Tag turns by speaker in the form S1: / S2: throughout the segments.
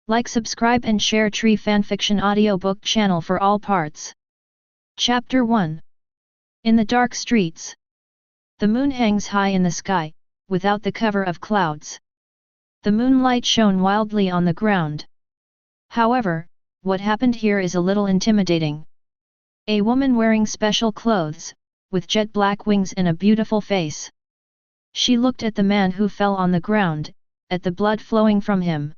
S1: Like, subscribe and share Tree Fanfiction audiobook channel for all parts. Chapter 1. In the dark streets. The moon hangs high in the sky, without the cover of clouds. The moonlight shone wildly on the ground. However, what happened here is a little intimidating. A woman wearing special clothes, with jet black wings and a beautiful face. She looked at the man who fell on the ground, at the blood flowing from him.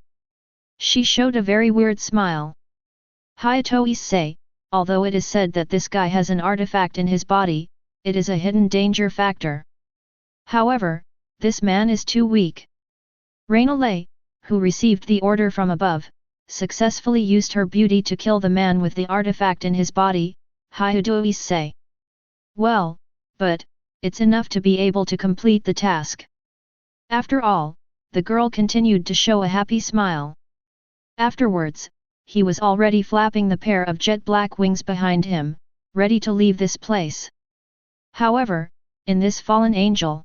S1: She showed a very weird smile. Hayatois say, although it is said that this guy has an artifact in his body, it is a hidden danger factor. However, this man is too weak. Rainalei, who received the order from above, successfully used her beauty to kill the man with the artifact in his body, Hayatois say. Well, but, it's enough to be able to complete the task. After all, the girl continued to show a happy smile. Afterwards, he was already flapping the pair of jet black wings behind him, ready to leave this place. However, in this fallen angel,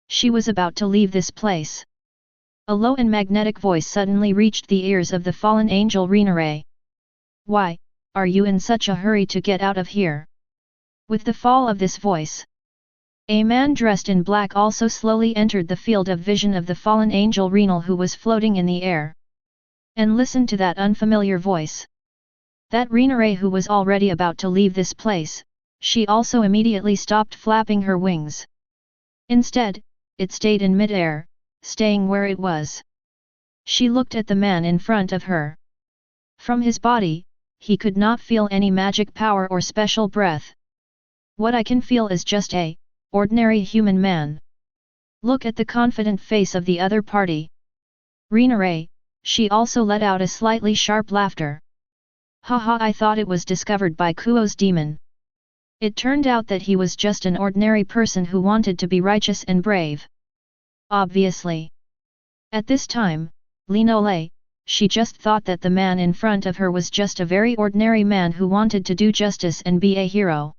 S1: she was about to leave this place. A low and magnetic voice suddenly reached the ears of the fallen angel Rinare. Why, are you in such a hurry to get out of here? With the fall of this voice, a man dressed in black also slowly entered the field of vision of the fallen angel Renal, who was floating in the air. And listened to that unfamiliar voice. That Rinare, who was already about to leave this place, she also immediately stopped flapping her wings. Instead, it stayed in mid-air, staying where it was. She looked at the man in front of her. From his body, he could not feel any magic power or special breath. What I can feel is just a ordinary human man. Look at the confident face of the other party. Rinare, she also let out a slightly sharp laughter. Haha, I thought it was discovered by Kuoh's demon. It turned out that he was just an ordinary person who wanted to be righteous and brave. Obviously. At this time, Linole, she just thought that the man in front of her was just a very ordinary man who wanted to do justice and be a hero.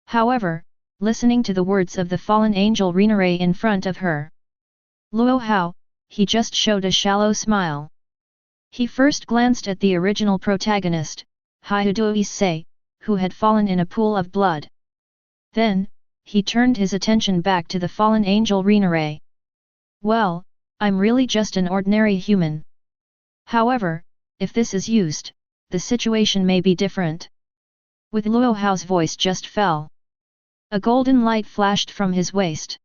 S1: However, listening to the words of the fallen angel Rinare in front of her, Luo Hao, he just showed a shallow smile. He first glanced at the original protagonist, Hayatois say, who had fallen in a pool of blood. Then, he turned his attention back to the fallen angel Rinare. Well, I'm really just an ordinary human. However, if this is used, the situation may be different. With Luo Hao's voice just fell. A golden light flashed from his waist.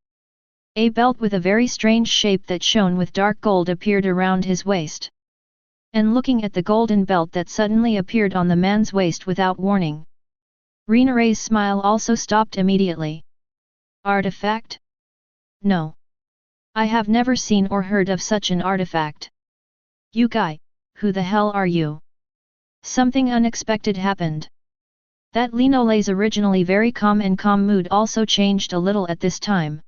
S1: A belt with a very strange shape that shone with dark gold appeared around his waist. And looking at the golden belt that suddenly appeared on the man's waist without warning, Rinare's smile also stopped immediately. Artifact? No. I have never seen or heard of such an artifact. You guy, who the hell are you? Something unexpected happened. That Linole's originally very calm mood also changed a little at this time.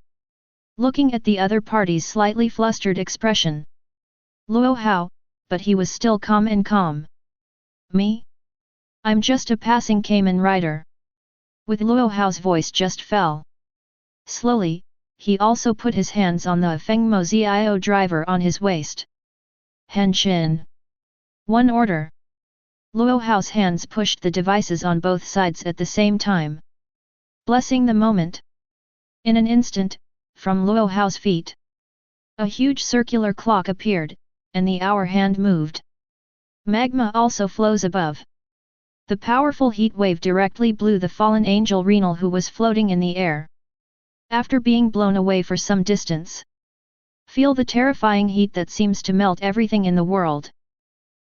S1: Looking at the other party's slightly flustered expression. Luo Hao, but he was still calm. Me? I'm just a passing Kamen rider. With Luo Hao's voice just fell. Slowly, he also put his hands on the Fengmo Zio driver on his waist. Henshin. One order. Luo Hao's hands pushed the devices on both sides at the same time. Blessing the moment. In an instant, from Luo Hao's feet, a huge circular clock appeared, and the hour hand moved. Magma also flows above. The powerful heat wave directly blew the fallen angel Renal, who was floating in the air. After being blown away for some distance, feel the terrifying heat that seems to melt everything in the world.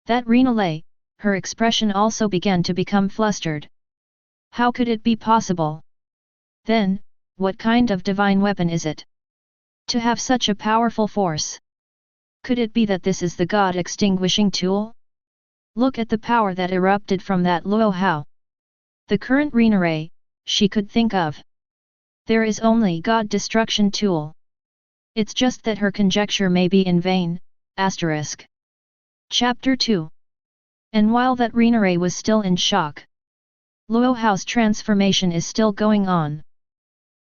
S1: That Rinale, her expression also began to become flustered. How could it be possible? Then, what kind of divine weapon is it? To have such a powerful force? Could it be that this is the god extinguishing tool? Look at the power that erupted from that Luo Hao. The current Rinare, she could think of. There is only god destruction tool. It's just that her conjecture may be in vain. Asterisk. Chapter 2. And while that Rinare was still in shock, Luo Hao's transformation is still going on.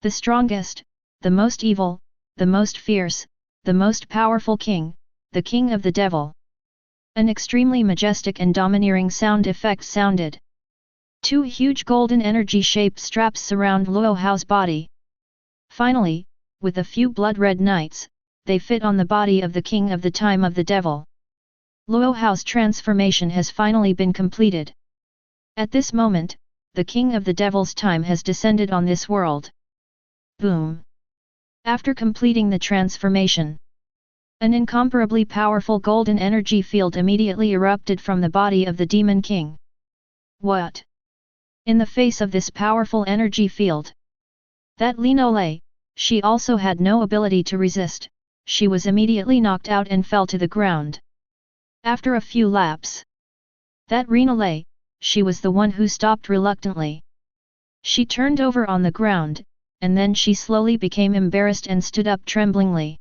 S1: The strongest, the most evil, the most fierce, the most powerful king, the king of the devil. An extremely majestic and domineering sound effect sounded. Two huge golden energy-shaped straps surround Luo Hao's body. Finally, with a few blood-red knights, they fit on the body of the king of the time of the devil. Luo Hao's transformation has finally been completed. At this moment, the king of the devil's time has descended on this world. Boom! After completing the transformation, an incomparably powerful golden energy field immediately erupted from the body of the demon king. What? In the face of this powerful energy field, that Linole, she also had no ability to resist, she was immediately knocked out and fell to the ground. After a few laps, that Rinole, she was the one who stopped reluctantly. She turned over on the ground, and then she slowly became embarrassed and stood up tremblingly.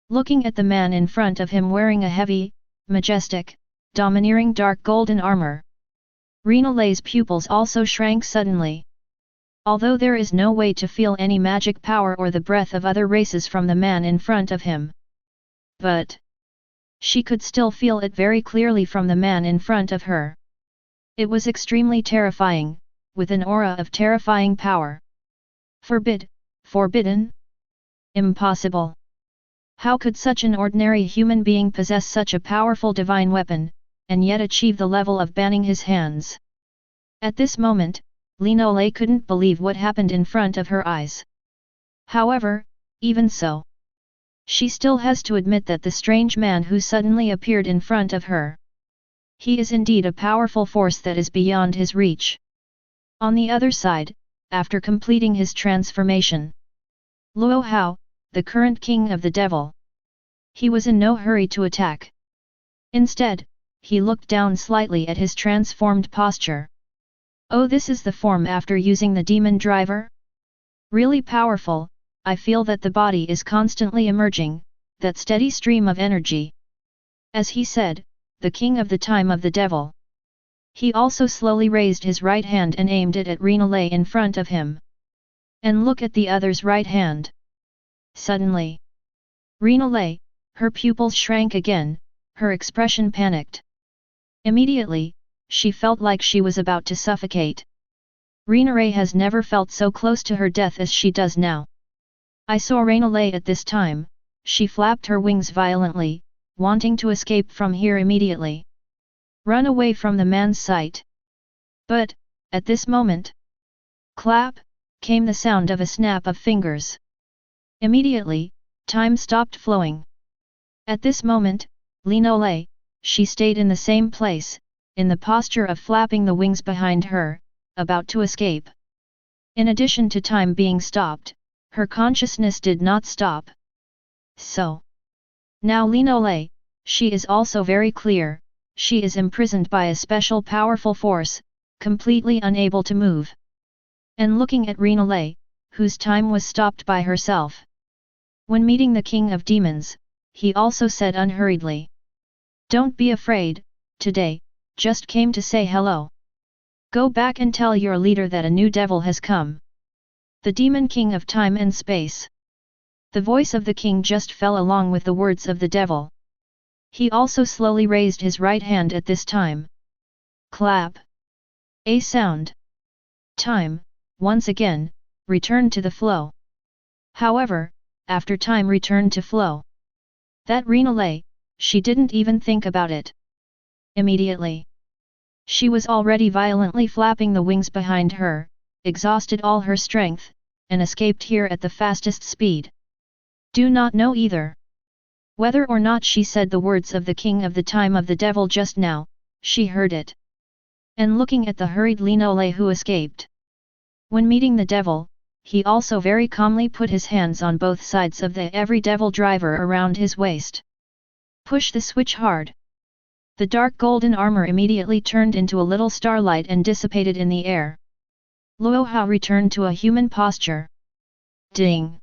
S1: Looking at the man in front of him wearing a heavy, majestic, domineering dark golden armor, Rinole's pupils also shrank suddenly. Although there is no way to feel any magic power or the breath of other races from the man in front of him, but she could still feel it very clearly from the man in front of her. It was extremely terrifying, with an aura of terrifying power. Forbidden? Impossible. How could such an ordinary human being possess such a powerful divine weapon, and yet achieve the level of banning his hands? At this moment, Linole couldn't believe what happened in front of her eyes. However, even so, she still has to admit that the strange man who suddenly appeared in front of her, he is indeed a powerful force that is beyond his reach. On the other side, after completing his transformation, Luo Hao, the current king of the devil, he was in no hurry to attack. Instead, he looked down slightly at his transformed posture. Oh, this is the form after using the demon driver? Really powerful. I feel that the body is constantly emerging, that steady stream of energy. As he said, the king of the time of the devil, he also slowly raised his right hand and aimed it at Rinole in front of him. And look at the other's right hand. Suddenly, Rinole, her pupils shrank again, her expression panicked. Immediately, she felt like she was about to suffocate. Rinole has never felt so close to her death as she does now. I saw Rinole at this time, she flapped her wings violently, wanting to escape from here immediately. Run away from the man's sight. But, at this moment, clap, came the sound of a snap of fingers. Immediately, time stopped flowing. At this moment, Linole, she stayed in the same place, in the posture of flapping the wings behind her, about to escape. In addition to time being stopped, her consciousness did not stop. So, now Linole, she is also very clear, she is imprisoned by a special powerful force, completely unable to move. And looking at Rinole, whose time was stopped by herself. When meeting the king of demons, he also said unhurriedly, "Don't be afraid, today, just came to say hello. Go back and tell your leader that a new devil has come. The demon king of time and space." The voice of the king just fell along with the words of the devil. He also slowly raised his right hand at this time. Clap. A sound. Time, once again, returned to the flow. However, after time returned to flow, that Rinole, she didn't even think about it. Immediately, she was already violently flapping the wings behind her, exhausted all her strength, and escaped here at the fastest speed. Do not know either whether or not she said the words of the king of the time of the devil just now, she heard it. And looking at the hurried Linole who escaped. When meeting the devil, he also very calmly put his hands on both sides of the every devil driver around his waist. Push the switch hard. The dark golden armor immediately turned into a little starlight and dissipated in the air. Luo Hao returned to a human posture. Ding!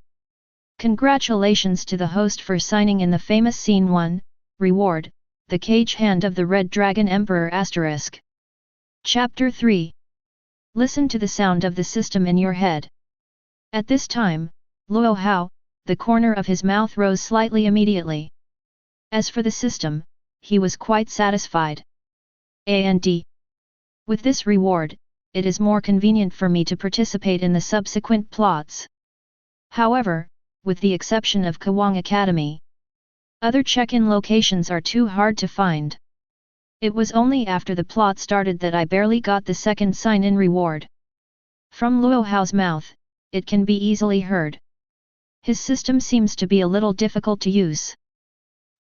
S1: Congratulations to the host for signing in the famous Scene 1, Reward, The Cage Hand of the Red Dragon Emperor *. Chapter 3. Listen to the sound of the system in your head. At this time, Luo Hao, the corner of his mouth rose slightly immediately. As for the system, he was quite satisfied. And with this reward, it is more convenient for me to participate in the subsequent plots. However, with the exception of Kuwang Academy, other check-in locations are too hard to find. It was only after the plot started that I barely got the second sign-in reward. From Luo Hao's mouth, it can be easily heard. His system seems to be a little difficult to use.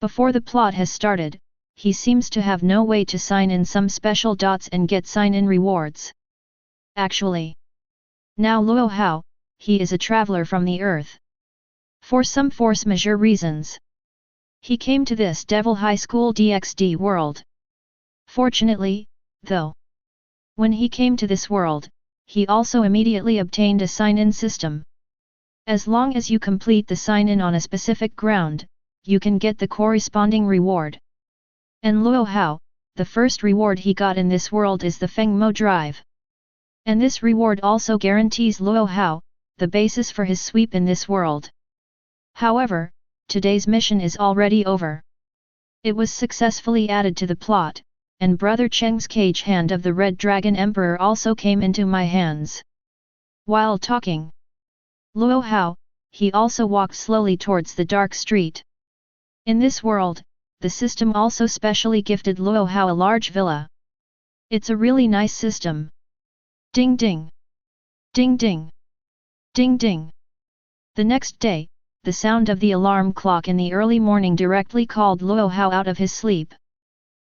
S1: Before the plot has started, he seems to have no way to sign in some special dots and get sign-in rewards. Actually, now Luo Hao, he is a traveler from the earth. For some force majeure reasons, he came to this Devil High School DxD world. Fortunately, though, when he came to this world, he also immediately obtained a sign-in system. As long as you complete the sign-in on a specific ground, you can get the corresponding reward. And Luo Hao, the first reward he got in this world is the Feng Mo Drive. And this reward also guarantees Luo Hao the basis for his sweep in this world. However, today's mission is already over. It was successfully added to the plot, and Brother Cheng's cage hand of the Red Dragon Emperor also came into my hands. While talking, Luo Hao, he also walked slowly towards the dark street. In this world, the system also specially gifted Luo Hao a large villa. It's a really nice system. Ding ding! Ding ding! Ding ding! The next day, the sound of the alarm clock in the early morning directly called Luo Hao out of his sleep.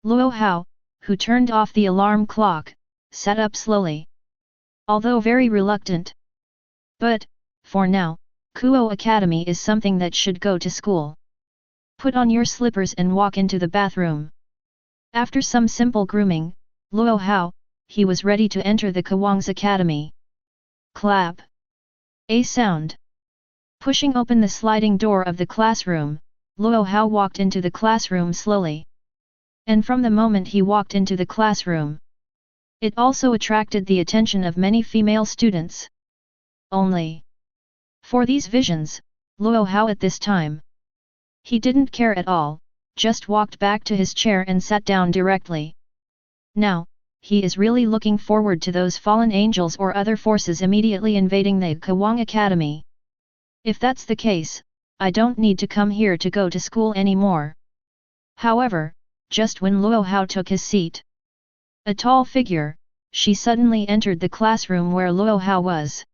S1: Luo Hao, who turned off the alarm clock, sat up slowly. Although very reluctant. But, for now, Kuoh Academy is something that should go to school. Put on your slippers and walk into the bathroom. After some simple grooming, Luo Hao, he was ready to enter the Kuwang's Academy. Clap. A sound. Pushing open the sliding door of the classroom, Luo Hao walked into the classroom slowly. And from the moment he walked into the classroom, it also attracted the attention of many female students. Only for these visions, Luo Hao at this time, he didn't care at all, just walked back to his chair and sat down directly. Now, he is really looking forward to those fallen angels or other forces immediately invading the Kuwang Academy. If that's the case, I don't need to come here to go to school anymore. However, just when Luo Hao took his seat, a tall figure, she suddenly entered the classroom where Luo Hao was.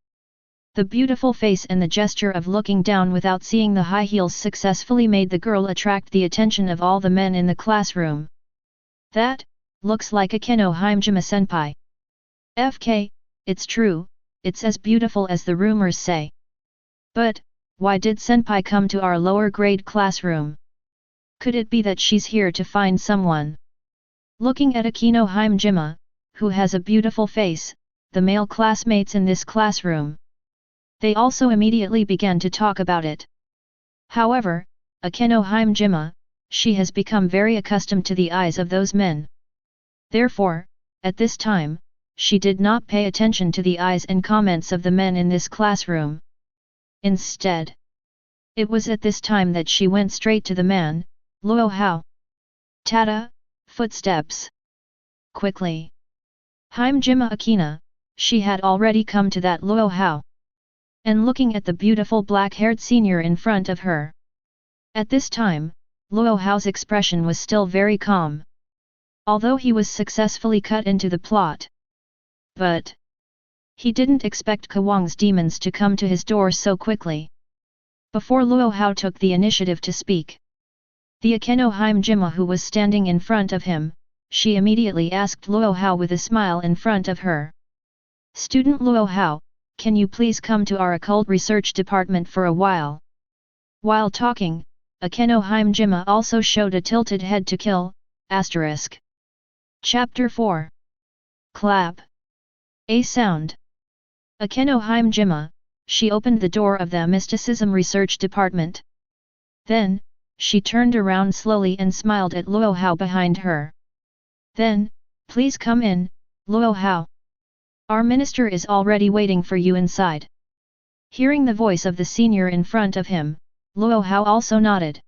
S1: The beautiful face and the gesture of looking down without seeing the high heels successfully made the girl attract the attention of all the men in the classroom. That looks like Akeno Himejima senpai. FK, it's true, it's as beautiful as the rumors say. But, why did senpai come to our lower grade classroom? Could it be that she's here to find someone? Looking at Akeno Himejima, who has a beautiful face, the male classmates in this classroom, they also immediately began to talk about it. However, Akeno Himejima, she has become very accustomed to the eyes of those men. Therefore, at this time, she did not pay attention to the eyes and comments of the men in this classroom. Instead, it was at this time that she went straight to the man, Luo Hao. Tada, footsteps. Quickly. Himejima Akeno, she had already come to that Luo Hao. And looking at the beautiful black-haired senior in front of her. At this time, Luo Hao's expression was still very calm. Although he was successfully cut into the plot. But he didn't expect Kuwang's demons to come to his door so quickly. Before Luo Hao took the initiative to speak, the Akeno Himejima who was standing in front of him, she immediately asked Luo Hao with a smile in front of her. Student Luo Hao, can you please come to our occult research department for a while? While talking, Akeno Himejima also showed a tilted head to kill, asterisk. Chapter 4. Clap. A sound. Akeno Himejima, she opened the door of the Mysticism Research Department. Then, she turned around slowly and smiled at Luo Hao behind her. Then, please come in, Luo Hao. Our minister is already waiting for you inside. Hearing the voice of the senior in front of him, Luo Hao also nodded.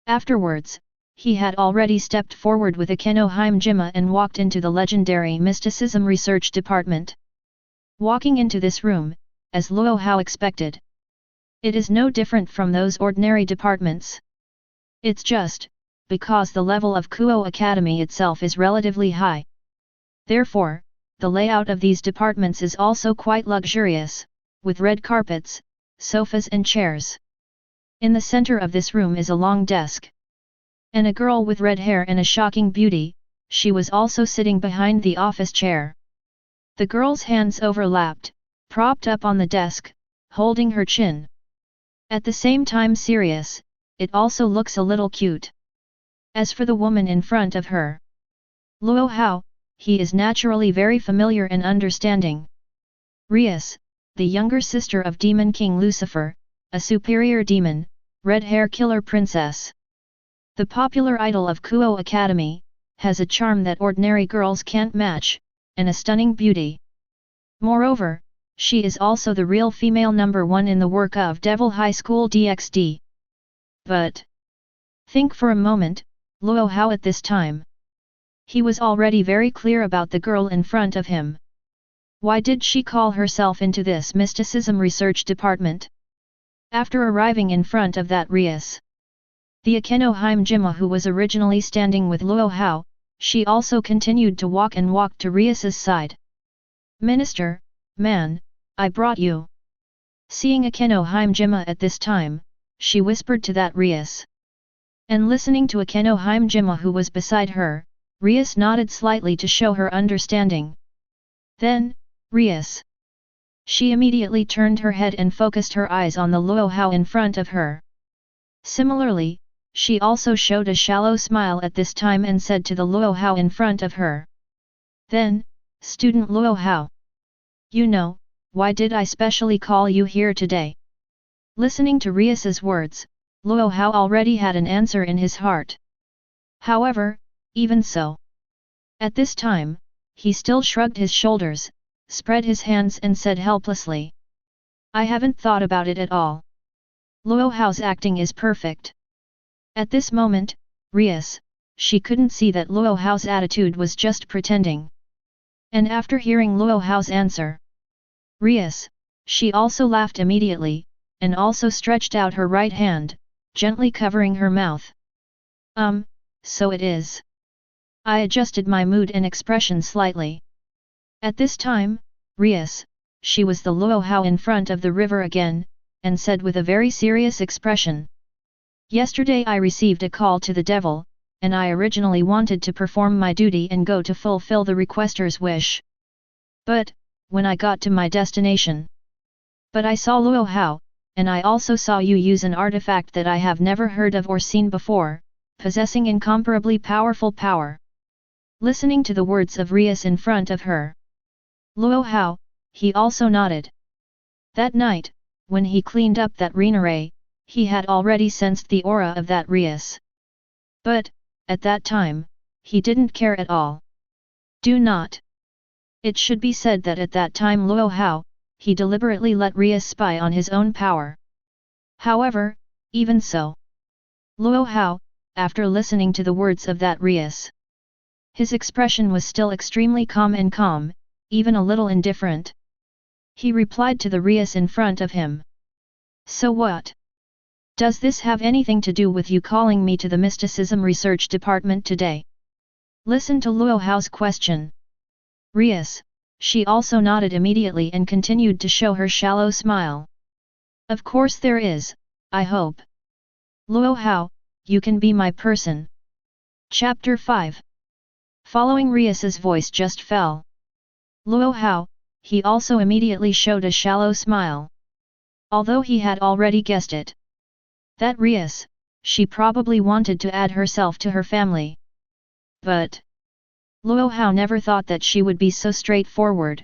S1: Afterwards, he had already stepped forward with Akeno Himejima and walked into the legendary Mysticism Research Department. Walking into this room, as Luo Hao expected. It is no different from those ordinary departments. It's just, because the level of Kuwang Academy itself is relatively high. Therefore, the layout of these departments is also quite luxurious, with red carpets, sofas and chairs. In the center of this room is a long desk. And a girl with red hair and a shocking beauty, she was also sitting behind the office chair. The girl's hands overlapped, propped up on the desk, holding her chin. At the same time serious, it also looks a little cute. As for the woman in front of her, Luo Hao, he is naturally very familiar and understanding. Rias, the younger sister of Demon King Lucifer, a superior demon, red hair killer princess. The popular idol of Kuwang Academy, has a charm that ordinary girls can't match, and a stunning beauty. Moreover, she is also the real female #1 in the work of Devil High School DxD. But think for a moment, Luo Hao at this time. He was already very clear about the girl in front of him. Why did she call herself into this mysticism research department? After arriving in front of that Rias, the Akeno Himejima who was originally standing with Luo Hao, she also continued to walk and walked to Rias's side. Minister, man, I brought you. Seeing Akeno Himejima at this time, she whispered to that Rias. And listening to Akeno Himejima who was beside her, Rias nodded slightly to show her understanding. Then, Rias. She immediately turned her head and focused her eyes on the Luo Hao in front of her. Similarly, she also showed a shallow smile at this time and said to the Luo Hao in front of her. Then, student Luo Hao. You know, why did I specially call you here today? Listening to Rias's words, Luo Hao already had an answer in his heart. However, even so, at this time, he still shrugged his shoulders, spread his hands and said helplessly. I haven't thought about it at all. Luo Hao's acting is perfect. At this moment, Rias, she couldn't see that Luo Hao's attitude was just pretending. And after hearing Luo Hao's answer, Rias, she also laughed immediately, and also stretched out her right hand, gently covering her mouth. So it is. I adjusted my mood and expression slightly. At this time, Rias, she was the Luo Hao in front of the river again, and said with a very serious expression. Yesterday I received a call to the devil, and I originally wanted to perform my duty and go to fulfill the requester's wish. But, when I got to my destination, but I saw Luo Hao, and I also saw you use an artifact that I have never heard of or seen before, possessing incomparably powerful power. Listening to the words of Rias in front of her, Luo Hao, he also nodded. That night, when he cleaned up that Rinare, he had already sensed the aura of that Rias. But, at that time, he didn't care at all. Do not. It should be said that at that time Luo Hao, he deliberately let Rias spy on his own power. However, even so, Luo Hao, after listening to the words of that Rias, his expression was still extremely calm, even a little indifferent. He replied to the Rias in front of him. So what? Does this have anything to do with you calling me to the mysticism research department today? Listen to Luo Hao's question. Rias, she also nodded immediately and continued to show her shallow smile. Of course there is, I hope. Luo Hao, you can be my person. Chapter 5. Following Rias's voice just fell. Luo Hao, he also immediately showed a shallow smile. Although he had already guessed it. That Rias, she probably wanted to add herself to her family. But Luo Hao never thought that she would be so straightforward.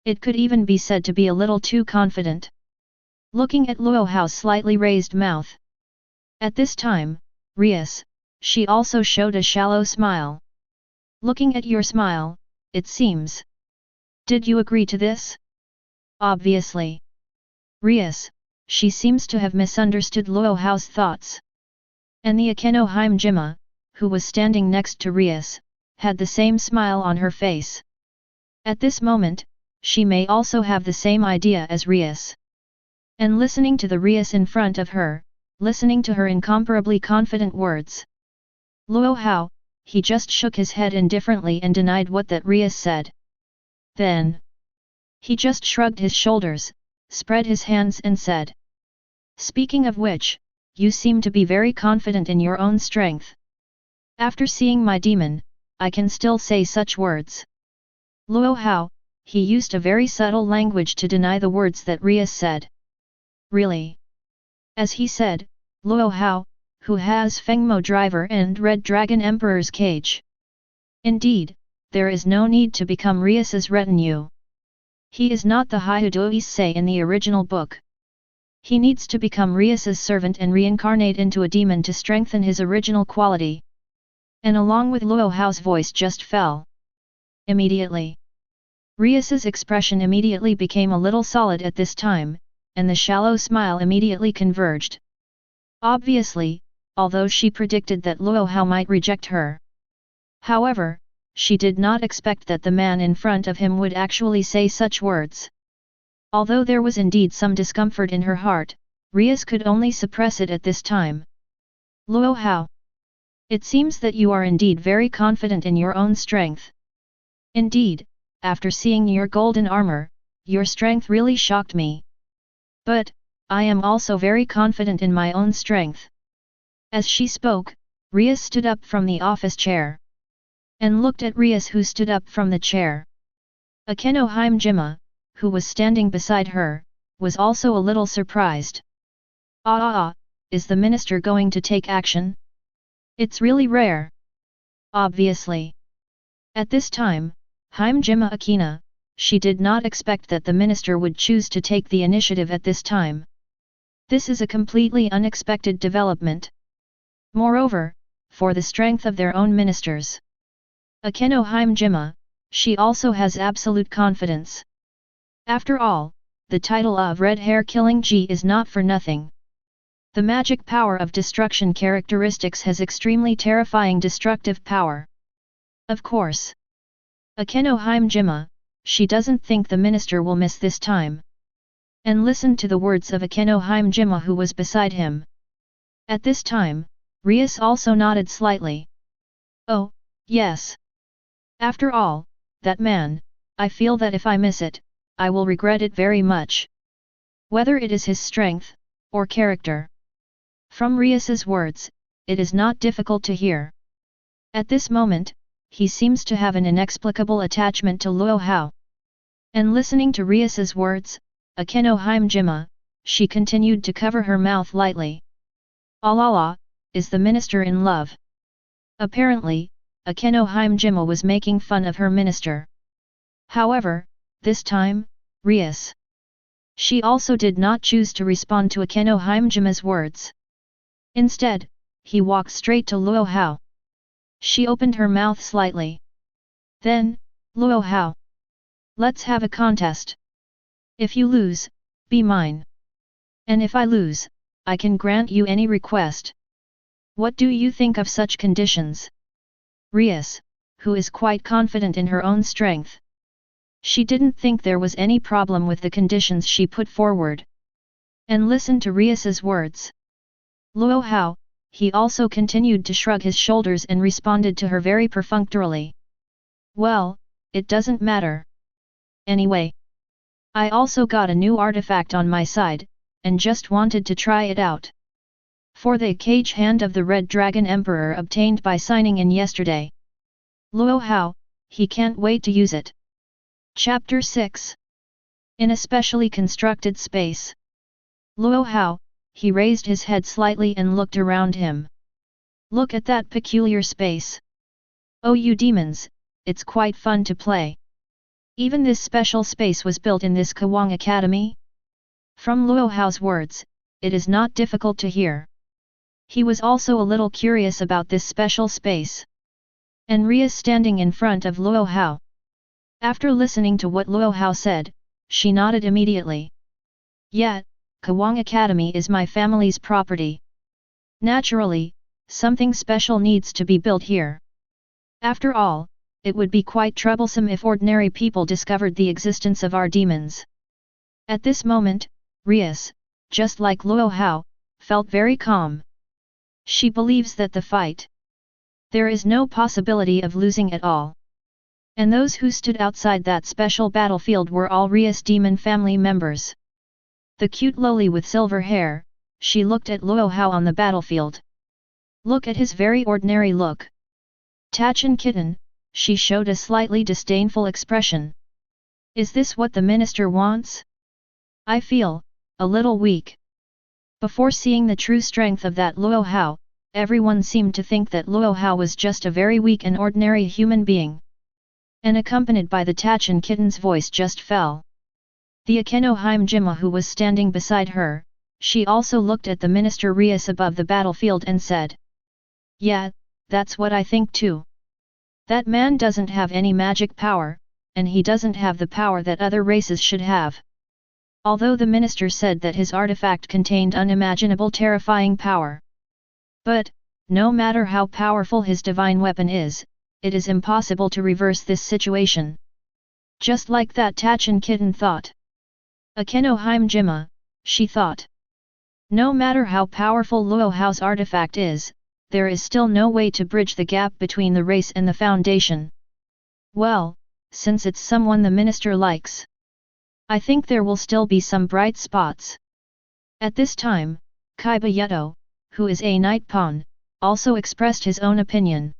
S1: It could even be said to be a little too confident. Looking at Luo Hao's slightly raised mouth. At this time, Rias, she also showed a shallow smile. Looking at your smile, it seems. Did you agree to this? Obviously. Rias, she seems to have misunderstood Luo Hao's thoughts. And the Akeno Himejima, who was standing next to Rias, had the same smile on her face. At this moment, she may also have the same idea as Rias. And listening to the Rias in front of her, listening to her incomparably confident words. Luo Hao, he just shook his head indifferently and denied what that Rias said. Then, he just shrugged his shoulders, spread his hands and said. Speaking of which, you seem to be very confident in your own strength. After seeing my demon, I can still say such words. Luo Hao, he used a very subtle language to deny the words that Rias said. Really? As he said, Luo Hao, who has Fengmo Driver and Red Dragon Emperor's cage. Indeed, there is no need to become Rias's retinue. He is not the Hyudo say in the original book. He needs to become Rias's servant and reincarnate into a demon to strengthen his original quality. And along with Luo Hao's voice just fell. Immediately. Rias's expression immediately became a little solid at this time, and the shallow smile immediately converged. Obviously, although she predicted that Luo Hao might reject her. However, she did not expect that the man in front of him would actually say such words. Although there was indeed some discomfort in her heart, Rias could only suppress it at this time. Luo Hao. It seems that you are indeed very confident in your own strength. Indeed, after seeing your golden armor, your strength really shocked me. But, I am also very confident in my own strength. As she spoke, Rias stood up from the office chair. And looked at Rias who stood up from the chair. Akeno Himejima, who was standing beside her, was also a little surprised. Is the minister going to take action? It's really rare. Obviously. At this time, Himejima Akeno, she did not expect that the minister would choose to take the initiative at this time. This is a completely unexpected development. Moreover, for the strength of their own ministers. Akeno Himejima, she also has absolute confidence. After all, the title of Red Hair Killing G is not for nothing. The magic power of destruction characteristics has extremely terrifying destructive power. Of course. Akeno Himejima, she doesn't think the minister will miss this time. And listened to the words of Akeno Himejima who was beside him. At this time, Rias also nodded slightly. Oh, yes. After all, that man, I feel that if I miss it, I will regret it very much. Whether it is his strength, or character. From Rias's words, it is not difficult to hear. At this moment, he seems to have an inexplicable attachment to Luo Hao. And listening to Rias's words, Akeno Himejima, she continued to cover her mouth lightly. Allah, is the minister in love? Apparently, Akeno Himejima was making fun of her minister. However, this time, Rias. She also did not choose to respond to Akeno Himejima's words. Instead, he walked straight to Luo Hao. She opened her mouth slightly. Then, Luo Hao. Let's have a contest. If you lose, be mine. And if I lose, I can grant you any request. What do you think of such conditions? Rias, who is quite confident in her own strength. She didn't think there was any problem with the conditions she put forward. And listened to Rias's words. Luo Hao, he also continued to shrug his shoulders and responded to her very perfunctorily. Well, it doesn't matter. Anyway. I also got a new artifact on my side, and just wanted to try it out. For the cage hand of the Red Dragon Emperor obtained by signing in yesterday. Luo Hao, he can't wait to use it. Chapter 6. In a specially constructed space. Luo Hao, he raised his head slightly and looked around him. Look at that peculiar space. Oh you demons, it's quite fun to play. Even this special space was built in this Kuwang Academy? From Luo Hao's words, it is not difficult to hear. He was also a little curious about this special space. And Rias standing in front of Luo Hao. After listening to what Luo Hao said, she nodded immediately. Yet, Kuwang Academy is my family's property. Naturally, something special needs to be built here. After all, it would be quite troublesome if ordinary people discovered the existence of our demons. At this moment, Rias, just like Luo Hao, felt very calm. She believes that the fight, there is no possibility of losing at all. And those who stood outside that special battlefield were all Rias demon family members. The cute loli with silver hair, she looked at Luo Hao on the battlefield. Look at his very ordinary look. Tacheng Kitten, she showed a slightly disdainful expression. Is this what the minister wants? I feel a little weak. Before seeing the true strength of that Luo Hao, everyone seemed to think that Luo Hao was just a very weak and ordinary human being. And accompanied by the Tacheng Kitten's voice just fell. The Akeno Himejima who was standing beside her, she also looked at the minister Rias above the battlefield and said. Yeah, that's what I think too. That man doesn't have any magic power, and he doesn't have the power that other races should have. Although the minister said that his artifact contained unimaginable terrifying power. But, no matter how powerful his divine weapon is, it is impossible to reverse this situation. Just like that Tacheng Kitten thought. Akeno Himejima, she thought. No matter how powerful Luo Hao's artifact is, there is still no way to bridge the gap between the race and the foundation. Well, since it's someone the minister likes, I think there will still be some bright spots. At this time, Kaiba Yuto, who is a knight pawn, also expressed his own opinion.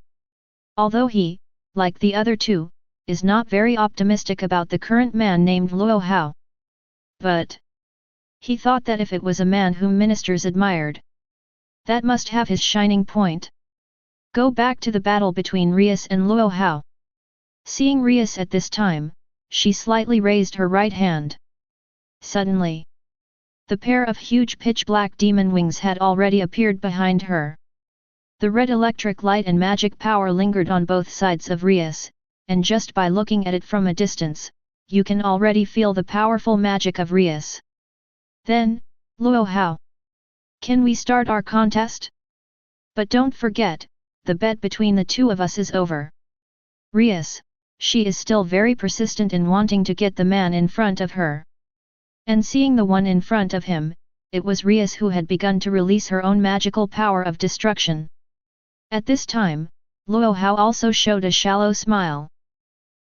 S1: Although he, like the other two, is not very optimistic about the current man named Luo Hao. But he thought that if it was a man whom ministers admired, that must have his shining point. Go back to the battle between Rias and Luo Hao. Seeing Rias at this time, she slightly raised her right hand. Suddenly, the pair of huge pitch-black demon wings had already appeared behind her. The red electric light and magic power lingered on both sides of Rias, and just by looking at it from a distance, you can already feel the powerful magic of Rias. Then, Luo Hao, can we start our contest? But don't forget, the bet between the two of us is over. Rias, she is still very persistent in wanting to get the man in front of her. And seeing the one in front of him, it was Rias who had begun to release her own magical power of destruction. At this time, Luo Hao also showed a shallow smile.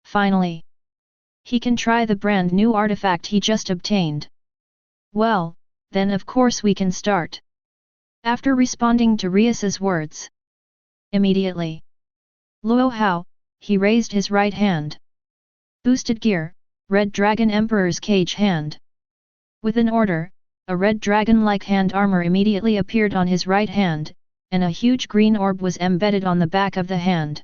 S1: Finally, he can try the brand new artifact he just obtained. Well, then of course we can start. After responding to Rias's words, immediately, Luo Hao, he raised his right hand. Boosted gear, Red Dragon Emperor's cage hand. With an order, a red dragon-like hand armor immediately appeared on his right hand, and a huge green orb was embedded on the back of the hand.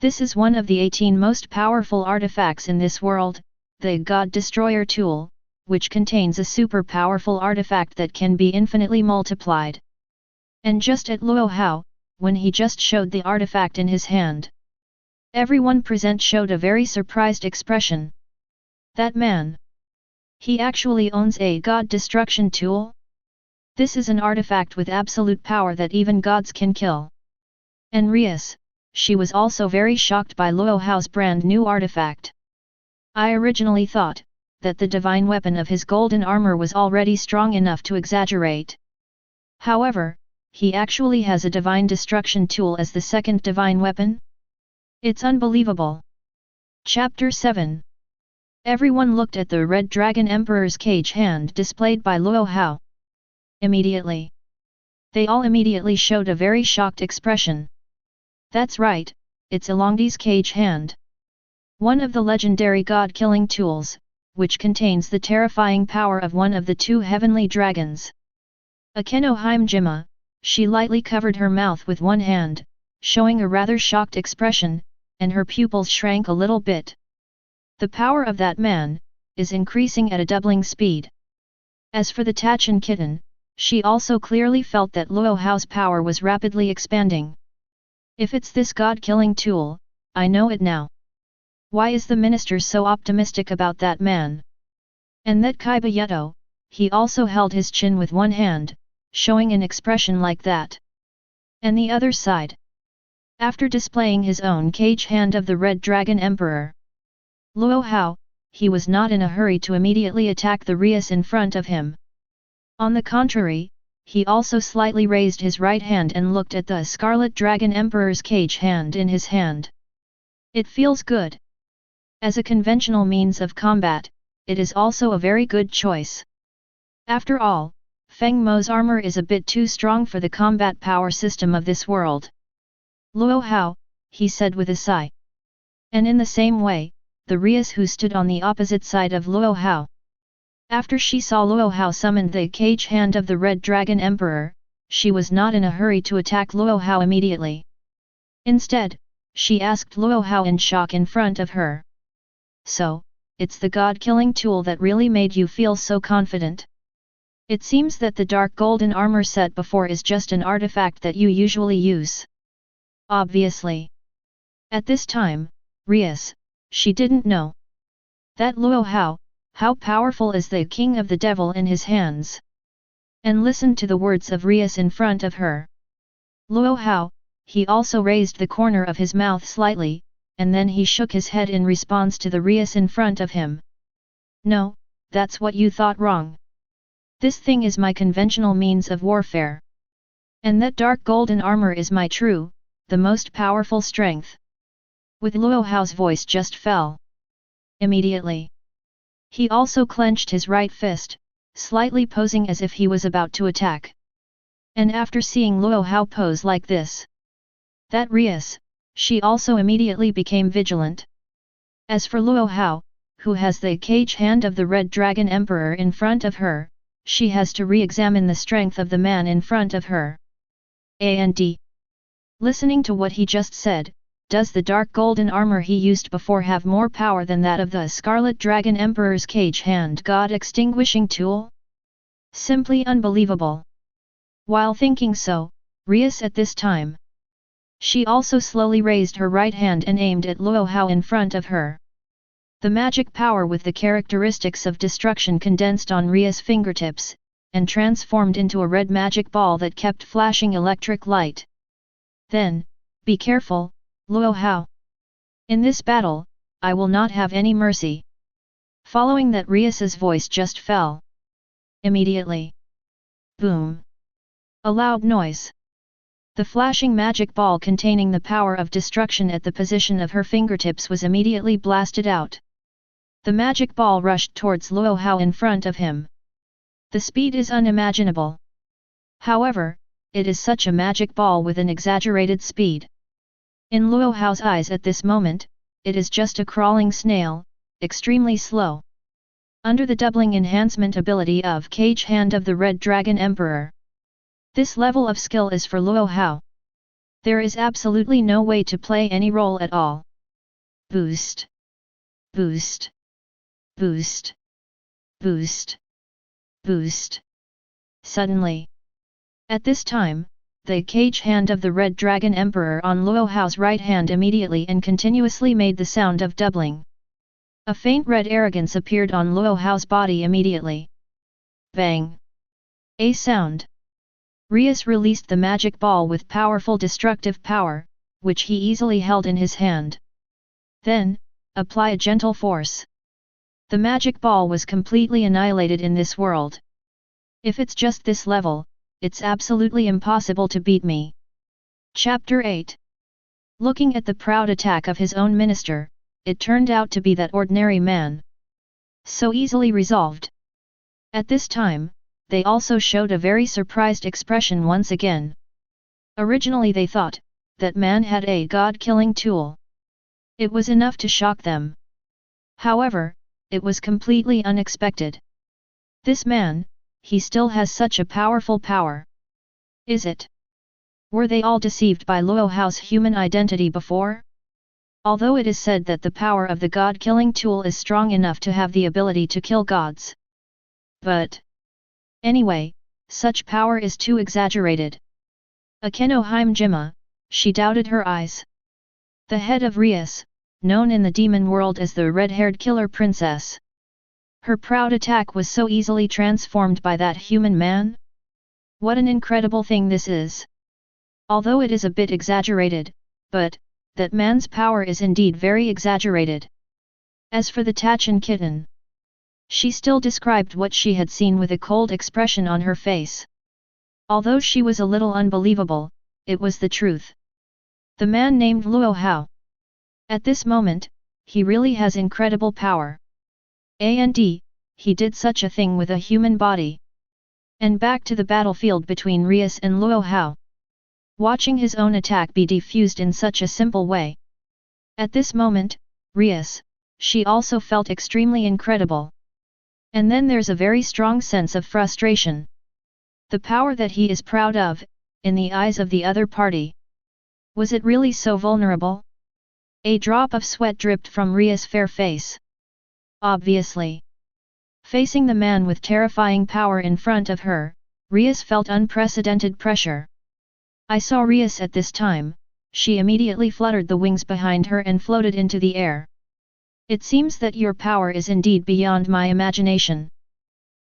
S1: This is one of the 18 most powerful artifacts in this world, the God Destroyer tool, which contains a super powerful artifact that can be infinitely multiplied. And just at Luo Hao, when he just showed the artifact in his hand, everyone present showed a very surprised expression. That man, he actually owns a God Destruction tool? This is an artifact with absolute power that even gods can kill. And Rias, she was also very shocked by Luo Hao's brand new artifact. I originally thought that the divine weapon of his golden armor was already strong enough to exaggerate. However, he actually has a divine destruction tool as the second divine weapon? It's unbelievable. Chapter 7. Everyone looked at the Red Dragon Emperor's cage hand displayed by Luo Hao. Immediately, they all immediately showed a very shocked expression. That's right, it's Elongdi's cage hand. One of the legendary god-killing tools, which contains the terrifying power of one of the two heavenly dragons. Akeno Himejima, she lightly covered her mouth with one hand, showing a rather shocked expression, and her pupils shrank a little bit. The power of that man is increasing at a doubling speed. As for the Tacheng Kitten, she also clearly felt that Luo Hao's power was rapidly expanding. If it's this god-killing tool, I know it now. Why is the minister so optimistic about that man? And that Kaiba Yuto, he also held his chin with one hand, showing an expression like that. And the other side. After displaying his own cage hand of the Red Dragon Emperor, Luo Hao, he was not in a hurry to immediately attack the Rias in front of him. On the contrary, he also slightly raised his right hand and looked at the Scarlet Dragon Emperor's cage hand in his hand. It feels good. As a conventional means of combat, it is also a very good choice. After all, Feng Mo's armor is a bit too strong for the combat power system of this world. Luo Hao, he said with a sigh. And in the same way, the Rias who stood on the opposite side of Luo Hao. After she saw Luo Hao summon the cage hand of the Red Dragon Emperor, she was not in a hurry to attack Luo Hao immediately. Instead, she asked Luo Hao in shock in front of her. So, it's the god-killing tool that really made you feel so confident? It seems that the dark golden armor set before is just an artifact that you usually use. Obviously. At this time, Rias, she didn't know that Luo Hao, how powerful is the king of the devil in his hands. And listened to the words of Rias in front of her. Luo Hao, he also raised the corner of his mouth slightly, and then he shook his head in response to the Rias in front of him. No, that's what you thought wrong. This thing is my conventional means of warfare. And that dark golden armor is my true, the most powerful strength. With Luo Hao's voice just fell. Immediately. He also clenched his right fist, slightly posing as if he was about to attack. And after seeing Luo Hao pose like this, that Rias, she also immediately became vigilant. As for Luo Hao, who has the cage hand of the Red Dragon Emperor in front of her, she has to re-examine the strength of the man in front of her. And listening to what he just said, does the dark golden armor he used before have more power than that of the Scarlet Dragon Emperor's cage hand god-extinguishing tool? Simply unbelievable. While thinking so, Rias at this time, she also slowly raised her right hand and aimed at Luo Hao in front of her. The magic power with the characteristics of destruction condensed on Rias' fingertips, and transformed into a red magic ball that kept flashing electric light. Then, be careful, Luo Hao. In this battle, I will not have any mercy. Following that, Rias's voice just fell. Immediately. Boom. A loud noise. The flashing magic ball containing the power of destruction at the position of her fingertips was immediately blasted out. The magic ball rushed towards Luo Hao in front of him. The speed is unimaginable. However, it is such a magic ball with an exaggerated speed. In Luo Hao's eyes at this moment, it is just a crawling snail, extremely slow. Under the doubling enhancement ability of Cage Hand of the Red Dragon Emperor. This level of skill is for Luo Hao. There is absolutely no way to play any role at all. Boost. Boost. Boost. Boost. Boost. Suddenly. At this time, the cage hand of the Red Dragon Emperor on Luo Hao's right hand immediately and continuously made the sound of doubling. A faint red arrogance appeared on Luo Hao's body immediately. Bang! A sound. Rias released the magic ball with powerful destructive power, which he easily held in his hand. Then, apply a gentle force. The magic ball was completely annihilated in this world. If it's just this level, it's absolutely impossible to beat me. Chapter 8. Looking at the proud attack of his own minister, it turned out to be that ordinary man. So easily resolved. At this time, they also showed a very surprised expression once again. Originally they thought, that man had a god-killing tool. It was enough to shock them. However, it was completely unexpected. This man, he still has such a powerful power. Is it? Were they all deceived by Luo Hao's human identity before? Although it is said that the power of the god-killing tool is strong enough to have the ability to kill gods. But anyway, such power is too exaggerated. Akeno Himejima, she doubted her eyes. The head of Rias, known in the demon world as the red-haired killer princess. Her proud attack was so easily transformed by that human man? What an incredible thing this is! Although it is a bit exaggerated, but that man's power is indeed very exaggerated. As for the Tacheng Kitten, she still described what she had seen with a cold expression on her face. Although she was a little unbelievable, it was the truth. The man named Luo Hao. At this moment, he really has incredible power. And he did such a thing with a human body. And back to the battlefield between Rias and Luo Hao. Watching his own attack be defused in such a simple way. At this moment, Rias, she also felt extremely incredible. And then there's a very strong sense of frustration. The power that he is proud of, in the eyes of the other party. Was it really so vulnerable? A drop of sweat dripped from Rias' fair face. Obviously. Facing the man with terrifying power in front of her, Rias felt unprecedented pressure. I saw Rias at this time, she immediately fluttered the wings behind her and floated into the air. It seems that your power is indeed beyond my imagination.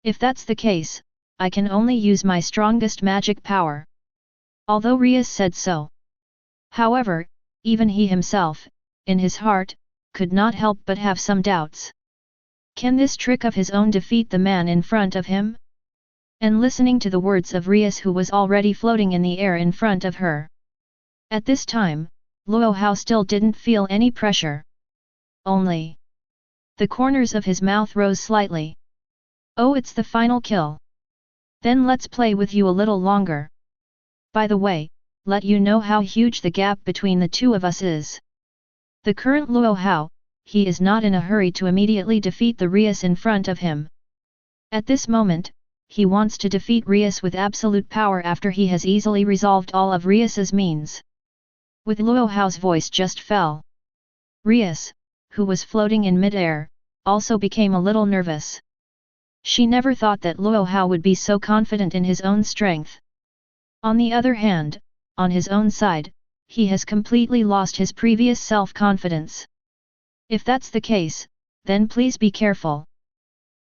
S1: If that's the case, I can only use my strongest magic power. Although Rias said so. However, even he himself, in his heart, could not help but have some doubts. Can this trick of his own defeat the man in front of him? And listening to the words of Rias, who was already floating in the air in front of her. At this time, Luo Hao still didn't feel any pressure. Only the corners of his mouth rose slightly. Oh, it's the final kill. Then let's play with you a little longer. By the way, let you know how huge the gap between the two of us is. The current Luo Hao, he is not in a hurry to immediately defeat the Rias in front of him. At this moment, he wants to defeat Rias with absolute power after he has easily resolved all of Rias's means. With Luo Hao's voice just fell. Rias, who was floating in mid-air, also became a little nervous. She never thought that Luo Hao would be so confident in his own strength. On the other hand, on his own side, he has completely lost his previous self-confidence. If that's the case, then please be careful.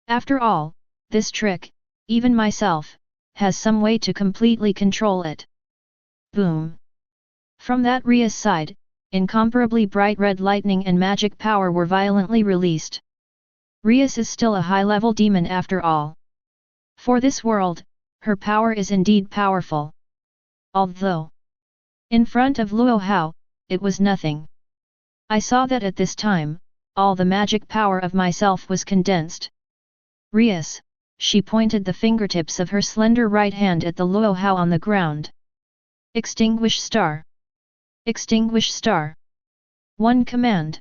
S1: After all, this trick, even myself, has some way to completely control it. Boom! From that Rias side, incomparably bright red lightning and magic power were violently released. Rias is still a high-level demon after all. For this world, her power is indeed powerful. Although, in front of Luo Hao, it was nothing. I saw that at this time, all the magic power of myself was condensed. Rias, she pointed the fingertips of her slender right hand at the Luo Hao on the ground. Extinguish star. Extinguish star. One command.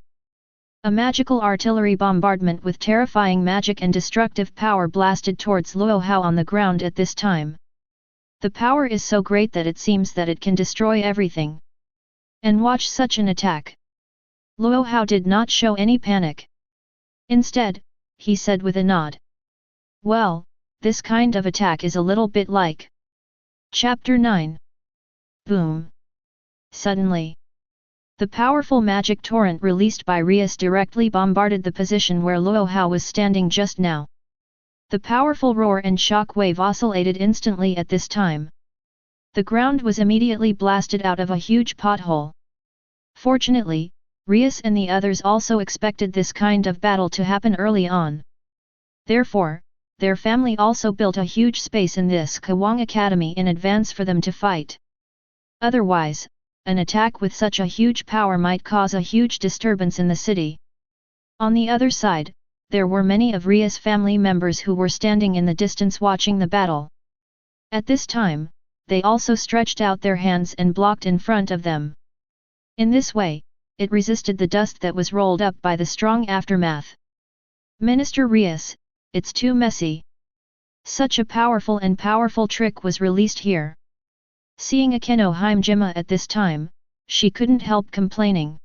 S1: A magical artillery bombardment with terrifying magic and destructive power blasted towards Luo Hao on the ground at this time. The power is so great that it seems that it can destroy everything. And watch such an attack. Luo Hao did not show any panic. Instead, he said with a nod. Well, this kind of attack is a little bit like. Chapter 9. Boom. Suddenly, the powerful magic torrent released by Rias directly bombarded the position where Luo Hao was standing just now. The powerful roar and shock wave oscillated instantly at this time. The ground was immediately blasted out of a huge pothole. Fortunately, Rias and the others also expected this kind of battle to happen early on. Therefore, their family also built a huge space in this Kuwang Academy in advance for them to fight. Otherwise, an attack with such a huge power might cause a huge disturbance in the city. On the other side, there were many of Rias' family members who were standing in the distance watching the battle. At this time, they also stretched out their hands and blocked in front of them. In this way, it resisted the dust that was rolled up by the strong aftermath. Minister Rias, it's too messy. Such a powerful trick was released here. Seeing Akeno Himejima at this time, she couldn't help complaining.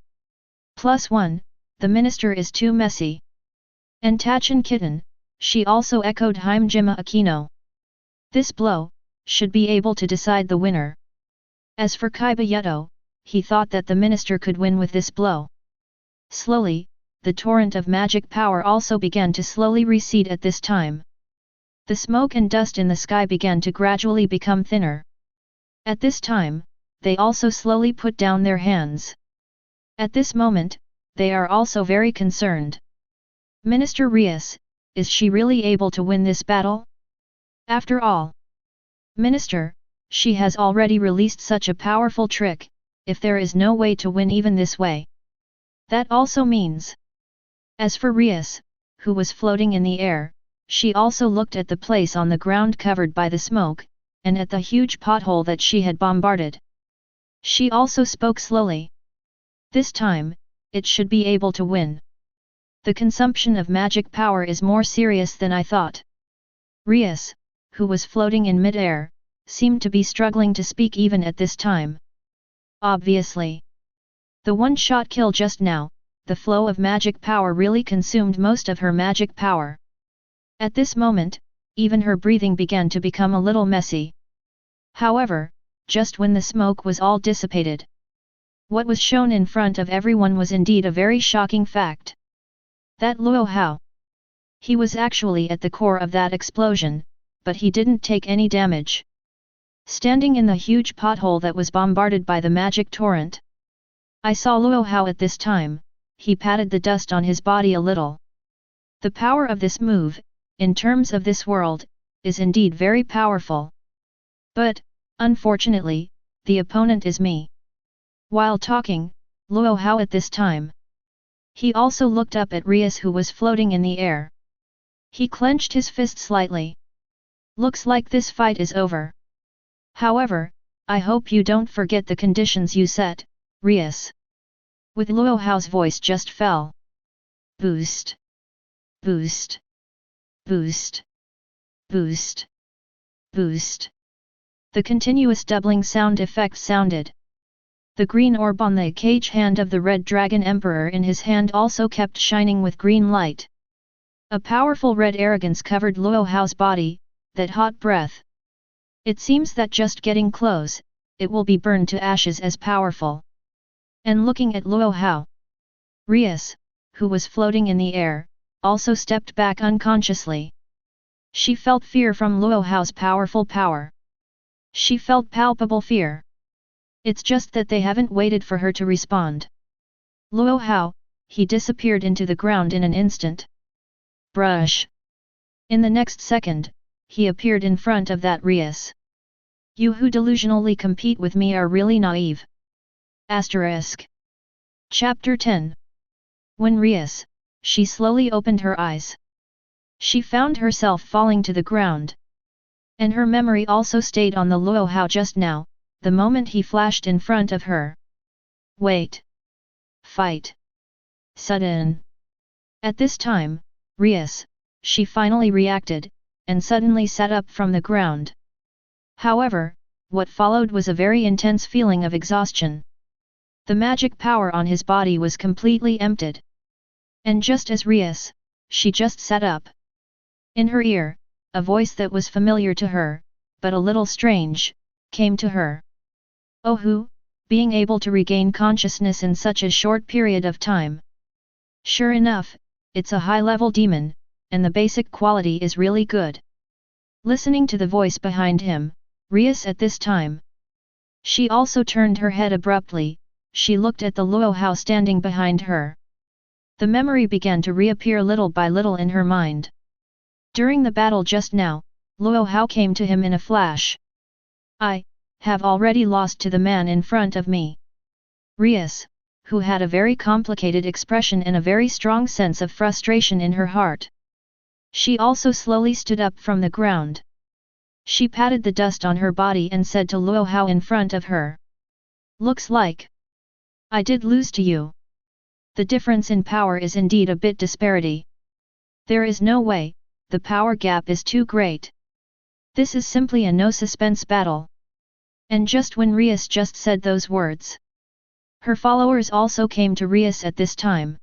S1: +1, the minister is too messy. And Tacheng Kitten, she also echoed Himejima Akeno. This blow should be able to decide the winner. As for Kaiba, he thought that the minister could win with this blow. Slowly, the torrent of magic power also began to slowly recede at this time. The smoke and dust in the sky began to gradually become thinner. At this time, they also slowly put down their hands. At this moment, they are also very concerned. Minister Rias, is she really able to win this battle? After all, Minister, she has already released such a powerful trick, if there is no way to win even this way. That also means. As for Rias, who was floating in the air, she also looked at the place on the ground covered by the smoke, and at the huge pothole that she had bombarded. She also spoke slowly. This time, it should be able to win. The consumption of magic power is more serious than I thought. Rias, who was floating in mid-air, seemed to be struggling to speak even at this time. Obviously, the one-shot kill just now, the flow of magic power really consumed most of her magic power. At this moment, even her breathing began to become a little messy. However, just when the smoke was all dissipated, what was shown in front of everyone was indeed a very shocking fact. That Luo Hao. He was actually at the core of that explosion, but he didn't take any damage. Standing in the huge pothole that was bombarded by the magic torrent, I saw Luo Hao at this time. He patted the dust on his body a little. The power of this move, in terms of this world, is indeed very powerful. But, unfortunately, the opponent is me. While talking, Luo Hao at this time, he also looked up at Rias who was floating in the air. He clenched his fist slightly. Looks like this fight is over. However, I hope you don't forget the conditions you set, Rias. With Luo Hao's voice just fell. Boost. Boost. Boost. Boost. Boost. The continuous doubling sound effect sounded. The green orb on the cage hand of the Red Dragon Emperor in his hand also kept shining with green light. A powerful red arrogance covered Luo Hao's body, that hot breath. It seems that just getting close, it will be burned to ashes as powerful. And looking at Luo Hao, Rias, who was floating in the air, also stepped back unconsciously. She felt fear from Luo Hao's powerful power. She felt palpable fear. It's just that they haven't waited for her to respond. Luo Hao, he disappeared into the ground in an instant. Brush. In the next second, he appeared in front of that Rias. You who delusionally compete with me are really naive. Asterisk. Chapter 10. When Rias, she slowly opened her eyes. She found herself falling to the ground. And her memory also stayed on the Luo Hao just now, the moment he flashed in front of her. Wait. Fight. Sudden. At this time, Rias, she finally reacted, and suddenly sat up from the ground. However, what followed was a very intense feeling of exhaustion. The magic power on his body was completely emptied. And just as Rias, she just sat up. In her ear, a voice that was familiar to her, but a little strange, came to her. Oh who, being able to regain consciousness in such a short period of time. Sure enough, it's a high-level demon, and the basic quality is really good. Listening to the voice behind him, Rias at this time. She also turned her head abruptly, she looked at the Luo Hao standing behind her. The memory began to reappear little by little in her mind. During the battle just now, Luo Hao came to him in a flash. I have already lost to the man in front of me. Rias, who had a very complicated expression and a very strong sense of frustration in her heart. She also slowly stood up from the ground. She patted the dust on her body and said to Luo Hao in front of her. Looks like I did lose to you. The difference in power is indeed a bit disparity. There is no way, the power gap is too great. This is simply a no-suspense battle. And just when Rias just said those words, her followers also came to Rias at this time.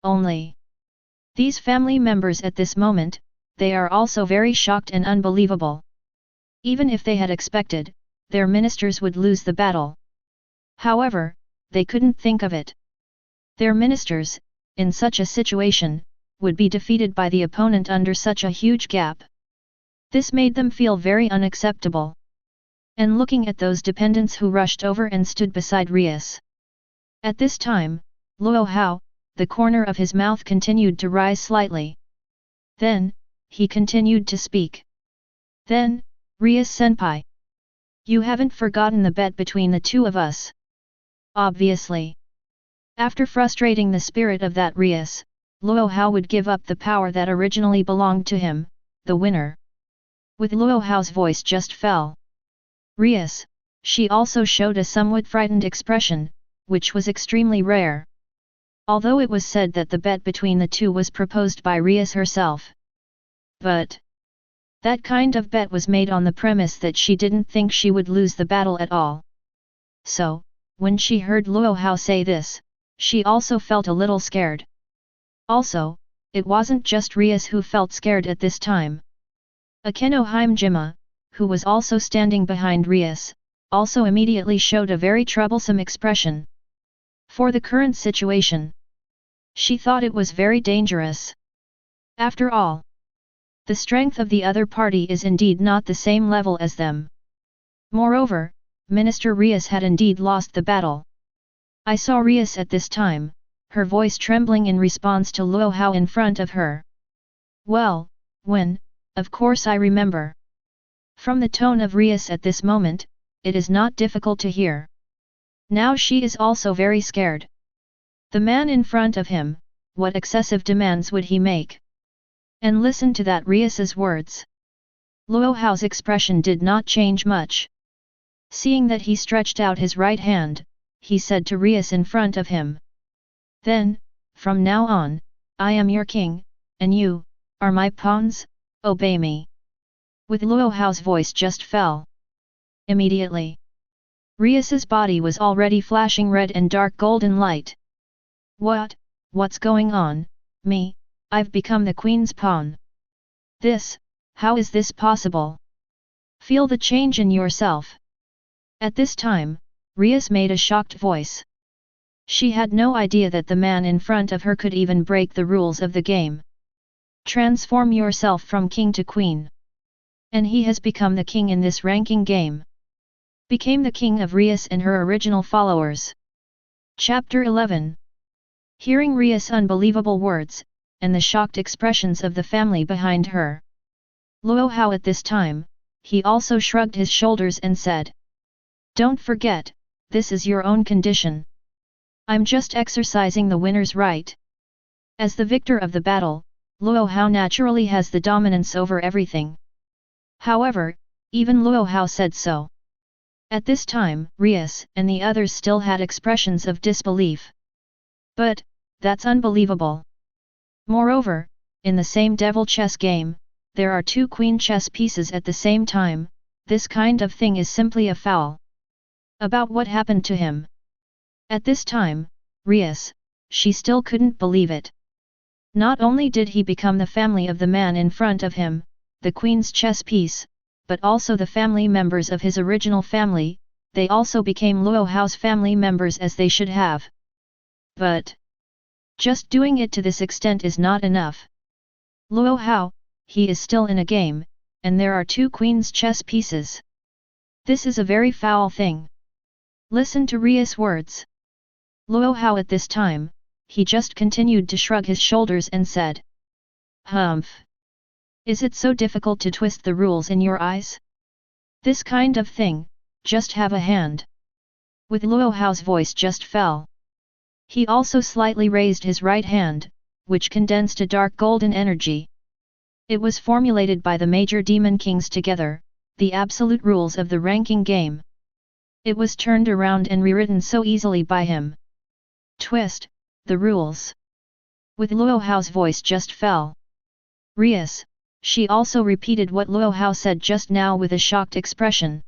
S1: Only these family members at this moment, they are also very shocked and unbelievable. Even if they had expected, their ministers would lose the battle. However, they couldn't think of it. Their ministers, in such a situation, would be defeated by the opponent under such a huge gap. This made them feel very unacceptable. and looking at those dependents who rushed over and stood beside Rias. At this time, Luo Hao, the corner of his mouth continued to rise slightly. Then, he continued to speak. Then, Rias-senpai. You haven't forgotten the bet between the two of us. Obviously. After frustrating the spirit of that Rias, Luo Hao would give up the power that originally belonged to him, the winner. With Luo Hao's voice just fell. Rias, she also showed a somewhat frightened expression, which was extremely rare. Although it was said that the bet between the two was proposed by Rias herself. But that kind of bet was made on the premise that she didn't think she would lose the battle at all. So, when she heard Luo Hao say this, she also felt a little scared. Also, it wasn't just Rias who felt scared at this time. Akeno Himejima, who was also standing behind Rias, also immediately showed a very troublesome expression. For the current situation, she thought it was very dangerous. After all, the strength of the other party is indeed not the same level as them. Moreover, Minister Rias had indeed lost the battle. I saw Rias at this time, her voice trembling in response to Luo Hao in front of her. Well, when, of course I remember. From the tone of Rias at this moment, it is not difficult to hear. Now she is also very scared. The man in front of him, what excessive demands would he make? And listen to that Rias's words. Luo Hao's expression did not change much. Seeing that he stretched out his right hand, he said to Rias in front of him. Then, from now on, I am your king, and you, are my pawns, obey me. With Luo Hao's voice just fell. Immediately, Rias's body was already flashing red and dark golden light. What's going on, me? I've become the queen's pawn. How is this possible? Feel the change in yourself. At this time, Rias made a shocked voice. She had no idea that the man in front of her could even break the rules of the game. Transform yourself from king to queen. And he has become the king in this ranking game. Became the king of Rias and her original followers. Chapter 11. Hearing Rias' unbelievable words, and the shocked expressions of the family behind her. Luo Hao at this time, he also shrugged his shoulders and said. Don't forget, this is your own condition. I'm just exercising the winner's right. As the victor of the battle, Luo Hao naturally has the dominance over everything. However, even Luo Hao said so. At this time, Rias and the others still had expressions of disbelief. But, that's unbelievable. Moreover, in the same devil chess game, there are two queen chess pieces at the same time, this kind of thing is simply a foul. About what happened to him? At this time, Rias, she still couldn't believe it. Not only did he become the family of the man in front of him, the queen's chess piece, but also the family members of his original family, they also became Luo Hao's family members as they should have. But just doing it to this extent is not enough. Luo Hao, he is still in a game, and there are two queen's chess pieces. This is a very foul thing. Listen to Rias' words. Luo Hao at this time, he just continued to shrug his shoulders and said. Humph. Is it so difficult to twist the rules in your eyes? This kind of thing, just have a hand. With Luo Hao's voice just fell. He also slightly raised his right hand, which condensed a dark golden energy. It was formulated by the major demon kings together, the absolute rules of the ranking game. It was turned around and rewritten so easily by him. Twist, the rules. With Luo Hao's voice just fell. Rias, she also repeated what Luo Hao said just now with a shocked expression.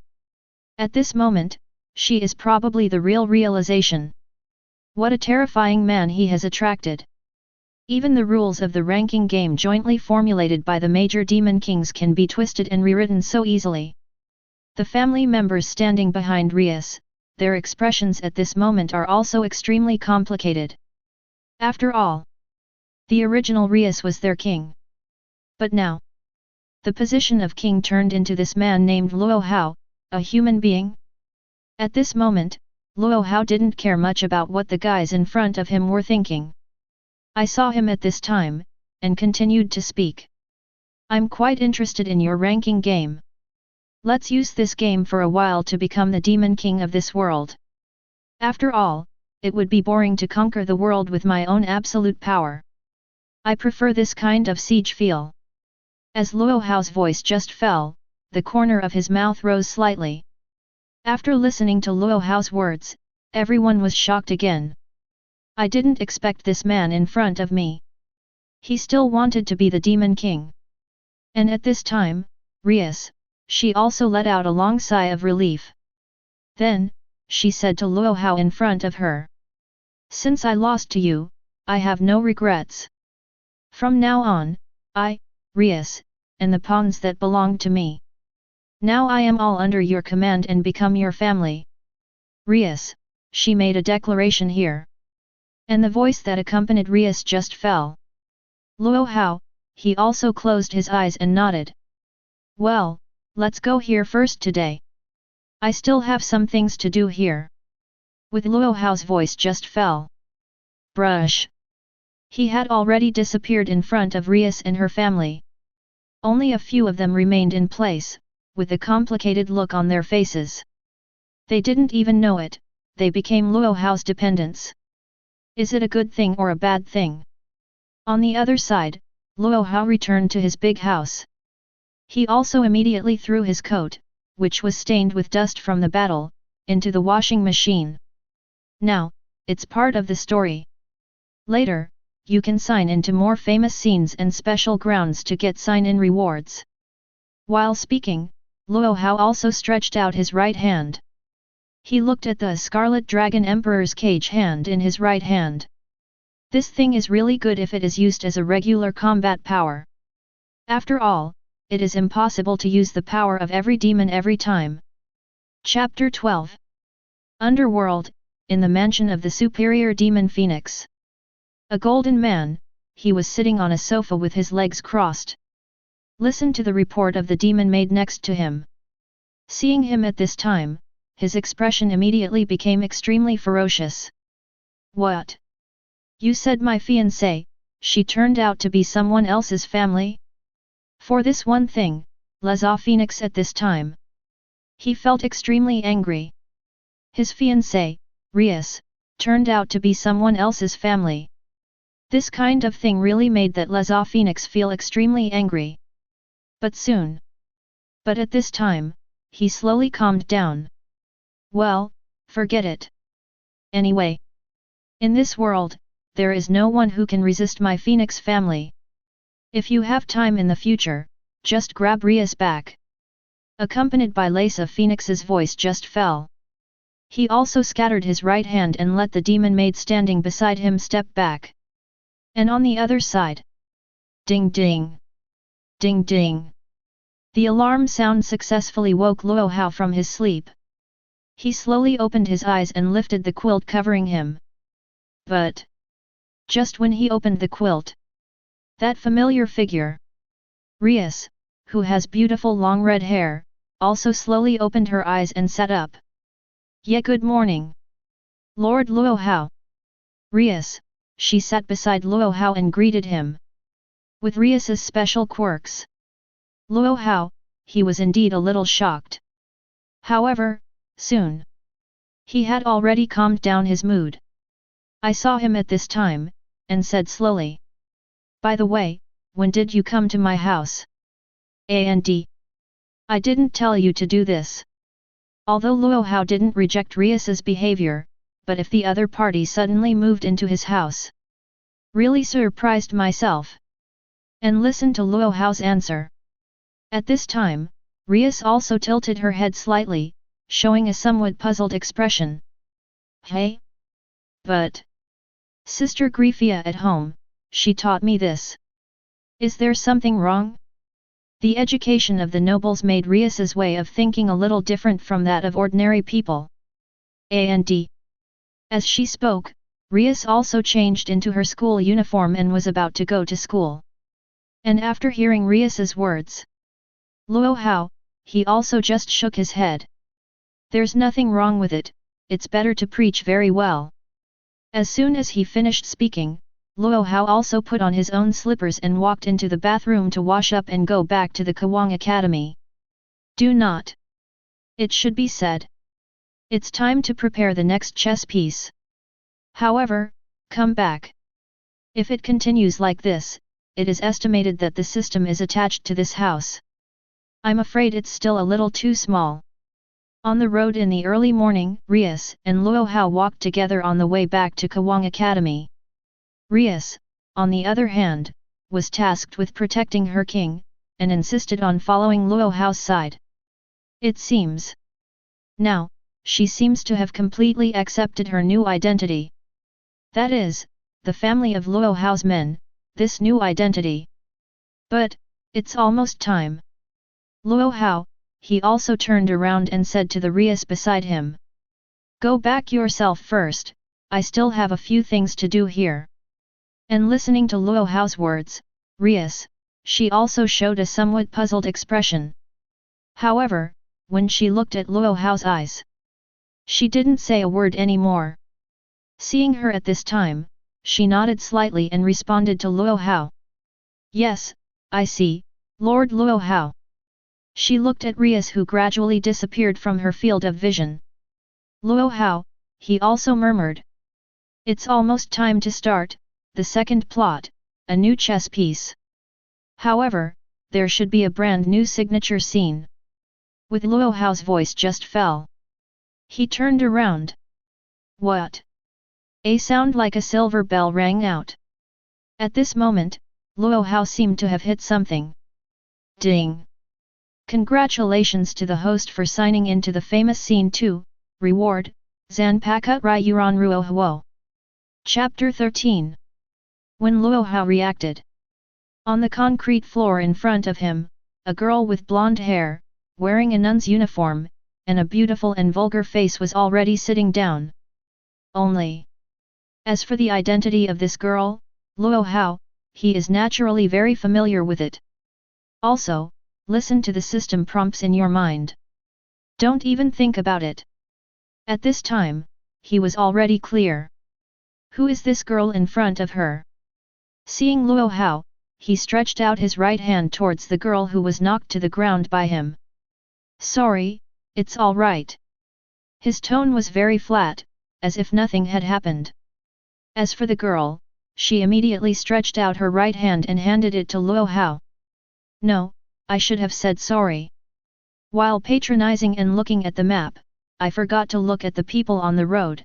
S1: At this moment, she is probably the real realization. What a terrifying man he has attracted. Even the rules of the ranking game jointly formulated by the major demon kings can be twisted and rewritten so easily. The family members standing behind Rias, their expressions at this moment are also extremely complicated. After all, the original Rias was their king. But now, the position of king turned into this man named Luo Hao, a human being? At this moment, Luo Hao didn't care much about what the guys in front of him were thinking. I saw him at this time, and continued to speak. I'm quite interested in your ranking game. Let's use this game for a while to become the demon king of this world. After all, it would be boring to conquer the world with my own absolute power. I prefer this kind of siege feel. As Luo Hao's voice just fell, the corner of his mouth rose slightly. After listening to Luo Hao's words, everyone was shocked again. I didn't expect this man in front of me. He still wanted to be the demon king. And at this time, Rias, she also let out a long sigh of relief. Then, she said to Luo Hao in front of her. Since I lost to you, I have no regrets. From now on, I, Rias, and the pawns that belong to me. Now I am all under your command and become your family. Rias, she made a declaration here. And the voice that accompanied Rias just fell. Luo Hao, he also closed his eyes and nodded. Well, let's go here first today. I still have some things to do here. With Luo Hao's voice just fell. Brush. He had already disappeared in front of Rias and her family. Only a few of them remained in place, with a complicated look on their faces. They didn't even know it, they became Luo Hao's dependents. Is it a good thing or a bad thing? On the other side, Luo Hao returned to his big house. He also immediately threw his coat, which was stained with dust from the battle, into the washing machine. Now, it's part of the story. Later, you can sign into more famous scenes and special grounds to get sign-in rewards. While speaking, Luo Hao also stretched out his right hand. He looked at the Scarlet Dragon Emperor's cage hand in his right hand. This thing is really good if it is used as a regular combat power. After all, it is impossible to use the power of every demon every time. Chapter 12. Underworld, in the mansion of the superior demon Phoenix. A golden man, he was sitting on a sofa with his legs crossed. Listen to the report of the demon maid next to him. Seeing him at this time, his expression immediately became extremely ferocious. What? You said my fiancée, she turned out to be someone else's family? For this one thing, Luo Phoenix at this time. He felt extremely angry. His fiancée, Rias, turned out to be someone else's family. This kind of thing really made that Luo Phoenix feel extremely angry. But at this time, he slowly calmed down. Well, forget it. Anyway, in this world, there is no one who can resist my Phoenix family. If you have time in the future, just grab Rias back. Accompanied by Luo Phoenix's voice just fell. He also scattered his right hand and let the demon maid standing beside him step back. And on the other side. Ding ding. Ding ding. The alarm sound successfully woke Luo Hao from his sleep. He slowly opened his eyes and lifted the quilt covering him. But just when he opened the quilt, that familiar figure, Rias, who has beautiful long red hair, also slowly opened her eyes and sat up. Yeah, good morning, Lord Luo Hao. Rias, she sat beside Luo Hao and greeted him. With Rias's special quirks, Luo Hao, he was indeed a little shocked. However, soon, he had already calmed down his mood. I saw him at this time, and said slowly. By the way, when did you come to my house? And I didn't tell you to do this. Although Luo Hao didn't reject Rias's behavior, but if the other party suddenly moved into his house. Really surprised myself. And listened to Luo Hao's answer. At this time, Rias also tilted her head slightly, showing a somewhat puzzled expression. Hey? But Sister Griefia at home, she taught me this. Is there something wrong? The education of the nobles made Rias's way of thinking a little different from that of ordinary people. And as she spoke, Rias also changed into her school uniform and was about to go to school. And after hearing Rias's words, Luo Hao, he also just shook his head. There's nothing wrong with it, it's better to preach very well. As soon as he finished speaking, Luo Hao also put on his own slippers and walked into the bathroom to wash up and go back to the Kuwang Academy. Do not. It should be said. It's time to prepare the next chess piece. However, come back. If it continues like this, it is estimated that the system is attached to this house. I'm afraid it's still a little too small. On the road in the early morning, Rias and Luo Hao walked together on the way back to Kuwang Academy. Rias, on the other hand, was tasked with protecting her king, and insisted on following Luo Hao's side. It seems. Now, she seems to have completely accepted her new identity. That is, the family of Luo Hao's men, this new identity. But, it's almost time. Luo Hao, he also turned around and said to the Rias beside him. Go back yourself first, I still have a few things to do here. And listening to Luo Hao's words, Rias, she also showed a somewhat puzzled expression. However, when she looked at Luo Hao's eyes, she didn't say a word anymore. Seeing her at this time, she nodded slightly and responded to Luo Hao. Yes, I see, Lord Luo Hao. She looked at Rias who gradually disappeared from her field of vision. Luo Hao, he also murmured. It's almost time to start, the second plot, a new chess piece. However, there should be a brand new signature scene. With Luo Hao's voice just fell. He turned around. What? A sound like a silver bell rang out. At this moment, Luo Hao seemed to have hit something. Ding! Congratulations to the host for signing into the famous scene 2, Reward, Zanpakut Ryuran Ruo Huo. Chapter 13. When Luo Hao reacted. On the concrete floor in front of him, a girl with blonde hair, wearing a nun's uniform, and a beautiful and vulgar face was already sitting down. Only. As for the identity of this girl, Luo Hao, he is naturally very familiar with it. Also, listen to the system prompts in your mind. Don't even think about it. At this time, he was already clear. Who is this girl in front of her? Seeing Luo Hao, he stretched out his right hand towards the girl who was knocked to the ground by him. Sorry, it's all right. His tone was very flat, as if nothing had happened. As for the girl, she immediately stretched out her right hand and handed it to Luo Hao. No, I should have said sorry. While patronizing and looking at the map, I forgot to look at the people on the road.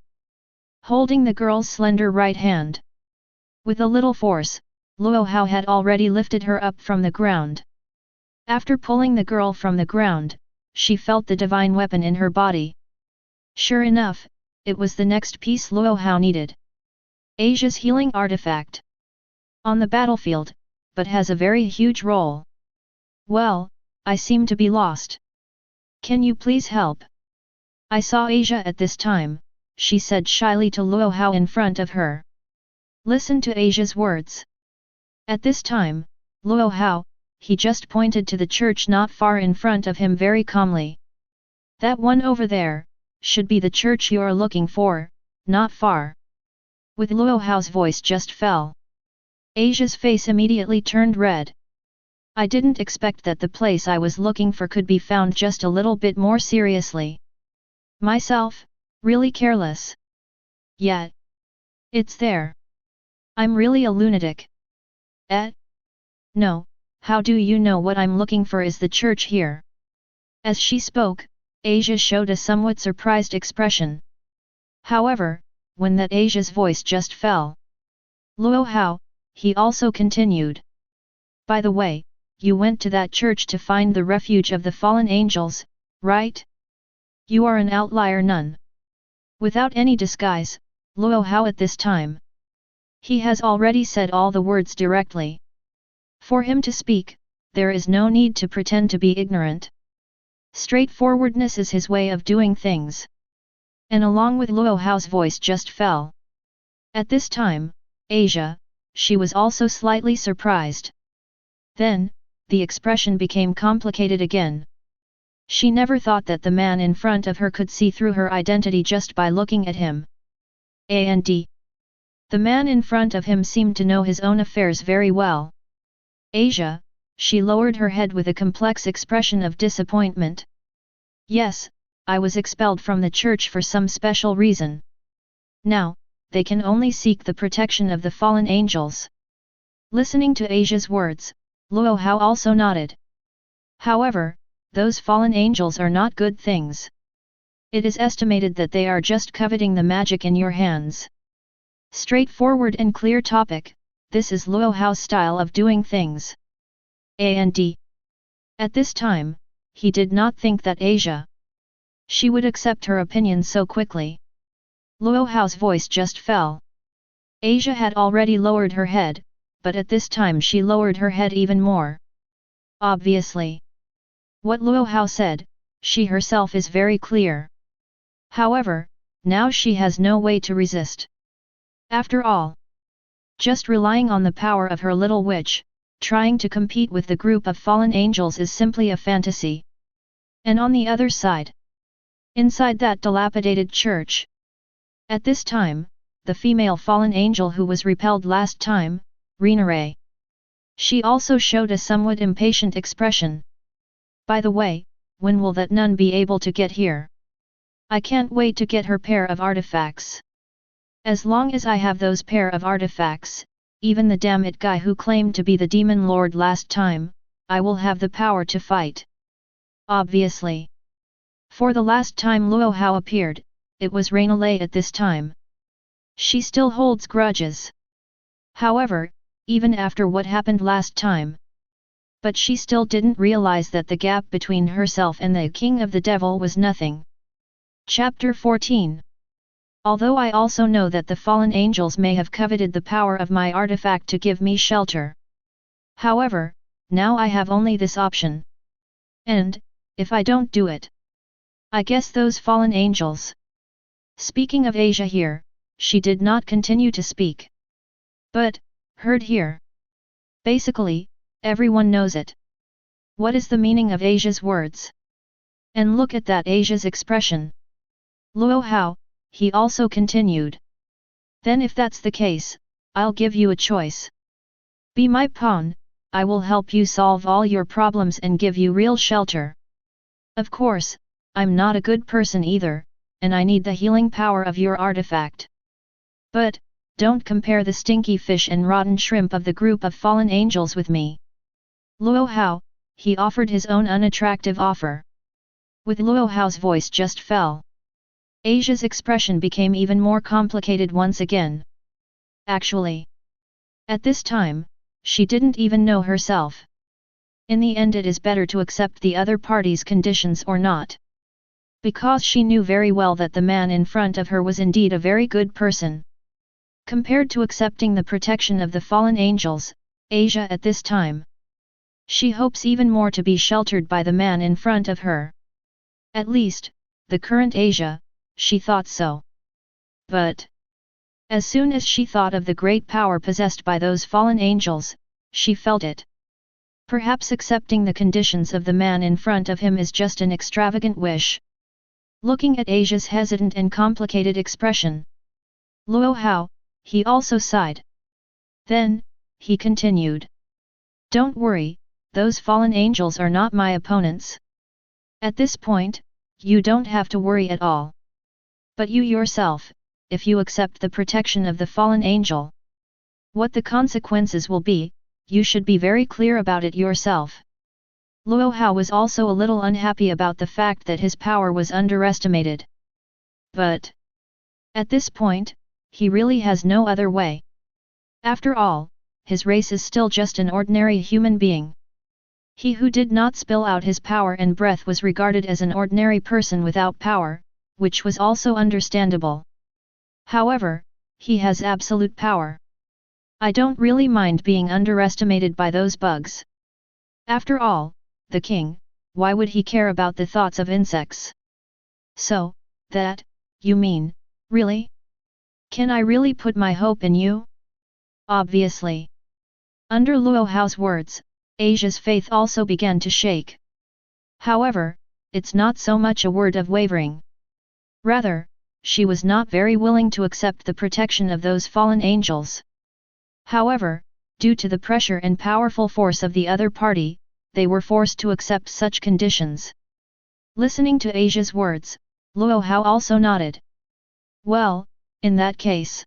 S1: Holding the girl's slender right hand. With a little force, Luo Hao had already lifted her up from the ground. After pulling the girl from the ground, she felt the divine weapon in her body. Sure enough, it was the next piece Luo Hao needed. Asia's healing artifact. On the battlefield, but has a very huge role. Well, I seem to be lost. Can you please help? I saw Asia at this time, she said shyly to Luo Hao in front of her. Listen to Asia's words. At this time, Luo Hao, he just pointed to the church not far in front of him very calmly. That one over there, should be the church you're looking for, not far. With Luo Hao's voice just fell. Asia's face immediately turned red. I didn't expect that the place I was looking for could be found just a little bit more seriously. Myself, really careless. Yet. It's there. I'm really a lunatic. No, how do you know what I'm looking for is the church here? As she spoke, Asia showed a somewhat surprised expression. However, when that Asia's voice just fell. Luo Hao, he also continued. By the way, you went to that church to find the refuge of the fallen angels, right? You are an outlier nun. Without any disguise, Luo Hao at this time. He has already said all the words directly. For him to speak, there is no need to pretend to be ignorant. Straightforwardness is his way of doing things. And along with Luo Hao's voice just fell. At this time, Asia, she was also slightly surprised. Then, the expression became complicated again. She never thought that the man in front of her could see through her identity just by looking at him. And the man in front of him seemed to know his own affairs very well. Asia, she lowered her head with a complex expression of disappointment. Yes, I was expelled from the church for some special reason. Now, they can only seek the protection of the fallen angels. Listening to Asia's words, Luo Hao also nodded. However, those fallen angels are not good things. It is estimated that they are just coveting the magic in your hands. Straightforward and clear topic, this is Luo Hao's style of doing things. And at this time, he did not think that Asia she would accept her opinion so quickly. Luo Hao's voice just fell. Asia had already lowered her head, but at this time she lowered her head even more. Obviously, what Luo Hao said, she herself is very clear. However, now she has no way to resist. After all, just relying on the power of her little witch, trying to compete with the group of fallen angels is simply a fantasy. And on the other side, inside that dilapidated church, at this time, the female fallen angel who was repelled last time, Rias. She also showed a somewhat impatient expression. By the way, when will that nun be able to get here? I can't wait to get her pair of artifacts. As long as I have those pair of artifacts, even the damn it guy who claimed to be the demon lord last time, I will have the power to fight. Obviously. For the last time Luo Hao appeared, it was Rias at this time. She still holds grudges. However, even after what happened last time. But she still didn't realize that the gap between herself and the king of the devil was nothing. Chapter 14. Although I also know that the fallen angels may have coveted the power of my artifact to give me shelter. However, now I have only this option. And, if I don't do it, I guess those fallen angels. Speaking of Asia here, she did not continue to speak. But, heard here. Basically, everyone knows it. What is the meaning of Asia's words? And look at that Asia's expression. Luo Hao, he also continued. Then if that's the case, I'll give you a choice. Be my pawn, I will help you solve all your problems and give you real shelter. Of course, I'm not a good person either, and I need the healing power of your artifact. But, don't compare the stinky fish and rotten shrimp of the group of fallen angels with me. Luo Hao, he offered his own unattractive offer. With Luo Hao's voice just fell. Asia's expression became even more complicated once again. Actually, at this time, she didn't even know herself. In the end it is better to accept the other party's conditions or not. Because she knew very well that the man in front of her was indeed a very good person. Compared to accepting the protection of the fallen angels, Asia at this time, she hopes even more to be sheltered by the man in front of her. At least, the current Asia, she thought so. But, as soon as she thought of the great power possessed by those fallen angels, she felt it. Perhaps accepting the conditions of the man in front of him is just an extravagant wish. Looking at Asia's hesitant and complicated expression, Luo Hao, he also sighed. Then, he continued. Don't worry, those fallen angels are not my opponents. At this point, you don't have to worry at all. But you yourself, if you accept the protection of the fallen angel, what the consequences will be, you should be very clear about it yourself. Luo Hao was also a little unhappy about the fact that his power was underestimated. But, at this point, he really has no other way. After all, his race is still just an ordinary human being. He who did not spill out his power and breath was regarded as an ordinary person without power, which was also understandable. However, he has absolute power. I don't really mind being underestimated by those bugs. After all, the king, why would he care about the thoughts of insects? So, that, you mean, really? Can I really put my hope in you? Obviously. Under Luo Hao's words, Asia's faith also began to shake. However, it's not so much a word of wavering. Rather, she was not very willing to accept the protection of those fallen angels. However, due to the pressure and powerful force of the other party, they were forced to accept such conditions. Listening to Asia's words, Luo Hao also nodded. Well, in that case,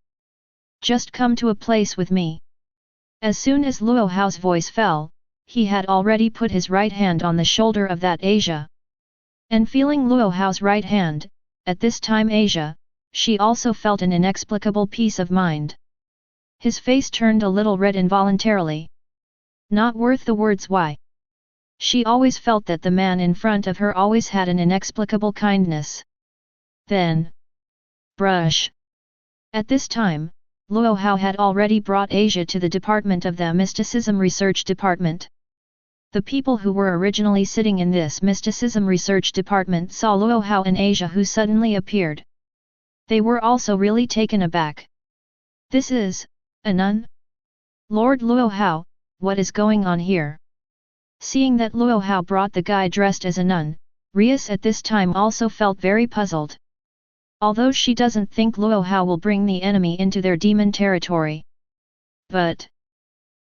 S1: just come to a place with me. As soon as Luo Hao's voice fell, he had already put his right hand on the shoulder of that Asia. And feeling Luo Hao's right hand, at this time Asia, she also felt an inexplicable peace of mind. His face turned a little red involuntarily. Not worth the words why. She always felt that the man in front of her always had an inexplicable kindness. Then, brush. At this time, Luo Hao had already brought Asia to the department of the Mysticism Research Department. The people who were originally sitting in this Mysticism Research Department saw Luo Hao and Asia who suddenly appeared. They were also really taken aback. This is a nun? Lord Luo Hao, what is going on here? Seeing that Luo Hao brought the guy dressed as a nun, Rias at this time also felt very puzzled. Although she doesn't think Luo Hao will bring the enemy into their demon territory. But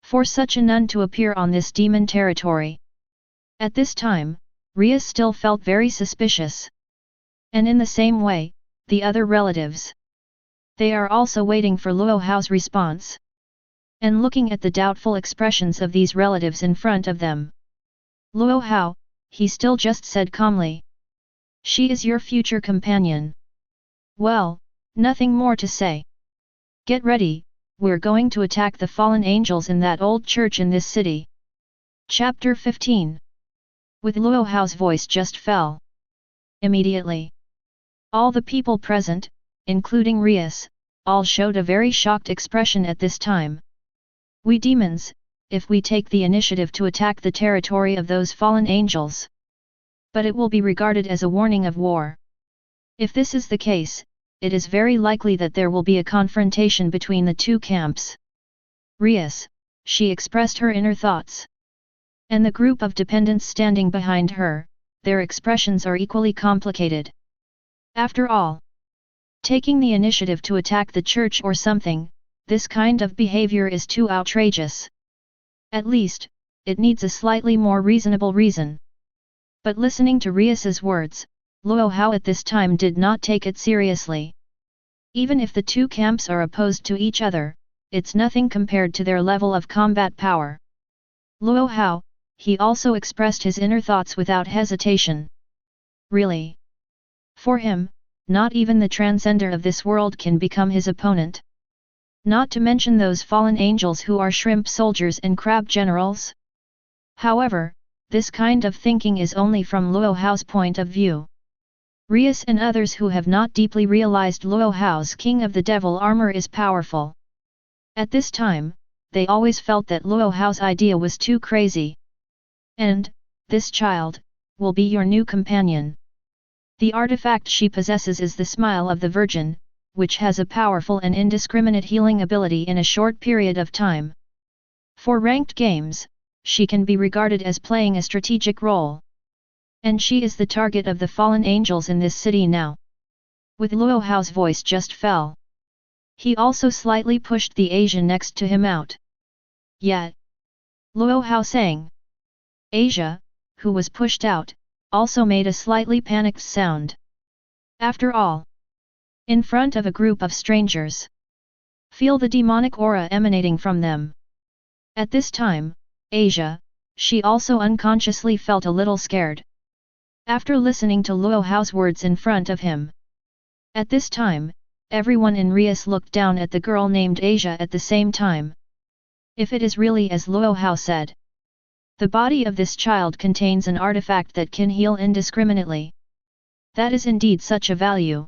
S1: for such a nun to appear on this demon territory. At this time, Rias still felt very suspicious. And in the same way, the other relatives. They are also waiting for Luo Hao's response. And looking at the doubtful expressions of these relatives in front of them. Luo Hao, he still just said calmly. She is your future companion. Well, nothing more to say. Get ready. We're going to attack the fallen angels in that old church in this city. Chapter 15. With Luo Hao's voice just fell. Immediately, all the people present, including Rias, all showed a very shocked expression at this time. We demons, if we take the initiative to attack the territory of those fallen angels. But it will be regarded as a warning of war. If this is the case, it is very likely that there will be a confrontation between the two camps. Rias, she expressed her inner thoughts. And the group of dependents standing behind her, their expressions are equally complicated. After all, taking the initiative to attack the church or something, this kind of behavior is too outrageous. At least, it needs a slightly more reasonable reason. But listening to Rias's words, Luo Hao at this time did not take it seriously. Even if the two camps are opposed to each other, it's nothing compared to their level of combat power. Luo Hao, he also expressed his inner thoughts without hesitation. Really? For him, not even the transcender of this world can become his opponent. Not to mention those fallen angels who are shrimp soldiers and crab generals. However, this kind of thinking is only from Luo Hao's point of view. Rias and others who have not deeply realized Luo Hao's King of the Devil armor is powerful. At this time, they always felt that Luo Hao's idea was too crazy. And, this child, will be your new companion. The artifact she possesses is the Smile of the Virgin, which has a powerful and indiscriminate healing ability in a short period of time. For ranked games, she can be regarded as playing a strategic role. And she is the target of the fallen angels in this city now. With Luo Hao's voice just fell. He also slightly pushed the Asian next to him out. Yet, Luo Hao sang. Asia, who was pushed out, also made a slightly panicked sound. After all, in front of a group of strangers, feel the demonic aura emanating from them. At this time, Asia, she also unconsciously felt a little scared. After listening to Luo Hao's words in front of him. At this time, everyone in Rias looked down at the girl named Asia at the same time. If it is really as Luo Hao said, the body of this child contains an artifact that can heal indiscriminately. That is indeed such a value.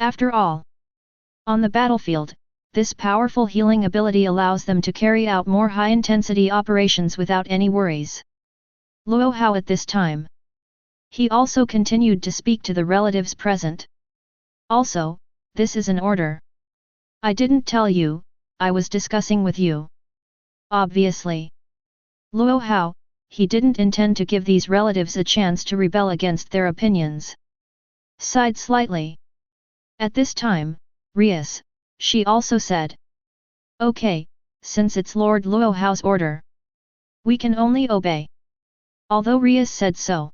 S1: After all, on the battlefield, this powerful healing ability allows them to carry out more high-intensity operations without any worries. Luo Hao at this time. He also continued to speak to the relatives present. Also, this is an order. I didn't tell you, I was discussing with you. Obviously. Luo Hao, he didn't intend to give these relatives a chance to rebel against their opinions. Sighed slightly. At this time, Rias, she also said. Okay, since it's Lord Luo Hao's order, we can only obey. Although Rias said so.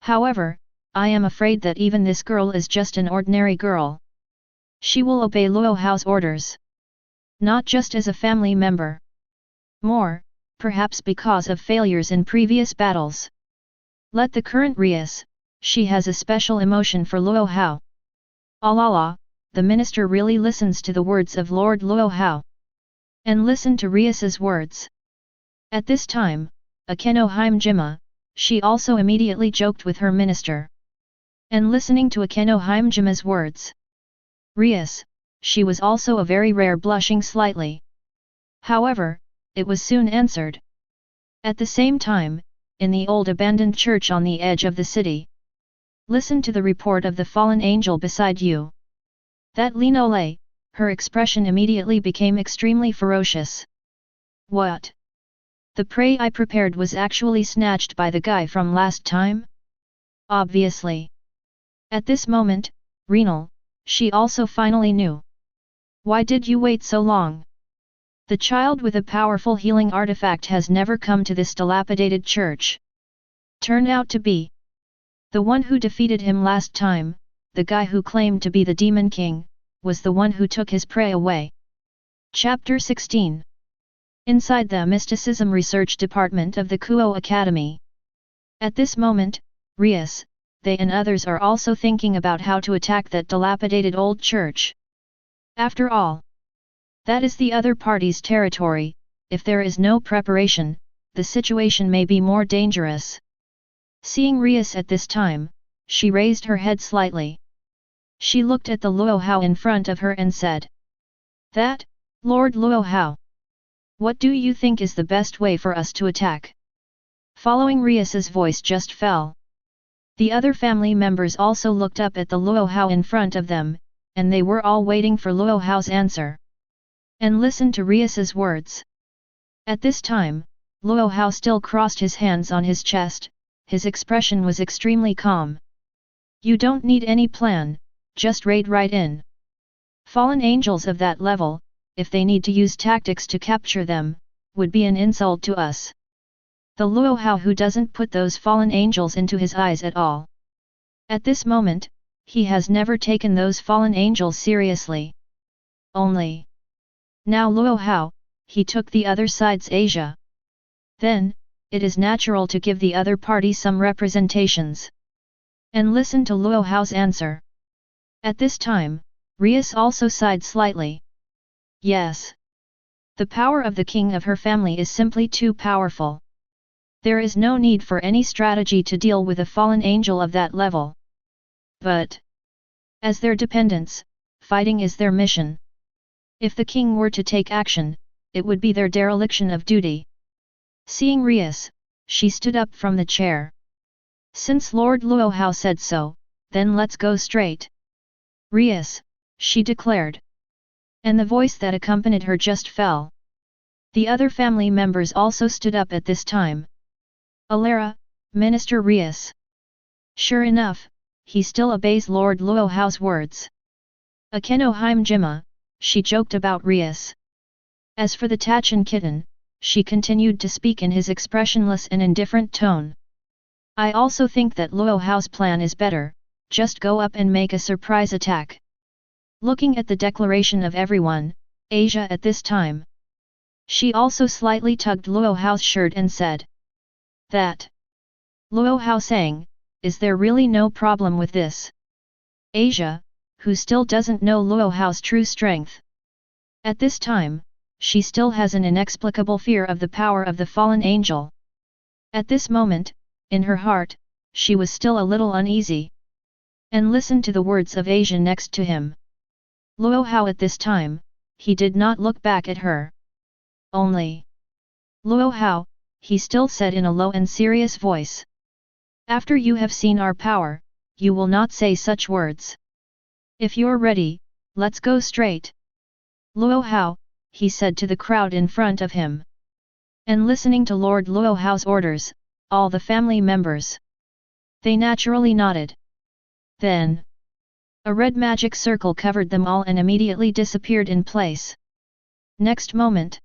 S1: However, I am afraid that even this girl is just an ordinary girl. She will obey Luo Hao's orders. Not just as a family member. More, perhaps because of failures in previous battles. Let the current Rias, she has a special emotion for Luo Hao. Allah, the minister really listens to the words of Lord Luo Hao. And listen to Rias's words. At this time, Akeno Himejima, she also immediately joked with her minister. And listening to Akeno Himejima's words. Rias, she was also a very rare blushing slightly. However, it was soon answered. At the same time, in the old abandoned church on the edge of the city. Listen to the report of the fallen angel beside you. That Linole, her expression immediately became extremely ferocious. What? The prey I prepared was actually snatched by the guy from last time? Obviously. At this moment, Renal, she also finally knew. Why did you wait so long? The child with a powerful healing artifact has never come to this dilapidated church. Turned out to be the one who defeated him last time, the guy who claimed to be the Demon King, was the one who took his prey away. Chapter 16. Inside the Mysticism Research Department of the Kuwang Academy. At this moment, Rias, they and others are also thinking about how to attack that dilapidated old church. After all, that is the other party's territory. If there is no preparation, the situation may be more dangerous. Seeing Rias at this time, she raised her head slightly. She looked at the Luo Hao in front of her and said, "That, Lord Luo Hao. What do you think is the best way for us to attack?" Following Rias's voice just fell. The other family members also looked up at the Luo Hao in front of them, and they were all waiting for Luo Hao's answer. And listened to Rias's words. At this time, Luo Hao still crossed his hands on his chest, his expression was extremely calm. You don't need any plan, just raid right in. Fallen angels of that level, if they need to use tactics to capture them, would be an insult to us. The Luo Hao who doesn't put those fallen angels into his eyes at all. At this moment, he has never taken those fallen angels seriously. Only. Now Luo Hao, he took the other side's Asia. Then, it is natural to give the other party some representations. And listen to Luo Hao's answer. At this time, Rias also sighed slightly. Yes. The power of the king of her family is simply too powerful. There is no need for any strategy to deal with a fallen angel of that level. But, as their dependents, fighting is their mission. If the king were to take action, it would be their dereliction of duty. Seeing Rias, she stood up from the chair. Since Lord Luo Hao said so, then let's go straight. Rias, she declared. And the voice that accompanied her just fell. The other family members also stood up at this time. Alara, Minister Rias. Sure enough, he still obeys Lord Luo Hao's words. Akeno Himejima, she joked about Rias. As for the Tacheng Kitten, she continued to speak in his expressionless and indifferent tone. I also think that Luo Hao's plan is better, just go up and make a surprise attack. Looking at the declaration of everyone, Asia at this time. She also slightly tugged Luo Hao's shirt and said. That. Luo Hao sang, is there really no problem with this? Asia, who still doesn't know Luo Hao's true strength. At this time, she still has an inexplicable fear of the power of the fallen angel. At this moment, in her heart, she was still a little uneasy. And listened to the words of Asia next to him. Luo Hao at this time, he did not look back at her. Only. Luo Hao, he still said in a low and serious voice. After you have seen our power, you will not say such words. If you're ready, let's go straight. Luo Hao, he said to the crowd in front of him. And listening to Lord Luo Hao's orders, all the family members, they naturally nodded. Then, a red magic circle covered them all and immediately disappeared in place. Next moment,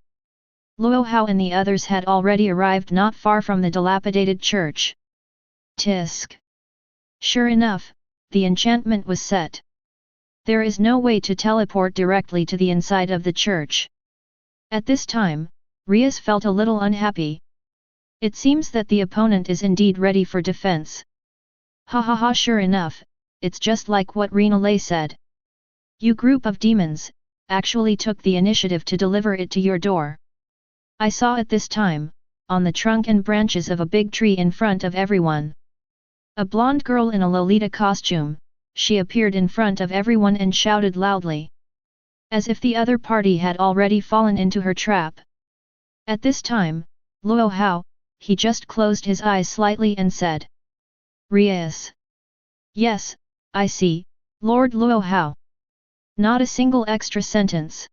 S1: Luo Hao and the others had already arrived not far from the dilapidated church. Tisk. Sure enough, the enchantment was set. There is no way to teleport directly to the inside of the church. At this time, Rias felt a little unhappy. It seems that the opponent is indeed ready for defense. Ha ha ha, sure enough, it's just like what Renale said. You group of demons, actually took the initiative to deliver it to your door. I saw at this time, on the trunk and branches of a big tree in front of everyone. A blonde girl in a Lolita costume, she appeared in front of everyone and shouted loudly. As if the other party had already fallen into her trap. At this time, Luo Hao, he just closed his eyes slightly and said. Rias. Yes, I see, Lord Luo Hao. Not a single extra sentence.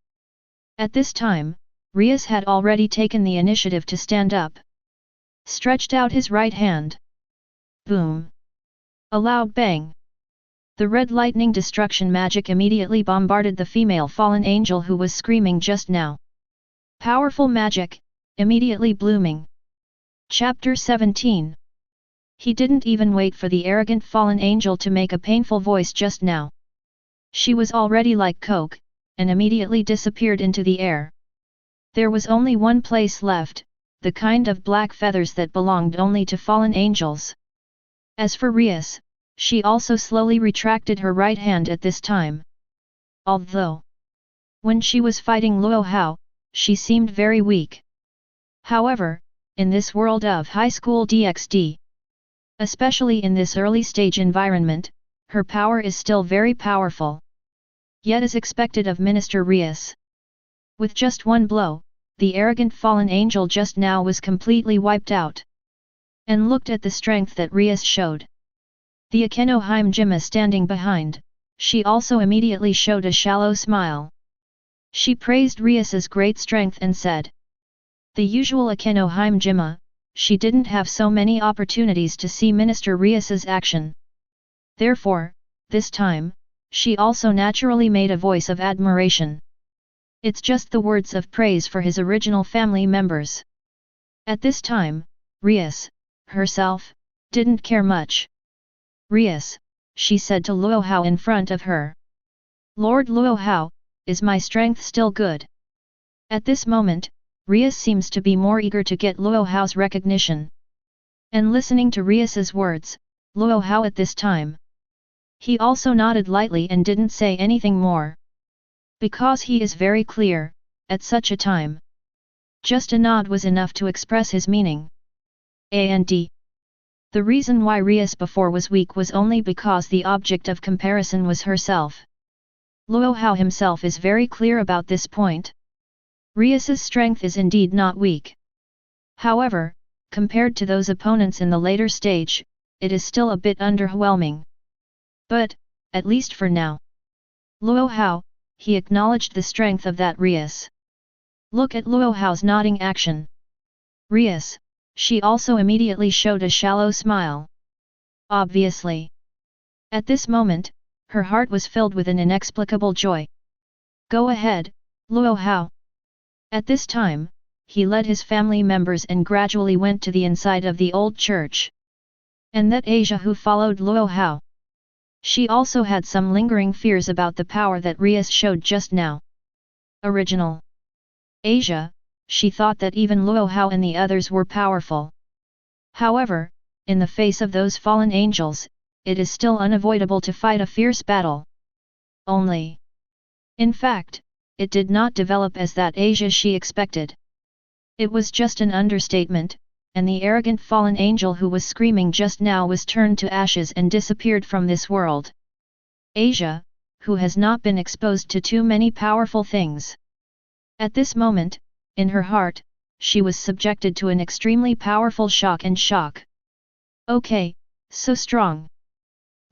S1: At this time, Rias had already taken the initiative to stand up. Stretched out his right hand. Boom. A loud bang. The red lightning destruction magic immediately bombarded the female fallen angel who was screaming just now. Powerful magic, immediately blooming. Chapter 17. He didn't even wait for the arrogant fallen angel to make a painful voice just now. She was already like coke, and immediately disappeared into the air. There was only one place left, the kind of black feathers that belonged only to fallen angels. As for Rias, she also slowly retracted her right hand at this time. Although, when she was fighting Luo Hao, she seemed very weak. However, in this world of high school DxD, especially in this early stage environment, her power is still very powerful. Yet as expected of Minister Rias. With just one blow, the arrogant fallen angel just now was completely wiped out. And looked at the strength that Rias showed. The Akeno Himejima standing behind, she also immediately showed a shallow smile. She praised Rias's great strength and said. The usual Akeno Himejima, she didn't have so many opportunities to see Minister Rias's action. Therefore, this time, she also naturally made a voice of admiration. It's just the words of praise for his original family members. At this time, Rias, herself, didn't care much. Rias, she said to Luo Hao in front of her. Lord Luo Hao, is my strength still good? At this moment, Rias seems to be more eager to get Luo Hao's recognition. And listening to Rias's words, Luo Hao at this time. He also nodded lightly and didn't say anything more. Because he is very clear, at such a time. Just a nod was enough to express his meaning. And the reason why Rias before was weak was only because the object of comparison was herself. Luo Hao himself is very clear about this point. Rias's strength is indeed not weak. However, compared to those opponents in the later stage, it is still a bit underwhelming. But, at least for now. Luo Hao, he acknowledged the strength of that Rias. Look at Luo Hao's nodding action. Rias, she also immediately showed a shallow smile. Obviously. At this moment, her heart was filled with an inexplicable joy. Go ahead, Luo Hao. At this time, he led his family members and gradually went to the inside of the old church. And that Asia who followed Luo Hao. She also had some lingering fears about the power that Rias showed just now. Original. Asia, she thought that even Luo Hao and the others were powerful. However, in the face of those fallen angels, it is still unavoidable to fight a fierce battle. Only. In fact, it did not develop as that Asia she expected. It was just an understatement, and the arrogant fallen angel who was screaming just now was turned to ashes and disappeared from this world. Asia, who has not been exposed to too many powerful things. At this moment, in her heart, she was subjected to an extremely powerful shock and shock. Okay, so strong.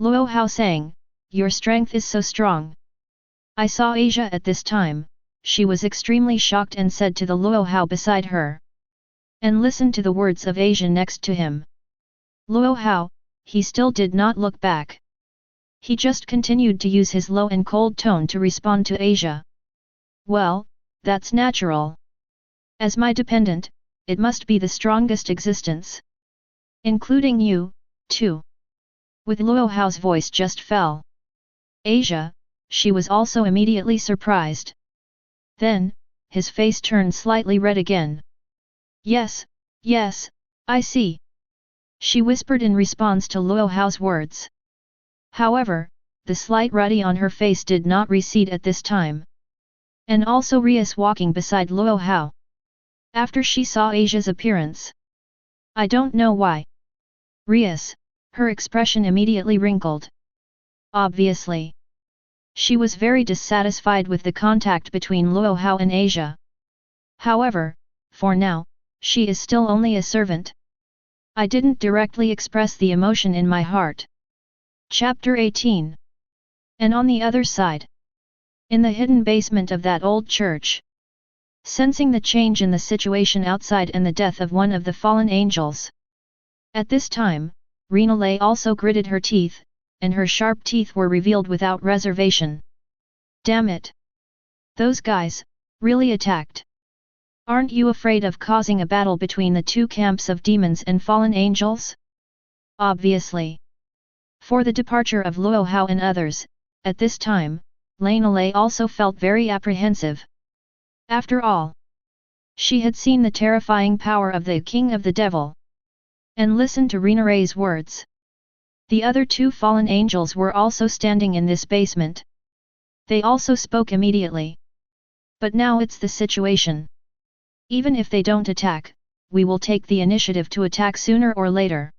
S1: Luo Hao sang, your strength is so strong. I saw Asia at this time, she was extremely shocked and said to the Luo Hao beside her. and listened to the words of Asia next to him. Luo Hao, he still did not look back. He just continued to use his low and cold tone to respond to Asia. Well, that's natural. As my dependent, it must be the strongest existence. Including you, too. With Luo Hao's voice just fell. Asia, she was also immediately surprised. Then, his face turned slightly red again. Yes, yes, I see. She whispered in response to Luo Hao's words. However, the slight ruddy on her face did not recede at this time. And also Rias walking beside Luo Hao. After she saw Asia's appearance. I don't know why. Rias, her expression immediately wrinkled. Obviously. She was very dissatisfied with the contact between Luo Hao and Asia. However, for now, she is still only a servant. I didn't directly express the emotion in my heart. Chapter 18. And on the other side. In the hidden basement of that old church. Sensing the change in the situation outside and the death of one of the fallen angels. At this time, Rinalei also gritted her teeth, and her sharp teeth were revealed without reservation. Damn it! Those guys, really attacked. Aren't you afraid of causing a battle between the two camps of demons and fallen angels? Obviously. For the departure of Luo Hao and others, at this time, Rinalei also felt very apprehensive. After all, she had seen the terrifying power of the King of the Devil. And listened to Rinalei's words. The other two fallen angels were also standing in this basement. They also spoke immediately. But now it's the situation. Even if they don't attack, we will take the initiative to attack sooner or later.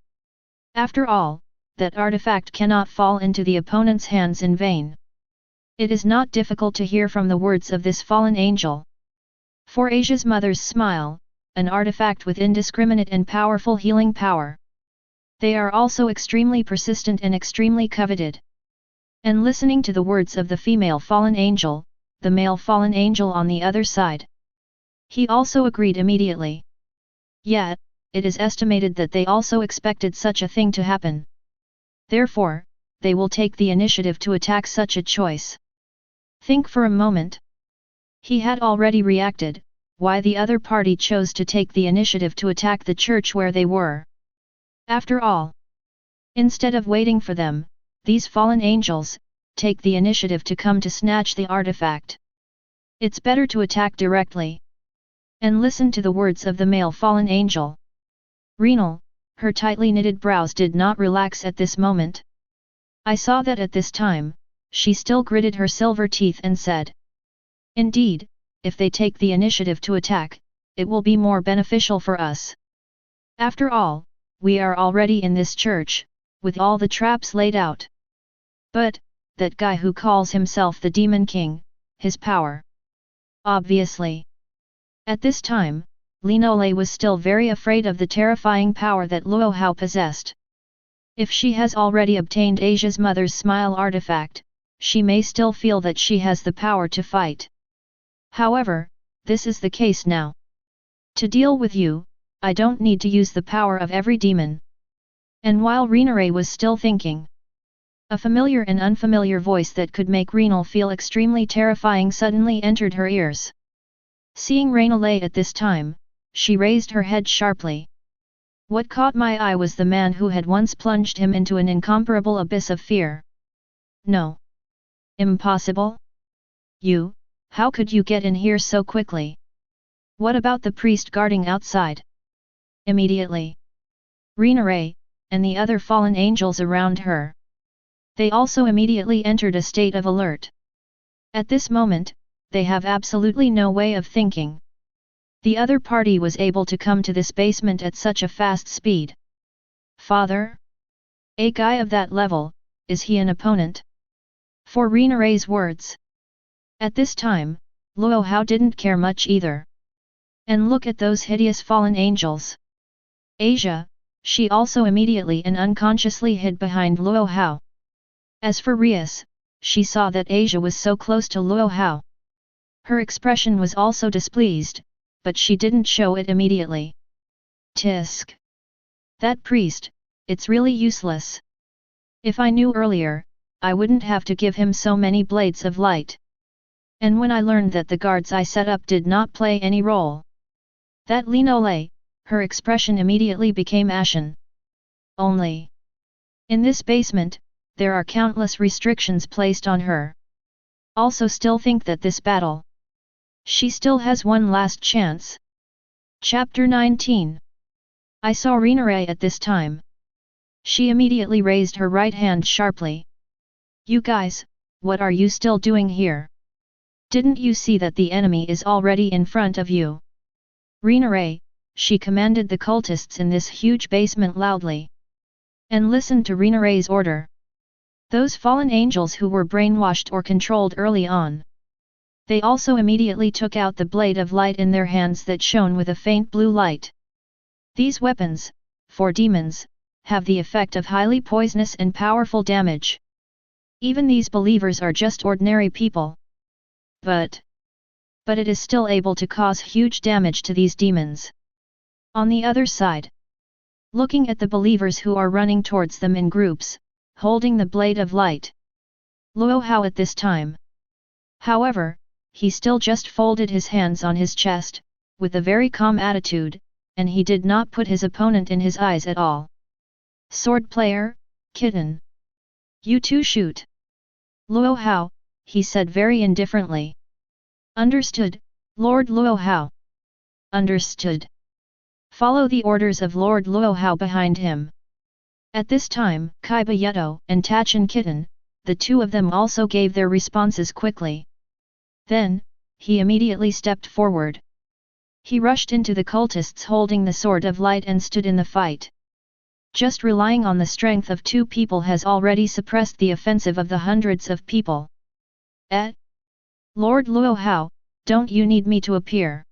S1: After all, that artifact cannot fall into the opponent's hands in vain. It is not difficult to hear from the words of this fallen angel. For Asia's mother's smile, an artifact with indiscriminate and powerful healing power. They are also extremely persistent and extremely coveted. And listening to the words of the female fallen angel, the male fallen angel on the other side. He also agreed immediately. Yet, it is estimated that they also expected such a thing to happen. Therefore, they will take the initiative to attack such a choice. Think for a moment. He had already reacted, why the other party chose to take the initiative to attack the church where they were. After all, instead of waiting for them, these fallen angels, take the initiative to come to snatch the artifact. It's better to attack directly. And listen to the words of the male fallen angel. Rinal, her tightly knitted brows did not relax at this moment. I saw that at this time, she still gritted her silver teeth and said. Indeed, if they take the initiative to attack, it will be more beneficial for us. After all, we are already in this church, with all the traps laid out. But, that guy who calls himself the Demon King, his power. Obviously. At this time, Rinalei was still very afraid of the terrifying power that Luo Hao possessed. If she has already obtained Asia's mother's smile artifact, she may still feel that she has the power to fight. However, this is the case now. To deal with you, I don't need to use the power of every demon. And while Rinalei was still thinking, a familiar and unfamiliar voice that could make Rinal feel extremely terrifying suddenly entered her ears. Seeing Rinalei at this time, she raised her head sharply. What caught my eye was the man who had once plunged him into an incomparable abyss of fear. No. Impossible? You, how could you get in here so quickly? What about the priest guarding outside? Immediately. Rinalei, and the other fallen angels around her. They also immediately entered a state of alert. At this moment, they have absolutely no way of thinking. The other party was able to come to this basement at such a fast speed. Father? A guy of that level, is he an opponent? For Rinalei's words. At this time, Luo Hao didn't care much either. And look at those hideous fallen angels. Asia, she also immediately and unconsciously hid behind Luo Hao. As for Rias, she saw that Asia was so close to Luo Hao. Her expression was also displeased, but she didn't show it immediately. Tisk. That priest, it's really useless. If I knew earlier, I wouldn't have to give him so many blades of light. And when I learned that the guards I set up did not play any role. That Linole, her expression immediately became ashen. Only. In this basement, there are countless restrictions placed on her. Also still think that this battle. She still has one last chance. Chapter 19. I saw Rinare at this time. She immediately raised her right hand sharply. You guys, what are you still doing here? Didn't you see that the enemy is already in front of you? Rinare, she commanded the cultists in this huge basement loudly. And listened to Rinare's order. Those fallen angels who were brainwashed or controlled early on. They also immediately took out the blade of light in their hands that shone with a faint blue light. These weapons, for demons, have the effect of highly poisonous and powerful damage. Even these believers are just ordinary people. But it is still able to cause huge damage to these demons. On the other side, looking at the believers who are running towards them in groups, holding the blade of light. Luo Hao at this time. However, he still just folded his hands on his chest, with a very calm attitude, and he did not put his opponent in his eyes at all. Sword player, Kitten. You two shoot. Luo Hao, he said very indifferently. Understood, Lord Luo Hao. Understood. Follow the orders of Lord Luo Hao behind him. At this time, Kai Bayeto and Tacheng Kitten, the two of them also gave their responses quickly. Then, he immediately stepped forward. He rushed into the cultists holding the sword of light and stood in the fight. Just relying on the strength of two people has already suppressed the offensive of the hundreds of people. Lord Luo Hao, don't you need me to appear?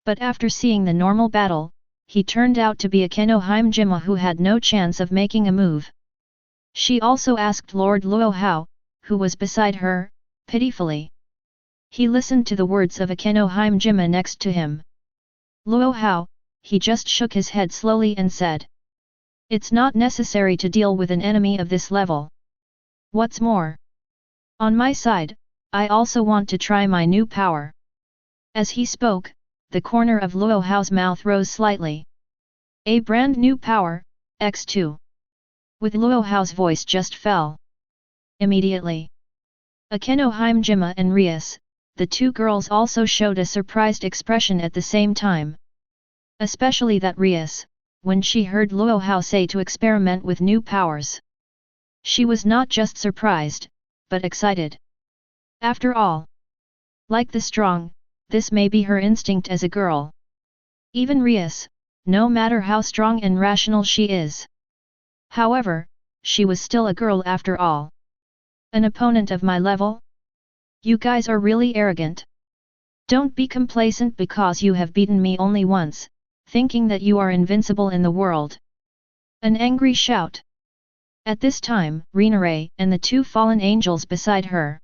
S1: But after seeing the normal battle, he turned out to be Akeno Himejima who had no chance of making a move. She also asked Lord Luo Hao, who was beside her, pitifully. He listened to the words of Akeno Himejima next to him. Luo Hao, he just shook his head slowly and said. It's not necessary to deal with an enemy of this level. What's more? On my side, I also want to try my new power. As he spoke, the corner of Luo Hao's mouth rose slightly. A brand new power, X2. With Luo Hao's voice just fell. Immediately. Akeno Himejima and Rias, the two girls also showed a surprised expression at the same time. Especially that Rias, when she heard Luo Hao say to experiment with new powers. She was not just surprised, but excited. After all, like the strong, this may be her instinct as a girl. Even Rias, no matter how strong and rational she is. However, she was still a girl after all. An opponent of my level? You guys are really arrogant. Don't be complacent because you have beaten me only once, thinking that you are invincible in the world. An angry shout. At this time, Rinare and the two fallen angels beside her.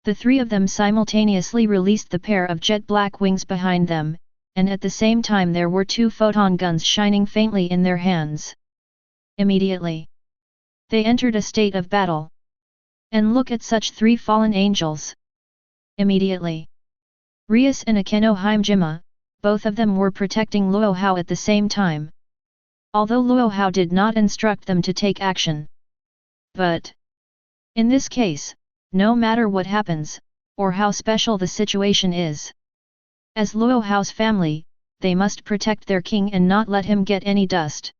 S1: The three of them simultaneously released the pair of jet black wings behind them, and at the same time there were two photon guns shining faintly in their hands. Immediately, they entered a state of battle. And look at such three fallen angels. Immediately, Rias and Akeno Himejima, both of them were protecting Luo Hao at the same time. Although Luo Hao did not instruct them to take action. But, in this case, no matter what happens, or how special the situation is. As Luo Hao's family, they must protect their king and not let him get any dust.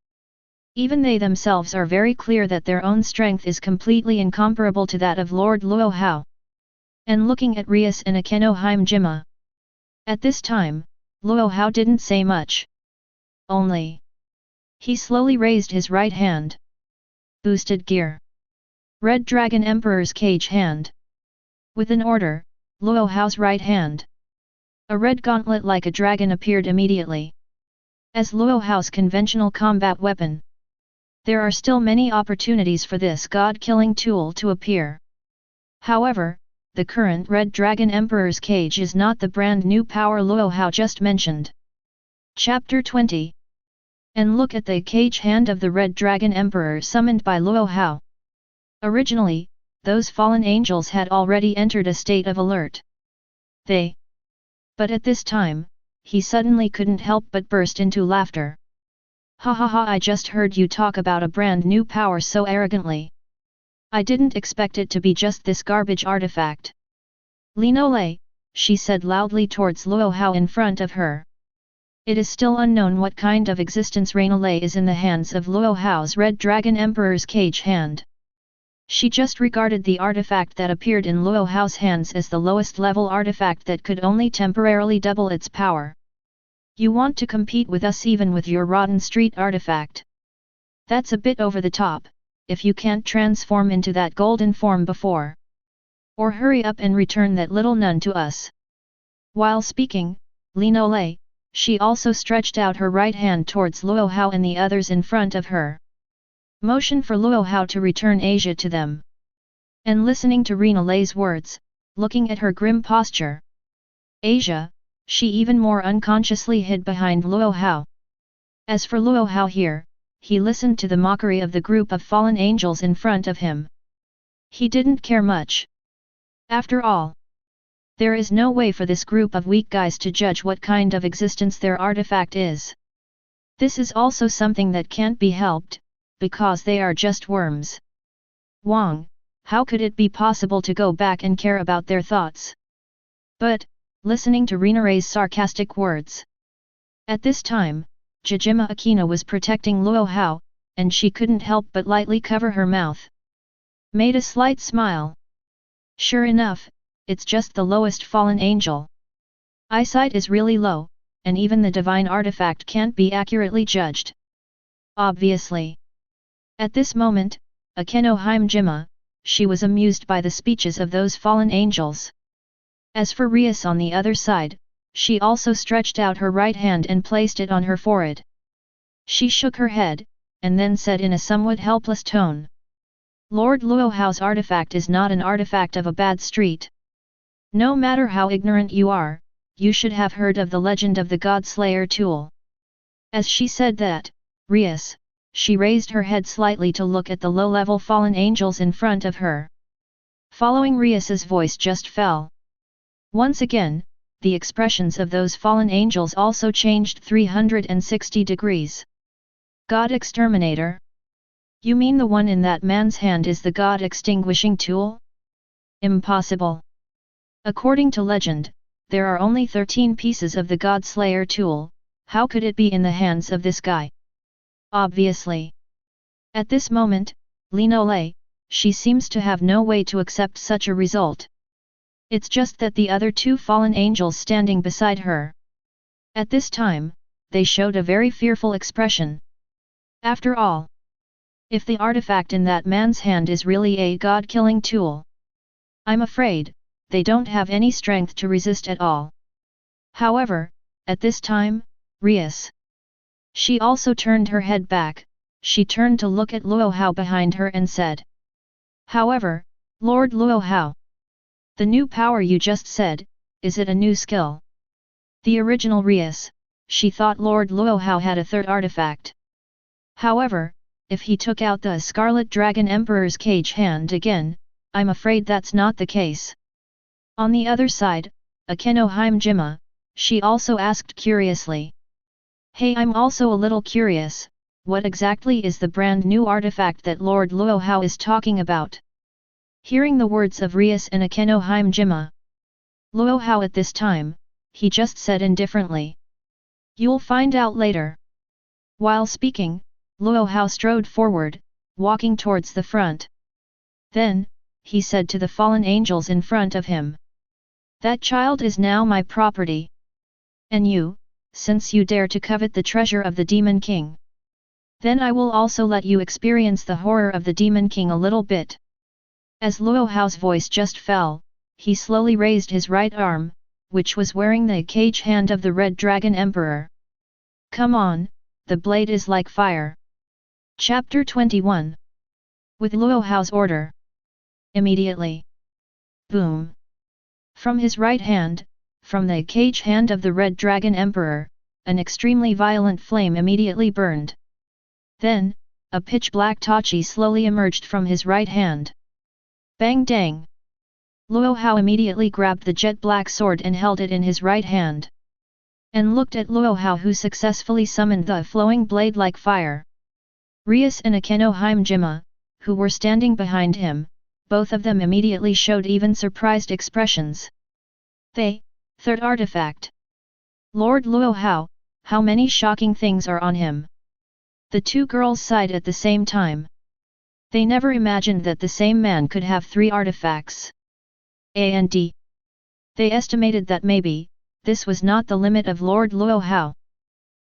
S1: Even they themselves are very clear that their own strength is completely incomparable to that of Lord Luo Hao. And looking at Rias and Akeno Himejima. At this time, Luo Hao didn't say much. Only. He slowly raised his right hand. Boosted gear. Red Dragon Emperor's cage hand. With an order, Luo Hao's right hand. A red gauntlet like a dragon appeared immediately. As Luo Hao's conventional combat weapon. There are still many opportunities for this god-killing tool to appear. However, the current Red Dragon Emperor's cage is not the brand new power Luo Hao just mentioned. Chapter 20. And look at the cage hand of the Red Dragon Emperor summoned by Luo Hao. Originally, those fallen angels had already entered a state of alert. But at this time, he suddenly couldn't help but burst into laughter. Ha ha ha, I just heard you talk about a brand new power so arrogantly. I didn't expect it to be just this garbage artifact. Linole, she said loudly towards Luo Hao in front of her. It is still unknown what kind of existence Rainole is in the hands of Luo Hao's Red Dragon Emperor's cage hand. She just regarded the artifact that appeared in Luo Hao's hands as the lowest level artifact that could only temporarily double its power. You want to compete with us even with your rotten street artifact? That's a bit over the top, if you can't transform into that golden form before. Or hurry up and return that little nun to us. While speaking, Linole, she also stretched out her right hand towards Luo Hao and the others in front of her. Motion for Luo Hao to return Asia to them. And listening to Rinole's words, looking at her grim posture. Asia, she even more unconsciously hid behind Luo Hao. As for Luo Hao here, he listened to the mockery of the group of fallen angels in front of him. He didn't care much. After all, there is no way for this group of weak guys to judge what kind of existence their artifact is. This is also something that can't be helped, because they are just worms. Wang, how could it be possible to go back and care about their thoughts? But, listening to Rinore's sarcastic words. At this time, Himejima Akeno was protecting Luo Hao, and she couldn't help but lightly cover her mouth. Made a slight smile. Sure enough, it's just the lowest fallen angel. Eyesight is really low, and even the divine artifact can't be accurately judged. Obviously. At this moment, Akeno Himejima, she was amused by the speeches of those fallen angels. As for Rias on the other side, she also stretched out her right hand and placed it on her forehead. She shook her head, and then said in a somewhat helpless tone. Lord Luo Hao's artifact is not an artifact of a bad street. No matter how ignorant you are, you should have heard of the legend of the God-Slayer tool. As she said that, Rias, she raised her head slightly to look at the low-level fallen angels in front of her. Following Rias's voice just fell. Once again, the expressions of those fallen angels also changed 360 degrees. God Exterminator? You mean the one in that man's hand is the God Extinguishing tool? Impossible. According to legend, there are only 13 pieces of the God Slayer tool. How could it be in the hands of this guy? Obviously. At this moment, Linole, she seems to have no way to accept such a result. It's just that the other two fallen angels standing beside her. At this time, they showed a very fearful expression. After all, if the artifact in that man's hand is really a god-killing tool, I'm afraid, they don't have any strength to resist at all. However, at this time, Rias. She also turned her head back, she turned to look at Luo Hao behind her and said. However, Lord Luo Hao. The new power you just said, is it a new skill? The original Rias, she thought Lord Luo Hao had a third artifact. However, if he took out the Scarlet Dragon Emperor's cage hand again, I'm afraid that's not the case. On the other side, Akeno Himejima, she also asked curiously. Hey, I'm also a little curious, what exactly is the brand new artifact that Lord Luo Hao is talking about? Hearing the words of Rias and Akeno Himejima, Luo Hao at this time, he just said indifferently. You'll find out later. While speaking, Luo Hao strode forward, walking towards the front. Then, he said to the fallen angels in front of him. That child is now my property. And you, since you dare to covet the treasure of the Demon King, then I will also let you experience the horror of the Demon King a little bit. As Luo Hao's voice just fell, he slowly raised his right arm, which was wearing the cage hand of the Red Dragon Emperor. Come on, the blade is like fire. Chapter 21. With Luo Hao's order. Immediately. Boom. From his right hand, from the cage hand of the Red Dragon Emperor, an extremely violent flame immediately burned. Then, a pitch-black tachi slowly emerged from his right hand. Bang dang! Luo Hao immediately grabbed the jet-black sword and held it in his right hand. And looked at Luo Hao, who successfully summoned the flowing blade like fire. Rias and Akeno Himejima, who were standing behind him, both of them immediately showed even surprised expressions. Third artifact. Lord Luo Hao, how many shocking things are on him? The two girls sighed at the same time. They never imagined that the same man could have 3 artifacts. And they estimated that maybe, this was not the limit of Lord Luo Hao.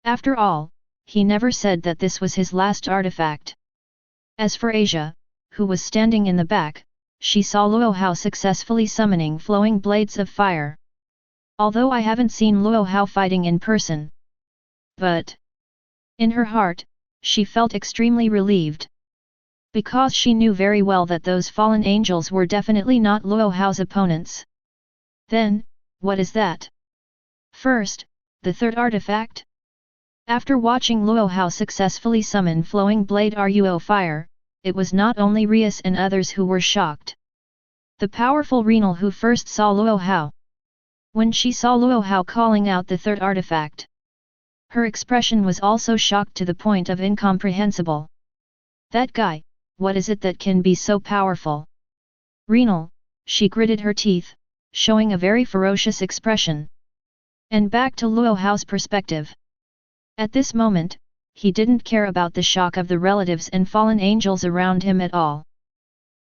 S1: After all, he never said that this was his last artifact. As for Asia, who was standing in the back, she saw Luo Hao successfully summoning flowing blades of fire. Although I haven't seen Luo Hao fighting in person. But in her heart, she felt extremely relieved. Because she knew very well that those fallen angels were definitely not Luo Hao's opponents. Then, what is that? First, the third artifact? After watching Luo Hao successfully summon flowing blade Ruo fire, it was not only Rias and others who were shocked. The powerful Renal who first saw Luo Hao. When she saw Luo Hao calling out the third artifact, her expression was also shocked to the point of incomprehensible. That guy, what is it that can be so powerful? Renal, she gritted her teeth, showing a very ferocious expression. And back to Luo Hao's perspective. At this moment, he didn't care about the shock of the relatives and fallen angels around him at all.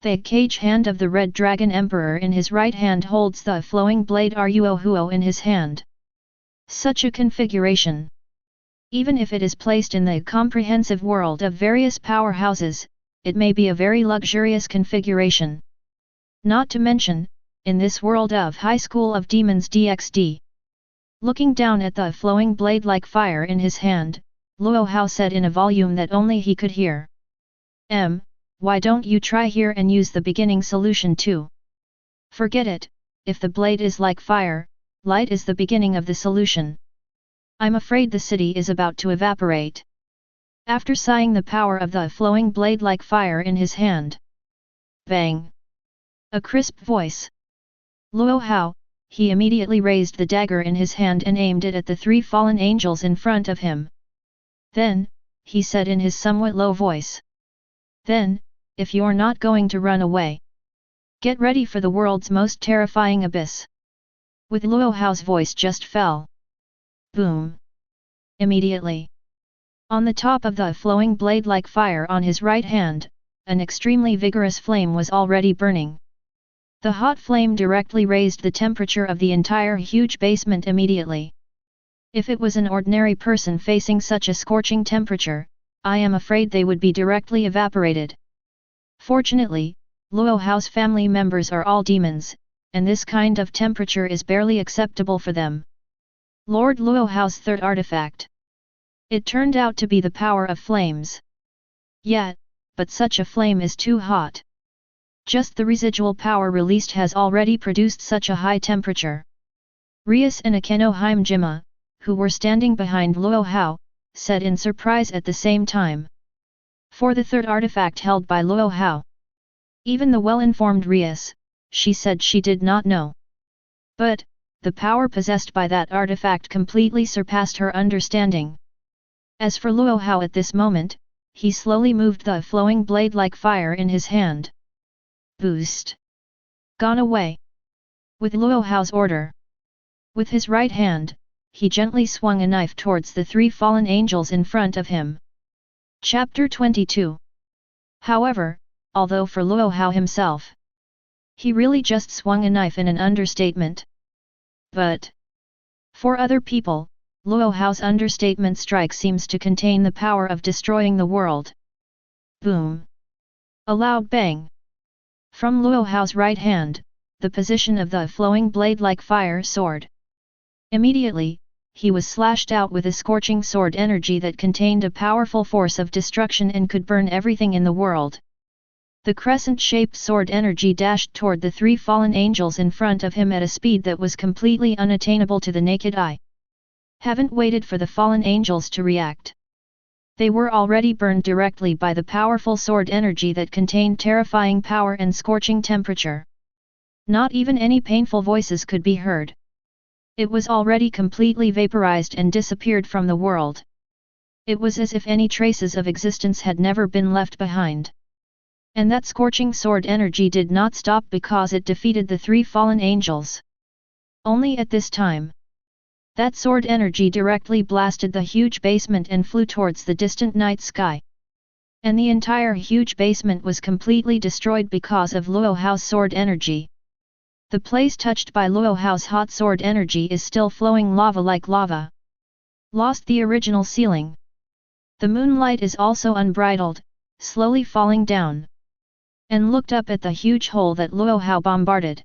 S1: The cage hand of the Red Dragon Emperor in his right hand holds the flowing blade Ruo Huo in his hand. Such a configuration. Even if it is placed in the comprehensive world of various powerhouses, it may be a very luxurious configuration. Not to mention, in this world of High School of Demons DXD. Looking down at the flowing blade like fire in his hand, Luo Hao said in a volume that only he could hear. Why don't you try here and use the beginning solution too? Forget it, if the blade is like fire, light is the beginning of the solution. I'm afraid the city is about to evaporate. After sighing the power of the flowing blade like fire in his hand. Bang! A crisp voice. Luo Hao, he immediately raised the dagger in his hand and aimed it at the 3 fallen angels in front of him. Then, he said in his somewhat low voice. Then, if you're not going to run away, get ready for the world's most terrifying abyss. With Luo Hao's voice just fell. Boom! Immediately. On the top of the flowing blade like fire on his right hand, an extremely vigorous flame was already burning. The hot flame directly raised the temperature of the entire huge basement immediately. If it was an ordinary person facing such a scorching temperature, I am afraid they would be directly evaporated. Fortunately, Luo Hao's family members are all demons, and this kind of temperature is barely acceptable for them. Lord Luo Hao's third artifact. It turned out to be the power of flames. Yet, but such a flame is too hot. Just the residual power released has already produced such a high temperature. Rias and Akeno Himejima, who were standing behind Luo Hao, said in surprise at the same time. For the third artifact held by Luo Hao. Even the well-informed Rias, she said she did not know. But, the power possessed by that artifact completely surpassed her understanding. As for Luo Hao at this moment, he slowly moved the flowing blade like fire in his hand. Boost! Gone away! With Luo Hao's order. With his right hand, he gently swung a knife towards the 3 fallen angels in front of him. Chapter 22. However, although for Luo Hao himself, he really just swung a knife in an understatement. But for other people, Luo Hao's understatement strike seems to contain the power of destroying the world. Boom! A loud bang. From Luo Hao's right hand, the position of the flowing blade like fire sword. Immediately, he was slashed out with a scorching sword energy that contained a powerful force of destruction and could burn everything in the world. The crescent-shaped sword energy dashed toward the 3 fallen angels in front of him at a speed that was completely unattainable to the naked eye. haven't waited for the fallen angels to react. They were already burned directly by the powerful sword energy that contained terrifying power and scorching temperature. Not even any painful voices could be heard. It was already completely vaporized and disappeared from the world. It was as if any traces of existence had never been left behind. And that scorching sword energy did not stop because it defeated the 3 fallen angels. Only at this time, that sword energy directly blasted the huge basement and flew towards the distant night sky. And the entire huge basement was completely destroyed because of Luo Hao's sword energy. The place touched by Luo Hao's hot sword energy is still flowing lava like lava. Lost the original ceiling. The moonlight is also unbridled, slowly falling down. And looked up at the huge hole that Luo Hao bombarded.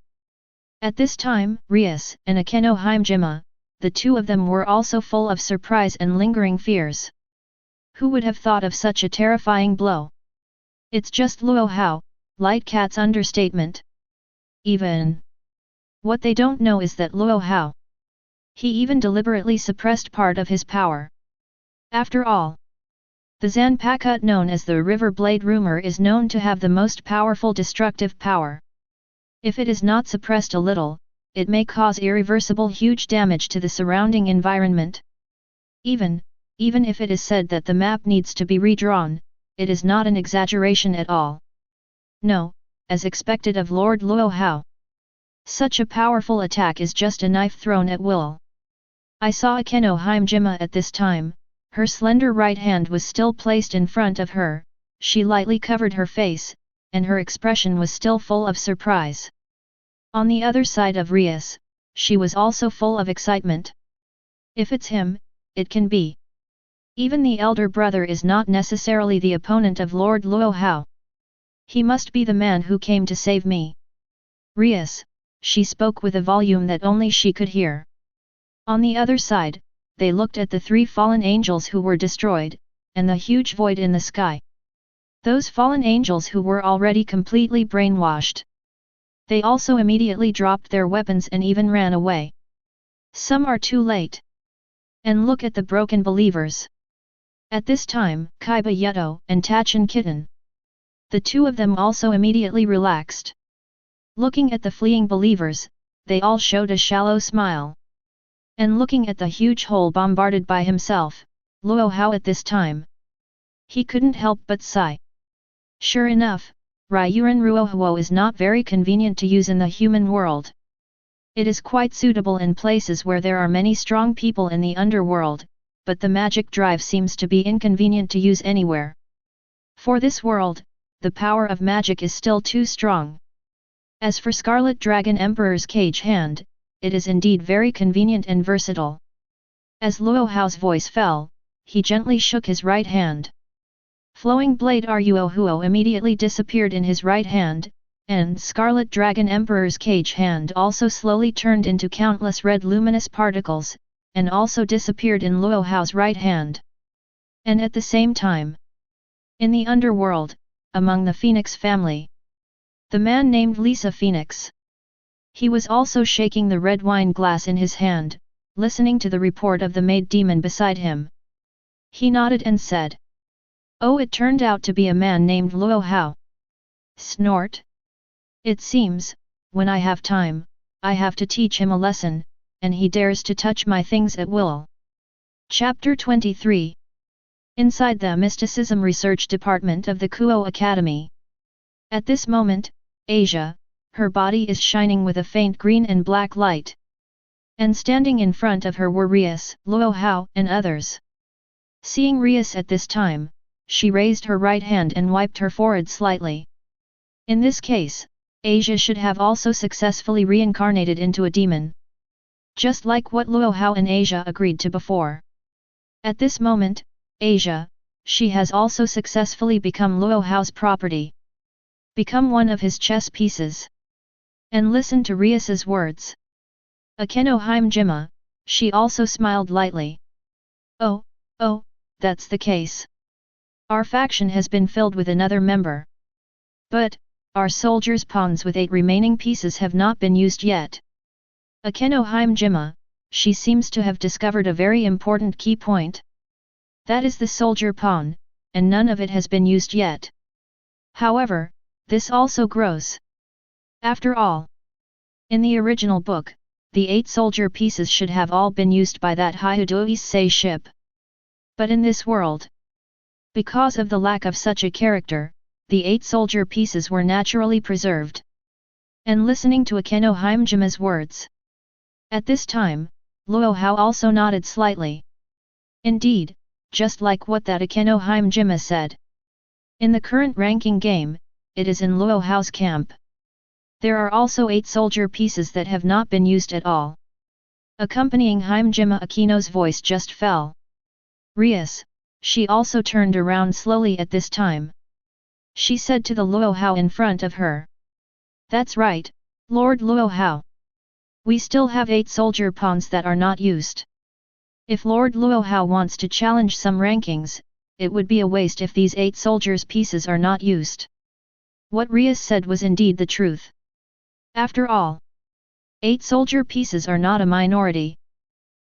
S1: At this time, Rias and Akeno Himejima, the 2 of them were also full of surprise and lingering fears. Who would have thought of such a terrifying blow? It's just Luo Hao, Light Cat's understatement. Even what they don't know is that Luo Hao, he even deliberately suppressed part of his power. After all, the Zanpakut known as the River Blade Rumor is known to have the most powerful destructive power. If it is not suppressed a little, it may cause irreversible huge damage to the surrounding environment. Even if it is said that the map needs to be redrawn, it is not an exaggeration at all. No, as expected of Lord Luo Hao. Such a powerful attack is just a knife thrown at will. I saw Akeno Himejima at this time, her slender right hand was still placed in front of her, she lightly covered her face, and her expression was still full of surprise. On the other side of Rias, she was also full of excitement. If it's him, it can be. Even the elder brother is not necessarily the opponent of Lord Luo Hao. He must be the man who came to save me. Rias, she spoke with a volume that only she could hear. On the other side, they looked at the 3 fallen angels who were destroyed, and the huge void in the sky. Those fallen angels who were already completely brainwashed. They also immediately dropped their weapons and even ran away. Some are too late. And look at the broken believers. At this time, Kaiba Yuto and Tacheng Kitten, the 2 of them also immediately relaxed. Looking at the fleeing believers, they all showed a shallow smile. And looking at the huge hole bombarded by himself, Luo Hao at this time, he couldn't help but sigh. Sure enough, Ryuran Ruohuo is not very convenient to use in the human world. It is quite suitable in places where there are many strong people in the underworld, but the magic drive seems to be inconvenient to use anywhere. For this world, the power of magic is still too strong. As for Scarlet Dragon Emperor's cage hand, it is indeed very convenient and versatile. As Luo Hao's voice fell, he gently shook his right hand. Flowing blade Ruohuo immediately disappeared in his right hand, and Scarlet Dragon Emperor's cage hand also slowly turned into countless red luminous particles, and also disappeared in Luo Hao's right hand. And at the same time, in the underworld, among the Phoenix family, the man named Lisa Phoenix. He was also shaking the red wine glass in his hand, listening to the report of the maid demon beside him. He nodded and said, "Oh, it turned out to be a man named Luo Hao." Snort. It seems, when I have time, I have to teach him a lesson, and he dares to touch my things at will. Chapter 23. Inside the Mysticism Research Department of the Kuwang Academy. At this moment, Asia, her body is shining with a faint green and black light. And standing in front of her were Rias, Luo Hao, and others. Seeing Rias at this time, she raised her right hand and wiped her forehead slightly. In this case, Asia should have also successfully reincarnated into a demon. Just like what Luo Hao and Asia agreed to before. At this moment, Asia, she has also successfully become Luo Hao's property. Become one of his chess pieces. And listen to Rias's words. Akeno Himejima, she also smiled lightly. Oh, that's the case. Our faction has been filled with another member. But, our soldiers' pawns with 8 remaining pieces have not been used yet. Akeno Himejima, she seems to have discovered a very important key point. That is the soldier pawn, and none of it has been used yet. However, this also grows. After all, in the original book, the 8 soldier pieces should have all been used by that Hyudoisei ship. But in this world, because of the lack of such a character, the 8 soldier pieces were naturally preserved. And listening to Akeno Himejima's words, at this time, Luo Hao also nodded slightly. Indeed, just like what that Akeno Himejima said. In the current ranking game, it is in Luo Hao's camp. There are also 8 soldier pieces that have not been used at all. Accompanying Himejima Akeno's voice just fell. Rias, she also turned around slowly at this time. She said to the Luo Hao in front of her. That's right, Lord Luo Hao. We still have 8 soldier pawns that are not used. If Lord Luo Hao wants to challenge some rankings, it would be a waste if these 8 soldiers' pieces are not used. What Rias said was indeed the truth. After all, 8 soldier pieces are not a minority.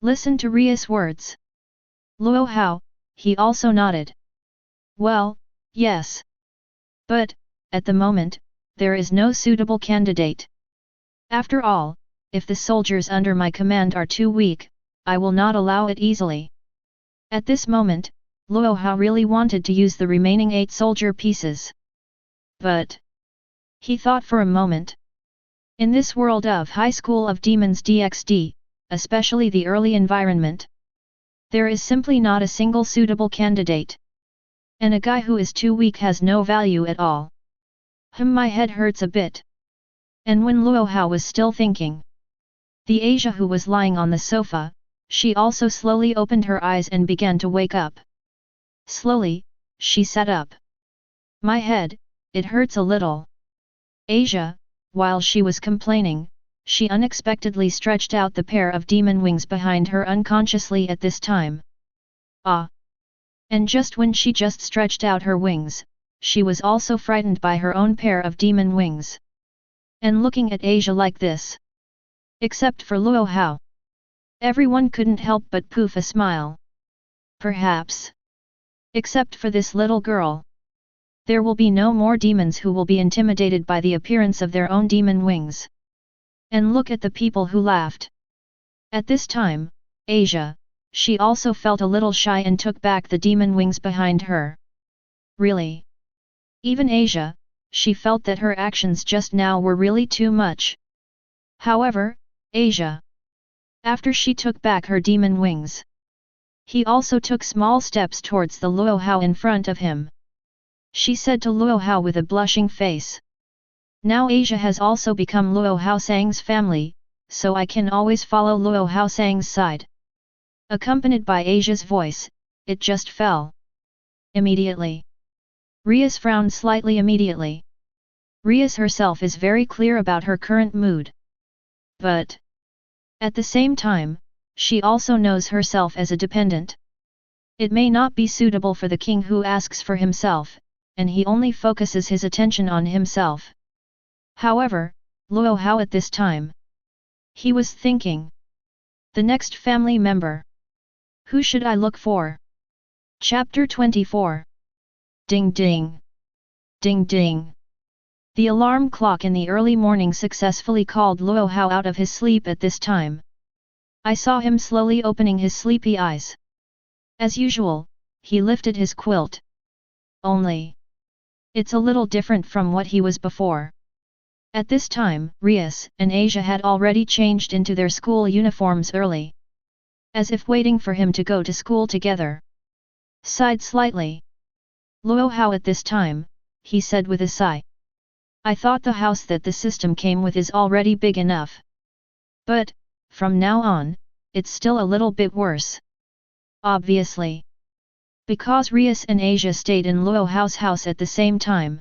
S1: Listen to Rias' words. Luo Hao, he also nodded. Well, yes. But, at the moment, there is no suitable candidate. After all, if the soldiers under my command are too weak, I will not allow it easily. At this moment, Luo Hao really wanted to use the remaining 8 soldier pieces. But, he thought for a moment. In this world of High School of Demons DXD, especially the early environment, there is simply not a single suitable candidate. And a guy who is too weak has no value at all. My head hurts a bit. And when Luo Hao was still thinking, the Asia who was lying on the sofa, she also slowly opened her eyes and began to wake up. Slowly, she sat up. My head, it hurts a little. Asia, while she was complaining, she unexpectedly stretched out the pair of demon wings behind her unconsciously at this time. Ah! And just when she just stretched out her wings, she was also frightened by her own pair of demon wings. And looking at Asia like this, except for Luo Hao, everyone couldn't help but poof a smile. Perhaps, except for this little girl, there will be no more demons who will be intimidated by the appearance of their own demon wings. And look at the people who laughed. At this time, Asia, she also felt a little shy and took back the demon wings behind her. Really? Even Asia, she felt that her actions just now were really too much. However, Asia, after she took back her demon wings, he also took small steps towards the Luo Hao in front of him. She said to Luo Hao with a blushing face. Now Asia has also become Luo Hao Sang's family, so I can always follow Luo Hao Sang's side. Accompanied by Asia's voice, it just fell. Immediately. Rias frowned slightly immediately. Rias herself is very clear about her current mood. But, at the same time, she also knows herself as a dependent. It may not be suitable for the king who asks for himself, and he only focuses his attention on himself. However, Luo Hao at this time, he was thinking, the next family member. Who should I look for? Chapter 24. Ding ding. Ding ding. The alarm clock in the early morning successfully called Luo Hao out of his sleep at this time. I saw him slowly opening his sleepy eyes. As usual, he lifted his quilt. Only, it's a little different from what he was before. At this time, Rias and Asia had already changed into their school uniforms early, as if waiting for him to go to school together. Sighed slightly. Luo Hao at this time, he said with a sigh. I thought the house that the system came with is already big enough. But, from now on, it's still a little bit worse. Obviously. Because Rias and Asia stayed in Luo Hao's house at the same time.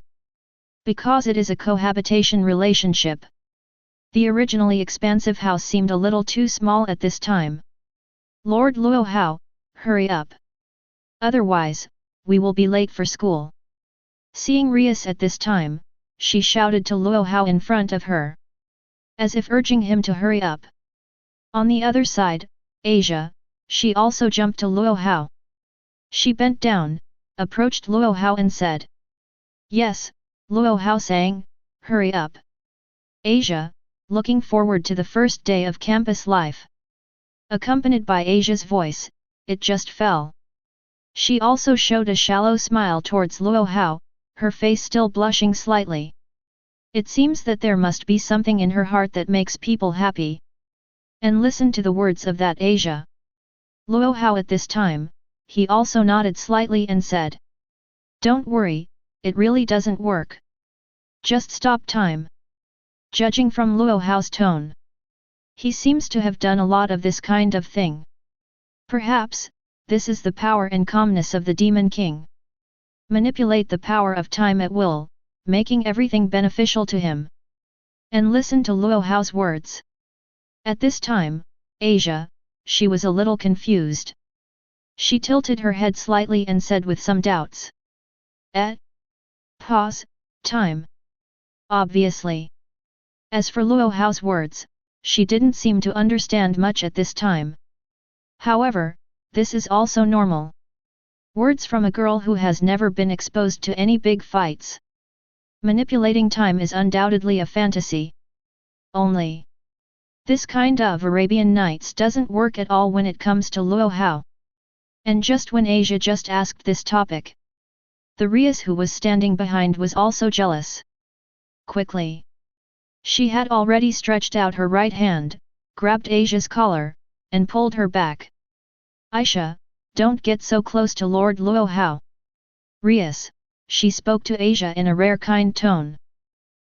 S1: Because it is a cohabitation relationship. The originally expansive house seemed a little too small at this time. Lord Luo Hao, hurry up. Otherwise, we will be late for school. Seeing Rias at this time, she shouted to Luo Hao in front of her, as if urging him to hurry up. On the other side, Asia, she also jumped to Luo Hao. She bent down, approached Luo Hao and said. Yes, Luo Hao sang, hurry up. Asia, looking forward to the first day of campus life. Accompanied by Asia's voice, it just fell. She also showed a shallow smile towards Luo Hao, her face still blushing slightly. It seems that there must be something in her heart that makes people happy. And listen to the words of that Asia. Luo Hao at this time, he also nodded slightly and said. Don't worry, it really doesn't work. Just stop time. Judging from Luo Hao's tone, he seems to have done a lot of this kind of thing. Perhaps, this is the power and calmness of the Demon King. Manipulate the power of time at will, making everything beneficial to him. And listen to Luo Hao's words. At this time, Asia, she was a little confused. She tilted her head slightly and said with some doubts. Pause, time. Obviously. As for Luo Hao's words, she didn't seem to understand much at this time. However, this is also normal. Words from a girl who has never been exposed to any big fights. Manipulating time is undoubtedly a fantasy. Only. This kind of Arabian Nights doesn't work at all when it comes to Luo Hao. And just when Asia just asked this topic, the Rias who was standing behind was also jealous. Quickly. She had already stretched out her right hand, grabbed Asia's collar, and pulled her back. Aisha, don't get so close to Lord Luo Hao. Rias, she spoke to Asia in a rare kind tone.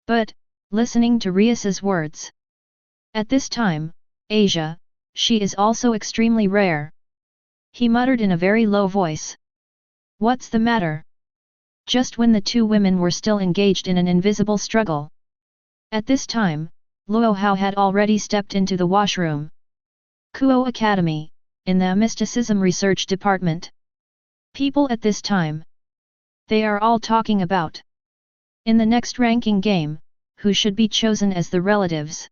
S1: But, listening to Rias's words. At this time, Asia, she is also extremely rare. He muttered in a very low voice. What's the matter? Just when the two women were still engaged in an invisible struggle. At this time, Luo Hao had already stepped into the washroom. Kuwang Academy, in the Mysticism Research Department. People at this time. They are all talking about. In the next ranking game, who should be chosen as the relatives.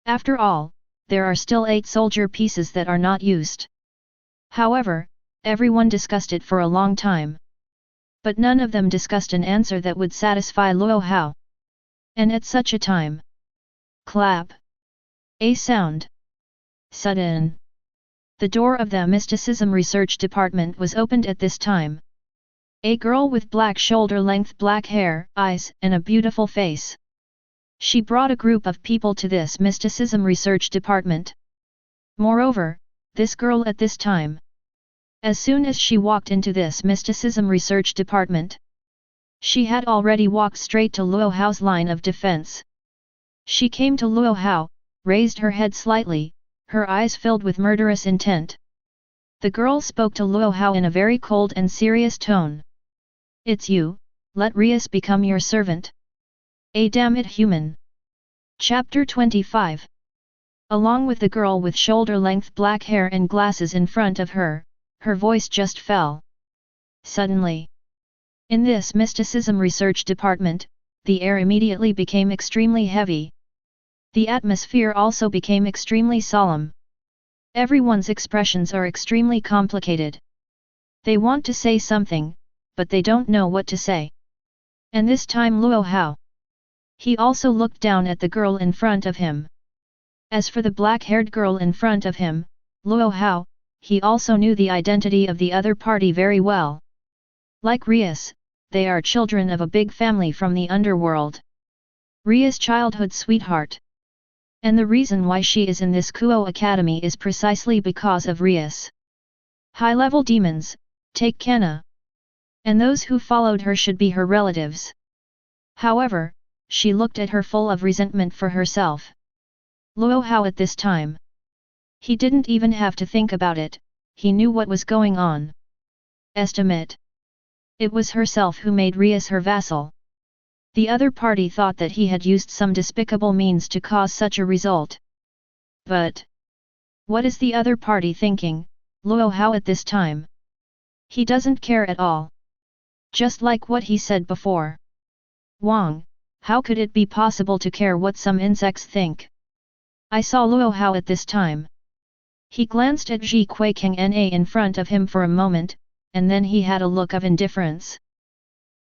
S1: After all, there are still 8 soldier pieces that are not used. However, everyone discussed it for a long time. But none of them discussed an answer that would satisfy Luo Hao. And at such a time. Clap. A sound. Sudden. The door of the Mysticism Research Department was opened at this time. A girl with black shoulder-length black hair, eyes, and a beautiful face. She brought a group of people to this Mysticism Research Department. Moreover, this girl at this time. As soon as she walked into this Mysticism Research Department, she had already walked straight to Luo Hao's line of defense. She came to Luo Hao, raised her head slightly, her eyes filled with murderous intent. The girl spoke to Luo Hao in a very cold and serious tone. It's you, let Rias become your servant. Damn it human. Chapter 25. Along with the girl with shoulder-length black hair and glasses in front of her, her voice just fell. Suddenly. In this Mysticism Research Department, the air immediately became extremely heavy. The atmosphere also became extremely solemn. Everyone's expressions are extremely complicated. They want to say something, but they don't know what to say. And this time Luo Hao. He also looked down at the girl in front of him. As for the black-haired girl in front of him, Luo Hao, he also knew the identity of the other party very well. Like Rias, they are children of a big family from the underworld. Rias' childhood sweetheart. And the reason why she is in this Kuoh Academy is precisely because of Rias. High-level demons, take Kana. And those who followed her should be her relatives. However, she looked at her full of resentment for herself. Luo Hao at this time. He didn't even have to think about it, he knew what was going on. Estimate. It was herself who made Rias her vassal. The other party thought that he had used some despicable means to cause such a result. But what is the other party thinking, Luo Hao at this time? He doesn't care at all. Just like what he said before. Wang, how could it be possible to care what some insects think? I saw Luo Hao at this time. He glanced at Ji Kuikeng in front of him for a moment, and then he had a look of indifference.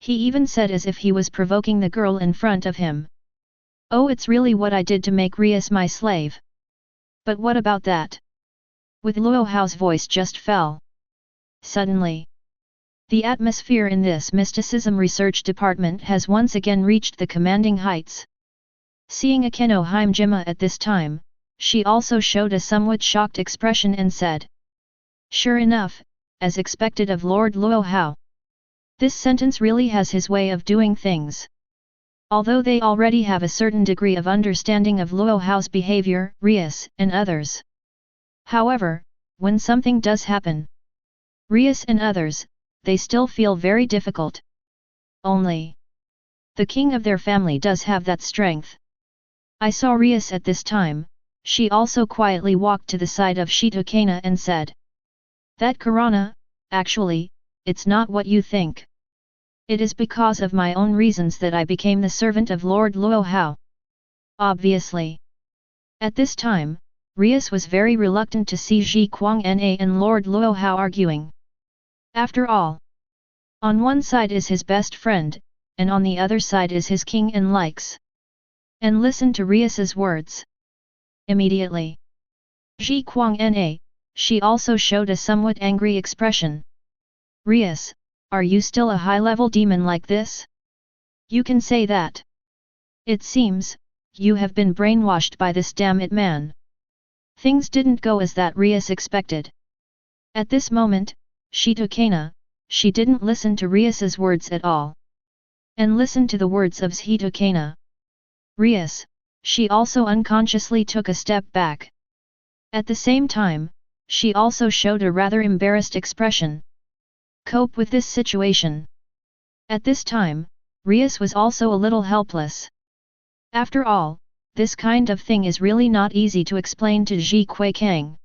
S1: He even said as if he was provoking the girl in front of him. Oh, it's really what I did to make Rias my slave. But what about that? With Luo Hao's voice just fell. Suddenly, the atmosphere in this mysticism research department has once again reached the commanding heights. Seeing Akeno Himejima at this time, she also showed a somewhat shocked expression and said, "Sure enough, as expected of Lord Luo Hao. This sentence really has his way of doing things." Although they already have a certain degree of understanding of Luo Hao's behavior, Rias and others. However, when something does happen, Rias and others, they still feel very difficult. Only the king of their family does have that strength. I saw Rias at this time. She also quietly walked to the side of Shitokana and said, "That Karana, actually, it's not what you think. It is because of my own reasons that I became the servant of Lord Luo Hao." Obviously. At this time, Rias was very reluctant to see Ji Kuang and Lord Luo Hao arguing. After all, on one side is his best friend, and on the other side is his king and likes. And listen to Rias's words. Immediately, Ji Kuang she also showed a somewhat angry expression. "Rias, are you still a high-level demon like this? You can say that. It seems, you have been brainwashed by this damn it man." Things didn't go as that Rias expected. At this moment, Shitokana, she didn't listen to Rias's words at all. And listen to the words of Shitokana. Rias, she also unconsciously took a step back. At the same time, she also showed a rather embarrassed expression. Cope with this situation. At this time, Rias was also a little helpless. After all, this kind of thing is really not easy to explain to Ji Kuikeng.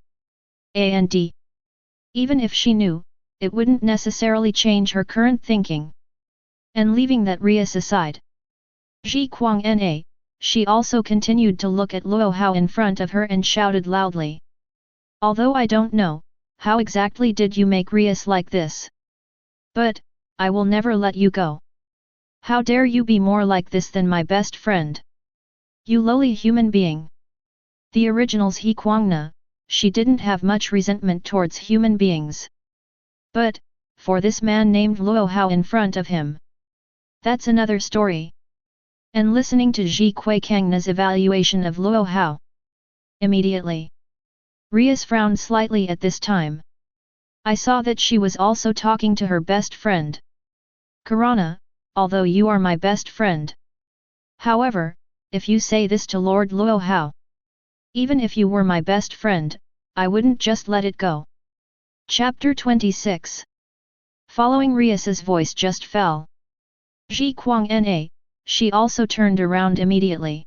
S1: And even if she knew, it wouldn't necessarily change her current thinking. And leaving that Rias aside, Ji Kuang she also continued to look at Luo Hao in front of her and shouted loudly. "Although I don't know, how exactly did you make Rias like this? But, I will never let you go. How dare you be more like this than my best friend? You lowly human being." The original's He Kuangna, she didn't have much resentment towards human beings. But, for this man named Luo Hao in front of him, that's another story. And listening to Ji Kuikeng's evaluation of Luo Hao, immediately, Rias frowned slightly at this time. I saw that she was also talking to her best friend. "Karana, although you are my best friend. However, if you say this to Lord Luo Hao, even if you were my best friend, I wouldn't just let it go." Chapter 26. Following Rias's voice just fell. Ji Kuang she also turned around immediately.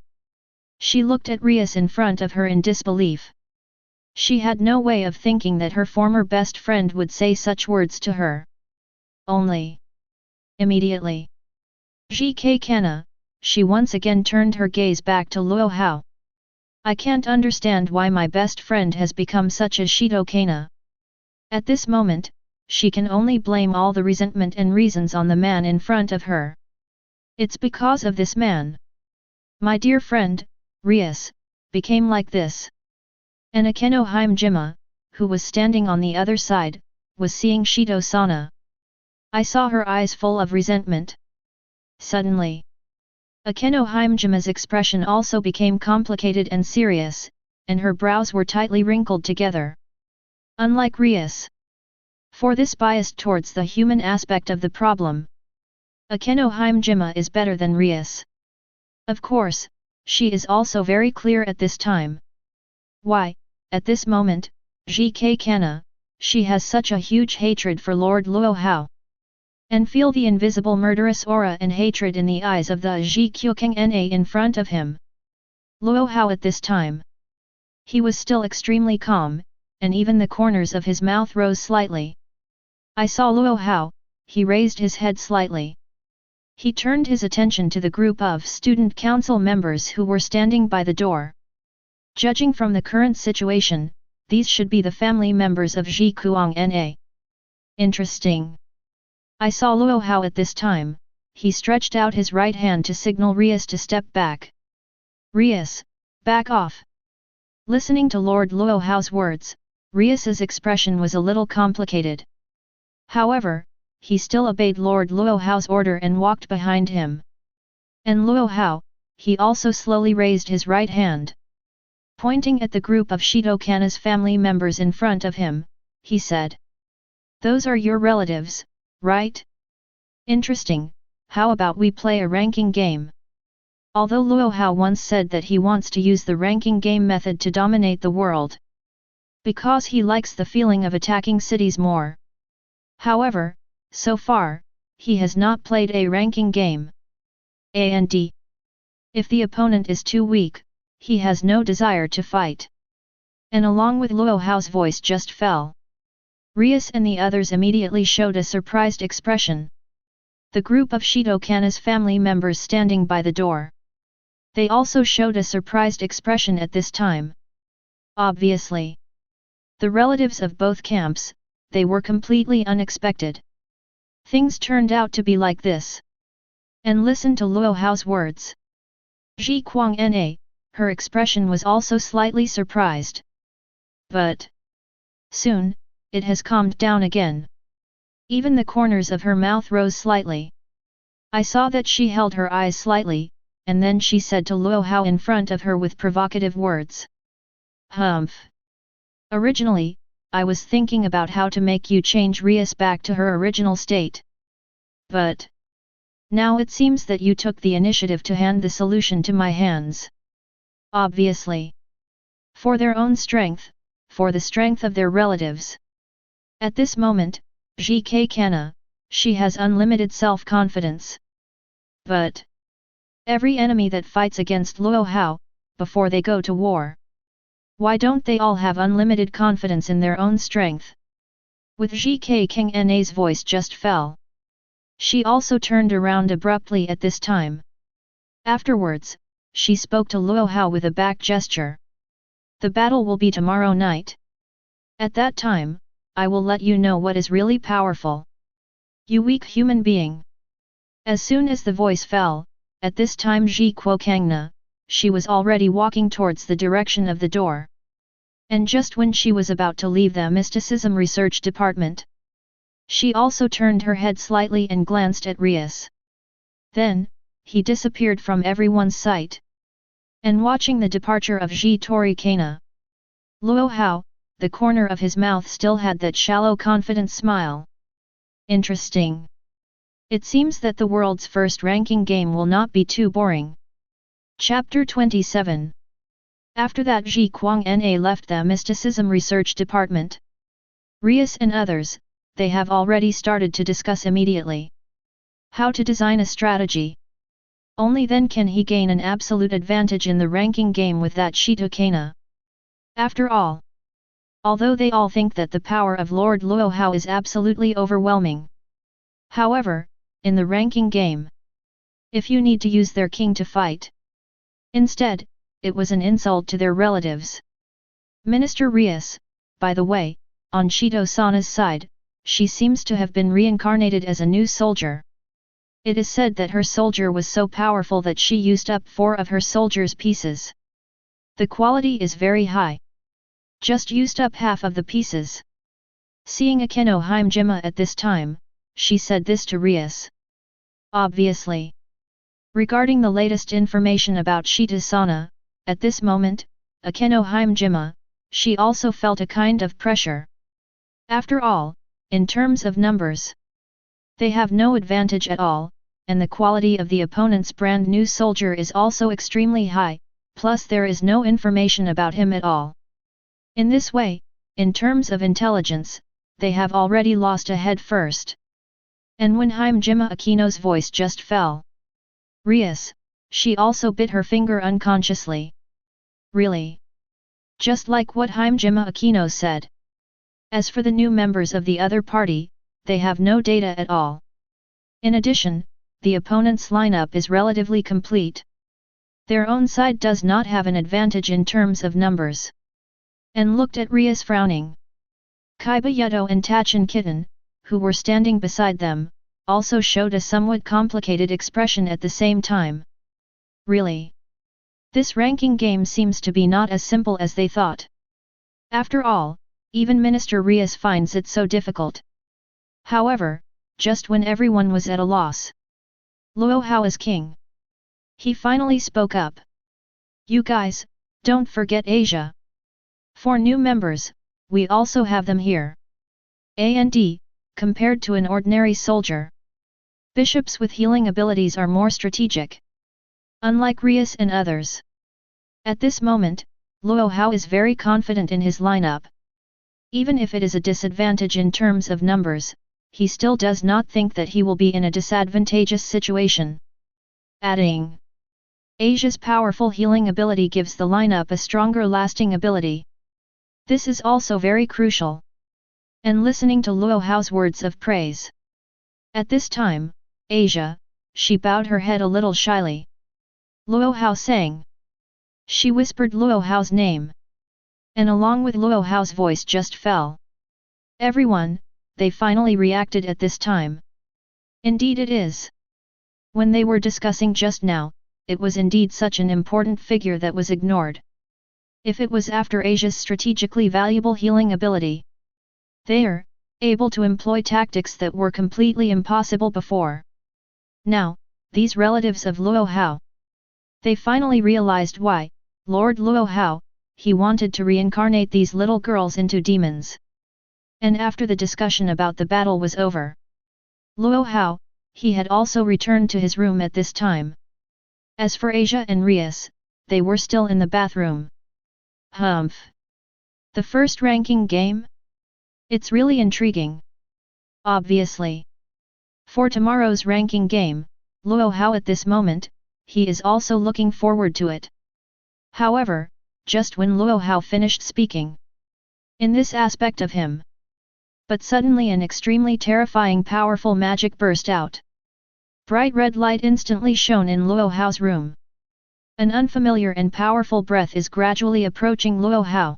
S1: She looked at Rias in front of her in disbelief. She had no way of thinking that her former best friend would say such words to her. Only, immediately, Ji Kana, she once again turned her gaze back to Luo Hao. "I can't understand why my best friend has become such a Shitokana." At this moment, she can only blame all the resentment and reasons on the man in front of her. It's because of this man. My dear friend, Rias, became like this. And Akeno Himejima, who was standing on the other side, was seeing Shito-sana. I saw her eyes full of resentment. Suddenly, Akeno Himejima's expression also became complicated and serious, and her brows were tightly wrinkled together. Unlike Rias, for this biased towards the human aspect of the problem, Akeno Himejima is better than Rias. Of course, she is also very clear at this time. Why, at this moment, Ji Kana, she has such a huge hatred for Lord Luo Hao. And feel the invisible murderous aura and hatred in the eyes of the Ji Kuikeng in front of him. Luo Hao at this time. He was still extremely calm, and even the corners of his mouth rose slightly. I saw Luo Hao, he raised his head slightly. He turned his attention to the group of student council members who were standing by the door. Judging from the current situation, these should be the family members of Ji Kuwang Na. Interesting. I saw Luo Hao at this time. He stretched out his right hand to signal Rias to step back. Rias, back off. Listening to Lord Luo Hao's words, Rias's expression was a little complicated. However, he still obeyed Lord Luo Hao's order and walked behind him. And Luo Hao, he also slowly raised his right hand. Pointing at the group of Shidokana's family members in front of him, he said. Those are your relatives, right? Interesting, how about we play a ranking game? Although Luo Hao once said that he wants to use the ranking game method to dominate the world. Because he likes the feeling of attacking cities more. However, so far, he has not played a ranking game. And if the opponent is too weak, he has no desire to fight. And along with Luo Hao's voice just fell. Rias and the others immediately showed a surprised expression. The group of Shidokana's family members standing by the door. They also showed a surprised expression at this time. Obviously. The relatives of both camps, they were completely unexpected. Things turned out to be like this. And listen to Luo Hao's words. Ji Kuwang Na, her expression was also slightly surprised. But soon, it has calmed down again. Even the corners of her mouth rose slightly. I saw that she held her eyes slightly, and then she said to Luo Hao in front of her with provocative words. Humph. Originally, I was thinking about how to make you change Rias back to her original state. But now it seems that you took the initiative to hand the solution to my hands. Obviously. For their own strength, for the strength of their relatives. At this moment, Ji Kana, she has unlimited self-confidence. But every enemy that fights against Luo Hao, before they go to war. Why don't they all have unlimited confidence in their own strength? With Ji Na's voice just fell. She also turned around abruptly at this time. Afterwards, she spoke to Luo Hao with a back gesture. The battle will be tomorrow night. At that time, I will let you know what is really powerful. You weak human being. As soon as the voice fell, at this time Ji Kuokangna, she was already walking towards the direction of the door. And just when she was about to leave the Mysticism Research Department, she also turned her head slightly and glanced at Rias. Then, he disappeared from everyone's sight. And watching the departure of Ji Torikana, Luo Hao, the corner of his mouth still had that shallow confident smile. Interesting. It seems that the world's first ranking game will not be too boring. Chapter 27. After that Ji Kuwang Na left the Mysticism Research Department. Rias and others, they have already started to discuss immediately how to design a strategy. Only then can he gain an absolute advantage in the ranking game with that Shidokana. After all, although they all think that the power of Lord Luo Hao is absolutely overwhelming. However, in the ranking game, if you need to use their king to fight, instead, it was an insult to their relatives. Minister Rias, by the way, on Shido-sana's side, she seems to have been reincarnated as a new soldier. It is said that her soldier was so powerful that she used up 4 of her soldiers' pieces. The quality is very high. Just used up half of the pieces. Seeing Akeno Himejima at this time, she said this to Rias. Obviously. Regarding the latest information about Shita-sana, at this moment, Akeno Himejima, she also felt a kind of pressure. After all, in terms of numbers, they have no advantage at all, and the quality of the opponent's brand new soldier is also extremely high, plus there is no information about him at all. In this way, in terms of intelligence, they have already lost a head first. And when Himejima Akeno's voice just fell, Rias, she also bit her finger unconsciously. Really? Just like what Himejima Akeno said. As for the new members of the other party, they have no data at all. In addition, the opponent's lineup is relatively complete. Their own side does not have an advantage in terms of numbers. And looked at Rias frowning. Kaiba and Tacheng Kitten, who were standing beside them, also showed a somewhat complicated expression at the same time. Really? This ranking game seems to be not as simple as they thought. After all, even Minister Rias finds it so difficult. However, just when everyone was at a loss, Luo Hao is king. He finally spoke up. You guys, don't forget Asia. 4 new members, we also have them here. And, compared to an ordinary soldier, bishops with healing abilities are more strategic. Unlike Rias and others. At this moment, Luo Hao is very confident in his lineup. Even if it is a disadvantage in terms of numbers, he still does not think that he will be in a disadvantageous situation. Adding, Asia's powerful healing ability gives the lineup a stronger lasting ability. This is also very crucial. And listening to Luo Hao's words of praise. At this time, Asia, she bowed her head a little shyly. Luo Hao sang. She whispered Luo Hao's name. And along with Luo Hao's voice just fell. Everyone, they finally reacted at this time. Indeed it is. When they were discussing just now, it was indeed such an important figure that was ignored. If it was after Asia's strategically valuable healing ability, they're able to employ tactics that were completely impossible before. Now, these relatives of Luo Hao, they finally realized why, Lord Luo Hao, he wanted to reincarnate these little girls into demons. And after the discussion about the battle was over, Luo Hao, he had also returned to his room at this time. As for Asia and Rias, they were still in the bathroom. Humph! The first ranking game? It's really intriguing. Obviously. For tomorrow's ranking game, Luo Hao at this moment, he is also looking forward to it. However, just when Luo Hao finished speaking, in this aspect of him, but suddenly an extremely terrifying powerful magic burst out. Bright red light instantly shone in Luo Hao's room. An unfamiliar and powerful breath is gradually approaching Luo Hao.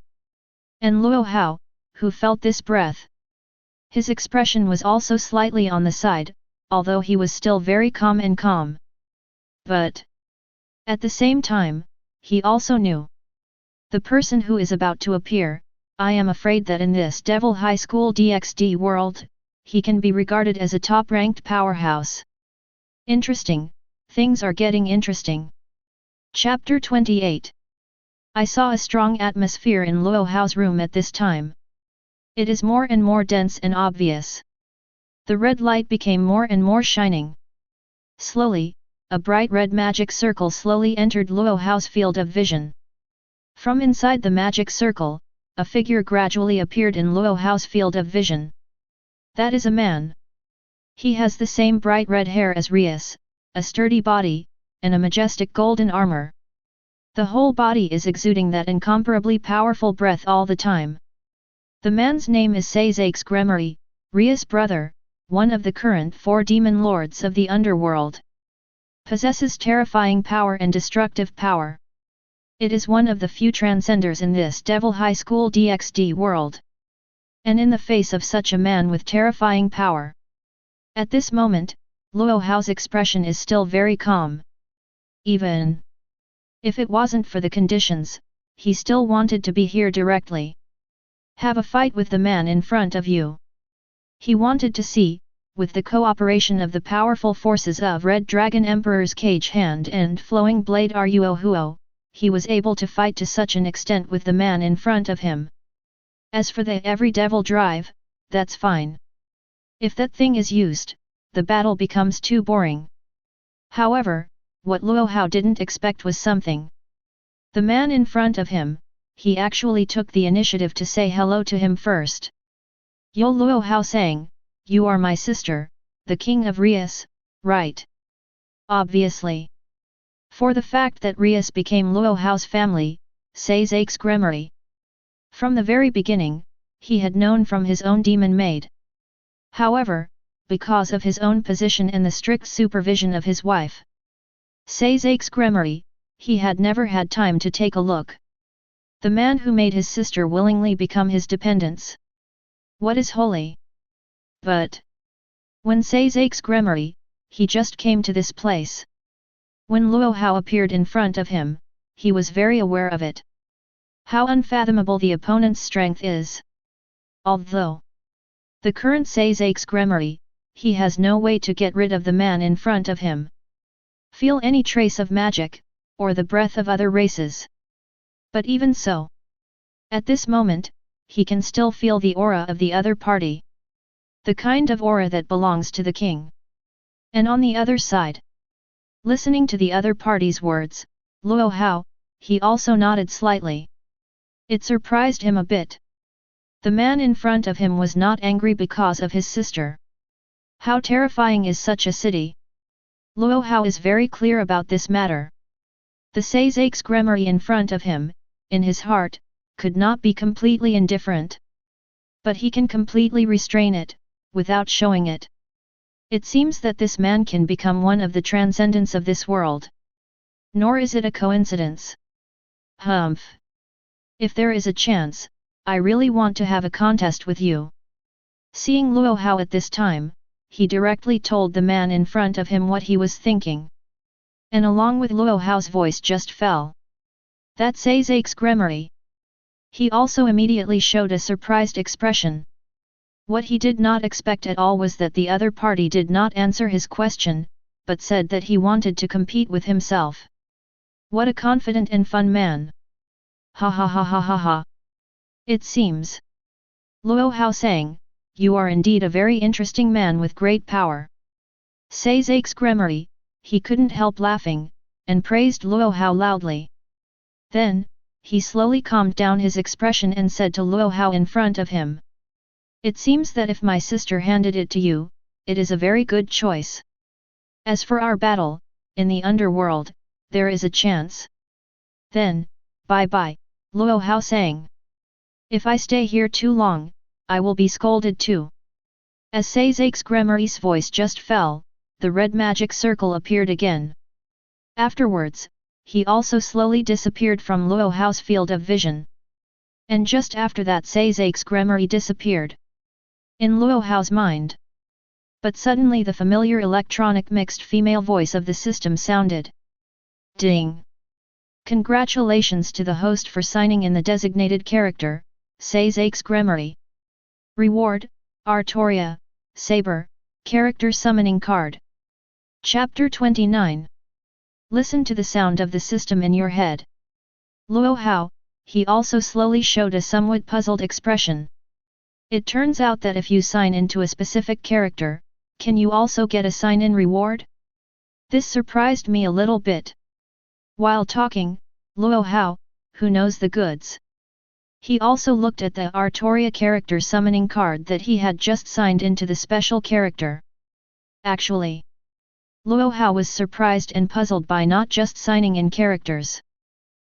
S1: And Luo Hao, who felt this breath, his expression was also slightly on the side, although he was still very calm. But at the same time, he also knew the person who is about to appear. I am afraid that in this Devil High School DxD world, he can be regarded as a top-ranked powerhouse. Interesting, things are getting interesting. Chapter 28. I saw a strong atmosphere in Luo Hao's room at this time. It is more and more dense and obvious. The red light became more and more shining. Slowly, a bright red magic circle slowly entered Luo Hao's field of vision. From inside the magic circle, a figure gradually appeared in Luo Hao's field of vision. That is a man. He has the same bright red hair as Rias, a sturdy body, and a majestic golden armor. The whole body is exuding that incomparably powerful breath all the time. The man's name is Sazakes Gremory, Rias' brother, one of the current 4 demon lords of the underworld. Possesses terrifying power and destructive power. It is one of the few transcenders in this Devil High School DxD world. And in the face of such a man with terrifying power, at this moment, Luo Hao's expression is still very calm. Even if it wasn't for the conditions, he still wanted to be here directly. Have a fight with the man in front of you. He wanted to see, with the cooperation of the powerful forces of Red Dragon Emperor's Cage Hand and Flowing Blade Ruo Huo, he was able to fight to such an extent with the man in front of him. As for the every devil drive, that's fine. If that thing is used, the battle becomes too boring. However, what Luo Hao didn't expect was something. The man in front of him, he actually took the initiative to say hello to him first. Yo Luo Hao sang, you are my sister, the king of Rias, right? Obviously. For the fact that Rias became Luo Hao's family, Sazakes Gremory. From the very beginning, he had known from his own demon maid. However, because of his own position and the strict supervision of his wife, Sazakes Gremory, he had never had time to take a look. The man who made his sister willingly become his dependents. What is holy? But when Sazak's Gremory, he just came to this place. When Luo Hao appeared in front of him, he was very aware of it. How unfathomable the opponent's strength is. Although the current Sazak's Gremory, he has no way to get rid of the man in front of him. Feel any trace of magic, or the breath of other races. But even so, at this moment, he can still feel the aura of the other party. The kind of aura that belongs to the king. And on the other side, listening to the other party's words, Luo Hao, he also nodded slightly. It surprised him a bit. The man in front of him was not angry because of his sister. How terrifying is such a city? Luo Hao is very clear about this matter. The Sazak's Gremory in front of him, in his heart, could not be completely indifferent. But he can completely restrain it, without showing it. It seems that this man can become one of the transcendents of this world. Nor is it a coincidence. Humph. If there is a chance, I really want to have a contest with you. Seeing Luo Hao at this time, he directly told the man in front of him what he was thinking. And along with Luo Hao's voice just fell. That Sazak's Gremory. He also immediately showed a surprised expression. What he did not expect at all was that the other party did not answer his question, but said that he wanted to compete with himself. What a confident and fun man! Ha ha ha ha ha ha! It seems. Luo Hao sang, you are indeed a very interesting man with great power. Sazak's Gremory, he couldn't help laughing, and praised Luo Hao loudly. Then, he slowly calmed down his expression and said to Luo Hao in front of him. It seems that if my sister handed it to you, it is a very good choice. As for our battle, in the underworld, there is a chance. Then, bye-bye, Luo Hao sang. If I stay here too long, I will be scolded too. As Sazak's Gremory's voice just fell, the red magic circle appeared again. Afterwards, he also slowly disappeared from Luo Hao's field of vision. And just after that Sazak's Gremory disappeared. In Luo Hao's mind. But suddenly the familiar electronic mixed female voice of the system sounded. Ding! Congratulations to the host for signing in the designated character, Sazak's Gremory. Reward, Artoria, Saber, Character Summoning Card. Chapter 29. Listen to the sound of the system in your head. Luo Hao, he also slowly showed a somewhat puzzled expression. It turns out that if you sign into a specific character, can you also get a sign-in reward? This surprised me a little bit. While talking, Luo Hao, who knows the goods. He also looked at the Artoria character summoning card that he had just signed into the special character. Actually, Luo Hao was surprised and puzzled by not just signing in characters.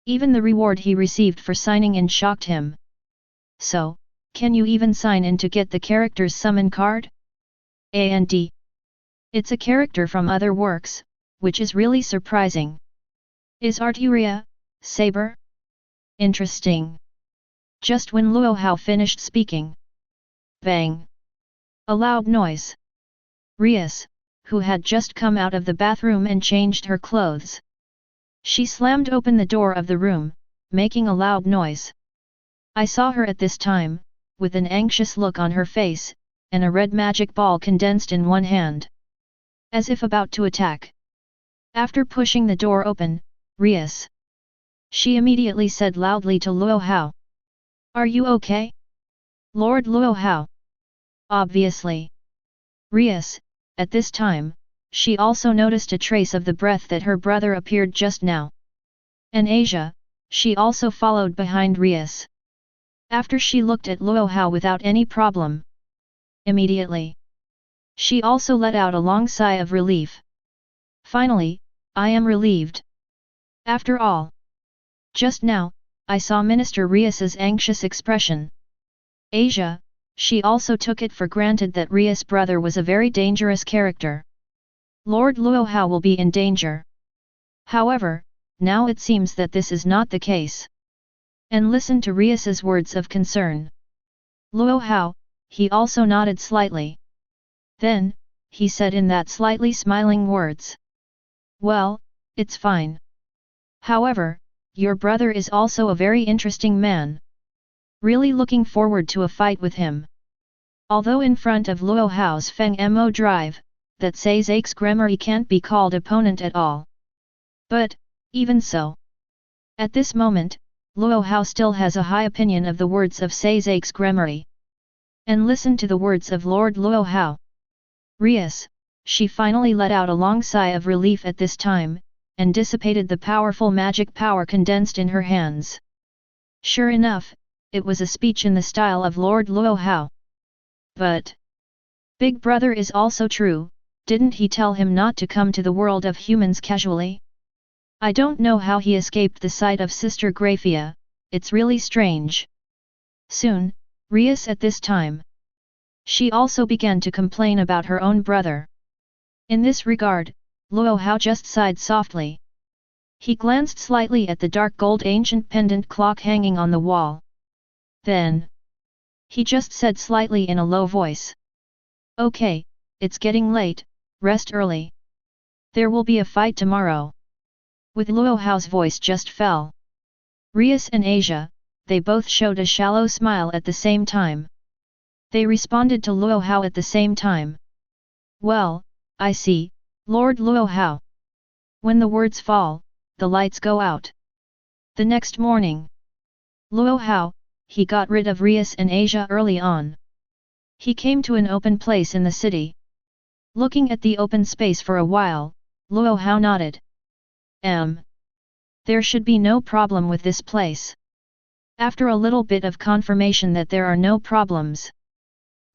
S1: Even the reward he received for signing in shocked him. So, can you even sign in to get the character's summon card? And it's a character from other works, which is really surprising. Is Artoria, Saber? Interesting. Just when Luo Hao finished speaking. Bang! A loud noise. Rias, who had just come out of the bathroom and changed her clothes. She slammed open the door of the room, making a loud noise. I saw her at this time, with an anxious look on her face, and a red magic ball condensed in one hand. As if about to attack. After pushing the door open, Rias. She immediately said loudly to Luo Hao. Are you okay? Lord Luo Hao. Obviously. Rias, at this time, she also noticed a trace of the breath that her brother appeared just now. And Asia, she also followed behind Rias. After she looked at Luo Hao without any problem. Immediately. She also let out a long sigh of relief. Finally, I am relieved. After all. Just now, I saw Minister Rias's anxious expression. Asia, she also took it for granted that Rias' brother was a very dangerous character. Lord Luo Hao will be in danger. However, now it seems that this is not the case. And listen to Rias's words of concern. Luo Hao, he also nodded slightly. Then, he said in that slightly smiling words. Well, it's fine. However, your brother is also a very interesting man. Really looking forward to a fight with him. Although in front of Luo Hao's Feng Mo drive, that says Aix Gremory can't be called opponent at all. But, even so. At this moment, Luo Hao still has a high opinion of the words of Sais Aix Gremory. And listen to the words of Lord Luo Hao. Rias, she finally let out a long sigh of relief at this time, and dissipated the powerful magic power condensed in her hands. Sure enough, it was a speech in the style of Lord Luo Hao. But Big Brother is also true, didn't he tell him not to come to the world of humans casually? I don't know how he escaped the sight of Sister Graphia, it's really strange. Soon, Rias at this time. She also began to complain about her own brother. In this regard, Luo Hao just sighed softly. He glanced slightly at the dark gold ancient pendant clock hanging on the wall. Then, he just said slightly in a low voice. Okay, it's getting late, rest early. There will be a fight tomorrow. With Luo Hao's voice just fell. Rias and Asia, they both showed a shallow smile at the same time. They responded to Luo Hao at the same time. Well, I see, Lord Luo Hao. When the words fall, the lights go out. The next morning, Luo Hao, he got rid of Rias and Asia early on. He came to an open place in the city. Looking at the open space for a while, Luo Hao nodded. There should be no problem with this place. After a little bit of confirmation that there are no problems,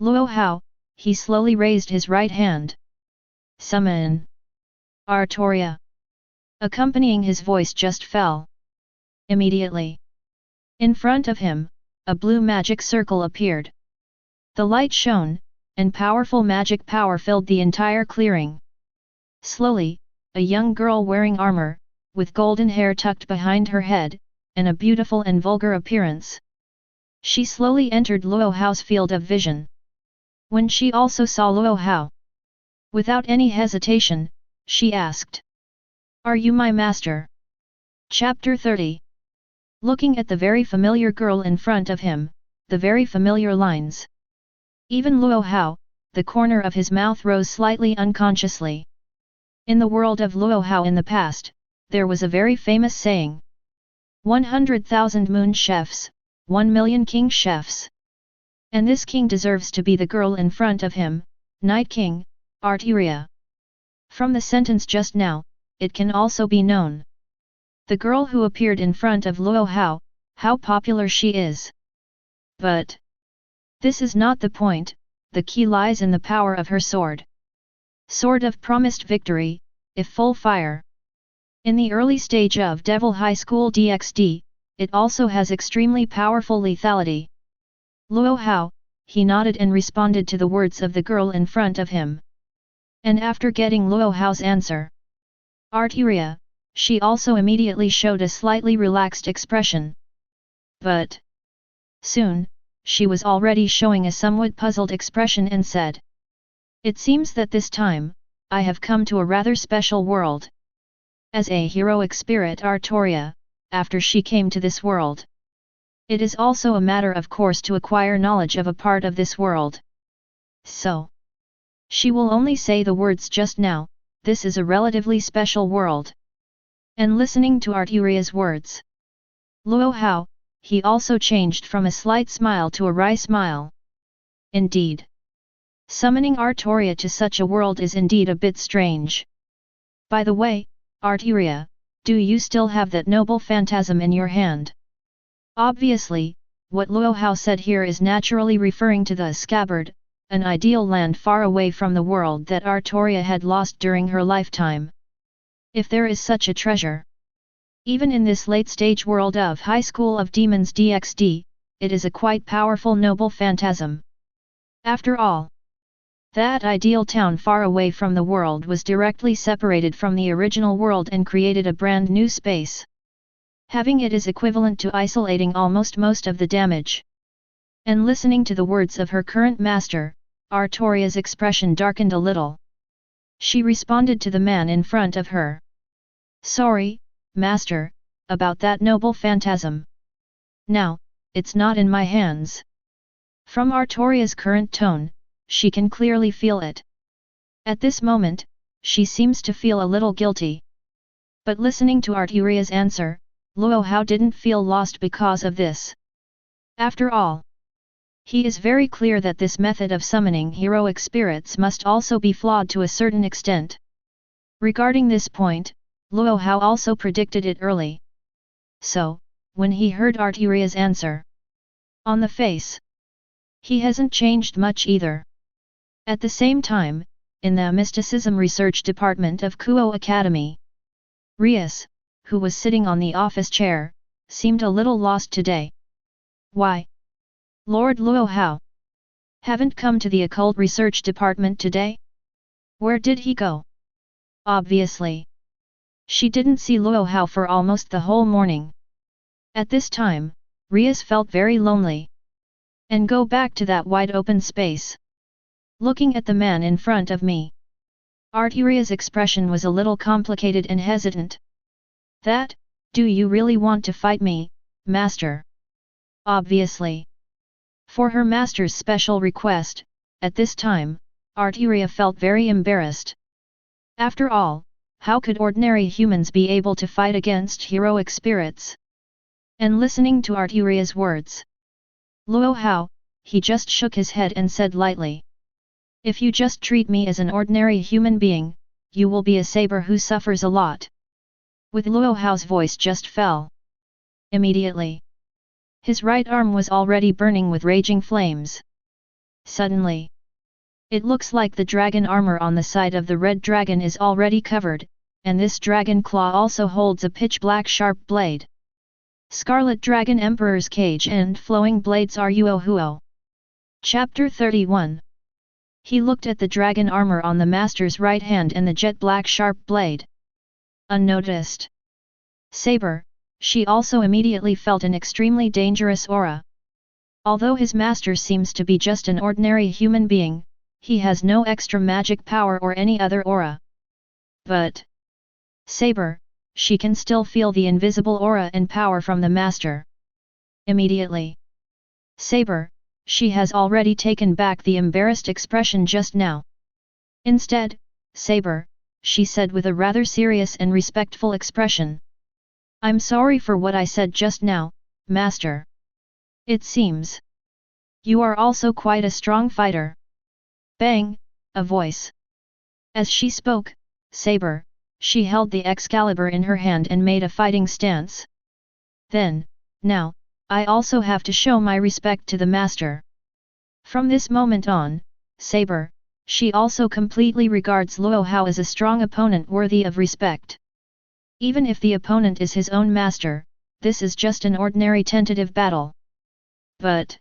S1: Luo Hao, he slowly raised his right hand. Summon Artoria. Accompanying his voice just fell. Immediately, in front of him, a blue magic circle appeared. The light shone, and powerful magic power filled the entire clearing. Slowly, a young girl wearing armor, with golden hair tucked behind her head, and a beautiful and vulgar appearance. She slowly entered Luo Hao's field of vision. When she also saw Luo Hao, without any hesitation, she asked, "Are you my master?" Chapter 30. Looking at the very familiar girl in front of him, the very familiar lines. Even Luo Hao, the corner of his mouth rose slightly unconsciously. In the world of Luo Hao in the past, there was a very famous saying. 100,000 moon chefs, 1 million king chefs. And this king deserves to be the girl in front of him, Night King, Arteria. From the sentence just now, it can also be known. The girl who appeared in front of Luo Hao, how popular she is. But this is not the point, the key lies in the power of her sword. Sword of promised victory, if full fire. In the early stage of Devil High School DxD, it also has extremely powerful lethality. Luo Hao, he nodded and responded to the words of the girl in front of him. And after getting Luo Hao's answer, Arteria, she also immediately showed a slightly relaxed expression. But soon, she was already showing a somewhat puzzled expression and said, "It seems that this time, I have come to a rather special world." As a heroic spirit Arteria, after she came to this world, it is also a matter of course to acquire knowledge of a part of this world. So, she will only say the words just now, this is a relatively special world. And listening to Arteria's words, Luo Hao, he also changed from a slight smile to a wry smile. Indeed, summoning Arteria to such a world is indeed a bit strange. By the way, Arteria, do you still have that noble phantasm in your hand? Obviously, what Luo Hao said here is naturally referring to the scabbard, an ideal land far away from the world that Arteria had lost during her lifetime. If there is such a treasure, even in this late-stage world of High School of Demons DxD, it is a quite powerful noble phantasm. After all, That ideal town far away from the world was directly separated from the original world and created a brand new space. Having it is equivalent to isolating almost most of the damage. And listening to the words of her current master, Artoria's expression darkened a little. She responded to the man in front of her. Sorry, master, about that noble phantasm. Now, it's not in my hands. From Artoria's current tone, she can clearly feel it. At this moment, she seems to feel a little guilty. But listening to Artoria's answer, Luo Hao didn't feel lost because of this. After all, he is very clear that this method of summoning heroic spirits must also be flawed to a certain extent. Regarding this point, Luo Hao also predicted it early. So, when he heard Artoria's answer, on the face, he hasn't changed much either. At the same time, in the Mysticism Research Department of Kuwang Academy, Rias, who was sitting on the office chair, seemed a little lost today. Why? Lord Luo Hao haven't come to the Occult Research Department today? Where did he go? Obviously, she didn't see Luo Hao for almost the whole morning. At this time, Rias felt very lonely. And go back to that wide open space. Looking at the man in front of me. Artoria's expression was a little complicated and hesitant. That, do you really want to fight me, master? Obviously. For her master's special request, at this time, Artoria felt very embarrassed. After all, how could ordinary humans be able to fight against heroic spirits? And listening to Artoria's words, Luo Hao, he just shook his head and said lightly. If you just treat me as an ordinary human being, you will be a saber who suffers a lot. With Luo Hao's voice just fell. Immediately, his right arm was already burning with raging flames. Suddenly, it looks like the dragon armor on the side of the red dragon is already covered, and this dragon claw also holds a pitch-black sharp blade. Scarlet Dragon Emperor's Cage and Flowing Blades Ruo Huo. Chapter 31. He looked at the dragon armor on the master's right hand and the jet-black sharp blade. Unnoticed saber, she also immediately felt an extremely dangerous aura. Although his master seems to be just an ordinary human being, he has no extra magic power or any other aura. But saber, she can still feel the invisible aura and power from the master. Immediately. Saber, she has already taken back the embarrassed expression just now. Instead, Saber, she said with a rather serious and respectful expression. I'm sorry for what I said just now, master. It seems you are also quite a strong fighter. Bang, a voice. As she spoke, Saber, she held the Excalibur in her hand and made a fighting stance. Then, now, I also have to show my respect to the master. From this moment on, Saber, she also completely regards Luo Hao as a strong opponent worthy of respect. Even if the opponent is his own master, this is just an ordinary tentative battle. But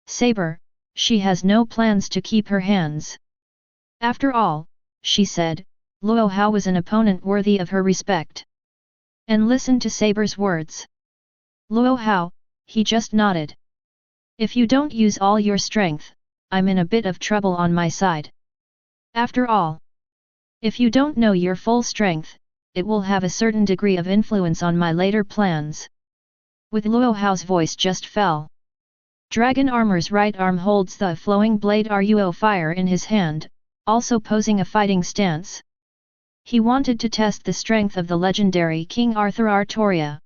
S1: Saber, she has no plans to keep her hands. After all, she said, Luo Hao was an opponent worthy of her respect. And listen to Saber's words. Luo Hao, he just nodded. If you don't use all your strength, I'm in a bit of trouble on my side. After all, if you don't know your full strength, it will have a certain degree of influence on my later plans. With Luo Hao's voice just fell. Dragon Armor's right arm holds the flowing blade Ruo fire in his hand, also posing a fighting stance. He wanted to test the strength of the legendary King Arthur Artoria.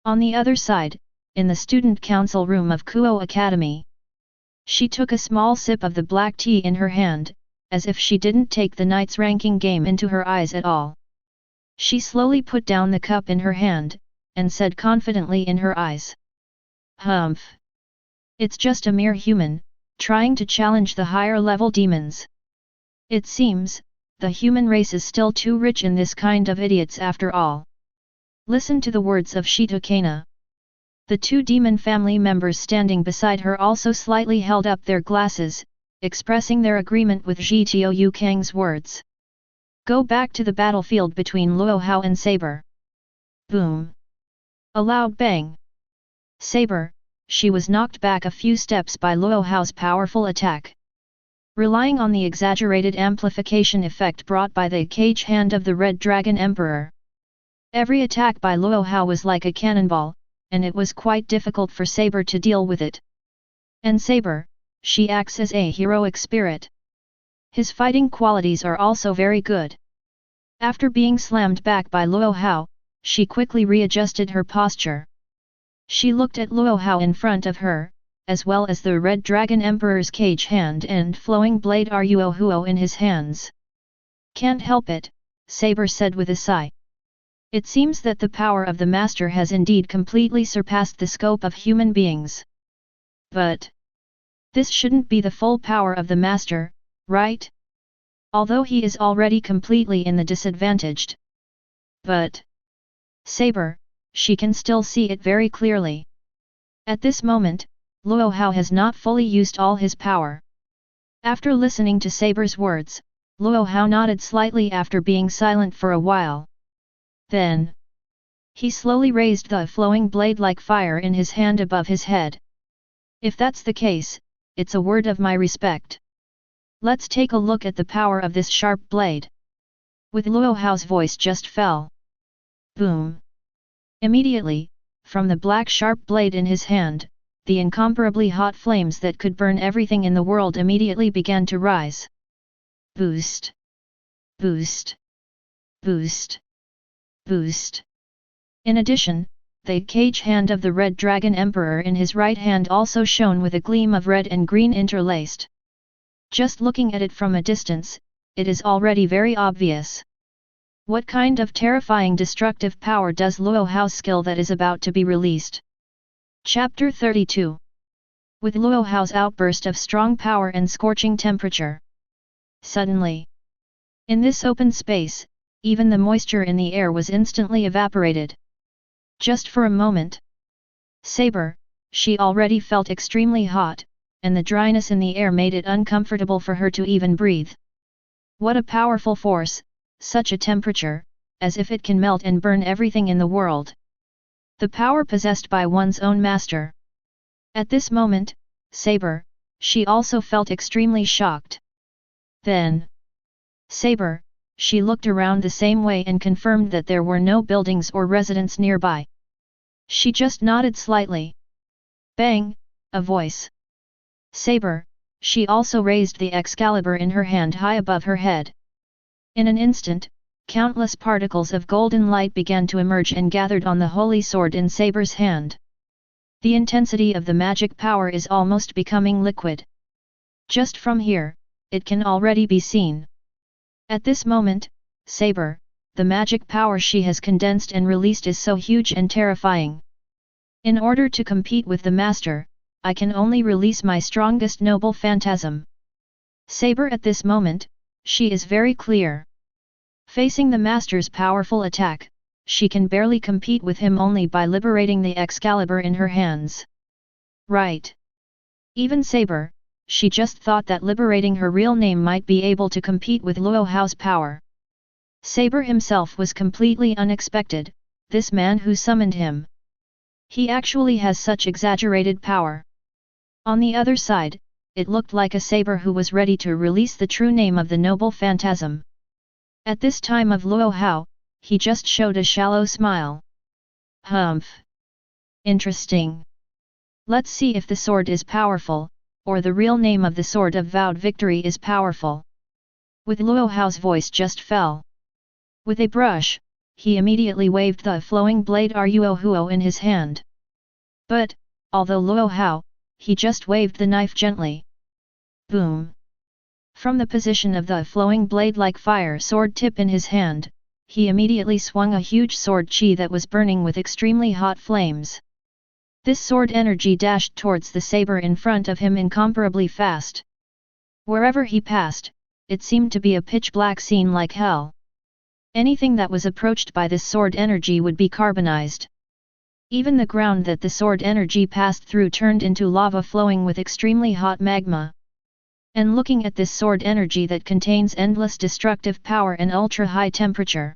S1: On the other side, in the student council room of Kuwang Academy, she took a small sip of the black tea in her hand, as if she didn't take the night's ranking game into her eyes at all. She slowly put down the cup in her hand, and said confidently in her eyes. Humph! It's just a mere human, trying to challenge the higher-level demons. It seems, the human race is still too rich in this kind of idiots after all. Listen to the words of Shitakana. The two demon family members standing beside her also slightly held up their glasses, expressing their agreement with Zhitao Yukang's words. Go back to the battlefield between Luo Hao and Saber. Boom! A loud bang. Saber, she was knocked back a few steps by Luo Hao's powerful attack. Relying on the exaggerated amplification effect brought by the cage hand of the Red Dragon Emperor. Every attack by Luo Hao was like a cannonball, and it was quite difficult for Saber to deal with it. And Saber, she acts as a heroic spirit. His fighting qualities are also very good. After being slammed back by Luo Hao, she quickly readjusted her posture. She looked at Luo Hao in front of her, as well as the Red Dragon Emperor's cage hand and flowing blade Ruo Hao in his hands. Can't help it, Saber said with a sigh. It seems that the power of the master has indeed completely surpassed the scope of human beings. But this shouldn't be the full power of the master, right? Although he is already completely in the disadvantaged. But Saber, she can still see it very clearly. At this moment, Luo Hao has not fully used all his power. After listening to Saber's words, Luo Hao nodded slightly after being silent for a while. Then he slowly raised the flowing blade like fire in his hand above his head. If that's the case, it's a word of my respect. Let's take a look at the power of this sharp blade. With Luo Hao's voice just fell. Boom! Immediately, from the black sharp blade in his hand, the incomparably hot flames that could burn everything in the world immediately began to rise. Boost! Boost! Boost! Boost! In addition, the cage hand of the Red Dragon Emperor in his right hand also shone with a gleam of red and green interlaced. Just looking at it from a distance, it is already very obvious. What kind of terrifying destructive power does Luo Hao's skill that is about to be released? Chapter 32. With Luo Hao's outburst of strong power and scorching temperature. Suddenly, in this open space, even the moisture in the air was instantly evaporated. Just for a moment. Saber, she already felt extremely hot, and the dryness in the air made it uncomfortable for her to even breathe. What a powerful force, such a temperature, as if it can melt and burn everything in the world. The power possessed by one's own master. At this moment, Saber, she also felt extremely shocked. Then, Saber, she looked around the same way and confirmed that there were no buildings or residents nearby. She just nodded slightly. Bang! A voice. Saber, she also raised the Excalibur in her hand high above her head. In an instant, countless particles of golden light began to emerge and gathered on the holy sword in Saber's hand. The intensity of the magic power is almost becoming liquid. Just from here, it can already be seen. At this moment, Saber, the magic power she has condensed and released is so huge and terrifying. In order to compete with the master, I can only release my strongest noble phantasm. Saber at this moment, she is very clear. Facing the master's powerful attack, she can barely compete with him only by liberating the Excalibur in her hands. Right. Even Saber, she just thought that liberating her real name might be able to compete with Luo Hao's power. Saber himself was completely unexpected, this man who summoned him. He actually has such exaggerated power. On the other side, it looked like a Saber who was ready to release the true name of the noble phantasm. At this time of Luo Hao, he just showed a shallow smile. Humph. Interesting. Let's see if the sword is powerful, or the real name of the sword of vowed victory is powerful. With Luo Hao's voice just fell. With a brush, he immediately waved the flowing blade Ruo Hao in his hand. But, although Luo Hao, he just waved the knife gently. Boom! From the position of the flowing blade like fire sword tip in his hand, he immediately swung a huge sword chi that was burning with extremely hot flames. This sword energy dashed towards the saber in front of him incomparably fast. Wherever he passed, it seemed to be a pitch-black scene like hell. Anything that was approached by this sword energy would be carbonized. Even the ground that the sword energy passed through turned into lava flowing with extremely hot magma. And looking at this sword energy that contains endless destructive power and ultra-high temperature.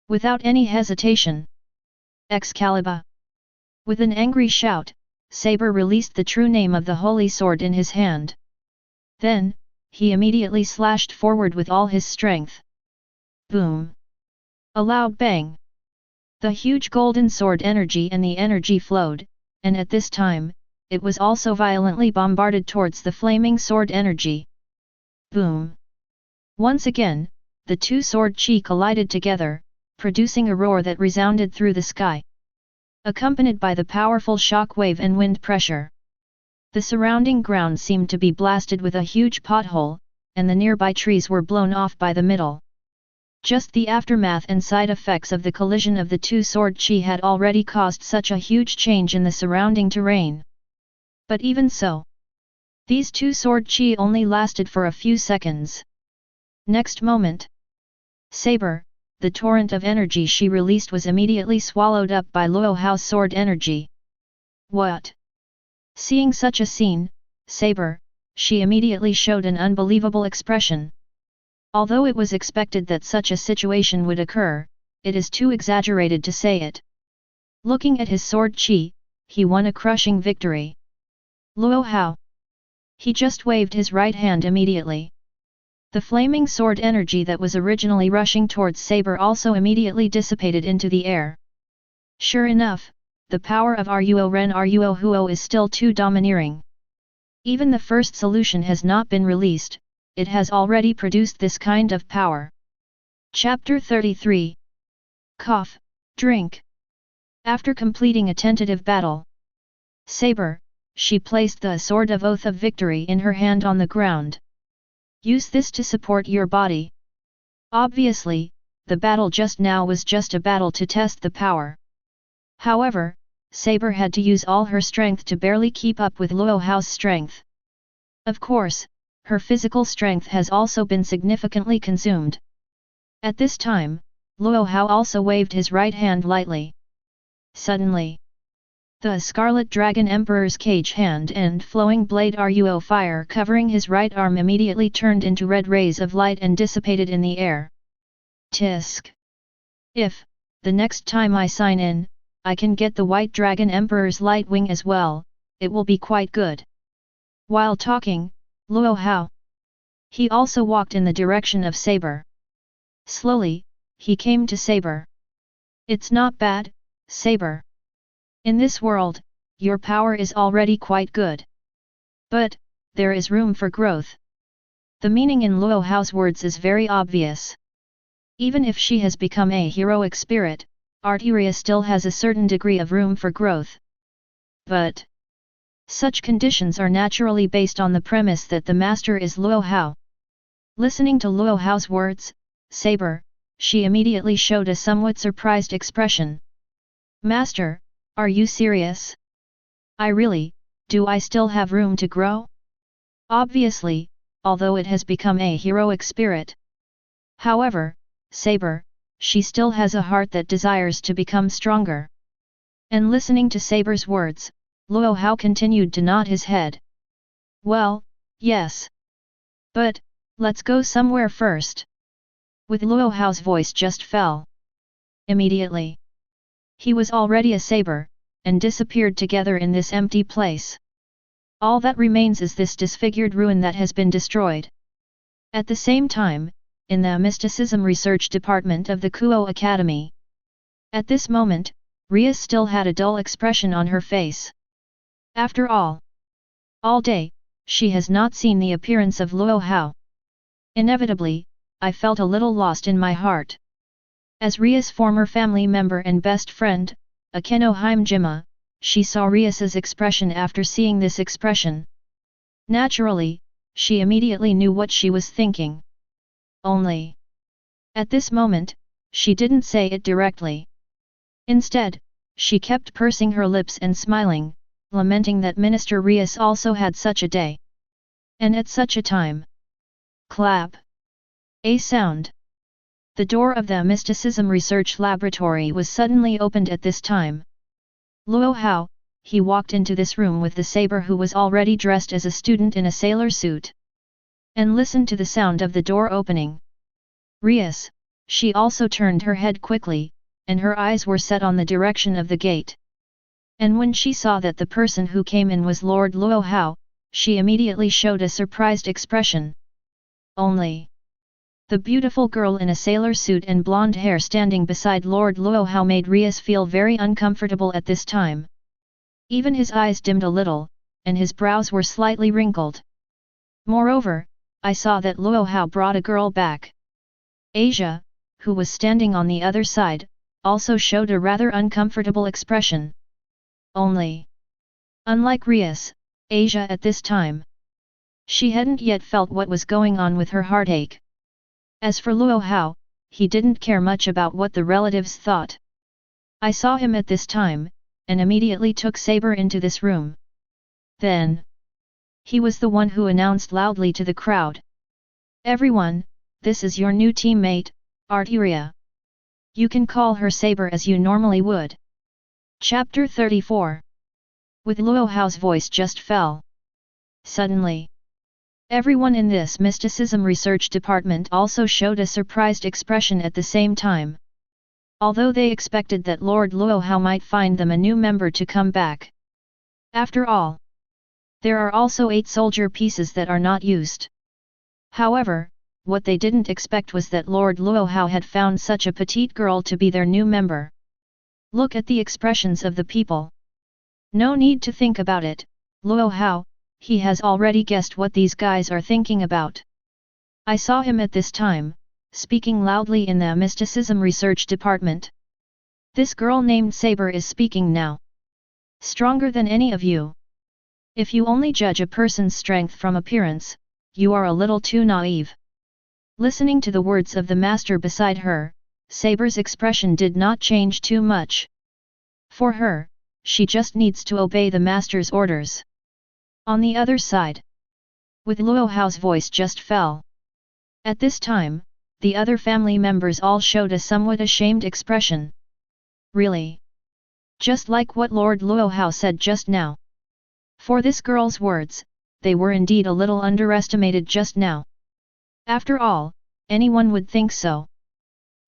S1: Without any hesitation. Excalibur! With an angry shout, Saber released the true name of the holy sword in his hand. Then, he immediately slashed forward with all his strength. Boom! A loud bang! The huge golden sword energy and the energy flowed, and at this time, it was also violently bombarded towards the flaming sword energy. Boom! Once again, the two sword chi collided together, producing a roar that resounded through the sky. Accompanied by the powerful shock wave and wind pressure. The surrounding ground seemed to be blasted with a huge pothole, and the nearby trees were blown off by the middle. Just the aftermath and side effects of the collision of the two sword chi had already caused such a huge change in the surrounding terrain. But even so, these two sword chi only lasted for a few seconds. Next moment, Saber, the torrent of energy she released was immediately swallowed up by Luo Hao's sword energy. What? Seeing such a scene, Saber, she immediately showed an unbelievable expression. Although it was expected that such a situation would occur, it is too exaggerated to say it. Looking at his sword chi, he won a crushing victory. Luo Hao. He just waved his right hand immediately. The flaming sword energy that was originally rushing towards Saber also immediately dissipated into the air. Sure enough, the power of Ruo Ren Ruo Huo is still too domineering. Even the first solution has not been released, it has already produced this kind of power. Chapter 33. Cough, drink. After completing a tentative battle, Saber, she placed the sword of oath of victory in her hand on the ground. Use this to support your body. Obviously, the battle just now was just a battle to test the power. However, Saber had to use all her strength to barely keep up with Luo Hao's strength. Of course, her physical strength has also been significantly consumed. At this time, Luo Hao also waved his right hand lightly. Suddenly, the Scarlet Dragon Emperor's cage hand and flowing blade Ruo fire covering his right arm immediately turned into red rays of light and dissipated in the air. Tisk! If, the next time I sign in, I can get the White Dragon Emperor's light wing as well, it will be quite good. While talking, Luo Hao. He also walked in the direction of Saber. Slowly, he came to Saber. It's not bad, Saber. In this world, your power is already quite good. But, there is room for growth. The meaning in Luo Hao's words is very obvious. Even if she has become a heroic spirit, Rias still has a certain degree of room for growth. But, such conditions are naturally based on the premise that the master is Luo Hao. Listening to Luo Hao's words, Saber, she immediately showed a somewhat surprised expression. Master, are you serious? Do I still have room to grow? Obviously, although it has become a heroic spirit. However, Saber, she still has a heart that desires to become stronger. And listening to Saber's words, Luo Hao continued to nod his head. Well, yes. But, let's go somewhere first. With Luo Hao's voice just fell. Immediately. He was already a Saber, and disappeared together in this empty place. All that remains is this disfigured ruin that has been destroyed. At the same time, in the Mysticism Research Department of the Kuwang Academy. At this moment, Rias still had a dull expression on her face. After all day, she has not seen the appearance of Luo Hao. Inevitably, I felt a little lost in my heart. As Rias' former family member and best friend, Akeno Himejima, she saw Rias's expression after seeing this expression. Naturally, she immediately knew what she was thinking. Only, at this moment, she didn't say it directly. Instead, she kept pursing her lips and smiling, lamenting that Minister Rias also had such a day. And at such a time. Clap. A sound. The door of the Mysticism Research Laboratory was suddenly opened at this time. Luo Hao, he walked into this room with the Saber who was already dressed as a student in a sailor suit. and listened to the sound of the door opening. Rias, she also turned her head quickly, and her eyes were set on the direction of the gate. And when she saw that the person who came in was Lord Luo Hao, she immediately showed a surprised expression. Only the beautiful girl in a sailor suit and blonde hair standing beside Lord Luo Hao made Rias feel very uncomfortable at this time. Even his eyes dimmed a little, and his brows were slightly wrinkled. Moreover, I saw that Luo Hao brought a girl back. Asia, who was standing on the other side, also showed a rather uncomfortable expression. Only, unlike Rias, Asia at this time, she hadn't yet felt what was going on with her heartache. As for Luo Hao, he didn't care much about what the relatives thought. I saw him at this time, and immediately took Saber into this room. Then, he was the one who announced loudly to the crowd. Everyone, this is your new teammate, Arteria. You can call her Saber as you normally would. Chapter 34. With Luo Hao's voice just fell. Suddenly, everyone in this mysticism research department also showed a surprised expression at the same time. Although they expected that Lord Luo Hao might find them a new member to come back. After all, there are also 8 soldier pieces that are not used. However, what they didn't expect was that Lord Luo Hao had found such a petite girl to be their new member. Look at the expressions of the people. No need to think about it, Luo Hao, he has already guessed what these guys are thinking about. I saw him at this time, speaking loudly in the mysticism research department. This girl named Saber is speaking now. Stronger than any of you. If you only judge a person's strength from appearance, you are a little too naive. Listening to the words of the master beside her, Saber's expression did not change too much. For her, she just needs to obey the master's orders. On the other side, with Luo Hao's voice just fell. At this time, the other family members all showed a somewhat ashamed expression. Really? Just like what Lord Luo Hao said just now. For this girl's words, they were indeed a little underestimated just now. After all, anyone would think so.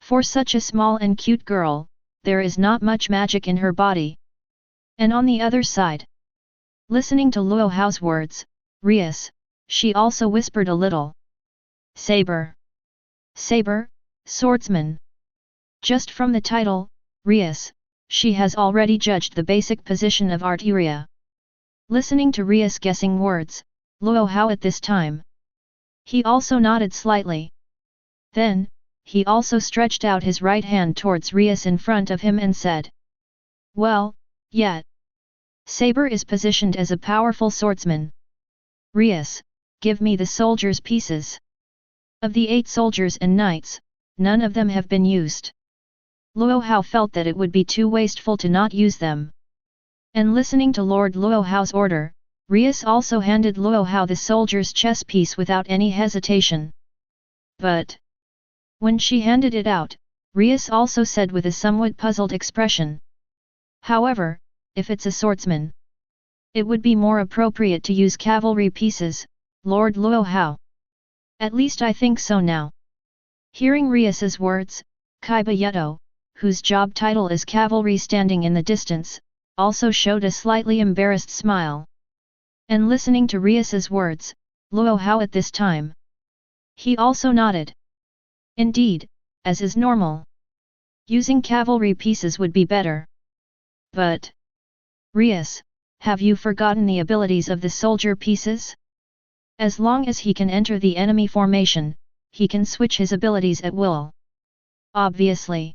S1: For such a small and cute girl, there is not much magic in her body. And on the other side, listening to Luo Hao's words, Rias, she also whispered a little. Saber. Saber, swordsman. Just from the title, Rias, she has already judged the basic position of Arteria. Listening to Rias guessing words, Luo Hao at this time, he also nodded slightly. Then, he also stretched out his right hand towards Rias in front of him and said. Well, yet. Saber is positioned as a powerful swordsman. Rias, give me the soldiers' pieces. Of the 8 soldiers and knights, none of them have been used. Luo Hao felt that it would be too wasteful to not use them. And listening to Lord Luo Hao's order, Rias also handed Luo Hao the soldier's chess piece without any hesitation. But when she handed it out, Rias also said with a somewhat puzzled expression. However, if it's a swordsman, it would be more appropriate to use cavalry pieces, Lord Luo Hao. At least I think so now. Hearing Rias's words, Kaiba Yuto, whose job title is cavalry standing in the distance, also showed a slightly embarrassed smile. And listening to Rias's words, Luo Hao at this time, he also nodded. Indeed, as is normal, using cavalry pieces would be better. But, Rias, have you forgotten the abilities of the soldier pieces? As long as he can enter the enemy formation, he can switch his abilities at will. Obviously,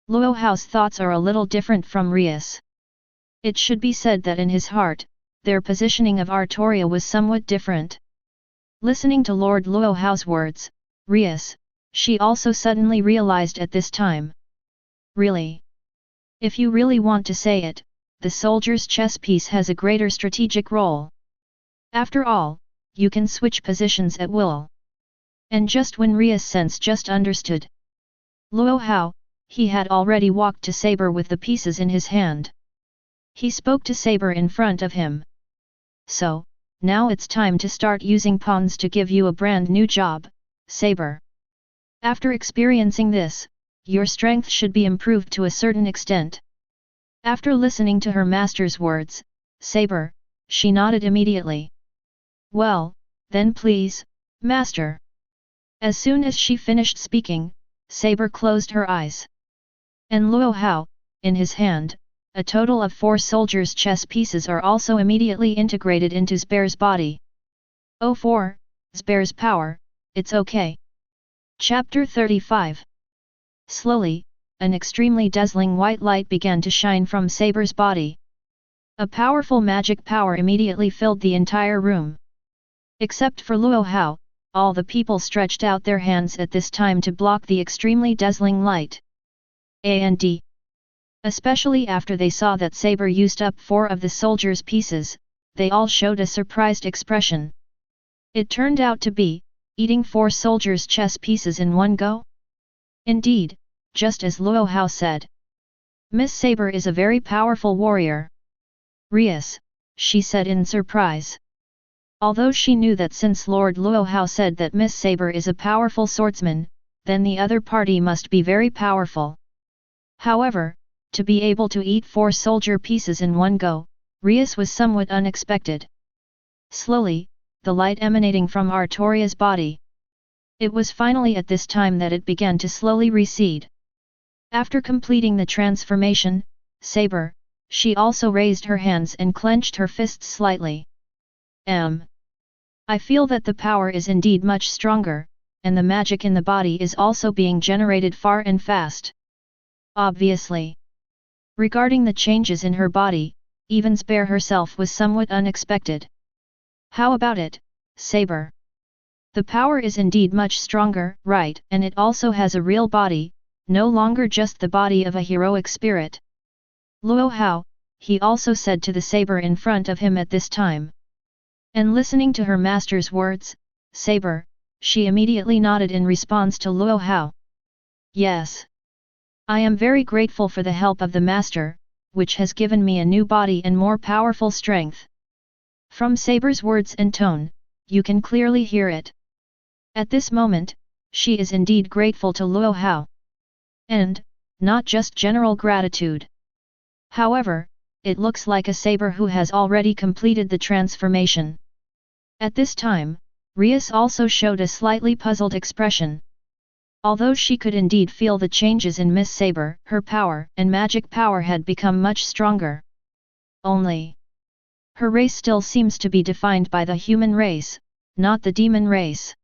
S1: Luo Hao's thoughts are a little different from Rias. It should be said that in his heart, their positioning of Arteria was somewhat different. Listening to Lord Luo Hao's words, Rias, she also suddenly realized at this time. Really? If you really want to say it, the soldier's chess piece has a greater strategic role. After all, you can switch positions at will. And just when Rias' sense just understood. Luo Hao, he had already walked to Saber with the pieces in his hand. He spoke to Saber in front of him. So, now it's time to start using pawns to give you a brand new job, Saber. After experiencing this, your strength should be improved to a certain extent. After listening to her master's words, Saber, she nodded immediately. Well, then please, master. As soon as she finished speaking, Saber closed her eyes. And Luo Hao, in his hand, a total of 4 soldiers' chess pieces are also immediately integrated into Zbear's body. Oh 4, Zbear's power, it's okay. Chapter 35. Slowly, an extremely dazzling white light began to shine from Saber's body. A powerful magic power immediately filled the entire room. Except for Luo Hao, all the people stretched out their hands at this time to block the extremely dazzling light. And especially after they saw that Saber used up 4 of the soldiers' pieces, they all showed a surprised expression. It turned out to be, eating 4 soldiers' chess pieces in one go? Indeed, just as Luo Hao said. Miss Saber is a very powerful warrior. Rias, she said in surprise. Although she knew that since Lord Luo Hao said that Miss Saber is a powerful swordsman, then the other party must be very powerful. However, to be able to eat 4 soldier pieces in one go, Rias was somewhat unexpected. Slowly, the light emanating from Artoria's body. It was finally at this time that it began to slowly recede. After completing the transformation, Saber, she also raised her hands and clenched her fists slightly. I feel that the power is indeed much stronger, and the magic in the body is also being generated far and fast. Obviously. Regarding the changes in her body, even Zbear herself was somewhat unexpected. How about it, Saber? The power is indeed much stronger, right, and it also has a real body, no longer just the body of a heroic spirit. Luo Hao, he also said to the Saber in front of him at this time. And listening to her master's words, Saber, she immediately nodded in response to Luo Hao. Yes. I am very grateful for the help of the master, which has given me a new body and more powerful strength. From Saber's words and tone, you can clearly hear it. At this moment, she is indeed grateful to Luo Hao. And, not just general gratitude. However, it looks like a Saber who has already completed the transformation. At this time, Rias also showed a slightly puzzled expression. Although she could indeed feel the changes in Miss Saber, her power and magic power had become much stronger. Only, her race still seems to be defined by the human race, not the demon race.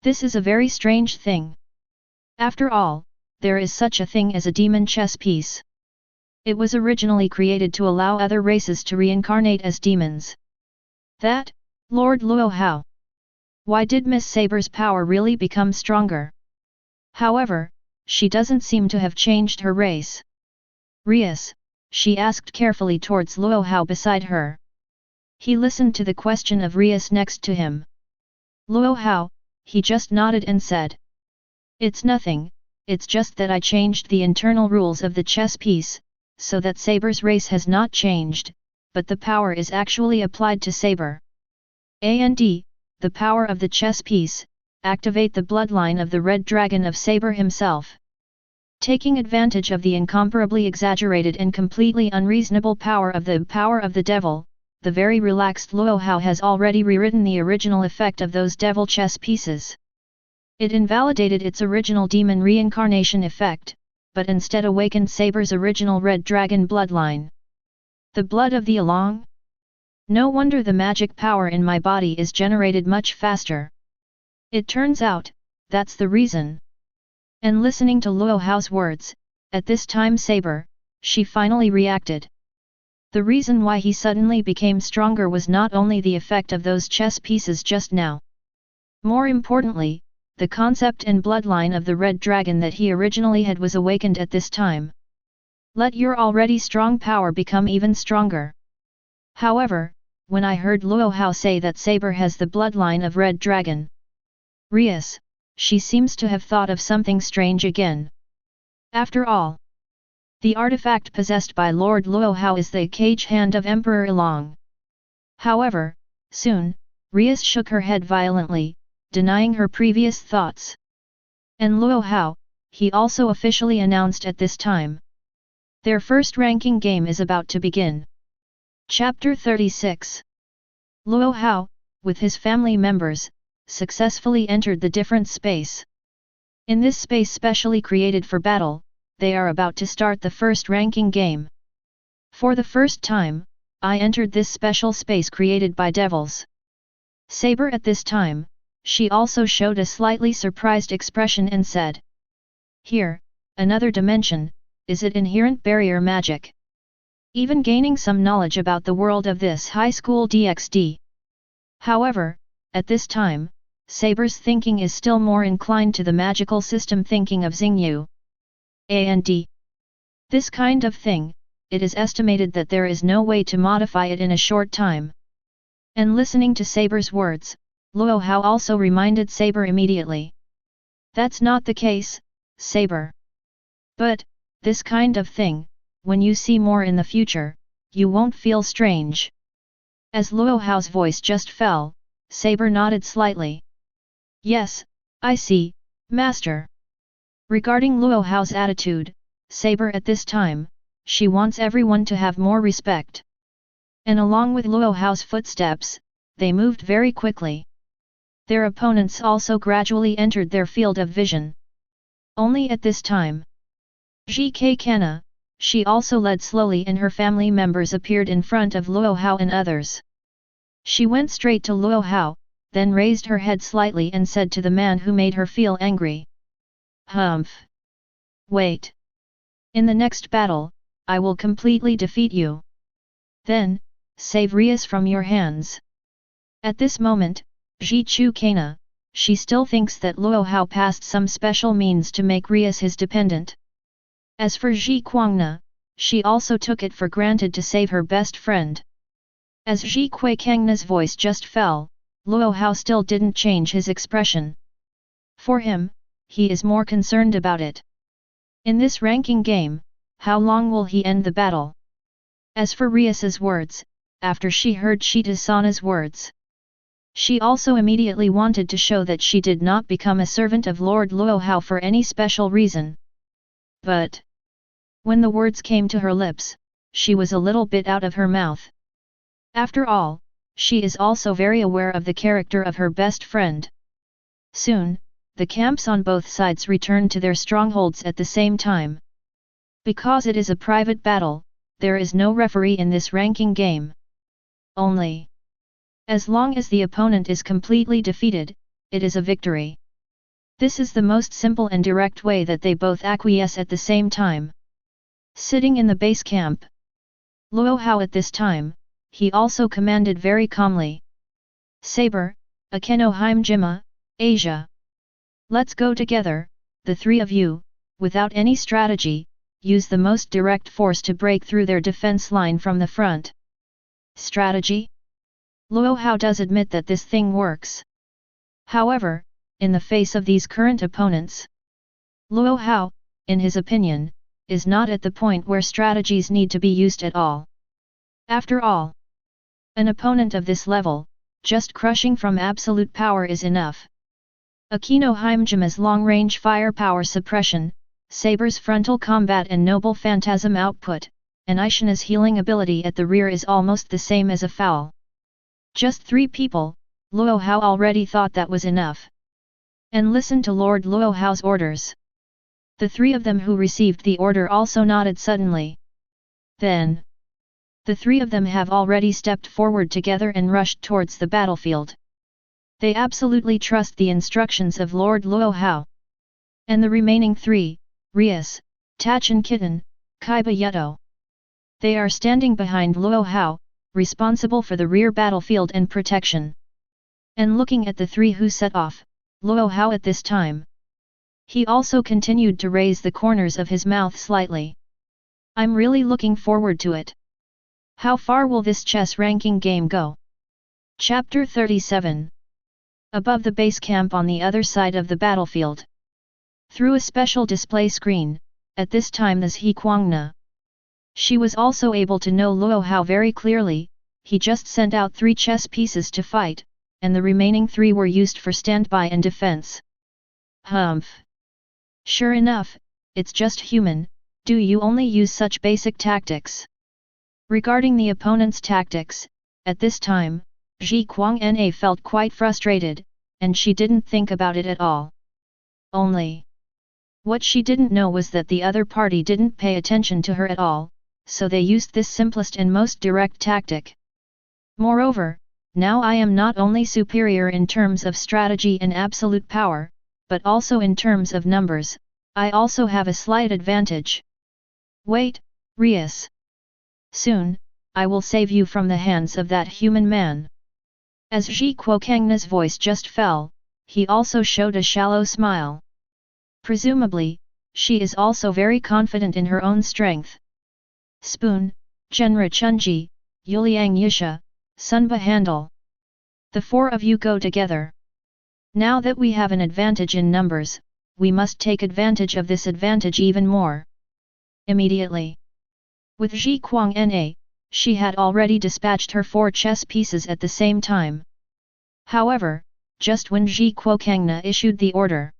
S1: This is a very strange thing. After all, there is such a thing as a demon chess piece. It was originally created to allow other races to reincarnate as demons. That, Lord Luo Hao. Why did Miss Saber's power really become stronger? However, she doesn't seem to have changed her race. Rias, she asked carefully towards Luo Hao beside her. He listened to the question of Rias next to him. Luo Hao, he just nodded and said. It's nothing, it's just that I changed the internal rules of the chess piece, so that Saber's race has not changed, but the power is actually applied to Saber. And the power of the chess piece, activate the bloodline of the Red Dragon of Saber himself. Taking advantage of the incomparably exaggerated and completely unreasonable power of the devil, the very relaxed Luo Hao has already rewritten the original effect of those devil chess pieces. It invalidated its original demon reincarnation effect, but instead awakened Saber's original Red Dragon bloodline. The blood of the Along? No wonder the magic power in my body is generated much faster. It turns out, that's the reason. And listening to Luo Hao's words, at this time Saber, she finally reacted. The reason why he suddenly became stronger was not only the effect of those chess pieces just now. More importantly, the concept and bloodline of the Red Dragon that he originally had was awakened at this time. Let your already strong power become even stronger. However, when I heard Luo Hao say that Saber has the bloodline of Red Dragon, Rias, she seems to have thought of something strange again. After all, the artifact possessed by Lord Luo Hao is the cage hand of Emperor Ilong. However, Soon, Rias shook her head violently, denying her previous thoughts. And Luo Hao, he also officially announced at this time. Their first ranking game is about to begin. Chapter 36. Luo Hao, with his family members, successfully entered the different space. In this space specially created for battle, they are about to start the first ranking game. For the first time, I entered this special space created by devils. Saber at this time, she also showed a slightly surprised expression and said. Here, another dimension, is it inherent barrier magic? Even gaining some knowledge about the world of this high school DxD. However, at this time, Saber's thinking is still more inclined to the magical system thinking of Xingyu. And this kind of thing, it is estimated that there is no way to modify it in a short time. And listening to Saber's words, Luo Hao also reminded Saber immediately. That's not the case, Saber. But, this kind of thing, when you see more in the future, you won't feel strange. As Luo Hao's voice just fell, Saber nodded slightly. Yes, I see, Master. Regarding Luo Hao's attitude, Saber at this time, she wants everyone to have more respect. And along with Luo Hao's footsteps, they moved very quickly. Their opponents also gradually entered their field of vision. Only at this time. GK Kana, she also led slowly and her family members appeared in front of Luo Hao and others. She went straight to Luo Hao, then raised her head slightly and said to the man who made her feel angry. Humph. Wait. In the next battle, I will completely defeat you. Then, save Rias from your hands. At this moment, Ji Chu Kana, she still thinks that Luo Hao passed some special means to make Rias his dependent. As for Ji Kuangna, she also took it for granted to save her best friend. As Ji Kuangna's voice just fell, Luo Hao still didn't change his expression. For him, he is more concerned about it. In this ranking game, how long will he end the battle? As for Rias's words, after she heard Shita-sana's words, she also immediately wanted to show that she did not become a servant of Lord Luo Hao for any special reason. But when the words came to her lips, she was a little bit out of her mouth. After all, she is also very aware of the character of her best friend. Soon, the camps on both sides returned to their strongholds at the same time. Because it is a private battle, there is no referee in this ranking game. Only, as long as the opponent is completely defeated, it is a victory. This is the most simple and direct way that they both acquiesce at the same time. Sitting in the base camp, Luo Hao at this time, he also commanded very calmly. Saber, Akeno Himejima, Asia. Let's go together, the three of you, without any strategy, use the most direct force to break through their defense line from the front. Strategy? Luo Hao does admit that this thing works. However, in the face of these current opponents, Luo Hao, in his opinion, is not at the point where strategies need to be used at all. After all, an opponent of this level, just crushing from absolute power is enough. Akeno Himejima's long-range firepower suppression, Saber's frontal combat and noble phantasm output, and Aishana's healing ability at the rear is almost the same as a foul. Just 3 people, Luo Hao already thought that was enough. And listened to Lord Luo Hao's orders. The 3 of them who received the order also nodded suddenly. Then, the 3 of them have already stepped forward together and rushed towards the battlefield. They absolutely trust the instructions of Lord Luo Hao. And the remaining 3, Rias, Tacheng Kitten, Kaiba Yuto. They are standing behind Luo Hao, responsible for the rear battlefield and protection. And looking at the 3 who set off, Luo Hao at this time, he also continued to raise the corners of his mouth slightly. I'm really looking forward to it. How far will this chess ranking game go? Chapter 37. Above the base camp on the other side of the battlefield. Through a special display screen, at this time there's He Kuangna. She was also able to know Luo Hao very clearly, he just sent out 3 chess pieces to fight, and the remaining 3 were used for standby and defense. Humph. Sure enough, it's just human, do you only use such basic tactics? Regarding the opponent's tactics, at this time, Kuwang Na felt quite frustrated, and she didn't think about it at all. Only, what she didn't know was that the other party didn't pay attention to her at all, so they used this simplest and most direct tactic. Moreover, now I am not only superior in terms of strategy and absolute power, but also in terms of numbers, I also have a slight advantage. Wait, Rias. Soon, I will save you from the hands of that human man. As Kuokangna's voice just fell, he also showed a shallow smile. Presumably, she is also very confident in her own strength. Spoon, Genra Chunji, Yuliang Yusha, Sunba Handle. The 4 of you go together. Now that we have an advantage in numbers, we must take advantage of this advantage even more. Immediately. With Kuwang Na, she had already dispatched her 4 chess pieces at the same time. However, just when Kuokangna issued the order.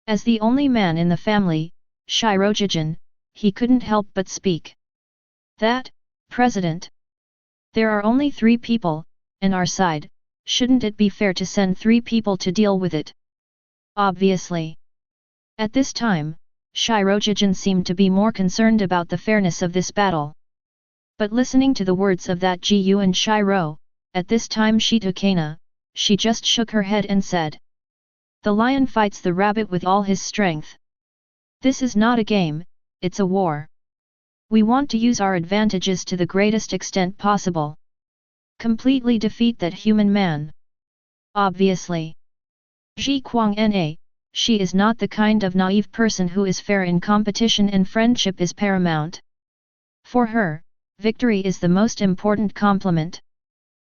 S1: As the only man in the family, Shirojijin, he couldn't help but speak. That, President. There are only 3 people, on our side, shouldn't it be fair to send 3 people to deal with it? Obviously. At this time, Shirojijin seemed to be more concerned about the fairness of this battle. But listening to the words of that Gu and Shiro, at this time Shitukana, she just shook her head and said. The lion fights the rabbit with all his strength. This is not a game, it's a war. We want to use our advantages to the greatest extent possible. Completely defeat that human man. Obviously. Kuwang Na, she is not the kind of naive person who is fair in competition and friendship is paramount. For her, victory is the most important compliment.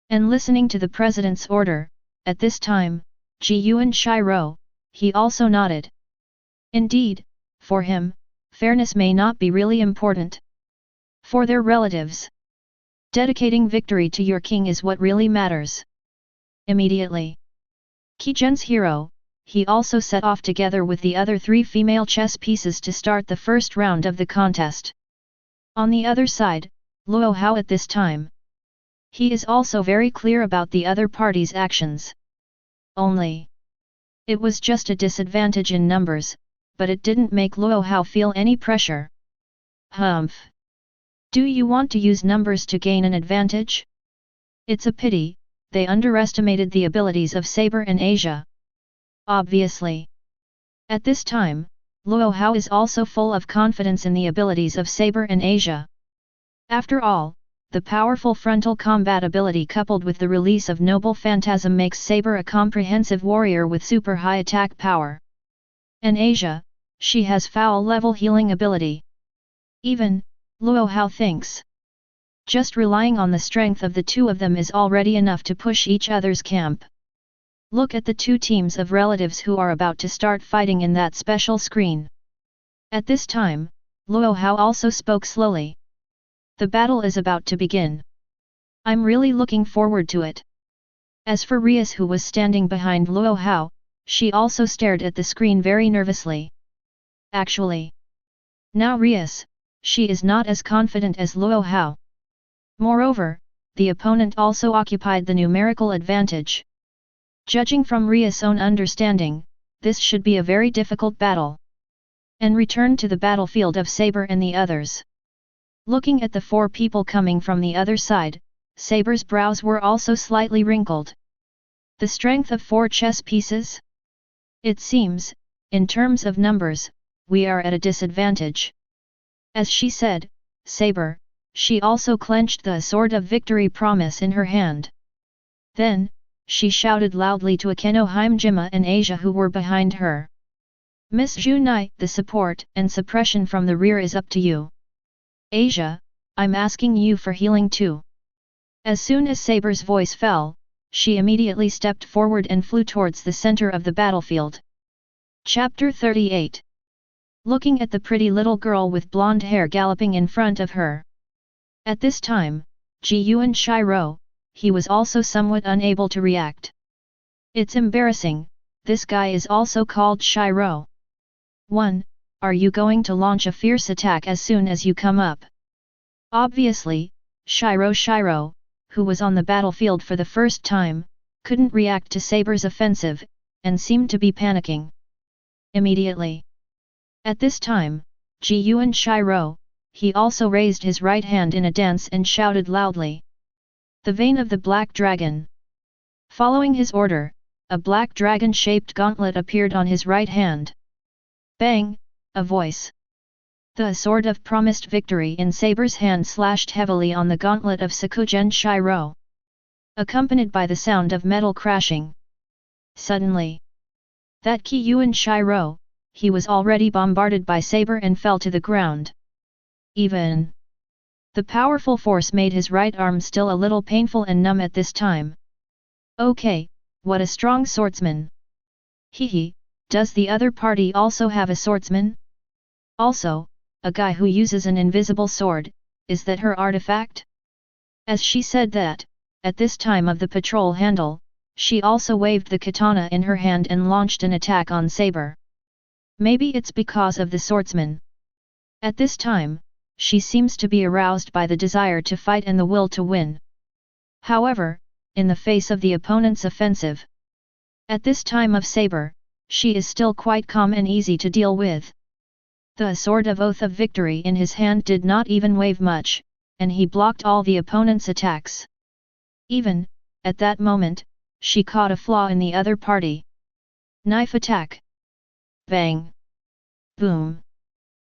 S1: And listening to the president's order, at this time, Gu and Shiro, he also nodded. Indeed, for him, fairness may not be really important. For their relatives, dedicating victory to your king is what really matters. Immediately. Kijun's hero, he also set off together with the other 3 female chess pieces to start the first round of the contest. On the other side, Luo Hao at this time. He is also very clear about the other party's actions. Only. It was just a disadvantage in numbers, but it didn't make Luo Hao feel any pressure. Humph. Do you want to use numbers to gain an advantage? It's a pity, they underestimated the abilities of Saber and Asia. Obviously. At this time, Luo Hao is also full of confidence in the abilities of Saber and Asia. After all, the powerful frontal combat ability coupled with the release of Noble Phantasm makes Saber a comprehensive warrior with super high attack power. And Asia, she has foul-level healing ability. Even, Luo Hao thinks. Just relying on the strength of the 2 of them is already enough to push each other's camp. Look at the 2 teams of relatives who are about to start fighting in that special screen. At this time, Luo Hao also spoke slowly. The battle is about to begin. I'm really looking forward to it. As for Rias who was standing behind Luo Hao, she also stared at the screen very nervously. Actually. Now Rias, she is not as confident as Luo Hao. Moreover, the opponent also occupied the numerical advantage. Judging from Rias' own understanding, this should be a very difficult battle. And return to the battlefield of Saber and the others. Looking at the 4 people coming from the other side, Saber's brows were also slightly wrinkled. The strength of 4 chess pieces? It seems, in terms of numbers, we are at a disadvantage. As she said, Saber, she also clenched the sword of victory promise in her hand. Then, she shouted loudly to Akeno, Himejima and Asia who were behind her. Miss Junai, the support and suppression from the rear is up to you. Asia, I'm asking you for healing too. As soon as Saber's voice fell, she immediately stepped forward and flew towards the center of the battlefield. Chapter 38. Looking at the pretty little girl with blonde hair galloping in front of her. At this time, Ji Yuan Shiro, he was also somewhat unable to react. It's embarrassing, this guy is also called Shiro. 1. Are you going to launch a fierce attack as soon as you come up? Obviously, Shiro, who was on the battlefield for the first time, couldn't react to Saber's offensive, and seemed to be panicking. Immediately. At this time, Ji Yuan Shiro, he also raised his right hand in a dance and shouted loudly. The vein of the black dragon. Following his order, a black dragon-shaped gauntlet appeared on his right hand. Bang! A voice. The sword of promised victory in Saber's hand slashed heavily on the gauntlet of Sakugen Shiro, accompanied by the sound of metal crashing. Suddenly, that Ki Yuan Shiro, he was already bombarded by Saber and fell to the ground. Even the powerful force made his right arm still a little painful and numb at this time. Okay, what a strong swordsman. Hehe, does the other party also have a swordsman? Also, a guy who uses an invisible sword, is that her artifact? As she said that, at this time of the patrol handle, she also waved the katana in her hand and launched an attack on Saber. Maybe it's because of the swordsman. At this time, she seems to be aroused by the desire to fight and the will to win. However, in the face of the opponent's offensive, at this time of Saber, she is still quite calm and easy to deal with. The sword of oath of victory in his hand did not even wave much, and he blocked all the opponent's attacks. Even, at that moment, she caught a flaw in the other party. Knife attack. Bang. Boom.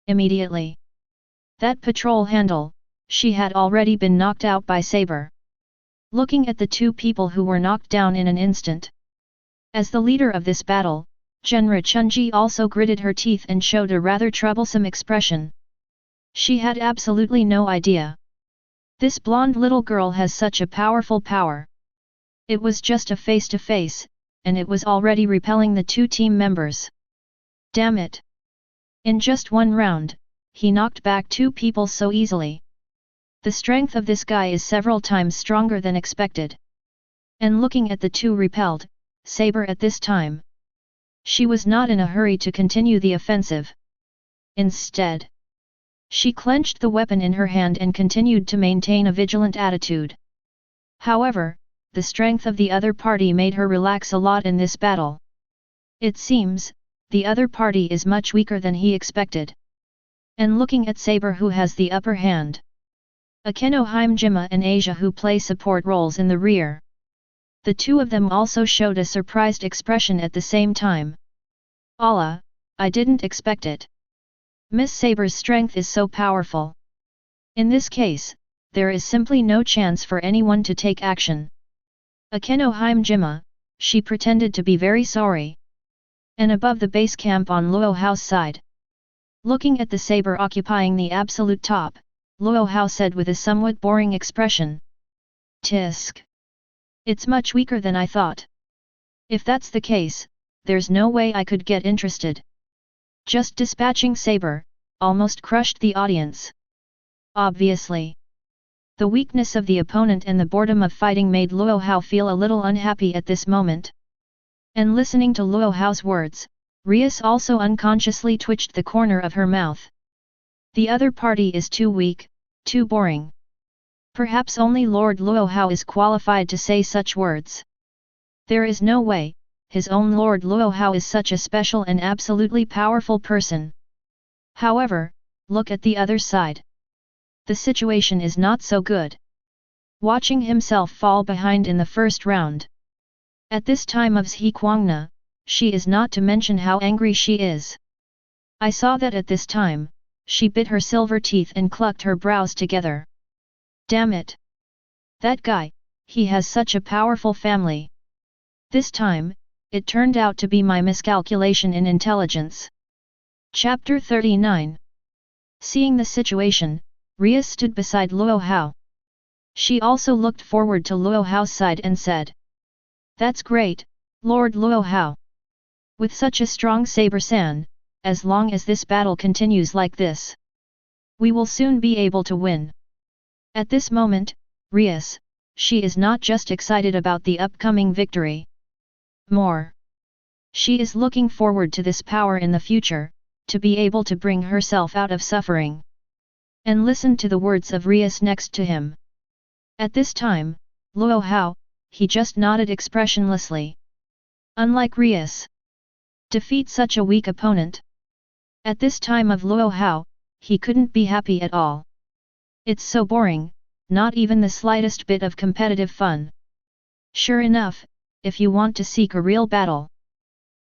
S1: Immediately. That patrol handle, she had already been knocked out by Saber. Looking at the two people who were knocked down in an instant. As the leader of this battle, Genra Chunji also gritted her teeth and showed a rather troublesome expression. She had absolutely no idea. This blonde little girl has such a powerful power. It was just a face-to-face, and it was already repelling the two team members. Damn it! In just one round, he knocked back two people so easily. The strength of this guy is several times stronger than expected. And looking at the two repelled, Saber at this time. She was not in a hurry to continue the offensive. Instead, she clenched the weapon in her hand and continued to maintain a vigilant attitude. However, the strength of the other party made her relax a lot in this battle. It seems, the other party is much weaker than he expected. And looking at Saber who has the upper hand. Akeno Himejima and Asia who play support roles in the rear. The two of them also showed a surprised expression at the same time. Allah, I didn't expect it. Miss Saber's strength is so powerful. In this case, there is simply no chance for anyone to take action. Akeno Himejima, she pretended to be very sorry. And above the base camp on Luo Hao's side. Looking at the Saber occupying the absolute top, Luo Hao said with a somewhat boring expression. Tisk. It's much weaker than I thought. If that's the case, there's no way I could get interested. Just dispatching Saber, almost crushed the audience. Obviously. The weakness of the opponent and the boredom of fighting made Luo Hao feel a little unhappy at this moment. And listening to Luo Hao's words, Rias also unconsciously twitched the corner of her mouth. The other party is too weak, too boring. Perhaps only Lord Luo Hao is qualified to say such words. There is no way, his own Lord Luo Hao is such a special and absolutely powerful person. However, look at the other side. The situation is not so good. Watching himself fall behind in the first round. At this time of Zhe Kuangna, she is not to mention how angry she is. I saw that at this time, she bit her silver teeth and clucked her brows together. Damn it! That guy, he has such a powerful family. This time, it turned out to be my miscalculation in intelligence. Chapter 39. Seeing the situation, Rias stood beside Luo Hao. She also looked forward to Luo Hao's side and said. That's great, Lord Luo Hao. With such a strong Saber-san, as long as this battle continues like this, we will soon be able to win. At this moment, Rias, she is not just excited about the upcoming victory. More. She is looking forward to this power in the future, to be able to bring herself out of suffering. And listen to the words of Rias next to him. At this time, Luo Hao, he just nodded expressionlessly. Unlike Rias. Defeat such a weak opponent. At this time of Luo Hao, he couldn't be happy at all. It's so boring, not even the slightest bit of competitive fun. Sure enough, if you want to seek a real battle.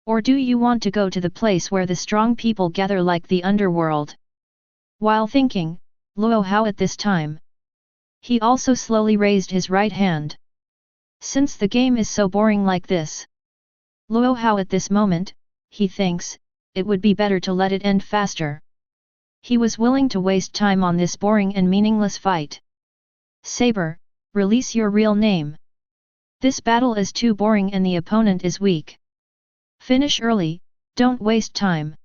S1: Or do you want to go to the place where the strong people gather like the underworld? While thinking, Luo Hao at this time. He also slowly raised his right hand. Since the game is so boring like this. Luo Hao at this moment, he thinks, it would be better to let it end faster. He was willing to waste time on this boring and meaningless fight. Saber, release your real name. This battle is too boring and the opponent is weak. Finish early, don't waste time.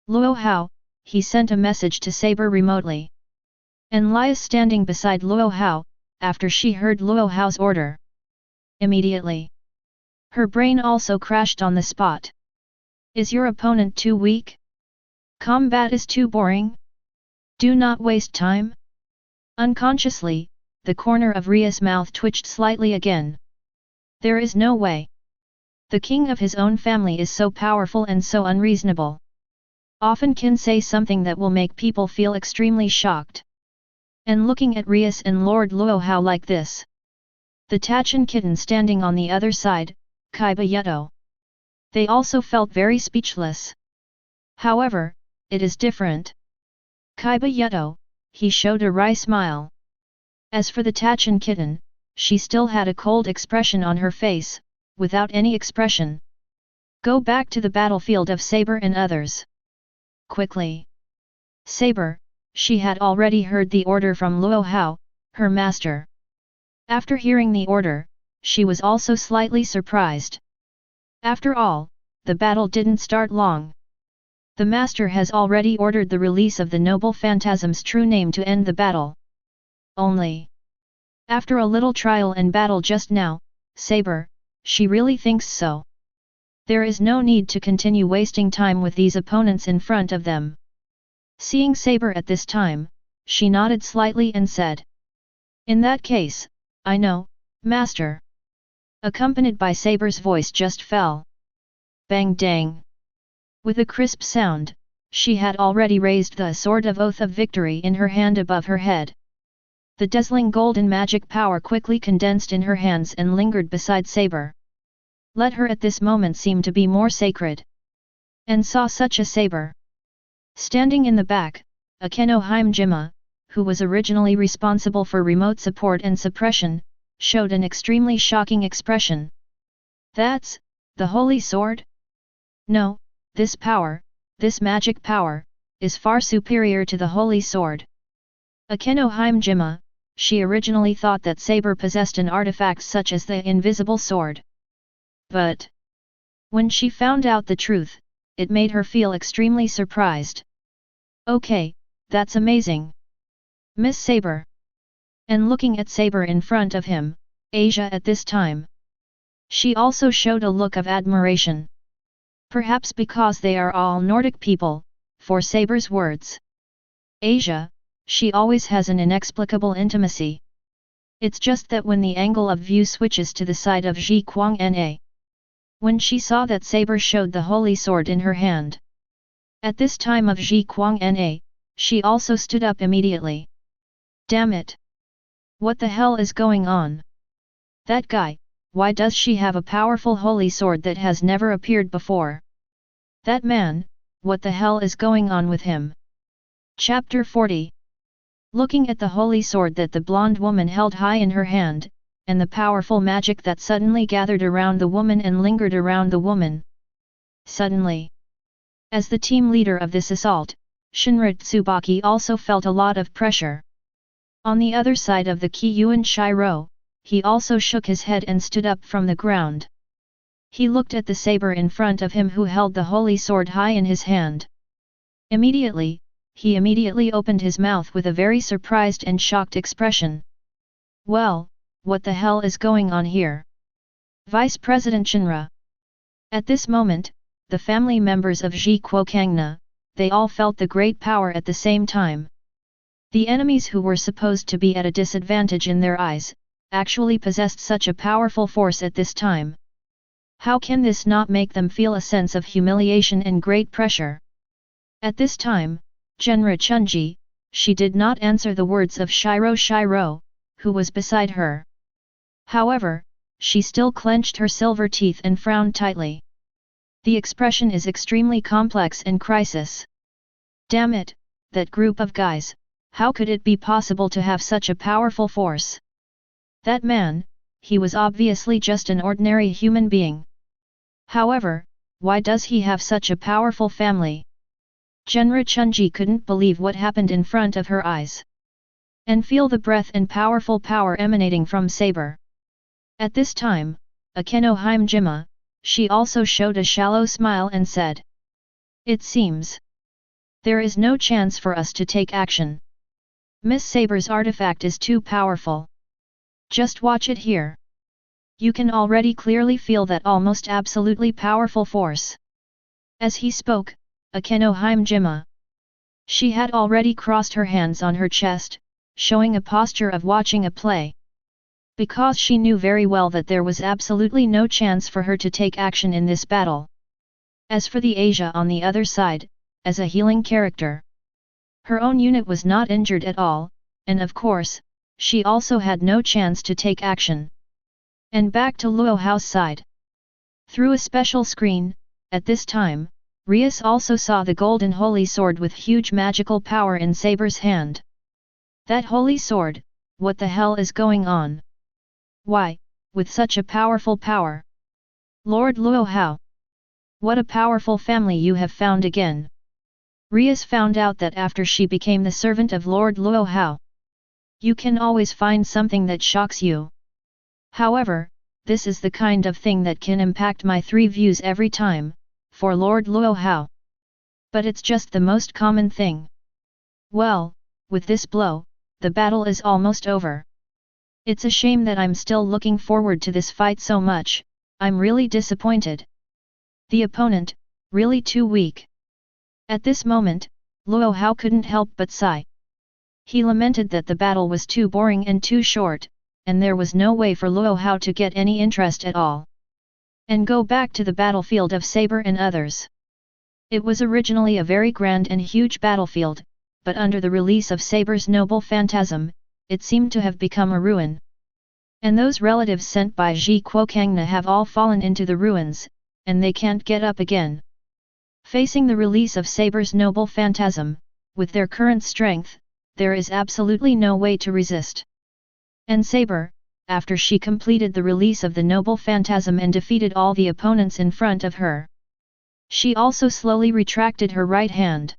S1: Luo Hao, he sent a message to Saber remotely. And Lias standing beside Luo Hao, after she heard Luo Hao's order. Immediately. Her brain also crashed on the spot. Is your opponent too weak? Combat is too boring? Do not waste time? Unconsciously, the corner of Ria's mouth twitched slightly again. There is no way. The king of his own family is so powerful and so unreasonable. Often can say something that will make people feel extremely shocked. And looking at Rias and Lord Luo Hao like this. The Tacheng Kitten standing on the other side, Kaiba Yeto. They also felt very speechless. However, it is different. Kaiba Yeto, he showed a wry smile. As for the Tacheng Kitten, she still had a cold expression on her face, without any expression. Go back to the battlefield of Saber and others. Quickly. Saber, she had already heard the order from Luo Hao, her master. After hearing the order, she was also slightly surprised. After all, the battle didn't start long. The master has already ordered the release of the noble phantasm's true name to end the battle. Only. After a little trial and battle just now, Saber, she really thinks so. There is no need to continue wasting time with these opponents in front of them. Seeing Saber at this time, she nodded slightly and said. In that case, I know, master. Accompanied by Saber's voice just fell. Bang dang. With a crisp sound, she had already raised the sword of oath of victory in her hand above her head. The dazzling golden magic power quickly condensed in her hands and lingered beside Saber. Let her at this moment seem to be more sacred. And saw such a Saber. Standing in the back, Akeno Himejima, who was originally responsible for remote support and suppression, showed an extremely shocking expression. That's the holy sword? No, this power, this magic power, is far superior to the holy sword. Akeno Himejima, she originally thought that Saber possessed an artifact such as the invisible sword. But when she found out the truth, it made her feel extremely surprised. Okay, that's amazing. Miss Saber. And looking at Saber in front of him, Asia at this time. She also showed a look of admiration. Perhaps because they are all Nordic people, for Saber's words. Asia, she always has an inexplicable intimacy. It's just that when the angle of view switches to the side of Ji Kuang Na. When she saw that Saber showed the holy sword in her hand. At this time of Ji Kuang Na, she also stood up immediately. Damn it! What the hell is going on? That guy, why does she have a powerful holy sword that has never appeared before? That man, what the hell is going on with him? Chapter 40. Looking at the holy sword that the blonde woman held high in her hand, and the powerful magic that suddenly gathered around the woman and lingered around the woman. Suddenly. As the team leader of this assault, Shinra Tsubaki also felt a lot of pressure. On the other side of the Qiyuan Shiro, he also shook his head and stood up from the ground. He looked at the saber in front of him who held the holy sword high in his hand. He immediately opened his mouth with a very surprised and shocked expression. Well, what the hell is going on here? Vice President Shinra. At this moment, the family members of Ji Kuokangna, they all felt the great power at the same time. The enemies who were supposed to be at a disadvantage in their eyes, actually possessed such a powerful force at this time. How can this not make them feel a sense of humiliation and great pressure? At this time, Genra Chunji, she did not answer the words of Shiro, who was beside her. However, she still clenched her silver teeth and frowned tightly. The expression is extremely complex and crisis. Damn it, that group of guys, how could it be possible to have such a powerful force? That man, he was obviously just an ordinary human being. However, why does he have such a powerful family? Genra Chunji couldn't believe what happened in front of her eyes. And feel the breath and powerful power emanating from Saber. At this time, Akeno Himejima, she also showed a shallow smile and said, "It seems there is no chance for us to take action. Miss Saber's artifact is too powerful. Just watch it here. You can already clearly feel that almost absolutely powerful force." As he spoke, Akeno Himejima, she had already crossed her hands on her chest, showing a posture of watching a play. Because she knew very well that there was absolutely no chance for her to take action in this battle. As for the Asia on the other side, as a healing character, her own unit was not injured at all, and of course, she also had no chance to take action. And back to Luo Hao's side. Through a special screen, at this time, Rias also saw the golden holy sword with huge magical power in Saber's hand. That holy sword, what the hell is going on? Why, with such a powerful power? Lord Luo Hao! What a powerful family you have found again! Rias found out that after she became the servant of Lord Luo Hao, you can always find something that shocks you. However, this is the kind of thing that can impact my 3 views every time, for Lord Luo Hao. But it's just the most common thing. Well, with this blow, the battle is almost over. It's a shame that I'm still looking forward to this fight so much, I'm really disappointed. The opponent, really too weak. At this moment, Luo Hao couldn't help but sigh. He lamented that the battle was too boring and too short, and there was no way for Luo Hao to get any interest at all. And go back to the battlefield of Saber and others. It was originally a very grand and huge battlefield, but under the release of Saber's noble phantasm, it seemed to have become a ruin. And those relatives sent by Ji Kuokangna have all fallen into the ruins, and they can't get up again. Facing the release of Saber's noble phantasm, with their current strength, there is absolutely no way to resist. And Saber, after she completed the release of the noble phantasm and defeated all the opponents in front of her, she also slowly retracted her right hand.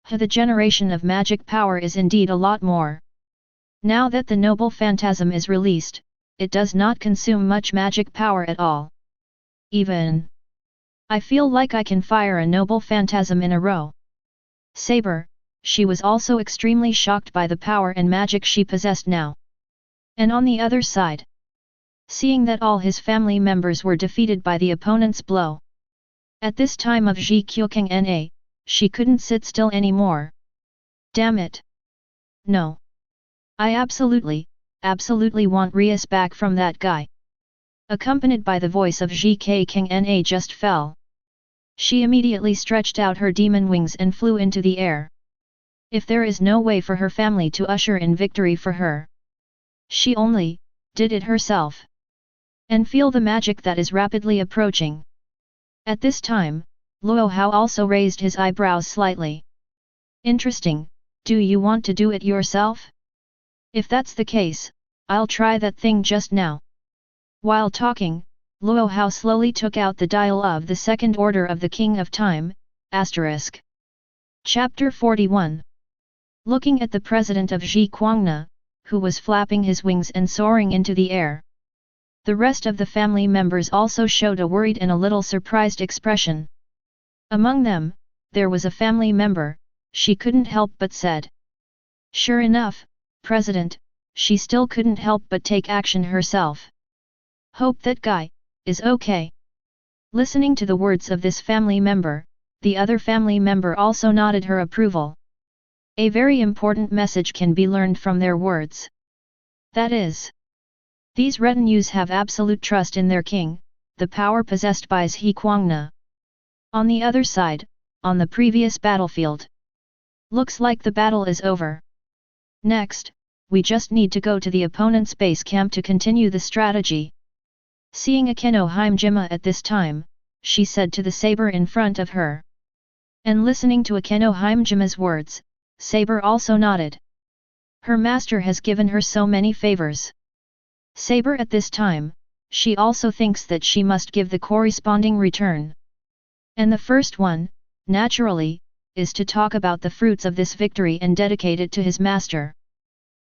S1: The generation of magic power is indeed a lot more. Now that the noble phantasm is released, it does not consume much magic power at all. Even I feel like I can fire a noble phantasm in a row. Saber, she was also extremely shocked by the power and magic she possessed now. And on the other side, seeing that all his family members were defeated by the opponent's blow. At this time of Ji Kuokangna, she couldn't sit still anymore. Damn it! No! I absolutely want Rias back from that guy. Accompanied by the voice of Ji Kuokangna just fell. She immediately stretched out her demon wings and flew into the air. If there is no way for her family to usher in victory for her, she only did it herself. And feel the magic that is rapidly approaching. At this time, Luo Hao also raised his eyebrows slightly. Interesting, do you want to do it yourself? If that's the case, I'll try that thing just now. While talking, Luo Hao slowly took out the dial of the second order of the King of Time, *. Chapter 41. Looking at the president of Ji Kuokangna, who was flapping his wings and soaring into the air. The rest of the family members also showed a worried and a little surprised expression. Among them, there was a family member, she couldn't help but said. Sure enough, President, she still couldn't help but take action herself. Hope that guy is okay. Listening to the words of this family member, the other family member also nodded her approval. A very important message can be learned from their words. That is, these retinues have absolute trust in their king, the power possessed by Zhe Kuangna. On the other side, on the previous battlefield. Looks like the battle is over. Next, we just need to go to the opponent's base camp to continue the strategy. Seeing Akeno Himejima at this time, she said to the saber in front of her. And listening to Akeno Himejima's words, Saber also nodded. Her master has given her so many favors. Saber at this time, she also thinks that she must give the corresponding return. And the first one, naturally, is to talk about the fruits of this victory and dedicate it to his master.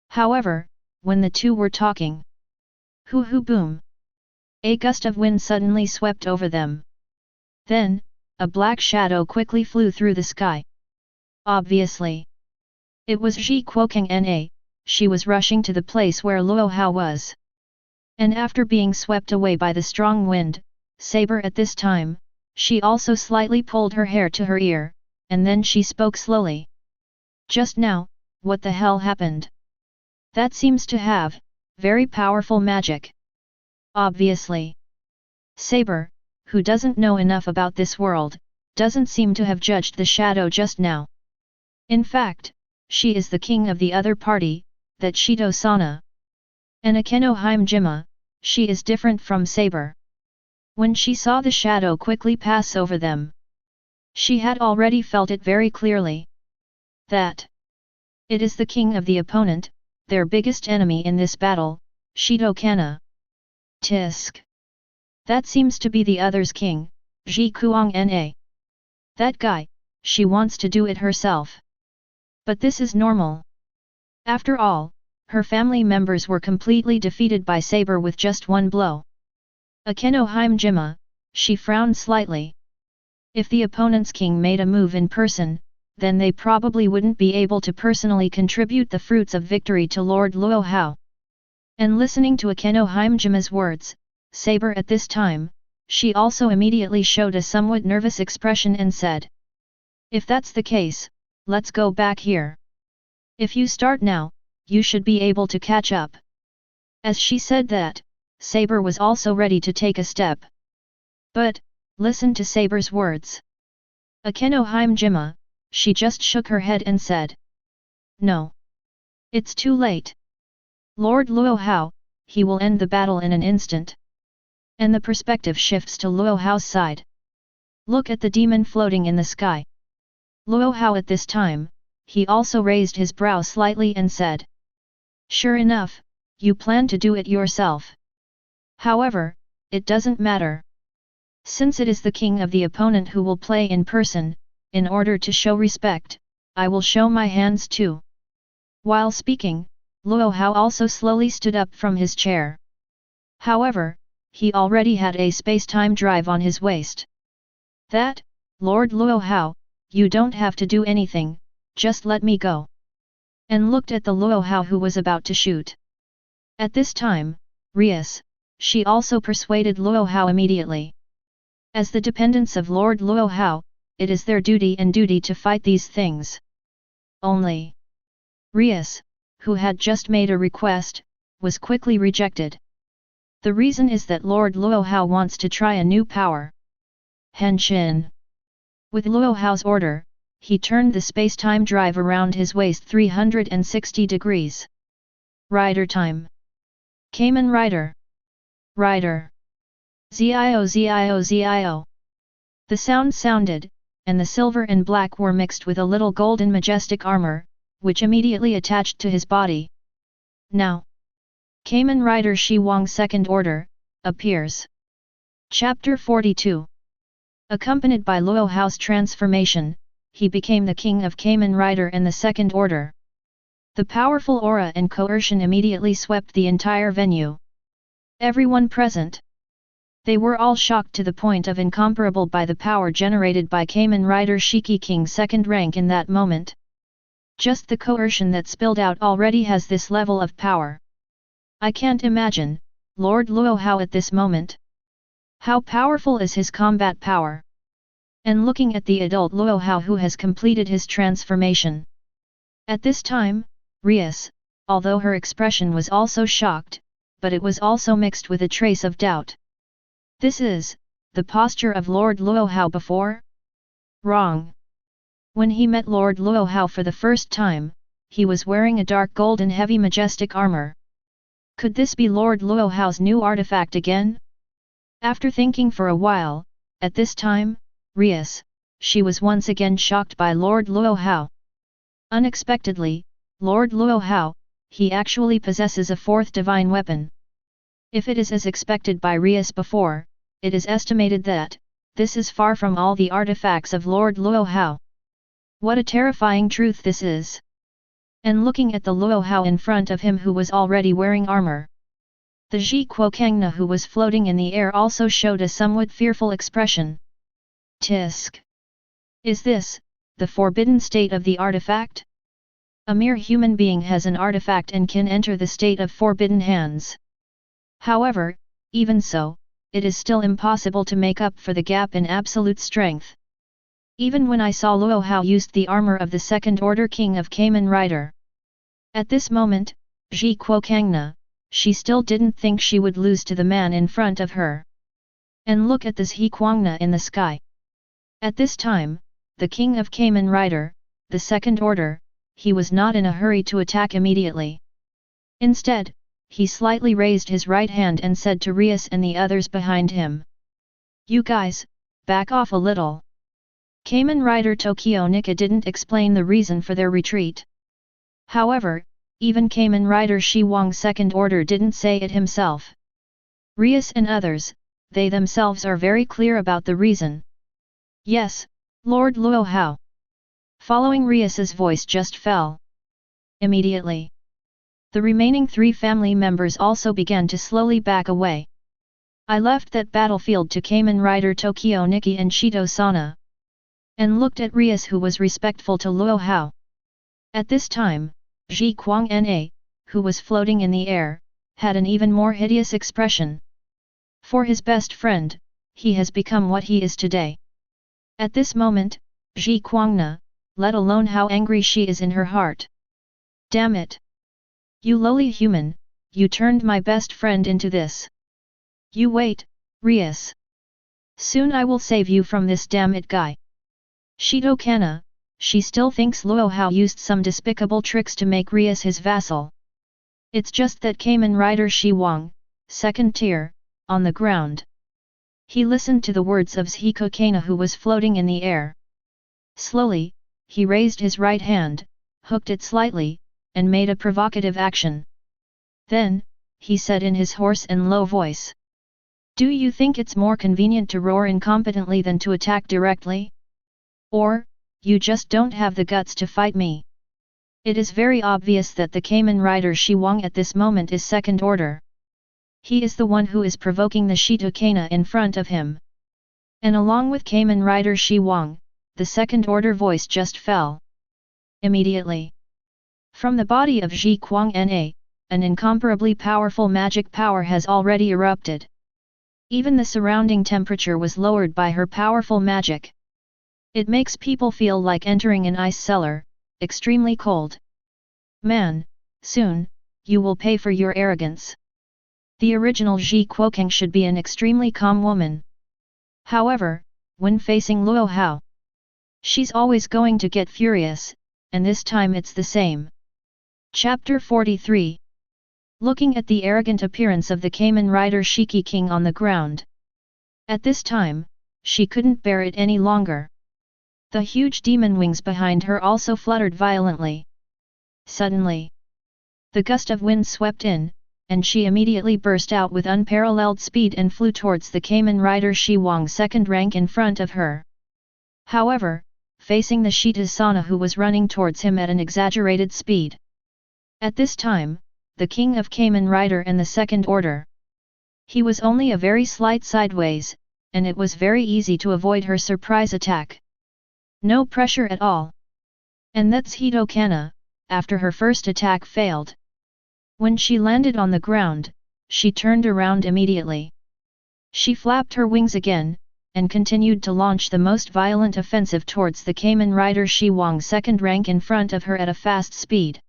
S1: However, when the two were talking, hoo boom! A gust of wind suddenly swept over them. Then, a black shadow quickly flew through the sky. Obviously, it was Zhe Kuangna. She was rushing to the place where Luo Hao was. And after being swept away by the strong wind, Saber at this time, she also slightly pulled her hair to her ear, and then she spoke slowly. Just now, what the hell happened? That seems to have very powerful magic. Obviously, Saber, who doesn't know enough about this world, doesn't seem to have judged the shadow just now. In fact, she is the king of the other party, that Shido Sana. And Akeno Himejima, she is different from Saber. When she saw the shadow quickly pass over them, she had already felt it very clearly. That it is the king of the opponent, their biggest enemy in this battle, Shido Kana. Tisk. That seems to be the other's king, Zhe Kuangna. That guy, she wants to do it herself. But this is normal. After all, her family members were completely defeated by Saber with just one blow. Akeno Himejima, she frowned slightly. If the opponent's king made a move in person, then they probably wouldn't be able to personally contribute the fruits of victory to Lord Luo Hao. And listening to Akeno Himejima's words, Saber at this time, she also immediately showed a somewhat nervous expression and said, if that's the case, let's go back here. If you start now, you should be able to catch up. As she said that, Saber was also ready to take a step. But, listen to Saber's words. Akeno Himejima, she just shook her head and said, no. It's too late. Lord Luo Hao, he will end the battle in an instant. And the perspective shifts to Luo Hao's side. Look at the demon floating in the sky. Luo Hao at this time, he also raised his brow slightly and said, sure enough, you plan to do it yourself. However, it doesn't matter. Since it is the king of the opponent who will play in person, in order to show respect, I will show my hands too. While speaking, Luo Hao also slowly stood up from his chair. However, he already had a space-time drive on his waist. That, Lord Luo Hao, you don't have to do anything, just let me go. And looked at the Luo Hao who was about to shoot. At this time, Rias, she also persuaded Luo Hao immediately. As the dependents of Lord Luo Hao, it is their duty to fight these things. Only Rias, who had just made a request, was quickly rejected. The reason is that Lord Luo Hao wants to try a new power. Henshin. With Luo Hao's order, he turned the space-time drive around his waist 360 degrees. Rider time. Kamen Rider. Rider. Zio Zio Zio. The sound sounded, and the silver and black were mixed with a little golden majestic armor, which immediately attached to his body. Now, Kamen Rider Shi Wang's second order appears. Chapter 42. Accompanied by Luo Hao's transformation, he became the king of Kamen Rider and the second order. The powerful aura and coercion immediately swept the entire venue. Everyone present. They were all shocked to the point of incomparable by the power generated by Kamen Rider Shiki King's second rank in that moment. Just the coercion that spilled out already has this level of power. I can't imagine, Lord Luo Hao at this moment. How powerful is his combat power? And looking at the adult Luo Hao who has completed his transformation. At this time, Rias, although her expression was also shocked, but it was also mixed with a trace of doubt. This is the posture of Lord Luo Hao before? Wrong. When he met Lord Luo Hao for the first time, he was wearing a dark gold and heavy majestic armor. Could this be Lord Luo Hao's new artifact again? After thinking for a while, at this time, Rias, she was once again shocked by Lord Luo Hao. Unexpectedly, Lord Luo Hao, he actually possesses a fourth divine weapon. If it is as expected by Rias before, it is estimated that this is far from all the artifacts of Lord Luo Hao. What a terrifying truth this is! And looking at the Luo Hao in front of him who was already wearing armor. The Ji Kuokangna who was floating in the air also showed a somewhat fearful expression. Tisk! Is this the forbidden state of the artifact? A mere human being has an artifact and can enter the state of forbidden hands. However, even so, it is still impossible to make up for the gap in absolute strength. Even when I saw Luo Hao used the armor of the second order king of Kamen Rider. At this moment, Ji Kuokangna, she still didn't think she would lose to the man in front of her. And look at this He Kuangna in the sky. At this time, the king of Kamen Rider, the second order, he was not in a hurry to attack immediately. Instead, he slightly raised his right hand and said to Rias and the others behind him. You guys, back off a little. Kamen Rider Tokyo Nika didn't explain the reason for their retreat. However, even Kamen Rider Shi Wang's second order didn't say it himself. Rias and others, they themselves are very clear about the reason. Yes, Lord Luo Hao. Following Rias's voice just fell. Immediately. The remaining three family members also began to slowly back away. I left that battlefield to Kamen Rider Tokyo Nikki and Shito Sana. And looked at Rias who was respectful to Luo Hao. At this time, Ji Kuang Na, who was floating in the air, had an even more hideous expression. For his best friend, he has become what he is today. At this moment, Ji Kuangna, let alone how angry she is in her heart. Damn it! You lowly human, you turned my best friend into this. You wait, Rias. Soon I will save you from this damn it guy. Shito Kana, she still thinks Luo Hao used some despicable tricks to make Rias his vassal. It's just that Kamen Rider Shi Wang, second tier, on the ground. He listened to the words of Zhiko Kana who was floating in the air. Slowly, he raised his right hand, hooked it slightly, and made a provocative action. Then, he said in his hoarse and low voice. Do you think it's more convenient to roar incompetently than to attack directly? Or, you just don't have the guts to fight me? It is very obvious that the Kamen Rider Shi Wang at this moment is second order. He is the one who is provoking the Shito Kana in front of him. And along with Kamen Rider Shi Wang, the second order voice just fell. Immediately. From the body of Ji Kuang Na, an incomparably powerful magic power has already erupted. Even the surrounding temperature was lowered by her powerful magic. It makes people feel like entering an ice cellar, extremely cold. Man, soon, you will pay for your arrogance. The original Ji Kuokang should be an extremely calm woman. However, when facing Luo Hao, she's always going to get furious, and this time it's the same. Chapter 43. Looking at the arrogant appearance of the Kamen Rider Shiki King on the ground. At this time, she couldn't bear it any longer. The huge demon wings behind her also fluttered violently. Suddenly, the gust of wind swept in, and she immediately burst out with unparalleled speed and flew towards the Kamen Rider Shi Wang second rank in front of her. However, facing the Shita Sana who was running towards him at an exaggerated speed. At this time, the king of Kamen Rider and the second order. He was only a very slight sideways, and it was very easy to avoid her surprise attack. No pressure at all. And that's Hitokana, after her first attack failed. When she landed on the ground, she turned around immediately. She flapped her wings again, and continued to launch the most violent offensive towards the Kamen Rider Shi Wang second rank in front of her at a fast speed.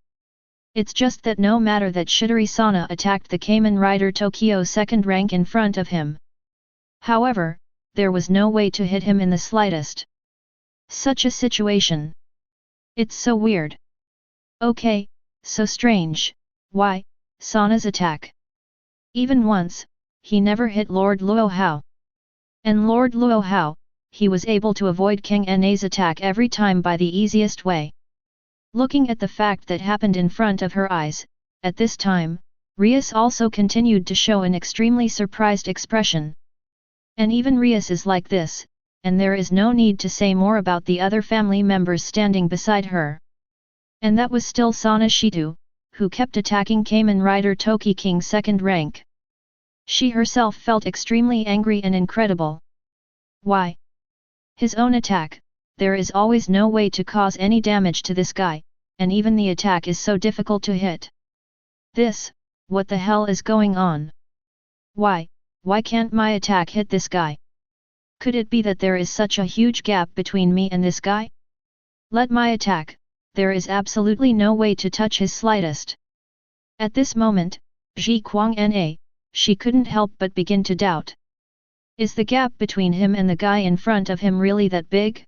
S1: It's just that no matter that Shidori Sana attacked the Kamen Rider Tokyo second rank in front of him. However, there was no way to hit him in the slightest. Such a situation. It's so weird. Okay, so strange. Why, Sana's attack. Even once, he never hit Lord Luo Hao. And Lord Luo Hao, he was able to avoid King Na's attack every time by the easiest way. Looking at the fact that happened in front of her eyes, at this time, Rias also continued to show an extremely surprised expression. And even Rias is like this, and there is no need to say more about the other family members standing beside her. And that was still Sana Shitu, who kept attacking Kamen Rider Toki King second rank. She herself felt extremely angry and incredible. Why? His own attack, there is always no way to cause any damage to this guy, and even the attack is so difficult to hit. What the hell is going on? Why can't my attack hit this guy? Could it be that there is such a huge gap between me and this guy? Let my attack, there is absolutely no way to touch his slightest. At this moment, Ji Kuang she couldn't help but begin to doubt. Is the gap between him and the guy in front of him really that big?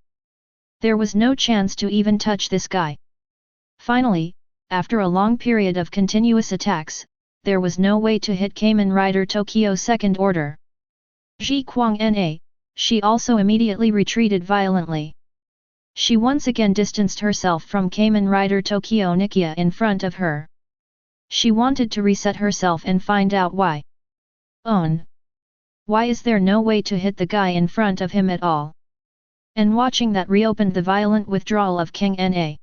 S1: There was no chance to even touch this guy. Finally, after a long period of continuous attacks, there was no way to hit Kamen Rider Tokyo second order. Ji Kuang she also immediately retreated violently. She once again distanced herself from Kamen Rider Tokyo Nikia in front of her. She wanted to reset herself and find out why. Why is there no way to hit the guy in front of him at all? And watching that reopened the violent withdrawal of King Na.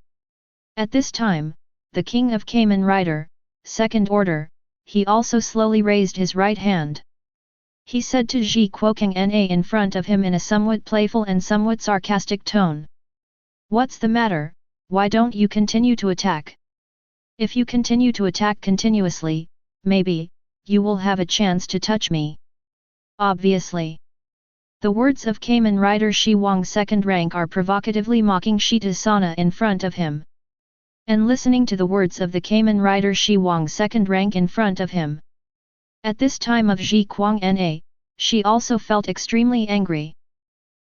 S1: At this time, the king of Kamen Rider, second order, he also slowly raised his right hand. He said to Ji Kuokeng Na in front of him in a somewhat playful and somewhat sarcastic tone. What's the matter, why don't you continue to attack? If you continue to attack continuously, maybe, you will have a chance to touch me. Obviously. The words of Kamen Rider Shi Wang second rank are provocatively mocking Shita Sana in front of him. And listening to the words of the Kamen Rider Shi Wang second rank in front of him. At this time of Ji Kuang Na, she also felt extremely angry.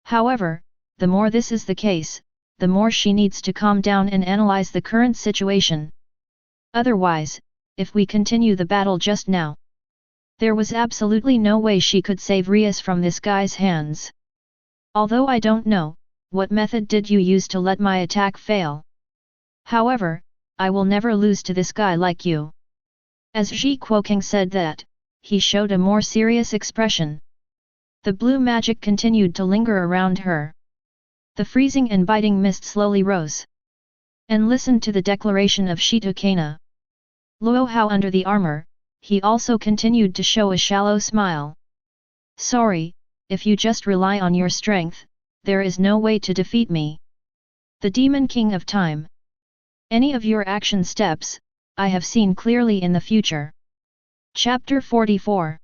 S1: However, the more this is the case, the more she needs to calm down and analyze the current situation. Otherwise, if we continue the battle just now, there was absolutely no way she could save Rias from this guy's hands. Although I don't know, what method did you use to let my attack fail? However, I will never lose to this guy like you. As Ji Kuokeng said that, he showed a more serious expression. The blue magic continued to linger around her. The freezing and biting mist slowly rose. And listened to the declaration of Shitukana. Luo Hao under the armor, he also continued to show a shallow smile. Sorry, if you just rely on your strength, there is no way to defeat me. The Demon King of Time. Any of your action steps, I have seen clearly in the future. Chapter 44.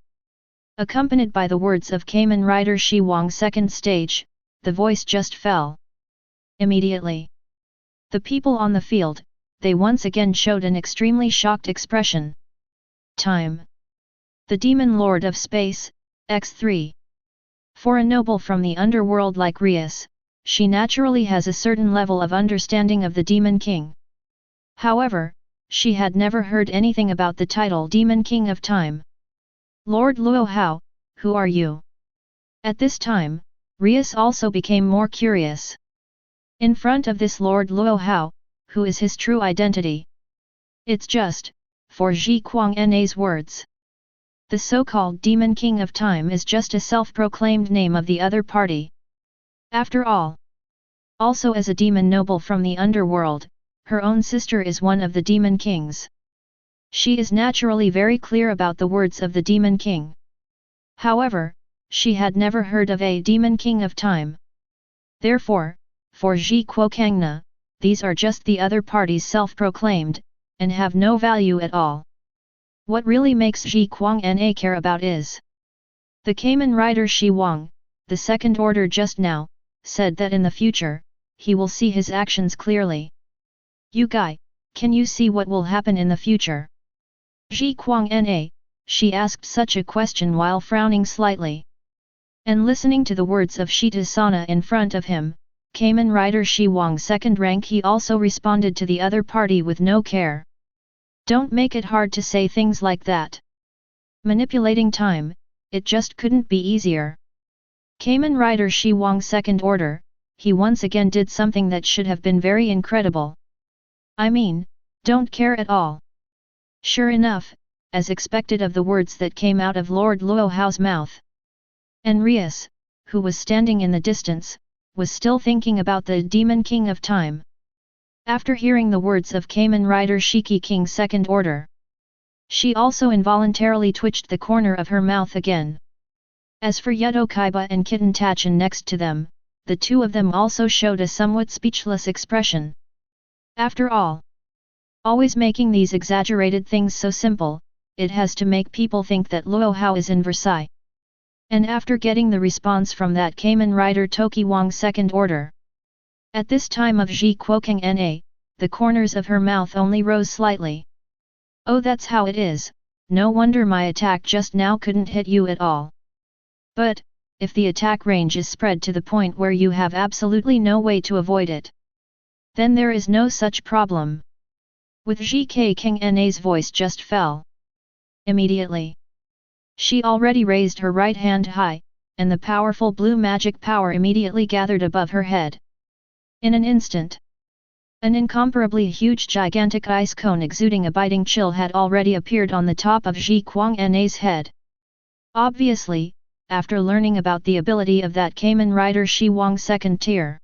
S1: Accompanied by the words of Kamen Rider Shi Wang second stage, the voice just fell. Immediately. The people on the field, they once again showed an extremely shocked expression. Time. The Demon Lord of Space, X3. For a noble from the underworld like Rias, she naturally has a certain level of understanding of the Demon King. However, she had never heard anything about the title Demon King of Time. Lord Luo Hao, who are you? At this time, Rias also became more curious. In front of this Lord Luo Hao, who is his true identity? It's just, for Ji Kuang Na's words. The so-called Demon King of Time is just a self-proclaimed name of the other party. After all. Also as a demon noble from the underworld, her own sister is one of the Demon Kings. She is naturally very clear about the words of the Demon King. However, she had never heard of a Demon King of Time. Therefore, for Ji Kuokeng Na, these are just the other party's self-proclaimed, and have no value at all. What really makes Ji Kuang care about is the Kamen Rider Shi Wang, the second order just now, said that in the future, he will see his actions clearly. You guy, can you see what will happen in the future? Ji Kuang she asked such a question while frowning slightly. And listening to the words of Shitasana in front of him, Kamen Rider Shi Wang second rank, he also responded to the other party with no care. Don't make it hard to say things like that. Manipulating time, it just couldn't be easier. Kamen Rider Shi Wang second order, he once again did something that should have been very incredible. I mean, don't care at all. Sure enough, as expected of the words that came out of Lord Luo Hao's mouth. And Rias, who was standing in the distance, was still thinking about the Demon King of Time. After hearing the words of Kamen Rider Shiki King second order, she also involuntarily twitched the corner of her mouth again. As for Yudo Kaiba and Kitten Tacheng next to them, the two of them also showed a somewhat speechless expression. After all, always making these exaggerated things so simple, it has to make people think that Luo Hao is in Versailles. And after getting the response from that Kamen Rider Toki Wang second order, at this time of Ji Kuokang the corners of her mouth only rose slightly. Oh, that's how it is, no wonder my attack just now couldn't hit you at all. But, if the attack range is spread to the point where you have absolutely no way to avoid it, then there is no such problem. With Ji Kuokang's voice just fell. Immediately, she already raised her right hand high, and the powerful blue magic power immediately gathered above her head. In an instant, an incomparably huge gigantic ice cone exuding a biting chill had already appeared on the top of Ji Kuang's head. Obviously, after learning about the ability of that Kamen Rider Shi Wang second tier.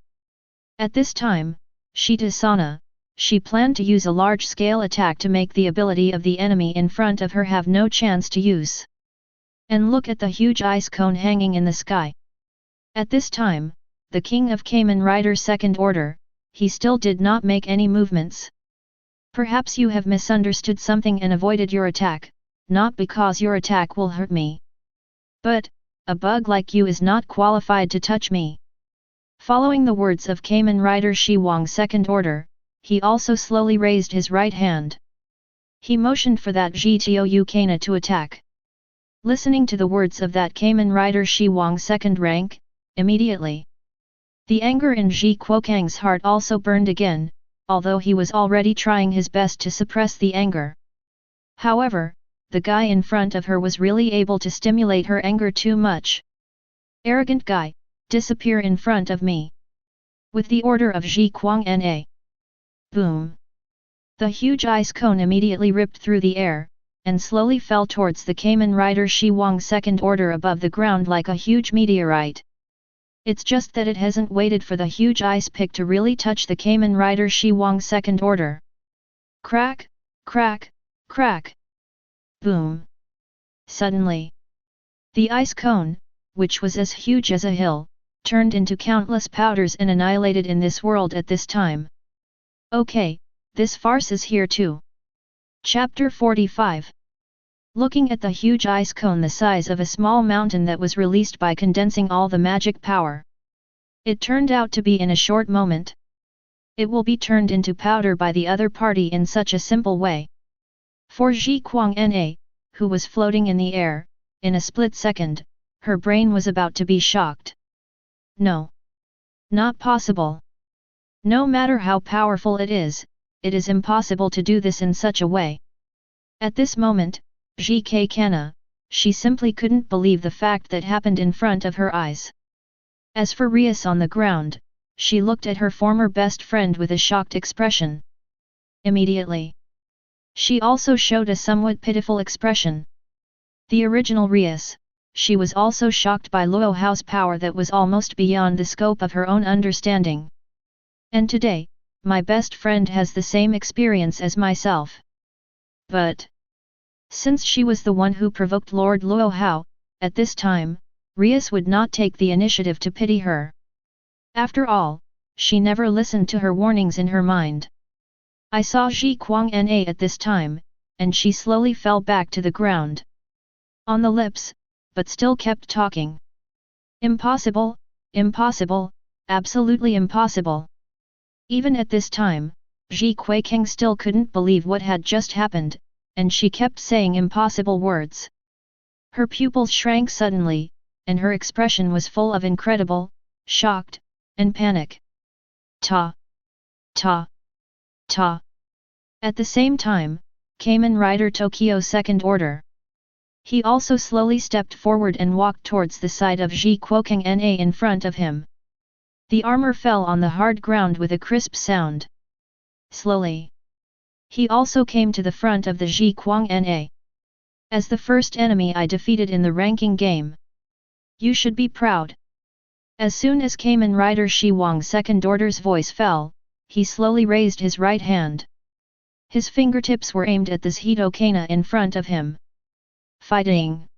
S1: At this time, Shitasana, she planned to use a large-scale attack to make the ability of the enemy in front of her have no chance to use. And look at the huge ice cone hanging in the sky. At this time, the king of Kamen Rider second order, he still did not make any movements. Perhaps you have misunderstood something and avoided your attack, not because your attack will hurt me. But, a bug like you is not qualified to touch me. Following the words of Kamen Rider Shi Wang second order, he also slowly raised his right hand. He motioned for that Jitou Kana to attack. Listening to the words of that Kamen Rider Shi Wang second rank, immediately, the anger in Ji Kuokang's heart also burned again, although he was already trying his best to suppress the anger. However, the guy in front of her was really able to stimulate her anger too much. Arrogant guy, disappear in front of me. With the order of Ji Kuang. Boom! The huge ice cone immediately ripped through the air, and slowly fell towards the Kamen Rider Shi Wang second order above the ground like a huge meteorite. It's just that it hasn't waited for the huge ice pick to really touch the Kamen Rider Shi Wang second order. Crack, crack, crack. Boom! Suddenly, the ice cone, which was as huge as a hill, turned into countless powders and annihilated in this world at this time. Okay, this farce is here too. Chapter 45. Looking at the huge ice cone the size of a small mountain that was released by condensing all the magic power, it turned out to be in a short moment. It will be turned into powder by the other party in such a simple way. For Ji Kuang, who was floating in the air, in a split second, her brain was about to be shocked. No. Not possible. No matter how powerful it is impossible to do this in such a way. At this moment, Ji Kuang, she simply couldn't believe the fact that happened in front of her eyes. As for Rias on the ground, she looked at her former best friend with a shocked expression. Immediately, she also showed a somewhat pitiful expression. The original Rias, she was also shocked by Luo Hao's power that was almost beyond the scope of her own understanding. And today, my best friend has the same experience as myself. But, since she was the one who provoked Lord Luo Hao, at this time, Rias would not take the initiative to pity her. After all, she never listened to her warnings in her mind. I saw Ji Kuang at this time, and she slowly fell back to the ground. On the lips, but still kept talking. Impossible, impossible, absolutely impossible. Even at this time, Ji Kuikeng still couldn't believe what had just happened, and she kept saying impossible words. Her pupils shrank suddenly, and her expression was full of incredible, shocked, and panic. Ta! Ta! Ta! At the same time, Kamen Rider Tokyo's second order. He also slowly stepped forward and walked towards the side of Ji Kuokeng in front of him. The armor fell on the hard ground with a crisp sound. Slowly. He also came to the front of the Ji Kuang as the first enemy I defeated in the ranking game. You should be proud. As soon as Kamen Rider Shi Wang's second order's voice fell, he slowly raised his right hand. His fingertips were aimed at this Hitokana in front of him. Fighting!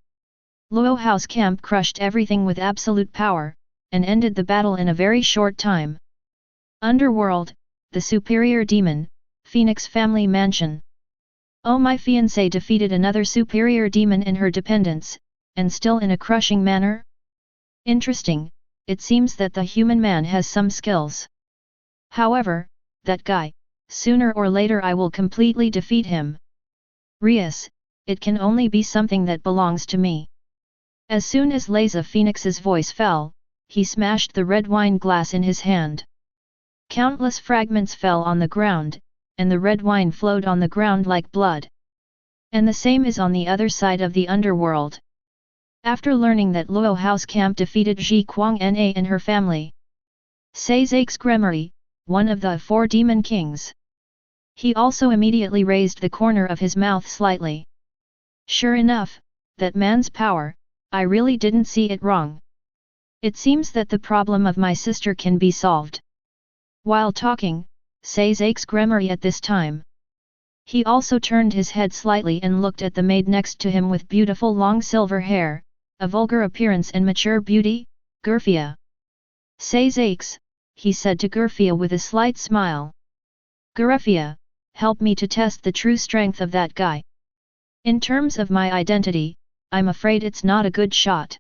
S1: Luo Hao's camp crushed everything with absolute power, and ended the battle in a very short time. Underworld, the superior demon, Phoenix family mansion. Oh, my fiancé defeated another superior demon in her dependence, and still in a crushing manner? Interesting, it seems that the human man has some skills. However, that guy, sooner or later I will completely defeat him. Rias, it can only be something that belongs to me. As soon as Laza Phoenix's voice fell, he smashed the red wine glass in his hand. Countless fragments fell on the ground, and the red wine flowed on the ground like blood. And the same is on the other side of the underworld. After learning that Luo Hao's camp defeated Ji Kuang and her family, Seizake's Gremory, one of the 4 demon kings. He also immediately raised the corner of his mouth slightly. Sure enough, that man's power, I really didn't see it wrong. It seems that the problem of my sister can be solved. While talking, Seizake's Gremory at this time. He also turned his head slightly and looked at the maid next to him with beautiful long silver hair, a vulgar appearance and mature beauty, Gerfia. Seizakes, he said to Gerfia with a slight smile. Gerfia, help me to test the true strength of that guy. In terms of my identity, I'm afraid it's not a good shot.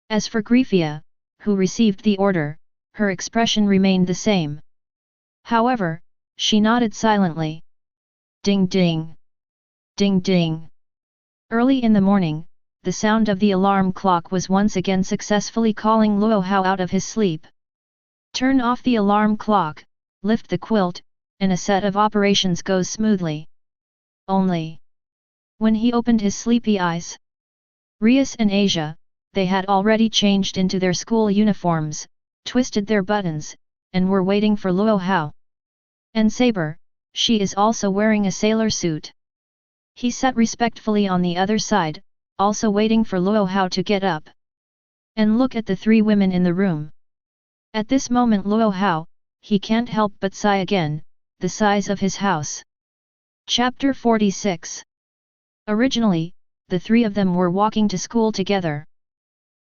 S1: As for Gerfia, who received the order, her expression remained the same. However, she nodded silently. Ding ding! Ding ding! Early in the morning, the sound of the alarm clock was once again successfully calling Luo Hao out of his sleep. Turn off the alarm clock, lift the quilt, and a set of operations goes smoothly. Only when he opened his sleepy eyes, Rias and Asia, they had already changed into their school uniforms, twisted their buttons, and were waiting for Luo Hao. And Saber, she is also wearing a sailor suit. He sat respectfully on the other side, also waiting for Luo Hao to get up. And look at the 3 women in the room. At this moment Luo Hao, he can't help but sigh again, the size of his house. Chapter 46. Originally, the 3 of them were walking to school together.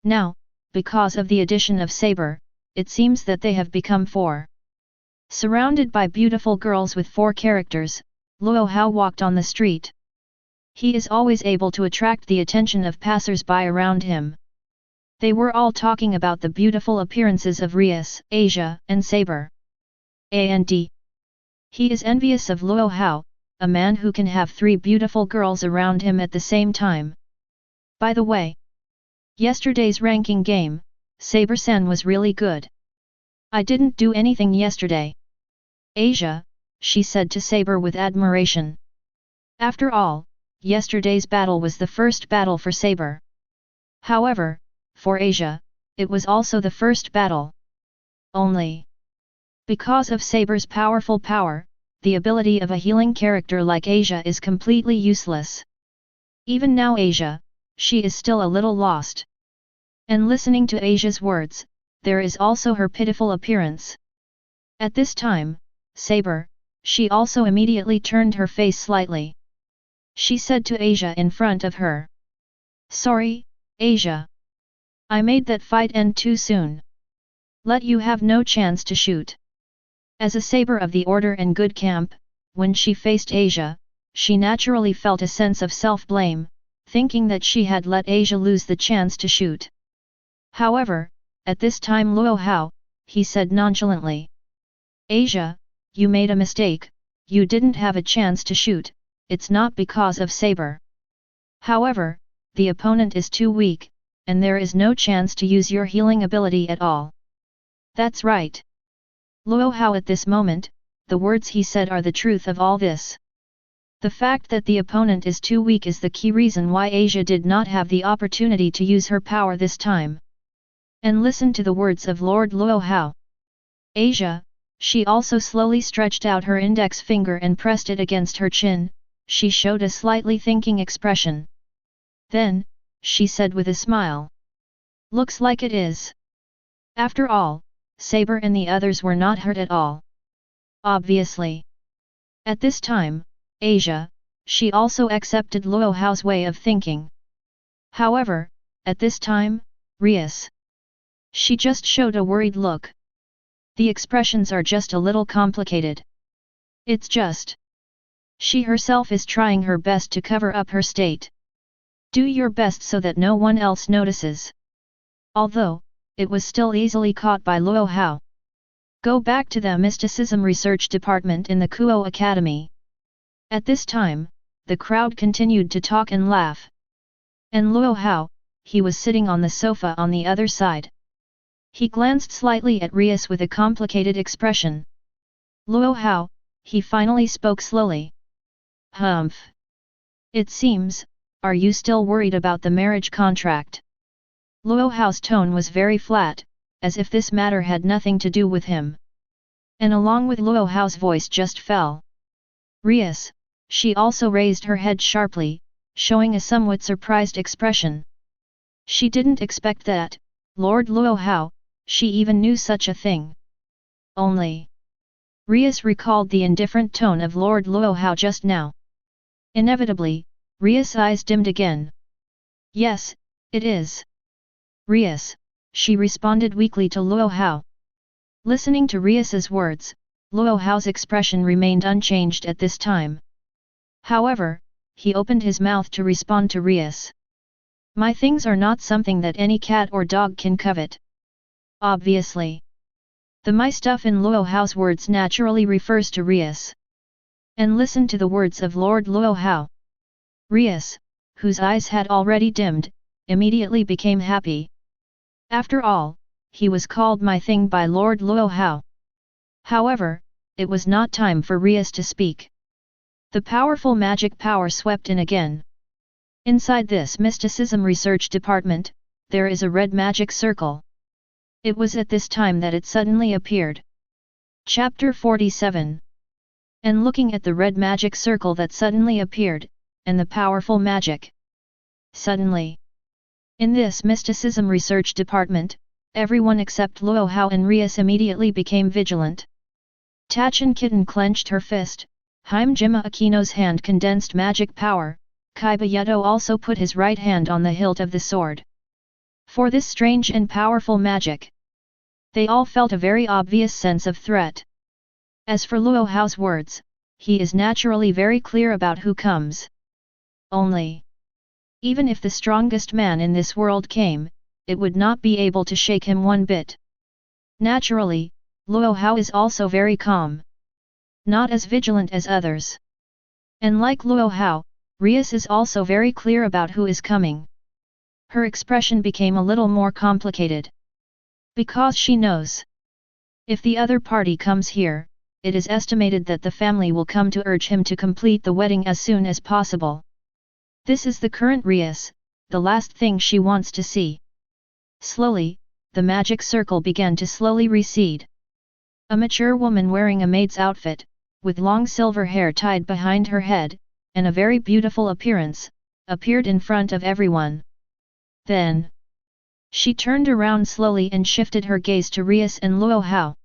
S1: Now, because of the addition of Saber, it seems that they have become 4. Surrounded by beautiful girls with 4 characters, Luo Hao walked on the street. He is always able to attract the attention of passers-by around him. They were all talking about the beautiful appearances of Rias, Asia, and Saber. And he is envious of Luo Hao, a man who can have 3 beautiful girls around him at the same time. By the way, yesterday's ranking game, Saber-san was really good. I didn't do anything yesterday. Asia, she said to Saber with admiration. After all, yesterday's battle was the first battle for Saber. However, for Asia, it was also the first battle. Only because of Saber's powerful power, the ability of a healing character like Asia is completely useless. Even now Asia, she is still a little lost. And listening to Asia's words, there is also her pitiful appearance. At this time, Saber, she also immediately turned her face slightly. She said to Asia in front of her. Sorry, Asia. I made that fight end too soon. Let you have no chance to shoot. As a saber of the order and good camp, when she faced Asia, she naturally felt a sense of self-blame, thinking that she had let Asia lose the chance to shoot. However, at this time Luo Hao, he said nonchalantly. Asia, you made a mistake, you didn't have a chance to shoot, it's not because of saber. However, the opponent is too weak, and there is no chance to use your healing ability at all. That's right. Luo Hao at this moment, the words he said are the truth of all this. The fact that the opponent is too weak is the key reason why Asia did not have the opportunity to use her power this time. And listen to the words of Lord Luo Hao. Asia, she also slowly stretched out her index finger and pressed it against her chin, she showed a slightly thinking expression. Then, she said with a smile. Looks like it is. After all, Saber and the others were not hurt at all. Obviously. At this time, Asia, she also accepted Luo Hao's way of thinking. However, at this time, Rias. She just showed a worried look. The expressions are just a little complicated. It's just. She herself is trying her best to cover up her state. Do your best so that no one else notices. Although, it was still easily caught by Luo Hao. Go back to the Mysticism Research Department in the Kuwang Academy. At this time, the crowd continued to talk and laugh. And Luo Hao, he was sitting on the sofa on the other side. He glanced slightly at Rias with a complicated expression. Luo Hao, he finally spoke slowly. Humph. It seems, are you still worried about the marriage contract? Luo Hao's tone was very flat, as if this matter had nothing to do with him. And along with Luo Hao's voice just fell. Rias, she also raised her head sharply, showing a somewhat surprised expression. She didn't expect that, Lord Luo Hao, she even knew such a thing. Only. Rias recalled the indifferent tone of Lord Luo Hao just now. Inevitably, Rias' eyes dimmed again. Yes, it is. Rias, she responded weakly to Luo Hao. Listening to Rias's words, Luo Hao's expression remained unchanged at this time. However, he opened his mouth to respond to Rias. My things are not something that any cat or dog can covet. Obviously. The my stuff in Luo Hao's words naturally refers to Rias. And listen to the words of Lord Luo Hao. Rias, whose eyes had already dimmed, immediately became happy. After all, he was called my thing by Lord Luo Hao. However, it was not time for Rias to speak. The powerful magic power swept in again. Inside this mysticism research department, there is a red magic circle. It was at this time that it suddenly appeared. Chapter 47. And looking at the red magic circle that suddenly appeared, and the powerful magic. Suddenly. In this mysticism research department, everyone except Luo Hao and Rias immediately became vigilant. Tacheng Kitten clenched her fist, Himejima Akeno's hand condensed magic power, Kaiba Yudo also put his right hand on the hilt of the sword. For this strange and powerful magic, they all felt a very obvious sense of threat. As for Luo Hao's words, he is naturally very clear about who comes. Only. Even if the strongest man in this world came, it would not be able to shake him one bit. Naturally, Luo Hao is also very calm. Not as vigilant as others. And like Luo Hao, Rias is also very clear about who is coming. Her expression became a little more complicated. Because she knows. If the other party comes here, it is estimated that the family will come to urge him to complete the wedding as soon as possible. This is the current Rias, the last thing she wants to see. Slowly, the magic circle began to slowly recede. A mature woman wearing a maid's outfit, with long silver hair tied behind her head, and a very beautiful appearance, appeared in front of everyone. Then, she turned around slowly and shifted her gaze to Rias and Luo Hao.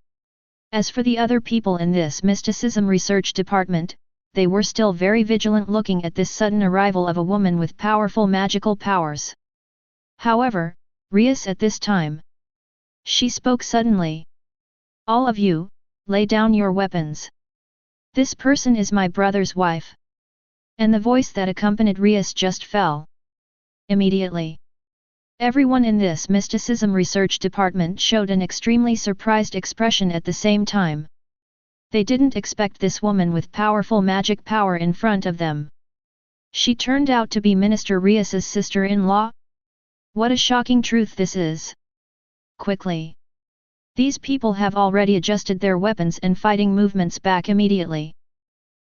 S1: As for the other people in this mysticism research department, they were still very vigilant looking at this sudden arrival of a woman with powerful magical powers. However, Rias at this time. She spoke suddenly. All of you, lay down your weapons. This person is my brother's wife. And the voice that accompanied Rias just fell. Immediately. Everyone in this mysticism research department showed an extremely surprised expression at the same time. They didn't expect this woman with powerful magic power in front of them. She turned out to be Minister Rias's sister-in-law? What a shocking truth this is! Quickly. These people have already adjusted their weapons and fighting movements back immediately.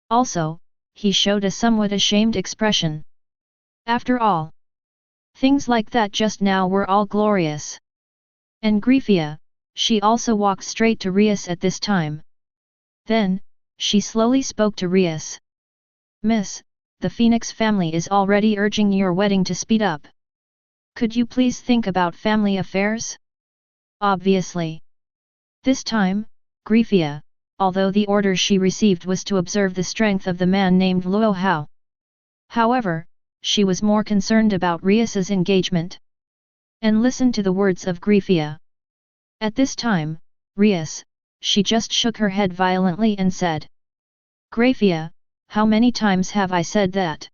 S1: Also, he showed a somewhat ashamed expression. After all, things like that just now were all glorious. And Griffia, she also walked straight to Rias at this time. Then, she slowly spoke to Rias. Miss, the Phoenix family is already urging your wedding to speed up. Could you please think about family affairs? Obviously. This time, Griffia, although the order she received was to observe the strength of the man named Luo Hao. However, she was more concerned about Rias's engagement. And listened to the words of Griffia. At this time, Rias, she just shook her head violently and said. Griffia, how many times have I said that?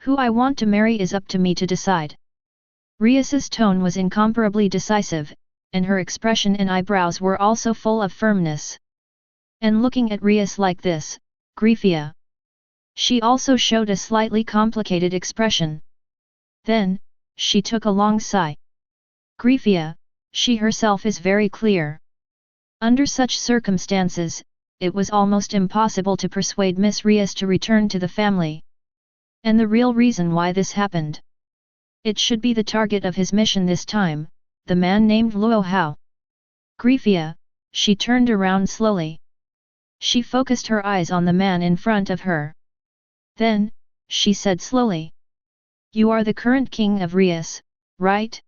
S1: Who I want to marry is up to me to decide. Rias's tone was incomparably decisive, and her expression and eyebrows were also full of firmness. And looking at Rias like this, Griffia. She also showed a slightly complicated expression. Then, she took a long sigh. Griffia, she herself is very clear. Under such circumstances, it was almost impossible to persuade Miss Rias to return to the family. And the real reason why this happened. It should be the target of his mission this time, the man named Luo Hao. Griffia, she turned around slowly. She focused her eyes on the man in front of her. Then, she said slowly. You are the current king of Rias, right?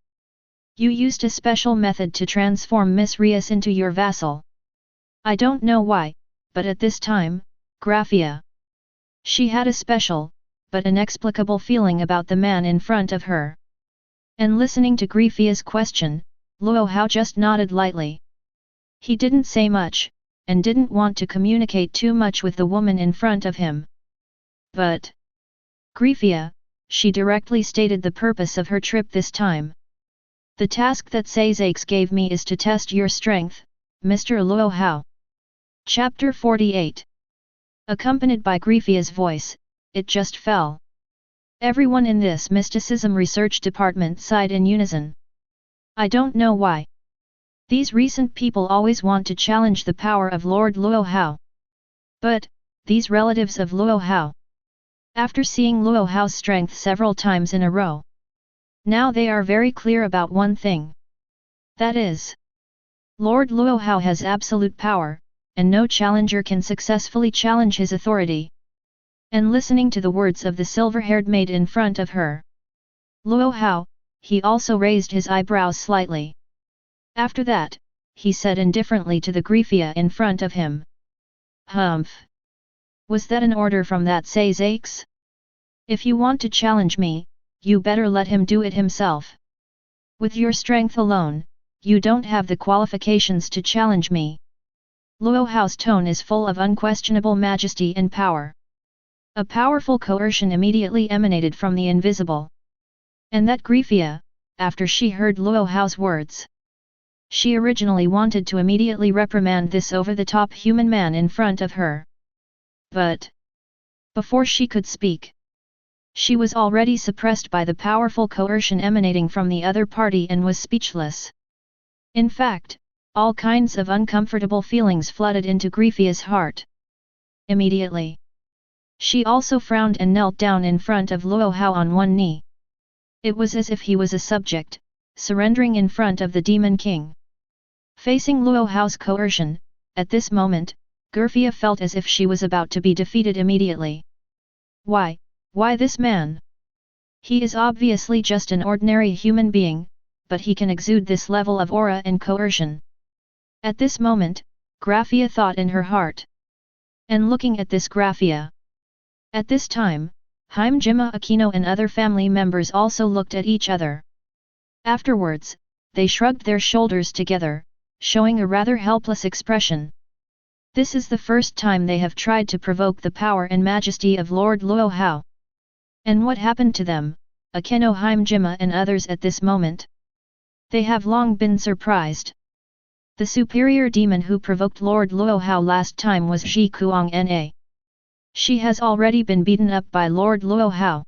S1: You used a special method to transform Miss Rias into your vassal. I don't know why, but at this time, Griffia. She had a special, but inexplicable feeling about the man in front of her. And listening to Griffia's question, Luo Hao just nodded lightly. He didn't say much, and didn't want to communicate too much with the woman in front of him. But Griffia, she directly stated the purpose of her trip this time. The task that Sazakes gave me is to test your strength, Mr. Luo Hao. Chapter 48. Accompanied by Griffia's voice, it just fell. Everyone in this mysticism research department sighed in unison. I don't know why. These recent people always want to challenge the power of Lord Luo Hao. But, these relatives of Luo Hao. After seeing Luo Hao's strength several times in a row, now they are very clear about one thing. That is, Lord Luo Hao has absolute power, and no challenger can successfully challenge his authority. And listening to the words of the silver-haired maid in front of her, Luo Hao, he also raised his eyebrows slightly. After that, he said indifferently to the Griffia in front of him. Humph! Was that an order from that Sazakes? If you want to challenge me, you better let him do it himself. With your strength alone, you don't have the qualifications to challenge me. Luo Hao's tone is full of unquestionable majesty and power. A powerful coercion immediately emanated from the invisible. And that Griffia, after she heard Luo Hao's words, she originally wanted to immediately reprimand this over-the-top human man in front of her. But before she could speak, she was already suppressed by the powerful coercion emanating from the other party and was speechless. In fact, all kinds of uncomfortable feelings flooded into Griffia's heart. Immediately, she also frowned and knelt down in front of Luo Hao on one knee. It was as if he was a subject, surrendering in front of the Demon King. Facing Luo Hao's coercion, at this moment, Griffia felt as if she was about to be defeated immediately. Why this man? He is obviously just an ordinary human being, but he can exude this level of aura and coercion. At this moment, Griffia thought in her heart. And looking at this Griffia. At this time, Himejima Akeno and other family members also looked at each other. Afterwards, they shrugged their shoulders together, showing a rather helpless expression. This is the first time they have tried to provoke the power and majesty of Lord Luo Hao. And what happened to them, Akeno, Himejima and others at this moment? They have long been surprised. The superior demon who provoked Lord Luo Hao last time was Ji Kuwang Na. She has already been beaten up by Lord Luo Hao.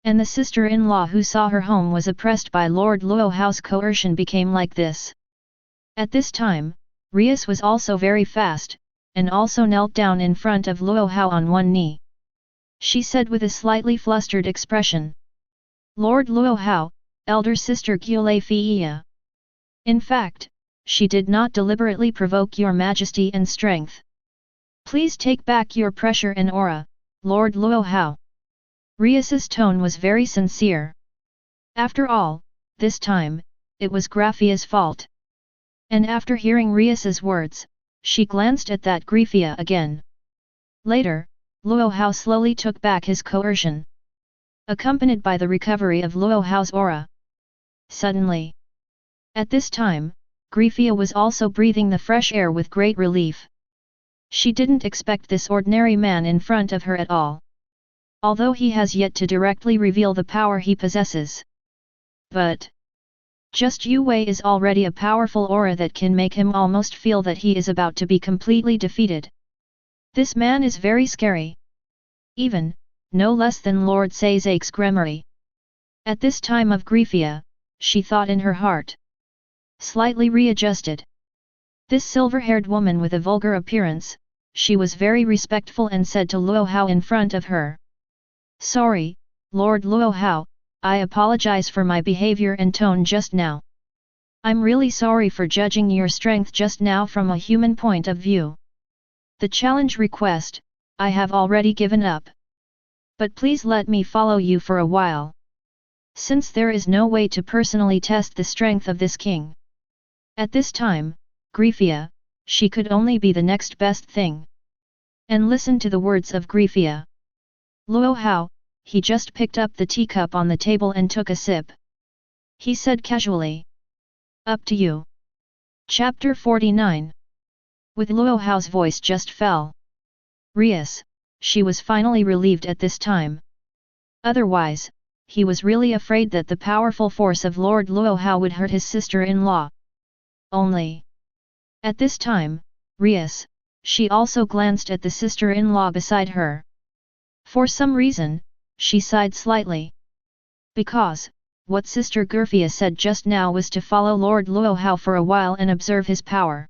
S1: And the sister-in-law who saw her home was oppressed by Lord Luo Hao's coercion became like this. At this time, Rias was also very fast, and also knelt down in front of Luo Hao on one knee. She said with a slightly flustered expression. Lord Luo Hao, elder sister Gyule Fiya. In fact, she did not deliberately provoke your majesty and strength. Please take back your pressure and aura, Lord Luo Hao. Rias's tone was very sincere. After all, this time, it was Graphia's fault. And after hearing Rias's words, she glanced at that Grafia again. Later, Luo Hao slowly took back his coercion, accompanied by the recovery of Luo Hao's aura. Suddenly, at this time, Grafia was also breathing the fresh air with great relief. She didn't expect this ordinary man in front of her at all. Although he has yet to directly reveal the power he possesses. But just Yu Wei is already a powerful aura that can make him almost feel that he is about to be completely defeated. This man is very scary. Even, no less than Lord Sazak's Gremory. At this time of Grafia, she thought in her heart. Slightly readjusted. This silver-haired woman with a vulgar appearance, she was very respectful and said to Luo Hao in front of her. Sorry, Lord Luo Hao, I apologize for my behavior and tone just now. I'm really sorry for judging your strength just now from a human point of view. The challenge request, I have already given up. But please let me follow you for a while. Since there is no way to personally test the strength of this king. At this time, Grafia, she could only be the next best thing. And listen to the words of Grafia. Luo Hao, he just picked up the teacup on the table and took a sip. He said casually. Up to you. Chapter 49. With Luo Hao's voice just fell. Rias, she was finally relieved at this time. Otherwise, he was really afraid that the powerful force of Lord Luo Hao would hurt his sister-in-law. Only. At this time, Rias, she also glanced at the sister-in-law beside her. For some reason, she sighed slightly. Because, what Sister Grafia said just now was to follow Lord Luo Hao for a while and observe his power.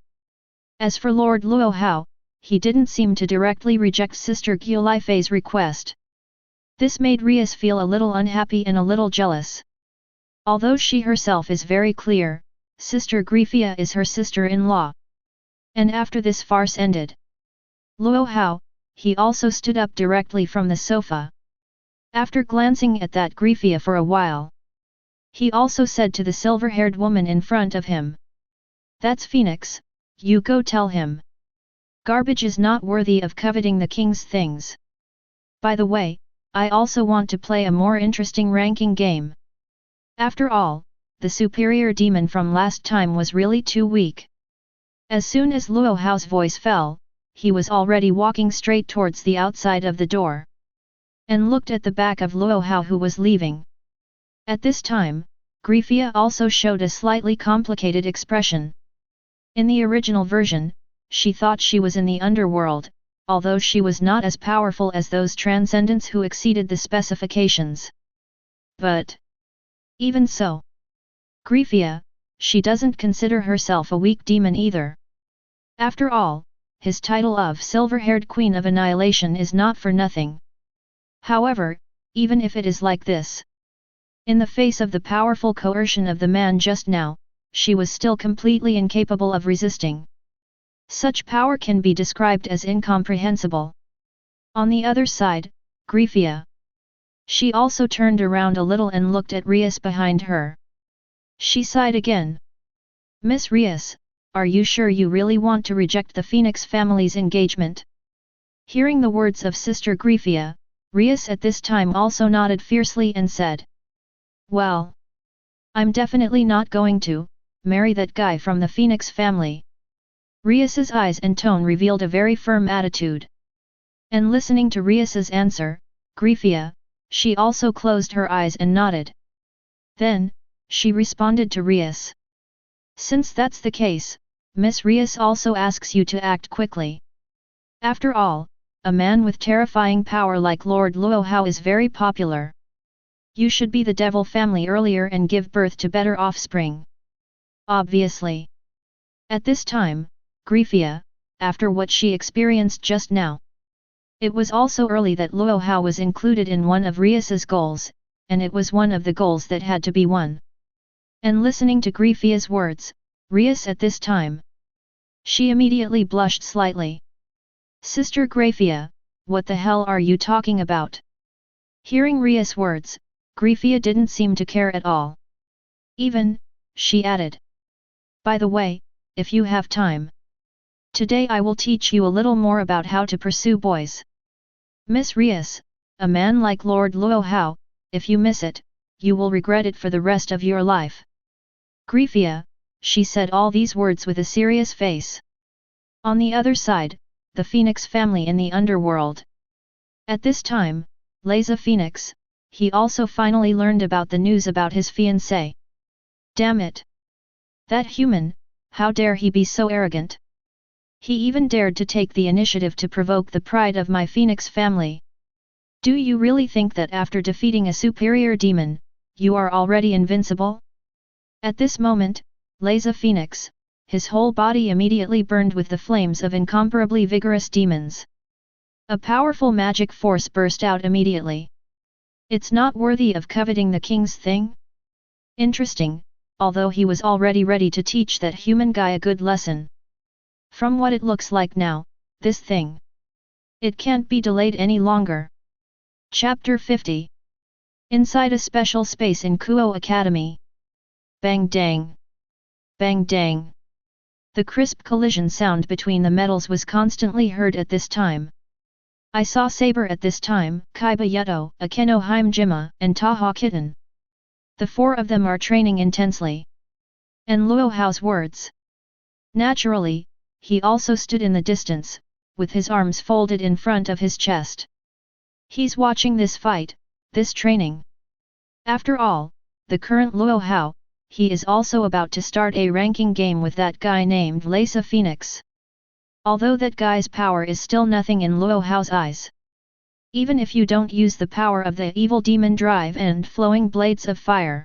S1: As for Lord Luo Hao, he didn't seem to directly reject Sister Gyulifei's request. This made Rias feel a little unhappy and a little jealous. Although she herself is very clear, Sister Grafia is her sister-in-law. And after this farce ended, Luo Hao, he also stood up directly from the sofa. After glancing at that Grafia for a while, he also said to the silver-haired woman in front of him. That's Phoenix, you go tell him. Garbage is not worthy of coveting the king's things. By the way, I also want to play a more interesting ranking game. After all, the superior demon from last time was really too weak. As soon as Luo Hao's voice fell, he was already walking straight towards the outside of the door. And looked at the back of Luo Hao who was leaving. At this time, Grafia also showed a slightly complicated expression. In the original version, she thought she was in the underworld, although she was not as powerful as those transcendents who exceeded the specifications. But even so, Grafia, she doesn't consider herself a weak demon either. After all, his title of Silver-Haired Queen of Annihilation is not for nothing. However, even if it is like this, in the face of the powerful coercion of the man just now, she was still completely incapable of resisting. Such power can be described as incomprehensible. On the other side, Grafia. She also turned around a little and looked at Rias behind her. She sighed again. Miss Rias, are you sure you really want to reject the Phoenix family's engagement? Hearing the words of Sister Grafia, Rias at this time also nodded fiercely and said. Well, I'm definitely not going to marry that guy from the Phoenix family. Rias's eyes and tone revealed a very firm attitude. And listening to Rias's answer, Grifia, she also closed her eyes and nodded. Then, she responded to Rias. Since that's the case, Miss Rias also asks you to act quickly. After all, a man with terrifying power like Lord Luo Hao is very popular. You should be the devil family earlier and give birth to better offspring. Obviously. At this time, Grifia, after what she experienced just now. It was also early that Luo Hao was included in one of Rias's goals, and it was one of the goals that had to be won. And listening to Grifia's words, Rias at this time. She immediately blushed slightly. Sister Grifia, what the hell are you talking about? Hearing Rias' words, Grifia didn't seem to care at all. Even, she added. By the way, if you have time. Today I will teach you a little more about how to pursue boys. Miss Rias, a man like Lord Luo Hao, if you miss it, you will regret it for the rest of your life. Grifia, she said all these words with a serious face. On the other side, the Phoenix family in the underworld. At this time, Leza Phoenix, he also finally learned about the news about his fiancée. Damn it! That human, how dare he be so arrogant? He even dared to take the initiative to provoke the pride of my Phoenix family. Do you really think that after defeating a superior demon, you are already invincible? At this moment, Leza Phoenix, his whole body immediately burned with the flames of incomparably vigorous demons. A powerful magic force burst out immediately. It's not worthy of coveting the king's thing? Interesting, although he was already ready to teach that human guy a good lesson. From what it looks like now, this thing. It can't be delayed any longer. Chapter 50. Inside a special space in Kuwang Academy. Bang dang. Bang dang. The crisp collision sound between the metals was constantly heard at this time. I saw Saber at this time, Kaiba Yuto, Akeno Himejima, and Tacheng Kitten. The four of them are training intensely. And Luo Hao's words. Naturally, he also stood in the distance, with his arms folded in front of his chest. He's watching this fight, this training. After all, the current Luo Hao, he is also about to start a ranking game with that guy named Leza Phoenix. Although that guy's power is still nothing in Luo Hao's eyes. Even if you don't use the power of the evil demon drive and flowing blades of fire.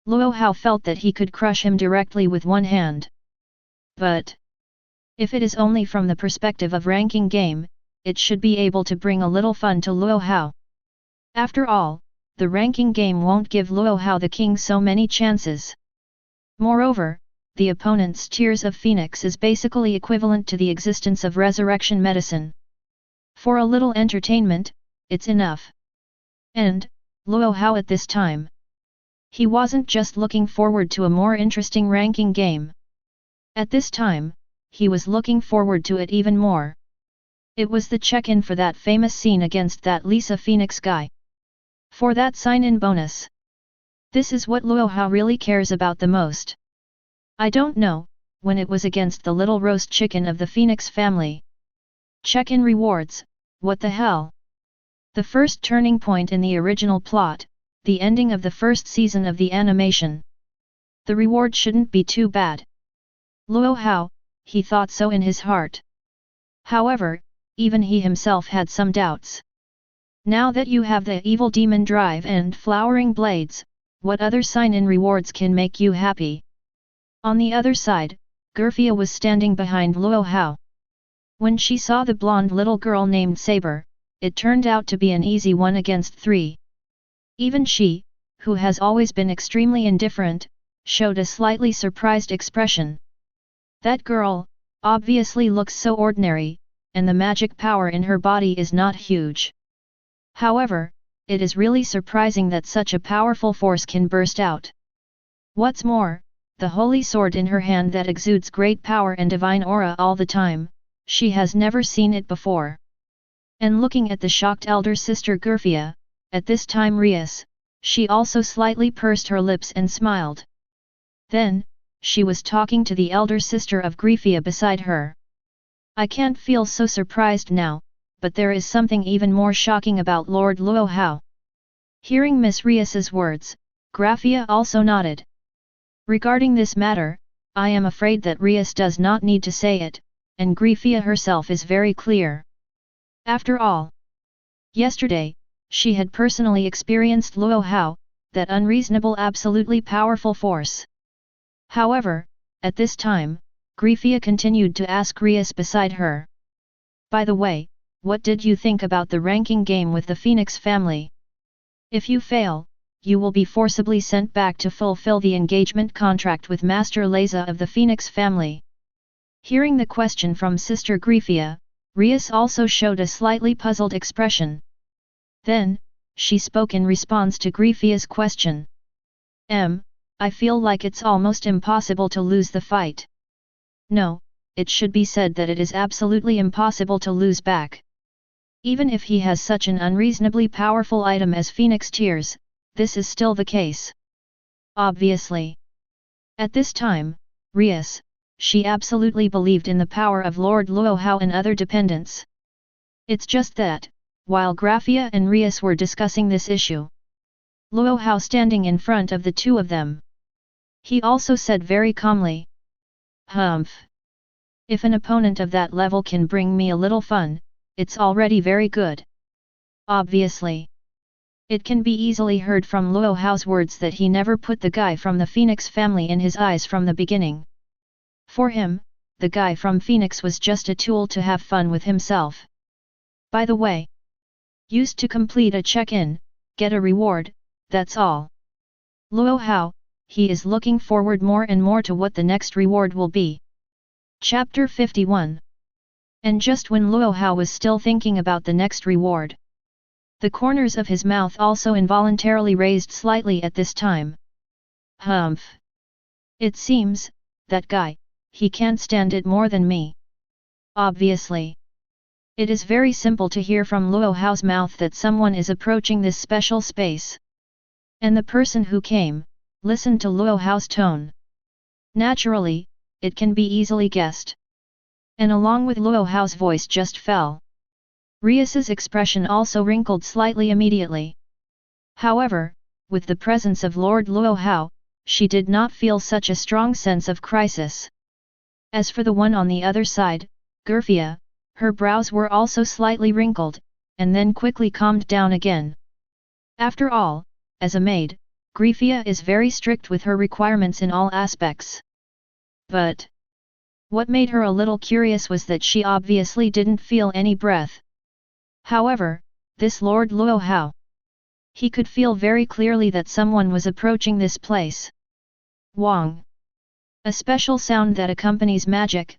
S1: Luo Hao felt that he could crush him directly with one hand. But if it is only from the perspective of ranking game, it should be able to bring a little fun to Luo Hao. After all, the ranking game won't give Luo Hao the king so many chances. Moreover, the opponent's Tears of Phoenix is basically equivalent to the existence of resurrection medicine. For a little entertainment, it's enough. And, Luo Hao at this time. He wasn't just looking forward to a more interesting ranking game. At this time, he was looking forward to it even more. It was the check-in for that famous scene against that Leza Phoenix guy. For that sign-in bonus. This is what Luo Hao really cares about the most. I don't know, when it was against the little roast chicken of the Phoenix family. Check-in rewards, what the hell? The first turning point in the original plot, the ending of the first season of the animation. The reward shouldn't be too bad. Luo Hao, he thought so in his heart. However, even he himself had some doubts. Now that you have the evil demon drive and flowering blades, what other sign-in rewards can make you happy? On the other side, Grifia was standing behind Luo Hao. When she saw the blonde little girl named Saber, it turned out to be an easy 1 against 3. Even she, who has always been extremely indifferent, showed a slightly surprised expression. That girl, obviously looks so ordinary, and the magic power in her body is not huge. However, it is really surprising that such a powerful force can burst out. What's more, the holy sword in her hand that exudes great power and divine aura all the time, she has never seen it before. And looking at the shocked elder sister Grifia, at this time Rias, she also slightly pursed her lips and smiled. Then, she was talking to the elder sister of Griffia beside her. I can't feel so surprised now, but there is something even more shocking about Lord Luo Hao. Hearing Miss Rias's words, Griffia also nodded. Regarding this matter, I am afraid that Rias does not need to say it, and Griffia herself is very clear. After all, yesterday, she had personally experienced Luo Hao, that unreasonable absolutely powerful force. However, at this time, Griffia continued to ask Rias beside her. By the way, what did you think about the ranking game with the Phoenix family? If you fail, you will be forcibly sent back to fulfill the engagement contract with Master Leza of the Phoenix family. Hearing the question from Sister Griffia, Rias also showed a slightly puzzled expression. Then, she spoke in response to Griffia's question. I feel like it's almost impossible to lose the fight. No, it should be said that it is absolutely impossible to lose back. Even if he has such an unreasonably powerful item as Phoenix Tears, this is still the case. Obviously. At this time, Rias, she absolutely believed in the power of Lord Luo Hao and other dependents. It's just that, while Griffia and Rias were discussing this issue, Luo Hao standing in front of the two of them, he also said very calmly, "Humph. If an opponent of that level can bring me a little fun, it's already very good." Obviously. It can be easily heard from Luo Hao's words that he never put the guy from the Phoenix family in his eyes from the beginning. For him, the guy from Phoenix was just a tool to have fun with himself. By the way, used to complete a check-in, get a reward, that's all. Luo Hao, he is looking forward more and more to what the next reward will be. Chapter 51. And just when Luo Hao was still thinking about the next reward, the corners of his mouth also involuntarily raised slightly at this time. Humph. It seems, that guy, he can't stand it more than me. Obviously. It is very simple to hear from Luo Hao's mouth that someone is approaching this special space. And the person who came, listened to Luo Hao's tone. Naturally, it can be easily guessed. And along with Luo Hao's voice just fell. Rias's expression also wrinkled slightly immediately. However, with the presence of Lord Luo Hao, she did not feel such a strong sense of crisis. As for the one on the other side, Griffia, her brows were also slightly wrinkled, and then quickly calmed down again. After all, as a maid, Griffia is very strict with her requirements in all aspects. But what made her a little curious was that she obviously didn't feel any breath. However, this Lord Luo Hao, he could feel very clearly that someone was approaching this place. Wang. A special sound that accompanies magic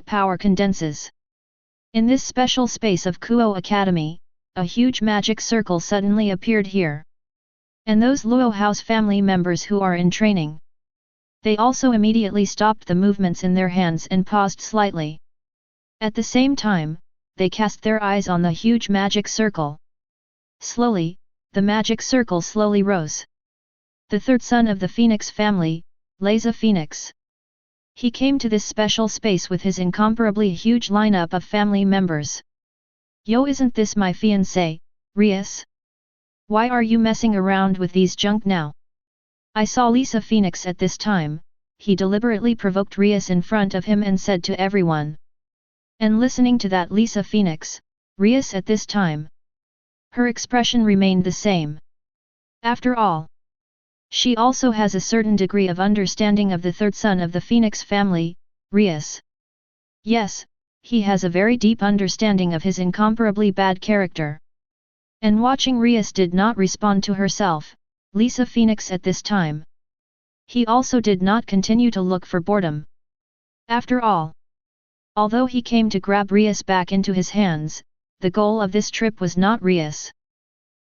S1: power condenses. In this special space of Kuwang Academy, a huge magic circle suddenly appeared here. And those Luo Hao's family members who are in training, they also immediately stopped the movements in their hands and paused slightly. At the same time, they cast their eyes on the huge magic circle. Slowly, the magic circle slowly rose. The third son of the Phoenix family, Leza Phoenix. He came to this special space with his incomparably huge lineup of family members. Yo, isn't this my fiancé, Rias? Why are you messing around with these junk now? I saw Leza Phoenix at this time, he deliberately provoked Rias in front of him and said to everyone. And listening to that Leza Phoenix, Rias at this time, her expression remained the same. After all, she also has a certain degree of understanding of the third son of the Phoenix family, Rias. Yes, he has a very deep understanding of his incomparably bad character. And watching Rias did not respond to herself, Leza Phoenix at this time. He also did not continue to look for boredom. After all, although he came to grab Rias back into his hands, the goal of this trip was not Rias.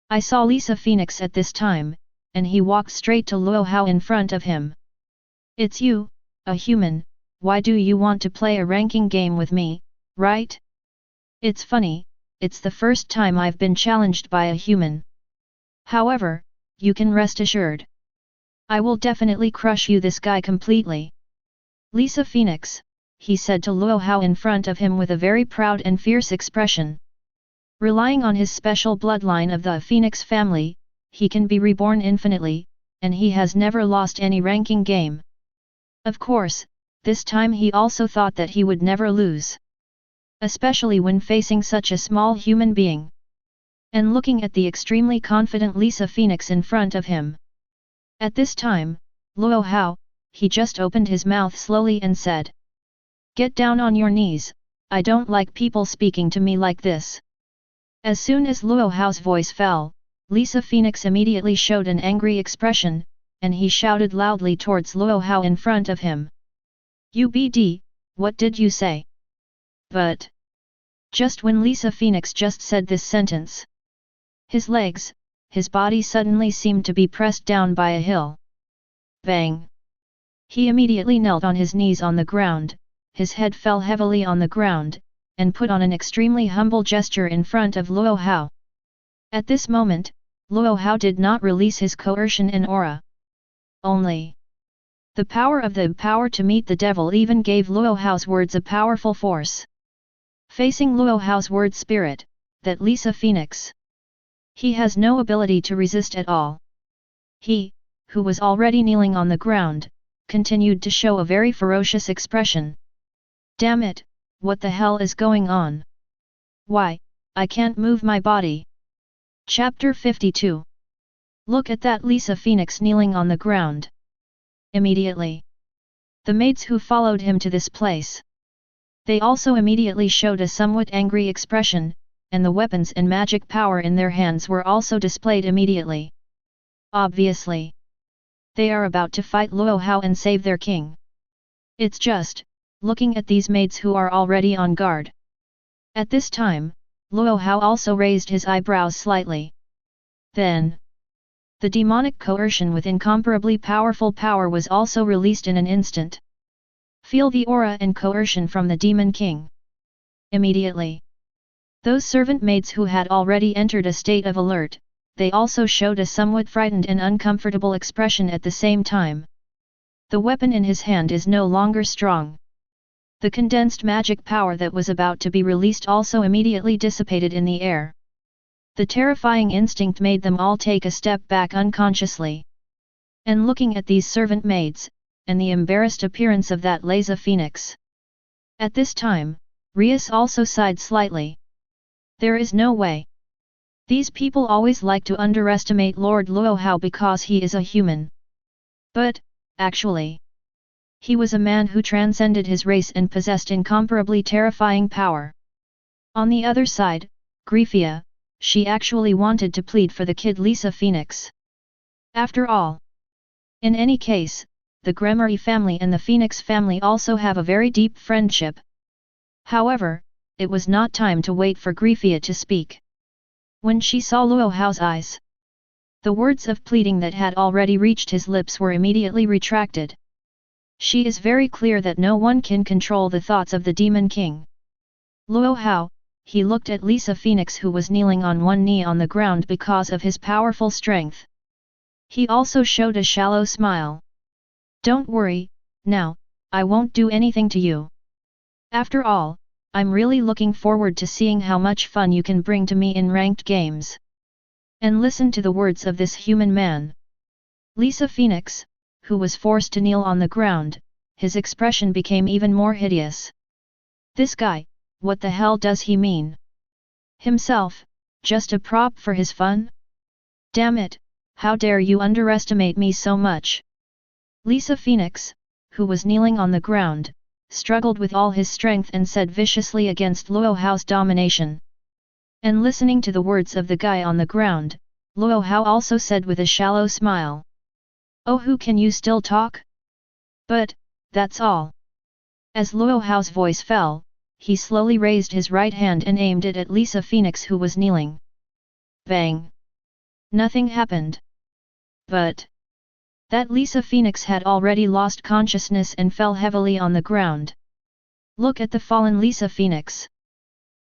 S1: I saw Leza Phoenix at this time, and he walked straight to Luo Hao in front of him. It's you, a human, why do you want to play a ranking game with me, right? It's funny, it's the first time I've been challenged by a human. However, you can rest assured. I will definitely crush you this guy completely. Lisa Phoenix, he said to Luo Hao in front of him with a very proud and fierce expression. Relying on his special bloodline of the Phoenix family, he can be reborn infinitely, and he has never lost any ranking game. Of course, this time he also thought that he would never lose. Especially when facing such a small human being. And looking at the extremely confident Lisa Phoenix in front of him. At this time, Luo Hao, he just opened his mouth slowly and said. Get down on your knees, I don't like people speaking to me like this. As soon as Luo Hao's voice fell, Lisa Phoenix immediately showed an angry expression, and he shouted loudly towards Luo Hao in front of him. UBD, what did you say? But just when Lisa Phoenix just said this sentence, his legs, his body suddenly seemed to be pressed down by a hill. Bang! He immediately knelt on his knees on the ground, his head fell heavily on the ground, and put on an extremely humble gesture in front of Luo Hao. At this moment, Luo Hao did not release his coercion and aura. Only the power of the power to meet the devil even gave Luo Hao's words a powerful force. Facing Luo Hao's word spirit, that Lisa Phoenix. He has no ability to resist at all. He, who was already kneeling on the ground, continued to show a very ferocious expression. Damn it, what the hell is going on? Why, I can't move my body. Chapter 52. Look at that Lisa Phoenix kneeling on the ground. Immediately, the maids who followed him to this place. They also immediately showed a somewhat angry expression, and the weapons and magic power in their hands were also displayed immediately. Obviously, they are about to fight Luo Hao and save their king. It's just, looking at these maids who are already on guard. At this time, Luo Hao also raised his eyebrows slightly. Then, the demonic coercion with incomparably powerful power was also released in an instant. Feel the aura and coercion from the Demon King. Immediately, those servant maids who had already entered a state of alert, they also showed a somewhat frightened and uncomfortable expression at the same time. The weapon in his hand is no longer strong. The condensed magic power that was about to be released also immediately dissipated in the air. The terrifying instinct made them all take a step back unconsciously. And looking at these servant maids, and the embarrassed appearance of that Lisa Phoenix. At this time, Rias also sighed slightly. There is no way. These people always like to underestimate Lord Luo Hao because he is a human. But, actually, he was a man who transcended his race and possessed incomparably terrifying power. On the other side, Griffia, she actually wanted to plead for the kid Lisa Phoenix. After all, in any case, the Gremory family and the Phoenix family also have a very deep friendship. However, it was not time to wait for Griffia to speak. When she saw Luo Hao's eyes, the words of pleading that had already reached his lips were immediately retracted. She is very clear that no one can control the thoughts of the Demon King. Luo Hao, he looked at Lisa Phoenix who was kneeling on one knee on the ground because of his powerful strength. He also showed a shallow smile. Don't worry, now, I won't do anything to you. After all, I'm really looking forward to seeing how much fun you can bring to me in ranked games. And listen to the words of this human man. Lisa Phoenix, who was forced to kneel on the ground, his expression became even more hideous. This guy, what the hell does he mean? Himself, just a prop for his fun? Damn it, how dare you underestimate me so much? Lisa Phoenix, who was kneeling on the ground, struggled with all his strength and said viciously against Luo Hao's domination. And listening to the words of the guy on the ground, Luo Hao also said with a shallow smile. Oh, who can you still talk? But, that's all. As Luo Hao's voice fell, he slowly raised his right hand and aimed it at Lisa Phoenix who was kneeling. Bang! Nothing happened. But that Lisa Phoenix had already lost consciousness and fell heavily on the ground. Look at the fallen Lisa Phoenix.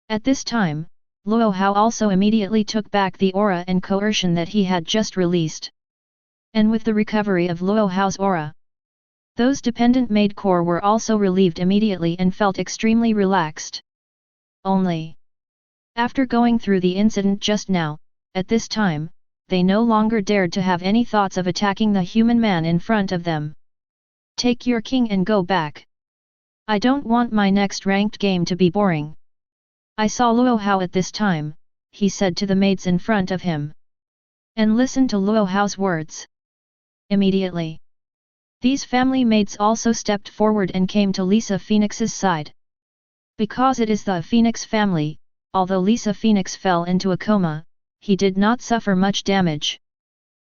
S1: At this time, Luo Hao also immediately took back the aura and coercion that he had just released. And with the recovery of Luo Hao's aura, those dependent maid corps were also relieved immediately and felt extremely relaxed. Only after going through the incident just now, at this time, they no longer dared to have any thoughts of attacking the human man in front of them. Take your king and go back. I don't want my next ranked game to be boring. I saw Luo Hao at this time, he said to the maids in front of him. And listen to Luo Hao's words. Immediately, these family maids also stepped forward and came to Lisa Phoenix's side. Because it is the Phoenix family, although Lisa Phoenix fell into a coma, he did not suffer much damage.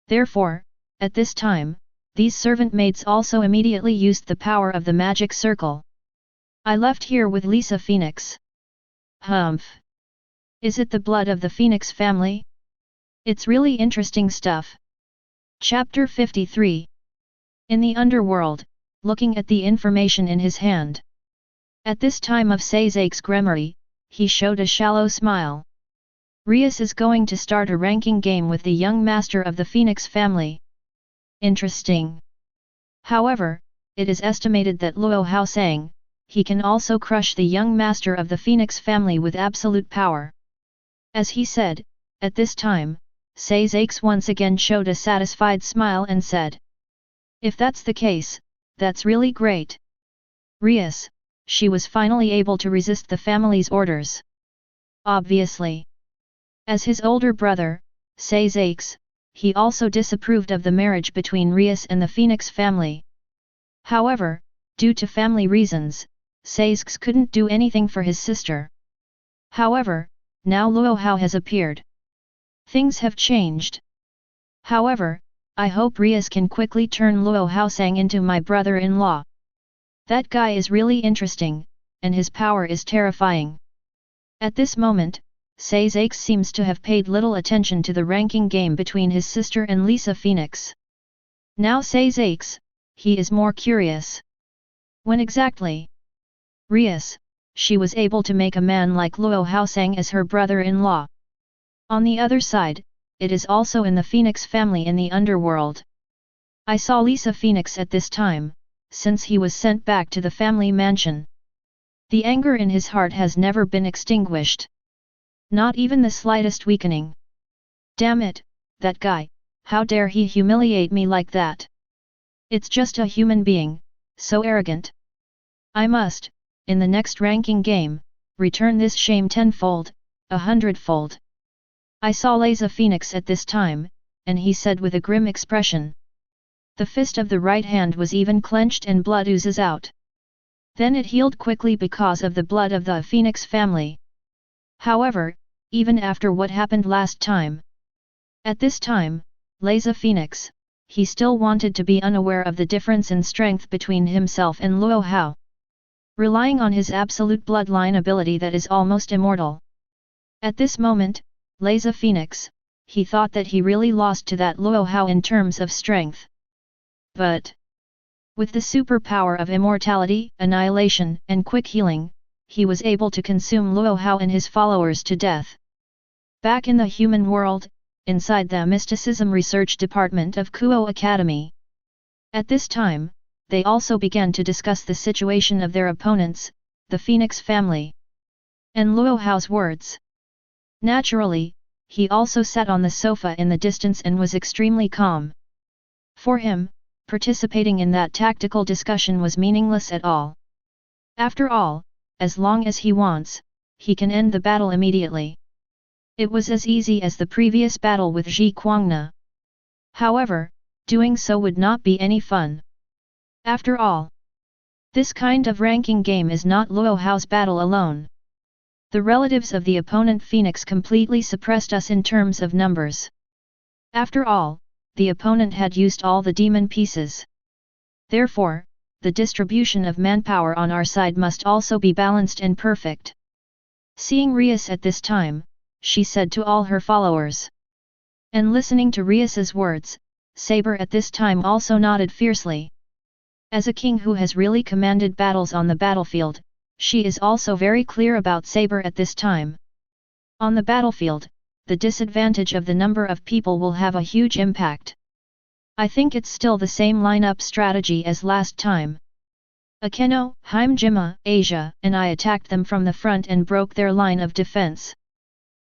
S1: Therefore, at this time, these servant maids also immediately used the power of the magic circle. I left here with Lisa Phoenix. Humph! Is it the blood of the Phoenix family? It's really interesting stuff. Chapter 53. In the underworld, looking at the information in his hand. At this time of Seizake's Gremory, he showed a shallow smile. Rias is going to start a ranking game with the young master of the Phoenix family. Interesting. However, it is estimated that Luo Hao sang, he can also crush the young master of the Phoenix family with absolute power. As he said, at this time, Seizakes once again showed a satisfied smile and said, if that's the case, that's really great. Rias, she was finally able to resist the family's orders. Obviously. As his older brother, Seizakes, he also disapproved of the marriage between Rias and the Phoenix family. However, due to family reasons, Seizakes couldn't do anything for his sister. However, now Luo Hao has appeared. Things have changed. However, I hope Rias can quickly turn Luo Hao Sang into my brother-in-law. That guy is really interesting, and his power is terrifying. At this moment, Seizakes seems to have paid little attention to the ranking game between his sister and Lisa Phoenix. Now Seizakes, he is more curious. When exactly? Rias, she was able to make a man like Luo Hao Sang as her brother-in-law. On the other side, it is also in the Phoenix family in the underworld. I saw Lisa Phoenix at this time, since he was sent back to the family mansion. The anger in his heart has never been extinguished. Not even the slightest weakening. Damn it, that guy, how dare he humiliate me like that? It's just a human being, so arrogant. I must, in the next ranking game, return this shame tenfold, 100-fold. I saw Lisa Phoenix at this time, and he said with a grim expression. The fist of the right hand was even clenched and blood oozes out. Then it healed quickly because of the blood of the Phoenix family. However, even after what happened last time. At this time, Lisa Phoenix, he still wanted to be unaware of the difference in strength between himself and Luo Hao. Relying on his absolute bloodline ability that is almost immortal. At this moment, Lisa Phoenix, he thought that he really lost to that Luo Hao in terms of strength. But with the superpower of immortality, annihilation, and quick healing, he was able to consume Luo Hao and his followers to death. Back in the human world, inside the Mysticism Research Department of Kuwang Academy. At this time, they also began to discuss the situation of their opponents, the Phoenix family. And Luo Hao's words. Naturally, he also sat on the sofa in the distance and was extremely calm. For him, participating in that tactical discussion was meaningless at all. After all, as long as he wants, he can end the battle immediately. It was as easy as the previous battle with Ji Kuangna. However, doing so would not be any fun. After all, this kind of ranking game is not Luo Hao's battle alone. The relatives of the opponent Phoenix completely suppressed us in terms of numbers. After all, the opponent had used all the demon pieces. Therefore, the distribution of manpower on our side must also be balanced and perfect. Seeing Rias at this time, she said to all her followers. And listening to Rias's words, Saber at this time also nodded fiercely. As a king who has really commanded battles on the battlefield, she is also very clear about Saber at this time. On the battlefield, the disadvantage of the number of people will have a huge impact. I think it's still the same lineup strategy as last time. Akeno, Himejima, Asia, and I attacked them from the front and broke their line of defense.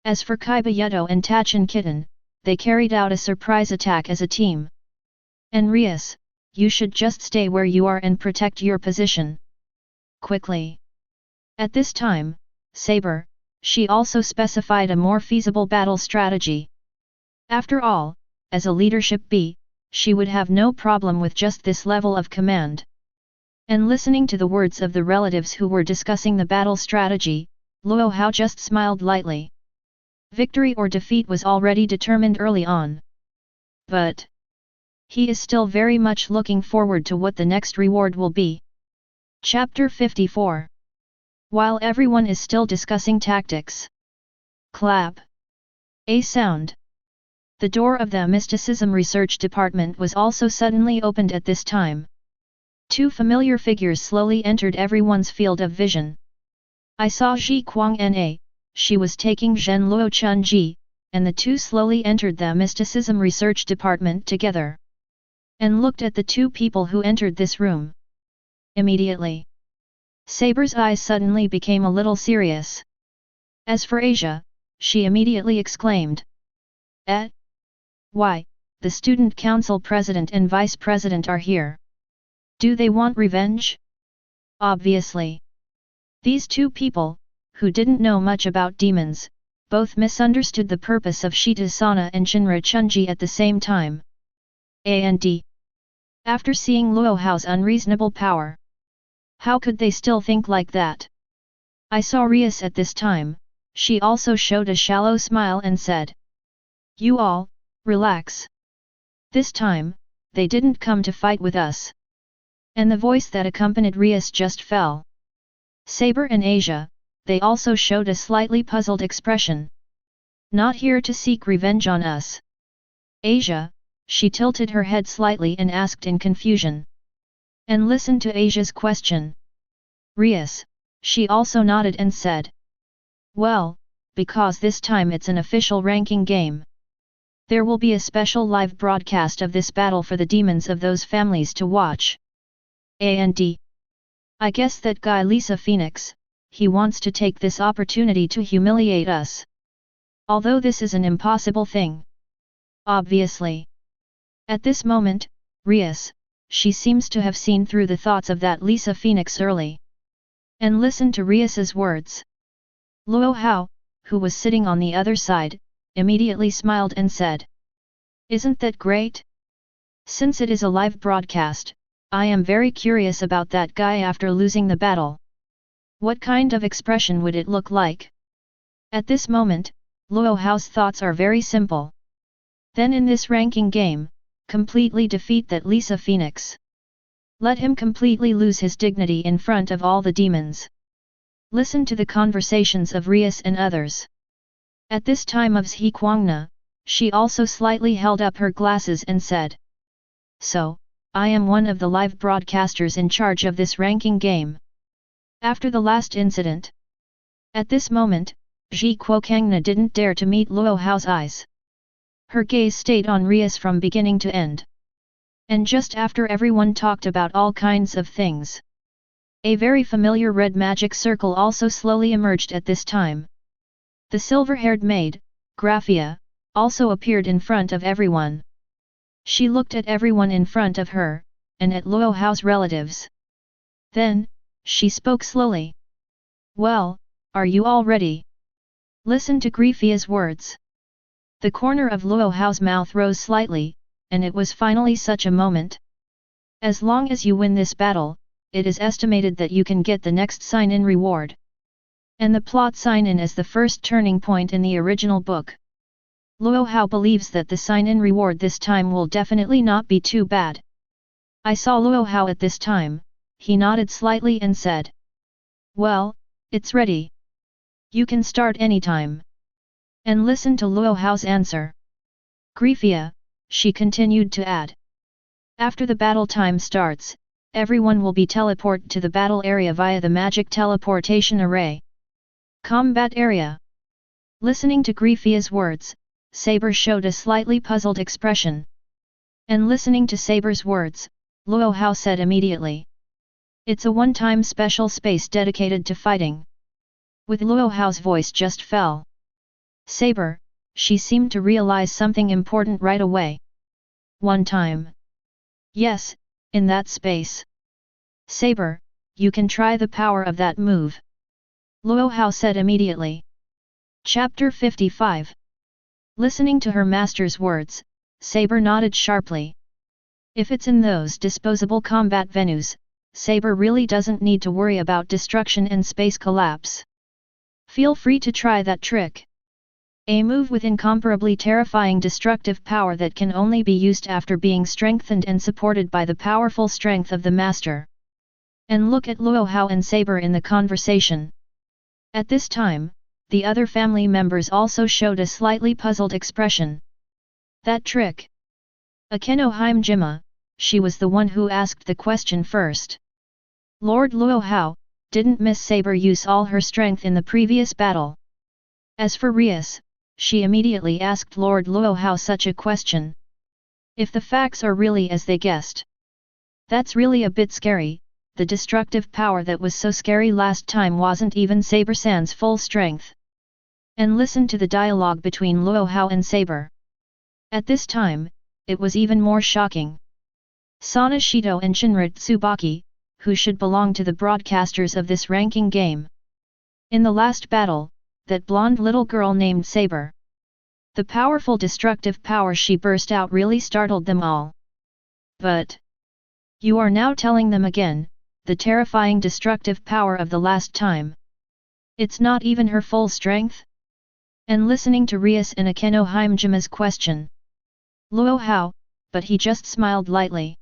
S1: As for Kaibayeto and Tacheng Kitten, they carried out a surprise attack as a team. And Rias, you should just stay where you are and protect your position. Quickly. At this time, Saber, she also specified a more feasible battle strategy. After all, as a leadership B, she would have no problem with just this level of command. And listening to the words of the relatives who were discussing the battle strategy, Luo Hao just smiled lightly. Victory or defeat was already determined early on. But he is still very much looking forward to what the next reward will be. Chapter 54. While everyone is still discussing tactics. Clap. A sound. The door of the Mysticism Research Department was also suddenly opened at this time. Two familiar figures slowly entered everyone's field of vision. I saw Ji Kuang Na, she was taking Zhen Luo Chun Ji, and the two slowly entered the Mysticism Research Department together. And looked at the two people who entered this room. Immediately, Saber's eyes suddenly became a little serious. As for Asia, she immediately exclaimed. Why, the student council president and vice president are here. Do they want revenge? Obviously. These two people, who didn't know much about demons, both misunderstood the purpose of Shitasana and Shinra Chunji at the same time. And after seeing Luo Hao's unreasonable power, how could they still think like that? I saw Rias at this time, she also showed a shallow smile and said. You all, relax. This time, they didn't come to fight with us. And the voice that accompanied Rias just fell. Saber and Asia, they also showed a slightly puzzled expression. Not here to seek revenge on us. Asia, she tilted her head slightly and asked in confusion. And listened to Asia's question. Rias, she also nodded and said. Well, because this time it's an official ranking game. There will be a special live broadcast of this battle for the demons of those families to watch. And I guess that guy Lisa Phoenix, he wants to take this opportunity to humiliate us. Although this is an impossible thing. Obviously. At this moment, Rias, she seems to have seen through the thoughts of that Lisa Phoenix early. And listened to Rias's words. Luo Hao, who was sitting on the other side, immediately smiled and said. Isn't that great? Since it is a live broadcast, I am very curious about that guy after losing the battle. What kind of expression would it look like? At this moment, Luo Hao's thoughts are very simple. Then in this ranking game, completely defeat that Lisa Phoenix. Let him completely lose his dignity in front of all the demons. Listen to the conversations of Rias and others. At this time of Zhi Kuangna, she also slightly held up her glasses and said. So, I am one of the live broadcasters in charge of this ranking game. After the last incident. At this moment, Zhi Kuangna didn't dare to meet Luo Hao's eyes. Her gaze stayed on Rias from beginning to end. And just after everyone talked about all kinds of things. A very familiar red magic circle also slowly emerged at this time. The silver-haired maid, Graphia, also appeared in front of everyone. She looked at everyone in front of her, and at Luo Hao's relatives. Then, she spoke slowly. Well, are you all ready? Listen to Graphia's words. The corner of Luo Hao's mouth rose slightly, and it was finally such a moment. As long as you win this battle, it is estimated that you can get the next sign-in reward. And the plot sign-in is the first turning point in the original book. Luo Hao believes that the sign-in reward this time will definitely not be too bad. I saw Luo Hao at this time, he nodded slightly and said. Well, it's ready. You can start anytime. And listen to Luo Hao's answer. Graphia, she continued to add. After the battle time starts, everyone will be teleported to the battle area via the magic teleportation array. Combat area. Listening to Graphia's words, Saber showed a slightly puzzled expression. And listening to Saber's words, Luo Hao said immediately. It's a one-time special space dedicated to fighting. With Luo Hao's voice just fell. Saber, she seemed to realize something important right away. One time. Yes, in that space. Saber, you can try the power of that move. Luo Hao said immediately. Chapter 55. Listening to her master's words, Saber nodded sharply. If it's in those disposable combat venues, Saber really doesn't need to worry about destruction and space collapse. Feel free to try that trick. A move with incomparably terrifying destructive power that can only be used after being strengthened and supported by the powerful strength of the master. And look at Luo Hao and Saber in the conversation. At this time, the other family members also showed a slightly puzzled expression. That trick. Akeno Himejima, she was the one who asked the question first. Lord Luo Hao, didn't Miss Saber use all her strength in the previous battle? As for Rias, she immediately asked Lord Luo Hao such a question. If the facts are really as they guessed. That's really a bit scary, the destructive power that was so scary last time wasn't even Saber-san's full strength. And listen to the dialogue between Luo Hao and Saber. At this time, it was even more shocking. Sana Shido and Shinra Tsubaki, who should belong to the broadcasters of this ranking game. In the last battle, that blonde little girl named Saber. The powerful destructive power she burst out really startled them all. But you are now telling them again, the terrifying destructive power of the last time. It's not even her full strength? And listening to Rias and Akeno Himejima's question. Luo Hao, but he just smiled lightly.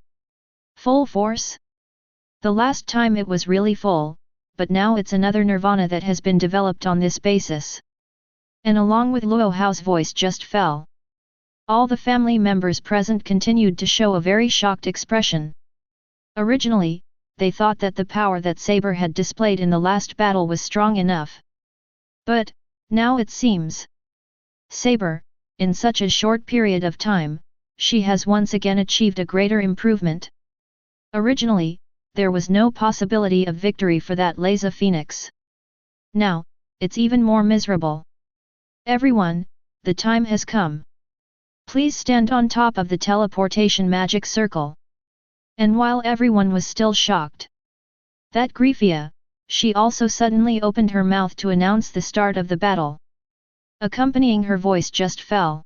S1: Full force? The last time it was really full, but now it's another nirvana that has been developed on this basis. And along with Luo Hao's voice just fell. All the family members present continued to show a very shocked expression. Originally, they thought that the power that Saber had displayed in the last battle was strong enough. But, now it seems. Saber, in such a short period of time, she has once again achieved a greater improvement. Originally, there was no possibility of victory for that Laser Phoenix. Now, it's even more miserable. Everyone, the time has come. Please stand on top of the teleportation magic circle. And while everyone was still shocked, that Griefia, she also suddenly opened her mouth to announce the start of the battle. Accompanying her voice just fell.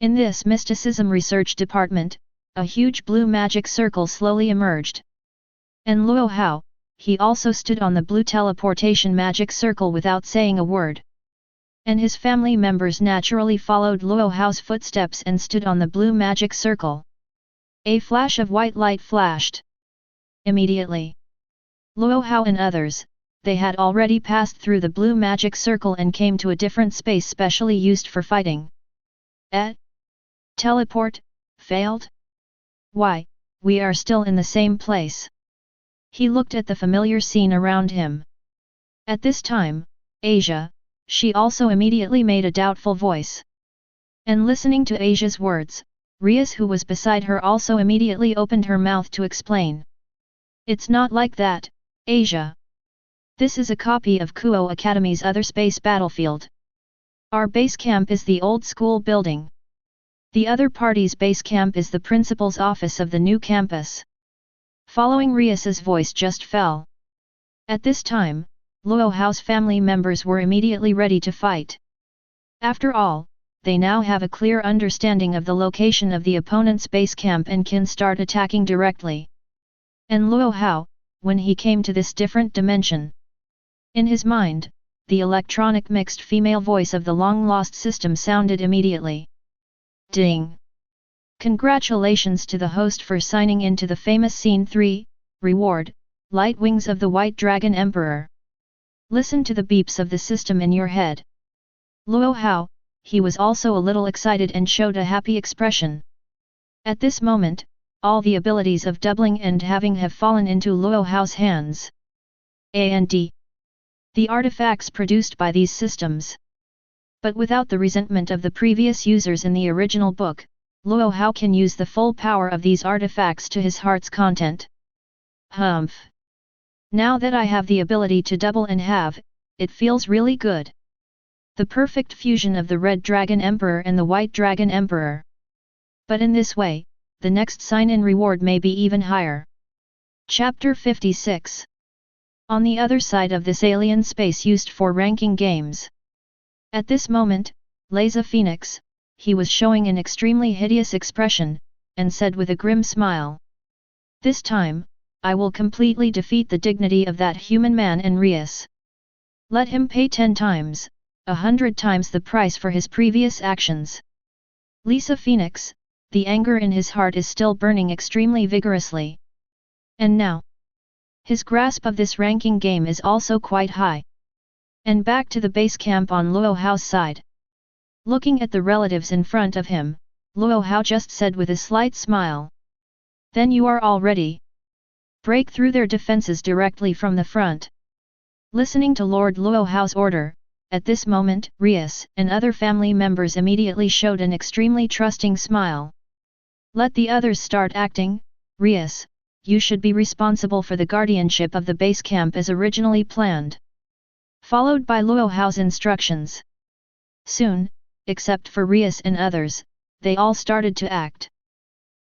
S1: In this mysticism research department, a huge blue magic circle slowly emerged. And Luo Hao, he also stood on the blue teleportation magic circle without saying a word. And his family members naturally followed Luo Hao's footsteps and stood on the blue magic circle. A flash of white light flashed. Immediately, Luo Hao and others, they had already passed through the blue magic circle and came to a different space specially used for fighting. Teleport, failed? Why, we are still in the same place. He looked at the familiar scene around him. At this time, Asia, she also immediately made a doubtful voice. And listening to Asia's words, Rias who was beside her also immediately opened her mouth to explain. It's not like that, Asia. This is a copy of Kuwang Academy's other space battlefield. Our base camp is the old school building. The other party's base camp is the principal's office of the new campus. Following Rias's voice just fell. At this time, Luo Hao's family members were immediately ready to fight. After all, they now have a clear understanding of the location of the opponent's base camp and can start attacking directly. And Luo Hao, when he came to this different dimension. In his mind, the electronic mixed female voice of the long-lost system sounded immediately. Ding! Congratulations to the host for signing into the famous Scene 3, Reward, Light Wings of the White Dragon Emperor. Listen to the beeps of the system in your head. Luo Hao, he was also a little excited and showed a happy expression. At this moment, all the abilities of doubling and halving have fallen into Luo Hao's hands. And the artifacts produced by these systems. But without the resentment of the previous users in the original book, Luo Hao can use the full power of these artifacts to his heart's content. Humph! Now that I have the ability to double and halve, it feels really good. The perfect fusion of the Red Dragon Emperor and the White Dragon Emperor. But in this way, the next sign-in reward may be even higher. Chapter 56. On the other side of this alien space used for ranking games. At this moment, Leza Phoenix, he was showing an extremely hideous expression, and said with a grim smile. This time, I will completely defeat the dignity of that human man and Rias. Let him pay 10 times, 100 times the price for his previous actions. Leza Phoenix, the anger in his heart is still burning extremely vigorously. And now, his grasp of this ranking game is also quite high. And back to the base camp on Luo Hao's side. Looking at the relatives in front of him, Luo Hao just said with a slight smile. Then you are all ready. Break through their defenses directly from the front. Listening to Lord Luo Hao's order, at this moment, Rias and other family members immediately showed an extremely trusting smile. Let the others start acting. Rias, you should be responsible for the guardianship of the base camp as originally planned. Followed by Luo Hao's instructions. Soon, except for Rias and others, they all started to act.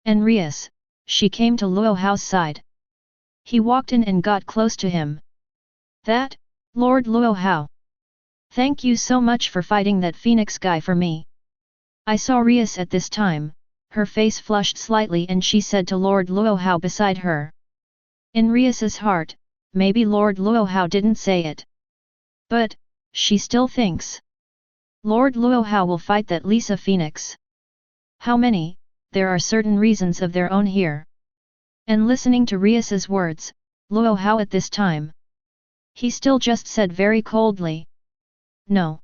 S1: And Rias, she came to Luo Hao's side. He walked in and got close to him. That, Lord Luo Hao. Thank you so much for fighting that Phoenix guy for me. I saw Rias at this time, her face flushed slightly and she said to Lord Luo Hao beside her. In Rias's heart, maybe Lord Luo Hao didn't say it. But, she still thinks. Lord Luo Hao will fight that Leza Phoenix. How many? There are certain reasons of their own here. And listening to Rias's words, Luo Hao at this time. He still just said very coldly. No.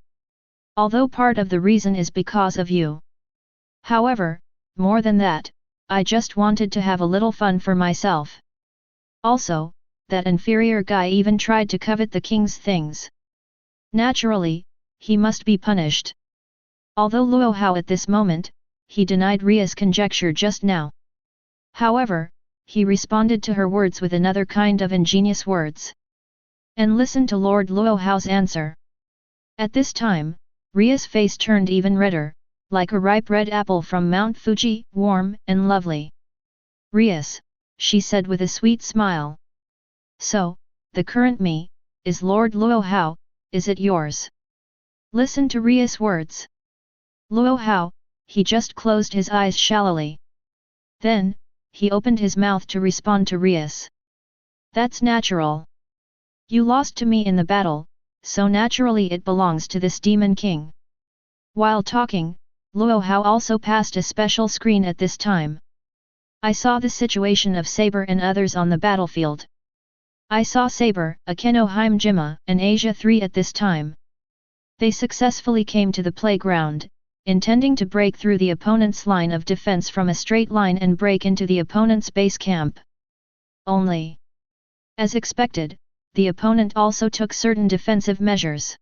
S1: Although part of the reason is because of you. However, more than that, I just wanted to have a little fun for myself. Also, that inferior guy even tried to covet the king's things. Naturally, he must be punished. Although Luo Hao at this moment, he denied Ria's conjecture just now. However, he responded to her words with another kind of ingenious words. And listened to Lord Luo Hao's answer. At this time, Ria's face turned even redder, like a ripe red apple from Mount Fuji, warm and lovely. Rias, she said with a sweet smile. So, the current me, is Lord Luo Hao, is it yours? Listen to Rias' words. Luo Hao, he just closed his eyes shallowly. Then, he opened his mouth to respond to Rias. That's natural. You lost to me in the battle, so naturally it belongs to this demon king. While talking, Luo Hao also passed a special screen at this time. I saw the situation of Saber and others on the battlefield. I saw Saber, Akeno Himejima, and Asia 3 at this time. They successfully came to the playground, intending to break through the opponent's line of defense from a straight line and break into the opponent's base camp. Only. As expected, the opponent also took certain defensive measures.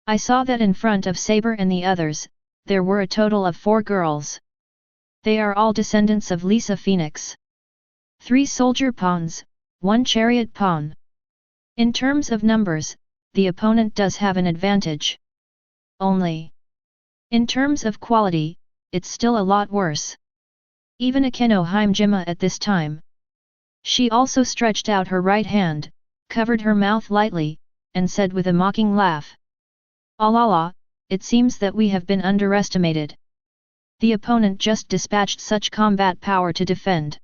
S1: I saw that in front of Saber and the others, there were a total of 4 girls. They are all descendants of Leza Phoenix. 3 soldier pawns, 1 chariot pawn. In terms of numbers, the opponent does have an advantage. Only. In terms of quality, it's still a lot worse. Even Akeno Himejima at this time. She also stretched out her right hand, covered her mouth lightly, and said with a mocking laugh. "Allah, it seems that we have been underestimated. The opponent just dispatched such combat power to defend.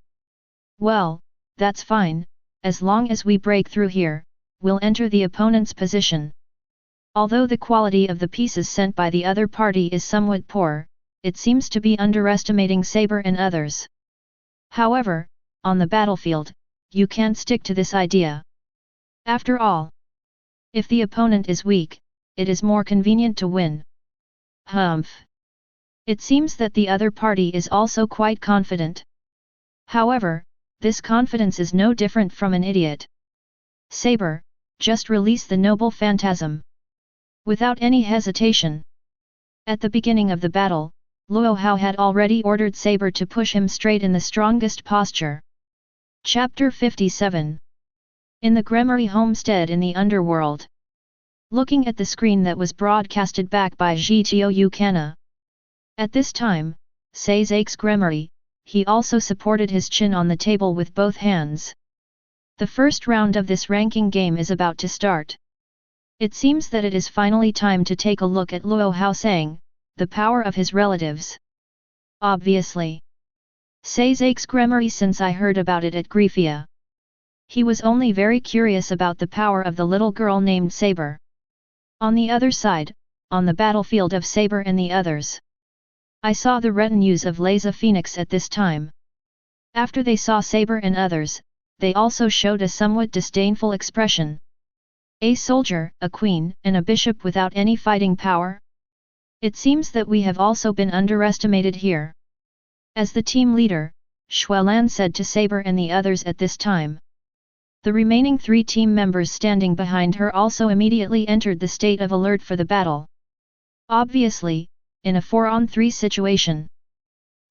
S1: Well, that's fine, as long as we break through here, we'll enter the opponent's position. Although the quality of the pieces sent by the other party is somewhat poor, it seems to be underestimating Saber and others. However, on the battlefield, you can't stick to this idea. After all, if the opponent is weak, it is more convenient to win." Humph. It seems that the other party is also quite confident. However, this confidence is no different from an idiot. Saber, just release the noble phantasm. Without any hesitation. At the beginning of the battle, Luo Hao had already ordered Saber to push him straight in the strongest posture. Chapter 57. In the Gremory homestead in the underworld. Looking at the screen that was broadcasted back by Zhitio Kana. At this time, Sazak's Gremory, he also supported his chin on the table with both hands. The first round of this ranking game is about to start. It seems that it is finally time to take a look at Luo Hao saying, the power of his relatives. Obviously. Sazak's Gremory since I heard about it at Griefia. He was only very curious about the power of the little girl named Saber. On the other side, on the battlefield of Saber and the others. I saw the retinues of Laza Phoenix at this time. After they saw Saber and others, they also showed a somewhat disdainful expression. A soldier, a queen, and a bishop without any fighting power? It seems that we have also been underestimated here. As the team leader, Xuelan said to Saber and the others at this time. The remaining 3 team members standing behind her also immediately entered the state of alert for the battle. Obviously, in a 4-on-3 situation.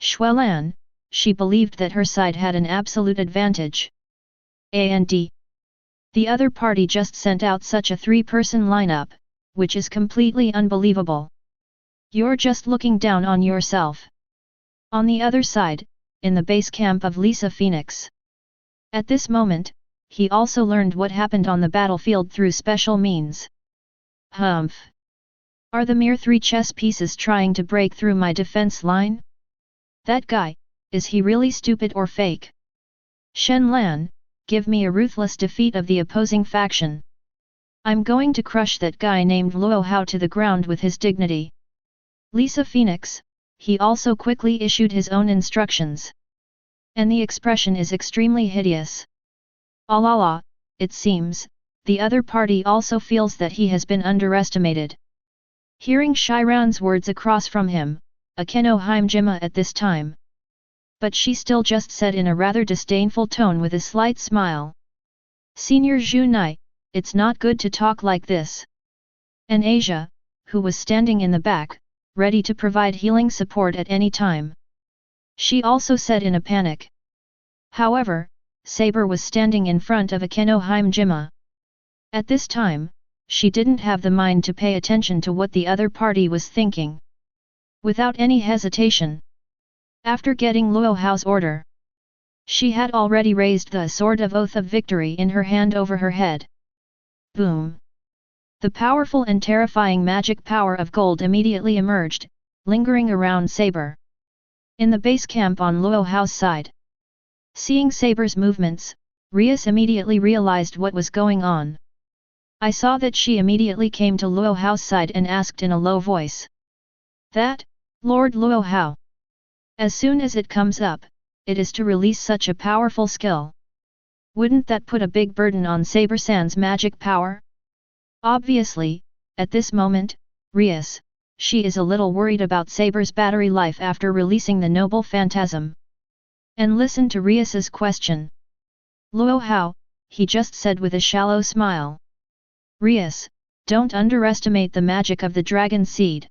S1: Xuelan, she believed that her side had an absolute advantage. And the other party just sent out such a 3-person lineup, which is completely unbelievable. You're just looking down on yourself. On the other side, in the base camp of Lisa Phoenix. At this moment, he also learned what happened on the battlefield through special means. Humph! Are the mere 3 chess pieces trying to break through my defense line? That guy, is he really stupid or fake? Shen Lan, give me a ruthless defeat of the opposing faction. I'm going to crush that guy named Luo Hao to the ground with his dignity. Lisa Phoenix, he also quickly issued his own instructions. And the expression is extremely hideous. Allah, it seems, the other party also feels that he has been underestimated. Hearing Shiran's words across from him, Akeno Himejima at this time. But she still just said in a rather disdainful tone with a slight smile. Senior Zhu Nai, it's not good to talk like this. And Asia, who was standing in the back, ready to provide healing support at any time. She also said in a panic. However, Saber was standing in front of Akeno Himejima. At this time, she didn't have the mind to pay attention to what the other party was thinking. Without any hesitation. After getting Luo Hao's order, she had already raised the sword of Oath of Victory in her hand over her head. Boom! The powerful and terrifying magic power of gold immediately emerged, lingering around Saber. In the base camp on Luo Hao's side. Seeing Saber's movements, Rias immediately realized what was going on. I saw that she immediately came to Luo Hao's side and asked in a low voice. That, Lord Luo Hao. As soon as it comes up, it is to release such a powerful skill. Wouldn't that put a big burden on Saber-san's magic power? Obviously, at this moment, Rias, she is a little worried about Saber's battery life after releasing the noble phantasm. And listen to Rias's question. Luo Hao, he just said with a shallow smile. Rias, don't underestimate the magic of the dragon seed.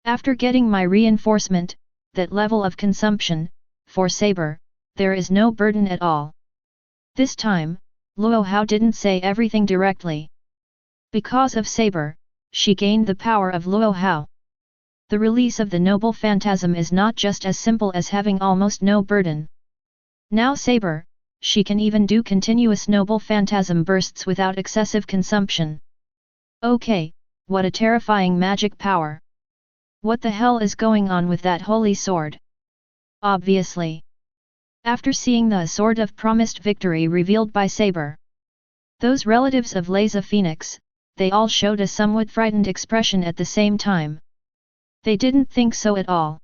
S1: After getting my reinforcement, that level of consumption, for Saber, there is no burden at all. This time, Luo Hao didn't say everything directly. Because of Saber, she gained the power of Luo Hao. The release of the noble phantasm is not just as simple as having almost no burden. Now Saber, she can even do continuous noble phantasm bursts without excessive consumption. Okay, what a terrifying magic power. What the hell is going on with that holy sword? Obviously. After seeing the sword of promised victory revealed by Saber, those relatives of Laza Phoenix, they all showed a somewhat frightened expression at the same time. They didn't think so at all.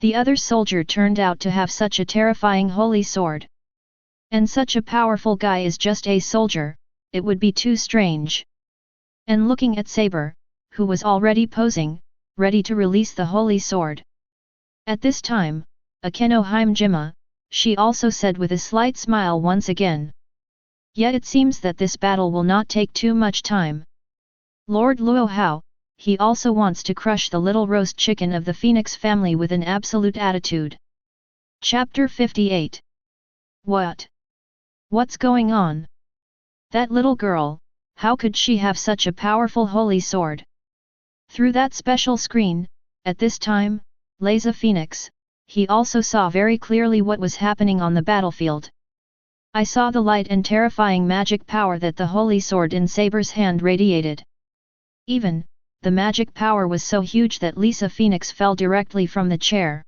S1: The other soldier turned out to have such a terrifying holy sword. And such a powerful guy is just a soldier, it would be too strange. And looking at Saber, who was already posing, ready to release the holy sword. At this time, Akeno Himejima, she also said with a slight smile once again. Yet it seems that this battle will not take too much time. Lord Luo Hao, he also wants to crush the little roast chicken of the Phoenix family with an absolute attitude. Chapter 58. What? What's going on? That little girl, how could she have such a powerful holy sword? Through that special screen, at this time, lays a phoenix, he also saw very clearly what was happening on the battlefield. I saw the light and terrifying magic power that the holy sword in Saber's hand radiated. Even, the magic power was so huge that Lisa Phoenix fell directly from the chair.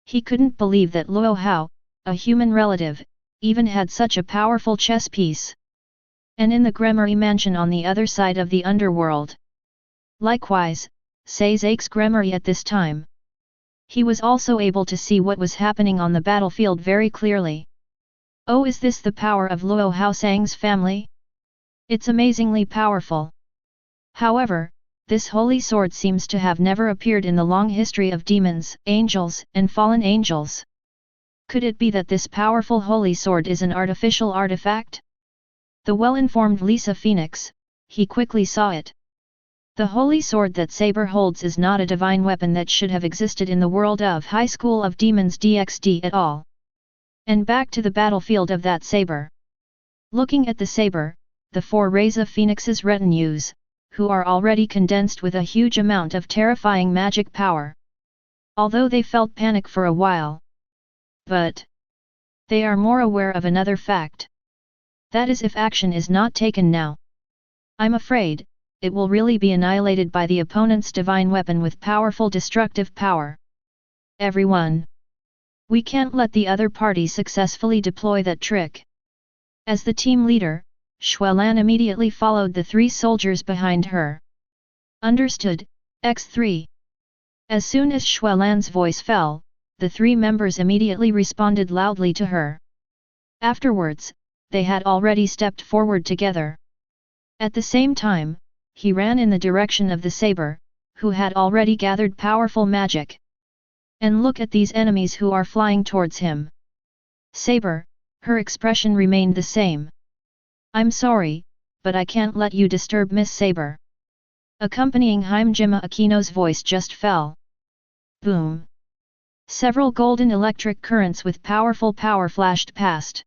S1: He couldn't believe that Luo Hao, a human relative, even had such a powerful chess piece. And in the Gremory mansion on the other side of the underworld. Likewise, Sazak's Gremory at this time. He was also able to see what was happening on the battlefield very clearly. Oh, is this the power of Luo Hao Sang's family? It's amazingly powerful. However, this holy sword seems to have never appeared in the long history of demons, angels, and fallen angels. Could it be that this powerful holy sword is an artificial artifact? The well-informed Lisa Phoenix, he quickly saw it. The holy sword that Saber holds is not a divine weapon that should have existed in the world of High School of Demons DxD at all. And back to the battlefield of that saber. Looking at the saber, the four rays of Phoenix's retinues, who are already condensed with a huge amount of terrifying magic power. Although they felt panic for a while. But they are more aware of another fact. That is, if action is not taken now, I'm afraid, it will really be annihilated by the opponent's divine weapon with powerful destructive power. Everyone! We can't let the other party successfully deploy that trick. As the team leader, Xuelan immediately followed the three soldiers behind her. Understood, X3. As soon as Xuelan's voice fell, the three members immediately responded loudly to her. Afterwards, they had already stepped forward together. At the same time, he ran in the direction of the saber, who had already gathered powerful magic. And look at these enemies who are flying towards him. Saber, her expression remained the same. I'm sorry, but I can't let you disturb Miss Saber. Accompanying Himejima Akeno's voice just fell. Boom! Several golden electric currents with powerful power flashed past.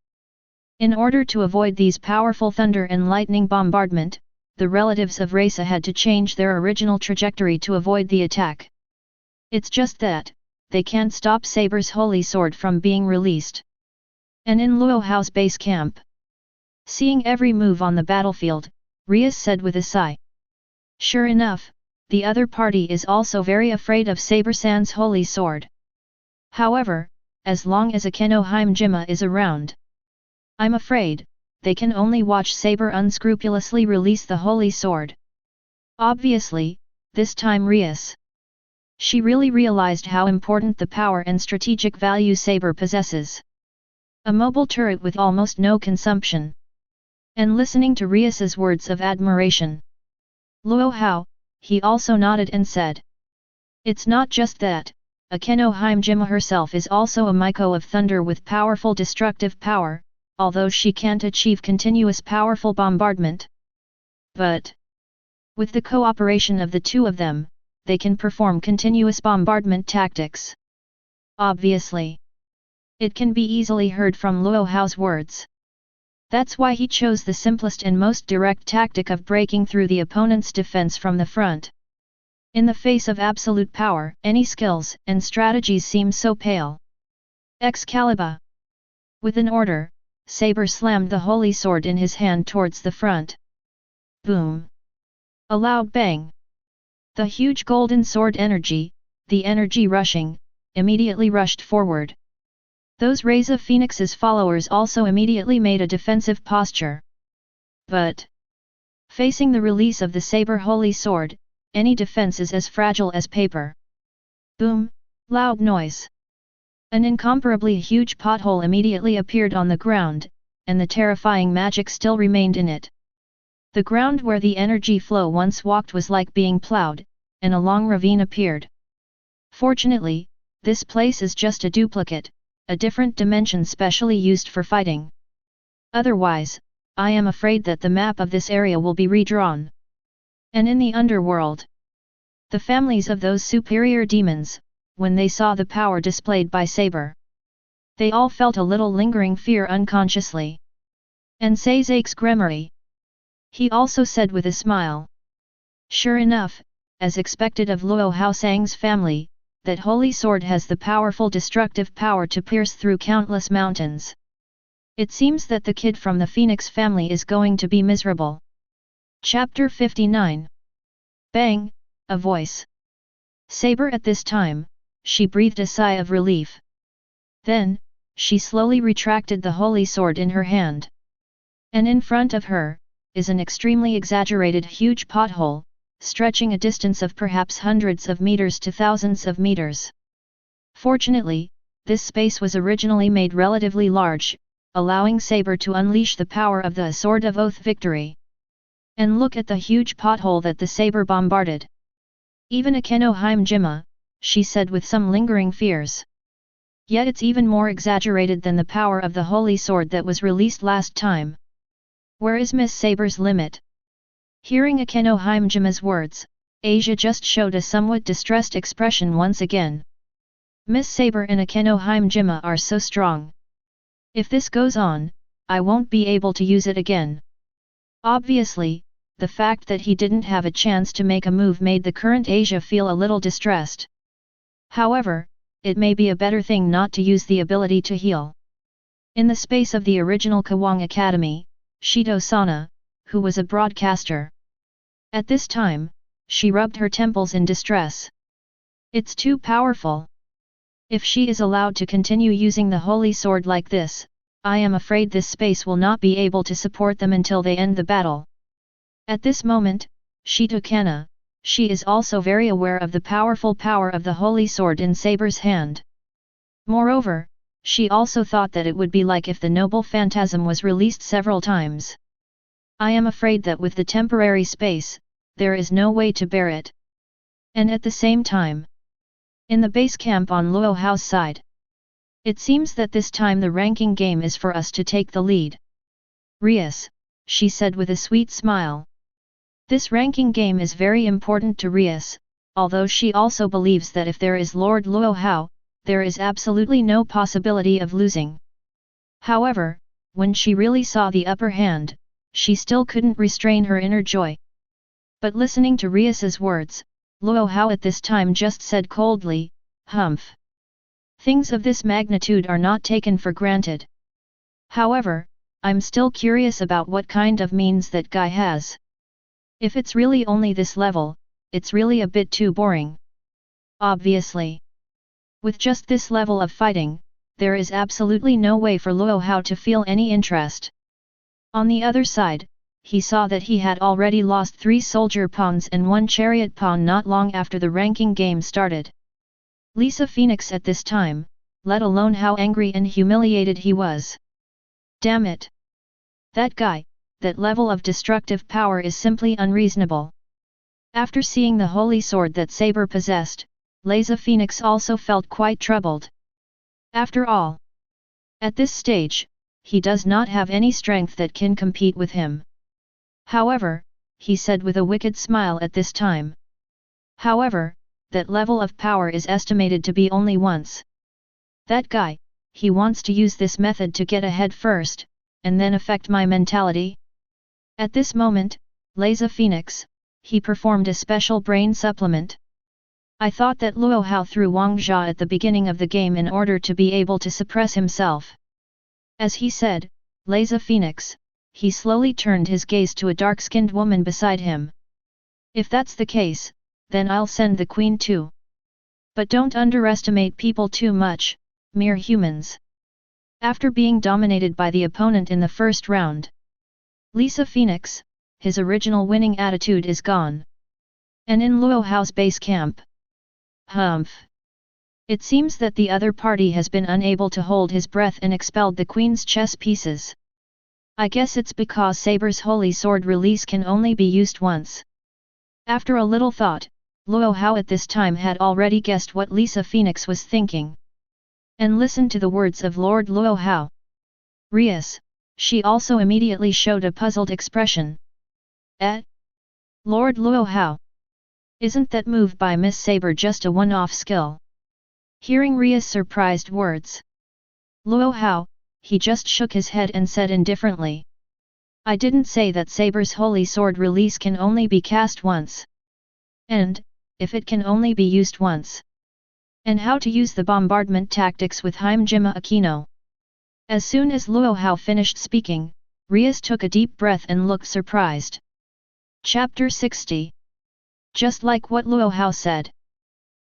S1: In order to avoid these powerful thunder and lightning bombardment, the relatives of Raisa had to change their original trajectory to avoid the attack. It's just that, they can't stop Saber's holy sword from being released. And in Luo Hao's base camp. Seeing every move on the battlefield, Rias said with a sigh. Sure enough, the other party is also very afraid of Saber-san's holy sword. However, as long as Akeno Himejima is around, I'm afraid, they can only watch Saber unscrupulously release the holy sword. Obviously, this time Rias. She really realized how important the power and strategic value Saber possesses. A mobile turret with almost no consumption. And listening to Rias's words of admiration. Luo Hao, he also nodded and said. It's not just that, Akeno Himejima herself is also a Miko of thunder with powerful destructive power, although she can't achieve continuous powerful bombardment. But with the cooperation of the two of them, they can perform continuous bombardment tactics. Obviously, it can be easily heard from Luo Hao's words. That's why he chose the simplest and most direct tactic of breaking through the opponent's defense from the front. In the face of absolute power, any skills and strategies seem so pale. Excalibur! With an order, Saber slammed the holy sword in his hand towards the front. Boom! A loud bang! The huge golden sword energy, the energy rushing, immediately rushed forward. Those rays of Phoenix's followers also immediately made a defensive posture. But facing the release of the Saber holy sword, any defense is as fragile as paper. Boom! Loud noise. An incomparably huge pothole immediately appeared on the ground, and the terrifying magic still remained in it. The ground where the energy flow once walked was like being plowed, and a long ravine appeared. Fortunately, this place is just a duplicate, a different dimension specially used for fighting. Otherwise, I am afraid that the map of this area will be redrawn. And in the underworld, The families of those superior demons, when they saw the power displayed by Saber, they all felt a little lingering fear unconsciously. And Sazak's Gremory, he also said with a smile. Sure enough, as expected of Luo Hao Sang's family, that holy sword has the powerful destructive power to pierce through countless mountains. It seems that the kid from the Phoenix family is going to be miserable. Chapter 59. Bang, a voice. Saber at this time, she breathed a sigh of relief. Then, she slowly retracted the holy sword in her hand. And in front of her, is an extremely exaggerated huge pothole, stretching a distance of perhaps hundreds of meters to thousands of meters. Fortunately, this space was originally made relatively large, allowing Saber to unleash the power of the Sword of Oath Victory. And look at the huge pothole that the Saber bombarded. Even Akeno Himejima, she said with some lingering fears. Yet it's even more exaggerated than the power of the holy sword that was released last time. Where is Miss Saber's limit? Hearing Akeno Himejima's words, Asia just showed a somewhat distressed expression once again. Miss Saber and Akeno Himejima are so strong. If this goes on, I won't be able to use it again. Obviously, the fact that he didn't have a chance to make a move made the current Asia feel a little distressed. However, it may be a better thing not to use the ability to heal. In the space of the original Kuwang Academy, Shido Sana, who was a broadcaster. At this time, she rubbed her temples in distress. It's too powerful. If she is allowed to continue using the holy sword like this, I am afraid this space will not be able to support them until they end the battle. At this moment, Shido Kana, she is also very aware of the powerful power of the holy sword in Saber's hand. Moreover, she also thought that it would be like if the noble phantasm was released several times. I am afraid that with the temporary space, there is no way to bear it. And at the same time, in the base camp on Luo Hao's side, it seems that this time the ranking game is for us to take the lead. Rias, she said with a sweet smile. This ranking game is very important to Rias, although she also believes that if there is Lord Luo Hao, there is absolutely no possibility of losing. However, when she really saw the upper hand, she still couldn't restrain her inner joy. But listening to Rias's words, Luo Hao at this time just said coldly, "Humph. Things of this magnitude are not taken for granted. However, I'm still curious about what kind of means that guy has. If it's really only this level, it's really a bit too boring. Obviously. With just this level of fighting, there is absolutely no way for Luo Hao to feel any interest." On the other side, he saw that he had already lost 3 soldier pawns and 1 chariot pawn not long after the ranking game started. Lisa Phoenix at this time, let alone how angry and humiliated he was. Damn it! That guy, that level of destructive power is simply unreasonable. After seeing the holy sword that Saber possessed, Lisa Phoenix also felt quite troubled. After all, at this stage, he does not have any strength that can compete with him. However, he said with a wicked smile at this time. However, that level of power is estimated to be only once. That guy, he wants to use this method to get ahead first, and then affect my mentality. At this moment, Lisa Phoenix, he performed a special brain supplement. I thought that Luo Hao threw Wang Jia at the beginning of the game in order to be able to suppress himself. As he said, Lisa Phoenix, he slowly turned his gaze to a dark-skinned woman beside him. If that's the case, then I'll send the queen too. But don't underestimate people too much, mere humans. After being dominated by the opponent in the first round, Lisa Phoenix, his original winning attitude is gone. And in Luo Hao's base camp. Humph. It seems that the other party has been unable to hold his breath and expelled the queen's chess pieces. I guess it's because Saber's holy sword release can only be used once. After a little thought, Luo Hao at this time had already guessed what Lisa Phoenix was thinking. And listened to the words of Lord Luo Hao. Rias, she also immediately showed a puzzled expression. Lord Luo Hao. Isn't that move by Miss Saber just a one-off skill? Hearing Rias' surprised words, Luo Hao, he just shook his head and said indifferently. I didn't say that Saber's holy sword release can only be cast once. And, if it can only be used once. And how to use the bombardment tactics with Himejima Akeno. As soon as Luo Hao finished speaking, Rias took a deep breath and looked surprised. Chapter 60. Just like what Luo Hao said.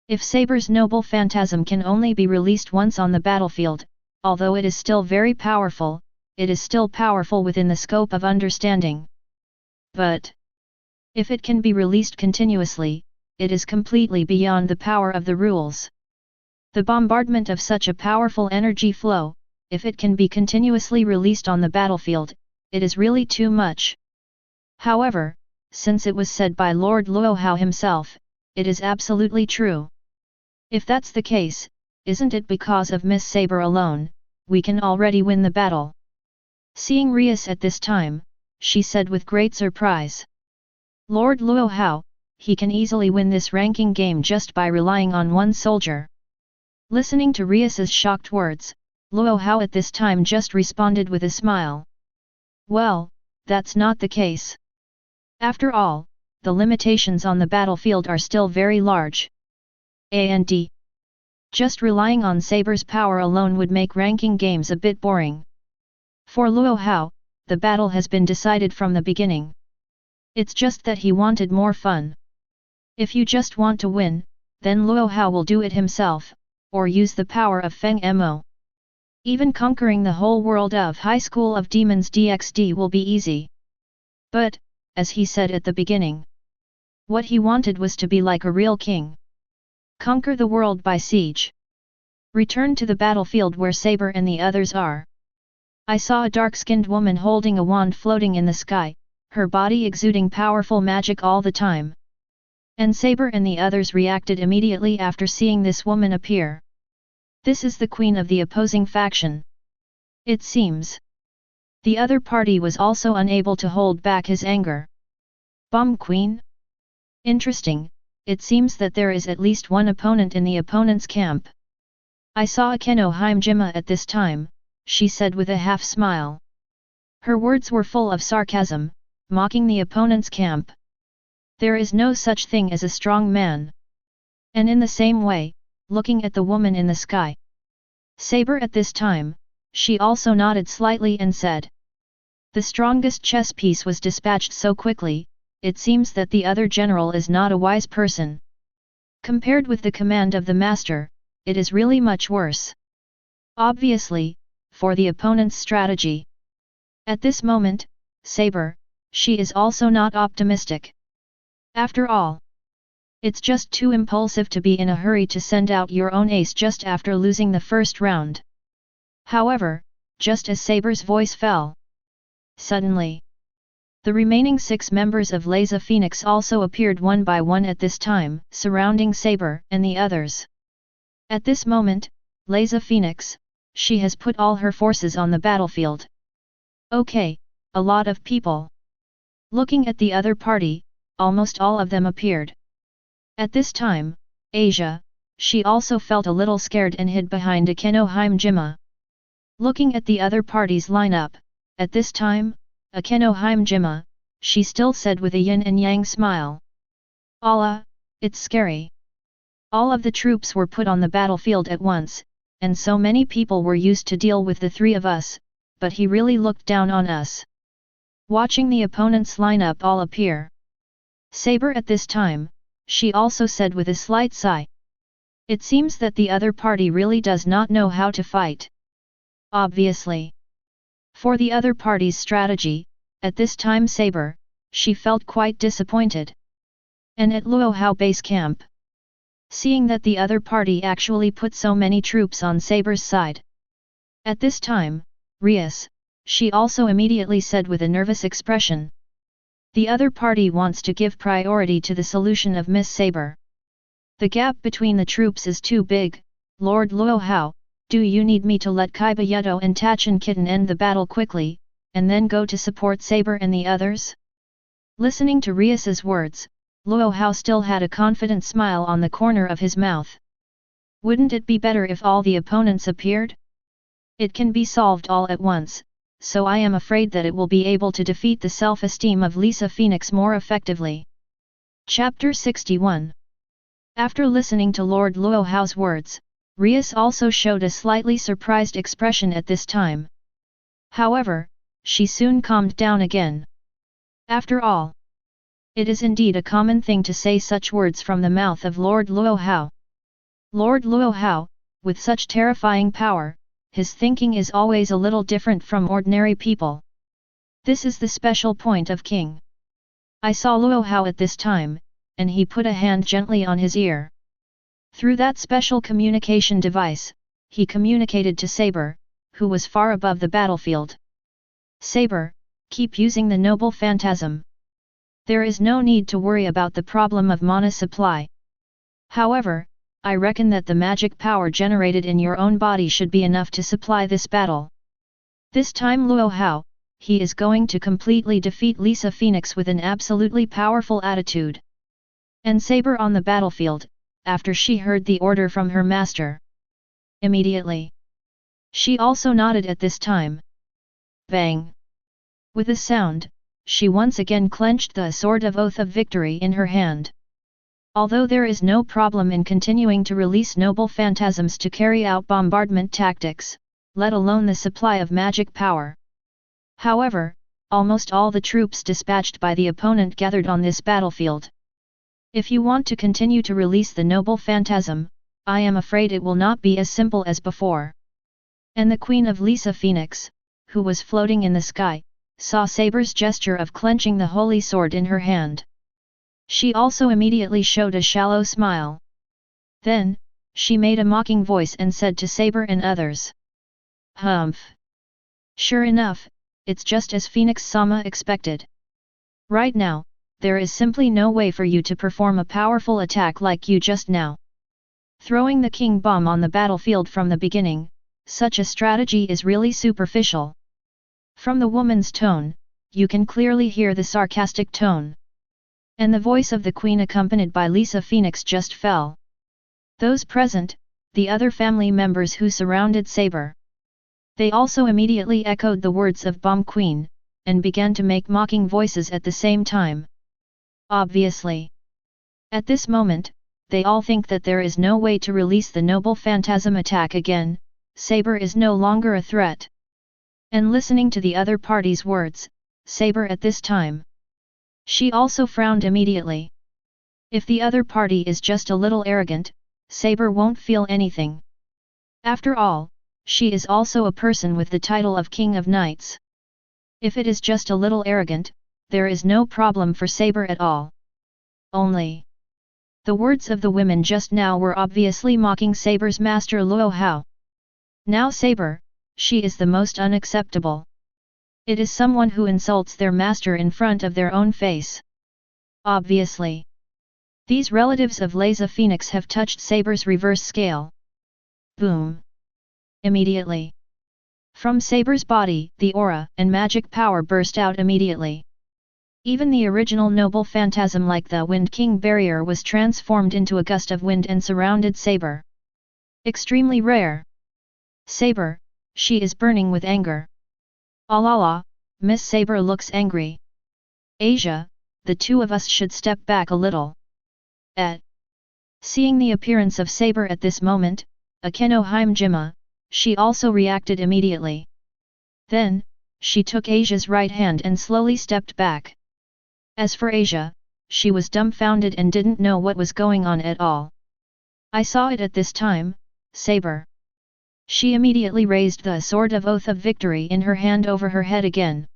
S1: If Saber's noble phantasm can only be released once on the battlefield, although it is still very powerful, it is still powerful within the scope of understanding. But if it can be released continuously, it is completely beyond the power of the rules. The bombardment of such a powerful energy flow, if it can be continuously released on the battlefield, it is really too much. However, since it was said by Lord Luo Hao himself, it is absolutely true. If that's the case, isn't it because of Miss Saber alone, we can already win the battle? Seeing Rias at this time, she said with great surprise. Lord Luo Hao, he can easily win this ranking game just by relying on one soldier. Listening to Rias's shocked words, Luo Hao at this time just responded with a smile. Well, that's not the case. After all, the limitations on the battlefield are still very large. And just relying on Saber's power alone would make ranking games a bit boring. For Luo Hao, the battle has been decided from the beginning. It's just that he wanted more fun. If you just want to win, then Luo Hao will do it himself, or use the power of Feng Mo. Even conquering the whole world of High School of Demons DXD will be easy. But, as he said at the beginning, what he wanted was to be like a real king. Conquer the world by siege. Return to the battlefield where Saber and the others are. I saw a dark-skinned woman holding a wand floating in the sky, her body exuding powerful magic all the time. And Saber and the others reacted immediately after seeing this woman appear. This is the queen of the opposing faction. It seems. The other party was also unable to hold back his anger. Bomb Queen? Interesting, it seems that there is at least one opponent in the opponent's camp. I saw Akeno Himejima at this time, she said with a half-smile. Her words were full of sarcasm, mocking the opponent's camp. There is no such thing as a strong man. And in the same way, looking at the woman in the sky. Saber at this time, she also nodded slightly and said. The strongest chess piece was dispatched so quickly, it seems that the other general is not a wise person. Compared with the command of the master, it is really much worse. Obviously, for the opponent's strategy. At this moment, Saber, she is also not optimistic. After all, it's just too impulsive to be in a hurry to send out your own ace just after losing the first round. However, just as Saber's voice fell, suddenly, the remaining 6 members of Laza Phoenix also appeared one by one at this time, surrounding Saber and the others. At this moment, Laza Phoenix, she has put all her forces on the battlefield. Okay, a lot of people. Looking at the other party, almost all of them appeared. At this time, Asia, she also felt a little scared and hid behind Akeno Himejima. Looking at the other party's lineup, at this time, Akeno Himejima, she still said with a yin and yang smile. Allah, it's scary. All of the troops were put on the battlefield at once, and so many people were used to deal with the 3 of us, but he really looked down on us. Watching the opponent's lineup all appear. Saber at this time, she also said with a slight sigh. It seems that the other party really does not know how to fight. Obviously. For the other party's strategy, at this time Saber, she felt quite disappointed. And at Luo Hao base camp. Seeing that the other party actually put so many troops on Saber's side. At this time, Rias, she also immediately said with a nervous expression. The other party wants to give priority to the solution of Miss Saber. The gap between the troops is too big, Lord Luo Hao, do you need me to let Kaiba Yeto and Tacheng Kitten end the battle quickly, and then go to support Saber and the others? Listening to Rias's words, Luo Hao still had a confident smile on the corner of his mouth. Wouldn't it be better if all the opponents appeared? It can be solved all at once, so I am afraid that it will be able to defeat the self-esteem of Lisa Phoenix more effectively. Chapter 61. After listening to Lord Luo Hao's words, Rias also showed a slightly surprised expression at this time. However, she soon calmed down again. After all, it is indeed a common thing to say such words from the mouth of Lord Luo Hao. Lord Luo Hao, with such terrifying power, his thinking is always a little different from ordinary people. This is the special point of King. I saw Luo Hao at this time, and he put a hand gently on his ear. Through that special communication device, he communicated to Saber, who was far above the battlefield. Saber, keep using the noble phantasm. There is no need to worry about the problem of mana supply. However, I reckon that the magic power generated in your own body should be enough to supply this battle. This time Luo Hao, he is going to completely defeat Lisa Phoenix with an absolutely powerful attitude. And Saber on the battlefield, after she heard the order from her master. Immediately, she also nodded at this time. Bang! With a sound, she once again clenched the sword of Oath of Victory in her hand. Although there is no problem in continuing to release noble phantasms to carry out bombardment tactics, let alone the supply of magic power. However, almost all the troops dispatched by the opponent gathered on this battlefield. If you want to continue to release the noble phantasm, I am afraid it will not be as simple as before. And the Queen of Lisa Phoenix, who was floating in the sky, saw Saber's gesture of clenching the holy sword in her hand. She also immediately showed a shallow smile. Then, she made a mocking voice and said to Saber and others. Humph! Sure enough, it's just as Phoenix-sama expected. Right now, there is simply no way for you to perform a powerful attack like you just now. Throwing the king bomb on the battlefield from the beginning, such a strategy is really superficial. From the woman's tone, you can clearly hear the sarcastic tone. And the voice of the queen accompanied by Lisa Phoenix just fell. Those present, the other family members who surrounded Saber. They also immediately echoed the words of Bomb Queen, and began to make mocking voices at the same time. Obviously, at this moment, they all think that there is no way to release the noble phantasm attack again. Saber is no longer a threat. And listening to the other party's words, Saber at this time, she also frowned immediately. If the other party is just a little arrogant, Saber won't feel anything. After all, she is also a person with the title of King of Knights. If it is just a little arrogant, there is no problem for Saber at all. Only, the words of the women just now were obviously mocking Saber's master Luo Hao. Now Saber, she is the most unacceptable. It is someone who insults their master in front of their own face. Obviously, these relatives of Lisa Phoenix have touched Saber's reverse scale. Boom! Immediately, from Saber's body, the aura and magic power burst out immediately. Even the original noble phantasm like the Wind King barrier was transformed into a gust of wind and surrounded Saber. Extremely rare. Saber, she is burning with anger. La, Miss Saber looks angry. Asia, the two of us should step back a little. Seeing the appearance of Saber at this moment, Akeno Himejima, she also reacted immediately. Then, she took Asia's right hand and slowly stepped back. As for Asia, she was dumbfounded and didn't know what was going on at all. I saw it at this time, Saber. She immediately raised the sword of Oath of Victory in her hand over her head again.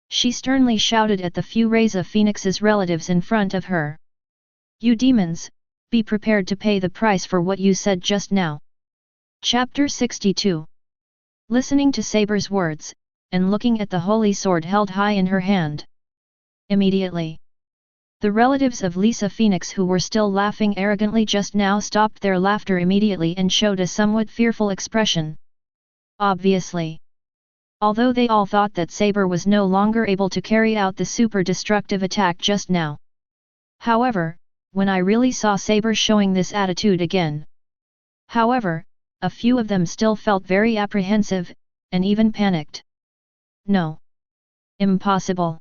S1: She sternly shouted at the few rays of Phoenix's relatives in front of her. You demons, be prepared to pay the price for what you said just now. Chapter 62. Listening to Saber's words, and looking at the holy sword held high in her hand. Immediately, the relatives of Lisa Phoenix who were still laughing arrogantly just now stopped their laughter immediately and showed a somewhat fearful expression. Obviously, although they all thought that Saber was no longer able to carry out the super destructive attack just now. However, when I really saw sabers showing this attitude again. However, a few of them still felt very apprehensive, and even panicked. No. Impossible.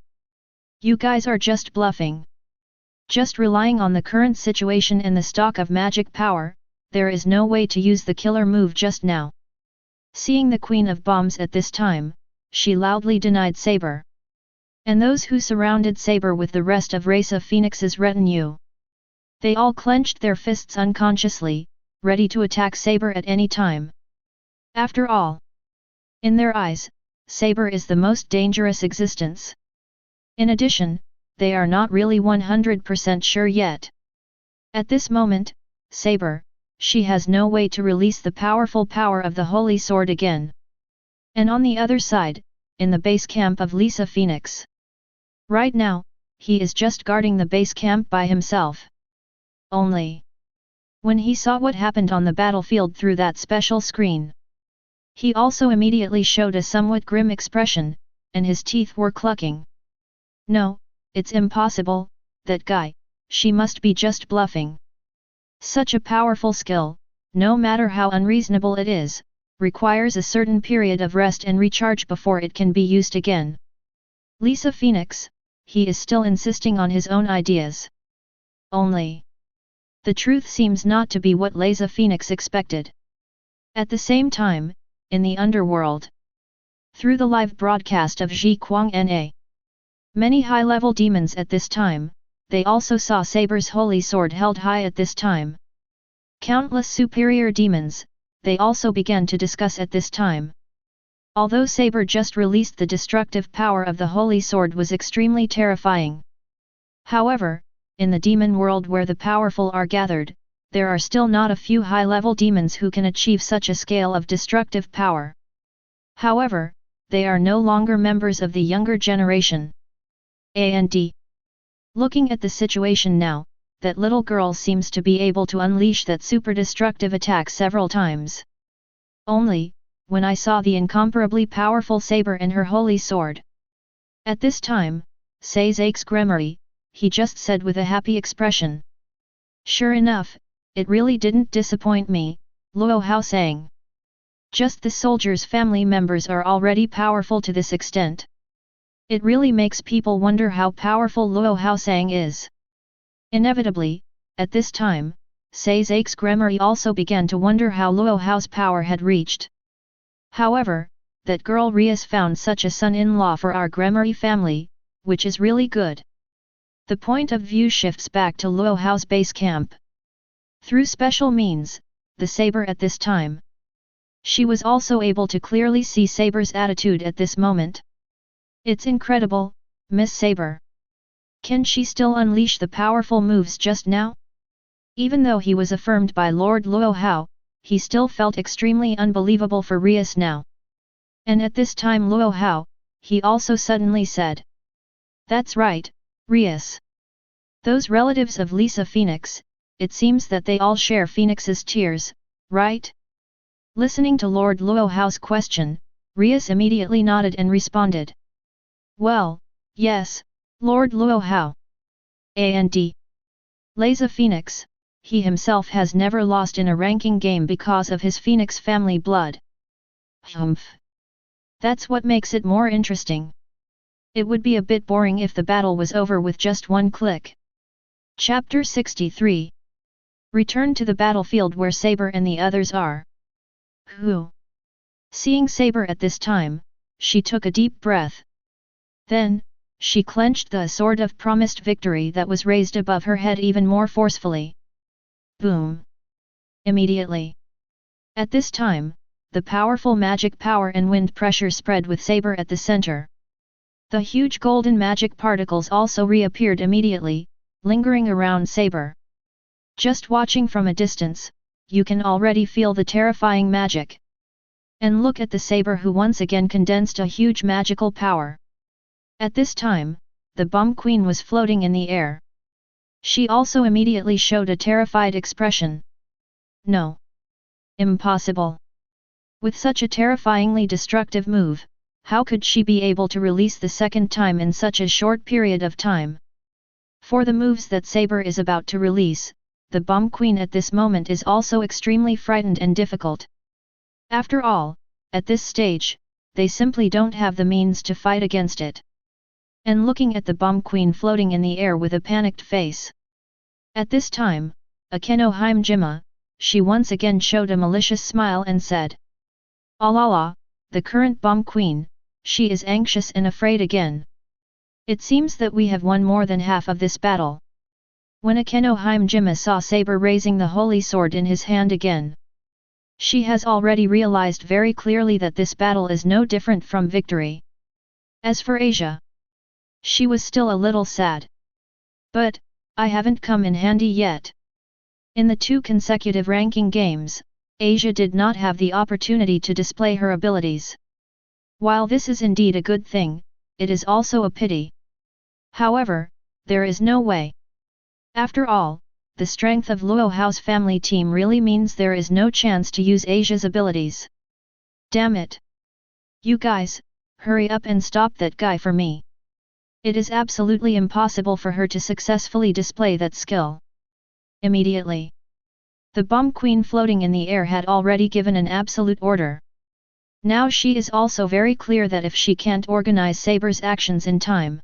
S1: You guys are just bluffing. Just relying on the current situation and the stock of magic power, there is no way to use the killer move just now. Seeing the Queen of Bombs at this time, she loudly denied Saber. And those who surrounded Saber with the rest of Race of Phoenix's retinue. They all clenched their fists unconsciously, ready to attack Saber at any time. After all, in their eyes, Saber is the most dangerous existence. In addition, they are not really 100% sure yet. At this moment, Saber, she has no way to release the powerful power of the Holy Sword again. And on the other side, in the base camp of Lisa Phoenix. Right now, he is just guarding the base camp by himself. Only. When he saw what happened on the battlefield through that special screen, he also immediately showed a somewhat grim expression, and his teeth were clucking. No, it's impossible, that guy, she must be just bluffing. Such a powerful skill, no matter how unreasonable it is, requires a certain period of rest and recharge before it can be used again. Lisa Phoenix, he is still insisting on his own ideas. Only. The truth seems not to be what Lisa Phoenix expected. At the same time, in the underworld. Through the live broadcast of Kuwang Na. Many high-level demons at this time, they also saw Saber's holy sword held high at this time. Countless superior demons, they also began to discuss at this time. Although Saber just released the destructive power of the holy sword was extremely terrifying. However, in the demon world where the powerful are gathered, there are still not a few high-level demons who can achieve such a scale of destructive power. However, they are no longer members of the younger generation. And looking at the situation now, that little girl seems to be able to unleash that super destructive attack several times. Only, when I saw the incomparably powerful Saber and her holy sword. At this time, Sais Gremory, he just said with a happy expression. Sure enough, it really didn't disappoint me, Luo Hao sang. Just the soldiers' family members are already powerful to this extent. It really makes people wonder how powerful Luo Hao sang is. Inevitably, at this time, Sais Gremory also began to wonder how Luo Hao's power had reached. However, that girl Rias found such a son-in-law for our Gremory family, which is really good. The point of view shifts back to Luo Hao's base camp. Through special means, the Saber at this time. She was also able to clearly see Saber's attitude at this moment. It's incredible, Miss Saber. Can she still unleash the powerful moves just now? Even though he was affirmed by Lord Luo Hao, he still felt extremely unbelievable for Rias now. And at this time Luo Hao, he also suddenly said. That's right, Rias. Those relatives of Lisa Phoenix, it seems that they all share Phoenix's tears, right? Listening to Lord Luo Hao's question, Rias immediately nodded and responded. Well, yes, Lord Luo Hao. And Lisa Phoenix, he himself has never lost in a ranking game because of his Phoenix family blood. Humph. That's what makes it more interesting. It would be a bit boring if the battle was over with just one click. Chapter 63. Return to the battlefield where Saber and the others are. Who? Seeing Saber at this time, she took a deep breath. Then, she clenched the sword of promised victory that was raised above her head even more forcefully. Boom! Immediately. At this time, the powerful magic power and wind pressure spread with Saber at the center. The huge golden magic particles also reappeared immediately, lingering around Saber. Just watching from a distance, you can already feel the terrifying magic. And look at the Saber who once again condensed a huge magical power. At this time, the Bomb Queen was floating in the air. She also immediately showed a terrified expression. No. Impossible. With such a terrifyingly destructive move, how could she be able to release the second time in such a short period of time? For the moves that Saber is about to release, the Bomb Queen at this moment is also extremely frightened and difficult. After all, at this stage, they simply don't have the means to fight against it. And looking at the Bomb Queen floating in the air with a panicked face. At this time, Akeno Himejima, she once again showed a malicious smile and said, "Alala, the current Bomb Queen, she is anxious and afraid again. It seems that we have won more than half of this battle." When Akeno Himejima saw Saber raising the holy sword in his hand again, she has already realized very clearly that this battle is no different from victory. As for Asia, she was still a little sad. But, I haven't come in handy yet. In the 2 consecutive ranking games, Asia did not have the opportunity to display her abilities. While this is indeed a good thing, it is also a pity. However, there is no way. After all, the strength of Luo Hao's family team really means there is no chance to use Asia's abilities. Damn it! You guys, hurry up and stop that guy for me. It is absolutely impossible for her to successfully display that skill. Immediately, the Bomb Queen floating in the air had already given an absolute order. Now she is also very clear that if she can't organize Saber's actions in time,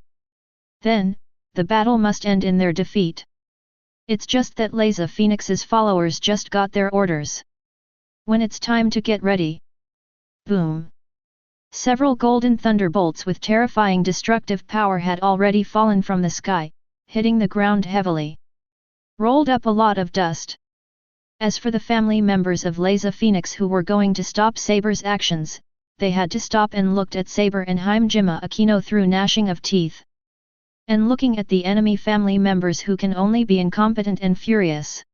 S1: then, the battle must end in their defeat. It's just that Laza Phoenix's followers just got their orders. When it's time to get ready. Boom! Several golden thunderbolts with terrifying destructive power had already fallen from the sky, hitting the ground heavily. Rolled up a lot of dust. As for the family members of Laza Phoenix who were going to stop Saber's actions, they had to stop and looked at Saber and Himejima Akeno through gnashing of teeth. And looking at the enemy family members who can only be incompetent and furious.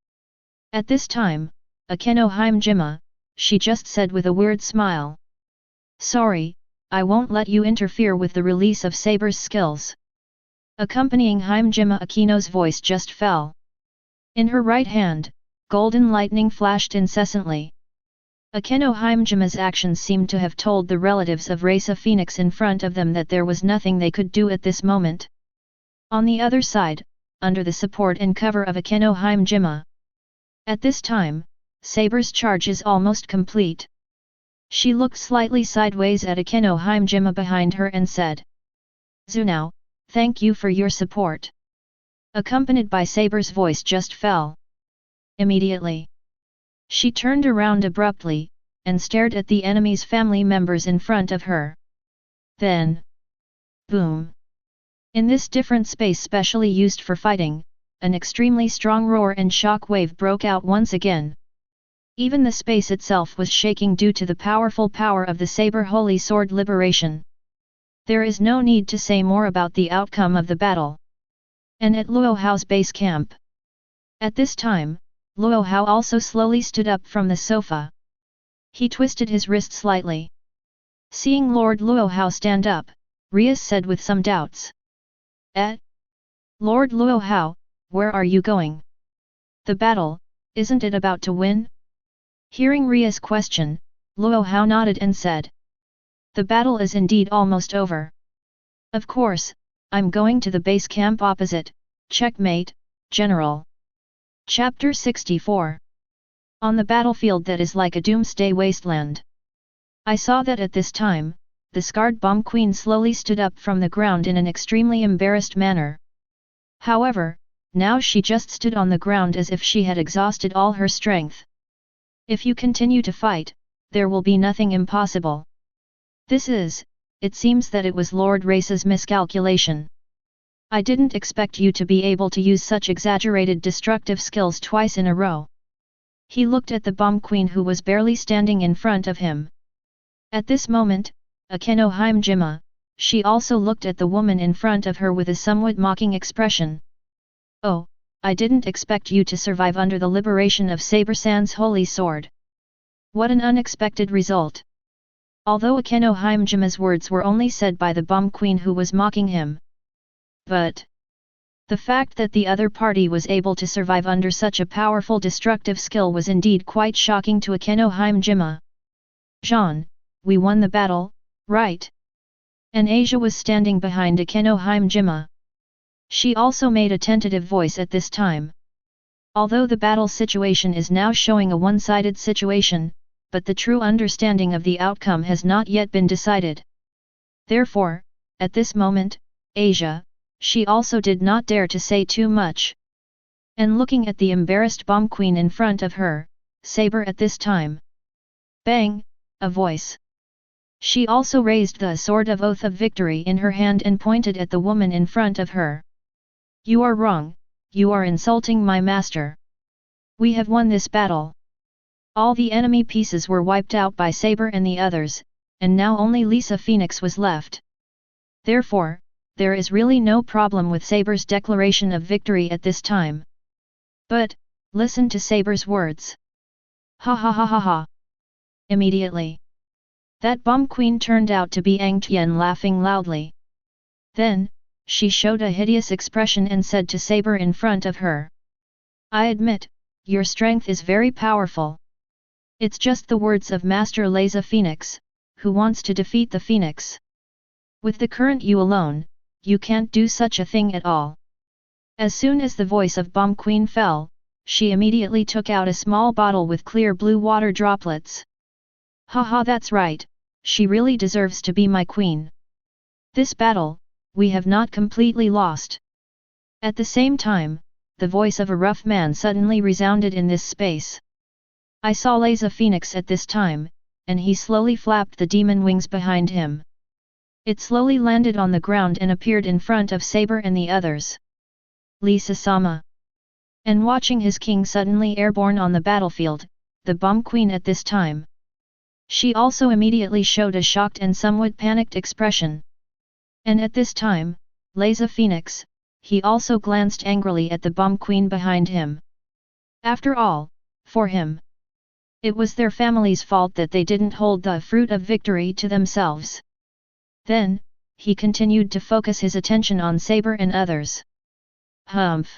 S1: At this time, Akeno Himejima, she just said with a weird smile. "Sorry, I won't let you interfere with the release of Saber's skills." Accompanying Himejima Akeno's voice just fell. In her right hand, golden lightning flashed incessantly. Akeno Himejima's actions seemed to have told the relatives of Raisa Phoenix in front of them that there was nothing they could do at this moment. On the other side, under the support and cover of Akeno Himejima. At this time, Saber's charge is almost complete. She looked slightly sideways at Akeno Himejima behind her and said, "Zunao, thank you for your support." Accompanied by Saber's voice just fell. Immediately, she turned around abruptly, and stared at the enemy's family members in front of her. Then, boom! In this different space specially used for fighting, an extremely strong roar and shock wave broke out once again. Even the space itself was shaking due to the powerful power of the Saber Holy Sword liberation. There is no need to say more about the outcome of the battle. And at Luo Hao's base camp. At this time, Luo Hao also slowly stood up from the sofa. He twisted his wrist slightly. Seeing Lord Luo Hao stand up, Rias said with some doubts. Lord Luo Hao, where are you going? The battle, isn't it about to win?" Hearing Rias' question, Luo Hao nodded and said. "The battle is indeed almost over. Of course, I'm going to the base camp opposite, checkmate, General." Chapter 64. On the battlefield that is like a doomsday wasteland. I saw that at this time, the scarred Bomb Queen slowly stood up from the ground in an extremely embarrassed manner. However, now she just stood on the ground as if she had exhausted all her strength. If you continue to fight, there will be nothing impossible. It seems that it was Lord Race's miscalculation. I didn't expect you to be able to use such exaggerated destructive skills twice in a row. He looked at the Bomb Queen who was barely standing in front of him. At this moment, Akeno Himejima, she also looked at the woman in front of her with a somewhat mocking expression. "Oh, I didn't expect you to survive under the liberation of Saber-san's holy sword. What an unexpected result." Although Akeno Himejima's words were only said by the Bomb Queen who was mocking him. But the fact that the other party was able to survive under such a powerful destructive skill was indeed quite shocking to Akeno Himejima. "Jean, we won the battle, right?" And Asia was standing behind Akeno Himejima. She also made a tentative voice at this time. Although the battle situation is now showing a one-sided situation, but the true understanding of the outcome has not yet been decided. Therefore, at this moment, Asia, she also did not dare to say too much. And looking at the embarrassed bomb queen in front of her, saber at this time. Bang, a voice. She also raised the sword of oath of victory in her hand and pointed at the woman in front of her. You are wrong, you are insulting my master. We have won this battle. All the enemy pieces were wiped out by Saber and the others, and now only Lisa Phoenix was left. Therefore, there is really no problem with Saber's declaration of victory at this time. But, listen to Saber's words. Ha ha ha ha ha. Immediately, that bomb queen turned out to be Ang Tian, laughing loudly. Then, she showed a hideous expression and said to Saber in front of her. I admit, your strength is very powerful. It's just the words of Master Lisa Phoenix, who wants to defeat the Phoenix. With the current you alone, you can't do such a thing at all. As soon as the voice of Bomb Queen fell, she immediately took out a small bottle with clear blue water droplets. Haha, that's right, she really deserves to be my queen. This battle, we have not completely lost. At the same time, the voice of a rough man suddenly resounded in this space. I saw Lisa Phoenix at this time, and he slowly flapped the demon wings behind him. It slowly landed on the ground and appeared in front of Saber and the others. Lisa-sama. And watching his king suddenly airborne on the battlefield, the bomb queen at this time. She also immediately showed a shocked and somewhat panicked expression. And at this time, Lisa Phoenix, he also glanced angrily at the bomb queen behind him. After all, for him, it was their family's fault that they didn't hold the fruit of victory to themselves. Then, he continued to focus his attention on Saber and others. Humph!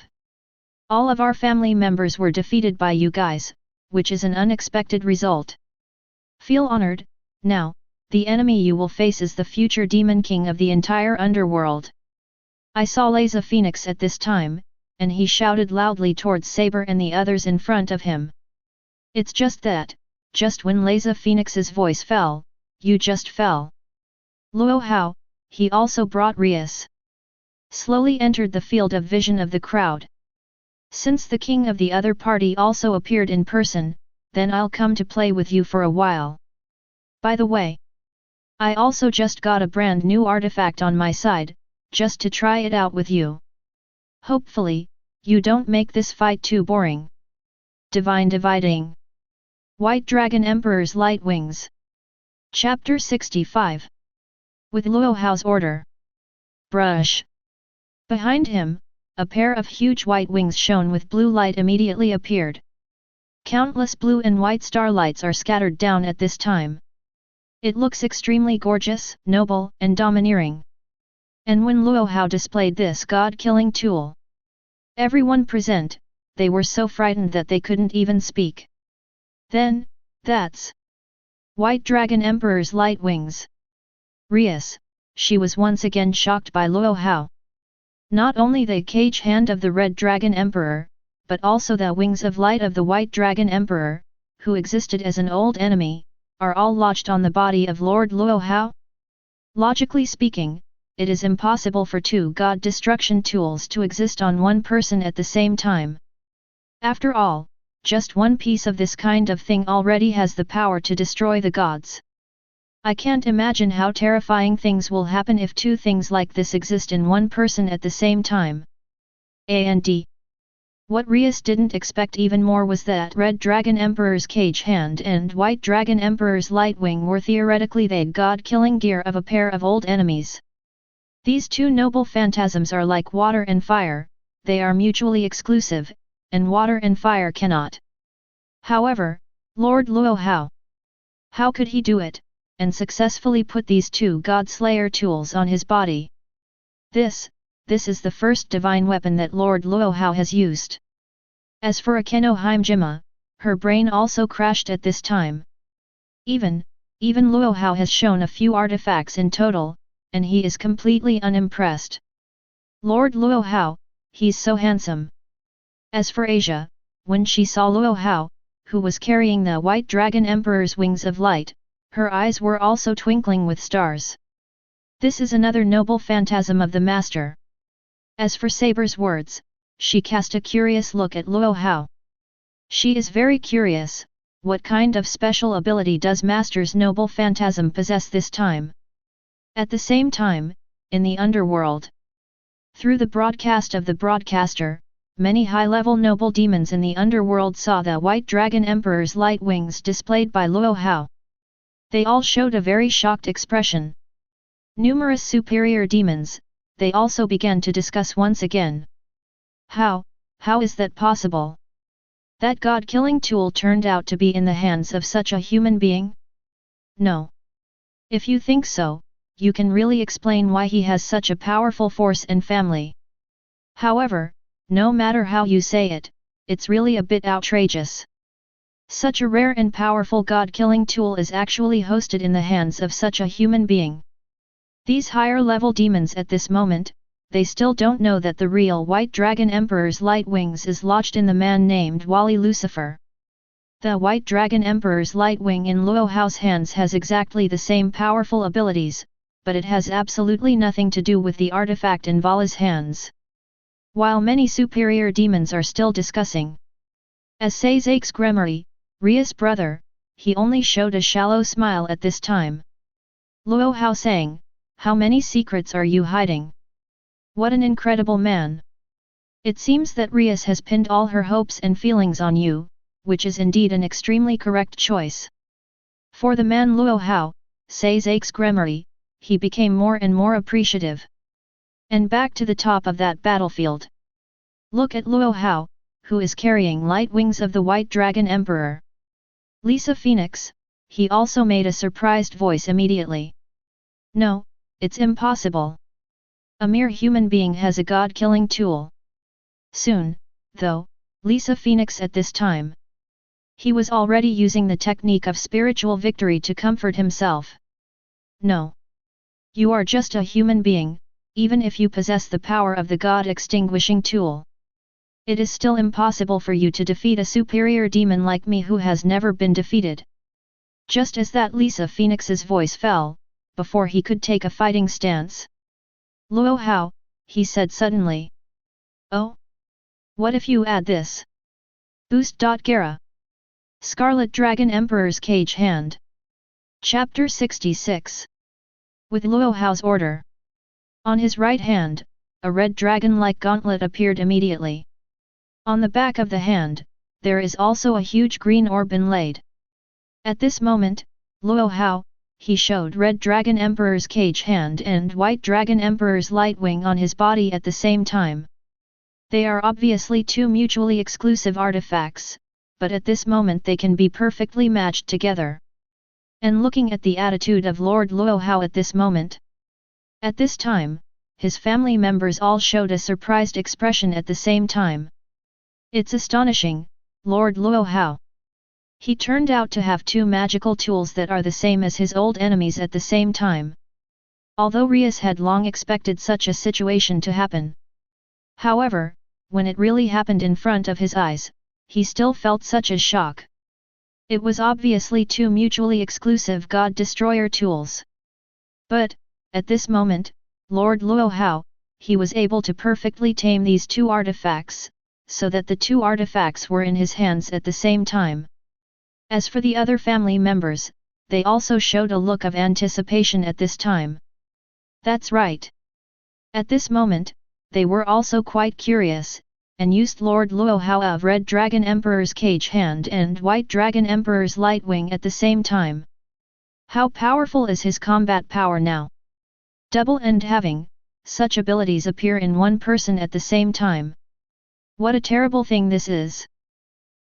S1: All of our family members were defeated by you guys, which is an unexpected result. Feel honored. Now, the enemy you will face is the future demon king of the entire underworld. I saw Lisa Phoenix at this time, and he shouted loudly towards Saber and the others in front of him. It's just that, just when Lisa Phoenix's voice fell, you just fell. Luo Hao, he also brought Rias. Slowly entered the field of vision of the crowd. Since the king of the other party also appeared in person, then I'll come to play with you for a while. By the way, I also just got a brand new artifact on my side, just to try it out with you. Hopefully, you don't make this fight too boring. Divine Dividing. White Dragon Emperor's Light Wings. Chapter 65. With Luo Hao's order. Brush. Behind him, a pair of huge white wings shone with blue light immediately appeared. Countless blue and white starlights are scattered down at this time. It looks extremely gorgeous, noble, and domineering. And when Luo Hao displayed this god-killing tool, everyone present, they were so frightened that they couldn't even speak. Then, that's White Dragon Emperor's light wings. Rias, she was once again shocked by Luo Hao. Not only the cage hand of the Red Dragon Emperor, but also the wings of light of the White Dragon Emperor, who existed as an old enemy, are all lodged on the body of Lord Luo Hao? Logically speaking, it is impossible for two god destruction tools to exist on one person at the same time. After all, just one piece of this kind of thing already has the power to destroy the gods. I can't imagine how terrifying things will happen if two things like this exist in one person at the same time. And what Rias didn't expect even more was that Red Dragon Emperor's cage hand and White Dragon Emperor's light wing were theoretically the god-killing gear of a pair of old enemies. These two noble phantasms are like water and fire, they are mutually exclusive, and water and fire cannot. However, Lord Luo Hao, how could he do it, and successfully put these two God-Slayer tools on his body? This is the first divine weapon that Lord Luo Hao has used. As for Akeno Himejima, her brain also crashed at this time. Even Luo Hao has shown a few artifacts in total, and he is completely unimpressed. Lord Luo Hao, he's so handsome. As for Asia, when she saw Luo Hao, who was carrying the White Dragon Emperor's wings of light, her eyes were also twinkling with stars. This is another noble phantasm of the master. As for Saber's words, she cast a curious look at Luo Hao. She is very curious, what kind of special ability does master's noble phantasm possess this time? At the same time, in the underworld, through the broadcast of the broadcaster, many high-level noble demons in the underworld saw the White Dragon Emperor's light wings displayed by Luo Hao. They all showed a very shocked expression. Numerous superior demons, they also began to discuss once again. How is that possible? That god-killing tool turned out to be in the hands of such a human being? No. If you think so, you can really explain why he has such a powerful force and family. However, no matter how you say it, it's really a bit outrageous. Such a rare and powerful god-killing tool is actually hosted in the hands of such a human being. These higher-level demons at this moment, they still don't know that the real White Dragon Emperor's light wings is lodged in the man named Valli Lucifer. The White Dragon Emperor's light wing in Luo Hao's hands has exactly the same powerful abilities, but it has absolutely nothing to do with the artifact in Valli's hands. While many superior demons are still discussing, as says Aix Gremory, Rias' brother, he only showed a shallow smile at this time. Luo Hao sang, "How many secrets are you hiding? What an incredible man! It seems that Rias has pinned all her hopes and feelings on you, which is indeed an extremely correct choice." For the man Luo Hao, says Aix Gremory, he became more and more appreciative. And back to the top of that battlefield. Look at Luo Hao, who is carrying light wings of the White Dragon Emperor. Lisa Phoenix, he also made a surprised voice immediately. No, it's impossible. A mere human being has a god-killing tool. Soon, though, Lisa Phoenix at this time, he was already using the technique of spiritual victory to comfort himself. No. You are just a human being, even if you possess the power of the god-extinguishing tool. It is still impossible for you to defeat a superior demon like me who has never been defeated. Just as that Lisa Phoenix's voice fell, before he could take a fighting stance. Luo Hao, he said suddenly. Oh? What if you add this? Boost. Gara. Scarlet Dragon Emperor's Cage Hand. Chapter 66. With Luo Hao's order. On his right hand, a red dragon-like gauntlet appeared immediately. On the back of the hand, there is also a huge green orb inlaid. At this moment, Luo Hao, he showed Red Dragon Emperor's Cage Hand and White Dragon Emperor's Light Wing on his body at the same time. They are obviously two mutually exclusive artifacts, but at this moment they can be perfectly matched together. And looking at the attitude of Lord Luo Hao at this moment. At this time, his family members all showed a surprised expression at the same time. It's astonishing, Lord Luo Hao. He turned out to have two magical tools that are the same as his old enemies at the same time. Although Rias had long expected such a situation to happen. However, when it really happened in front of his eyes, he still felt such a shock. It was obviously two mutually exclusive God-Destroyer tools. But, at this moment, Lord Luo Hao, he was able to perfectly tame these two artifacts, so that the two artifacts were in his hands at the same time. As for the other family members, they also showed a look of anticipation at this time. That's right. At this moment, they were also quite curious, and used Lord Luo Hao of Red Dragon Emperor's Cage Hand and White Dragon Emperor's Light Wing at the same time. How powerful is his combat power now? Double and having such abilities appear in one person at the same time. What a terrible thing this is.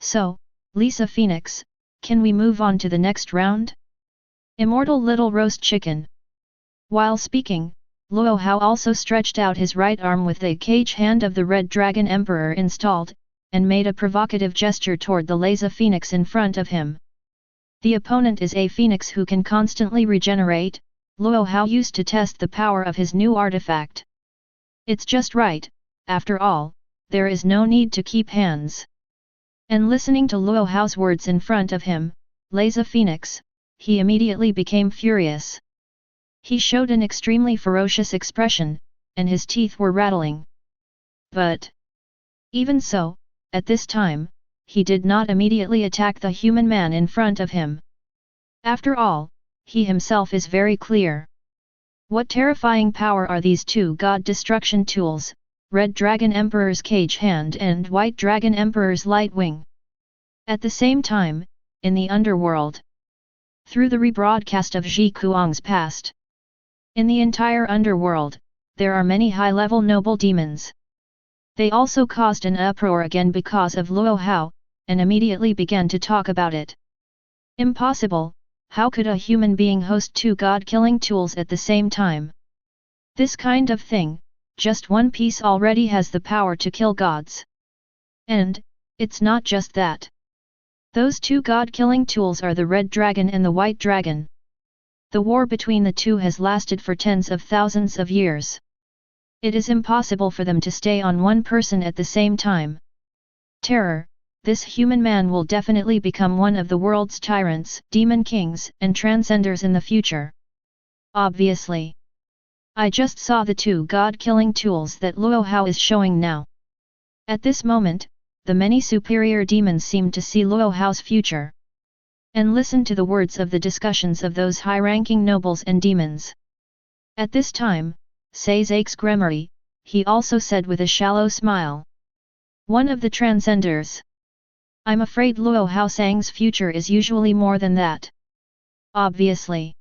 S1: So, Lisa Phoenix, can we move on to the next round? Immortal Little Roast Chicken. While speaking, Luo Hao also stretched out his right arm with the cage hand of the Red Dragon Emperor installed, and made a provocative gesture toward the Lisa Phoenix in front of him. The opponent is a phoenix who can constantly regenerate. Luo Hao used to test the power of his new artifact. It's just right, after all, there is no need to keep hands. And listening to Luo Hao's words in front of him, Laza Phoenix, he immediately became furious. He showed an extremely ferocious expression, and his teeth were rattling. But even so, at this time, he did not immediately attack the human man in front of him. After all, he himself is very clear. What terrifying power are these two god destruction tools, Red Dragon Emperor's Cage Hand and White Dragon Emperor's Light Wing? At the same time, in the underworld, through the rebroadcast of Ji Kuwang's past, in the entire underworld, there are many high-level noble demons. They also caused an uproar again because of Luo Hao, and immediately began to talk about it. Impossible, how could a human being host two god-killing tools at the same time? This kind of thing, just one piece already has the power to kill gods. And, it's not just that. Those two god-killing tools are the Red Dragon and the White Dragon. The war between the two has lasted for tens of thousands of years. It is impossible for them to stay on one person at the same time. Terror, this human man will definitely become one of the world's tyrants, demon kings, and transcenders in the future. Obviously. I just saw the two god-killing tools that Luo Hao is showing now. At this moment, the many superior demons seemed to see Luo Hao's future. And listen to the words of the discussions of those high-ranking nobles and demons. At this time, Sazak's Gremory, he also said with a shallow smile. One of the transcenders. I'm afraid Luo Hao Sang's future is usually more than that. Obviously.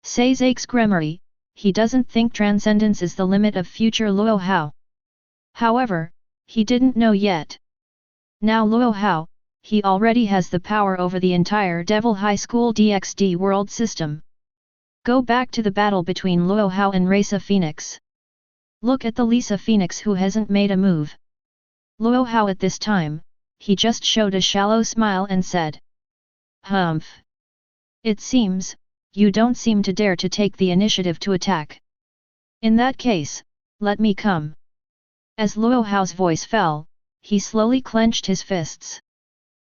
S1: Sazak's Gremory, he doesn't think transcendence is the limit of future Luo Hao. However, he didn't know yet. Now Luo Hao, he already has the power over the entire Devil High School DXD world system. Go back to the battle between Luo Hao and Raisa Phoenix. Look at the Lisa Phoenix who hasn't made a move. Luo Hao at this time, he just showed a shallow smile and said. Humph. It seems, you don't seem to dare to take the initiative to attack. In that case, let me come. As Luo Hao's voice fell, he slowly clenched his fists.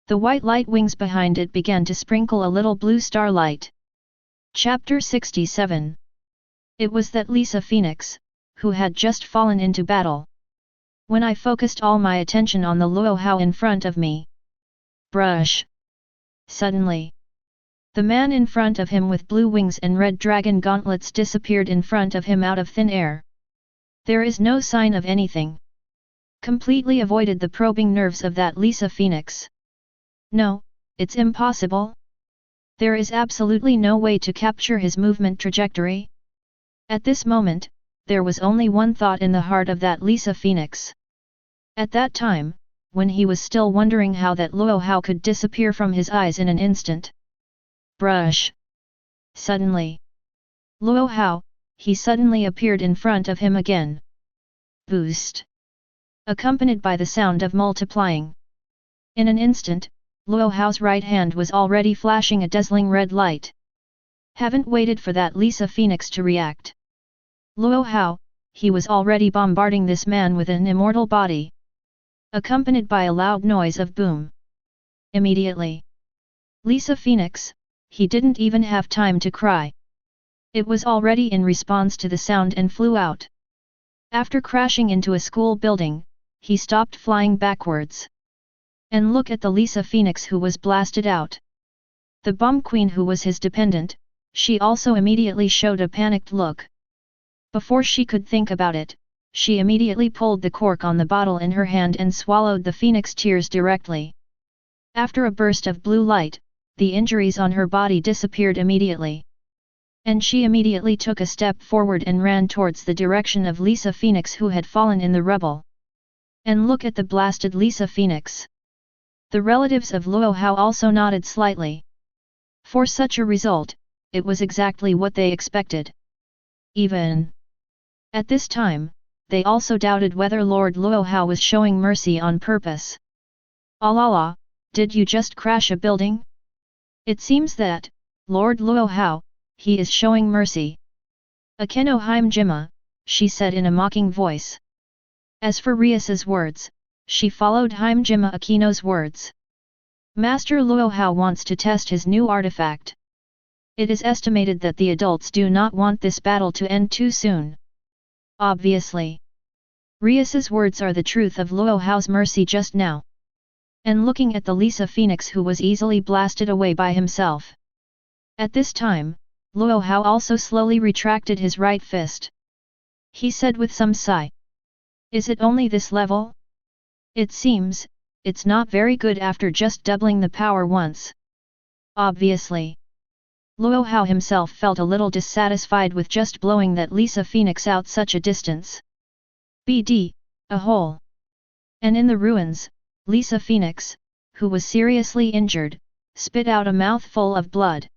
S1: The white light wings behind it began to sprinkle a little blue starlight. Chapter 67. It was that Lisa Phoenix, who had just fallen into battle. When I focused all my attention on the Luo Hao in front of me. Brush. Suddenly, the man in front of him with blue wings and red dragon gauntlets disappeared in front of him out of thin air. There is no sign of anything. Completely avoided the probing nerves of that Lisa Phoenix. No, it's impossible. There is absolutely no way to capture his movement trajectory. At this moment, there was only one thought in the heart of that Lisa Phoenix. At that time, when he was still wondering how that Luo Hao could disappear from his eyes in an instant. Brush. Suddenly. Luo Hao, he suddenly appeared in front of him again. Boost. Accompanied by the sound of multiplying. In an instant, Luo Hao's right hand was already flashing a dazzling red light. Haven't waited for that Lisa Phoenix to react. Luo Hao, he was already bombarding this man with an immortal body. Accompanied by a loud noise of boom. Immediately. Lisa Phoenix, he didn't even have time to cry. It was already in response to the sound and flew out. After crashing into a school building, he stopped flying backwards. And look at the Lisa Phoenix who was blasted out. The bomb queen who was his dependent, she also immediately showed a panicked look. Before she could think about it, she immediately pulled the cork on the bottle in her hand and swallowed the phoenix tears directly. After a burst of blue light, the injuries on her body disappeared immediately. And she immediately took a step forward and ran towards the direction of Lisa Phoenix who had fallen in the rubble. And look at the blasted Lisa Phoenix. The relatives of Luo Hao also nodded slightly. For such a result, it was exactly what they expected. Even at this time, they also doubted whether Lord Luo Hao was showing mercy on purpose. Alala, did you just crash a building? It seems that, Lord Luo Hao, he is showing mercy. Akeno Himejima, she said in a mocking voice. As for Rias's words, she followed Himejima Akeno's words. Master Luo Hao wants to test his new artifact. It is estimated that the adults do not want this battle to end too soon. Obviously. Rias's words are the truth of Luo Hao's mercy just now. And looking at the Lisa Phoenix who was easily blasted away by himself. At this time, Luo Hao also slowly retracted his right fist. He said with some sigh. Is it only this level? It seems, it's not very good after just doubling the power once. Obviously. Luo Hao himself felt a little dissatisfied with just blowing that Lisa Phoenix out such a distance. BD, a hole. And in the ruins, Lisa Phoenix, who was seriously injured, spit out a mouthful of blood.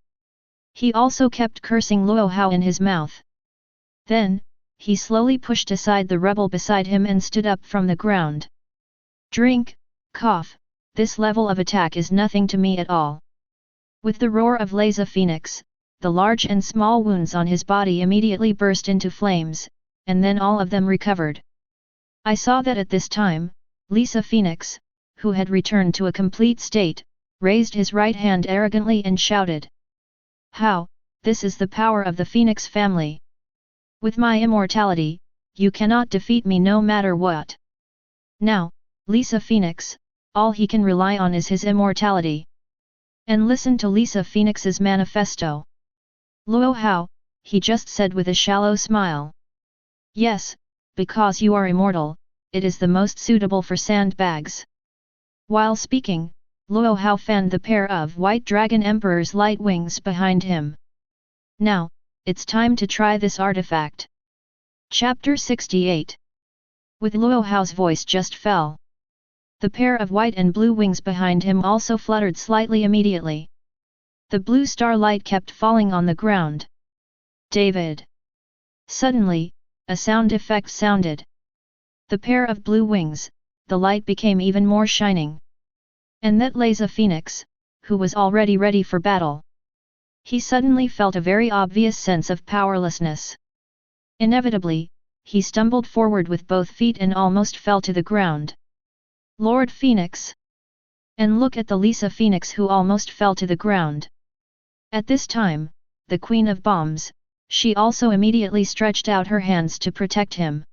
S1: He also kept cursing Luo Hao in his mouth. Then, he slowly pushed aside the rebel beside him and stood up from the ground. Drink, cough, this level of attack is nothing to me at all. With the roar of Lisa Phoenix, the large and small wounds on his body immediately burst into flames, and then all of them recovered. I saw that at this time, Lisa Phoenix, who had returned to a complete state, raised his right hand arrogantly and shouted. How, this is the power of the Phoenix family. With my immortality, you cannot defeat me no matter what. Now, Lisa Phoenix, all he can rely on is his immortality. And listen to Lisa Phoenix's manifesto. Luo Hao, he just said with a shallow smile. Yes, because you are immortal, it is the most suitable for sandbags. While speaking, Luo Hao fanned the pair of White Dragon Emperor's light wings behind him. Now, it's time to try this artifact. Chapter 68. With Luo Hao's voice just fell. The pair of white and blue wings behind him also fluttered slightly immediately. The blue starlight kept falling on the ground. David. Suddenly, a sound effect sounded. The pair of blue wings, the light became even more shining. And that Lisa Phoenix, who was already ready for battle. He suddenly felt a very obvious sense of powerlessness. Inevitably, he stumbled forward with both feet and almost fell to the ground. Lord Phoenix! And look at the Lisa Phoenix who almost fell to the ground. At this time, the Queen of Bombs, she also immediately stretched out her hands to protect him.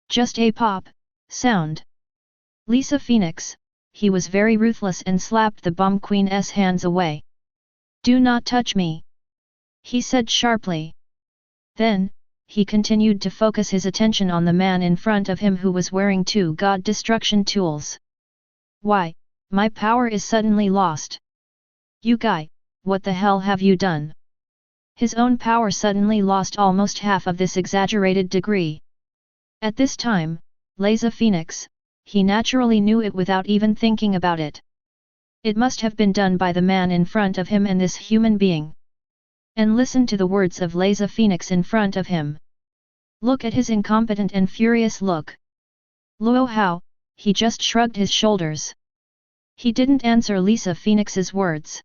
S1: Just a pop, sound. Lisa Phoenix, he was very ruthless and slapped the Bomb Queen's hands away. Do not touch me! He said sharply. Then, he continued to focus his attention on the man in front of him who was wearing two god destruction tools. Why, my power is suddenly lost. You guy, what the hell have you done? His own power suddenly lost almost half of this exaggerated degree. At this time, Lisa Phoenix, he naturally knew it without even thinking about it. It must have been done by the man in front of him and this human being. And listen to the words of Lisa Phoenix in front of him. Look at his incompetent and furious look. Luo Hao, he just shrugged his shoulders. He didn't answer Lisa Phoenix's words.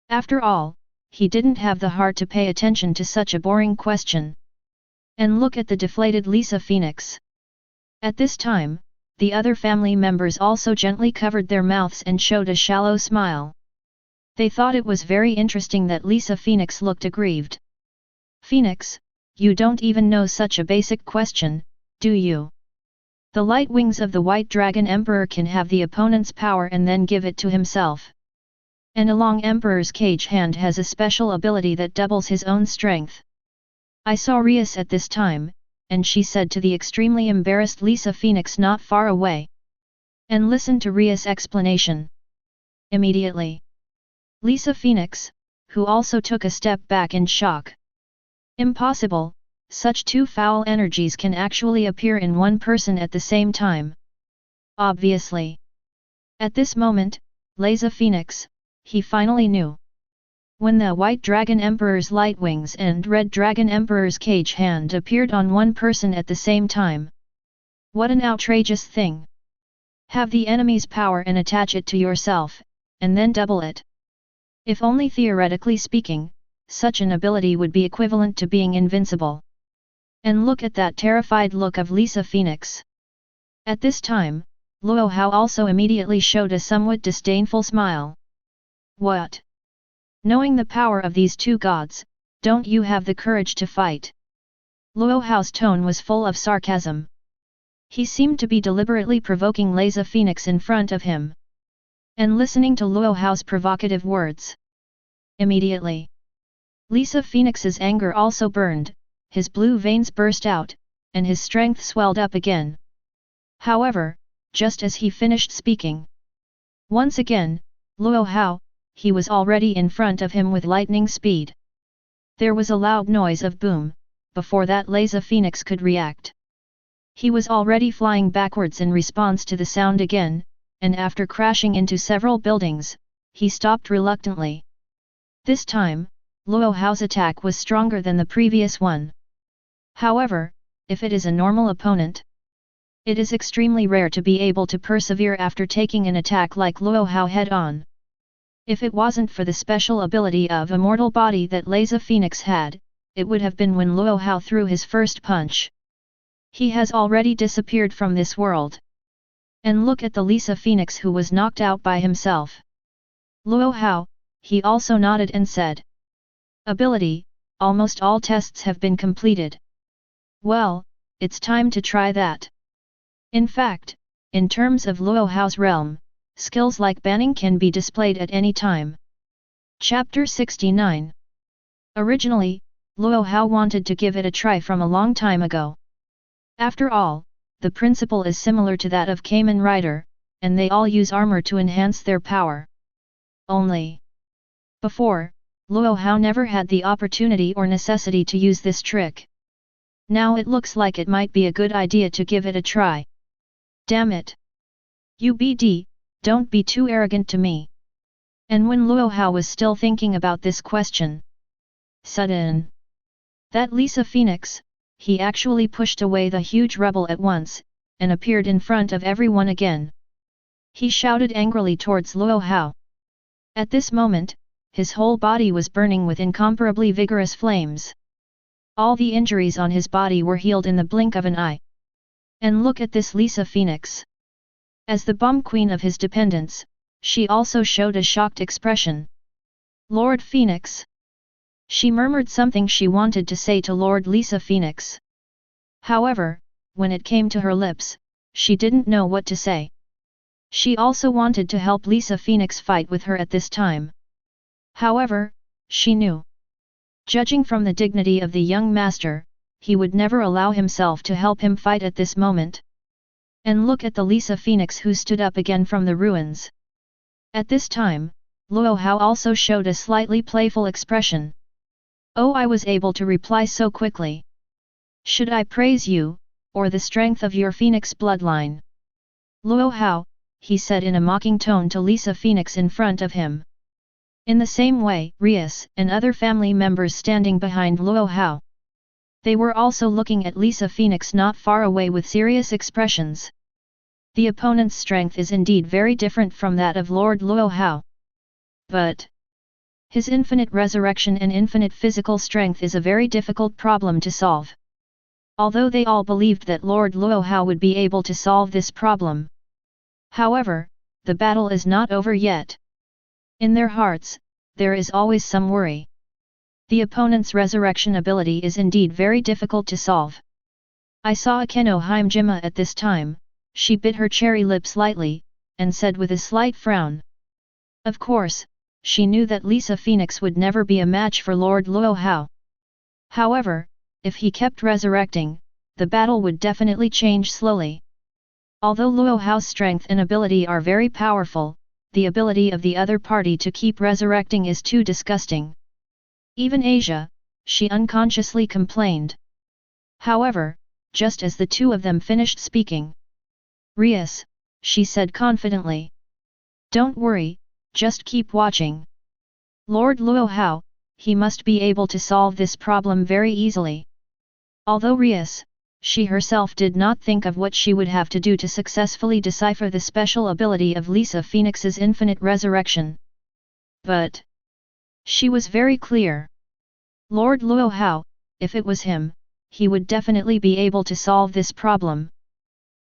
S1: After all, he didn't have the heart to pay attention to such a boring question. And look at the deflated Lisa Phoenix. At this time, the other family members also gently covered their mouths and showed a shallow smile. They thought it was very interesting that Lisa Phoenix looked aggrieved. Phoenix, you don't even know such a basic question, do you? The light wings of the White Dragon Emperor can have the opponent's power and then give it to himself. And a long Emperor's cage hand has a special ability that doubles his own strength. I saw Rias at this time, and she said to the extremely embarrassed Lisa Phoenix not far away. And listen to Rias' explanation. Immediately. Lisa Phoenix, who also took a step back in shock. Impossible, such two foul energies can actually appear in one person at the same time. Obviously. At this moment, Lisa Phoenix, he finally knew. When the White Dragon Emperor's light wings and Red Dragon Emperor's cage hand appeared on one person at the same time. What an outrageous thing! Have the enemy's power and attach it to yourself, and then double it. If only theoretically speaking, such an ability would be equivalent to being invincible. And look at that terrified look of Lisa Phoenix. At this time, Luo Hao also immediately showed a somewhat disdainful smile. What? Knowing the power of these two gods, don't you have the courage to fight? Luo Hao's tone was full of sarcasm. He seemed to be deliberately provoking Lisa Phoenix in front of him. And listening to Luo Hao's provocative words. Immediately, Lisa Phoenix's anger also burned, his blue veins burst out, and his strength swelled up again. However, just as he finished speaking, once again, Luo Hao, he was already in front of him with lightning speed. There was a loud noise of boom, before that Lisa Phoenix could react. He was already flying backwards in response to the sound again, and after crashing into several buildings, he stopped reluctantly. This time, Luo Hao's attack was stronger than the previous one. However, if it is a normal opponent, it is extremely rare to be able to persevere after taking an attack like Luo Hao head-on. If it wasn't for the special ability of immortal body that Lisa Phoenix had, it would have been when Luo Hao threw his first punch. He has already disappeared from this world. And look at the Lisa Phoenix who was knocked out by himself. Luo Hao, he also nodded and said. Ability, almost all tests have been completed. Well, it's time to try that. In fact, in terms of Luo Hao's realm, skills like banning can be displayed at any time. Chapter 69. Originally, Luo Hao wanted to give it a try from a long time ago. After all, the principle is similar to that of Kamen Rider, and they all use armor to enhance their power. Only, before, Luo Hao never had the opportunity or necessity to use this trick. Now it looks like it might be a good idea to give it a try. Damn it! UBD, don't be too arrogant to me. And when Luo Hao was still thinking about this question, sudden, that Lisa Phoenix, he actually pushed away the huge rebel at once, and appeared in front of everyone again. He shouted angrily towards Luo Hao. At this moment, his whole body was burning with incomparably vigorous flames. All the injuries on his body were healed in the blink of an eye. And look at this Lisa Phoenix. As the bomb queen of his dependents, she also showed a shocked expression. Lord Phoenix. She murmured something she wanted to say to Lord Lisa Phoenix. However, when it came to her lips, she didn't know what to say. She also wanted to help Lisa Phoenix fight with her at this time. However, she knew. Judging from the dignity of the young master, he would never allow himself to help him fight at this moment. And look at the Lisa Phoenix who stood up again from the ruins. At this time, Luo Hao also showed a slightly playful expression. Oh, I was able to reply so quickly. Should I praise you, or the strength of your Phoenix bloodline? Luo Hao, he said in a mocking tone to Lisa Phoenix in front of him. In the same way, Rias and other family members standing behind Luo Hao. They were also looking at Lisa Phoenix not far away with serious expressions. The opponent's strength is indeed very different from that of Lord Luo Hao. But his infinite resurrection and infinite physical strength is a very difficult problem to solve. Although they all believed that Lord Luo Hao would be able to solve this problem. However, the battle is not over yet. In their hearts, there is always some worry. The opponent's resurrection ability is indeed very difficult to solve. I saw Akeno Himejima at this time, she bit her cherry lips lightly, and said with a slight frown. Of course, she knew that Lisa Phoenix would never be a match for Lord Luo Hao. However, if he kept resurrecting, the battle would definitely change slowly. Although Luo Hao's strength and ability are very powerful, the ability of the other party to keep resurrecting is too disgusting. Even Asia, she unconsciously complained. However, just as the two of them finished speaking, Rias, she said confidently. Don't worry, just keep watching. Lord Luo Hao, he must be able to solve this problem very easily. Although Rias, she herself did not think of what she would have to do to successfully decipher the special ability of Lisa Phoenix's infinite resurrection. But she was very clear. Lord Luo Hao, if it was him, he would definitely be able to solve this problem.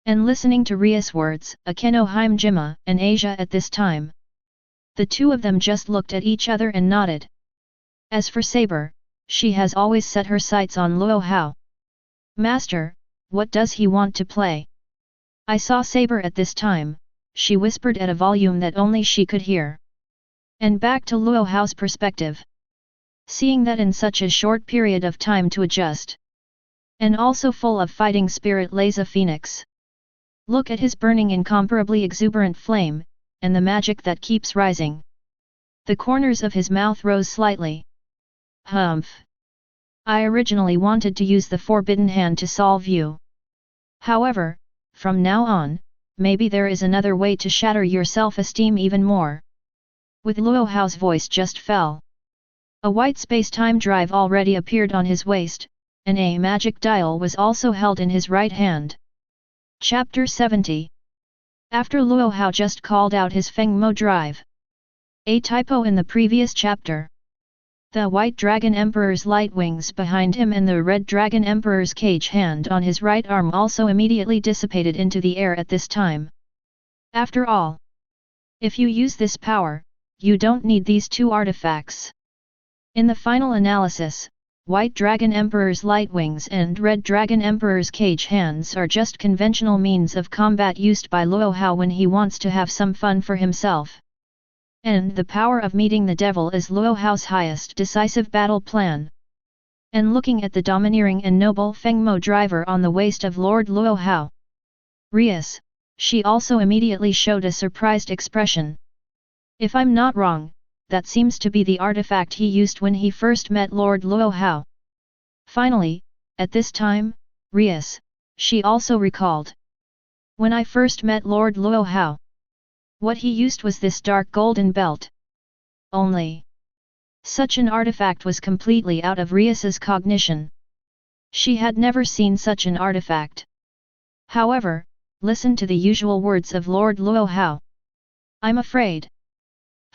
S1: And listening to Rias' words, Akeno, Himejima, and Asia at this time, the two of them just looked at each other and nodded. As for Saber, she has always set her sights on Luo Hao. Master, what does he want to play? I saw Saber at this time, she whispered at a volume that only she could hear. And back to Luo Hao's perspective. Seeing that in such a short period of time to adjust, and also full of fighting spirit lays a phoenix. Look at his burning incomparably exuberant flame, and the magic that keeps rising. The corners of his mouth rose slightly. Humph. I originally wanted to use the forbidden hand to solve you. However, from now on, maybe there is another way to shatter your self-esteem even more. With Luo Hao's voice just fell. A white space-time drive already appeared on his waist, and a magic dial was also held in his right hand. Chapter 70. After Luo Hao just called out his Feng Mo drive. A typo in the previous chapter. The White Dragon Emperor's light wings behind him and the Red Dragon Emperor's cage hand on his right arm also immediately dissipated into the air at this time. After all, if you use this power, you don't need these two artifacts. In the final analysis, White Dragon Emperor's light wings and Red Dragon Emperor's cage hands are just conventional means of combat used by Luo Hao when he wants to have some fun for himself. And the power of meeting the devil is Luo Hao's highest decisive battle plan. And looking at the domineering and noble Feng Mo driver on the waist of Lord Luo Hao, Rias, she also immediately showed a surprised expression. If I'm not wrong, that seems to be the artifact he used when he first met Lord Luo Hao. Finally, at this time, Rias, she also recalled. When I first met Lord Luo Hao, what he used was this dark golden belt. Only. Such an artifact was completely out of Rias's cognition. She had never seen such an artifact. However, listen to the usual words of Lord Luo Hao. I'm afraid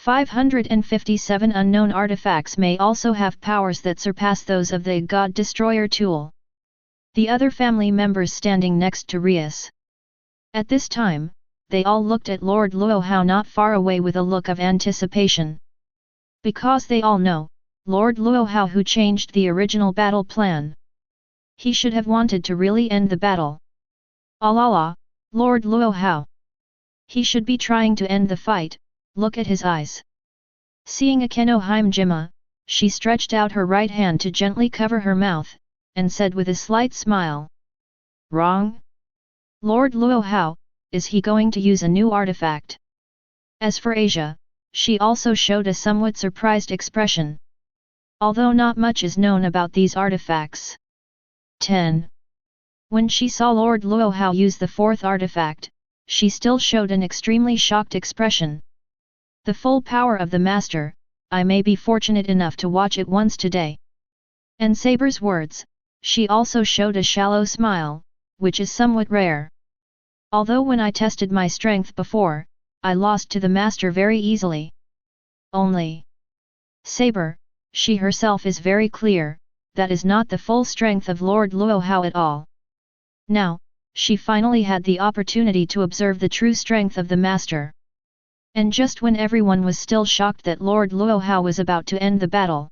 S1: 557 unknown artifacts may also have powers that surpass those of the God Destroyer tool. The other family members standing next to Rias. At this time, they all looked at Lord Luo Hao not far away with a look of anticipation. Because they all know, Lord Luo Hao who changed the original battle plan. He should have wanted to really end the battle. Allah, Lord Luo Hao. He should be trying to end the fight. Look at his eyes. Seeing Akeno Himejima, she stretched out her right hand to gently cover her mouth, and said with a slight smile. Wrong? Lord Luo Hao, is he going to use a new artifact? As for Asia, she also showed a somewhat surprised expression. Although not much is known about these artifacts. 10. When she saw Lord Luo Hao use the fourth artifact, she still showed an extremely shocked expression. The full power of the master, I may be fortunate enough to watch it once today. And Saber's words, she also showed a shallow smile, which is somewhat rare. Although when I tested my strength before, I lost to the master very easily. Only. Saber, she herself is very clear, that is not the full strength of Lord Luo Hao at all. Now, she finally had the opportunity to observe the true strength of the master. And just when everyone was still shocked that Lord Luo Hao was about to end the battle,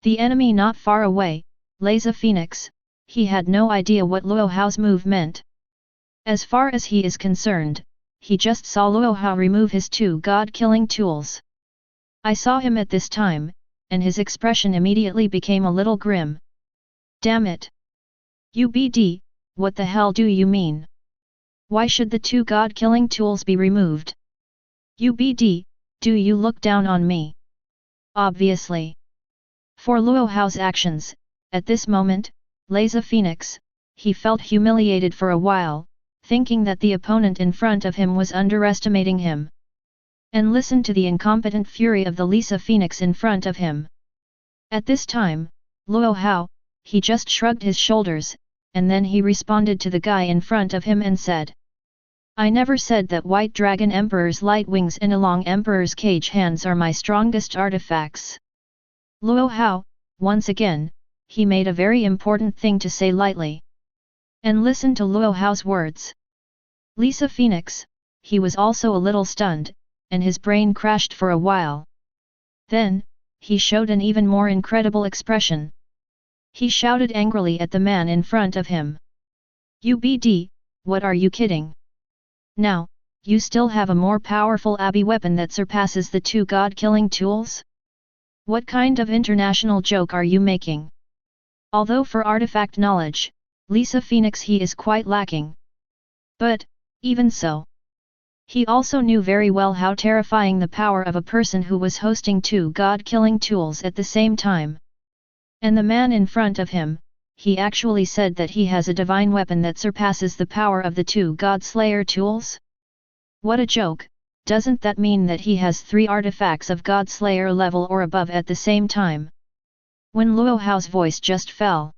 S1: the enemy not far away, lays a phoenix, he had no idea what Luo Hao's move meant. As far as he is concerned, he just saw Luo Hao remove his two god-killing tools. I saw him at this time, and his expression immediately became a little grim. Damn it! UBD, what the hell do you mean? Why should the two god-killing tools be removed? UBD, do you look down on me? Obviously. For Luo Hao's actions, at this moment, lays a phoenix, he felt humiliated for a while, thinking that the opponent in front of him was underestimating him. And listen to the incompetent fury of the Lisa Phoenix in front of him. At this time, Luo Hao, he just shrugged his shoulders, and then he responded to the guy in front of him and said, I never said that White Dragon Emperor's light wings and Along Emperor's cage hands are my strongest artifacts. Luo Hao, once again, he made a very important thing to say lightly. And listen to Luo Hao's words. Lisa Phoenix, he was also a little stunned, and his brain crashed for a while. Then, he showed an even more incredible expression. He shouted angrily at the man in front of him. "UBD, what are you kidding? Now, you still have a more powerful Abbey weapon that surpasses the two god-killing tools? What kind of international joke are you making?" Although for artifact knowledge, Lisa Phoenix he is quite lacking. But, even so, he also knew very well how terrifying the power of a person who was hosting two god-killing tools at the same time. And the man in front of him, he actually said that he has a divine weapon that surpasses the power of the two God-Slayer tools? What a joke! Doesn't that mean that he has 3 artifacts of God-Slayer level or above at the same time? When Luo Hao's voice just fell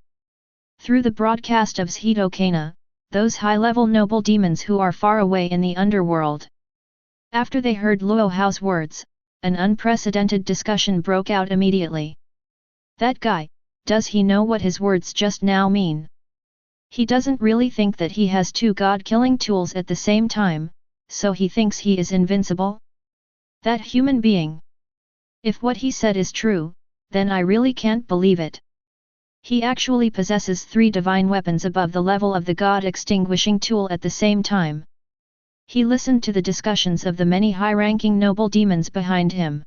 S1: through the broadcast of Zhidokana, those high-level noble demons who are far away in the underworld. After they heard Luo Hao's words, an unprecedented discussion broke out immediately. That guy, does he know what his words just now mean? He doesn't really think that he has 2 god-killing tools at the same time, so he thinks he is invincible? That human being! If what he said is true, then I really can't believe it. He actually possesses 3 divine weapons above the level of the God-extinguishing tool at the same time. He listened to the discussions of the many high-ranking noble demons behind him.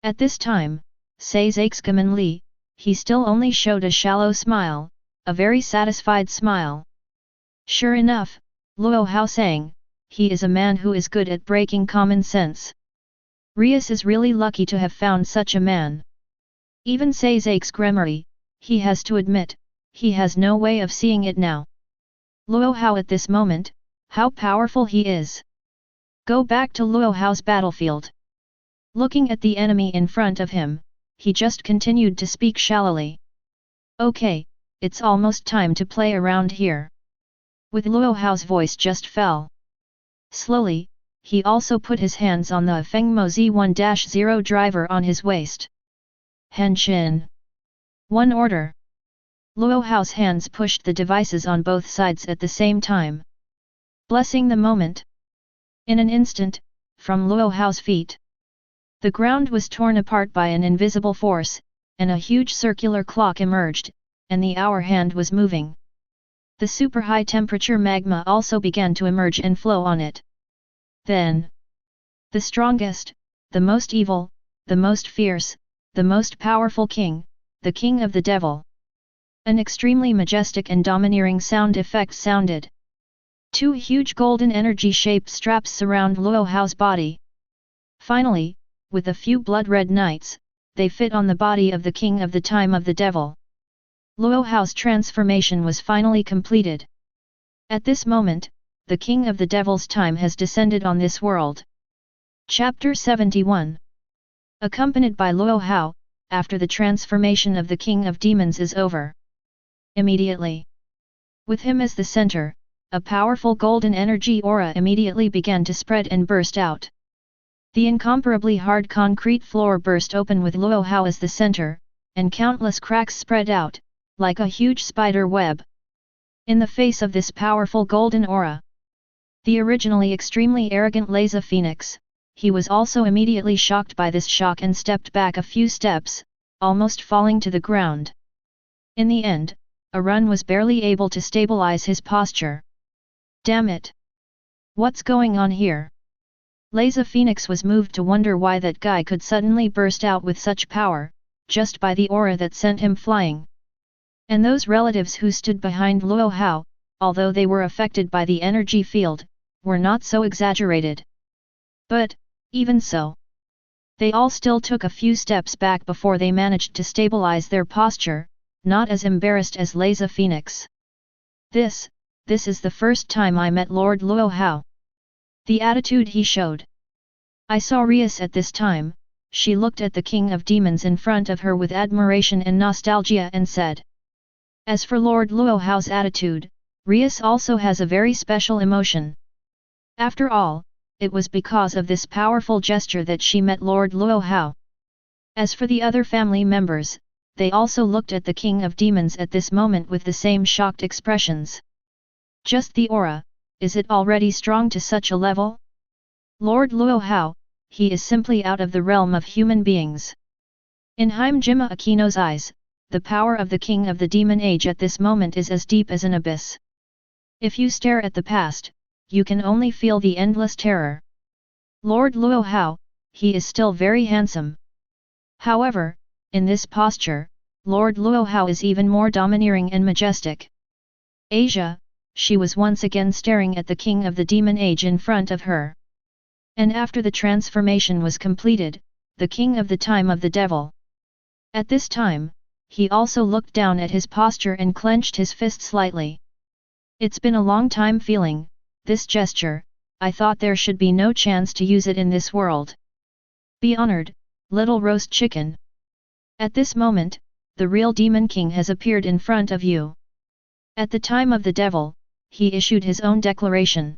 S1: At this time, Li, he still only showed a shallow smile, a very satisfied smile. Sure enough, Luo Hao sang, he is a man who is good at breaking common sense. Rias is really lucky to have found such a man. Even Saizak's Gremory, he has to admit, he has no way of seeing it now. Luo Hao at this moment, how powerful he is. Go back to Luo Hao's battlefield. Looking at the enemy in front of him, he just continued to speak shallowly. Okay, it's almost time to play around here. With Luo Hao's voice just fell. Slowly, he also put his hands on the Fengmo Z1-0 driver on his waist. Henshin. One order. Luo Hao's hands pushed the devices on both sides at the same time. Blessing the moment. In an instant, from Luo Hao's feet, the ground was torn apart by an invisible force, and a huge circular clock emerged, and the hour hand was moving. The super high temperature magma also began to emerge and flow on it. Then, the strongest, the most evil, the most fierce, the most powerful king, the king of the devil. An extremely majestic and domineering sound effect sounded. 2 huge golden energy-shaped straps surround Luo Hao's body. Finally, with a few blood-red knights, they fit on the body of the king of the time of the devil. Luo Hao's transformation was finally completed. At this moment, the king of the devil's time has descended on this world. Chapter 71. Accompanied by Luo Hao, after the transformation of the king of demons is over. Immediately, with him as the center, a powerful golden energy aura immediately began to spread and burst out. The incomparably hard concrete floor burst open with Luo Hao as the center, and countless cracks spread out, like a huge spider web. In the face of this powerful golden aura, the originally extremely arrogant Lisa Phoenix, he was also immediately shocked by this shock and stepped back a few steps, almost falling to the ground. In the end, Arun was barely able to stabilize his posture. Damn it! What's going on here? Lisa Phoenix was moved to wonder why that guy could suddenly burst out with such power, just by the aura that sent him flying. And those relatives who stood behind Luo Hao, although they were affected by the energy field, were not so exaggerated. But, even so, they all still took a few steps back before they managed to stabilize their posture, not as embarrassed as Lisa Phoenix. This is the first time I met Lord Luo Hao. The attitude he showed. I saw Rias at this time, she looked at the king of demons in front of her with admiration and nostalgia and said. As for Lord Luo Hao's attitude, Rias also has a very special emotion. After all, it was because of this powerful gesture that she met Lord Luo Hao. As for the other family members, they also looked at the King of Demons at this moment with the same shocked expressions. Just the aura, is it already strong to such a level? Lord Luo Hao, he is simply out of the realm of human beings. In Himejima Akeno's eyes, the power of the King of the Demon Age at this moment is as deep as an abyss. If you stare at the past, you can only feel the endless terror. Lord Luo Hao, he is still very handsome. However, in this posture, Lord Luo Hao is even more domineering and majestic. Asia, she was once again staring at the King of the Demon Age in front of her. And after the transformation was completed, the King of the Time of the Devil. At this time, he also looked down at his posture and clenched his fist slightly. It's been a long time feeling this gesture, I thought there should be no chance to use it in this world. Be honored, little roast chicken. At this moment, the real Demon King has appeared in front of you. At the time of the devil, he issued his own declaration.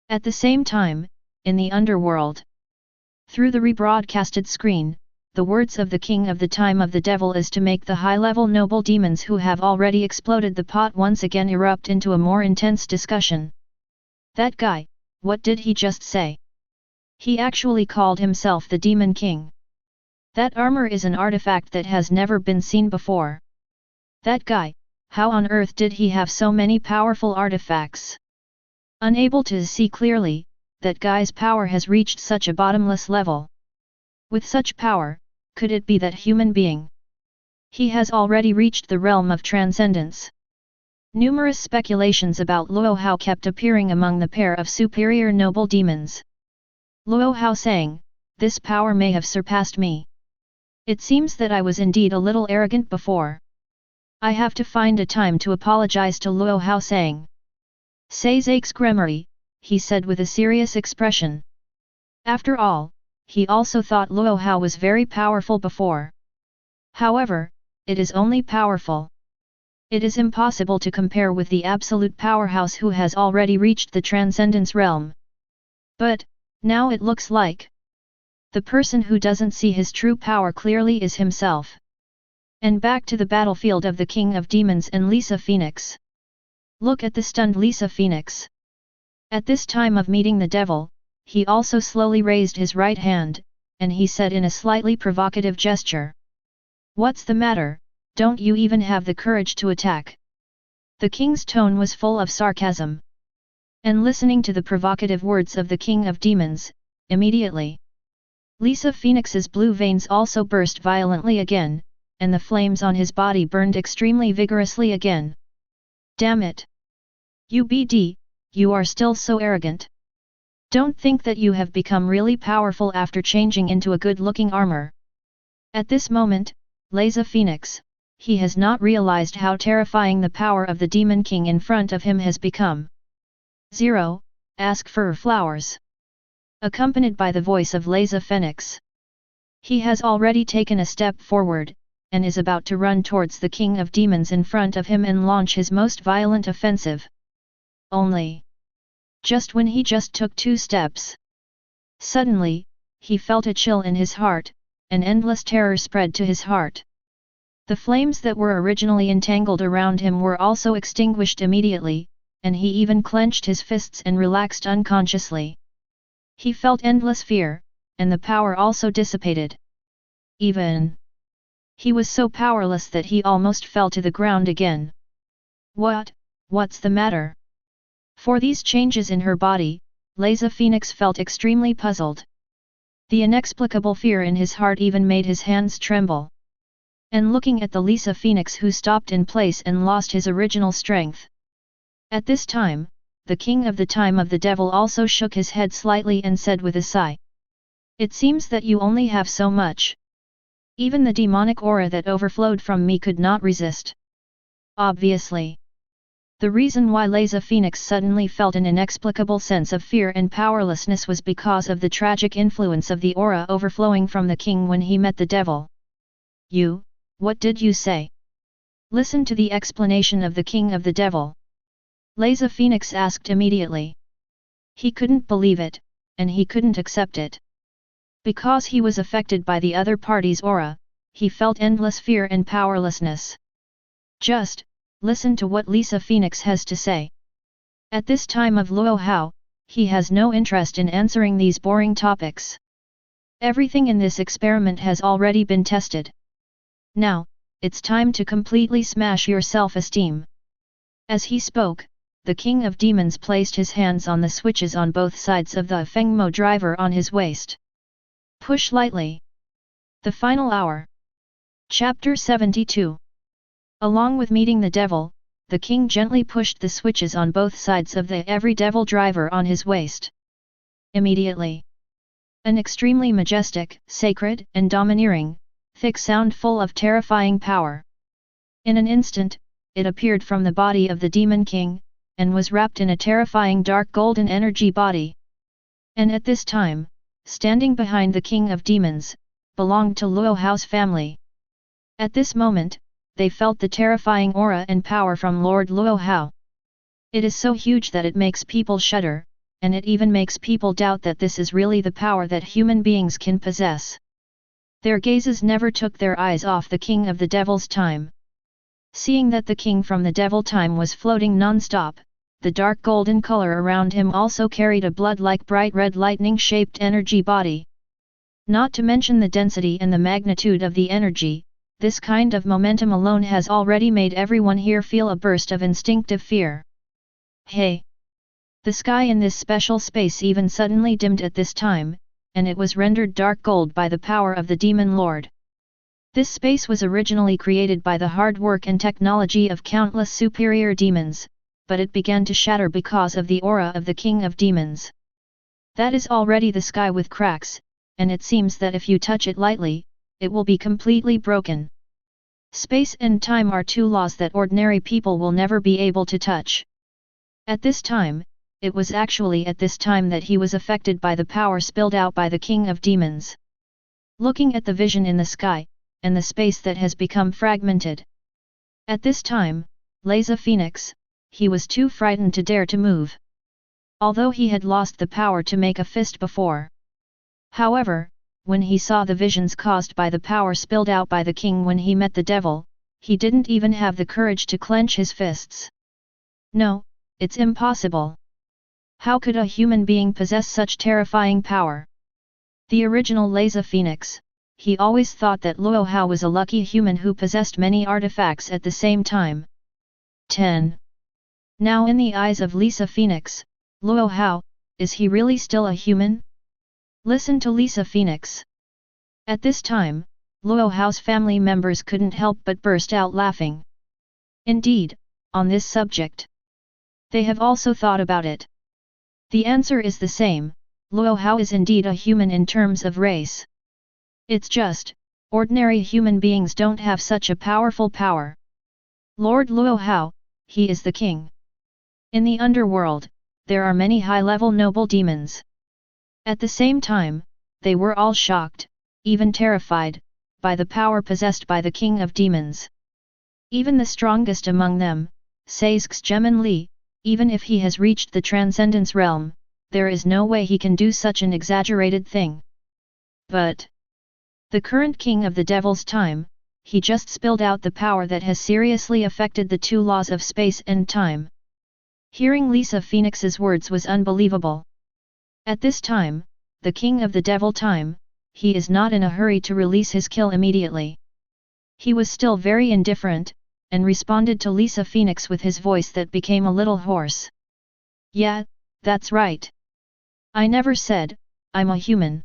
S1: At the same time, in the underworld, through the rebroadcasted screen, the words of the King of the Time of the Devil is to make the high-level noble demons who have already exploded the pot once again erupt into a more intense discussion. That guy, what did he just say? He actually called himself the Demon King. That armor is an artifact that has never been seen before. That guy, how on earth did he have so many powerful artifacts? Unable to see clearly, that guy's power has reached such a bottomless level. With such power, could it be that human being? He has already reached the realm of transcendence. Numerous speculations about Luo Hao kept appearing among the pair of superior noble demons. Luo Hao saying, this power may have surpassed me. It seems that I was indeed a little arrogant before. I have to find a time to apologize to Luo Hao saying. Sais excremerie, he said with a serious expression. After all, he also thought Luo Hao was very powerful before. However, it is only powerful. It is impossible to compare with the absolute powerhouse who has already reached the transcendence realm. But, now it looks like the person who doesn't see his true power clearly is himself. And back to the battlefield of the King of Demons and Lisa Phoenix. Look at the stunned Lisa Phoenix. At this time of meeting the devil, he also slowly raised his right hand, and he said in a slightly provocative gesture. What's the matter, don't you even have the courage to attack? The king's tone was full of sarcasm. And listening to the provocative words of the King of Demons, immediately, Lisa Phoenix's blue veins also burst violently again, and the flames on his body burned extremely vigorously again. Damn it! UBD, you are still so arrogant. Don't think that you have become really powerful after changing into a good-looking armor. At this moment, Lisa Phoenix, he has not realized how terrifying the power of the Demon King in front of him has become. 0. Ask for flowers. Accompanied by the voice of Lisa Phoenix. He has already taken a step forward, and is about to run towards the King of Demons in front of him and launch his most violent offensive. Only. Just when he just took 2 steps. Suddenly, he felt a chill in his heart, an endless terror spread to his heart. The flames that were originally entangled around him were also extinguished immediately, and he even clenched his fists and relaxed unconsciously. He felt endless fear, and the power also dissipated. Even he was so powerless that he almost fell to the ground again. What's the matter? For these changes in her body, Lisa Phoenix felt extremely puzzled. The inexplicable fear in his heart even made his hands tremble. And looking at the Lisa Phoenix who stopped in place and lost his original strength. At this time, the King of the Time of the Devil also shook his head slightly and said with a sigh. It seems that you only have so much. Even the demonic aura that overflowed from me could not resist. Obviously. The reason why Lisa Phoenix suddenly felt an inexplicable sense of fear and powerlessness was because of the tragic influence of the aura overflowing from the king when he met the devil. What did you say? Listen to the explanation of the King of the Devil. Lisa Phoenix asked immediately. He couldn't believe it, and he couldn't accept it. Because he was affected by the other party's aura, he felt endless fear and powerlessness. Just, listen to what Lisa Phoenix has to say. At this time of Luo Hao, he has no interest in answering these boring topics. Everything in this experiment has already been tested. Now, it's time to completely smash your self-esteem. As he spoke, the King of Demons placed his hands on the switches on both sides of the Fengmo driver on his waist. Push lightly. The final hour. Chapter 72. Along with meeting the devil, the king gently pushed the switches on both sides of the every devil driver on his waist. Immediately, an extremely majestic, sacred, and domineering, thick sound full of terrifying power. In an instant, it appeared from the body of the Demon King, and was wrapped in a terrifying dark golden energy body. And at this time, standing behind the King of Demons, belonged to Luo Hao's family. At this moment, they felt the terrifying aura and power from Lord Luo Hao. It is so huge that it makes people shudder, and it even makes people doubt that this is really the power that human beings can possess. Their gazes never took their eyes off the King of the Devil's Time. Seeing that the King from the Devil Time was floating non-stop, the dark golden color around him also carried a blood-like bright red lightning-shaped energy body. Not to mention the density and the magnitude of the energy, this kind of momentum alone has already made everyone here feel a burst of instinctive fear. Hey! The sky in this special space even suddenly dimmed at this time, and it was rendered dark gold by the power of the Demon Lord. This space was originally created by the hard work and technology of countless superior demons, but it began to shatter because of the aura of the King of Demons. That is already the sky with cracks, and it seems that if you touch it lightly, it will be completely broken. Space and time are two laws that ordinary people will never be able to touch. At this time, it was actually at this time that he was affected by the power spilled out by the King of Demons. Looking at the vision in the sky, and the space that has become fragmented. At this time, Lisa Phoenix, he was too frightened to dare to move. Although he had lost the power to make a fist before. However, when he saw the visions caused by the power spilled out by the king when he met the devil, he didn't even have the courage to clench his fists. No, it's impossible. How could a human being possess such terrifying power? The original Lisa Phoenix, he always thought that Luo Hao was a lucky human who possessed many artifacts at the same time. 10. Now in the eyes of Lisa Phoenix, Luo Hao, is he really still a human? Listen to Lisa Phoenix. At this time, Luo Hao's family members couldn't help but burst out laughing. Indeed, on this subject, they have also thought about it. The answer is the same, Luo Hao is indeed a human in terms of race. It's just, ordinary human beings don't have such a powerful power. Lord Luo Hao, he is the king. In the underworld, there are many high-level noble demons. At the same time, they were all shocked, even terrified, by the power possessed by the King of Demons. Even the strongest among them, says Xgemin Li, even if he has reached the Transcendence realm, there is no way he can do such an exaggerated thing. But the current King of the Devil's Time, he just spilled out the power that has seriously affected the two laws of space and time. Hearing Lisa Phoenix's words was unbelievable. At this time, the King of the Devil Time, he is not in a hurry to release his kill immediately. He was still very indifferent, and responded to Lisa Phoenix with his voice that became a little hoarse. Yeah, that's right. I never said, I'm a human.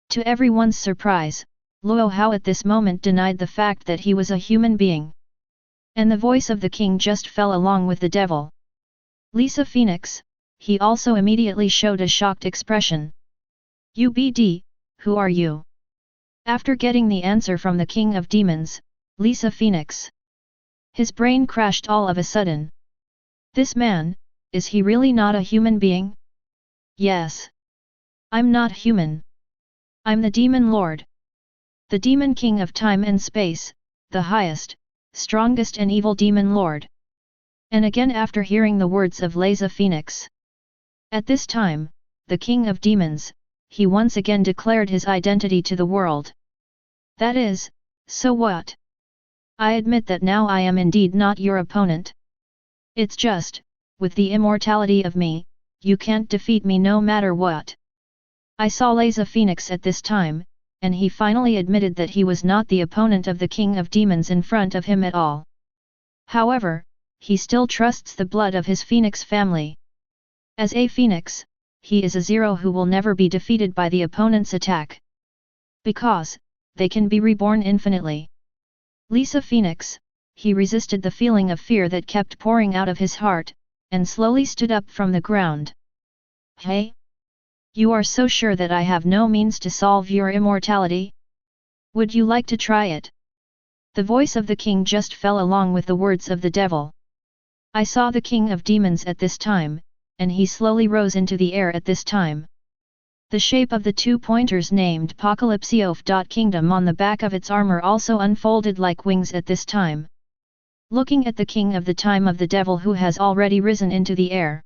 S1: To everyone's surprise, Luo Hao at this moment denied the fact that he was a human being. And the voice of the king just fell along with the devil. Lisa Phoenix, he also immediately showed a shocked expression. UBD, who are you? After getting the answer from the King of Demons, Lisa Phoenix, his brain crashed all of a sudden. This man, is he really not a human being? Yes. I'm not human. I'm the Demon Lord. The Demon King of Time and Space, the highest, strongest and evil Demon Lord. And again after hearing the words of Lisa Phoenix. At this time, the King of Demons, he once again declared his identity to the world. That is, so what? I admit that now I am indeed not your opponent. It's just, with the immortality of me, you can't defeat me no matter what. I saw Laza Phoenix at this time, and he finally admitted that he was not the opponent of the King of Demons in front of him at all. However, he still trusts the blood of his Phoenix family. As a Phoenix, he is a zero who will never be defeated by the opponent's attack. Because, they can be reborn infinitely. Lisa Phoenix, he resisted the feeling of fear that kept pouring out of his heart, and slowly stood up from the ground. Hey? You are so sure that I have no means to solve your immortality? Would you like to try it? The voice of the king just fell along with the words of the devil. I saw the king of demons at this time, and he slowly rose into the air at this time. The shape of the 2 pointers named Apocalypseof. Kingdom on the back of its armor also unfolded like wings at this time. Looking at the king of the time of the devil who has already risen into the air.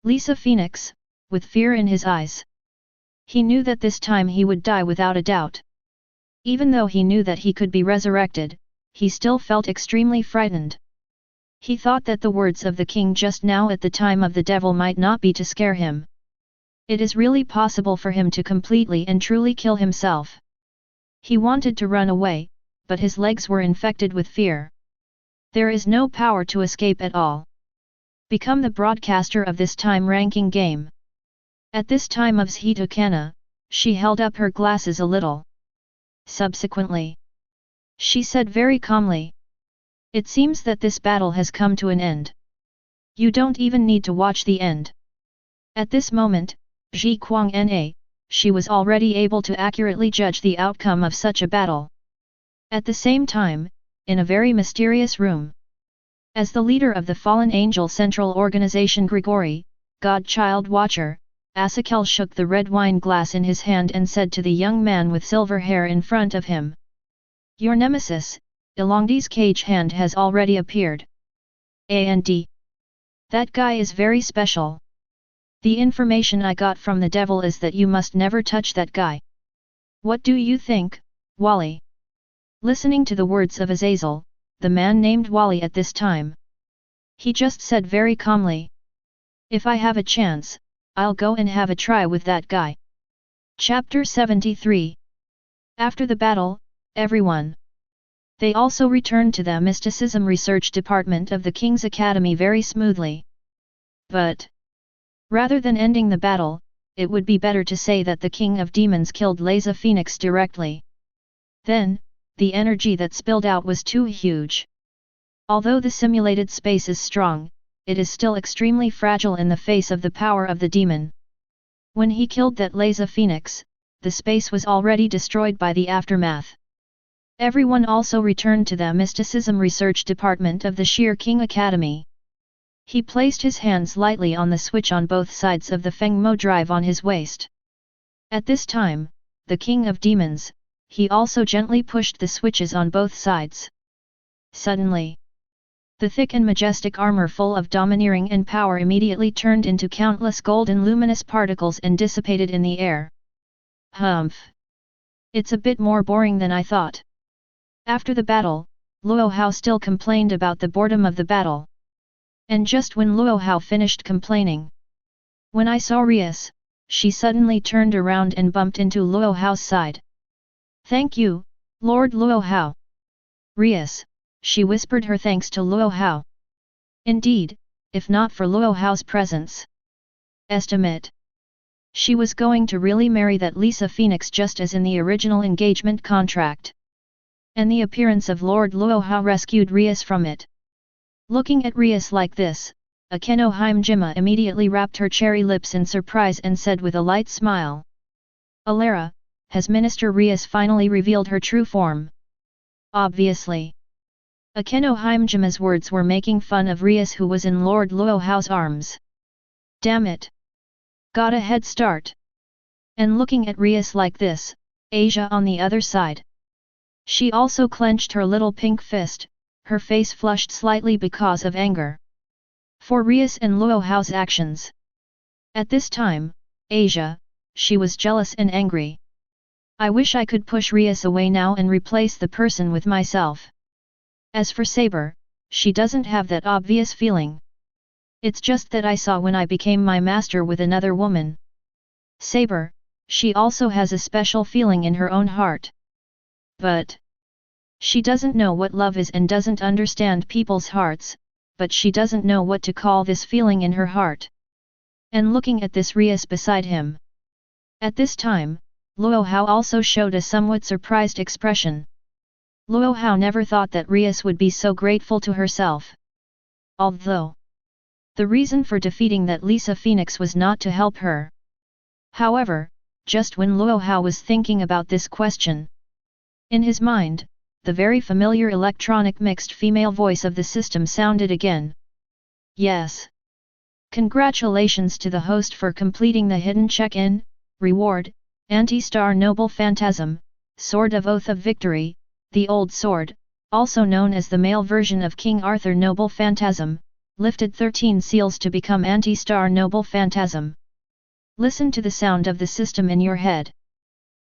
S1: Lisa Phoenix, with fear in his eyes. He knew that this time he would die without a doubt. Even though he knew that he could be resurrected, he still felt extremely frightened. He thought that the words of the king just now at the time of the devil might not be to scare him. It is really possible for him to completely and truly kill himself. He wanted to run away, but his legs were infected with fear. There is no power to escape at all. Become the broadcaster of this time-ranking game. At this time of Zhitukana, she held up her glasses a little. Subsequently, she said very calmly, "It seems that this battle has come to an end. You don't even need to watch the end." At this moment, Ji Kuang she was already able to accurately judge the outcome of such a battle. At the same time, in a very mysterious room. As the leader of the Fallen Angel Central Organization Grigori, Godchild Watcher, Asakel shook the red wine glass in his hand and said to the young man with silver hair in front of him. "Your nemesis, Ilongdi's cage hand has already appeared. And that guy is very special. The information I got from the devil is that you must never touch that guy. What do you think, Valli?" Listening to the words of Azazel, the man named Valli at this time. He just said very calmly. "If I have a chance, I'll go and have a try with that guy." Chapter 73. After the battle, everyone. They also returned to the Mysticism Research Department of the King's Academy very smoothly. But, rather than ending the battle, it would be better to say that the King of Demons killed Laza Phoenix directly. Then, the energy that spilled out was too huge. Although the simulated space is strong, it is still extremely fragile in the face of the power of the demon. When he killed that Laza Phoenix, the space was already destroyed by the aftermath. Everyone also returned to the Mysticism Research Department of the Sheer King Academy. He placed his hands lightly on the switch on both sides of the Fengmo drive on his waist. At this time, the King of Demons, he also gently pushed the switches on both sides. Suddenly, the thick and majestic armor full of domineering and power immediately turned into countless golden luminous particles and dissipated in the air. Humph! It's a bit more boring than I thought. After the battle, Luo Hao still complained about the boredom of the battle. And just when Luo Hao finished complaining, when I saw Rias, she suddenly turned around and bumped into Luo Hao's side. "Thank you, Lord Luo Hao." Rias, she whispered her thanks to Luo Hao. Indeed, if not for Luo Hao's presence. Estimate. She was going to really marry that Lisa Phoenix just as in the original engagement contract. And the appearance of Lord Luo Hao rescued Rias from it. Looking at Rias like this, Akeno Himejima immediately wrapped her cherry lips in surprise and said with a light smile. "Alara, has Minister Rias finally revealed her true form?" Obviously. Akeno Himejima's words were making fun of Rias who was in Lord Luo Hao's arms. Damn it! Got a head start. And looking at Rias like this, Asia on the other side. She also clenched her little pink fist, her face flushed slightly because of anger. For Rias and Luo Hao's actions. At this time, Asia, she was jealous and angry. I wish I could push Rias away now and replace the person with myself. As for Saber, she doesn't have that obvious feeling. It's just that I saw when I became my master with another woman. Saber, she also has a special feeling in her own heart. But she doesn't know what love is and doesn't understand people's hearts, but she doesn't know what to call this feeling in her heart. And looking at this Rias beside him. At this time, Luo Hao also showed a somewhat surprised expression. Luo Hao never thought that Rias would be so grateful to herself. Although the reason for defeating that Lisa Phoenix was not to help her. However, just when Luo Hao was thinking about this question, in his mind, the very familiar electronic mixed female voice of the system sounded again. Yes. Congratulations to the host for completing the hidden check-in, reward, Anti-Star Noble Phantasm, Sword of Oath of Victory, the Old Sword, also known as the male version of King Arthur Noble Phantasm, lifted 13 seals to become Anti-Star Noble Phantasm. Listen to the sound of the system in your head.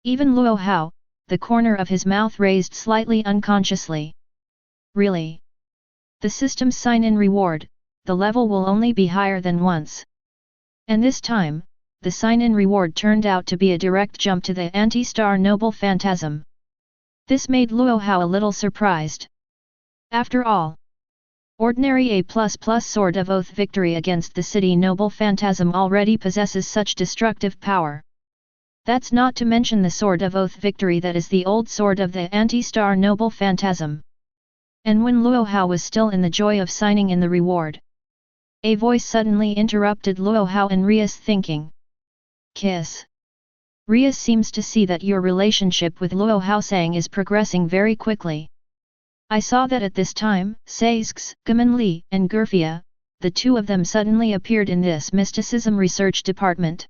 S1: Even Luo Hao, the corner of his mouth raised slightly unconsciously. Really? The system's sign-in reward, the level will only be higher than once. And this time, the sign-in reward turned out to be a direct jump to the Anti-Star Noble Phantasm. This made Luo Hao a little surprised. After all, ordinary A++ Sword of Oath victory against the City Noble Phantasm already possesses such destructive power. That's not to mention the Sword of Oath victory that is the old sword of the Anti-Star Noble Phantasm. And when Luo Hao was still in the joy of signing in the reward, a voice suddenly interrupted Luo Hao and Rias' thinking. Kiss. Rias seems to see that your relationship with Luo Hao Sang is progressing very quickly. I saw that at this time, Saisks, Gaman Li and Gurfia, the two of them suddenly appeared in this mysticism research department.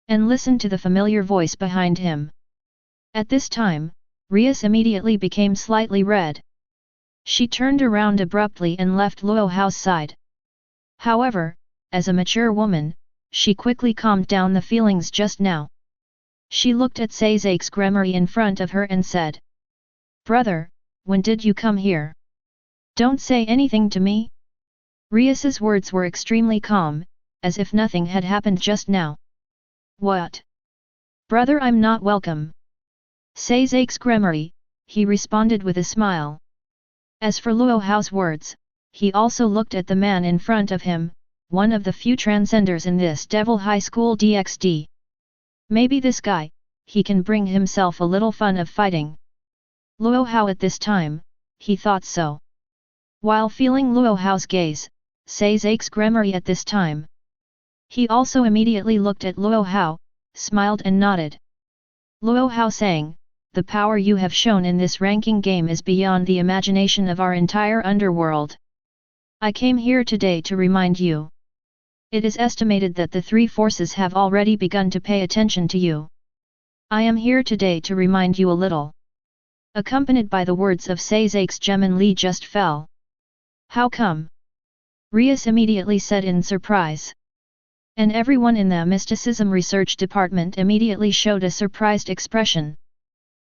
S1: And listened to the familiar voice behind him. At this time, Rias immediately became slightly red. She turned around abruptly and left Luo Hao's side. However, as a mature woman, she quickly calmed down the feelings just now. She looked at Saizak's Gremory in front of her and said, "Brother, when did you come here? Don't say anything to me." Rias's words were extremely calm, as if nothing had happened just now. "What? Brother, I'm not welcome." Saizak's Gremory, he responded with a smile. As for Luo Hao's words, he also looked at the man in front of him, one of the few transcenders in this Devil High School DxD. Maybe this guy, he can bring himself a little fun of fighting. Luo Hao at this time, he thought so. While feeling Luo Hao's gaze, Saizak's Gremory at this time. He also immediately looked at Luo Hao, smiled and nodded. Luo Hao sang, "The power you have shown in this ranking game is beyond the imagination of our entire underworld. I came here today to remind you. It is estimated that the three forces have already begun to pay attention to you. I am here today to remind you a little." Accompanied by the words of Saizak's Gemin Li just fell. "How come?" Rias immediately said in surprise. And everyone in the Mysticism Research Department immediately showed a surprised expression.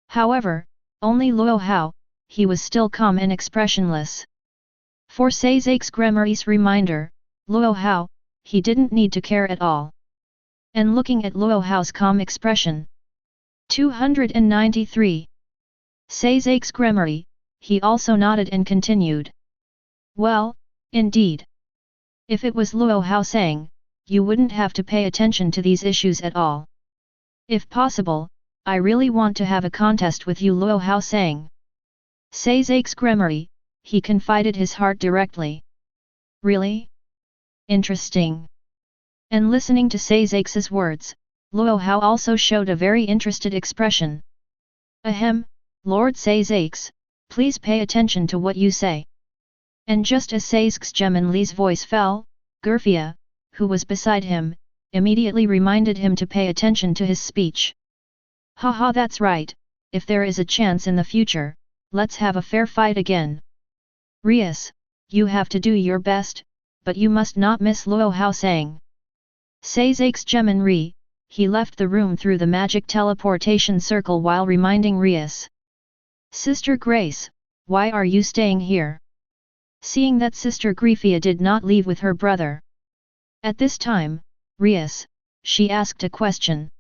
S1: However, only Luo Hao, he was still calm and expressionless. For Saizak's Gremory's reminder, Luo Hao, he didn't need to care at all. And looking at Luo Hao's calm expression. 293. Saizak's Gremory, he also nodded and continued. "Well, indeed. If it was Luo Hao saying, you wouldn't have to pay attention to these issues at all. If possible, I really want to have a contest with you, Luo Hao saying." Saizak's Gremory, he confided his heart directly. "Really? Interesting." And listening to Saizak's words, Luo Hao also showed a very interested expression. "Ahem, Lord Saizak's, please pay attention to what you say." And just as Saizak's Gemin Li's voice fell, Gurfia, who was beside him, immediately reminded him to pay attention to his speech. "Haha, that's right, if there is a chance in the future, let's have a fair fight again. Rias, you have to do your best, but you must not miss Luo Hao saying." Saizak's Gemin Li, he left the room through the magic teleportation circle while reminding Rias. Sister Grace, why are you staying here? Seeing that Sister Grifia did not leave with her brother. At this time, Rias, she asked a question.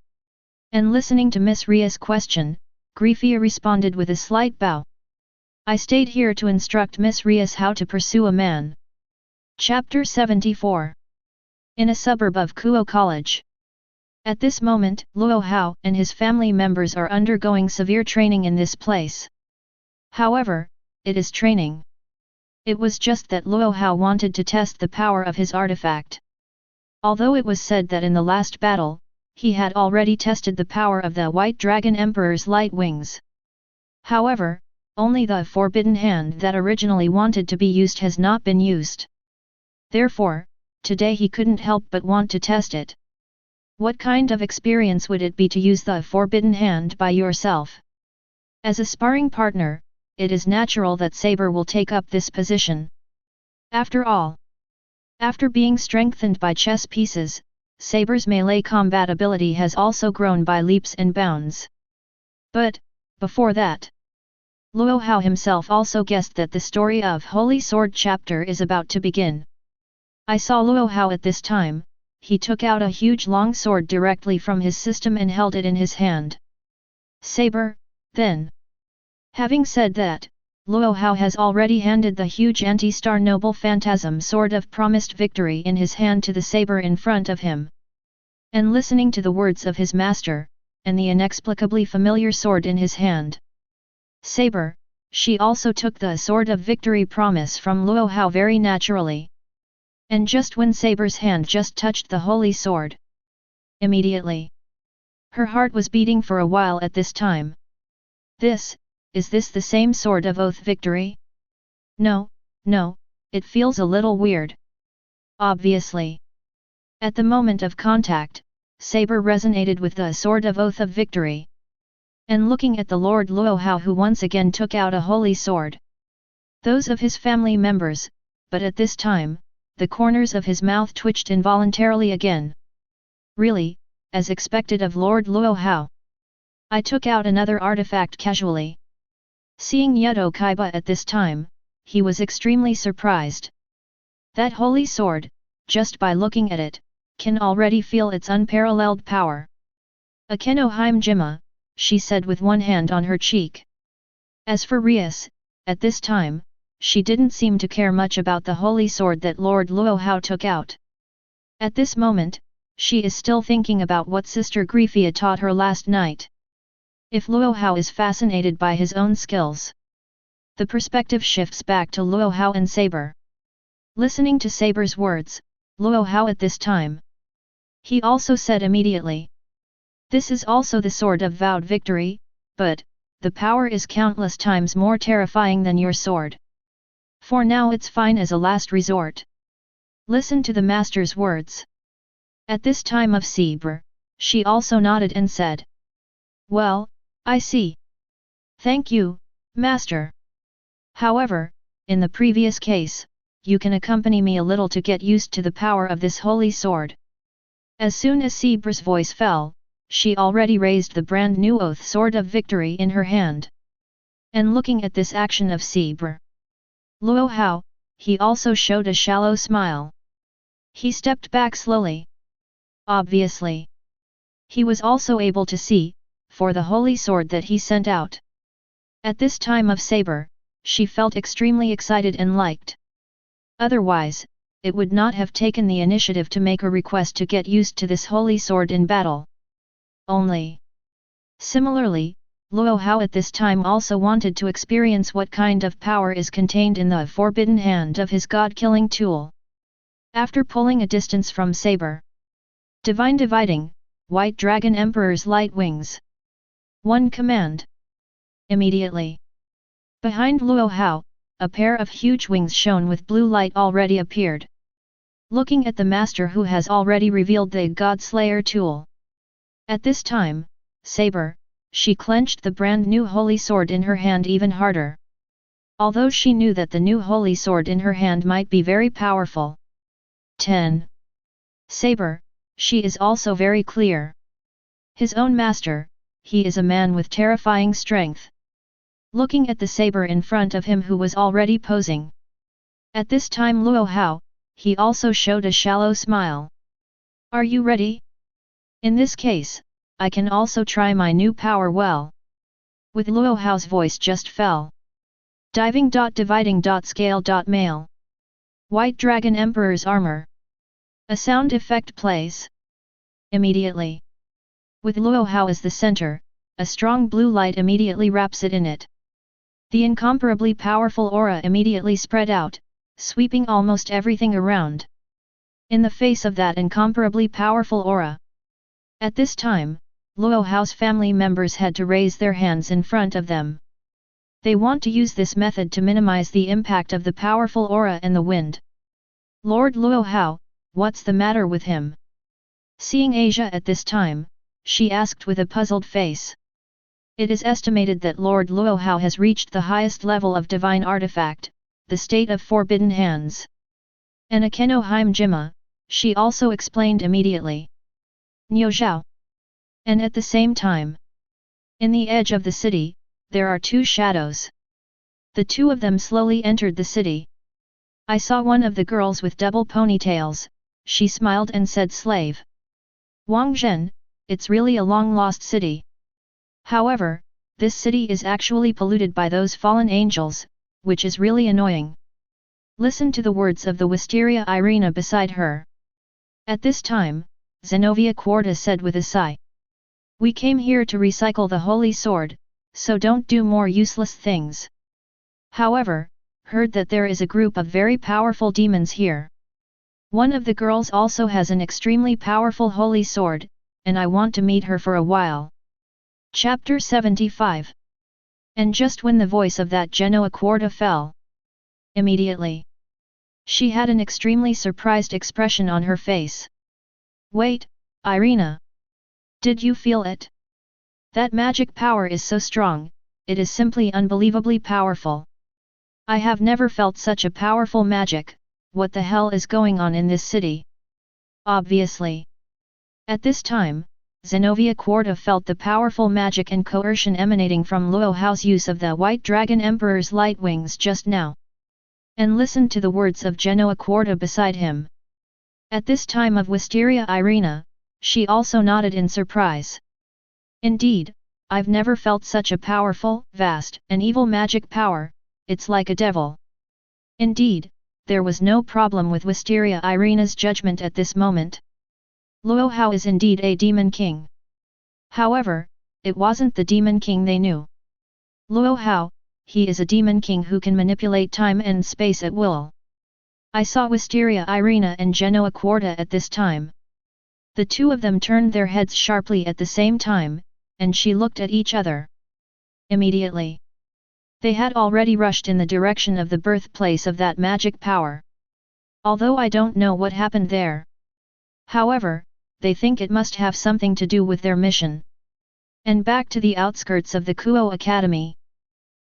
S1: And listening to Miss Rias' question, Grifia responded with a slight bow. I stayed here to instruct Miss Rias how to pursue a man. Chapter 74. In a suburb of Kuoh College. At this moment, Luo Hao and his family members are undergoing severe training in this place. However, it is training. It was just that Luo Hao wanted to test the power of his artifact. Although it was said that in the last battle, he had already tested the power of the White Dragon Emperor's light wings. However, only the forbidden hand that originally wanted to be used has not been used. Therefore, today he couldn't help but want to test it. What kind of experience would it be to use the forbidden hand by yourself? As a sparring partner, it is natural that Saber will take up this position. After all, after being strengthened by chess pieces, Saber's melee combat ability has also grown by leaps and bounds. But, before that, Luo Hao himself also guessed that the story of Holy Sword chapter is about to begin. I saw Luo Hao at this time. He took out a huge long sword directly from his system and held it in his hand. Saber, then. Having said that, Luo Hao has already handed the huge anti-star noble phantasm sword of promised victory in his hand to the saber in front of him. And listening to the words of his master, and the inexplicably familiar sword in his hand. Saber, she also took the sword of victory promise from Luo Hao very naturally. And just when Saber's hand just touched the holy sword. Immediately. Her heart was beating for a while at this time. Is this the same sword of oath victory? No, it feels a little weird. Obviously. At the moment of contact, Saber resonated with the sword of oath of victory. And looking at the Lord Luo Hao who once again took out a holy sword. Those of his family members, but at this time, the corners of his mouth twitched involuntarily again. Really, as expected of Lord Luo Hao. I took out another artifact casually. Seeing Yudo Kaiba at this time, he was extremely surprised. That holy sword, just by looking at it, can already feel its unparalleled power. Akeno Himejima, she said with one hand on her cheek. As for Rias, at this time, she didn't seem to care much about the holy sword that Lord Luo Hao took out. At this moment, she is still thinking about what Sister Grifia taught her last night. If Luo Hao is fascinated by his own skills, the perspective shifts back to Luo Hao and Saber. Listening to Saber's words, Luo Hao at this time. He also said immediately. This is also the sword of vowed victory, but, the power is countless times more terrifying than your sword. For now it's fine as a last resort. Listen to the master's words. At this time of Saber, she also nodded and said. Well, I see. Thank you, master. However, in the previous case, you can accompany me a little to get used to the power of this holy sword. As soon as Saber's voice fell, she already raised the brand new oath sword of victory in her hand. And looking at this action of Saber, Luo Hao, he also showed a shallow smile. He stepped back slowly. Obviously, he was also able to see, for the holy sword that he sent out. At this time of Saber, she felt extremely excited and liked. Otherwise, it would not have taken the initiative to make a request to get used to this holy sword in battle. Only. Similarly, Luo Hao at this time also wanted to experience what kind of power is contained in the forbidden hand of his god-killing tool. After pulling a distance from Saber. Divine Dividing, White Dragon Emperor's light wings. One command. Immediately. Behind Luo Hao, a pair of huge wings shone with blue light already appeared. Looking at the master who has already revealed the God Slayer tool. At this time, Saber, she clenched the brand new holy sword in her hand even harder. Although she knew that the new holy sword in her hand might be very powerful. 10. Saber, she is also very clear. His own master, he is a man with terrifying strength. Looking at the saber in front of him who was already posing. At this time Luo Hao, he also showed a shallow smile. Are you ready? In this case, I can also try my new power well. With Luo Hao's voice just fell. Dividing.scale.mail. White Dragon Emperor's armor. A sound effect plays. Immediately. With Luo Hao as the center, a strong blue light immediately wraps it in it. The incomparably powerful aura immediately spread out, sweeping almost everything around. In the face of that incomparably powerful aura. At this time, Luo Hao's family members had to raise their hands in front of them. They want to use this method to minimize the impact of the powerful aura and the wind. Lord Luo Hao, what's the matter with him? Seeing Asia at this time, she asked with a puzzled face. It is estimated that Lord Luo Hao has reached the highest level of divine artifact, the state of forbidden hands. And Akeno Himejima, she also explained immediately. Niu Zhao. And at the same time, in the edge of the city, there are two shadows. The two of them slowly entered the city. I saw one of the girls with double ponytails, she smiled and said slave. Wang Zhen, it's really a long-lost city. However, this city is actually polluted by those fallen angels, which is really annoying. Listen to the words of the Wisteria Irina beside her. At this time, Zenobia Quarta said with a sigh. We came here to recycle the holy sword, so don't do more useless things. However, heard that there is a group of very powerful demons here. One of the girls also has an extremely powerful holy sword, and I want to meet her for a while. Chapter 75. And just when the voice of that Genoa Quarta fell. Immediately. She had an extremely surprised expression on her face. Wait, Irina. Did you feel it? That magic power is so strong, it is simply unbelievably powerful. I have never felt such a powerful magic. What the hell is going on in this city? Obviously. At this time, Zenobia Quarta felt the powerful magic and coercion emanating from Luo Hao's use of the White Dragon Emperor's light wings just now. And listened to the words of Genoa Quarta beside him. At this time of Wisteria Irina, she also nodded in surprise. Indeed, I've never felt such a powerful, vast, and evil magic power, it's like a devil. Indeed, there was no problem with Wisteria Irina's judgment at this moment. Luo Hao is indeed a demon king. However, it wasn't the demon king they knew. Luo Hao, he is a demon king who can manipulate time and space at will. I saw Wisteria Irina and Genoa Quarta at this time. The two of them turned their heads sharply at the same time, and she looked at each other. Immediately. They had already rushed in the direction of the birthplace of that magic power. Although I don't know what happened there. However, they think it must have something to do with their mission. And back to the outskirts of the Kuwang Academy.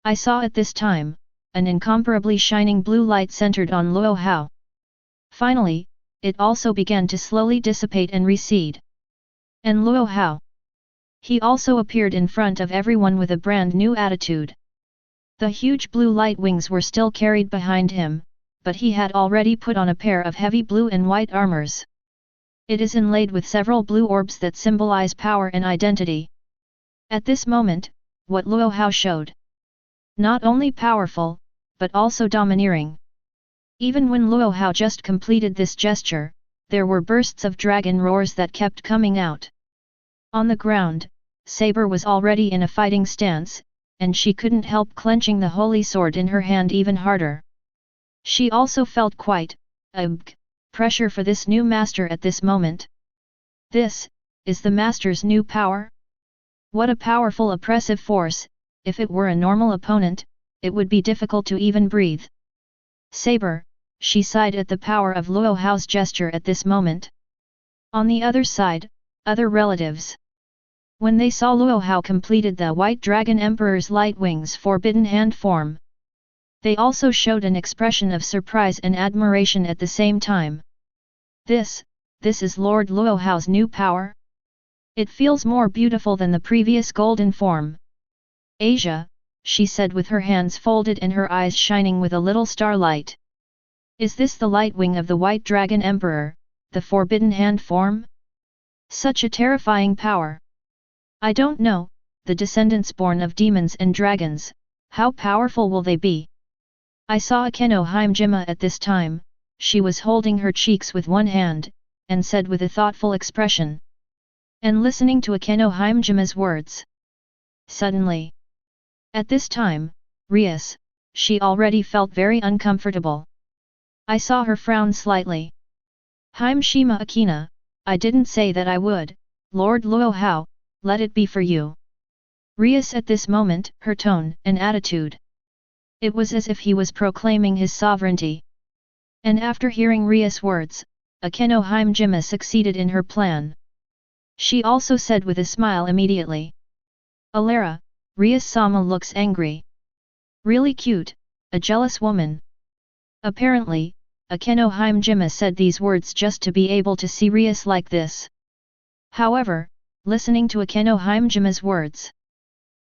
S1: I saw at this time, an incomparably shining blue light centered on Luo Hao. Finally, it also began to slowly dissipate and recede. And Luo Hao. He also appeared in front of everyone with a brand new attitude. The huge blue light wings were still carried behind him, but he had already put on a pair of heavy blue and white armors. It is inlaid with several blue orbs that symbolize power and identity. At this moment, what Luo Hao showed. Not only powerful, but also domineering. Even when Luo Hao just completed this gesture, there were bursts of dragon roars that kept coming out. On the ground, Saber was already in a fighting stance, and she couldn't help clenching the holy sword in her hand even harder. She also felt quite, pressure for this new master at this moment. This, is the master's new power? What a powerful oppressive force, if it were a normal opponent, it would be difficult to even breathe. Saber, she sighed at the power of Luo Hao's gesture at this moment. On the other side, other relatives. When they saw Luo Hao completed the White Dragon Emperor's light wings forbidden hand form, they also showed an expression of surprise and admiration at the same time. This is Lord Luo Hao's new power? It feels more beautiful than the previous golden form. Asia, she said with her hands folded and her eyes shining with a little starlight. Is this the light wing of the White Dragon Emperor, the Forbidden Hand form? Such a terrifying power. I don't know, the descendants born of demons and dragons, how powerful will they be? I saw Akeno Himejima at this time, she was holding her cheeks with one hand, and said with a thoughtful expression. And listening to Akeno Himejima's words. Suddenly. At this time, Rias, she already felt very uncomfortable. I saw her frown slightly. Himejima Akeno, I didn't say that I would, Lord Luo Hao, let it be for you. Rias at this moment, her tone and attitude. It was as if he was proclaiming his sovereignty. And after hearing Rias' words, Akeno Himejima succeeded in her plan. She also said with a smile immediately. Alara, Rias-sama looks angry. Really cute, a jealous woman. Apparently, Akeno Himejima said these words just to be able to see Rias like this. However, listening to Akeno Himejima's words.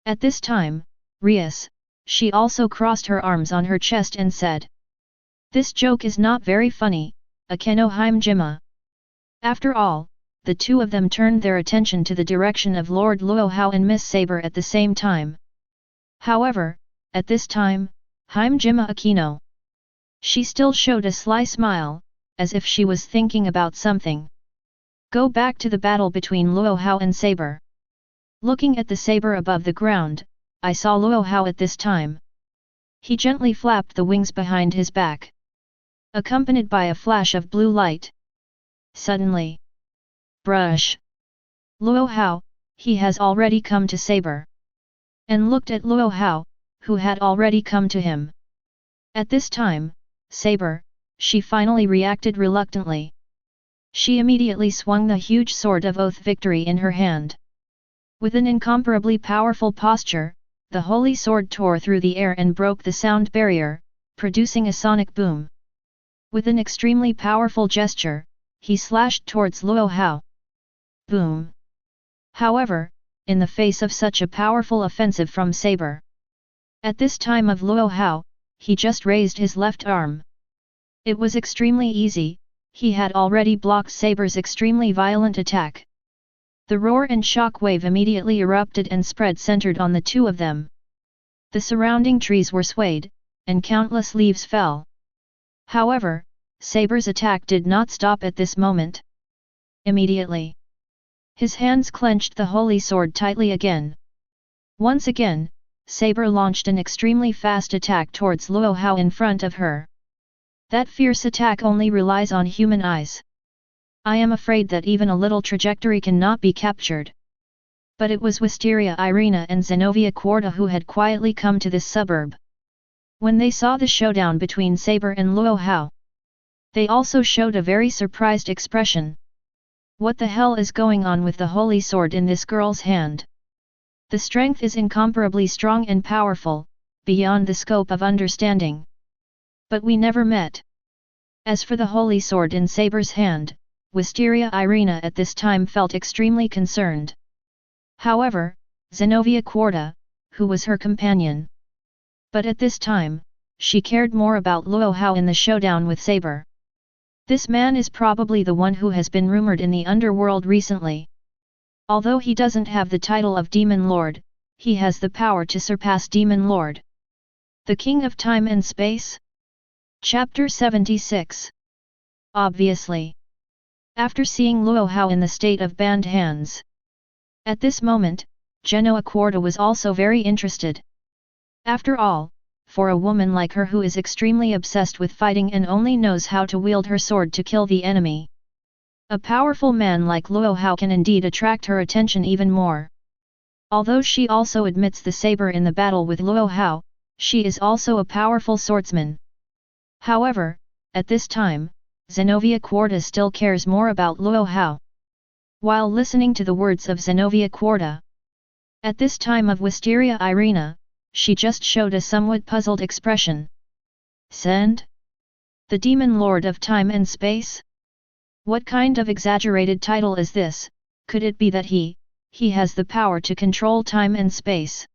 S1: At this time, Rias, she also crossed her arms on her chest and said. This joke is not very funny, Akeno Himejima. After all, the two of them turned their attention to the direction of Lord Luo Hao and Miss Saber at the same time. However, at this time, Himejima Akeno. She still showed a sly smile, as if she was thinking about something. Go back to the battle between Luo Hao and Saber. Looking at the saber above the ground, I saw Luo Hao at this time. He gently flapped the wings behind his back, accompanied by a flash of blue light. Suddenly. Brush. Luo Hao, he has already come to Saber. And looked at Luo Hao, who had already come to him. At this time, Saber, she finally reacted reluctantly. She immediately swung the huge sword of Oath Victory in her hand. With an incomparably powerful posture, the holy sword tore through the air and broke the sound barrier, producing a sonic boom. With an extremely powerful gesture, he slashed towards Luo Hao. Boom! However, in the face of such a powerful offensive from Saber. At this time of Luo Hao, he just raised his left arm. It was extremely easy, he had already blocked Saber's extremely violent attack. The roar and shock wave immediately erupted and spread centered on the two of them. The surrounding trees were swayed, and countless leaves fell. However, Saber's attack did not stop at this moment. Immediately. His hands clenched the holy sword tightly again. Once again, Saber launched an extremely fast attack towards Luo Hao in front of her. That fierce attack only relies on human eyes. I am afraid that even a little trajectory cannot be captured. But it was Wisteria Irina and Zenobia Quarta who had quietly come to this suburb. When they saw the showdown between Saber and Luo Hao, they also showed a very surprised expression. What the hell is going on with the holy sword in this girl's hand? The strength is incomparably strong and powerful, beyond the scope of understanding. But we never met. As for the holy sword in Saber's hand, Wisteria Irina at this time felt extremely concerned. However, Zenobia Quarta, who was her companion. But at this time, she cared more about Luo Hao in the showdown with Saber. This man is probably the one who has been rumored in the underworld recently. Although he doesn't have the title of Demon Lord, he has the power to surpass Demon Lord. The King of Time and Space? Chapter 76. Obviously. After seeing Luo Hao in the state of banned hands. At this moment, Genoa Quarta was also very interested. After all, for a woman like her who is extremely obsessed with fighting and only knows how to wield her sword to kill the enemy. A powerful man like Luo Hao can indeed attract her attention even more. Although she also admits the saber in the battle with Luo Hao, she is also a powerful swordsman. However, at this time, Zenobia Quarta still cares more about Luo Hao. While listening to the words of Zenobia Quarta, at this time of Wisteria Irina, she just showed a somewhat puzzled expression. Send? The Demon Lord of Time and Space? What kind of exaggerated title is this, Could it be that he has the power to control time and space?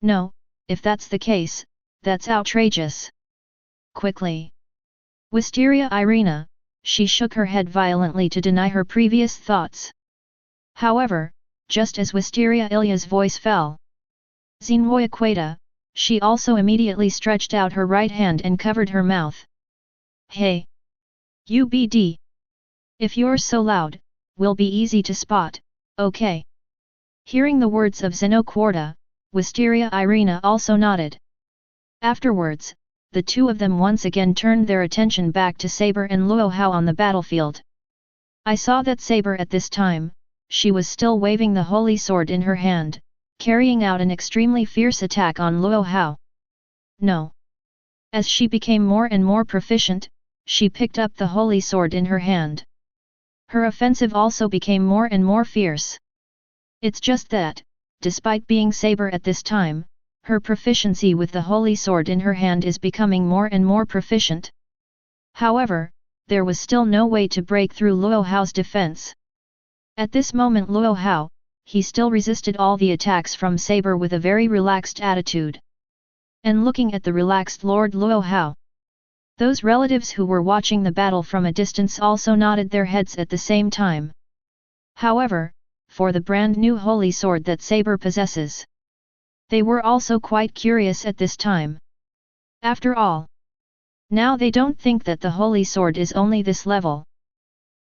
S1: No, if that's the case, that's outrageous. Quickly. Wisteria Irina, she shook her head violently to deny her previous thoughts. However, just as Wisteria Ilya's voice fell, Xinwoyaqueta, she also immediately stretched out her right hand and covered her mouth. Hey! UBD! If you're so loud, will be easy to spot, okay? Hearing the words of Xenoquarta, Wisteria Irina also nodded. Afterwards, the two of them once again turned their attention back to Saber and Luo Hao on the battlefield. I saw that Saber at this time, she was still waving the holy sword in her hand, carrying out an extremely fierce attack on Luo Hao. No. As she became more and more proficient, she picked up the holy sword in her hand. Her offensive also became more and more fierce. It's just that, despite being Saber at this time, her proficiency with the holy sword in her hand is becoming more and more proficient. However, there was still no way to break through Luo Hao's defense. At this moment Luo Hao, he still resisted all the attacks from Saber with a very relaxed attitude. And looking at the relaxed Lord Luo Hao, those relatives who were watching the battle from a distance also nodded their heads at the same time. However, for the brand new holy sword that Saber possesses, they were also quite curious at this time. After all, now they don't think that the holy sword is only this level.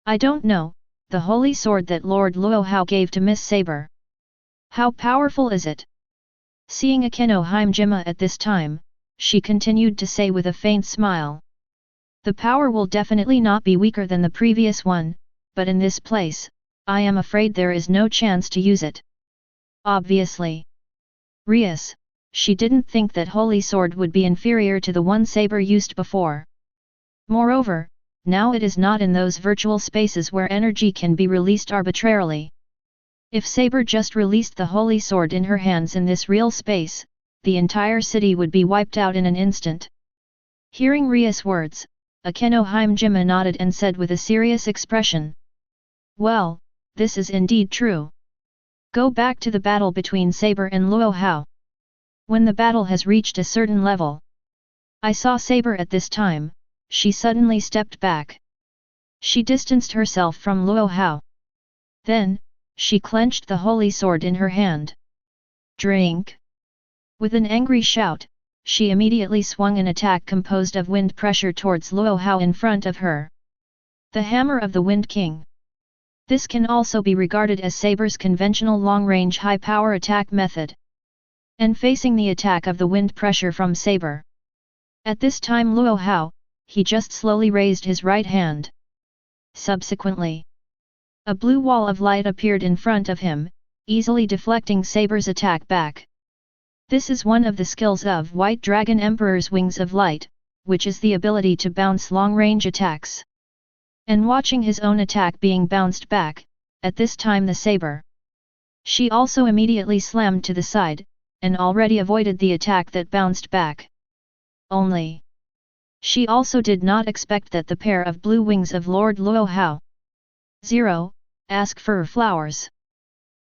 S1: I don't know, the holy sword that Lord Luo Hao gave to Miss Saber. How powerful is it? Seeing Akeno Himejima at this time, she continued to say with a faint smile. The power will definitely not be weaker than the previous one, but in this place, I am afraid there is no chance to use it. Obviously. Rias, she didn't think that holy sword would be inferior to the one Saber used before. Moreover, now it is not in those virtual spaces where energy can be released arbitrarily. If Saber just released the holy sword in her hands in this real space, the entire city would be wiped out in an instant. Hearing Rias' words, Akeno Himejima nodded and said with a serious expression. Well, this is indeed true. Go back to the battle between Saber and Luo Hao. When the battle has reached a certain level. I saw Saber at this time, she suddenly stepped back. She distanced herself from Luo Hao. Then, she clenched the holy sword in her hand. Drink! With an angry shout, she immediately swung an attack composed of wind pressure towards Luo Hao in front of her. The Hammer of the Wind King. This can also be regarded as Saber's conventional long-range high-power attack method. And facing the attack of the wind pressure from Saber. At this time Luo Hao, he just slowly raised his right hand. Subsequently, a blue wall of light appeared in front of him, easily deflecting Saber's attack back. This is one of the skills of White Dragon Emperor's Wings of Light, which is the ability to bounce long-range attacks. And watching his own attack being bounced back, at this time the Saber. She also immediately slammed to the side, and already avoided the attack that bounced back. Only. She also did not expect that the pair of blue wings of Lord Luo Hao. 0. Ask for flowers.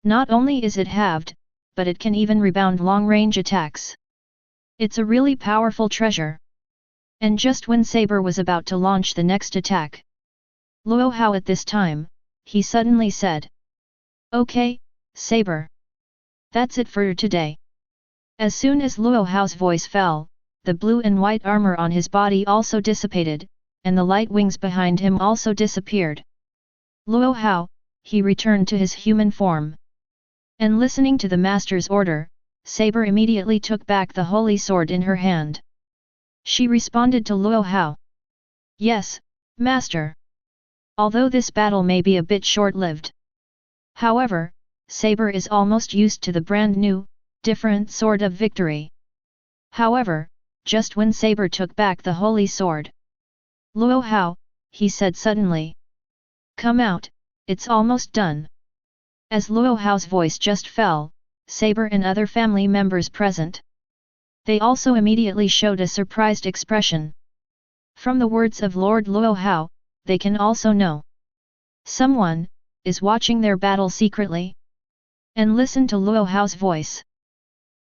S1: Not only is it halved, but it can even rebound long-range attacks. It's a really powerful treasure. And just when Saber was about to launch the next attack, Luo Hao at this time, he suddenly said. Okay, Saber. That's it for today. As soon as Luo Hao's voice fell, the blue and white armor on his body also dissipated, and the light wings behind him also disappeared. Luo Hao, he returned to his human form. And listening to the master's order, Saber immediately took back the holy sword in her hand. She responded to Luo Hao. Yes, master. Although this battle may be a bit short-lived. However, Saber is almost used to the brand new, different sword of victory. However, just when Saber took back the holy sword. Luo Hao, he said suddenly. Come out, it's almost done. As Luo Hao's voice just fell, Saber and other family members present. They also immediately showed a surprised expression. From the words of Lord Luo Hao, they can also know. Someone, is watching their battle secretly? And listen to Luo Hao's voice.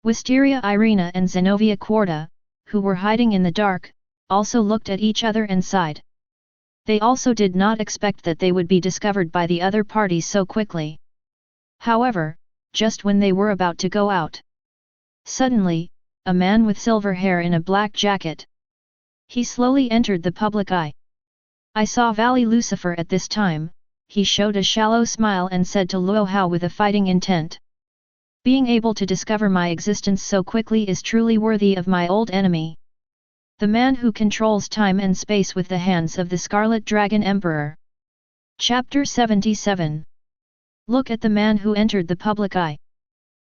S1: Wisteria Irina and Zenobia Quarta, who were hiding in the dark, also looked at each other and sighed. They also did not expect that they would be discovered by the other parties so quickly. However, just when they were about to go out, suddenly, a man with silver hair in a black jacket. He slowly entered the public eye. I saw Valli Lucifer at this time. He showed a shallow smile and said to Luo Hao with a fighting intent. Being able to discover my existence so quickly is truly worthy of my old enemy. The man who controls time and space with the hands of the Scarlet Dragon Emperor. Chapter 77. Look at the man who entered the public eye.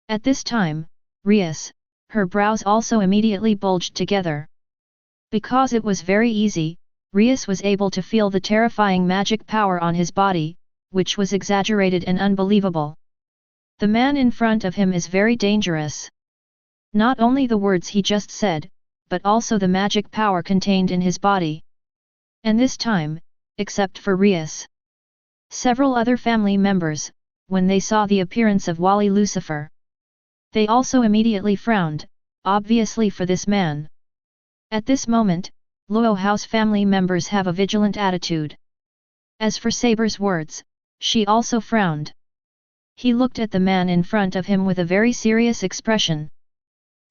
S1: At this time, Rias, her brows also immediately bulged together. Because it was very easy, Rias was able to feel the terrifying magic power on his body, which was exaggerated and unbelievable. The man in front of him is very dangerous. Not only the words he just said, but also the magic power contained in his body. And this time, except for Rias, several other family members, when they saw the appearance of Valli Lucifer, they also immediately frowned, obviously for this man. At this moment, Luo Hao's family members have a vigilant attitude. As for Saber's words, she also frowned. He looked at the man in front of him with a very serious expression.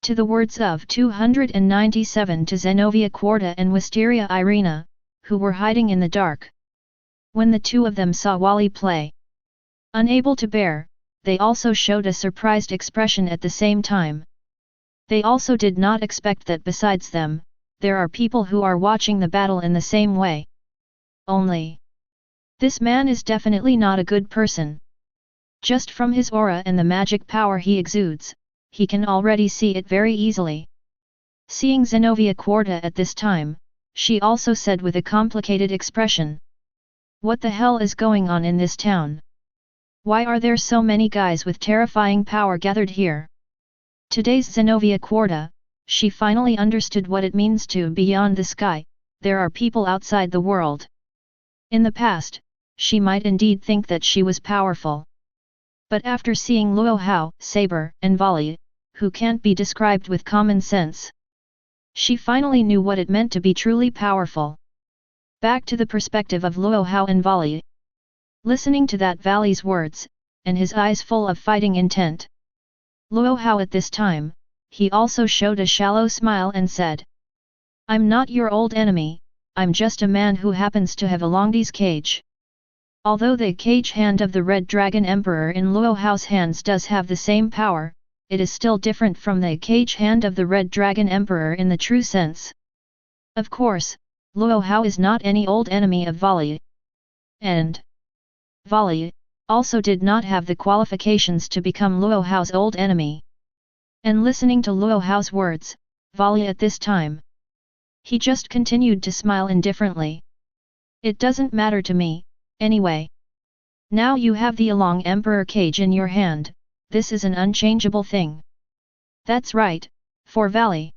S1: To the words of 297 to Zenobia Quarta and Wisteria Irina, who were hiding in the dark. When the two of them saw Valli play, unable to bear, they also showed a surprised expression at the same time. They also did not expect that besides them, there are people who are watching the battle in the same way. Only, this man is definitely not a good person. Just from his aura and the magic power he exudes, he can already see it very easily. Seeing Zenobia Quarta at this time, she also said with a complicated expression. What the hell is going on in this town? Why are there so many guys with terrifying power gathered here? Today's Zenobia Quarta, she finally understood what it means to beyond the sky, there are people outside the world. In the past, she might indeed think that she was powerful. But after seeing Luo Hao, Saber, and Valli, who can't be described with common sense, she finally knew what it meant to be truly powerful. Back to the perspective of Luo Hao and Valli. Listening to that Valli's words, and his eyes full of fighting intent, Luo Hao at this time, he also showed a shallow smile and said, I'm not your old enemy, I'm just a man who happens to have a Longdi's cage. Although the cage hand of the Red Dragon Emperor in Luo Hao's hands does have the same power, it is still different from the cage hand of the Red Dragon Emperor in the true sense. Of course, Luo Hao is not any old enemy of Valli. And Valli also did not have the qualifications to become Luo Hao's old enemy. And listening to Luo Hao's words, Valli at this time, he just continued to smile indifferently. It doesn't matter to me, anyway. Now you have the Along Emperor cage in your hand, this is an unchangeable thing. That's right, for Valli.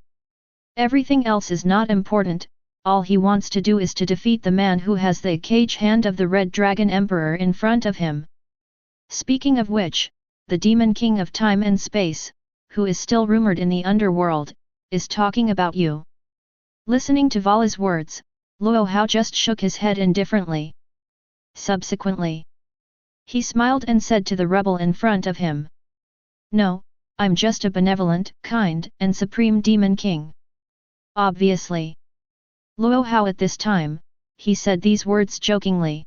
S1: Everything else is not important, all he wants to do is to defeat the man who has the cage hand of the Red Dragon Emperor in front of him. Speaking of which, the Demon King of Time and Space, who is still rumored in the underworld, is talking about you. Listening to Valli's words, Luo Hao just shook his head indifferently. Subsequently, he smiled and said to the rebel in front of him, No, I'm just a benevolent, kind, and supreme demon king. Obviously. Luo Hao at this time, he said these words jokingly.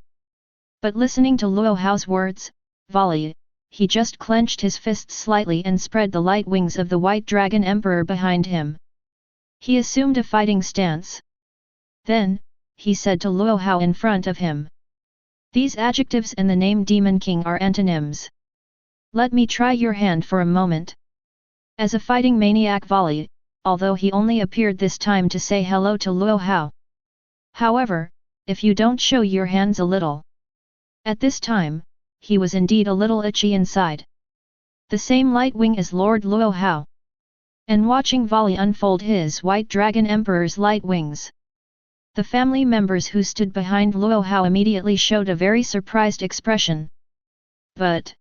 S1: But listening to Luo Hao's words, Valli, he just clenched his fists slightly and spread the light wings of the White Dragon Emperor behind him. He assumed a fighting stance. Then, he said to Luo Hao in front of him. These adjectives and the name Demon King are antonyms. Let me try your hand for a moment. As a fighting maniac Valli, although he only appeared this time to say hello to Luo Hao. However, if you don't show your hands a little. At this time, he was indeed a little itchy inside. The same light wing as Lord Luo Hao. And watching Valli unfold his White Dragon Emperor's light wings. The family members who stood behind Luo Hao immediately showed a very surprised expression. But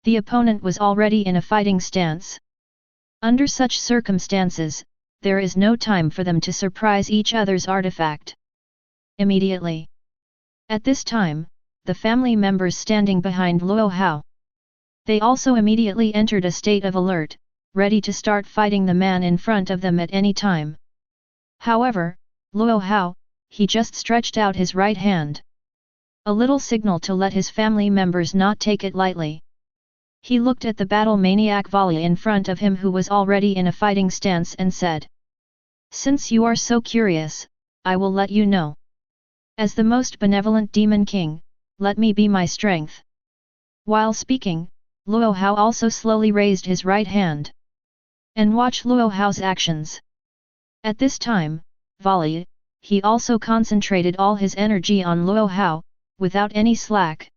S1: the opponent was already in a fighting stance. Under such circumstances, there is no time for them to surprise each other's artifact. Immediately. At this time, the family members standing behind Luo Hao. They also immediately entered a state of alert, ready to start fighting the man in front of them at any time. However, Luo Hao, he just stretched out his right hand. A little signal to let his family members not take it lightly. He looked at the battle maniac Valli in front of him who was already in a fighting stance and said, "Since you are so curious, I will let you know. As the most benevolent demon king, let me be my strength." While speaking, Luo Hao also slowly raised his right hand. And watch Luo Hao's actions. At this time, Valli, he also concentrated all his energy on Luo Hao, without any slack.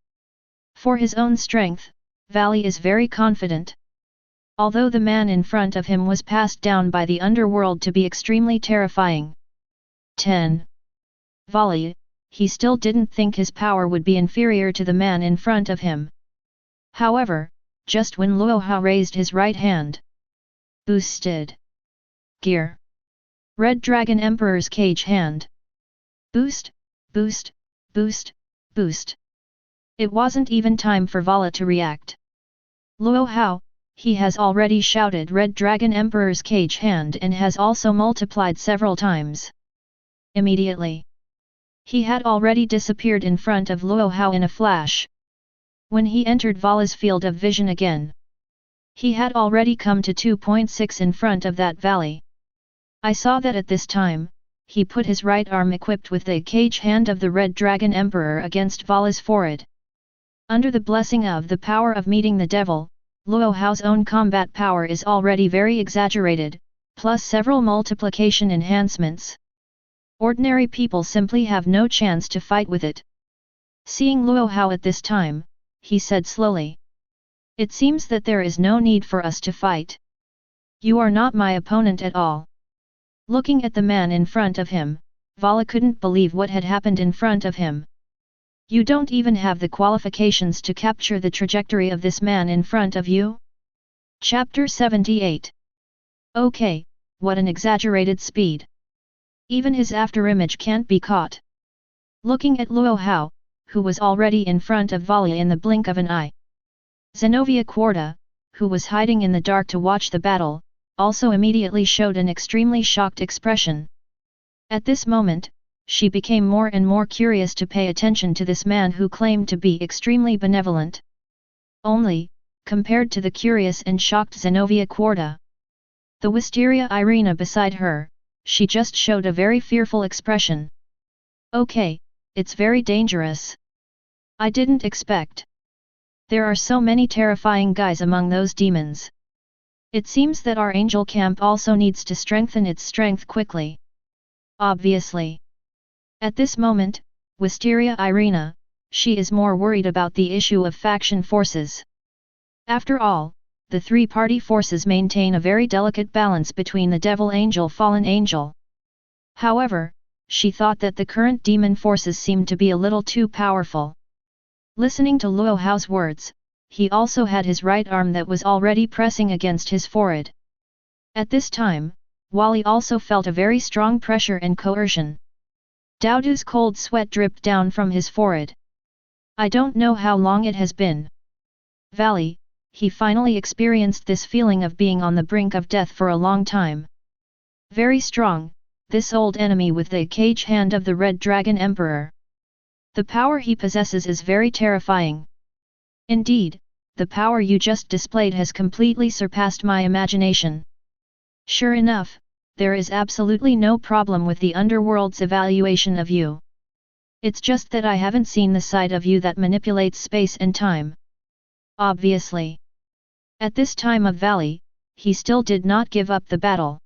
S1: For his own strength, Valli is very confident. Although the man in front of him was passed down by the underworld to be extremely terrifying. 10. Valli, he still didn't think his power would be inferior to the man in front of him. However, just when Luo Hao raised his right hand. Boosted. Gear. Red Dragon Emperor's Cage Hand. Boost, boost, boost, boost. It wasn't even time for Valli to react. Luo Hao, he has already shouted Red Dragon Emperor's Cage Hand and has also multiplied several times. Immediately. He had already disappeared in front of Luo Hao in a flash. When he entered Valli's field of vision again, he had already come to 2.6 in front of that valley. I saw that at this time, he put his right arm equipped with the cage hand of the Red Dragon Emperor against Valli's forehead. Under the blessing of the power of meeting the devil, Luo Hao's own combat power is already very exaggerated, plus several multiplication enhancements. Ordinary people simply have no chance to fight with it. Seeing Luo Hao at this time, he said slowly. "It seems that there is no need for us to fight. You are not my opponent at all." Looking at the man in front of him, Valli couldn't believe what had happened in front of him. "You don't even have the qualifications to capture the trajectory of this man in front of you?" Chapter 78. Okay, what an exaggerated speed. Even his afterimage can't be caught. Looking at Luo Hao, who was already in front of Valli in the blink of an eye. Zenobia Quarta, who was hiding in the dark to watch the battle, also immediately showed an extremely shocked expression. At this moment, she became more and more curious to pay attention to this man who claimed to be extremely benevolent. Only, compared to the curious and shocked Zenobia Quarta, the Wisteria Irina beside her, she just showed a very fearful expression. "Okay, it's very dangerous. I didn't expect. There are so many terrifying guys among those demons. It seems that our angel camp also needs to strengthen its strength quickly." Obviously. At this moment, Wisteria Irina, she is more worried about the issue of faction forces. After all, the three-party forces maintain a very delicate balance between the devil angel fallen angel. However, she thought that the current demon forces seemed to be a little too powerful. Listening to Luo Hao's words, he also had his right arm that was already pressing against his forehead. At this time, Valli also felt a very strong pressure and coercion. Daodu's cold sweat dripped down from his forehead. "I don't know how long it has been." Valli, he finally experienced this feeling of being on the brink of death for a long time. Very strong, this old enemy with the cage hand of the Red Dragon Emperor. The power he possesses is very terrifying. Indeed, the power you just displayed has completely surpassed my imagination. Sure enough, there is absolutely no problem with the underworld's evaluation of you. It's just that I haven't seen the side of you that manipulates space and time. Obviously. At this time of Valli, he still did not give up the battle.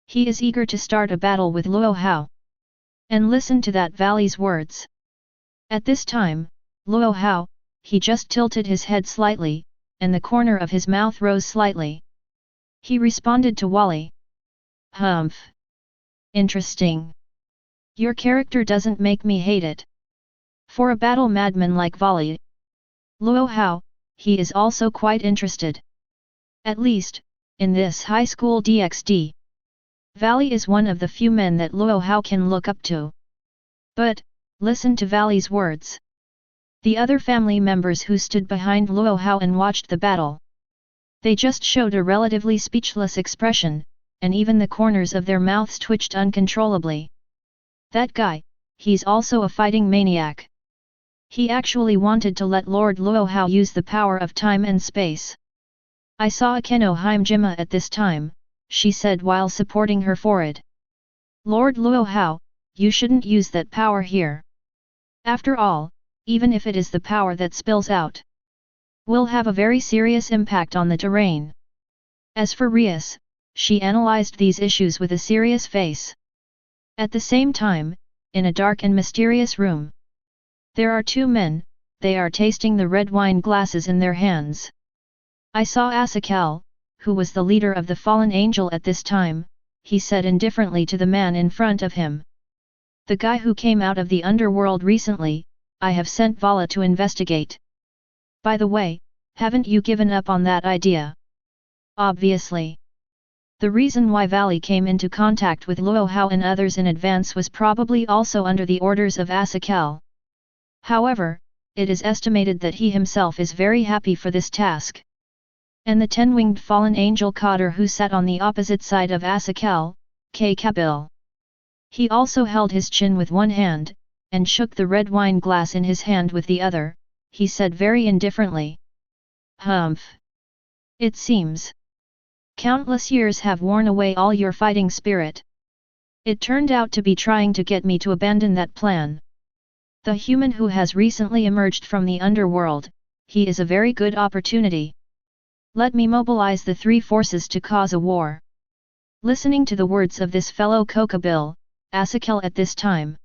S1: He is eager to start a battle with Luo Hao. And listen to that Valli's words. At this time, Luo Hao, he just tilted his head slightly, and the corner of his mouth rose slightly. He responded to Valli. "Humph. Interesting. Your character doesn't make me hate it. For a battle madman like Valli, Luo Hao, he is also quite interested. At least, in this high school DxD. Valli is one of the few men that Luo Hao can look up to. But, listen to Valli's words. The other family members who stood behind Luo Hao and watched the battle. They just showed a relatively speechless expression, and even the corners of their mouths twitched uncontrollably. That guy, he's also a fighting maniac. He actually wanted to let Lord Luo Hao use the power of time and space. I saw Akeno Himejima at this time, she said while supporting her forehead. Lord Luo Hao, you shouldn't use that power here. After all, even if it is the power that spills out, will have a very serious impact on the terrain. As for Rias, she analyzed these issues with a serious face. At the same time, in a dark and mysterious room, there are two men, they are tasting the red wine glasses in their hands. I saw Asakal, who was the leader of the fallen angel at this time, he said indifferently to the man in front of him. The guy who came out of the underworld recently, I have sent Valli to investigate. By the way, haven't you given up on that idea? Obviously. The reason why Valli came into contact with Luo Hao and others in advance was probably also under the orders of Asakal. However, it is estimated that he himself is very happy for this task. And the 10-winged fallen angel Qadr who sat on the opposite side of Asakal, K. Kabil. He also held his chin with one hand, and shook the red wine glass in his hand with the other, he said very indifferently. Humph. It seems countless years have worn away all your fighting spirit. It turned out to be trying to get me to abandon that plan. The human who has recently emerged from the underworld, he is a very good opportunity. Let me mobilize the three forces to cause a war. Listening to the words of this fellow Kokabil, Asakal at this time,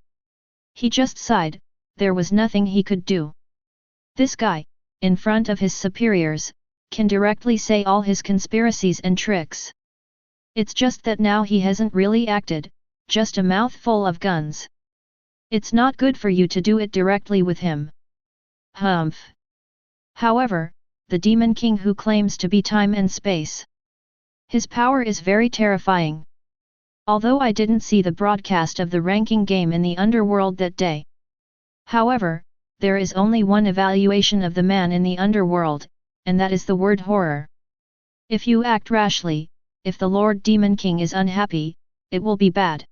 S1: he just sighed, there was nothing he could do. This guy, in front of his superiors, can directly say all his conspiracies and tricks. It's just that now he hasn't really acted, just a mouthful of guns. It's not good for you to do it directly with him. Humph. However, the Demon King who claims to be time and space, his power is very terrifying. Although I didn't see the broadcast of the ranking game in the underworld that day. However, there is only one evaluation of the man in the underworld, and that is the word horror. If you act rashly, if the Lord Demon King is unhappy, it will be bad.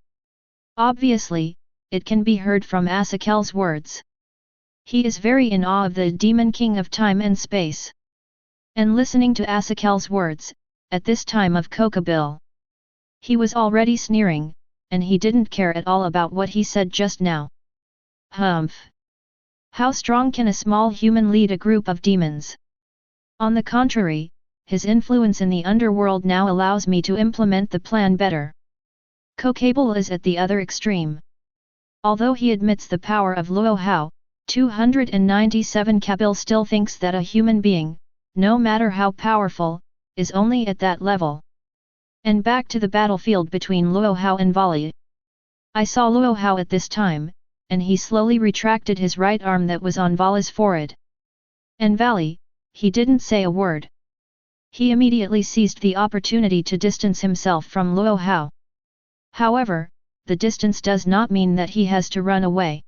S1: Obviously, it can be heard from Asakel's words. He is very in awe of the Demon King of time and space. And listening to Asakel's words, at this time of Kokabil, he was already sneering, and he didn't care at all about what he said just now. Humph! How strong can a small human lead a group of demons? On the contrary, his influence in the underworld now allows me to implement the plan better. Kokabel is at the other extreme. Although he admits the power of Luo Hao, 297 Kabil still thinks that a human being, no matter how powerful, is only at that level. And back to the battlefield between Luo Hao and Valli. I saw Luo Hao at this time, and he slowly retracted his right arm that was on Valli's forehead. And Valli, he didn't say a word. He immediately seized the opportunity to distance himself from Luo Hao. However, the distance does not mean that he has to run away.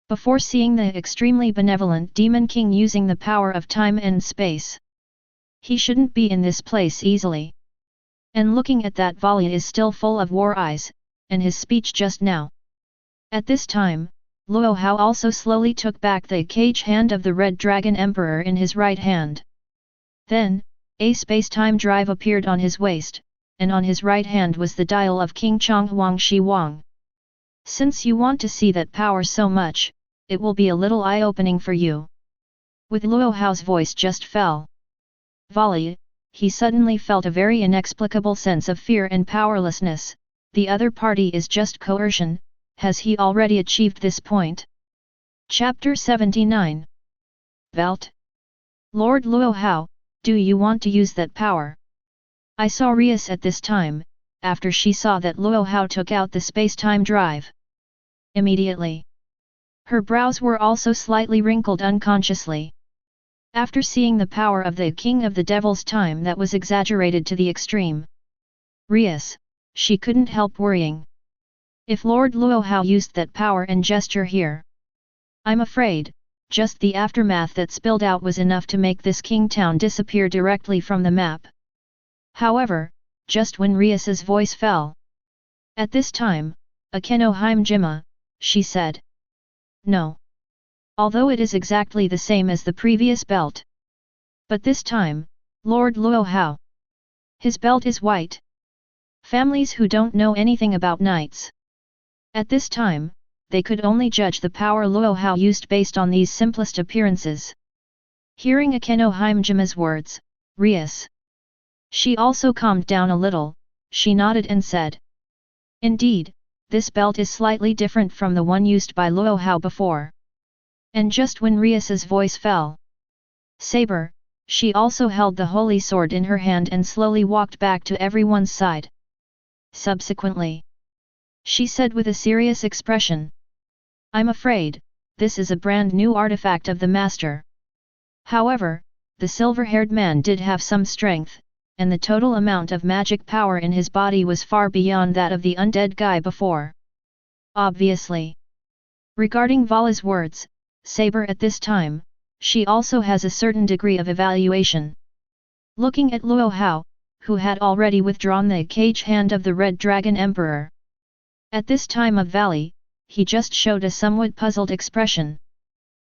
S1: Before seeing the extremely benevolent Demon King using the power of time and space, he shouldn't be in this place easily. And looking at that, Valli is still full of war eyes, and his speech just now. At this time, Luo Hao also slowly took back the cage hand of the Red Dragon Emperor in his right hand. Then, a space-time drive appeared on his waist, and on his right hand was the dial of King Chong Huang Shi Wang. Since you want to see that power so much, it will be a little eye-opening for you. With Luo Hao's voice just fell. Valli, he suddenly felt a very inexplicable sense of fear and powerlessness. The other party is just coercion. Has he already achieved this point? Chapter 79. Velt. Lord Luo Hao, do you want to use that power? I saw Rias at this time, after she saw that Luo Hao took out the space-time drive. Immediately, her brows were also slightly wrinkled unconsciously. After seeing the power of the King of the Devil's time that was exaggerated to the extreme, Rias, she couldn't help worrying. If Lord Luo Hao used that power and gesture here, I'm afraid, just the aftermath that spilled out was enough to make this king town disappear directly from the map. However, just when Rias's voice fell. At this time, Akeno Himejima, she said. No. Although it is exactly the same as the previous belt. But this time, Lord Luo Hao. His belt is white. Families who don't know anything about knights. At this time, they could only judge the power Luo Hao used based on these simplest appearances. Hearing Akeno Himejima's words, Rias. She also calmed down a little, she nodded and said. Indeed, this belt is slightly different from the one used by Luo Hao before. And just when Rias's voice fell. Saber, she also held the holy sword in her hand and slowly walked back to everyone's side. Subsequently, she said with a serious expression. I'm afraid, this is a brand new artifact of the master. However, the silver-haired man did have some strength, and the total amount of magic power in his body was far beyond that of the undead guy before. Obviously. Regarding Valli's words, Saber at this time, she also has a certain degree of evaluation. Looking at Luo Hao, who had already withdrawn the cage hand of the Red Dragon Emperor. At this time of Valli, he just showed a somewhat puzzled expression.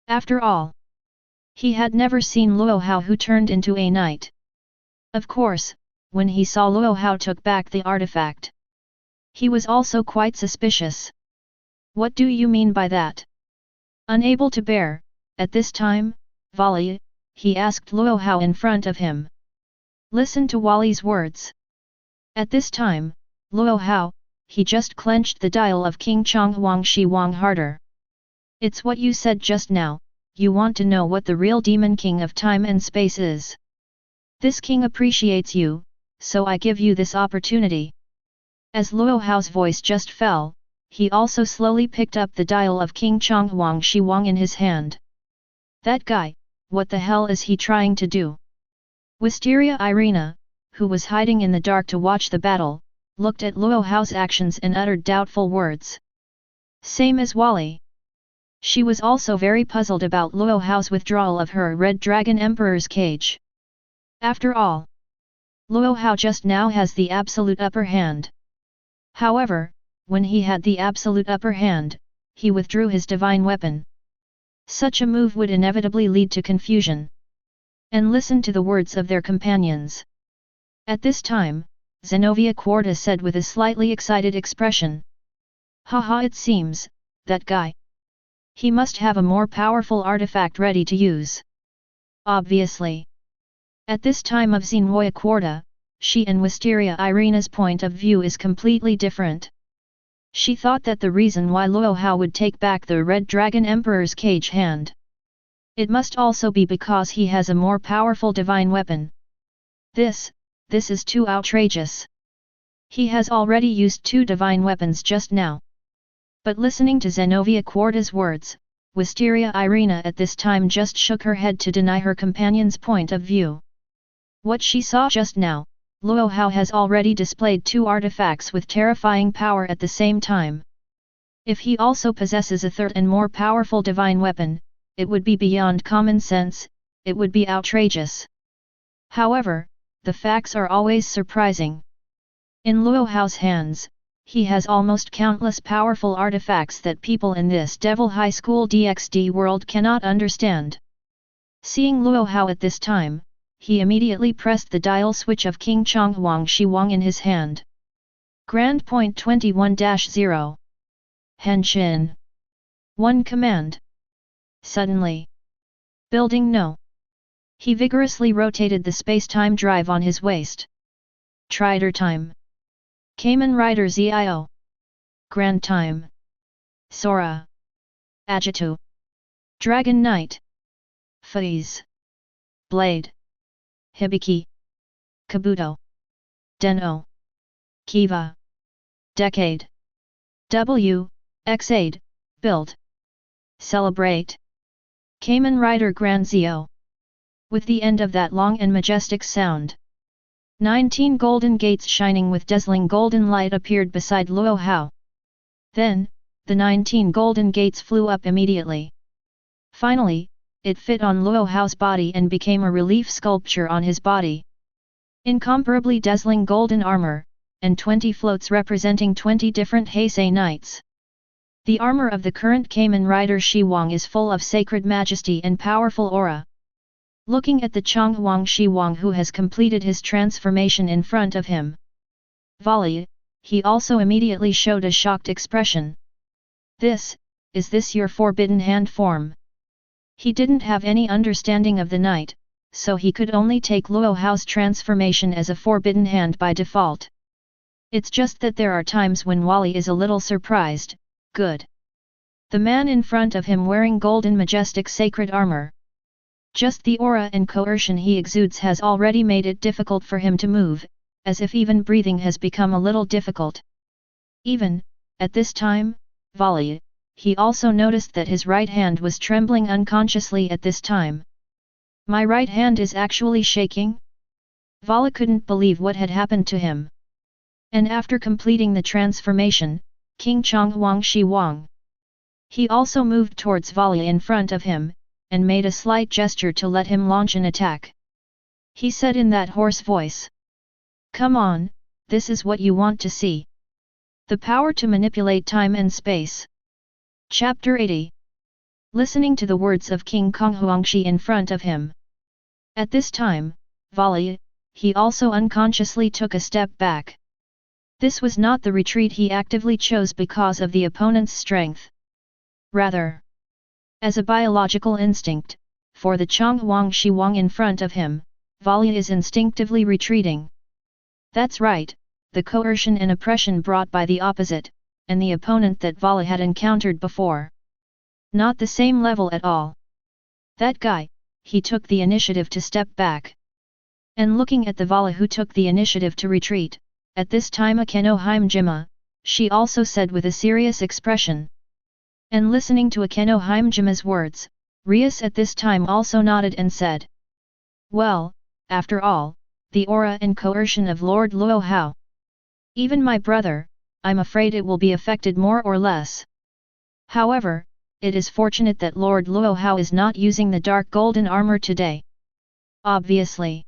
S1: After all, he had never seen Luo Hao who turned into a knight. Of course, when he saw Luo Hao took back the artifact, he was also quite suspicious. What do you mean by that? Unable to bear, at this time, Valli, he asked Luo Hao in front of him. Listen to Valli's words. At this time, Luo Hao, he just clenched the dial of King Chonghuang Shi Wang harder. It's what you said just now, you want to know what the real demon king of time and space is. This king appreciates you, so I give you this opportunity. As Luo Hao's voice just fell, he also slowly picked up the dial of King Chonghuang Shi Wang in his hand. That guy, what the hell is he trying to do? Wisteria Irina, who was hiding in the dark to watch the battle, looked at Luo Hao's actions and uttered doubtful words. Same as Valli. She was also very puzzled about Luo Hao's withdrawal of her Red Dragon Emperor's cage. After all, Luo Hao just now has the absolute upper hand. However, when he had the absolute upper hand, he withdrew his divine weapon. Such a move would inevitably lead to confusion. And listen to the words of their companions. At this time, Zenobia Quarta said with a slightly excited expression. Haha, it seems, that guy. He must have a more powerful artifact ready to use. Obviously. At this time of Zenobia Quarta, she and Wisteria Irina's point of view is completely different. She thought that the reason why Luo Hao would take back the Red Dragon Emperor's cage hand. It must also be because he has a more powerful divine weapon. This is too outrageous. He has already used 2 divine weapons just now. But listening to Zenobia Quarta's words, Wisteria Irina at this time just shook her head to deny her companion's point of view. What she saw just now, Luo Hao has already displayed 2 artifacts with terrifying power at the same time. If he also possesses a third and more powerful divine weapon, it would be beyond common sense, it would be outrageous. However, the facts are always surprising. In Luo Hao's hands, he has almost countless powerful artifacts that people in this Devil High School DxD world cannot understand. Seeing Luo Hao at this time, he immediately pressed the dial switch of King Chonghuang Shi Wang in his hand. Grand Point 21-0. Henshin. 1 command. Suddenly. Building no. He vigorously rotated the space-time drive on his waist. Trider time. Kamen Rider Zio. Grand time. Sora. Agitu. Dragon Knight. Phase. Blade. Hibiki. Kabuto. Den-O. Kiva. Decade. Xade, build. Celebrate. Kamen Rider Grand Zio. With the end of that long and majestic sound, 19 golden gates shining with dazzling golden light appeared beside Luo Hao. Then, the 19 golden gates flew up immediately. Finally, it fit on Luo Hao's body and became a relief sculpture on his body. Incomparably dazzling golden armor, and 20 floats representing 20 different Heisei knights. The armor of the current Kamen rider Shi Wang is full of sacred majesty and powerful aura. Looking at the Changhuang Shi Wang who has completed his transformation in front of him, Valli, he also immediately showed a shocked expression. Is this your forbidden hand form? He didn't have any understanding of the knight, so he could only take Luo Hao's transformation as a forbidden hand by default. It's just that there are times when Valli is a little surprised. Good. The man in front of him wearing golden majestic sacred armor. Just the aura and coercion he exudes has already made it difficult for him to move, as if even breathing has become a little difficult. Even, at this time, Valli, he also noticed that his right hand was trembling unconsciously at this time. My right hand is actually shaking? Valli couldn't believe what had happened to him. And after completing the transformation, King Changhuang Shi Wang, he also moved towards Valli in front of him, and made a slight gesture to let him launch an attack. He said in that hoarse voice, "Come on, this is what you want to see. The power to manipulate time and space." Chapter 80. Listening to the words of King Changhuangshi in front of him. At this time, Valli, he also unconsciously took a step back. This was not the retreat he actively chose because of the opponent's strength. Rather, as a biological instinct, for the Changhuang Shi Wang in front of him, Valli is instinctively retreating. That's right, the coercion and oppression brought by the opposite, and the opponent that Valli had encountered before. Not the same level at all. That guy, he took the initiative to step back. And looking at the Valli who took the initiative to retreat, at this time Akeno Himejima, she also said with a serious expression. And listening to Akeno Himejima's words, Rias at this time also nodded and said, "Well, after all, the aura and coercion of Lord Luo Hao. Even my brother, I'm afraid it will be affected more or less. However, it is fortunate that Lord Luo Hao is not using the dark golden armor today." Obviously.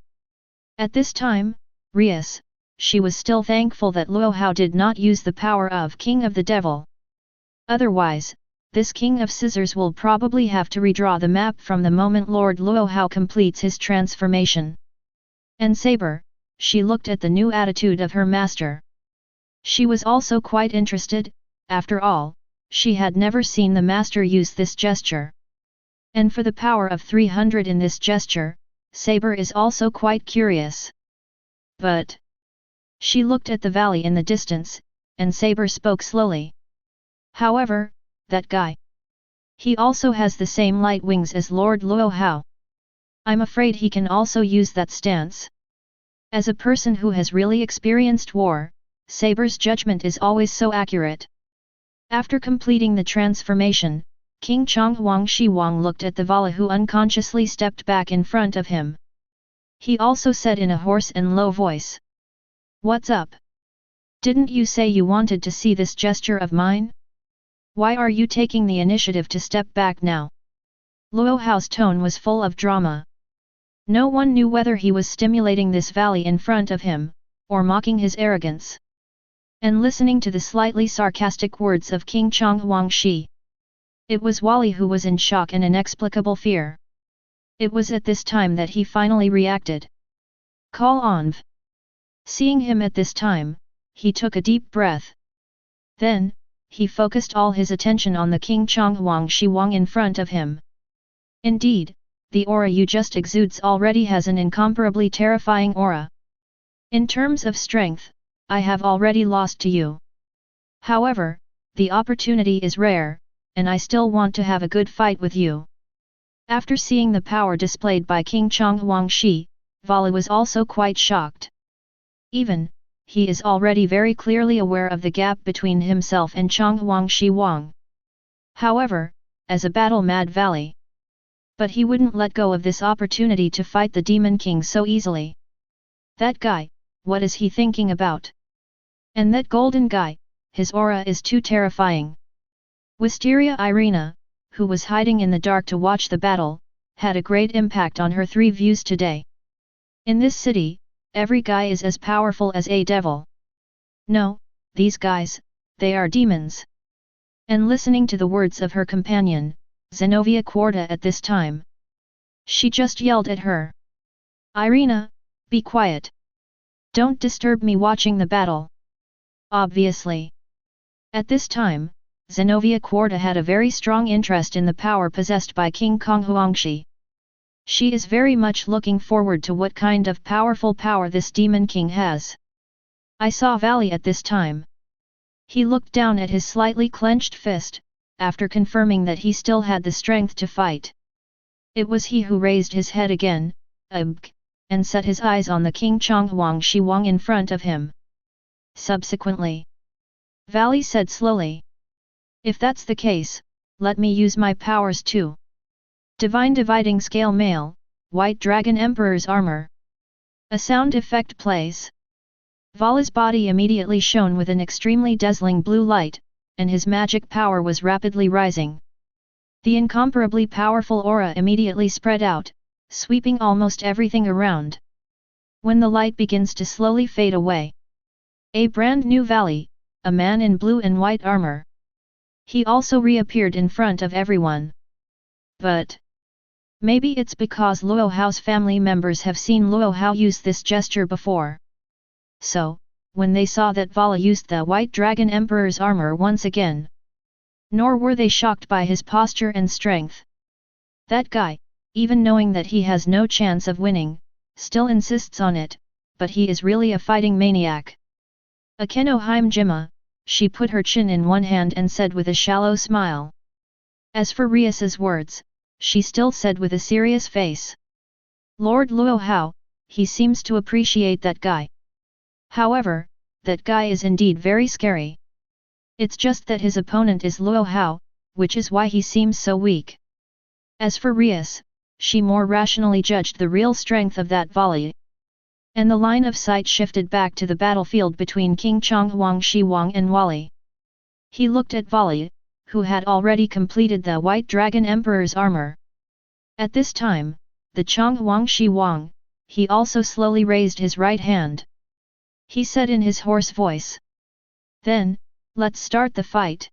S1: At this time, Rias, she was still thankful that Luo Hao did not use the power of King of the Devil. Otherwise, this King of Scissors will probably have to redraw the map from the moment Lord Luo Hao completes his transformation. And Saber, she looked at the new attitude of her master. She was also quite interested, after all, she had never seen the master use this gesture. And for the power of 300 in this gesture, Saber is also quite curious. But she looked at the valley in the distance, and Saber spoke slowly. However, that guy, he also has the same light wings as Lord Luo Hao. I'm afraid he can also use that stance. As a person who has really experienced war, Saber's judgment is always so accurate. After completing the transformation, King Changhuang Shi Wang looked at the Valli who unconsciously stepped back in front of him. He also said in a hoarse and low voice, "What's up? Didn't you say you wanted to see this gesture of mine? Why are you taking the initiative to step back now?" Luo Hao's tone was full of drama. No one knew whether he was stimulating this Valli in front of him, or mocking his arrogance. And listening to the slightly sarcastic words of King Changhuang Shi, it was Valli who was in shock and inexplicable fear. It was at this time that he finally reacted. "Call on V." Seeing him at this time, he took a deep breath. Then, he focused all his attention on the King Changhuang Shi Wang in front of him. Indeed, the aura you just exudes already has an incomparably terrifying aura. In terms of strength, I have already lost to you. However, the opportunity is rare, and I still want to have a good fight with you. After seeing the power displayed by King Changhuang Shi, Valli was also quite shocked. Even, he is already very clearly aware of the gap between himself and Changhuang Shi Wang. However, as a battle-mad Valli, But he wouldn't let go of this opportunity to fight the Demon King so easily. That guy, what is he thinking about? And that golden guy, his aura is too terrifying. Wisteria Irina, who was hiding in the dark to watch the battle, had a great impact on her three views today. In this city, every guy is as powerful as a devil. No, these guys, they are demons. And listening to the words of her companion, Zenobia Quarta at this time, she just yelled at her. Irina, be quiet. Don't disturb me watching the battle. Obviously. At this time, Zenobia Quarta had a very strong interest in the power possessed by King Kong Huangshi. She is very much looking forward to what kind of powerful power this Demon King has. I saw Valli at this time. He looked down at his slightly clenched fist, after confirming that he still had the strength to fight. It was he who raised his head again, and set his eyes on the King Huangshi Wang in front of him. Subsequently, Valli said slowly. If that's the case, let me use my powers too. Divine Dividing Scale Male, White Dragon Emperor's Armor. A sound effect plays. Valli's body immediately shone with an extremely dazzling blue light, and his magic power was rapidly rising. The incomparably powerful aura immediately spread out, sweeping almost everything around. When the light begins to slowly fade away, a brand new Valli, a man in blue and white armor. He also reappeared in front of everyone. But maybe it's because Luo Hao's family members have seen Luo Hao use this gesture before. So, when they saw that Valli used the White Dragon Emperor's armor once again, nor were they shocked by his posture and strength. That guy, even knowing that he has no chance of winning, still insists on it, but he is really a fighting maniac. Akeno Himejima, she put her chin in one hand and said with a shallow smile. As for Rias's words, she still said with a serious face. Lord Luo Hao, he seems to appreciate that guy. However, that guy is indeed very scary. It's just that his opponent is Luo Hao, which is why he seems so weak. As for Rias, she more rationally judged the real strength of that Valli. And the line of sight shifted back to the battlefield between King Huangshi Wang and Valli. He looked at Valli, who had already completed the White Dragon Emperor's armor. At this time, the Huangshi Wang, he also slowly raised his right hand. He said in his hoarse voice. Then, let's start the fight.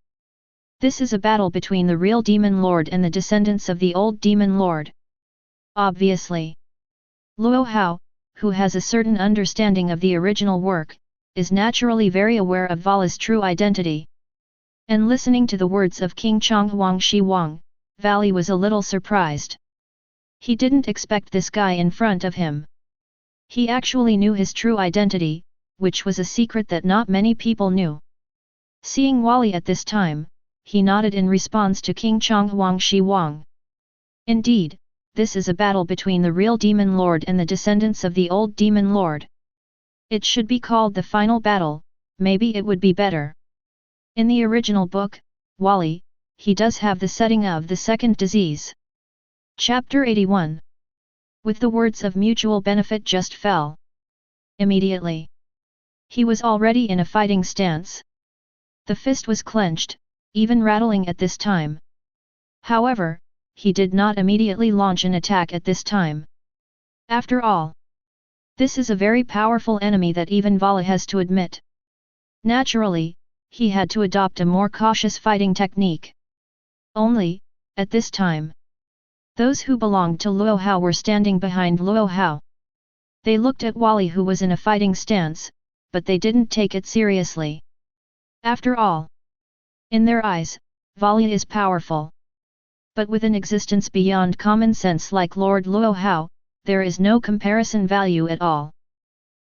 S1: This is a battle between the real Demon Lord and the descendants of the old Demon Lord. Obviously, Luo Hao, who has a certain understanding of the original work, is naturally very aware of Valli's true identity. And listening to the words of King Huangshi Wang, Valli was a little surprised. He didn't expect this guy in front of him. He actually knew his true identity, which was a secret that not many people knew. Seeing Valli at this time, he nodded in response to King Huangshi Wang. Indeed, this is a battle between the real Demon Lord and the descendants of the old Demon Lord. It should be called the final battle, maybe it would be better. In the original book, Valli, he does have the setting of the second disease. Chapter 81. With the words of mutual benefit just fell. Immediately, he was already in a fighting stance. The fist was clenched, even rattling at this time. However, he did not immediately launch an attack at this time. After all, this is a very powerful enemy that even Valli has to admit. Naturally, he had to adopt a more cautious fighting technique. Only, at this time, those who belonged to Luo Hao were standing behind Luo Hao. They looked at Valli, who was in a fighting stance, but they didn't take it seriously. After all, in their eyes, Valli is powerful. But with an existence beyond common sense like Lord Luo Hao, there is no comparison value at all.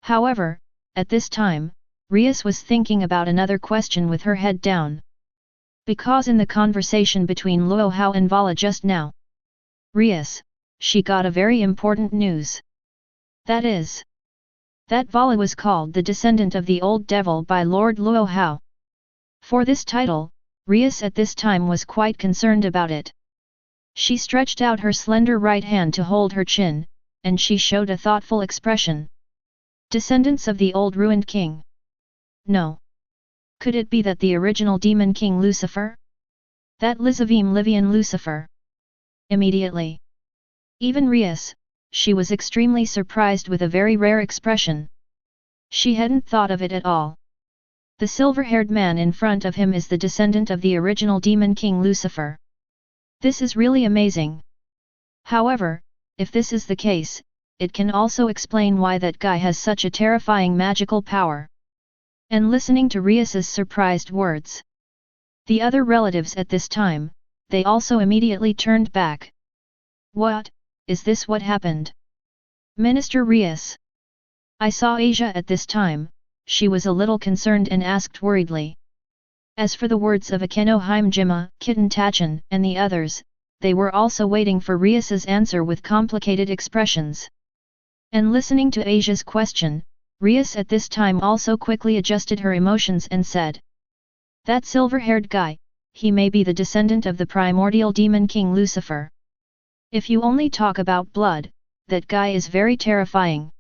S1: However, at this time, Rias was thinking about another question with her head down. Because in the conversation between Luo Hao and Valli just now, Rias, she got a very important news. That is, that Valli was called the descendant of the old devil by Lord Luo Hao. For this title, Rias at this time was quite concerned about it. She stretched out her slender right hand to hold her chin, and she showed a thoughtful expression. Descendants of the old ruined king? No. Could it be that the original demon king Lucifer? That Livian Lucifer? Immediately. Even Rias, she was extremely surprised with a very rare expression. She hadn't thought of it at all. The silver-haired man in front of him is the descendant of the original demon king Lucifer. This is really amazing. However, if this is the case, it can also explain why that guy has such a terrifying magical power. And listening to Rias's surprised words, the other relatives at this time, they also immediately turned back. What, is this what happened? Minister Rias. I saw Asia at this time, she was a little concerned and asked worriedly. As for the words of Akeno, Himejima, Kitten, Tacheng, and the others, they were also waiting for Rias's answer with complicated expressions. And listening to Asia's question, Rias at this time also quickly adjusted her emotions and said, that silver-haired guy, he may be the descendant of the primordial demon king Lucifer. If you only talk about blood, that guy is very terrifying.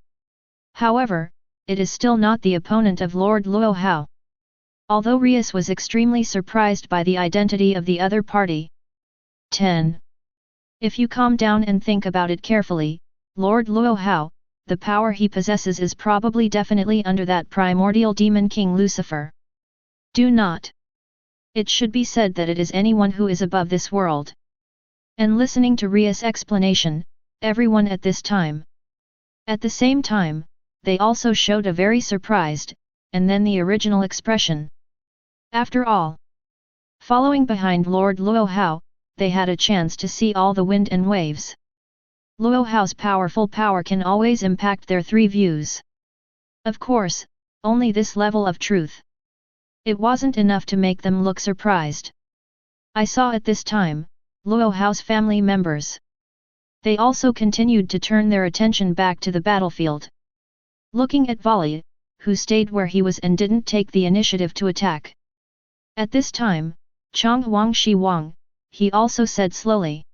S1: However, it is still not the opponent of Lord Luo Hao. Although Rias was extremely surprised by the identity of the other party. 10. If you calm down and think about it carefully, Lord Luo Hao, the power he possesses is probably definitely under that primordial demon king Lucifer. Do not. It should be said that it is anyone who is above this world. And listening to Rias' explanation, everyone at this time. At the same time, they also showed a very surprised, and then the original expression. After all, following behind Lord Luo Hao, they had a chance to see all the wind and waves. Luo Hao's powerful power can always impact their three views. Of course, only this level of truth. It wasn't enough to make them look surprised. I saw at this time, Luo Hao's family members. They also continued to turn their attention back to the battlefield. Looking at Valli, who stayed where he was and didn't take the initiative to attack. At this time, Chonghuang Shi Wang, he also said slowly.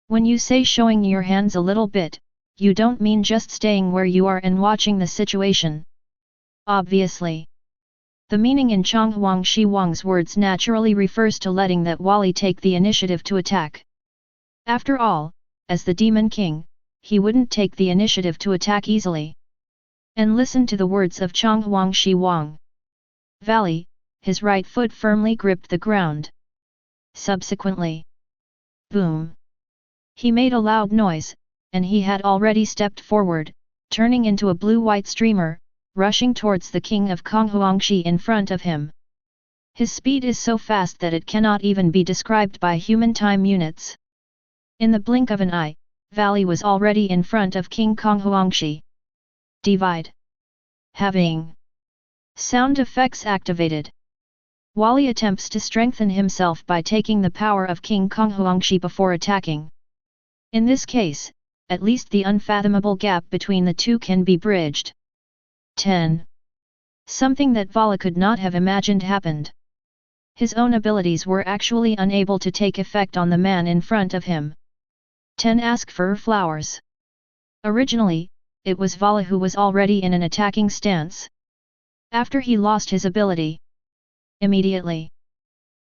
S1: When you say showing your hands a little bit, you don't mean just staying where you are and watching the situation. Obviously. The meaning in Chonghuang Shi Wang's words naturally refers to letting that Valli take the initiative to attack. After all, as the Demon King, he wouldn't take the initiative to attack easily. And listen to the words of Chonghuang Shi Wang. Valli, his right foot firmly gripped the ground. Subsequently, boom! He made a loud noise, and he had already stepped forward, turning into a blue-white streamer, rushing towards the king of Konghuangshi in front of him. His speed is so fast that it cannot even be described by human time units. In the blink of an eye, Valli was already in front of King Konghuangshi. Divide. Having. Sound effects activated. Valli attempts to strengthen himself by taking the power of King Konghuangshi before attacking. In this case, at least the unfathomable gap between the two can be bridged. 10. Something that Valli could not have imagined happened. His own abilities were actually unable to take effect on the man in front of him. 10. Ask for flowers. Originally, it was Valli who was already in an attacking stance. After he lost his ability, immediately,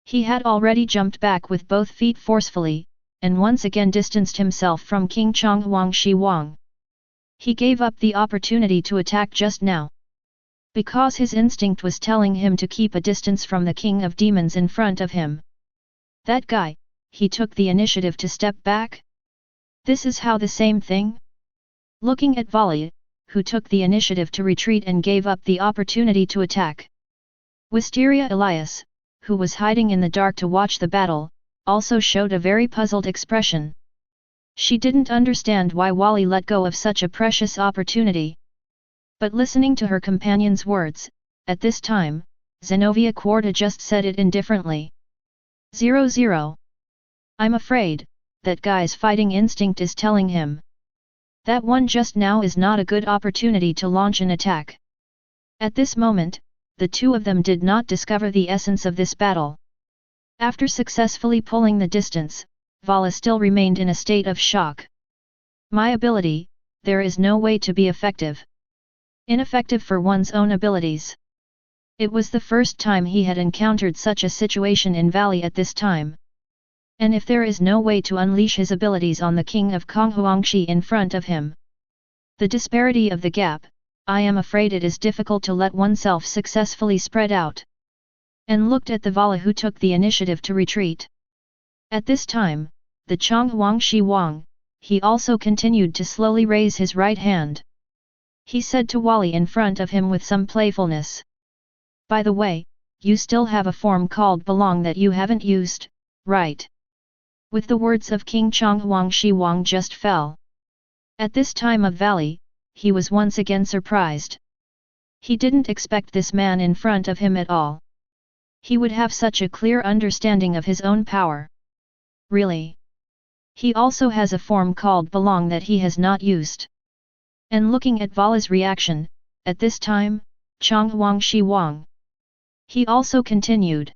S1: he had already jumped back with both feet forcefully, and once again distanced himself from King Chonghuang Shi Wang. He gave up the opportunity to attack just now. Because his instinct was telling him to keep a distance from the king of demons in front of him. That guy, he took the initiative to step back? This is how the same thing? Looking at Valli, who took the initiative to retreat and gave up the opportunity to attack. Wisteria Elias, who was hiding in the dark to watch the battle, also showed a very puzzled expression. She didn't understand why Valli let go of such a precious opportunity. But listening to her companion's words, at this time, Zenobia Quarta just said it indifferently. 00. I'm afraid, that guy's fighting instinct is telling him. That one just now is not a good opportunity to launch an attack. At this moment, the two of them did not discover the essence of this battle. After successfully pulling the distance, Valli still remained in a state of shock. My ability, there is no way to be effective. Ineffective for one's own abilities. It was the first time he had encountered such a situation in Valli at this time. And if there is no way to unleash his abilities on the king of Konghuangxi in front of him. The disparity of the gap, I am afraid it is difficult to let oneself successfully spread out. And looked at the Valli who took the initiative to retreat. At this time, the Konghuangxi Wang, he also continued to slowly raise his right hand. He said to Valli in front of him with some playfulness. By the way, you still have a form called belong that you haven't used, right? With the words of King Konghuangxi Wang just fell. At this time of Valli, he was once again surprised. He didn't expect this man in front of him at all. He would have such a clear understanding of his own power. Really? He also has a form called belong that he has not used. And looking at Valli's reaction, at this time, Konghuangxi Wang. He also continued.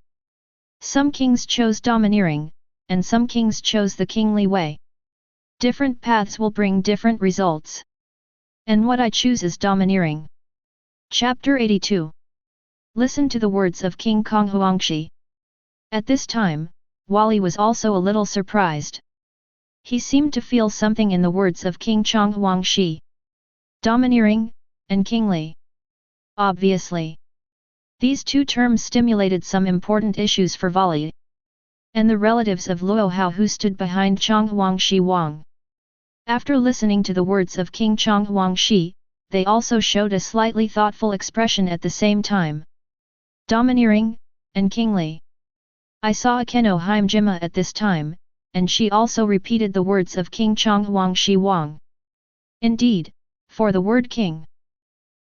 S1: Some kings chose domineering, and some kings chose the kingly way. Different paths will bring different results. And what I choose is domineering. Chapter 82. Listen to the words of King Konghuangxi. At this time, Valli was also a little surprised. He seemed to feel something in the words of King Konghuangxi. Domineering, and kingly. Obviously. These two terms stimulated some important issues for Valli. And the relatives of Luo Hao who stood behind Konghuangxi Wang. After listening to the words of King Konghuangxi, they also showed a slightly thoughtful expression at the same time. Domineering, and kingly. I saw Akeno Himejima at this time, and she also repeated the words of King Konghuangxi Wang. Indeed, for the word king,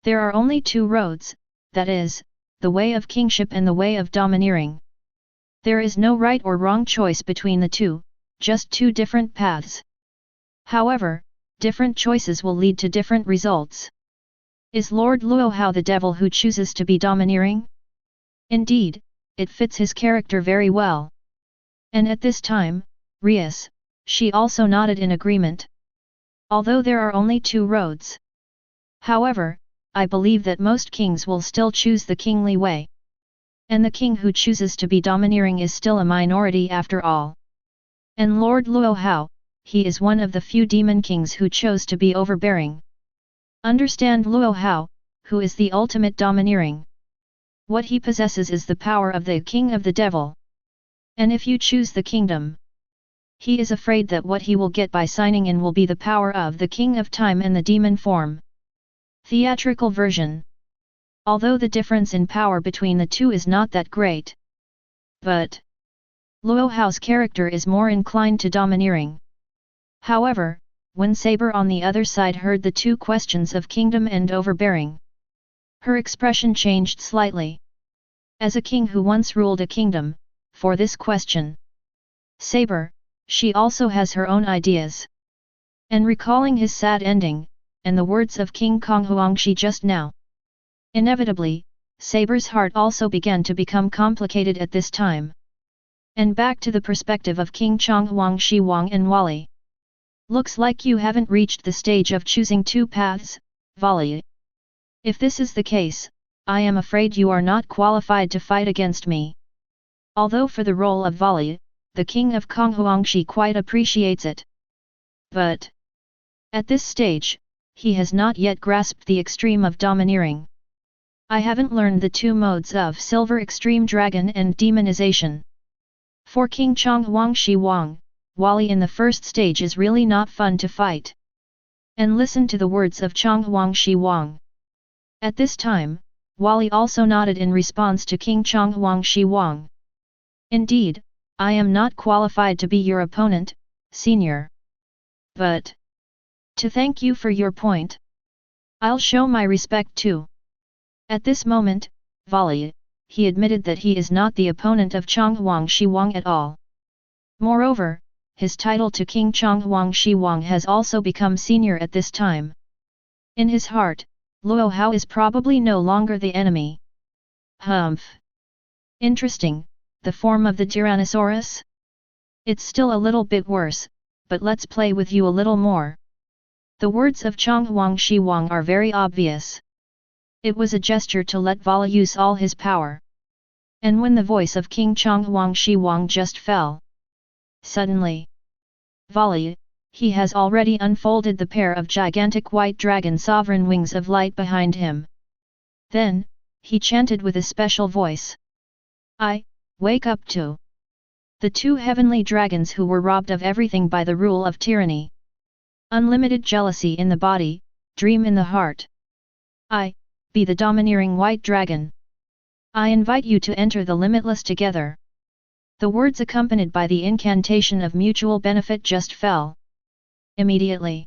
S1: there are only two roads, that is, the way of kingship and the way of domineering. There is no right or wrong choice between the two, just two different paths. However, different choices will lead to different results. Is Lord Luo Hao the devil who chooses to be domineering? Indeed, it fits his character very well. And at this time, Rias, she also nodded in agreement. Although there are only two roads. However, I believe that most kings will still choose the kingly way. And the king who chooses to be domineering is still a minority after all. And Lord Luo Hao, he is one of the few demon kings who chose to be overbearing. Understand Luo Hao, who is the ultimate domineering. What he possesses is the power of the king of the devil. And if you choose the kingdom, he is afraid that what he will get by signing in will be the power of the king of time and the demon form. Theatrical version. Although the difference in power between the two is not that great. But Luo Hao's character is more inclined to domineering. However, when Saber on the other side heard the two questions of kingdom and overbearing, her expression changed slightly. As a king who once ruled a kingdom, for this question, Saber, she also has her own ideas. And recalling his sad ending, and the words of King Konghuangxi just now, inevitably, Saber's heart also began to become complicated at this time. And back to the perspective of King Konghuangxi Wang and Valli. Looks like you haven't reached the stage of choosing two paths, Valli. If this is the case, I am afraid you are not qualified to fight against me. Although for the role of Valli, the king of Konghuangxi quite appreciates it. But at this stage, he has not yet grasped the extreme of domineering. I haven't learned the two modes of Silver Extreme Dragon and Demonization. For King Konghuangxi Wang, Valli in the first stage is really not fun to fight. And listen to the words of Konghuangxi Wang. At this time, Valli also nodded in response to King Konghuangxi Wang. Indeed, I am not qualified to be your opponent, senior. But to thank you for your point, I'll show my respect too. At this moment, Valli, he admitted that he is not the opponent of Konghuangxi Wang at all. Moreover, his title to King Konghuangxi Wang has also become senior at this time. In his heart, Luo Hao is probably no longer the enemy. Humph. Interesting, the form of the Tyrannosaurus? It's still a little bit worse, but let's play with you a little more. The words of Chonghuang Shiwang are very obvious. It was a gesture to let Valli use all his power. And when the voice of King Chonghuang Shiwang just fell, suddenly, Valli, he has already unfolded the pair of gigantic white dragon sovereign wings of light behind him. Then, he chanted with a special voice. Wake up too. The two heavenly dragons who were robbed of everything by the rule of tyranny. Unlimited jealousy in the body, dream in the heart. Be the domineering white dragon. I invite you to enter the limitless together. The words accompanied by the incantation of mutual benefit just fell. Immediately.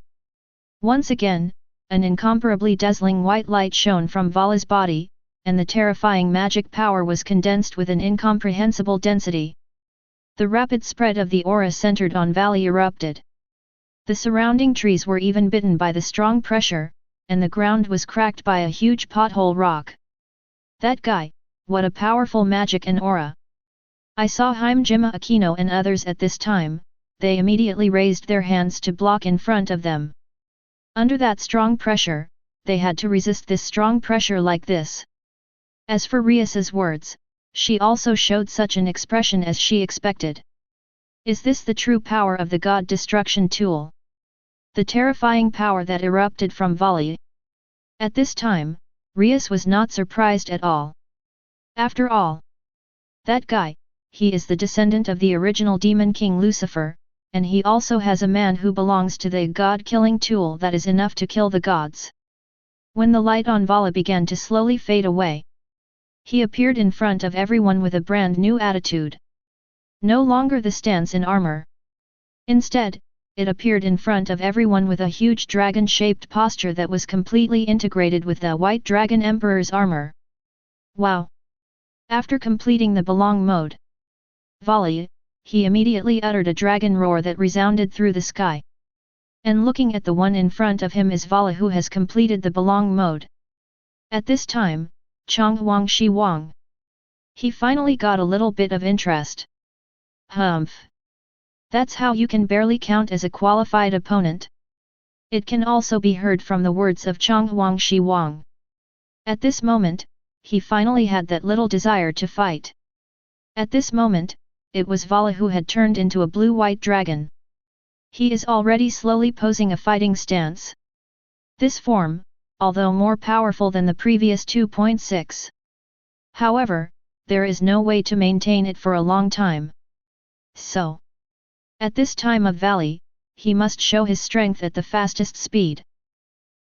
S1: Once again, an incomparably dazzling white light shone from Valli's body, and the terrifying magic power was condensed with an incomprehensible density. The rapid spread of the aura centered on Valli erupted. The surrounding trees were even bitten by the strong pressure, and the ground was cracked by a huge pothole rock. That guy, what a powerful magic and aura! I saw Himejima Akeno and others at this time. They immediately raised their hands to block in front of them. Under that strong pressure, they had to resist this strong pressure like this. As for Rias's words, she also showed such an expression as she expected. Is this the true power of the God Destruction Tool? The terrifying power that erupted from Valli? At this time, Rias was not surprised at all. After all, that guy, he is the descendant of the original demon king Lucifer, and he also has a man who belongs to the god-killing tool that is enough to kill the gods. When the light on Valli began to slowly fade away, he appeared in front of everyone with a brand new attitude. No longer the stance in armor. Instead, it appeared in front of everyone with a huge dragon-shaped posture that was completely integrated with the White Dragon Emperor's armor. Wow! After completing the belong mode, Valli, he immediately uttered a dragon roar that resounded through the sky. And looking at the one in front of him is Valli who has completed the belong mode. At this time, Chonghuang Shiwang, he finally got a little bit of interest. Humph! That's how you can barely count as a qualified opponent? It can also be heard from the words of Chonghuang Shiwang. At this moment, he finally had that little desire to fight. At this moment, it was Valli who had turned into a blue-white dragon. He is already slowly posing a fighting stance. This form, although more powerful than the previous 2.6. However, there is no way to maintain it for a long time. So, at this time of Valli, he must show his strength at the fastest speed.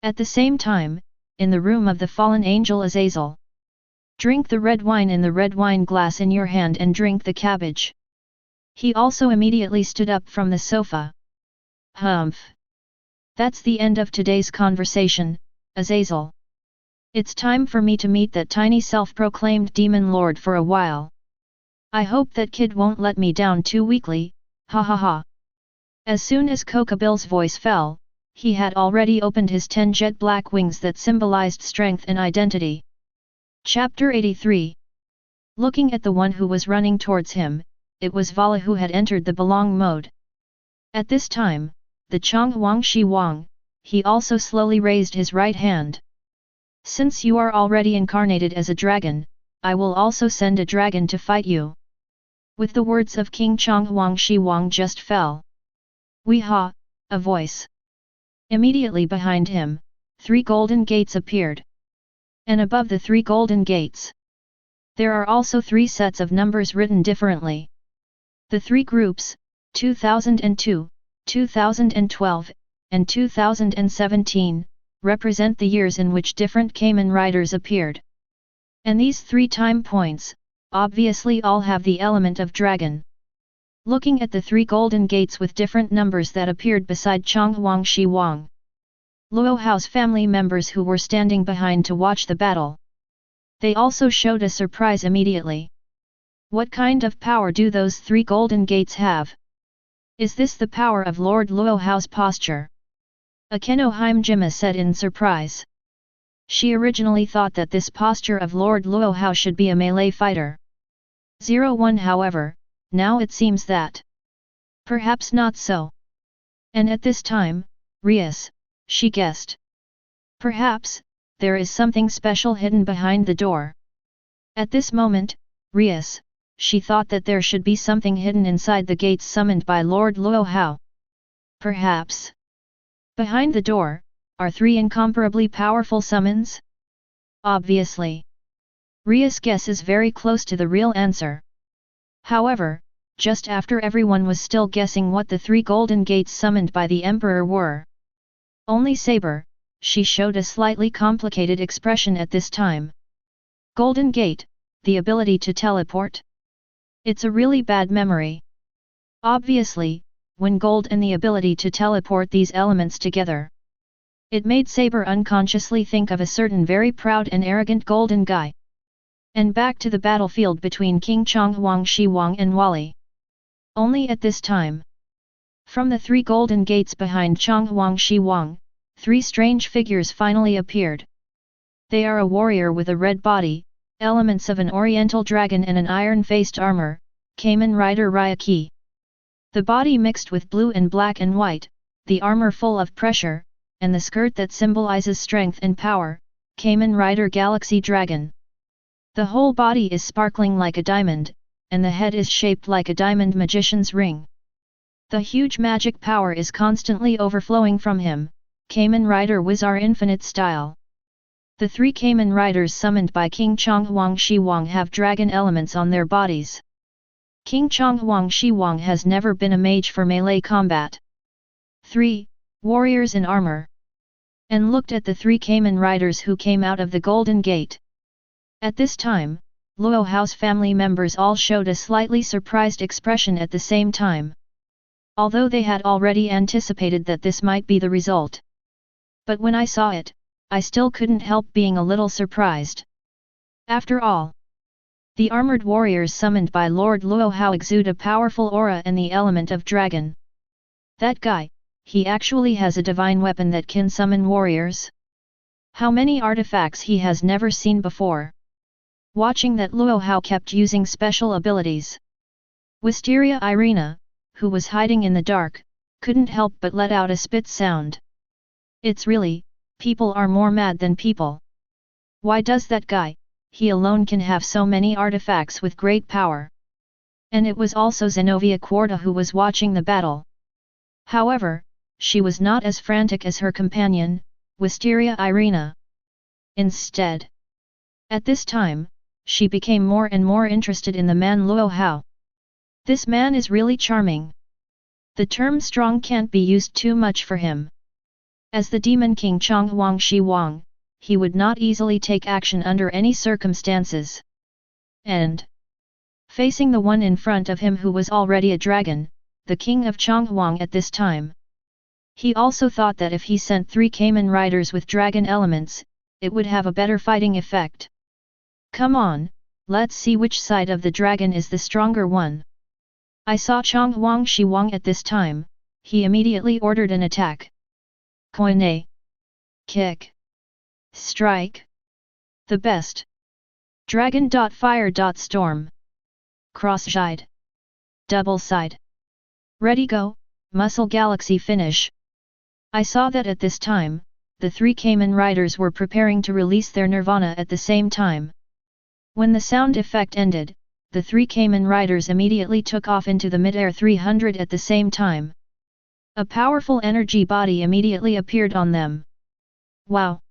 S1: At the same time, in the room of the fallen angel Azazel, drink the red wine in the red wine glass in your hand and drink the cabbage. He also immediately stood up from the sofa. Humph! That's the end of today's conversation, Azazel. It's time for me to meet that tiny self-proclaimed demon lord for a while. I hope that kid won't let me down too weakly, ha ha ha. As soon as Kokabill's voice fell, he had already opened his 10 jet black wings that symbolized strength and identity. Chapter 83. Looking at the one who was running towards him, it was Valli who had entered the belong mode. At this time, the Chonghuang Shiwang, he also slowly raised his right hand. Since you are already incarnated as a dragon, I will also send a dragon to fight you. With the words of King Chonghuang Shiwang just fell. Wee-ha, a voice. Immediately behind him, 3 golden gates appeared. And above the 3 golden gates, there are also 3 sets of numbers written differently. The 3 groups, 2002, 2012, and 2017, represent the years in which different Kamen Riders appeared. And these 3 time points, obviously all have the element of dragon. Looking at the 3 golden gates with different numbers that appeared beside Chonghuang Shiwang, Luo Hao's family members who were standing behind to watch the battle, they also showed a surprise immediately. What kind of power do those 3 golden gates have? Is this the power of Lord Luo Hao's posture? Akeno Himejima said in surprise. She originally thought that this posture of Lord Luo Hao should be a melee fighter. 01 However, now it seems that Perhaps not so. And at this time, Rias, she guessed. Perhaps, there is something special hidden behind the door. At this moment, Rias, she thought that there should be something hidden inside the gates summoned by Lord Luo Hao. Perhaps. Behind the door, are 3 incomparably powerful summons? Obviously. Rias' guess is very close to the real answer. However, just after everyone was still guessing what the 3 golden gates summoned by the emperor were, only Saber, she showed a slightly complicated expression at this time. Golden Gate, the ability to teleport? It's a really bad memory. Obviously, when gold and the ability to teleport these elements together, it made Saber unconsciously think of a certain very proud and arrogant golden guy. And back to the battlefield between King Chonghuang Shiwang and Valli. Only at this time, from the 3 golden gates behind Chonghuang Shiwang, 3 strange figures finally appeared. They are a warrior with a red body, elements of an oriental dragon and an iron-faced armor, Kamen Rider Ryaki. The body mixed with blue and black and white, the armor full of pressure, and the skirt that symbolizes strength and power, Kamen Rider Galaxy Dragon. The whole body is sparkling like a diamond, and the head is shaped like a diamond magician's ring. The huge magic power is constantly overflowing from him, Kamen Rider Wizard Infinite Style. The 3 Kamen Riders summoned by King Chonghuang Shiwang have dragon elements on their bodies. King Chonghuang Shiwang has never been a mage for melee combat. 3 warriors in armor. And looked at the 3 Kamen Riders who came out of the Golden Gate. At this time, Luo Hao's family members all showed a slightly surprised expression at the same time. Although they had already anticipated that this might be the result. But when I saw it, I still couldn't help being a little surprised. After all, the armored warriors summoned by Lord Luo Hao exude a powerful aura and the element of dragon. That guy, he actually has a divine weapon that can summon warriors? How many artifacts he has never seen before? Watching that Luo Hao kept using special abilities. Wisteria Irina, who was hiding in the dark, couldn't help but let out a spit sound. It's really, people are more mad than people. Why does that guy, he alone can have so many artifacts with great power? And it was also Zenobia Quarta who was watching the battle. However, she was not as frantic as her companion, Wisteria Irina. Instead, at this time, she became more and more interested in the man Luo Hao. This man is really charming. The term strong can't be used too much for him. As the Demon King Chonghuang Shiwang, he would not easily take action under any circumstances. And facing the one in front of him who was already a dragon, the king of Chonghuang at this time. He also thought that if he sent 3 Kamen Riders with dragon elements, it would have a better fighting effect. Come on, let's see which side of the dragon is the stronger one. I saw Chonghuang Shiwang at this time, he immediately ordered an attack. Koine. Kick. Strike. The best. Dragon.fire.storm. Cross-side. Double side. Ready go, Muscle Galaxy finish. I saw that at this time, the 3 Kamen Riders were preparing to release their nirvana at the same time. When the sound effect ended, the 3 Kamen Riders immediately took off into the mid-air 300 at the same time. A powerful energy body immediately appeared on them. Wow!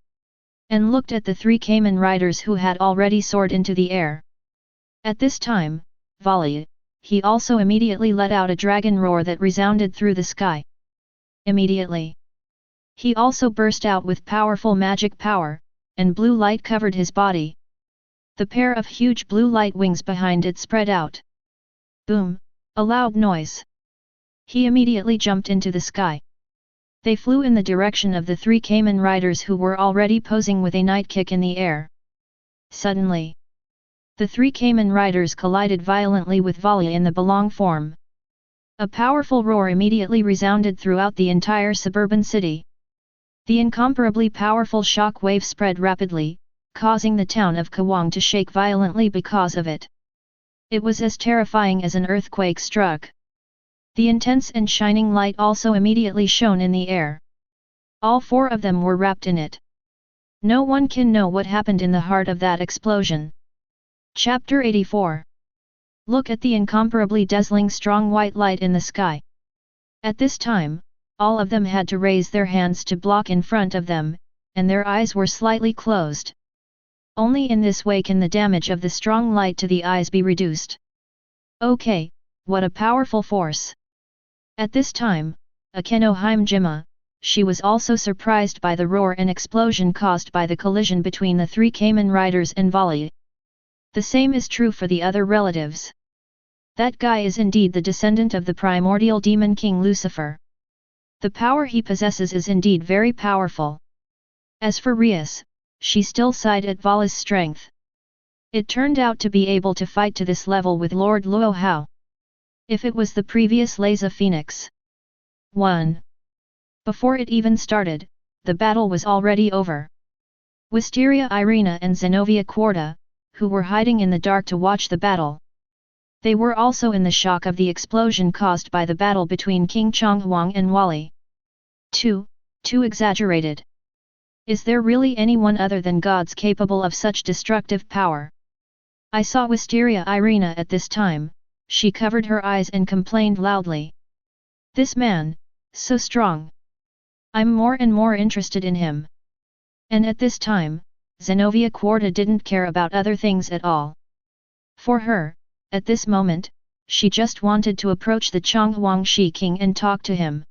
S1: And looked at the 3 Kamen Riders who had already soared into the air. At this time, Valli, he also immediately let out a dragon roar that resounded through the sky. Immediately, he also burst out with powerful magic power, and blue light covered his body. The pair of huge blue light wings behind it spread out. Boom! A loud noise. He immediately jumped into the sky. They flew in the direction of the 3 Kamen Riders who were already posing with a night kick in the air. Suddenly, the 3 Kamen Riders collided violently with Valli in the belong form. A powerful roar immediately resounded throughout the entire suburban city. The incomparably powerful shock wave spread rapidly, causing the town of Kuwang to shake violently because of it. It was as terrifying as an earthquake struck. The intense and shining light also immediately shone in the air. All four of them were wrapped in it. No one can know what happened in the heart of that explosion. Chapter 84. Look at the incomparably dazzling strong white light in the sky. At this time, all of them had to raise their hands to block in front of them, and their eyes were slightly closed. Only in this way can the damage of the strong light to the eyes be reduced. Okay, what a powerful force! At this time, Akeno Himejima, she was also surprised by the roar and explosion caused by the collision between the three Cayman riders and Valli. The same is true for the other relatives. That guy is indeed the descendant of the primordial demon king Lucifer. The power he possesses is indeed very powerful. As for Rias, she still sighed at Valli's strength. It turned out to be able to fight to this level with Lord Luo Hao. If it was the previous Laza Phoenix 1. Before it even started, the battle was already over. Wisteria Irina and Zenobia Quarta, who were hiding in the dark to watch the battle. They were also in the shock of the explosion caused by the battle between King Chonghuang and Valli. Too exaggerated. Is there really anyone other than gods capable of such destructive power? I saw Wisteria Irina at this time, she covered her eyes and complained loudly. This man, so strong. I'm more and more interested in him. And at this time, Zenobia Quarta didn't care about other things at all. For her, at this moment, she just wanted to approach the Chonghuang Shi King and talk to him.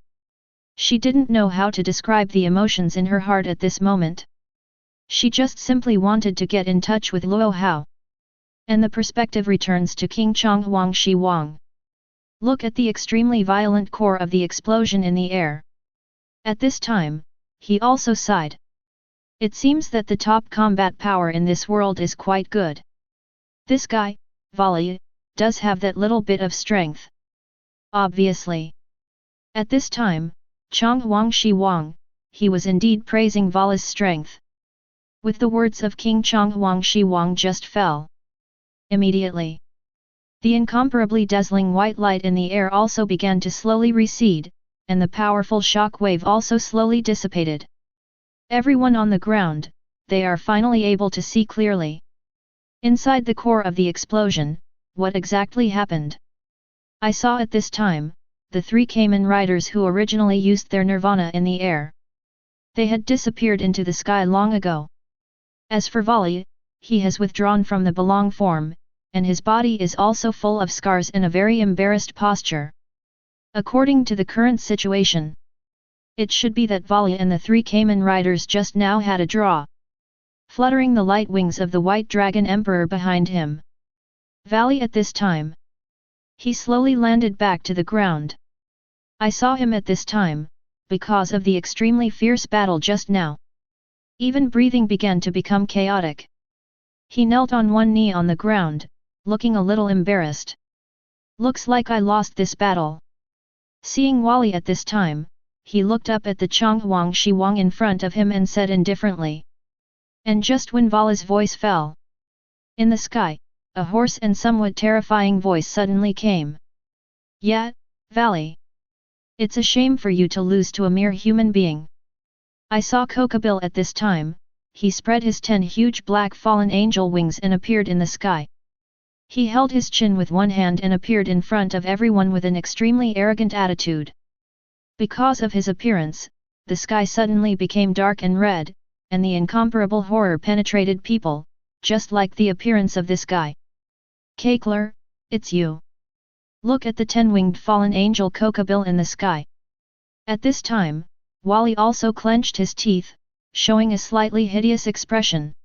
S1: She didn't know how to describe the emotions in her heart at this moment. She just simply wanted to get in touch with Luo Hao. And the perspective returns to King Chonghuang Shi Wang. Look at the extremely violent core of the explosion in the air. At this time, he also sighed. It seems that the top combat power in this world is quite good. This guy, Valli, does have that little bit of strength. Obviously. At this time, Chonghuang Shi Wang, he was indeed praising Valli's strength. With the words of King Chonghuang Shi Wang just fell. Immediately. The incomparably dazzling white light in the air also began to slowly recede, and the powerful shock wave also slowly dissipated. Everyone on the ground, they are finally able to see clearly. Inside the core of the explosion, what exactly happened? I saw at this time, the three Cayman riders who originally used their nirvana in the air. They had disappeared into the sky long ago. As for Valli, he has withdrawn from the belong form, and his body is also full of scars and a very embarrassed posture. According to the current situation, it should be that Valli and the three Cayman riders just now had a draw. Fluttering the light wings of the White Dragon Emperor behind him. Valli at this time. He slowly landed back to the ground. I saw him at this time, because of the extremely fierce battle just now. Even breathing began to become chaotic. He knelt on one knee on the ground, looking a little embarrassed. Looks like I lost this battle. Seeing Valli at this time, he looked up at the Chonghuang Shi Wang in front of him and said indifferently. And just when Valli's voice fell. In the sky, a hoarse and somewhat terrifying voice suddenly came. Yeah, Valli. It's a shame for you to lose to a mere human being. I saw Kokabil at this time, he spread his 10 huge black fallen angel wings and appeared in the sky. He held his chin with one hand and appeared in front of everyone with an extremely arrogant attitude. Because of his appearance, the sky suddenly became dark and red, and the incomparable horror penetrated people, just like the appearance of this guy. Kakler, it's you. Look at the 10-winged fallen angel Kokabil in the sky. At this time, Valli also clenched his teeth, showing a slightly hideous expression.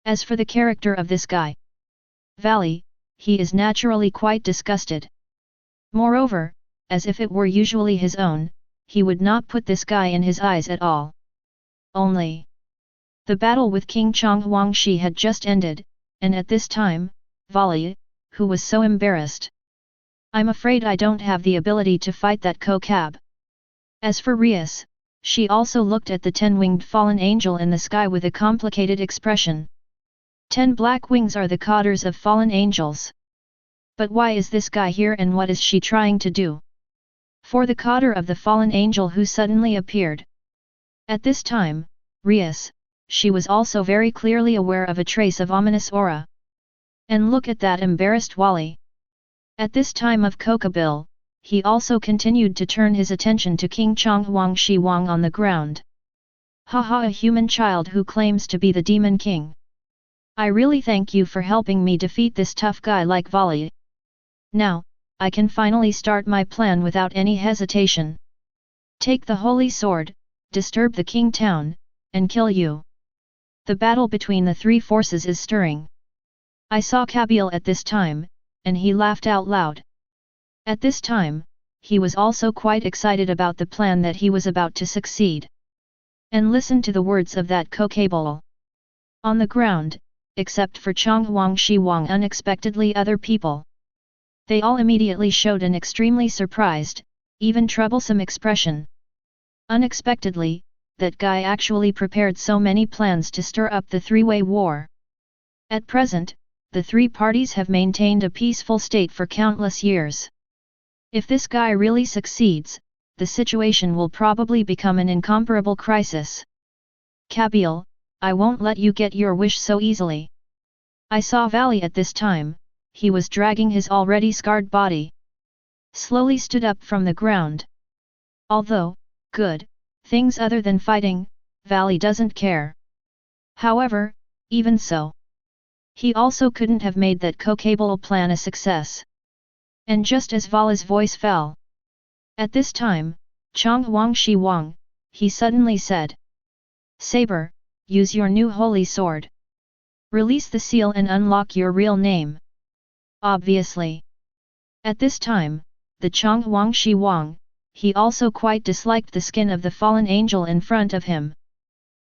S1: As for the character of this guy, Valli, he is naturally quite disgusted. Moreover, as if it were usually his own, he would not put this guy in his eyes at all. Only. The battle with King Chonghuang Shi had just ended, and at this time, Valli, who was so embarrassed. I'm afraid I don't have the ability to fight that Kokab. As for Rias, she also looked at the 10-winged fallen angel in the sky with a complicated expression. 10 black wings are the cauders of fallen angels. But why is this guy here and what is she trying to do? for the cotter of the fallen angel who suddenly appeared. At this time, Rias, she was also very clearly aware of a trace of ominous aura. And look at that embarrassed Valli. At this time of Kokabil, he also continued to turn his attention to King Chonghuang Shi Wang on the ground. Haha, a human child who claims to be the demon king. I really thank you for helping me defeat this tough guy like Valli. Now, I can finally start my plan without any hesitation. Take the holy sword, disturb the king town, and kill you. The battle between the three forces is stirring. I saw Kabil at this time, and he laughed out loud. At this time, he was also quite excited about the plan that he was about to succeed. And listen to the words of that Kokabol. On the ground, except for Chonghuang Shi Wang, unexpectedly other people. They all immediately showed an extremely surprised, even troublesome expression. Unexpectedly, that guy actually prepared so many plans to stir up the three-way war. At present, the three parties have maintained a peaceful state for countless years. If this guy really succeeds, the situation will probably become an incomparable crisis. Kabil, I won't let you get your wish so easily. I saw Valli at this time, he was dragging his already scarred body. Slowly stood up from the ground. Although, good, things other than fighting, Valli doesn't care. However, even so, he also couldn't have made that Kokabol plan a success. And just as Valli's voice fell. At this time, Chonghuang Shi Wang, he suddenly said. Saber, use your new holy sword. Release the seal and unlock your real name. Obviously. At this time, the Chonghuang Shi Wang, he also quite disliked the skin of the fallen angel in front of him.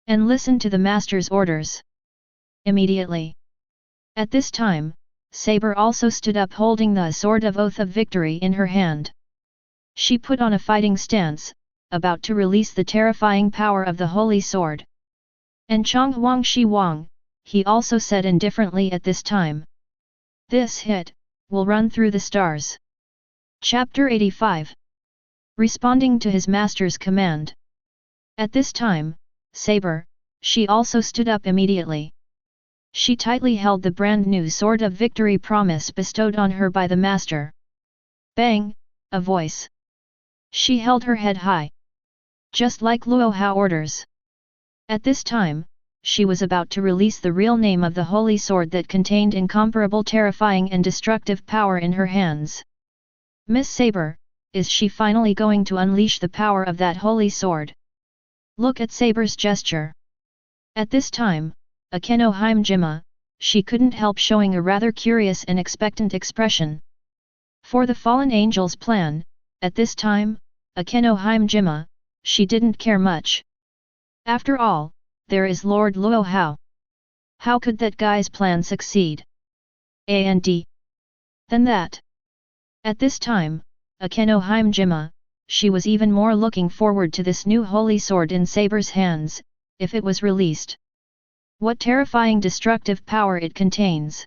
S1: And listened to the master's orders. Immediately. At this time, Saber also stood up holding the sword of oath of victory in her hand. She put on a fighting stance, about to release the terrifying power of the holy sword. And Chonghuang Shi Wang, he also said indifferently at this time. This hit, will run through the stars. Chapter 85. Responding to his master's command. At this time, Saber, she also stood up immediately. She tightly held the brand new sword of victory promise bestowed on her by the master. Bang, a voice. She held her head high. Just like Luo Hao orders. At this time, she was about to release the real name of the holy sword that contained incomparable terrifying and destructive power in her hands. Miss Saber, is she finally going to unleash the power of that holy sword? Look at Saber's gesture. At this time, Akeno Himejima, she couldn't help showing a rather curious and expectant expression. For the fallen angel's plan, at this time, Akeno Himejima, she didn't care much. After all, there is Lord Luo Hao. How could that guy's plan succeed? And than that. At this time, Akeno Himejima, she was even more looking forward to this new holy sword in Saber's hands, if it was released. What terrifying destructive power it contains.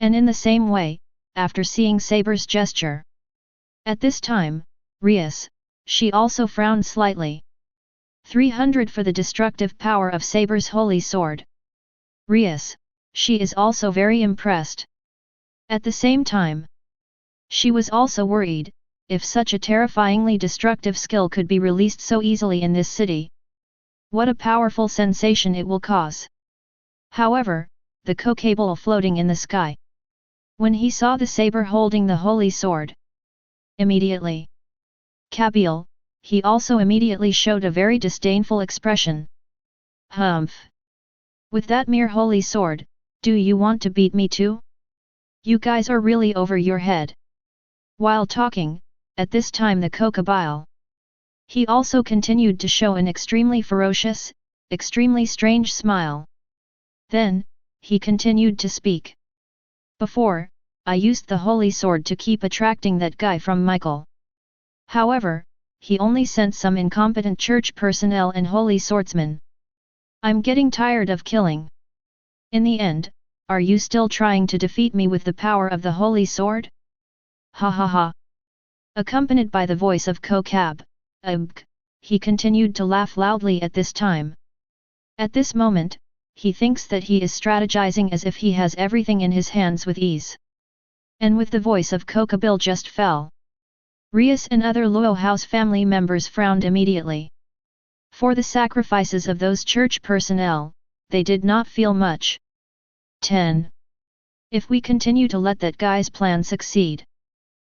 S1: And in the same way, after seeing Saber's gesture. At this time, Rias, she also frowned slightly. 300 for the destructive power of Saber's holy sword. Rias, she is also very impressed. At the same time, she was also worried, if such a terrifyingly destructive skill could be released so easily in this city. What a powerful sensation it will cause. However, the Kokabol floating in the sky. When he saw the saber holding the holy sword. Immediately. Kabil, he also immediately showed a very disdainful expression. Humph! With that mere holy sword, do you want to beat me too? You guys are really over your head. While talking, at this time the Kokabile. He also continued to show an extremely ferocious, extremely strange smile. Then, he continued to speak. Before, I used the holy sword to keep attracting that guy from Michael. However, he only sent some incompetent church personnel and holy swordsmen. I'm getting tired of killing. In the end, are you still trying to defeat me with the power of the holy sword? Ha ha ha. Accompanied by the voice of Kokab, he continued to laugh loudly at this time. At this moment, he thinks that he is strategizing as if he has everything in his hands with ease. And with the voice of Kokabil just fell. Rias and other Luo Hao's family members frowned immediately. For the sacrifices of those church personnel, they did not feel much. 10. If we continue to let that guy's plan succeed,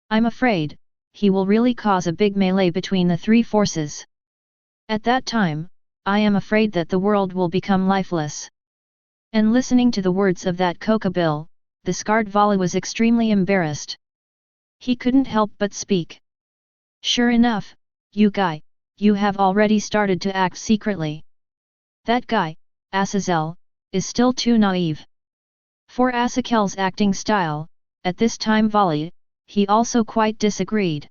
S1: I'm afraid, he will really cause a big melee between the three forces. At that time, I am afraid that the world will become lifeless. And listening to the words of that Kokabil, the scarred Valli was extremely embarrassed. He couldn't help but speak. Sure enough, you guy, you have already started to act secretly. That guy, Azazel, is still too naive. For Azazel's acting style, at this time Valli, he also quite disagreed.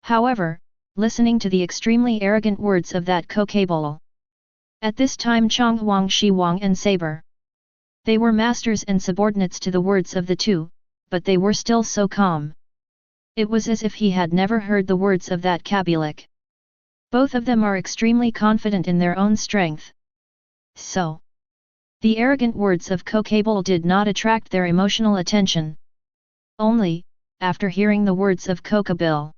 S1: However, listening to the extremely arrogant words of that Kokabol. At this time Chonghuang Shiwang and Saber. They were masters and subordinates to the words of the two, but they were still so calm. It was as if he had never heard the words of that Kabilik. Both of them are extremely confident in their own strength. So, the arrogant words of Kokabol did not attract their emotional attention. Only, after hearing the words of Kokabil,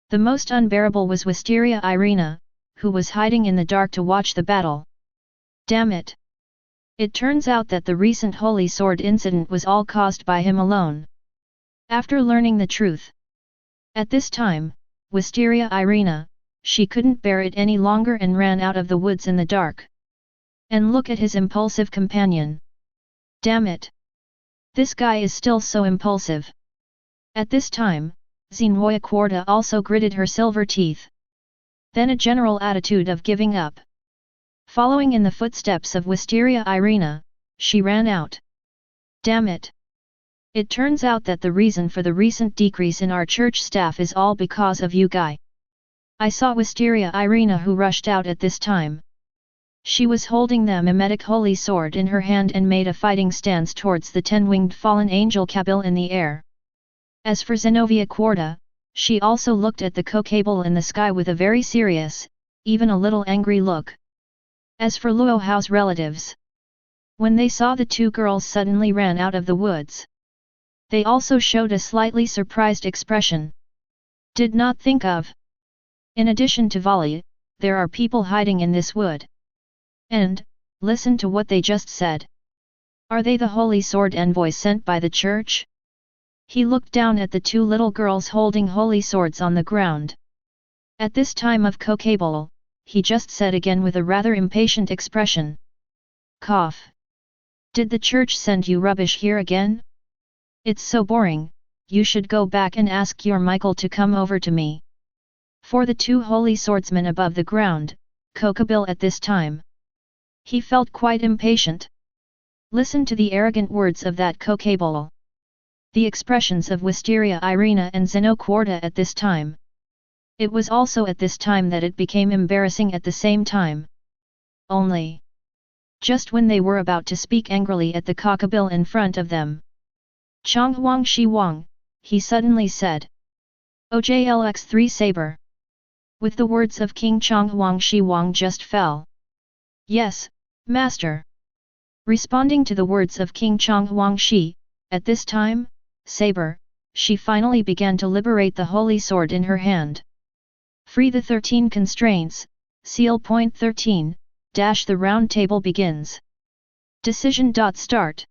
S1: the most unbearable was Wisteria Irina, who was hiding in the dark to watch the battle. Damn it! It turns out that the recent Holy Sword incident was all caused by him alone. After learning the truth. At this time, Wisteria Irina, she couldn't bear it any longer and ran out of the woods in the dark. And look at his impulsive companion. Damn it! This guy is still so impulsive. At this time, Xinhua Quarta also gritted her silver teeth. Then a general attitude of giving up. Following in the footsteps of Wisteria Irina, she ran out. Damn it! It turns out that the reason for the recent decrease in our church staff is all because of you guy. I saw Wisteria Irina who rushed out at this time. She was holding the mimetic holy sword in her hand and made a fighting stance towards the 10-winged fallen angel Kabil in the air. As for Zenobia Quarta, she also looked at the Kokabol in the sky with a very serious, even a little angry look. As for Luo Hao's relatives, when they saw the two girls suddenly ran out of the woods, they also showed a slightly surprised expression. Did not think of. In addition to Valli, there are people hiding in this wood. And, listen to what they just said. Are they the Holy Sword envoys sent by the church? He looked down at the two little girls holding holy swords on the ground. At this time of Kokabol, he just said again with a rather impatient expression. Cough. Did the church send you rubbish here again? It's so boring, you should go back and ask your Michael to come over to me. For the two holy swordsmen above the ground, Kokabil at this time. He felt quite impatient. Listen to the arrogant words of that Kokabol. The expressions of Wisteria Irina and Zeno Quarta at this time. It was also at this time that it became embarrassing at the same time. Only. Just when they were about to speak angrily at the Kokabil in front of them. Chonghuang Shiwang, he suddenly said. OJLX3 Saber. With the words of King Chonghuang Shiwang just fell. Yes, Master. Responding to the words of King Chonghuang Shi, at this time, Saber, she finally began to liberate the holy sword in her hand. Free the 13 constraints, Seal Point 13, the round table begins. Decision. Start.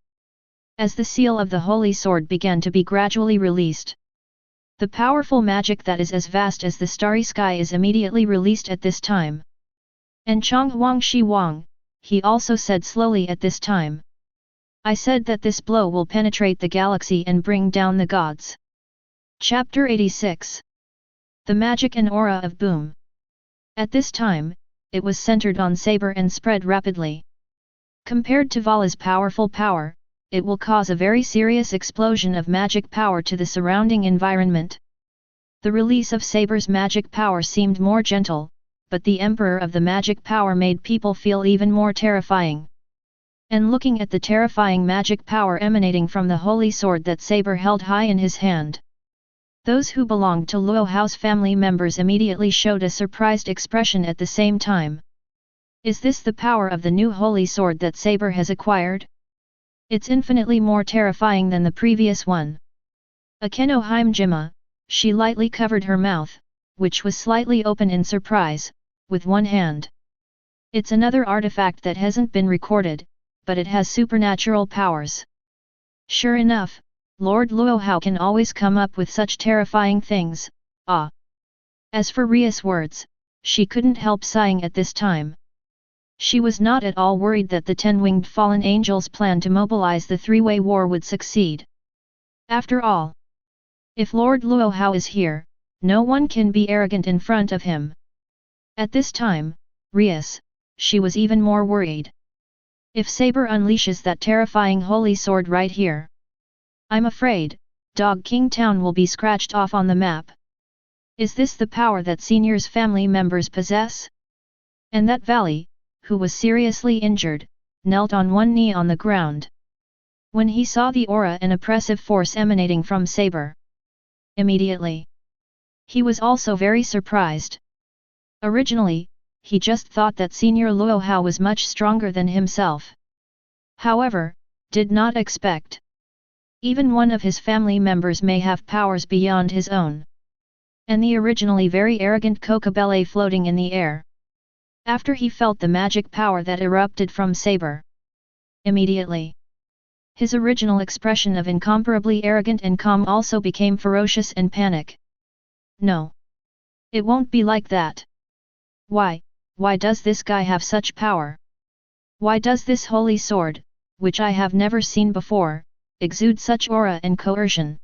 S1: As the seal of the holy sword began to be gradually released, the powerful magic that is as vast as the starry sky is immediately released at this time. And Chonghuang Shiwang, he also said slowly at this time. I said that this blow will penetrate the galaxy and bring down the gods. Chapter 86. The Magic and Aura of Boom. At this time, it was centered on Saber and spread rapidly. Compared to Valli's powerful power, it will cause a very serious explosion of magic power to the surrounding environment. The release of Saber's magic power seemed more gentle, but the Emperor of the magic power made people feel even more terrifying. And looking at the terrifying magic power emanating from the holy sword that Saber held high in his hand, Those who belonged to Luo Hao's family members immediately showed a surprised expression at the same time. Is this the power of the new holy sword that Saber has acquired? It's infinitely more terrifying than the previous one. Akeno Himejima, she lightly covered her mouth, which was slightly open in surprise, with one hand. It's another artifact that hasn't been recorded, but it has supernatural powers. Sure enough, Lord Luo Hao can always come up with such terrifying things, ah. As for Rias' words, she couldn't help sighing at this time. She was not at all worried that the 10-winged fallen angels' plan to mobilize the three-way war would succeed. After all, if Lord Luo Hao is here, no one can be arrogant in front of him. At this time, Rias, she was even more worried. If Saber unleashes that terrifying holy sword right here, I'm afraid, Dog King Town will be scratched off on the map. Is this the power that Senior's family members possess? And that Valli, who was seriously injured, knelt on one knee on the ground. When he saw the aura and oppressive force emanating from Saber, immediately, he was also very surprised. Originally, he just thought that Senior Luo Hao was much stronger than himself. However, did not expect. Even one of his family members may have powers beyond his own. And the originally very arrogant Kokabele floating in the air. After he felt the magic power that erupted from Saber, immediately, his original expression of incomparably arrogant and calm also became ferocious and panic. No. It won't be like that. Why does this guy have such power? Why does this holy sword, which I have never seen before, exude such aura and coercion?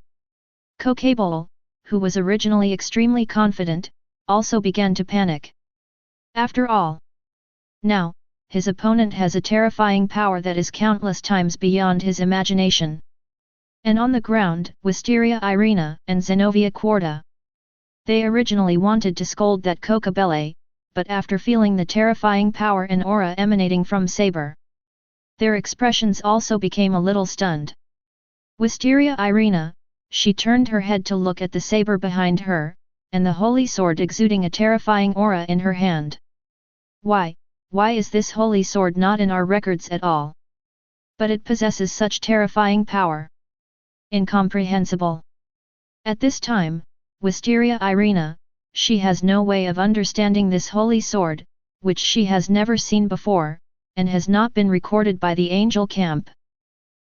S1: Kokabole, who was originally extremely confident, also began to panic. After all, now, his opponent has a terrifying power that is countless times beyond his imagination. And on the ground, Wisteria Irina and Zenobia Quarta. They originally wanted to scold that Kokabele, but after feeling the terrifying power and aura emanating from Saber, their expressions also became a little stunned. Wisteria Irina, she turned her head to look at the saber behind her, and the holy sword exuding a terrifying aura in her hand. Why is this holy sword not in our records at all? But it possesses such terrifying power. Incomprehensible. At this time, Wisteria Irina, she has no way of understanding this holy sword, which she has never seen before, and has not been recorded by the angel camp.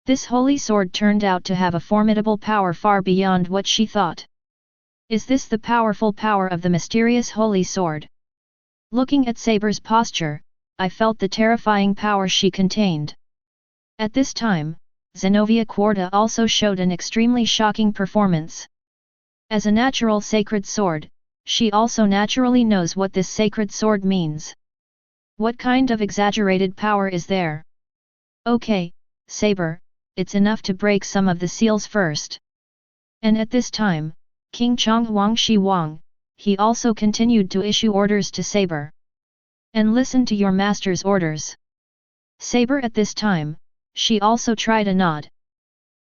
S1: This holy sword turned out to have a formidable power far beyond what she thought. Is this the powerful power of the mysterious holy sword? Looking at Saber's posture, I felt the terrifying power she contained. At this time, Zenobia Quarta also showed an extremely shocking performance. As a natural sacred sword, she also naturally knows what this sacred sword means. What kind of exaggerated power is there? Okay, Saber, it's enough to break some of the seals first. And at this time, King Chonghuang Shi Wang, he also continued to issue orders to Saber. And listen to your master's orders. Saber at this time, she also tried a nod.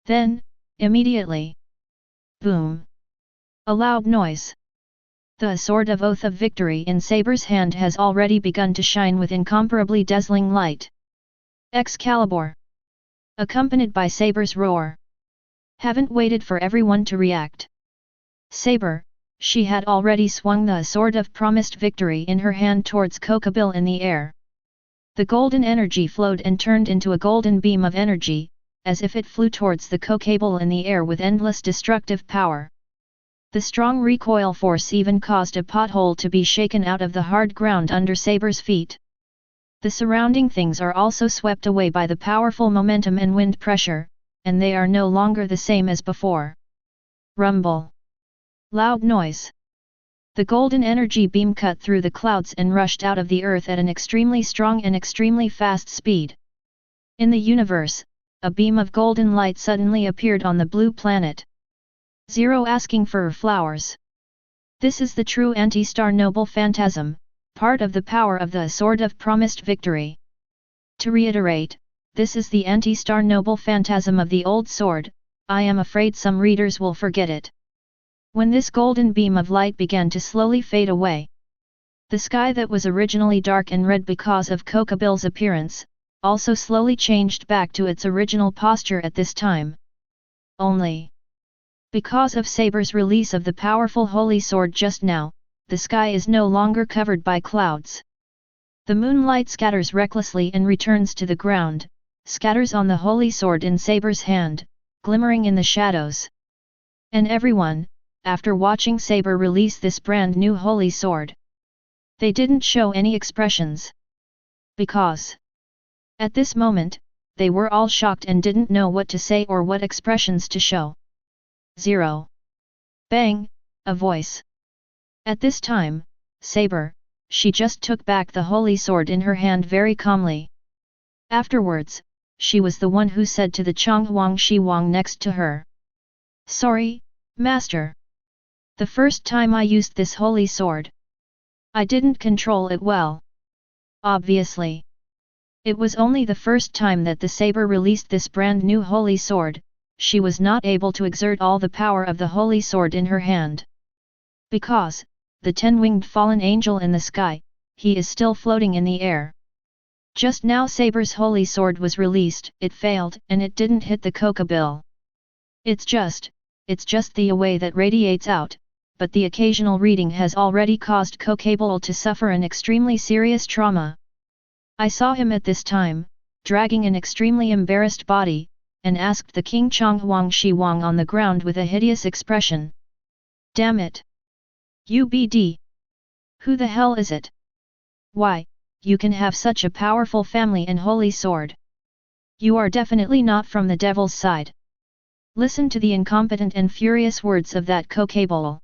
S1: Then, immediately, boom! A loud noise. The sword of Oath of Victory in Saber's hand has already begun to shine with incomparably dazzling light. Excalibur! Accompanied by Saber's roar. Haven't waited for everyone to react. Saber, she had already swung the sword of promised victory in her hand towards Kokabele in the air. The golden energy flowed and turned into a golden beam of energy, as if it flew towards the Kokabele in the air with endless destructive power. The strong recoil force even caused a pothole to be shaken out of the hard ground under Saber's feet. The surrounding things are also swept away by the powerful momentum and wind pressure, and they are no longer the same as before. Rumble. Loud noise. The golden energy beam cut through the clouds and rushed out of the earth at an extremely strong and extremely fast speed. In the universe, a beam of golden light suddenly appeared on the blue planet. Zero asking for flowers. This is the true anti-star noble phantasm, part of the power of the sword of promised victory. To reiterate, this is the anti-star noble phantasm of the old sword. I am afraid some readers will forget it. When this golden beam of light began to slowly fade away, the sky that was originally dark and red because of Kokabill's appearance, also slowly changed back to its original posture at this time. Only because of Saber's release of the powerful holy sword just now, the sky is no longer covered by clouds. The moonlight scatters recklessly and returns to the ground, scatters on the holy sword in Saber's hand, glimmering in the shadows. And everyone, after watching Saber release this brand new holy sword, they didn't show any expressions. Because at this moment, they were all shocked and didn't know what to say or what expressions to show. 0. Bang! A voice. At this time, Saber, she just took back the holy sword in her hand very calmly. Afterwards, she was the one who said to the Chonghuang Shiwang next to her. Sorry, Master. The first time I used this holy sword, I didn't control it well. Obviously. It was only the first time that the Saber released this brand new holy sword, she was not able to exert all the power of the holy sword in her hand. Because, the 10-winged fallen angel in the sky, he is still floating in the air. Just now Saber's holy sword was released, it failed and it didn't hit the Kokabill. It's just the way that radiates out, but the occasional reading has already caused Kokabill to suffer an extremely serious trauma. I saw him at this time, dragging an extremely embarrassed body, and asked the King Chonghuang Shiwang on the ground with a hideous expression. Damn it! UBD! Who the hell is it? Why, you can have such a powerful family and holy sword. You are definitely not from the devil's side. Listen to the incompetent and furious words of that Kokabill.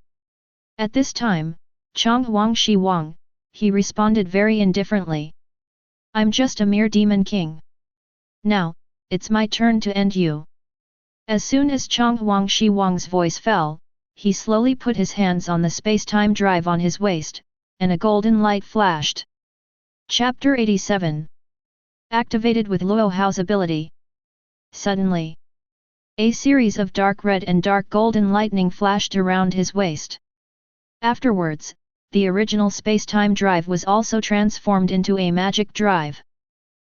S1: At this time, Chonghuang Shiwang, he responded very indifferently. I'm just a mere demon king. Now, it's my turn to end you. As soon as Chonghuang Shiwang's voice fell, he slowly put his hands on the space-time drive on his waist, and a golden light flashed. Chapter 87. Activated with Luo Hao's ability. Suddenly, a series of dark red and dark golden lightning flashed around his waist. Afterwards, the original space-time drive was also transformed into a magic drive.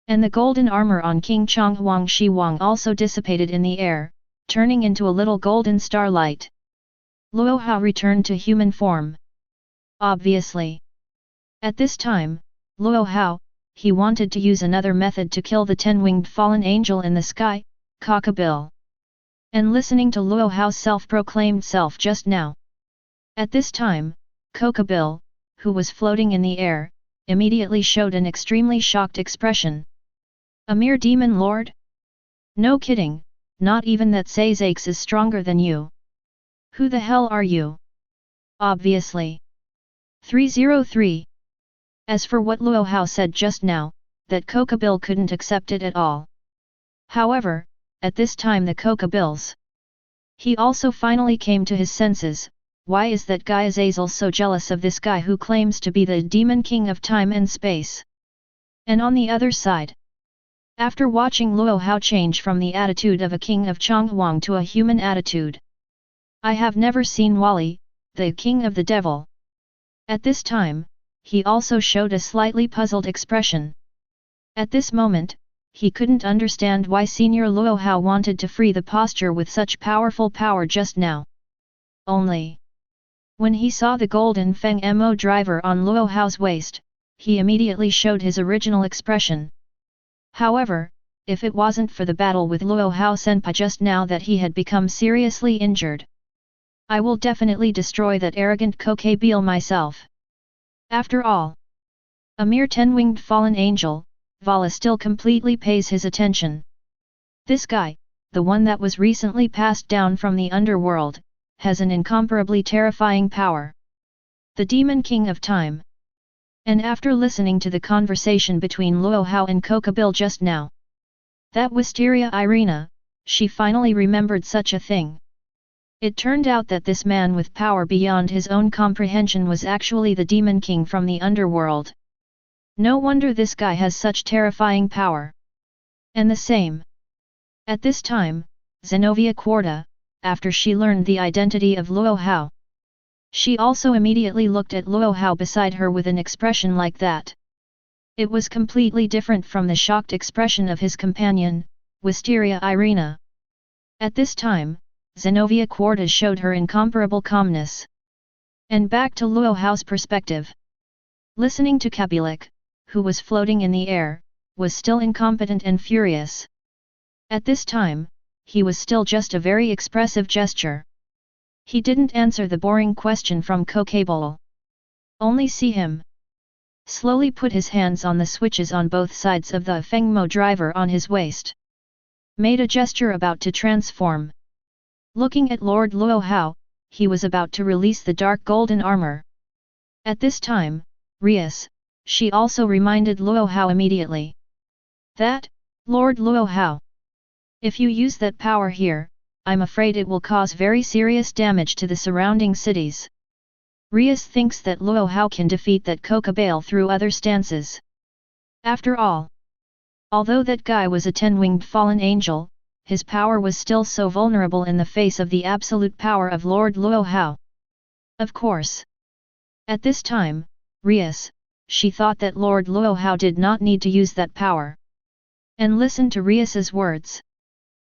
S1: And the golden armor on King Chonghuang Shiwang also dissipated in the air, turning into a little golden starlight. Luo Hao returned to human form. Obviously. At this time, Luo Hao, he wanted to use another method to kill the 10-winged fallen angel in the sky, Kokabill. And listening to Luo Hao's self-proclaimed self just now. At this time, Kokabill, who was floating in the air, immediately showed an extremely shocked expression. A mere demon lord? No kidding, not even that Sazakes is stronger than you. Who the hell are you? Obviously. 303. As for what Luo Hao said just now, that Kokabill couldn't accept it at all. However, at this time the Kokabills, he also finally came to his senses. Why is that guy Azazel so jealous of this guy who claims to be the demon king of time and space? And on the other side, after watching Luo Hao change from the attitude of a king of Chonghuang to a human attitude, I have never seen Valli, the king of the devil. At this time, he also showed a slightly puzzled expression. At this moment, he couldn't understand why Senior Luo Hao wanted to free the posture with such powerful power just now. Only when he saw the golden Feng Mo driver on Luo Hao's waist, he immediately showed his original expression. However, if it wasn't for the battle with Luo Hao Senpai just now that he had become seriously injured, I will definitely destroy that arrogant Kokabill myself. After all, a mere 10-winged fallen angel, Valli still completely pays his attention. This guy, the one that was recently passed down from the underworld, has an incomparably terrifying power. The Demon King of Time. And after listening to the conversation between Luo Hao and Kokabill just now, that Wisteria Irina, she finally remembered such a thing. It turned out that this man with power beyond his own comprehension was actually the Demon King from the underworld. No wonder this guy has such terrifying power. And the same. At this time, Zenobia Quarta, after she learned the identity of Luo Hao, She also immediately looked at Luo Hao beside her with an expression like that. It was completely different from the shocked expression of his companion, Wisteria Irina. At this time, Zenobia Quarta showed her incomparable calmness. And back to Luo Hao's perspective. Listening to Capulet, who was floating in the air, was still incompetent and furious. At this time, he was still just a very expressive gesture. He didn't answer the boring question from Kokabole. Only see him. Slowly put his hands on the switches on both sides of the Fengmo driver on his waist. Made a gesture about to transform. Looking at Lord Luo Hao, he was about to release the dark golden armor. At this time, Rias, she also reminded Luo Hao immediately. That, Lord Luo Hao. If you use that power here, I'm afraid it will cause very serious damage to the surrounding cities. Rias thinks that Luo Hao can defeat that Kokabole through other stances. After all, although that guy was a 10-winged fallen angel, his power was still so vulnerable in the face of the absolute power of Lord Luo Hao. Of course. At this time, Rias, she thought that Lord Luo Hao did not need to use that power. And listen to Rias's words.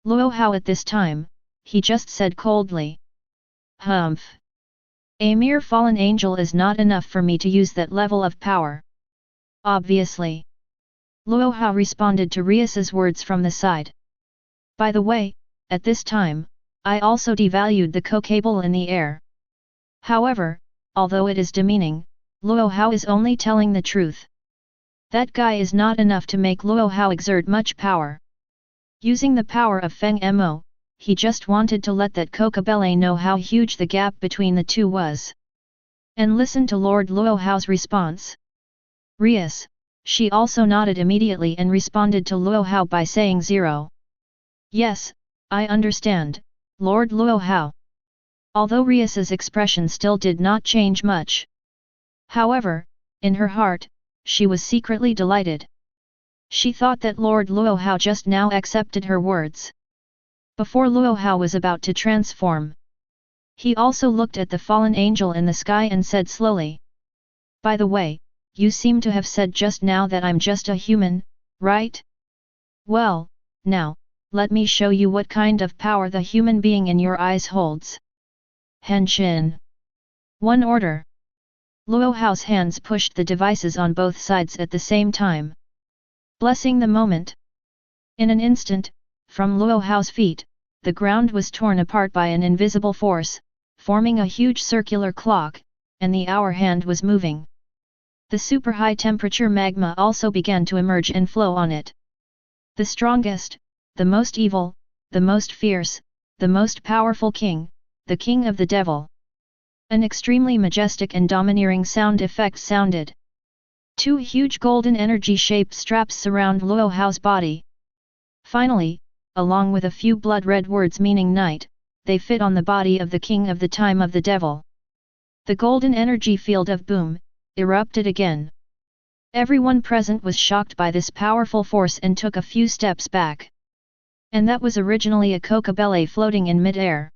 S1: Luo Hao at this time, he just said coldly. Humph. A mere fallen angel is not enough for me to use that level of power. Obviously. Luo Hao responded to Rias's words from the side. By the way, at this time, I also devalued the Kokabole in the air. However, although it is demeaning, Luo Hao is only telling the truth. That guy is not enough to make Luo Hao exert much power. Using the power of Feng Mo, he just wanted to let that Kokabole know how huge the gap between the two was. And listen to Lord Luo Hao's response. Rias, she also nodded immediately and responded to Luo Hao by saying 0. Yes, I understand, Lord Luo Hao. Although Rias's expression still did not change much. However, in her heart, she was secretly delighted. She thought that Lord Luo Hao just now accepted her words. Before Luo Hao was about to transform, he also looked at the fallen angel in the sky and said slowly. By the way, you seem to have said just now that I'm just a human, right? Well, now, let me show you what kind of power the human being in your eyes holds. Henshin. One order. Luo Hao's hands pushed the devices on both sides at the same time. Blessing the moment. In an instant, from Luo Hao's feet, the ground was torn apart by an invisible force, forming a huge circular clock, and the hour hand was moving. The super high temperature magma also began to emerge and flow on it. The strongest, the most evil, the most fierce, the most powerful king, the king of the devil. An extremely majestic and domineering sound effect sounded. Two huge golden energy-shaped straps surround Luo Hao's body. Finally, along with a few blood-red words meaning night, they fit on the body of the king of the time of the devil. The golden energy field of boom erupted again. Everyone present was shocked by this powerful force and took a few steps back. And that was originally a Kokabole floating in mid-air.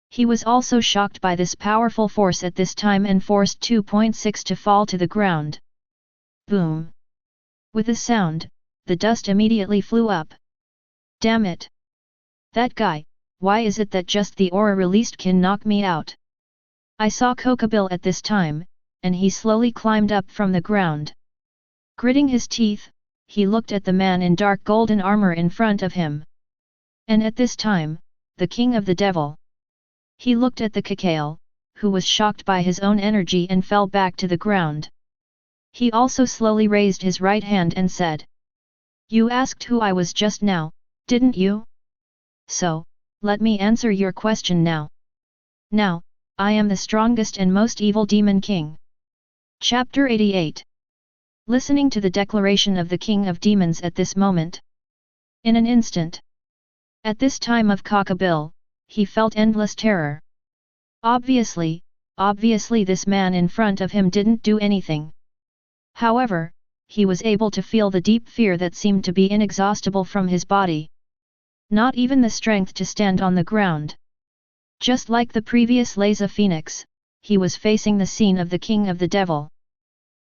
S1: He was also shocked by this powerful force at this time and forced 2.6 to fall to the ground. Boom! With a sound, the dust immediately flew up. Damn it! That guy, why is it that just the aura released can knock me out? I saw Kokabole at this time, and he slowly climbed up from the ground. Gritting his teeth, he looked at the man in dark golden armor in front of him. And at this time, the king of the devil. He looked at the Kakale, who was shocked by his own energy and fell back to the ground. He also slowly raised his right hand and said. You asked who I was just now, didn't you? So, let me answer your question now. Now, I am the strongest and most evil demon king. Chapter 88. Listening to the declaration of the king of demons at this moment. In an instant. At this time of Kokabole, he felt endless terror. Obviously this man in front of him didn't do anything. However, he was able to feel the deep fear that seemed to be inexhaustible from his body. Not even the strength to stand on the ground. Just like the previous Laser Phoenix, he was facing the scene of the King of the Devil.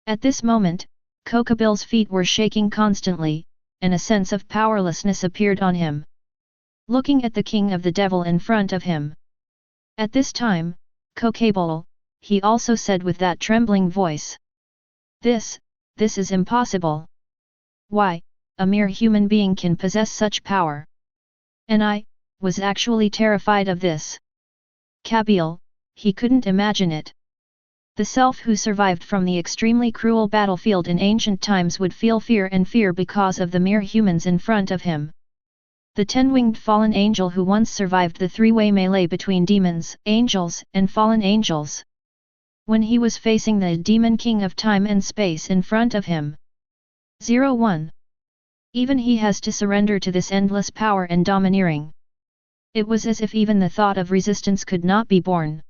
S1: At this moment, Kokabil's feet were shaking constantly, and a sense of powerlessness appeared on him. Looking at the King of the Devil in front of him. At this time, Kokabil, he also said with that trembling voice. This is impossible. Why, a mere human being can possess such power? And I was actually terrified of this. Kabil, he couldn't imagine it. The self who survived from the extremely cruel battlefield in ancient times would feel fear because of the mere humans in front of him. The 10-winged fallen angel who once survived the three-way melee between demons, angels, and fallen angels. When he was facing the demon king of time and space in front of him. 01. Even he has to surrender to this endless power and domineering. It was as if even the thought of resistance could not be borne.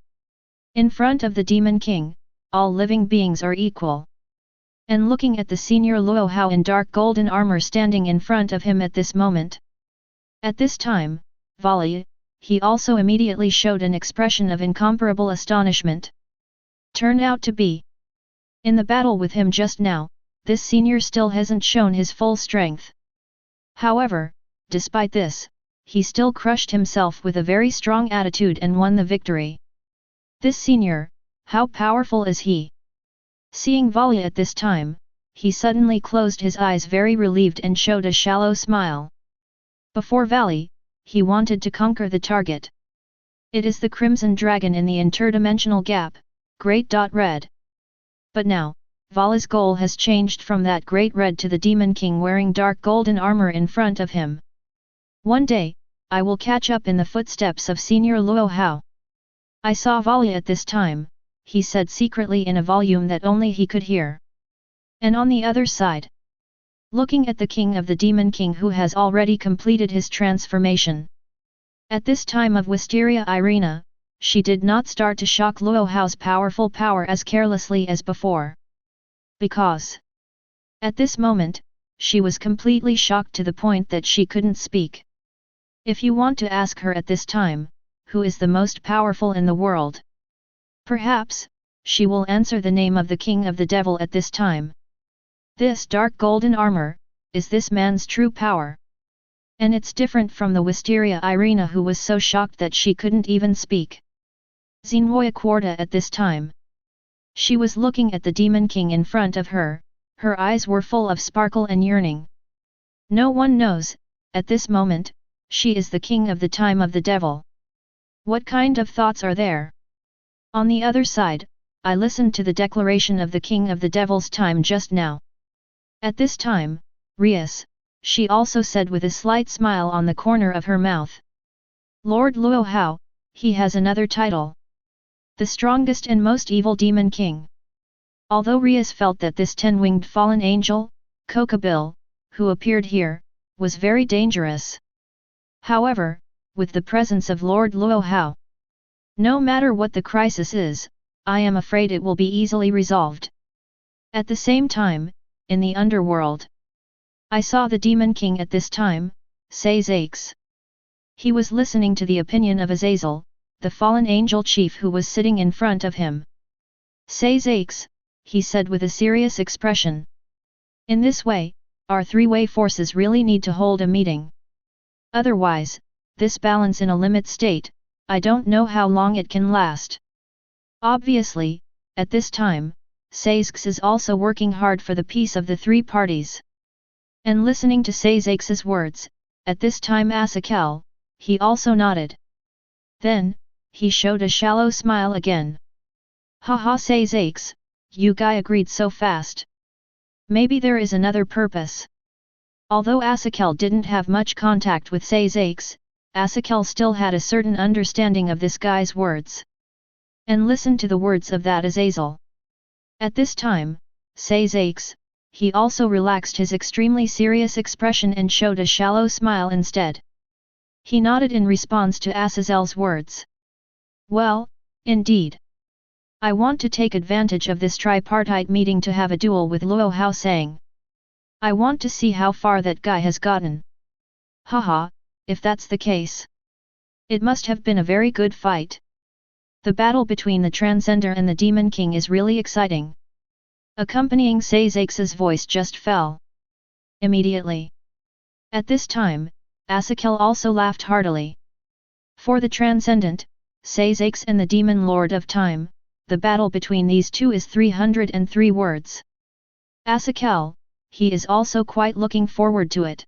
S1: In front of the Demon King, all living beings are equal. And looking at the senior Luo Hao in dark golden armor standing in front of him at this moment. At this time, Valli, he also immediately showed an expression of incomparable astonishment. Turned out to be. In the battle with him just now, this senior still hasn't shown his full strength. However, despite this, he still crushed himself with a very strong attitude and won the victory. This senior, how powerful is he? Seeing Valli at this time, he suddenly closed his eyes very relieved and showed a shallow smile. Before Valli, he wanted to conquer the target. It is the Crimson Dragon in the interdimensional gap, Great Red. But now, Valli's goal has changed from that Great Red to the Demon King wearing dark golden armor in front of him. One day, I will catch up in the footsteps of Senior Luo Hao. I saw Valli at this time, he said secretly in a volume that only he could hear. And on the other side, looking at the King of the Demon King who has already completed his transformation. At this time of Wisteria Irina, she did not start to shock Luo Hao's powerful power as carelessly as before. Because at this moment, she was completely shocked to the point that she couldn't speak. If you want to ask her at this time, who is the most powerful in the world? Perhaps, she will answer the name of the King of the Devil at this time. This dark golden armor, is this man's true power. And it's different from the Wisteria Irina who was so shocked that she couldn't even speak. Xinhua Quarta at this time. She was looking at the Demon King in front of her, her eyes were full of sparkle and yearning. No one knows, at this moment, she is the King of the time of the Devil. What kind of thoughts are there? On the other side, I listened to the declaration of the King of the Devil's time just now. At this time, Rias, she also said with a slight smile on the corner of her mouth. Lord Luo Hao, he has another title. The strongest and most evil Demon King. Although Rias felt that this 10-winged fallen angel, Kokabil, who appeared here, was very dangerous. However, with the presence of Lord Luo Hao, no matter what the crisis is, I am afraid it will be easily resolved. At the same time, in the underworld, I saw the Demon King at this time, says Aix. He was listening to the opinion of Azazel, the fallen angel chief who was sitting in front of him. Says Aix, he said with a serious expression. In this way, our three-way forces really need to hold a meeting. Otherwise, this balance in a limit state, I don't know how long it can last. Obviously, at this time, Saix is also working hard for the peace of the three parties. And listening to Saix's words, at this time Asakel, he also nodded. Then, he showed a shallow smile again. Haha Saix, you guy agreed so fast. Maybe there is another purpose. Although Asakel didn't have much contact with Saix, Asakel still had a certain understanding of this guy's words. And listened to the words of that Azazel. At this time, Saix, he also relaxed his extremely serious expression and showed a shallow smile instead. He nodded in response to Azazel's words. Well, indeed. I want to take advantage of this tripartite meeting to have a duel with Luo Hao saying. I want to see how far that guy has gotten. Haha, if that's the case. It must have been a very good fight. The battle between the Transcender and the Demon King is really exciting. Accompanying Sazex's voice just fell. Immediately. At this time, Asakel also laughed heartily. For the Transcendent, Sazex and the Demon Lord of Time, the battle between these two is 303 words. Asakel, he is also quite looking forward to it.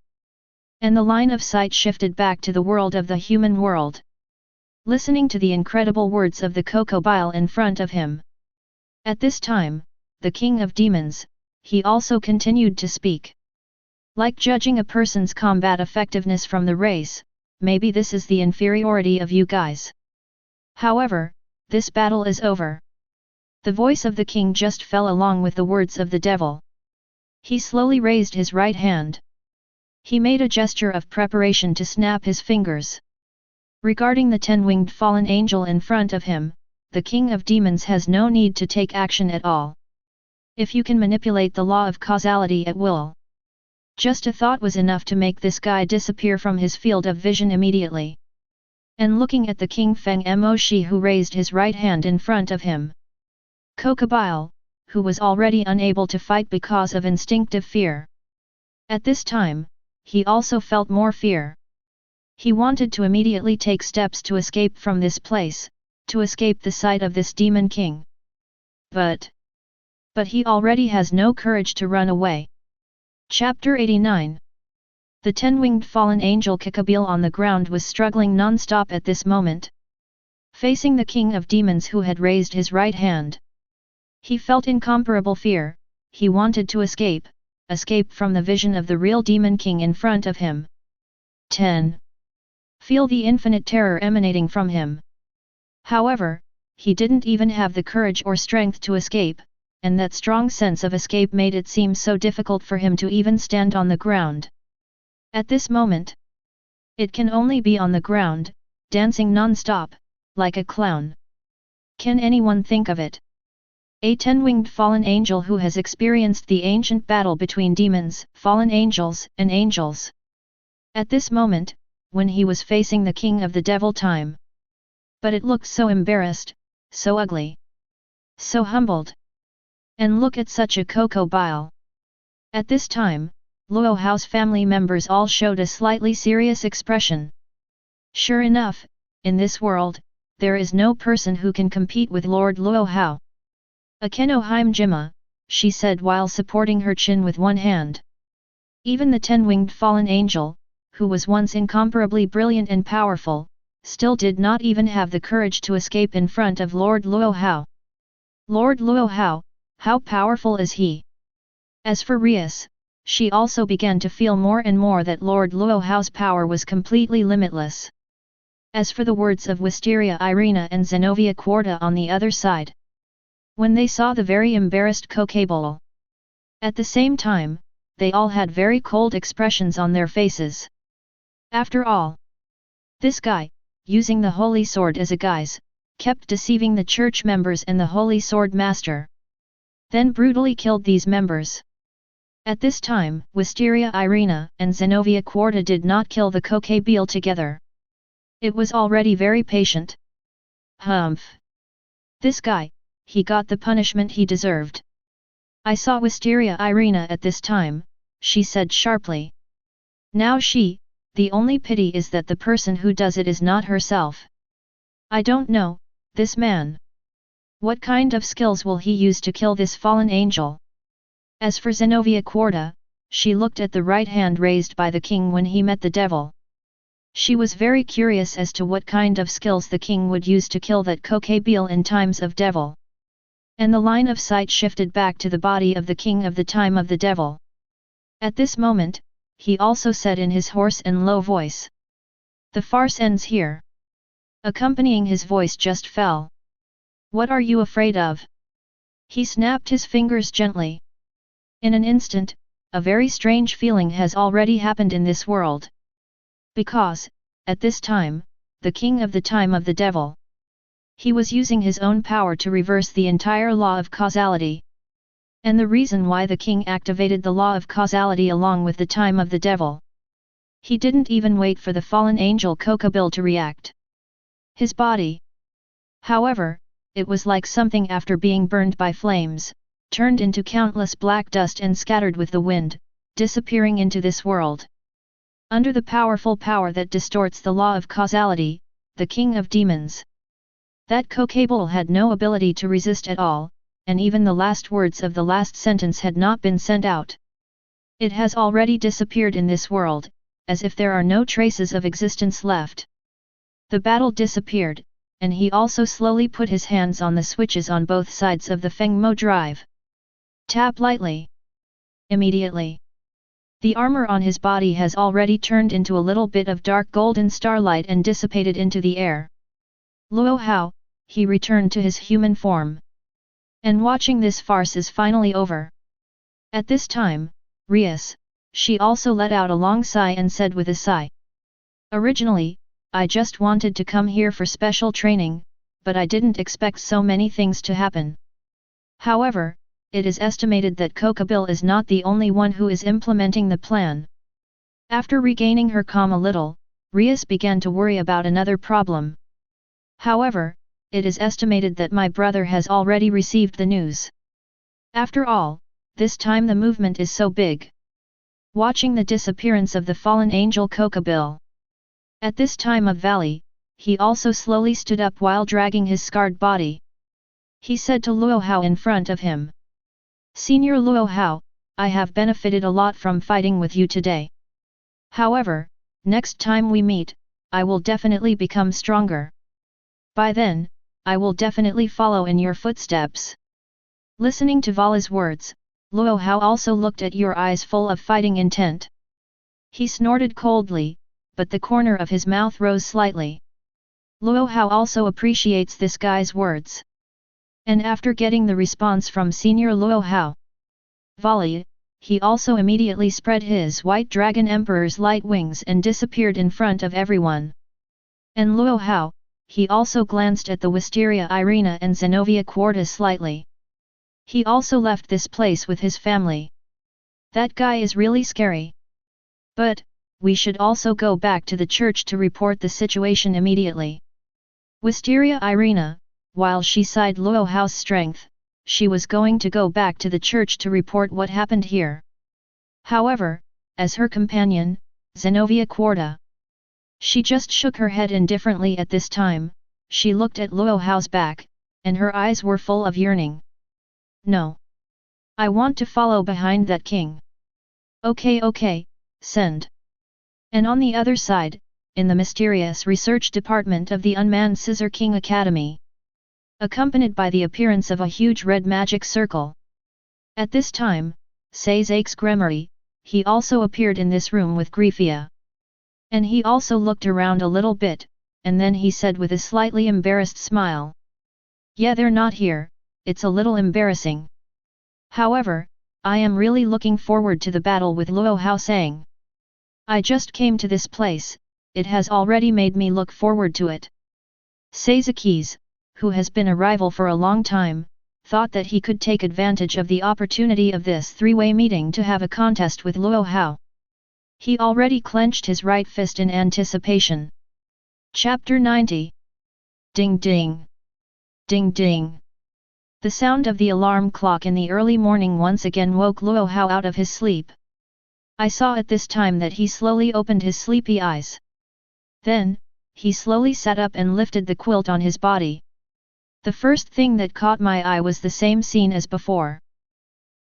S1: And the line of sight shifted back to the world of the human world. Listening to the incredible words of the crocodile in front of him. At this time, the King of Demons, he also continued to speak. Like judging a person's combat effectiveness from the race, maybe this is the inferiority of you guys. However, this battle is over. The voice of the king just fell along with the words of the devil. He slowly raised his right hand. He made a gesture of preparation to snap his fingers. Regarding the 10-winged fallen angel in front of him, the King of Demons has no need to take action at all. If you can manipulate the law of causality at will. Just a thought was enough to make this guy disappear from his field of vision immediately. And looking at the King Feng Moshi who raised his right hand in front of him. Crocodile, who was already unable to fight because of instinctive fear. At this time, he also felt more fear. He wanted to immediately take steps to escape from this place, to escape the sight of this Demon King. But he already has no courage to run away. Chapter 89. The 10-winged fallen angel Kakabil on the ground was struggling non-stop at this moment. Facing the King of Demons who had raised his right hand. He felt incomparable fear, he wanted to escape from the vision of the real Demon King in front of him. 10. Feel the infinite terror emanating from him. However, he didn't even have the courage or strength to escape, and that strong sense of escape made it seem so difficult for him to even stand on the ground. At this moment, it can only be on the ground, dancing non-stop, like a clown. Can anyone think of it? A 10-winged fallen angel who has experienced the ancient battle between demons, fallen angels, and angels. At this moment, when he was facing the king of the devil time. But it looked so embarrassed, so ugly. So humbled. And look at such a crocodile. At this time, Luo Hao's family members all showed a slightly serious expression. Sure enough, in this world, there is no person who can compete with Lord Luo Hao. Akeno Himejima, she said while supporting her chin with one hand. Even the 10-winged fallen angel, who was once incomparably brilliant and powerful, still did not even have the courage to escape in front of Lord Luo Hao. Lord Luo Hao, how powerful is he? As for Rias, she also began to feel more and more that Lord Luo Hao's power was completely limitless. As for the words of Wisteria Irina and Zenobia Quarta on the other side. When they saw the very embarrassed crocodile. At the same time, they all had very cold expressions on their faces. After all, this guy, using the Holy Sword as a guise, kept deceiving the church members and the Holy Sword Master. Then brutally killed these members. At this time, Wisteria Irina and Zenobia Quarta did not kill the crocodile together. It was already very patient. Humph. This guy, he got the punishment he deserved. I saw Wisteria Irina at this time, she said sharply. Now the only pity is that the person who does it is not herself. I don't know, this man. What kind of skills will he use to kill this fallen angel? As for Zenobia Quarta, she looked at the right hand raised by the king when he met the devil. She was very curious as to what kind of skills the king would use to kill that crocodile in times of devil. And the line of sight shifted back to the body of the king of the time of the devil. At this moment, he also said in his hoarse and low voice. The farce ends here. Accompanying his voice just fell. What are you afraid of? He snapped his fingers gently. In an instant, a very strange feeling has already happened in this world. Because, at this time, the king of the time of the devil. He was using his own power to reverse the entire law of causality. And the reason why the king activated the law of causality along with the time of the devil. He didn't even wait for the fallen angel crocodile to react. His body. However, it was like something after being burned by flames, turned into countless black dust and scattered with the wind, disappearing into this world. Under the powerful power that distorts the law of causality, the king of demons. That Kokabul had no ability to resist at all, and even the last words of the last sentence had not been sent out. It has already disappeared in this world, as if there are no traces of existence left. The battle disappeared, and he also slowly put his hands on the switches on both sides of the Fengmo drive. Tap lightly. Immediately. The armor on his body has already turned into a little bit of dark golden starlight and dissipated into the air. Luo Hao, he returned to his human form. And watching this farce is finally over. At this time, Rias, she also let out a long sigh and said with a sigh. Originally, I just wanted to come here for special training, but I didn't expect so many things to happen. However, it is estimated that Kokabul is not the only one who is implementing the plan. After regaining her calm a little, Rias began to worry about another problem. However, it is estimated that my brother has already received the news. After all, this time the movement is so big. Watching the disappearance of the fallen angel Kokabul. At this time of Valli, he also slowly stood up while dragging his scarred body. He said to Luo Hao in front of him. Senior Luo Hao, I have benefited a lot from fighting with you today. However, next time we meet, I will definitely become stronger. By then, I will definitely follow in your footsteps. Listening to Valli's words, Luo Hao also looked at your eyes full of fighting intent. He snorted coldly, but the corner of his mouth rose slightly. Luo Hao also appreciates this guy's words. And after getting the response from Senior Luo Hao, Valli, he also immediately spread his white dragon emperor's light wings and disappeared in front of everyone. And Luo Hao, he also glanced at the Wisteria Irina and Zenovia Quarta slightly. He also left this place with his family. That guy is really scary. But, we should also go back to the church to report the situation immediately. Wisteria Irina, while she sighed Luo Hao's strength, she was going to go back to the church to report what happened here. However, as her companion, Zenovia Quarta, she just shook her head indifferently at this time. She looked at Luo Hao's back, and her eyes were full of yearning. No. I want to follow behind that king. Okay, send. And on the other side, in the mysterious research department of the unmanned Scissor King Academy, accompanied by the appearance of a huge red magic circle. At this time, Sazak's Gremory, he also appeared in this room with Griefia. And he also looked around a little bit, and then he said with a slightly embarrassed smile. Yeah, they're not here, it's a little embarrassing. However, I am really looking forward to the battle with Luo Hao saying. I just came to this place, it has already made me look forward to it. Sazakis, who has been a rival for a long time, thought that he could take advantage of the opportunity of this three-way meeting to have a contest with Luo Hao. He already clenched his right fist in anticipation. Chapter 90. Ding ding. Ding ding. The sound of the alarm clock in the early morning once again woke Luo Hao out of his sleep. I saw at this time that he slowly opened his sleepy eyes. Then, he slowly sat up and lifted the quilt on his body. The first thing that caught my eye was the same scene as before.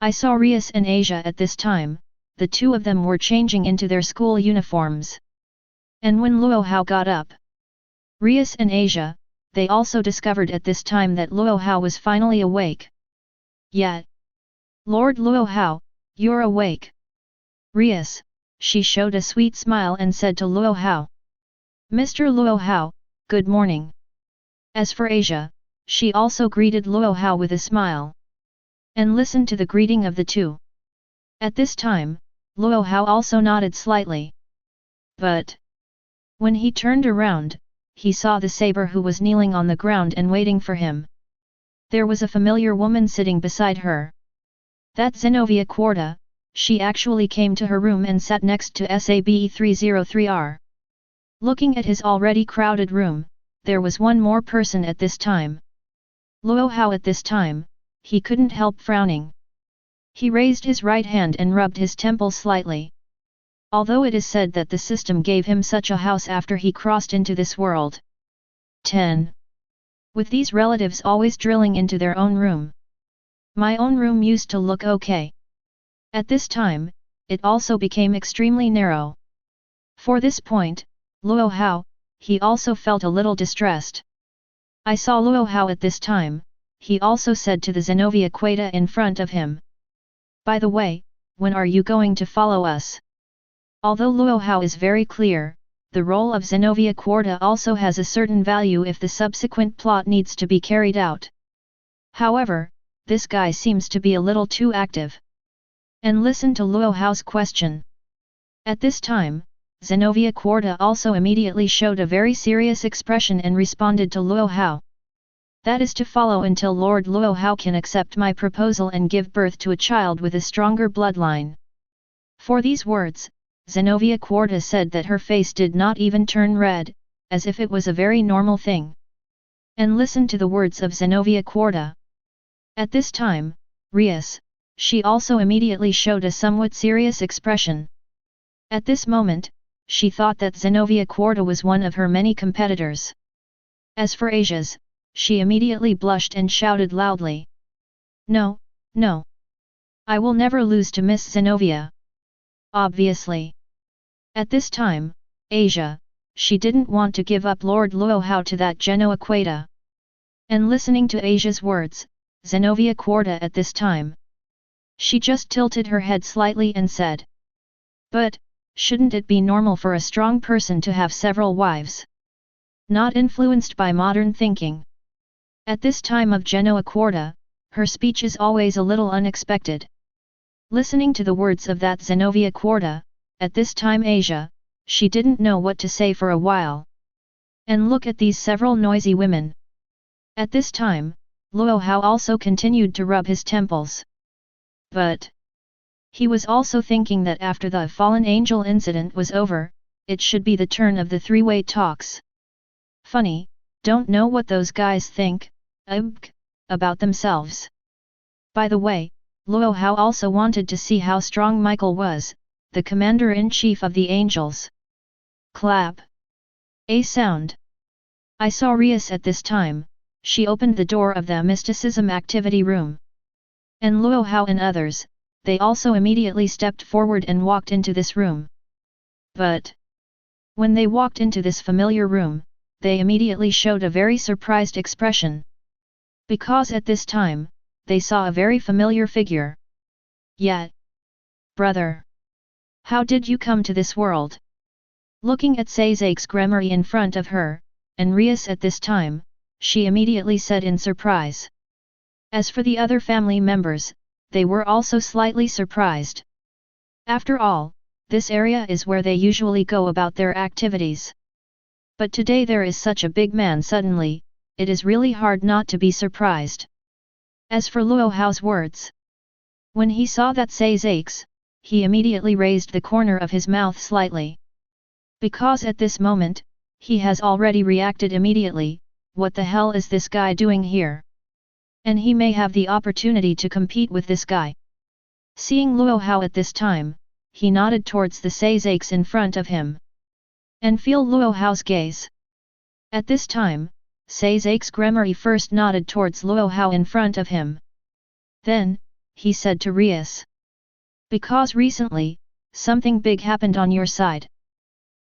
S1: I saw Rias and Asia at this time. The two of them were changing into their school uniforms. And when Luo Hao got up, Rias and Asia, they also discovered at this time that Luo Hao was finally awake. Yet, Lord Luo Hao, you're awake. Rias, she showed a sweet smile and said to Luo Hao. Mr. Luo Hao, good morning. As for Asia, she also greeted Luo Hao with a smile. And listened to the greeting of the two. At this time, Luo Hao also nodded slightly. But, when he turned around, he saw the saber who was kneeling on the ground and waiting for him. There was a familiar woman sitting beside her. That Zenovia Quarta, she actually came to her room and sat next to SABE 303R. Looking at his already crowded room, there was one more person at this time. Luo Hao at this time, he couldn't help frowning. He raised his right hand and rubbed his temple slightly. Although it is said that the system gave him such a house after he crossed into this world. 10. With these relatives always drilling into their own room. My own room used to look okay. At this time, it also became extremely narrow. For this point, Luo Hao, he also felt a little distressed. I saw Luo Hao at this time, he also said to the Zenobia Queta in front of him. By the way, when are you going to follow us? Although Luo Hao is very clear, the role of Zenobia Quarta also has a certain value if the subsequent plot needs to be carried out. However, this guy seems to be a little too active. And listen to Luo Hao's question. At this time, Zenobia Quarta also immediately showed a very serious expression and responded to Luo Hao. That is to follow until Lord Luo Hao can accept my proposal and give birth to a child with a stronger bloodline. For these words, Zenobia Quarta said that her face did not even turn red, as if it was a very normal thing. And listen to the words of Zenobia Quarta. At this time, Rias, she also immediately showed a somewhat serious expression. At this moment, she thought that Zenobia Quarta was one of her many competitors. As for Asia's, she immediately blushed and shouted loudly. No, no. I will never lose to Miss Zenobia. Obviously. At this time, Asia, she didn't want to give up Lord Luo Hao to that Genoa Queta. And listening to Asia's words, Zenobia Quarta at this time. She just tilted her head slightly and said. But, shouldn't it be normal for a strong person to have several wives? Not influenced by modern thinking. At this time of Genoa Quarta, her speech is always a little unexpected. Listening to the words of that Zenobia Quarta, at this time Asia, she didn't know what to say for a while. And look at these several noisy women. At this time, Luo Hao also continued to rub his temples. But he was also thinking that after the fallen angel incident was over, it should be the turn of the three-way talks. Funny, don't know what those guys think, about themselves. By the way, Luo Hao also wanted to see how strong Michael was, the commander-in-chief of the angels. Clap. A sound. I saw Rias at this time, she opened the door of the mysticism activity room. And Luo Hao and others, they also immediately stepped forward and walked into this room. But when they walked into this familiar room, they immediately showed a very surprised expression. Because at this time, they saw a very familiar figure. Yet, brother, how did you come to this world? Looking at Sazak's Gremory in front of her, and Rias at this time, she immediately said in surprise. As for the other family members, they were also slightly surprised. After all, this area is where they usually go about their activities. But today there is such a big man suddenly, it is really hard not to be surprised. As for Luo Hao's words, when he saw that Sazak's, he immediately raised the corner of his mouth slightly. Because at this moment, he has already reacted immediately, what the hell is this guy doing here? And he may have the opportunity to compete with this guy. Seeing Luo Hao at this time, he nodded towards the Sazak's in front of him. And feel Luo Hao's gaze. At this time, Sazak's Gremory first nodded towards Luo Hao in front of him. Then, he said to Rias. Because recently, something big happened on your side.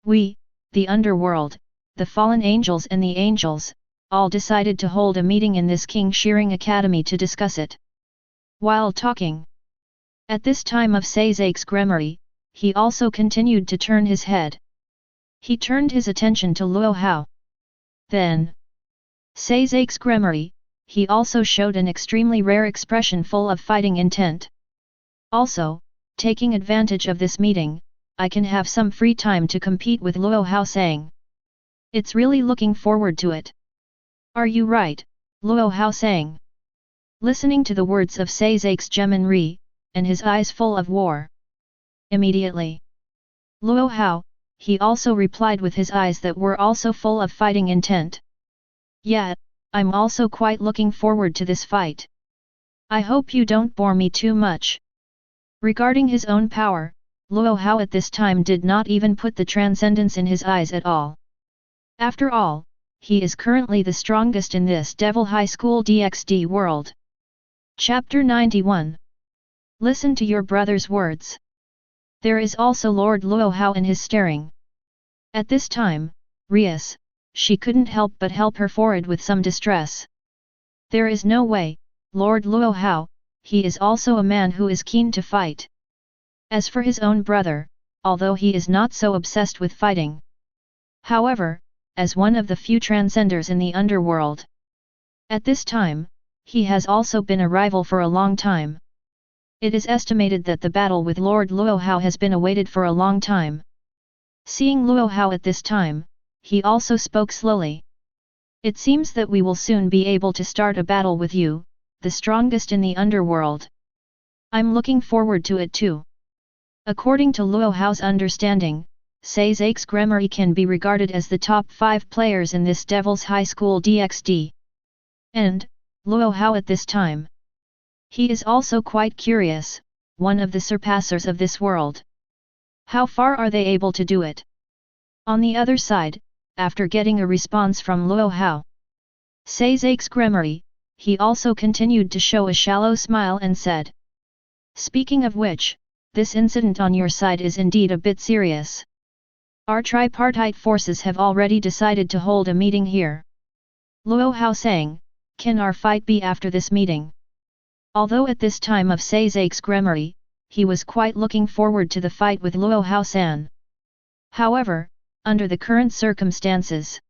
S1: We, the underworld, the fallen angels and the angels, all decided to hold a meeting in this Kuwang Academy to discuss it. While talking at this time of Sazak's Gremory, he also continued to turn his head. He turned his attention to Luo Hao. Then, Sazak's Gremory, he also showed an extremely rare expression full of fighting intent. Also, taking advantage of this meeting, I can have some free time to compete with Luo Hao saying. It's really looking forward to it. Are you right, Luo Hao saying? Listening to the words of Sazak's Geminri, and his eyes full of war. Immediately, Luo Hao, he also replied with his eyes that were also full of fighting intent. Yet, I'm also quite looking forward to this fight. I hope you don't bore me too much. Regarding his own power, Luo Hao at this time did not even put the transcendence in his eyes at all. After all, he is currently the strongest in this Devil High School DxD world. Chapter 91. Listen to your brother's words. There is also Lord Luo Hao in his staring. At this time, Rias, she couldn't help but help her forehead with some distress. There is no way, Lord Luo Hao, he is also a man who is keen to fight. As for his own brother, although he is not so obsessed with fighting. However, as one of the few transcenders in the underworld. At this time, he has also been a rival for a long time. It is estimated that the battle with Lord Luo Hao has been awaited for a long time. Seeing Luo Hao at this time, he also spoke slowly. It seems that we will soon be able to start a battle with you, the strongest in the underworld. I'm looking forward to it too. According to Luo Hao's understanding, Sazak's Gremory can be regarded as the top 5 players in this Devil's High School DxD. And, Luo Hao at this time. He is also quite curious, one of the surpassers of this world. How far are they able to do it? On the other side, after getting a response from Luo Hao, Sazak's Gremory, he also continued to show a shallow smile and said. Speaking of which, this incident on your side is indeed a bit serious. Our tripartite forces have already decided to hold a meeting here. Luo Hao sang, can our fight be after this meeting? Although at this time of Sazak's Gremory, he was quite looking forward to the fight with Luo Hao-san. However, under the current circumstances,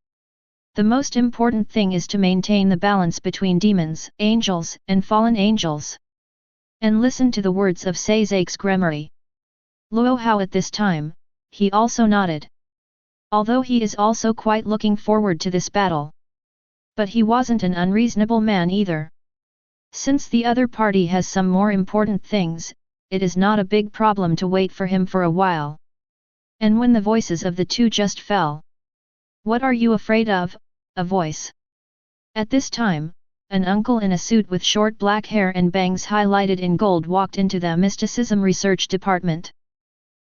S1: the most important thing is to maintain the balance between demons, angels, and fallen angels. And listen to the words of Sazak's Gremory. Luo Hao at this time, he also nodded. Although he is also quite looking forward to this battle. But he wasn't an unreasonable man either. Since the other party has some more important things, it is not a big problem to wait for him for a while. And when the voices of the two just fell. What are you afraid of? A voice. At this time, an uncle in a suit with short black hair and bangs highlighted in gold walked into the mysticism research department.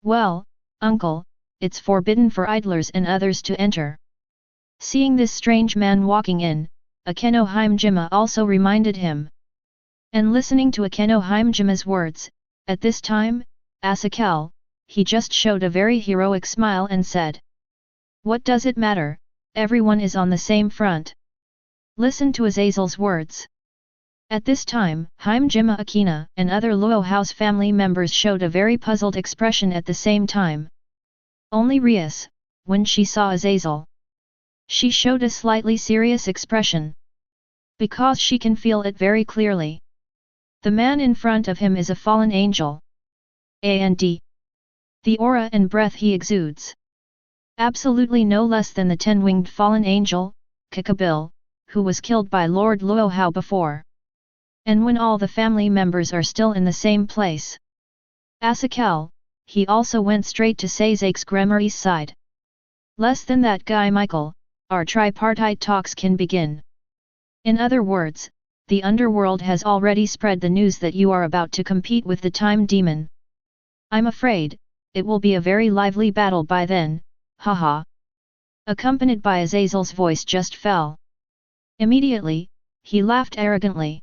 S1: Well, uncle, it's forbidden for idlers and others to enter. Seeing this strange man walking in, Akeno Himejima also reminded him. And listening to Akeno Himejima's words, at this time, Asakal, he just showed a very heroic smile and said. What does it matter, everyone is on the same front. Listen to Azazel's words. At this time, Himejima Akeno and other Luo Hao's family members showed a very puzzled expression at the same time. Only Rias, when she saw Azazel, she showed a slightly serious expression. Because she can feel it very clearly. The man in front of him is a fallen angel. And the aura and breath he exudes. Absolutely no less than the 10-winged fallen angel, Kakabil, who was killed by Lord Luo Hao before. And when all the family members are still in the same place. Asakal, he also went straight to Sazak's Gremory's side. Less than that guy Michael, our tripartite talks can begin. In other words, the underworld has already spread the news that you are about to compete with the Time Demon. I'm afraid, it will be a very lively battle by then, haha. Accompanied by Azazel's voice just fell. Immediately, he laughed arrogantly.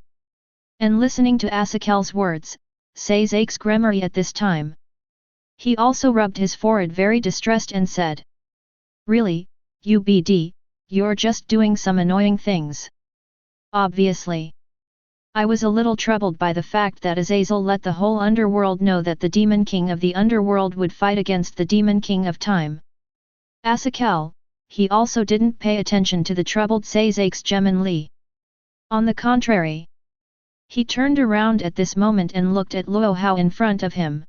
S1: And listening to Asakel's words, Sazak's Gremory at this time. He also rubbed his forehead very distressed and said. Really, UBD, you're just doing some annoying things. Obviously. I was a little troubled by the fact that Azazel let the whole underworld know that the Demon King of the underworld would fight against the Demon King of Time. Asakel, he also didn't pay attention to the troubled Sazak's Gemin Li. On the contrary. He turned around at this moment and looked at Luo Hao in front of him.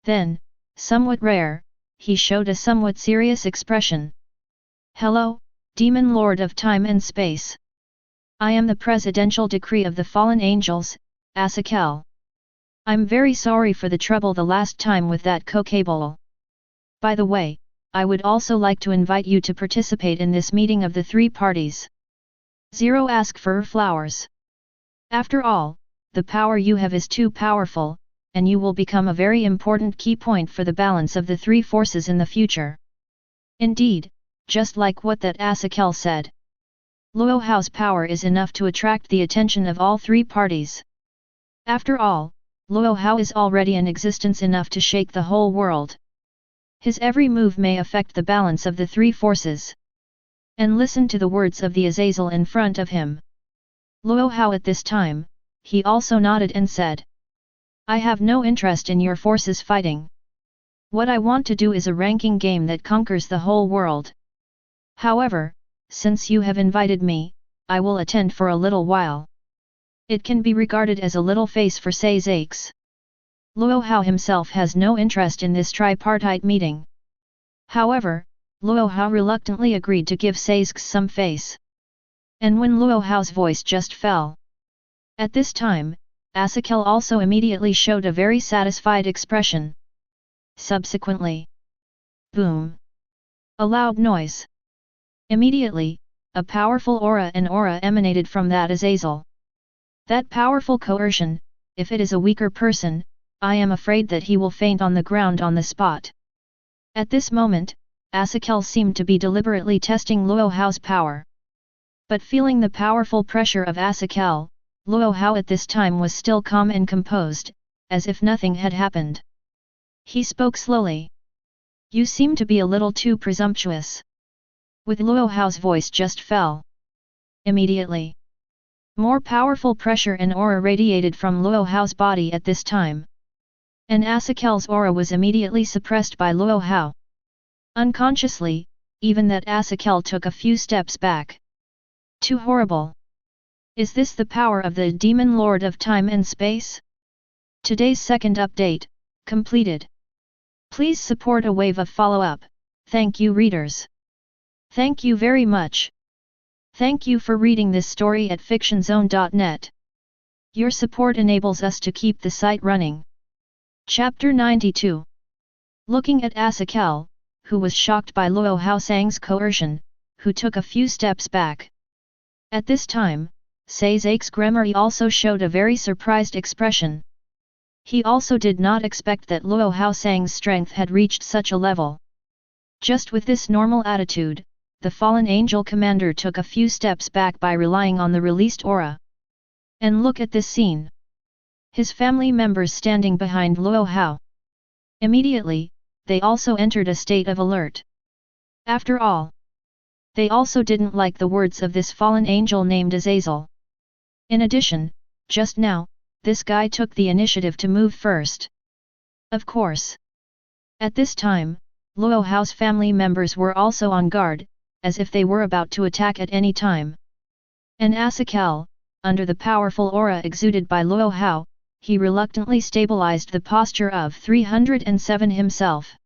S1: Then, somewhat rare, he showed a somewhat serious expression. Hello, Demon Lord of Time and Space. I am the presidential decree of the fallen angels, Asakel. I'm very sorry for the trouble the last time with that Kokabole. By the way, I would also like to invite you to participate in this meeting of the 3 parties. 0 Ask for flowers. After all, the power you have is too powerful, and you will become a very important key point for the balance of the three forces in the future. Indeed, just like what that Asakel said. Luo Hao's power is enough to attract the attention of all three parties. After all, Luo Hao is already in existence enough to shake the whole world. His every move may affect the balance of the three forces. And listen to the words of the Azazel in front of him. Luo Hao at this time, he also nodded and said, I have no interest in your forces fighting. What I want to do is a ranking game that conquers the whole world. However, since you have invited me, I will attend for a little while. It can be regarded as a little face for Say's aches. Luo Hao himself has no interest in this tripartite meeting. However, Luo Hao reluctantly agreed to give Say's some face. And when Luo Hao's voice just fell. At this time, Asakel also immediately showed a very satisfied expression. Subsequently, boom! A loud noise. Immediately, a powerful aura emanated from that Azazel. That powerful coercion, if it is a weaker person, I am afraid that he will faint on the ground on the spot. At this moment, Asakel seemed to be deliberately testing Luo Hao's power. But feeling the powerful pressure of Asakel, Luo Hao at this time was still calm and composed, as if nothing had happened. He spoke slowly. You seem to be a little too presumptuous. With Luo Hao's voice just fell. Immediately, more powerful pressure and aura radiated from Luo Hao's body at this time. And Asakel's aura was immediately suppressed by Luo Hao. Unconsciously, even that Asakel took a few steps back. Too horrible. Is this the power of the Demon Lord of Time and Space? Today's second update, completed. Please support a wave of follow-up. Thank you readers. Thank you very much. Thank you for reading this story at fictionzone.net. Your support enables us to keep the site running. Chapter 92. Looking at Asakel, who was shocked by Luo Hao Sang's coercion, who took a few steps back. At this time, Say's Gremory also showed a very surprised expression. He also did not expect that Luo Hao Sang's strength had reached such a level. Just with this normal attitude, the fallen angel commander took a few steps back by relying on the released aura. And look at this scene. His family members standing behind Luo Hao. Immediately, they also entered a state of alert. After all, they also didn't like the words of this fallen angel named Azazel. In addition, just now, this guy took the initiative to move first. Of course. At this time, Luo Hao's family members were also on guard, as if they were about to attack at any time. And Asakel, under the powerful aura exuded by Luo Hao, he reluctantly stabilized the posture of 307 himself.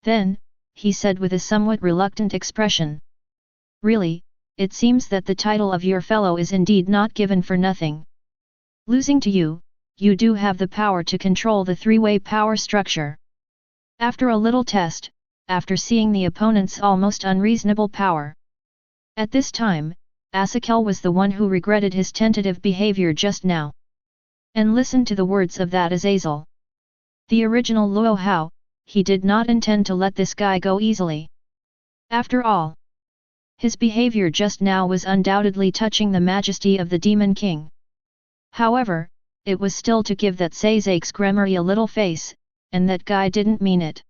S1: Then, he said with a somewhat reluctant expression. Really, it seems that the title of your fellow is indeed not given for nothing. Losing to you, you do have the power to control the three-way power structure. After a little test, after seeing the opponent's almost unreasonable power. At this time, Asakel was the one who regretted his tentative behavior just now. And listen to the words of that Azazel. The original Luo Hao, he did not intend to let this guy go easily. After all, his behavior just now was undoubtedly touching the majesty of the Demon King. However, it was still to give that Say's Gremory a little face, and that guy didn't mean it.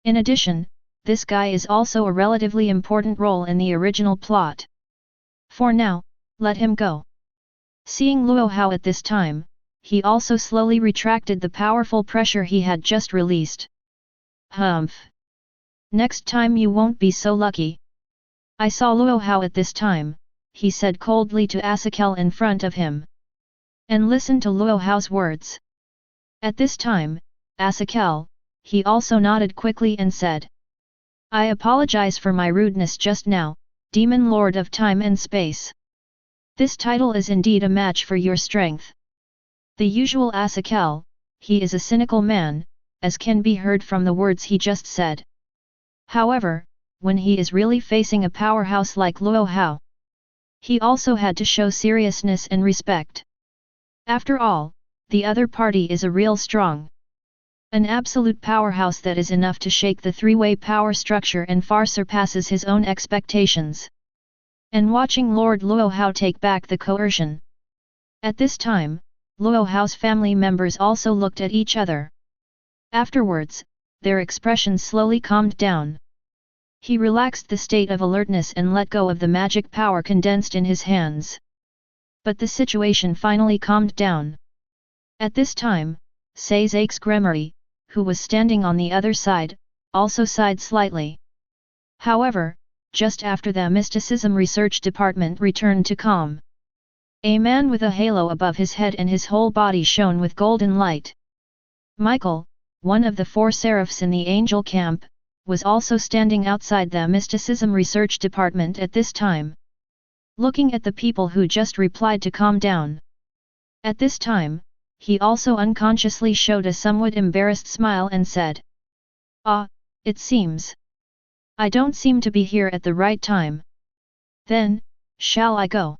S1: In addition, this guy is also a relatively important role in the original plot. For now, let him go. Seeing Luo Hao at this time, he also slowly retracted the powerful pressure he had just released. Humph! Next time you won't be so lucky. I saw Luo Hao at this time, he said coldly to Asakel in front of him. And listen to Luo Hao's words. At this time, Asakel, he also nodded quickly and said. I apologize for my rudeness just now, Demon Lord of Time and Space. This title is indeed a match for your strength. The usual Asakel, he is a cynical man, as can be heard from the words he just said. However, when he is really facing a powerhouse like Luo Hao, He also had to show seriousness and respect. After all, the other party is a real strong, an absolute powerhouse that is enough to shake the three-way power structure and far surpasses his own expectations. And watching Lord Luo Hao take back the coercion. At this time, Luo Hao's family members also looked at each other. Afterwards, their expressions slowly calmed down. He relaxed the state of alertness and let go of the magic power condensed in his hands. But the situation finally calmed down. At this time, Sazak's Gremory, who was standing on the other side, also sighed slightly. However, just after the Mysticism Research Department returned to calm. A man with a halo above his head and his whole body shone with golden light. Michael, one of the 4 seraphs in the angel camp, was also standing outside the Mysticism Research Department at this time. Looking at the people who just replied to calm down. At this time, he also unconsciously showed a somewhat embarrassed smile and said, "Ah, it seems. I don't seem to be here at the right time. Then, shall I go?"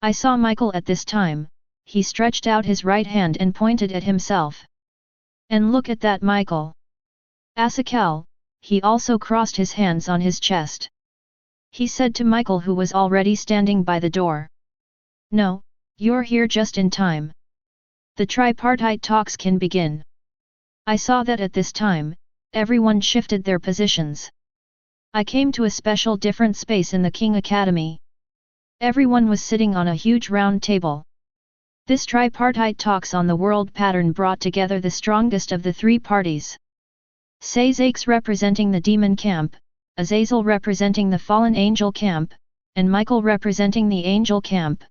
S1: I saw Michael at this time. He stretched out his right hand and pointed at himself. And look at that Michael. Asakal, he also crossed his hands on his chest. He said to Michael who was already standing by the door. "No, you're here just in time. The tripartite talks can begin." I saw that at this time, everyone shifted their positions. I came to a special different space in the Kuwang Academy. Everyone was sitting on a huge round table. This tripartite talks on the world pattern brought together the strongest of the 3 parties. Sazak's representing the demon camp, Azazel representing the fallen angel camp, and Michael representing the angel camp.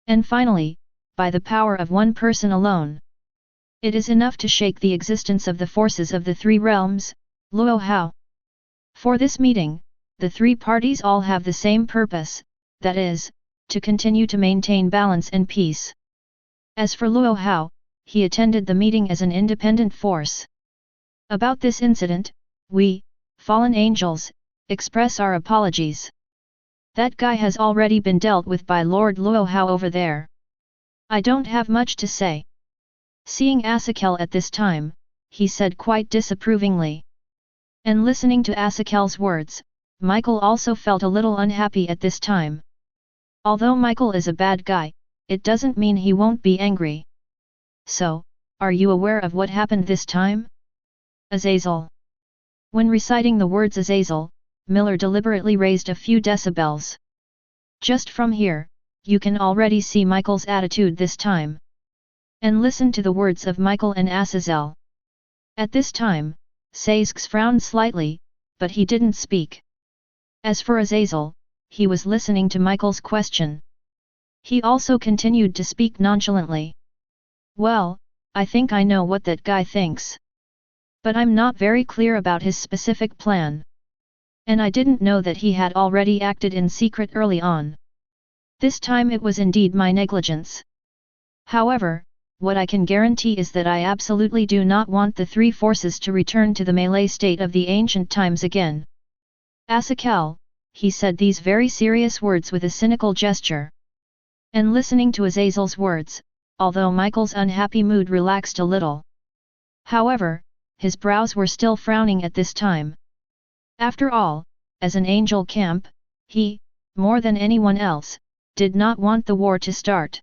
S1: And finally, by the power of one person alone, it is enough to shake the existence of the forces of the 3 realms, Luo Hao. For this meeting, the 3 parties all have the same purpose, that is, to continue to maintain balance and peace. As for Luo Hao, he attended the meeting as an independent force. About this incident, we, fallen angels, express our apologies. That guy has already been dealt with by Lord Luo Hao over there. I don't have much to say. Seeing Asakel at this time, he said quite disapprovingly. And listening to Asakel's words, Michael also felt a little unhappy at this time. Although Michael is a bad guy, it doesn't mean he won't be angry. So, are you aware of what happened this time? Azazel. When reciting the words Azazel, Miller deliberately raised a few decibels. Just from here, you can already see Michael's attitude this time. And listen to the words of Michael and Azazel. At this time, Sazak frowned slightly, but he didn't speak. As for Azazel, he was listening to Michael's question. He also continued to speak nonchalantly. "Well, I think I know what that guy thinks. But I'm not very clear about his specific plan. And I didn't know that he had already acted in secret early on. This time it was indeed my negligence. However, what I can guarantee is that I absolutely do not want the 3 forces to return to the melee state of the ancient times again." Asakal, he said these very serious words with a cynical gesture. And listening to Azazel's words, although Michael's unhappy mood relaxed a little. However, his brows were still frowning at this time. After all, as an angel camp, he, more than anyone else, did not want the war to start.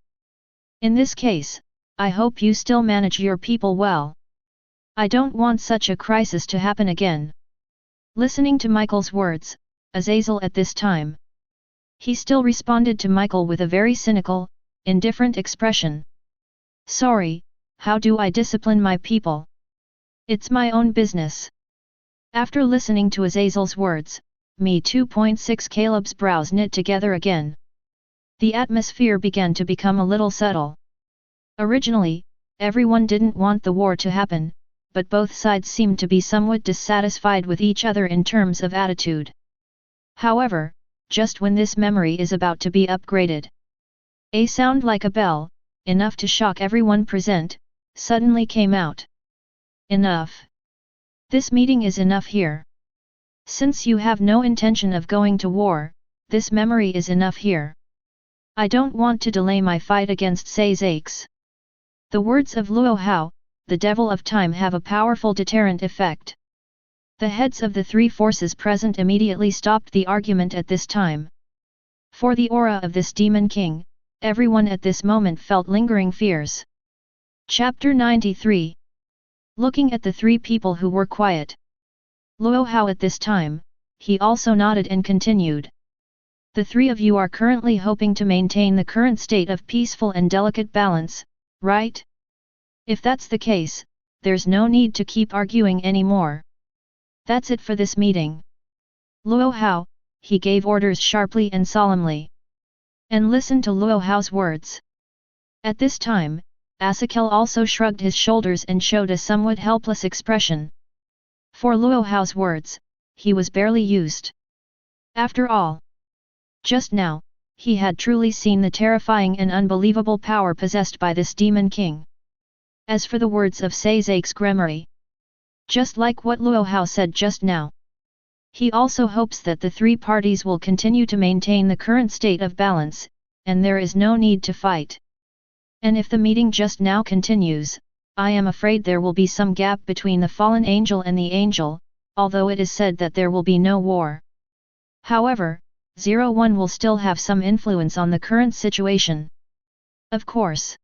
S1: In this case, I hope you still manage your people well. I don't want such a crisis to happen again. Listening to Michael's words, Azazel at this time. He still responded to Michael with a very cynical, indifferent expression. "Sorry, how do I discipline my people? It's my own business." After listening to Azazel's words, Me 2.6 Caleb's brows knit together again. The atmosphere began to become a little subtle. Originally, everyone didn't want the war to happen, but both sides seemed to be somewhat dissatisfied with each other in terms of attitude. However, just when this memory is about to be upgraded, a sound like a bell, enough to shock everyone present, suddenly came out. "Enough. This meeting is enough here. Since you have no intention of going to war, this memory is enough here. I don't want to delay my fight against Sazakes. The words of Luo Hao, the devil of time, have a powerful deterrent effect. The heads of the three forces present immediately stopped the argument at this time. For the aura of this demon king, everyone at this moment felt lingering fears. Chapter 93. Looking at the three people who were quiet. Luo Hao at this time, he also nodded and continued. The three of you are currently hoping to maintain the current state of peaceful and delicate balance, right? If that's the case, there's no need to keep arguing anymore. That's it for this meeting. Luo Hao, he gave orders sharply and solemnly. And listen to Luo Hao's words. At this time, Asakel also shrugged his shoulders and showed a somewhat helpless expression. For Luo Hao's words, he was barely used. After all, just now, he had truly seen the terrifying and unbelievable power possessed by this demon king. As for the words of Sazak's Gremory, just like what Luo Hao said just now, he also hopes that the three parties will continue to maintain the current state of balance, and there is no need to fight. And if the meeting just now continues, I am afraid there will be some gap between the fallen angel and the angel, although it is said that there will be no war. However, 01 will still have some influence on the current situation. Of course.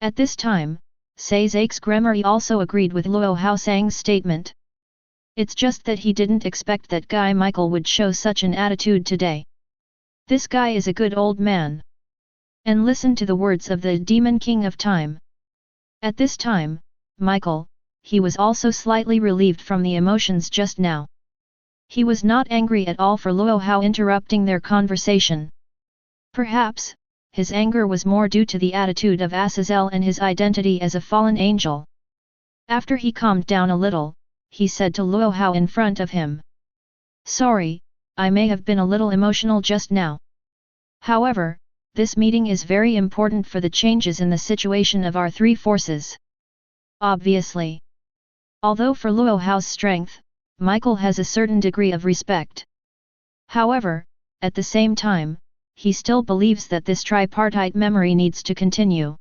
S1: At this time, Sazak's Gremory also agreed with Luo Hao Sang's statement. It's just that he didn't expect that guy Michael would show such an attitude today. This guy is a good old man. And listen to the words of the Demon King of Time. At this time, Michael, he was also slightly relieved from the emotions just now. He was not angry at all for Luo Hao interrupting their conversation. Perhaps, his anger was more due to the attitude of Azazel and his identity as a fallen angel. After he calmed down a little, he said to Luo Hao in front of him. Sorry, I may have been a little emotional just now. However, this meeting is very important for the changes in the situation of our three forces. Obviously. Although for Luo Hao's strength, Michael has a certain degree of respect. However, at the same time, he still believes that this tripartite memory needs to continue.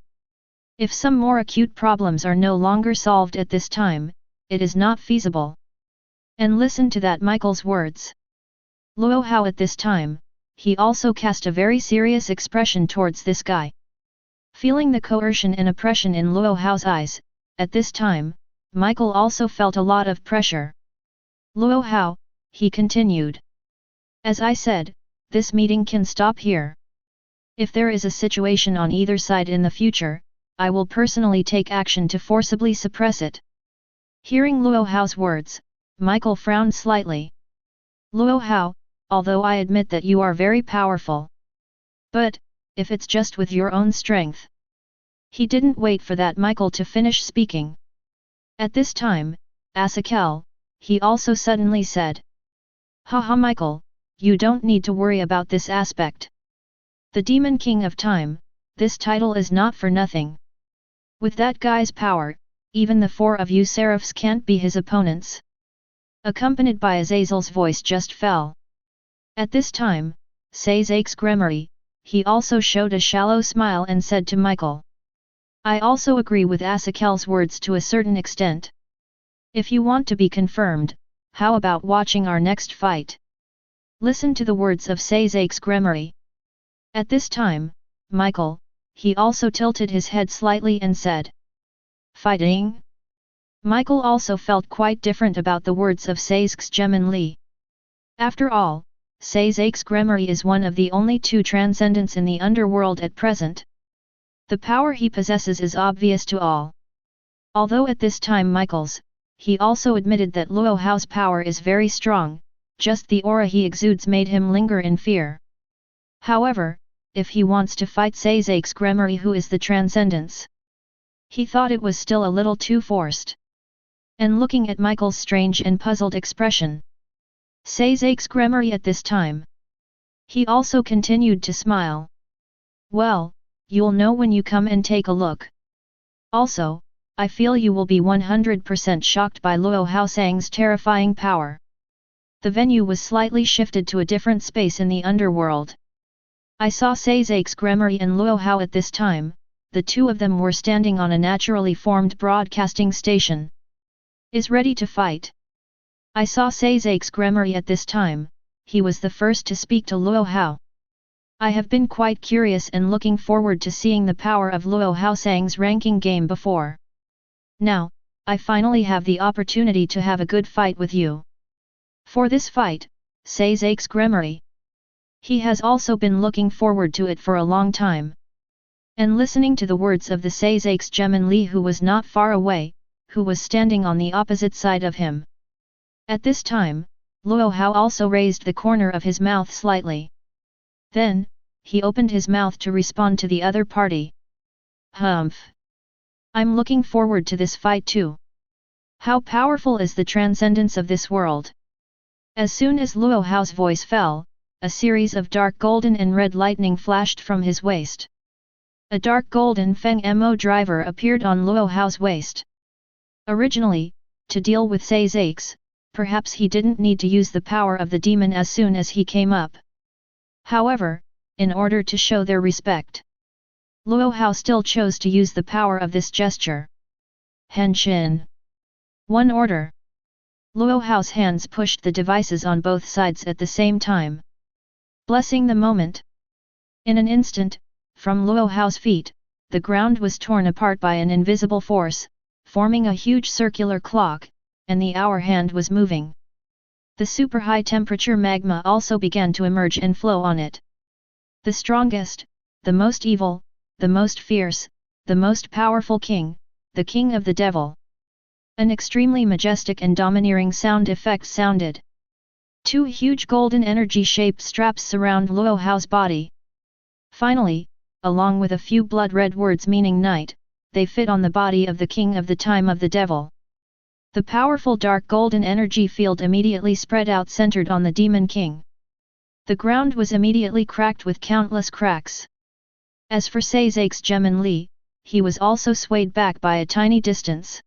S1: If some more acute problems are no longer solved at this time, it is not feasible. And listen to that Michael's words. Luo Hao at this time, he also cast a very serious expression towards this guy. Feeling the coercion and oppression in Luo Hao's eyes, at this time, Michael also felt a lot of pressure. Luo Hao, he continued. As I said, this meeting can stop here. If there is a situation on either side in the future, I will personally take action to forcibly suppress it. Hearing Luo Hao's words, Michael frowned slightly. Luo Hao, although I admit that you are very powerful. But, if it's just with your own strength. He didn't wait for that Michael to finish speaking. At this time, Asakel, he also suddenly said. Haha Michael, you don't need to worry about this aspect. The Demon King of Time, this title is not for nothing. With that guy's power, even the four of you Seraphs can't be his opponents. Accompanied by Azazel's voice just fell. At this time, Sazak's Gremory, he also showed a shallow smile and said to Michael. I also agree with Asakel's words to a certain extent. If you want to be confirmed, how about watching our next fight? Listen to the words of Sazak's Gremory. At this time, Michael, he also tilted his head slightly and said. Fighting? Michael also felt quite different about the words of Sazak's Gemin Li. After all, Sazak's Gremory is one of the only two transcendents in the underworld at present. The power he possesses is obvious to all. Although at this time Michael's, he also admitted that Luo Hao's power is very strong, just the aura he exudes made him linger in fear. However, if he wants to fight Sazak's Gremory who is the transcendence, he thought it was still a little too forced. And looking at Michael's strange and puzzled expression, Sazak's Gremory at this time, he also continued to smile. Well, you'll know when you come and take a look. Also, I feel you will be 100% shocked by Luo Hao Sang's terrifying power. The venue was slightly shifted to a different space in the underworld. I saw Sazak's Gremory and Luo Hao at this time. The two of them were standing on a naturally formed broadcasting station. Is ready to fight. I saw Sazak's Gremory at this time. He was the first to speak to Luo Hao. I have been quite curious and looking forward to seeing the power of Luo Hao Sang's ranking game before. Now, I finally have the opportunity to have a good fight with you. For this fight, Sazak's Gremory. He has also been looking forward to it for a long time. And listening to the words of the Sazak's Gemin Li, who was not far away, who was standing on the opposite side of him. At this time, Luo Hao also raised the corner of his mouth slightly. Then, he opened his mouth to respond to the other party. Humph! I'm looking forward to this fight too. How powerful is the transcendence of this world? As soon as Luo Hao's voice fell, a series of dark golden and red lightning flashed from his waist. A dark golden Feng Mo driver appeared on Luo Hao's waist. Originally, to deal with Sazak's, perhaps he didn't need to use the power of the demon as soon as he came up. However, in order to show their respect, Luo Hao still chose to use the power of this gesture. Henshin. One order. Luo Hao's hands pushed the devices on both sides at the same time. Blessing the moment. In an instant, from Luo Hao's feet, the ground was torn apart by an invisible force, forming a huge circular clock, and the hour hand was moving. The super high temperature magma also began to emerge and flow on it. The strongest, the most evil, the most fierce, the most powerful king, the king of the devil. An extremely majestic and domineering sound effect sounded. Two huge golden energy-shaped straps surround Luo Hao's body. Finally, along with a few blood-red words meaning night, they fit on the body of the king of the time of the devil. The powerful dark golden energy field immediately spread out, centered on the demon king. The ground was immediately cracked with countless cracks. As for Sazak's Gemin Li, he was also swayed back by a tiny distance.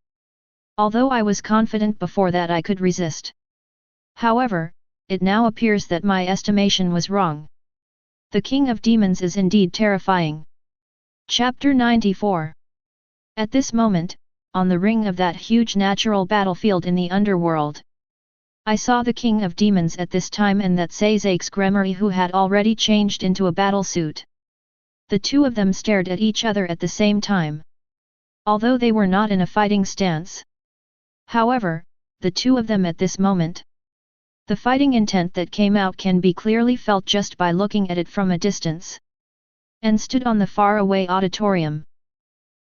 S1: Although I was confident before that I could resist. However, it now appears that my estimation was wrong. The King of Demons is indeed terrifying. Chapter 94. At this moment, on the ring of that huge natural battlefield in the underworld, I saw the King of Demons at this time and that Sazak's Gremory, who had already changed into a battlesuit. The two of them stared at each other at the same time. Although they were not in a fighting stance. However, the two of them at this moment. The fighting intent that came out can be clearly felt just by looking at it from a distance. And stood on the far-away auditorium.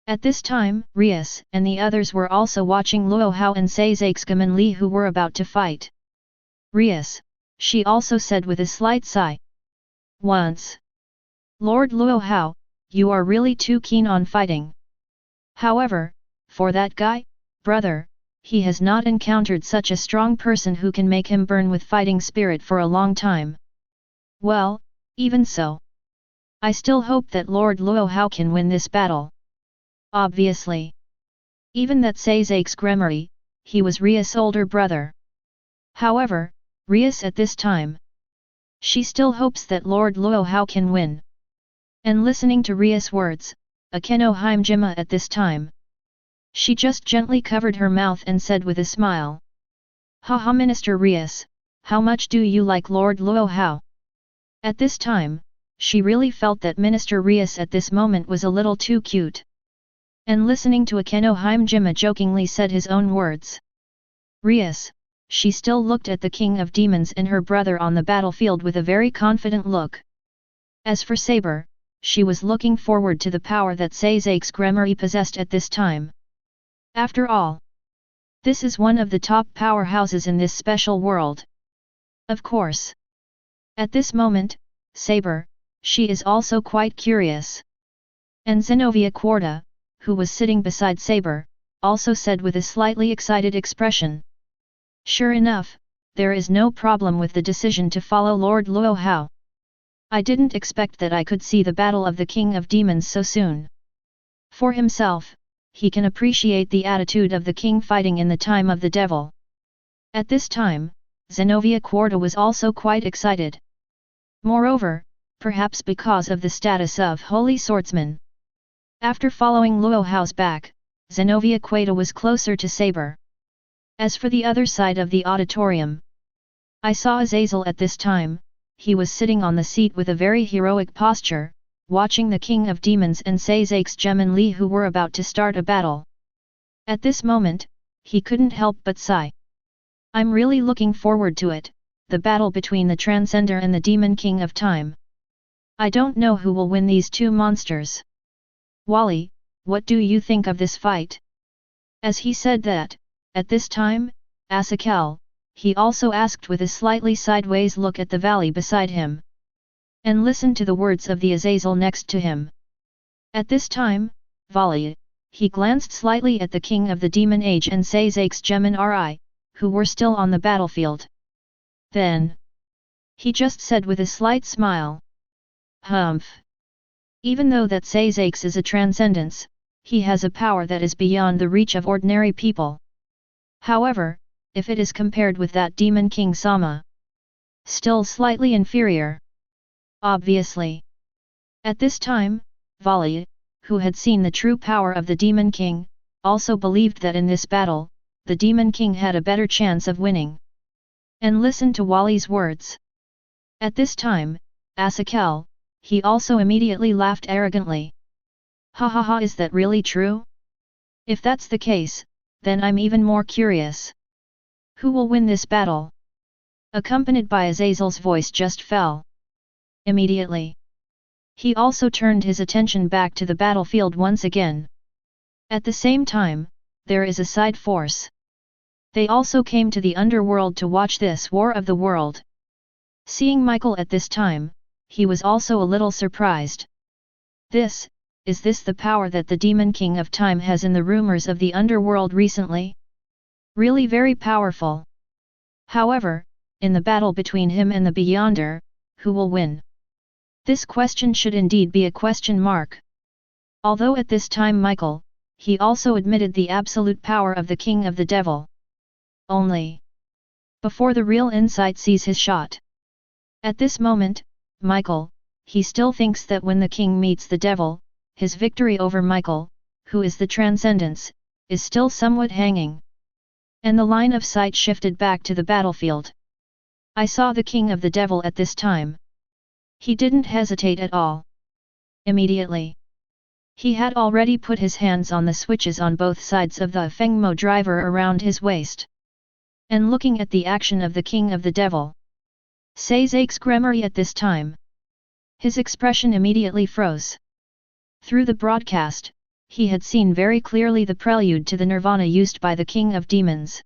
S1: At this time, Rias and the others were also watching Luo Hao and Sazak's Gemin Li, who were about to fight. Rias, she also said with a slight sigh. Once. Lord Luo Hao, you are really too keen on fighting. However, for that guy, brother, he has not encountered such a strong person who can make him burn with fighting spirit for a long time. Well, even so. I still hope that Lord Luo Hao can win this battle. Obviously. Even that Sazak's Gremory, he was Rias' older brother. However, Rias at this time. She still hopes that Lord Luo Hao can win. And listening to Rias' words, Akeno Himejima at this time. She just gently covered her mouth and said with a smile. Haha, Minister Rias, how much do you like Lord Luo Hao? At this time, she really felt that Minister Rias at this moment was a little too cute. And listening to Akeno Himejima jokingly said his own words. Rias, she still looked at the King of Demons and her brother on the battlefield with a very confident look. As for Saber, she was looking forward to the power that Sazak's Gremory possessed at this time. After all, this is one of the top powerhouses in this special world. Of course. At this moment, Saber, she is also quite curious. And Zenobia Quarta, who was sitting beside Saber, also said with a slightly excited expression. Sure enough, there is no problem with the decision to follow Lord Luo Hao. I didn't expect that I could see the battle of the King of Demons so soon. For himself, he can appreciate the attitude of the king fighting in the time of the devil. At this time, Zenobia Quarta was also quite excited. Moreover, perhaps because of the status of holy swordsman. After following Luo Hao's back, Zenobia Queta was closer to Saber. As for the other side of the auditorium, I saw Azazel at this time. He was sitting on the seat with a very heroic posture, watching the King of Demons and Himejima Li who were about to start a battle. At this moment, he couldn't help but sigh. I'm really looking forward to it, the battle between the Transcender and the Demon King of Time. I don't know who will win these two monsters. Valli, what do you think of this fight? As he said that, at this time, Asakal, he also asked with a slightly sideways look at the Valli beside him. And listened to the words of the Azazel next to him. At this time, Valli, he glanced slightly at the King of the Demon Age and Himejima Ri, who were still on the battlefield. Then, he just said with a slight smile. Humph. Even though that Himejima is a transcendence, he has a power that is beyond the reach of ordinary people. However, if it is compared with that Demon King Sama, still slightly inferior. Obviously. At this time, Valli, who had seen the true power of the Demon King, also believed that in this battle, the Demon King had a better chance of winning. And listened to Valli's words. At this time, Asakal, he also immediately laughed arrogantly. Ha ha ha, is that really true? If that's the case, then I'm even more curious. Who will win this battle? Accompanied by Azazel's voice just fell. Immediately. He also turned his attention back to the battlefield once again. At the same time, there is a side force. They also came to the underworld to watch this war of the world. Seeing Michael at this time, he was also a little surprised. Is this the power that the Demon King of Time has in the rumors of the underworld recently? Really very powerful. However, in the battle between him and the Beyonder, who will win? This question should indeed be a question mark. Although at this time Michael, he also admitted the absolute power of the King of the Devil. Only before the real insight sees his shot. At this moment, Michael, he still thinks that when the King meets the Devil, his victory over Michael, who is the Transcendence, is still somewhat hanging. And the line of sight shifted back to the battlefield. I saw the King of the Devil at this time. He didn't hesitate at all. Immediately. He had already put his hands on the switches on both sides of the Fengmo driver around his waist. And looking at the action of the King of the Devil. Himejima Akeno at this time. His expression immediately froze. Through the broadcast, he had seen very clearly the prelude to the nirvana used by the King of Demons.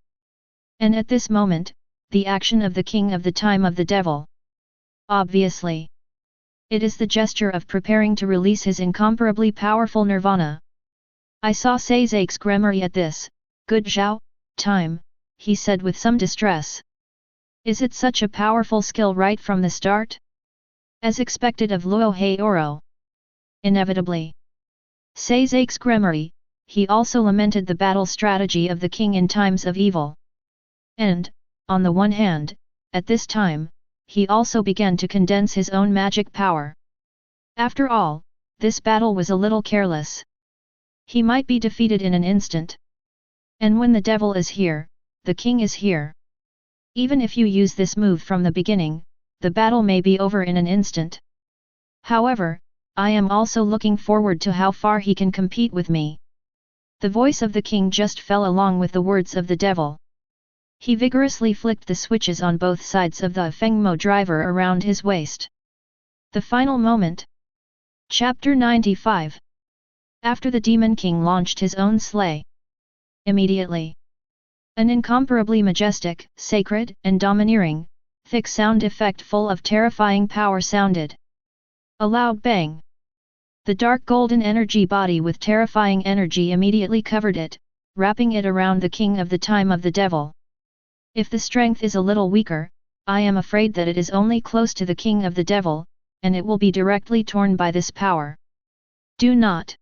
S1: And at this moment, the action of the King of the Time of the Devil. Obviously. It is the gesture of preparing to release his incomparably powerful nirvana. I saw Himejima Akeno at this, good Zhao, time, he said with some distress. Is it such a powerful skill right from the start? As expected of Luo Hao. Inevitably. Himejima Akeno, he also lamented the battle strategy of the king in times of evil. And, on the one hand, at this time, he also began to condense his own magic power. After all, this battle was a little careless. He might be defeated in an instant. And when the devil is here, the king is here. Even if you use this move from the beginning, the battle may be over in an instant. However, I am also looking forward to how far he can compete with me. The voice of the king just fell along with the words of the devil. He vigorously flicked the switches on both sides of the Fengmo driver around his waist. The final moment. Chapter 95. After the Demon King launched his own sleigh. Immediately. An incomparably majestic, sacred, and domineering, thick sound effect full of terrifying power sounded. A loud bang. The dark golden energy body with terrifying energy immediately covered it, wrapping it around the King of the Time of the Devil. If the strength is a little weaker, I am afraid that it is only close to the King of the Devil, and it will be directly torn by this power. Do not.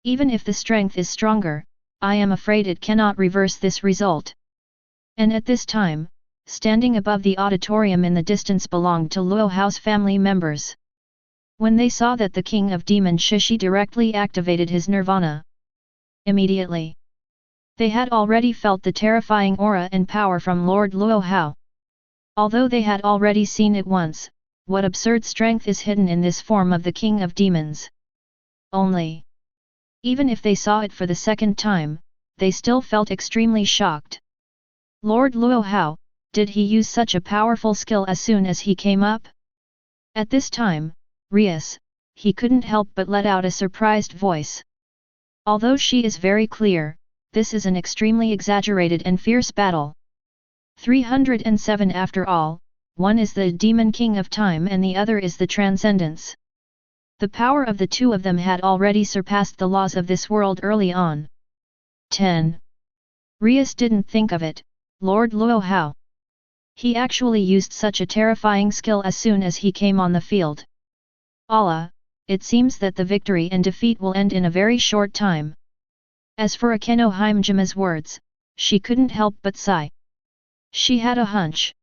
S1: Even if the strength is stronger, I am afraid it cannot reverse this result. And at this time, standing above the auditorium in the distance belonged to Luo Hao's family members. When they saw that the king of demon Shishi directly activated his nirvana. Immediately. They had already felt the terrifying aura and power from Lord Luo Hao. Although they had already seen it once, what absurd strength is hidden in this form of the king of demons. Only. Even if they saw it for the second time, they still felt extremely shocked. Lord Luo Hao, did he use such a powerful skill as soon as he came up? At this time, Rias, he couldn't help but let out a surprised voice. Although she is very clear, this is an extremely exaggerated and fierce battle. 307 After all, one is the demon king of time and the other is the transcendence. The power of the two of them had already surpassed the laws of this world early on. 10. Rias didn't think of it, Lord Luo Hao. He actually used such a terrifying skill as soon as he came on the field. Allah, it seems that the victory and defeat will end in a very short time. As for Akeno Himejima's words, she couldn't help but sigh. She had a hunch.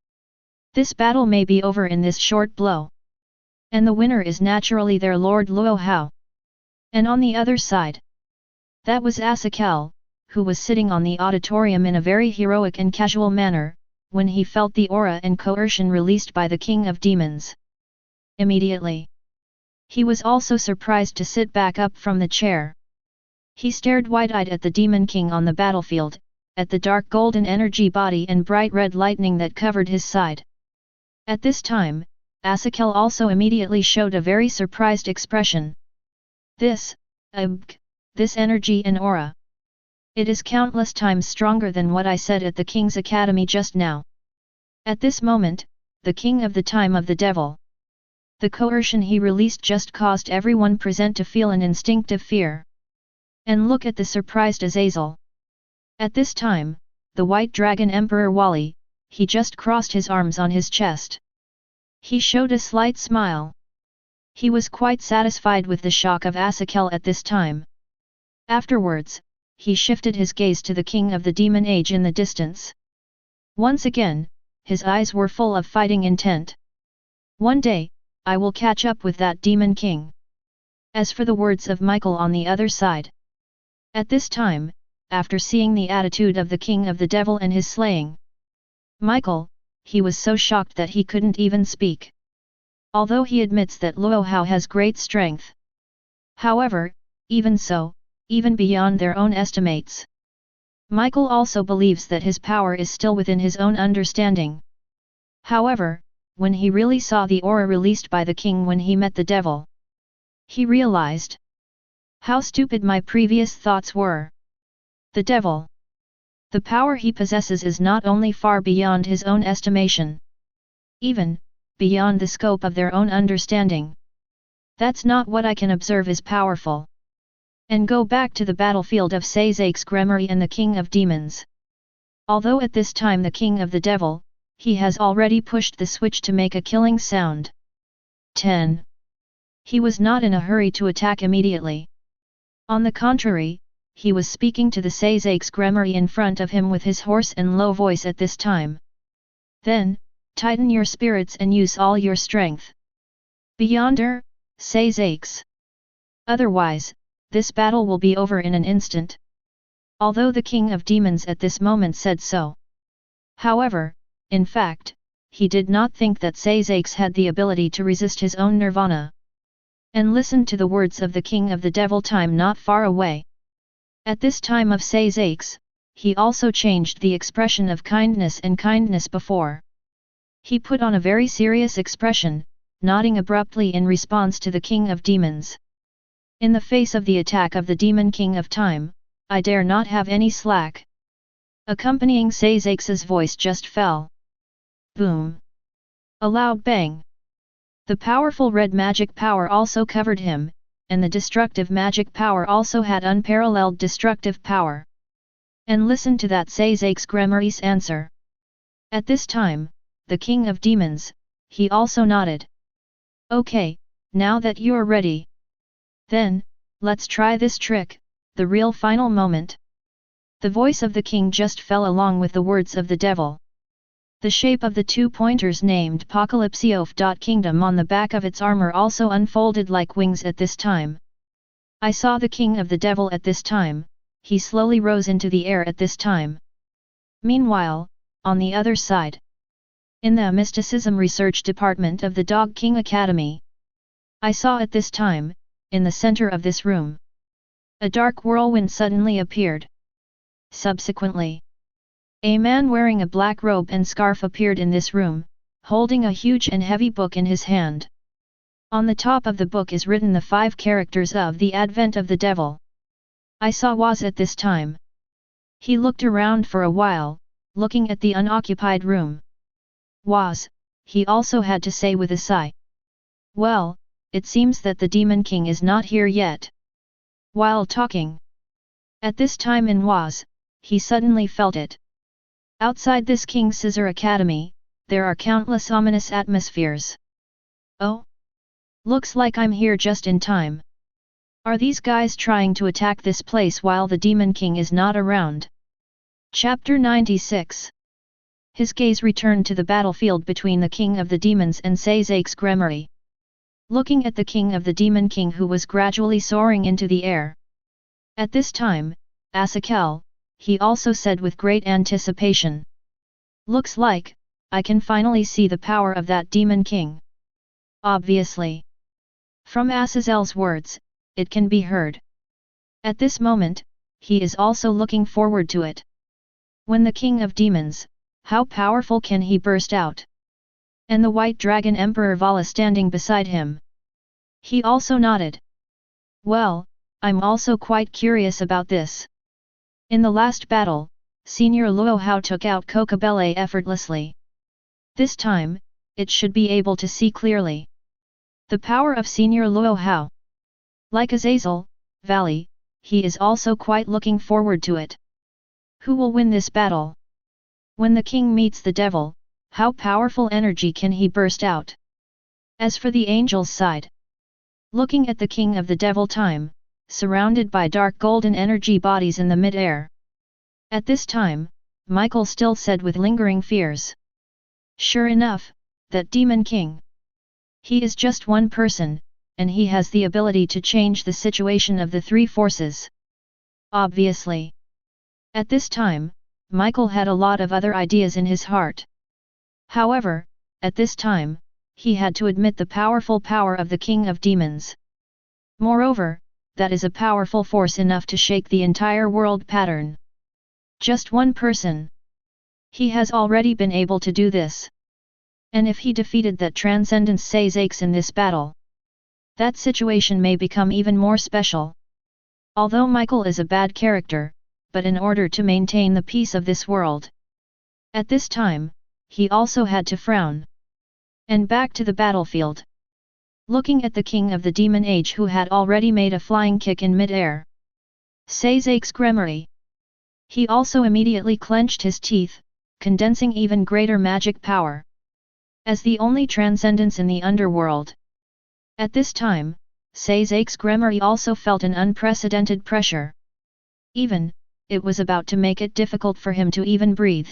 S1: This battle may be over in this short blow. And the winner is naturally their Lord Luo Hao. And on the other side. That was Asakel, who was sitting on the auditorium in a very heroic and casual manner, when he felt the aura and coercion released by the king of demons. Immediately. He was also surprised to sit back up from the chair. He stared wide-eyed at the demon king on the battlefield, at the dark golden energy body and bright red lightning that covered his side. At this time, Asakel also immediately showed a very surprised expression. This energy and aura. It is countless times stronger than what I said at the King's Academy just now. At this moment, the king of the time of the devil. The coercion he released just caused everyone present to feel an instinctive fear. And look at the surprised Azazel. At this time, the White Dragon Emperor Valli, he just crossed his arms on his chest. He showed a slight smile. He was quite satisfied with the shock of Asakel at this time. Afterwards, he shifted his gaze to the king of the demon age in the distance. Once again, his eyes were full of fighting intent. One day, I will catch up with that demon king. As for the words of Michael on the other side. At this time, after seeing the attitude of the king of the devil and his slaying, Michael, he was so shocked that he couldn't even speak. Although he admits that Luo Hao has great strength. However, even so, even beyond their own estimates. Michael also believes that his power is still within his own understanding. However, when he really saw the aura released by the king when he met the devil, he realized how stupid my previous thoughts were. The devil. The power he possesses is not only far beyond his own estimation. Even, beyond the scope of their own understanding. That's not what I can observe is powerful. And go back to the battlefield of Sazak's Gremory and the King of Demons. Although at this time the King of the Devil, he has already pushed the switch to make a killing sound. 10. He was not in a hurry to attack immediately. On the contrary, he was speaking to the Sazak's Gremory in front of him with his hoarse and low voice at this time. Then, tighten your spirits and use all your strength. Beyonder, Sazak's. Otherwise, this battle will be over in an instant. Although the King of Demons at this moment said so. However, in fact, he did not think that Sazak's had the ability to resist his own nirvana. And listened to the words of the King of the Devil time not far away. At this time of Sazak's, he also changed the expression of kindness and kindness before. He put on a very serious expression, nodding abruptly in response to the King of Demons. In the face of the attack of the Demon King of Time, I dare not have any slack. Accompanying Sazak's voice just fell. Boom! A loud bang. The powerful red magic power also covered him, and the destructive magic power also had unparalleled destructive power. And listen to that Sazak's Gremory's answer. At this time, the King of Demons, he also nodded. Okay, now that you're ready. Then, let's try this trick, the real final moment. The voice of the king just fell along with the words of the devil. The shape of the 2 pointers named Apocalypseof. Kingdom on the back of its armor also unfolded like wings at this time. I saw the king of the devil at this time, he slowly rose into the air at this time. Meanwhile, on the other side, in the Mysticism Research Department of the Dog King Academy, I saw at this time, in the center of this room, a dark whirlwind suddenly appeared. Subsequently, a man wearing a black robe and scarf appeared in this room, holding a huge and heavy book in his hand. On the top of the book is written the 5 characters of the advent of the devil. I saw Was at this time. He looked around for a while, looking at the unoccupied room. Was, he also had to say with a sigh. Well, it seems that the Demon King is not here yet. While talking at this time in Was, he suddenly felt it. Outside this King Scissor Academy, there are countless ominous atmospheres. Oh? Looks like I'm here just in time. Are these guys trying to attack this place while the Demon King is not around? Chapter 96. His gaze returned to the battlefield between the King of the Demons and Sazak's Gremory. Looking at the King of the Demon King who was gradually soaring into the air. At this time, Asakel, he also said with great anticipation. Looks like, I can finally see the power of that Demon King. Obviously. From Asazel's words, it can be heard. At this moment, he is also looking forward to it. When the King of Demons, how powerful can he burst out? And the White Dragon Emperor Valli standing beside him. He also nodded. Well, I'm also quite curious about this. In the last battle, Senior Luo Hao took out Kokabele effortlessly. This time, it should be able to see clearly. The power of Senior Luo Hao. Like Azazel, Valli, he is also quite looking forward to it. Who will win this battle? When the king meets the devil, how powerful energy can he burst out? As for the angel's side, looking at the king of the devil time, surrounded by dark golden energy bodies in the mid-air. At this time, Michael still said with lingering fears. Sure enough, that Demon King. He is just one person, and he has the ability to change the situation of the 3 forces. Obviously. At this time, Michael had a lot of other ideas in his heart. However, at this time, he had to admit the powerful power of the King of Demons. Moreover, that is a powerful force enough to shake the entire world pattern. Just one person. He has already been able to do this. And if he defeated that Transcendence Sazakes in this battle, that situation may become even more special. Although Michael is a bad character, but in order to maintain the peace of this world. At this time, he also had to frown. And back to the battlefield. Looking at the king of the demon age who had already made a flying kick in mid-air. Sazak's Gremory. He also immediately clenched his teeth, condensing even greater magic power. As the only transcendence in the underworld. At this time, Sazak's Gremory also felt an unprecedented pressure. Even, it was about to make it difficult for him to even breathe.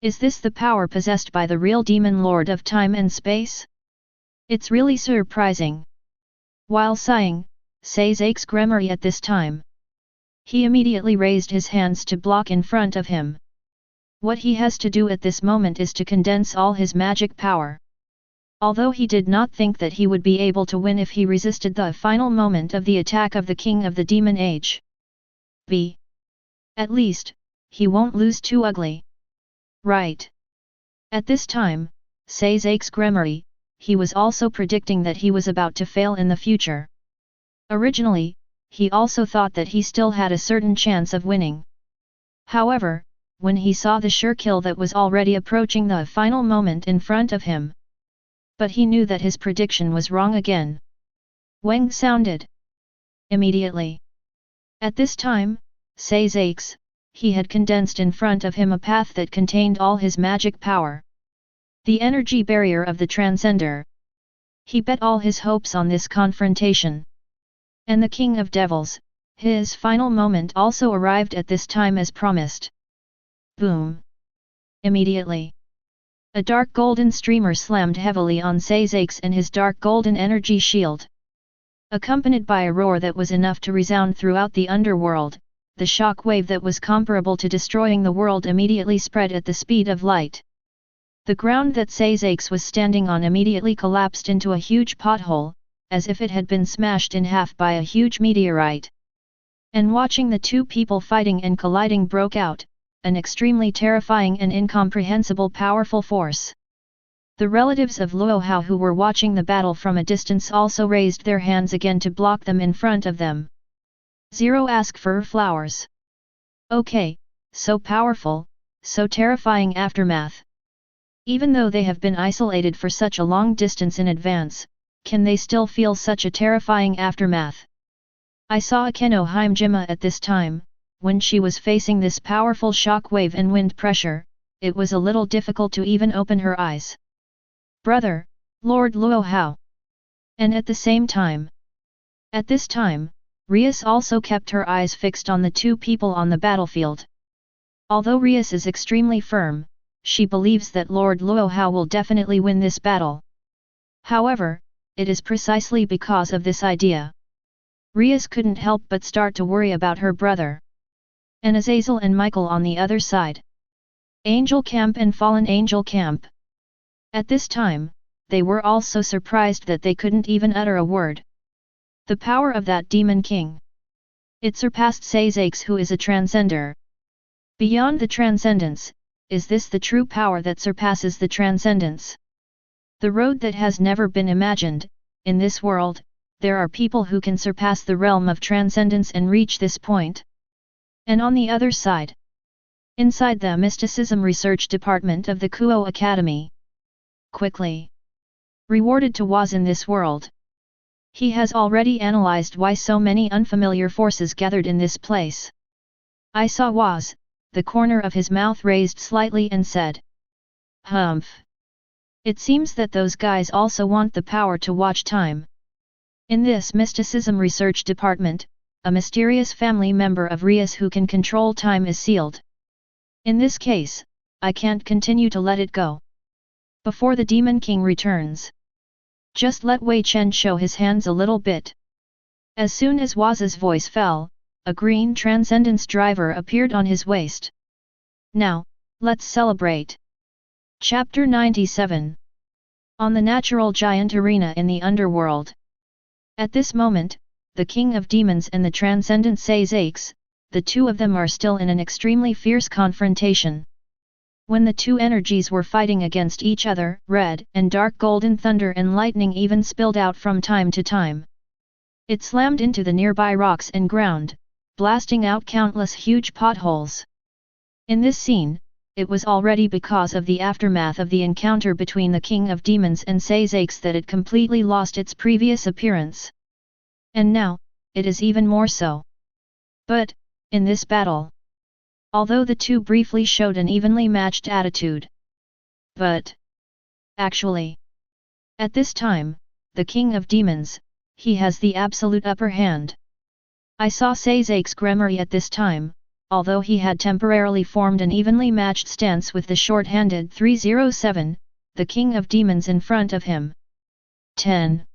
S1: Is this the power possessed by the real demon lord of time and space? It's really surprising. While sighing, Sazak's Gremory at this time. He immediately raised his hands to block in front of him. What he has to do at this moment is to condense all his magic power. Although he did not think that he would be able to win if he resisted the final moment of the attack of the King of the Demon Age. At least, he won't lose too ugly. Right. At this time, Sazak's Gremory, he was also predicting that he was about to fail in the future. Originally, he also thought that he still had a certain chance of winning. However, when he saw the sure kill that was already approaching the final moment in front of him. But he knew that his prediction was wrong again. Weng sounded. Immediately. At this time, Sazak's, he had condensed in front of him a path that contained all his magic power. The energy barrier of the Transcender. He bet all his hopes on this confrontation. And the King of Devils, his final moment also arrived at this time as promised. Boom! Immediately. A dark golden streamer slammed heavily on Sazak's and his dark golden energy shield. Accompanied by a roar that was enough to resound throughout the underworld, the shock wave that was comparable to destroying the world immediately spread at the speed of light. The ground that Sazak's was standing on immediately collapsed into a huge pothole, as if it had been smashed in half by a huge meteorite. And watching the two people fighting and colliding broke out, an extremely terrifying and incomprehensible powerful force. The relatives of Luo Hao who were watching the battle from a distance also raised their hands again to block them in front of them. Ask for flowers. Okay, so powerful, so terrifying aftermath. Even though they have been isolated for such a long distance in advance, can they still feel such a terrifying aftermath? I saw Akeno Himejima at this time. When she was facing this powerful shock wave and wind pressure, it was a little difficult to even open her eyes. Brother, Lord Luo Hao. And at the same time. At this time, Rias also kept her eyes fixed on the two people on the battlefield. Although Rias is extremely firm, she believes that Lord Luo Hao will definitely win this battle. However, it is precisely because of this idea. Rias couldn't help but start to worry about her brother. And Azazel and Michael on the other side. Angel Camp and Fallen Angel Camp. At this time, they were all so surprised that they couldn't even utter a word. The power of that demon king. It surpassed Sazak's who is a transcender. Beyond the transcendence, is this the true power that surpasses the transcendence? The road that has never been imagined, in this world, there are people who can surpass the realm of transcendence and reach this point. And on the other side, inside the Mysticism Research Department of the Kuwang Academy. Quickly rewarded to was in this world. He has already analyzed why so many unfamiliar forces gathered in this place. I saw was, the corner of his mouth raised slightly and said, Humph. It seems that those guys also want the power to watch time. In this Mysticism Research Department, a mysterious family member of Rias who can control time is sealed. In this case, I can't continue to let it go. Before the Demon King returns. Just let Wei Chen show his hands a little bit. As soon as Waz's voice fell, a green transcendence driver appeared on his waist. Now, let's celebrate. Chapter 97. On the natural giant arena in the underworld. At this moment, the King of Demons and the Transcendent Sazak's, the two of them are still in an extremely fierce confrontation. When the two energies were fighting against each other, red and dark golden thunder and lightning even spilled out from time to time. It slammed into the nearby rocks and ground, blasting out countless huge potholes. In this scene, it was already because of the aftermath of the encounter between the King of Demons and Sazak's that it completely lost its previous appearance. And now, it is even more so. But, in this battle, although the two briefly showed an evenly matched attitude. But, actually, at this time, the King of Demons, he has the absolute upper hand. I saw Sazak's Gremory at this time, although he had temporarily formed an evenly matched stance with the short-handed 307, the King of Demons in front of him. 10.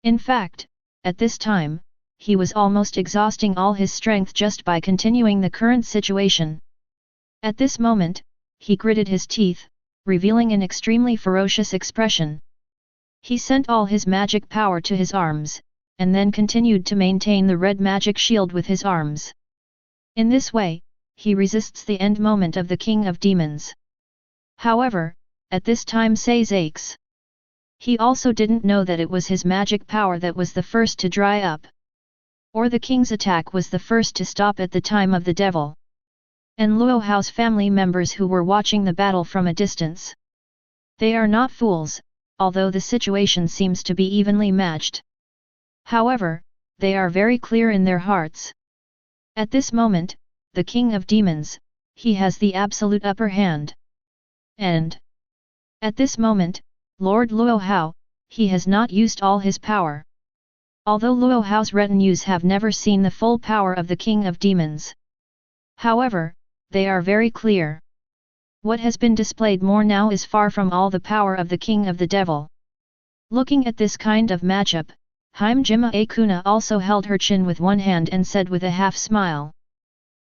S1: In fact, at this time, he was almost exhausting all his strength just by continuing the current situation. At this moment, he gritted his teeth, revealing an extremely ferocious expression. He sent all his magic power to his arms, and then continued to maintain the red magic shield with his arms. In this way, he resists the end moment of the King of Demons. However, at this time Sazak's. He also didn't know that it was his magic power that was the first to dry up. Or the king's attack was the first to stop at the time of the devil. And Luo Hao's family members who were watching the battle from a distance. They are not fools, although the situation seems to be evenly matched. However, they are very clear in their hearts. At this moment, the King of Demons, he has the absolute upper hand. And at this moment, Lord Luo Hao, he has not used all his power. Although Luo Hao's retinues have never seen the full power of the King of Demons. However, they are very clear. What has been displayed more now is far from all the power of the king of the devil. Looking at this kind of matchup, Himejima Akeno also held her chin with one hand and said with a half-smile.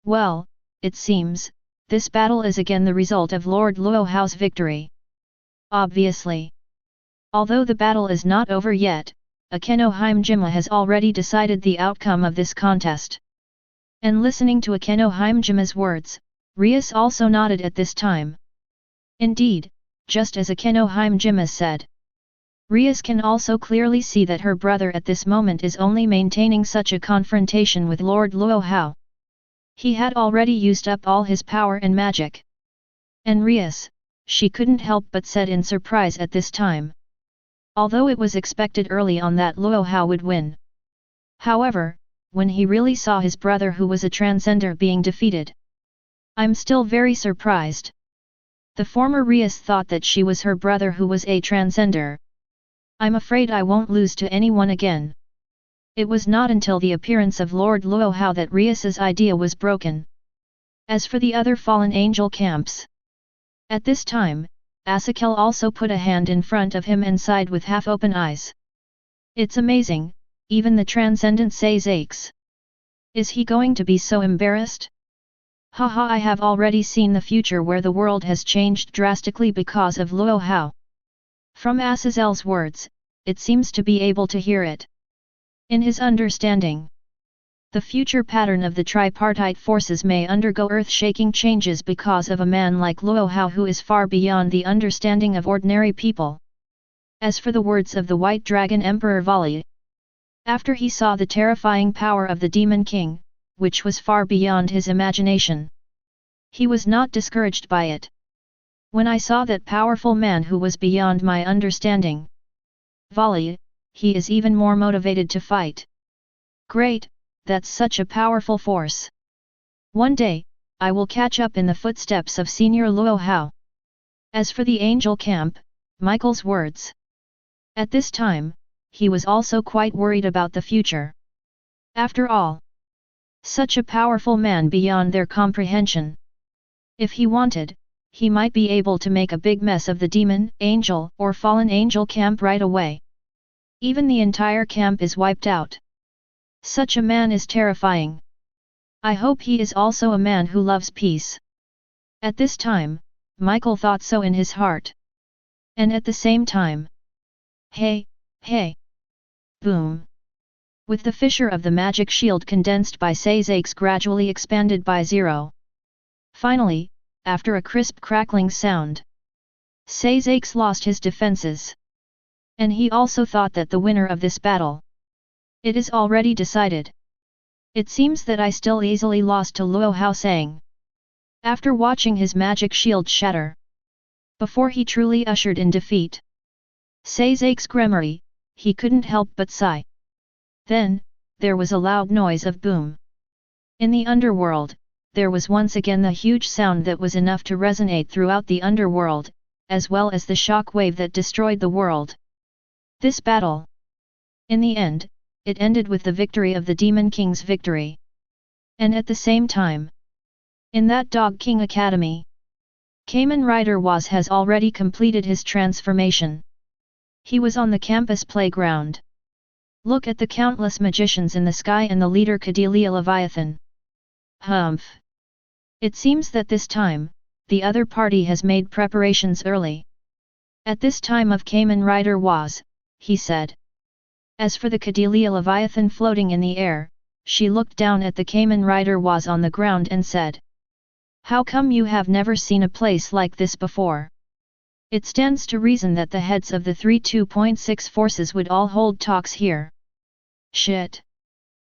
S1: Well, it seems, this battle is again the result of Lord Luo Hao's victory. Obviously. Although the battle is not over yet, Akeno Himejima has already decided the outcome of this contest. And listening to Akeno Himejima's words, Rias also nodded at this time. Indeed, just as Akeno Himejima said. Rias can also clearly see that her brother at this moment is only maintaining such a confrontation with Lord Luo Hao. He had already used up all his power and magic. And Rias, she couldn't help but said in surprise at this time. Although it was expected early on that Luo Hao would win. However, when he really saw his brother who was a transcender being defeated. I'm still very surprised. The former Rias thought that she was her brother who was a transcender. I'm afraid I won't lose to anyone again. It was not until the appearance of Lord Luo Hao that Rias's idea was broken. As for the other fallen angel camps. At this time, Asakel also put a hand in front of him and sighed with half-open eyes. It's amazing, even the transcendent says aches. Is he going to be so embarrassed? Haha, I have already seen the future where the world has changed drastically because of Luo Hao. From Asazel's words, it seems to be able to hear it. In his understanding, the future pattern of the tripartite forces may undergo earth-shaking changes because of a man like Luo Hao who is far beyond the understanding of ordinary people. As for the words of the White Dragon Emperor Valli, after he saw the terrifying power of the Demon King, which was far beyond his imagination, he was not discouraged by it. When I saw that powerful man who was beyond my understanding, Valli, he is even more motivated to fight. Great, that's such a powerful force. One day, I will catch up in the footsteps of Senior Luo Hao. As for the angel camp, Michael's words. At this time, he was also quite worried about the future. After all, such a powerful man beyond their comprehension. If he wanted, he might be able to make a big mess of the demon, angel, or fallen angel camp right away. Even the entire camp is wiped out. Such a man is terrifying. I hope he is also a man who loves peace. At this time, Michael thought so in his heart. And at the same time, hey, hey! Boom! With the fissure of the magic shield condensed by Sazakes gradually expanded by 0. Finally, after a crisp crackling sound, Sazakes lost his defenses. And he also thought that the winner of this battle. It is already decided. It seems that I still easily lost to Luo Hao Sang. After watching his magic shield shatter. Before he truly ushered in defeat. Sazakes Gremory, he couldn't help but sigh. Then, there was a loud noise of boom. In the underworld, there was once again the huge sound that was enough to resonate throughout the underworld, as well as the shock wave that destroyed the world. This battle. In the end, it ended with the victory of the Demon King's victory. And at the same time, in that Dog King Academy, Kamen Rider Was has already completed his transformation. He was on the campus playground. Look at the countless magicians in the sky and the leader Cordelia Leviathan. Humph! It seems that this time, the other party has made preparations early. At this time of Kamen Rider Was, he said. As for the Cordelia Leviathan floating in the air, she looked down at the Kamen Rider Was on the ground and said. How come you have never seen a place like this before? It stands to reason that the heads of the 2.6 forces would all hold talks here. Shit!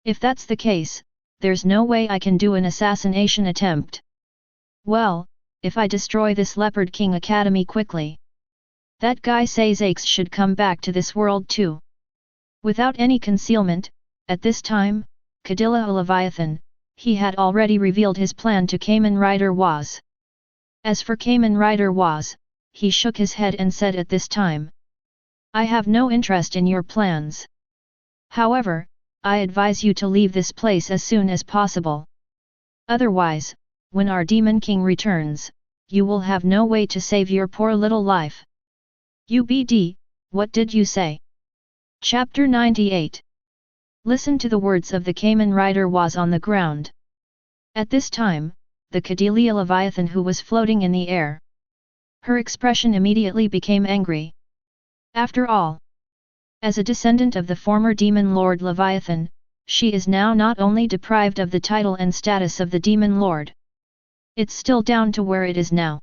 S1: If that's the case, there's no way I can do an assassination attempt. Well, if I destroy this Leopard King Academy quickly, that guy Sazakes should come back to this world too. Without any concealment, at this time, Cordelia Leviathan, he had already revealed his plan to Kamen Rider Was. As for Kamen Rider Was, he shook his head and said at this time. I have no interest in your plans. However, I advise you to leave this place as soon as possible. Otherwise, when our Demon King returns, you will have no way to save your poor little life. UBD, what did you say? Chapter 98. Listen to the words of the Kamen Rider was on the ground. At this time, the Cordelia Leviathan who was floating in the air. Her expression immediately became angry. After all, as a descendant of the former demon lord Leviathan, she is now not only deprived of the title and status of the demon lord. It's still down to where it is now.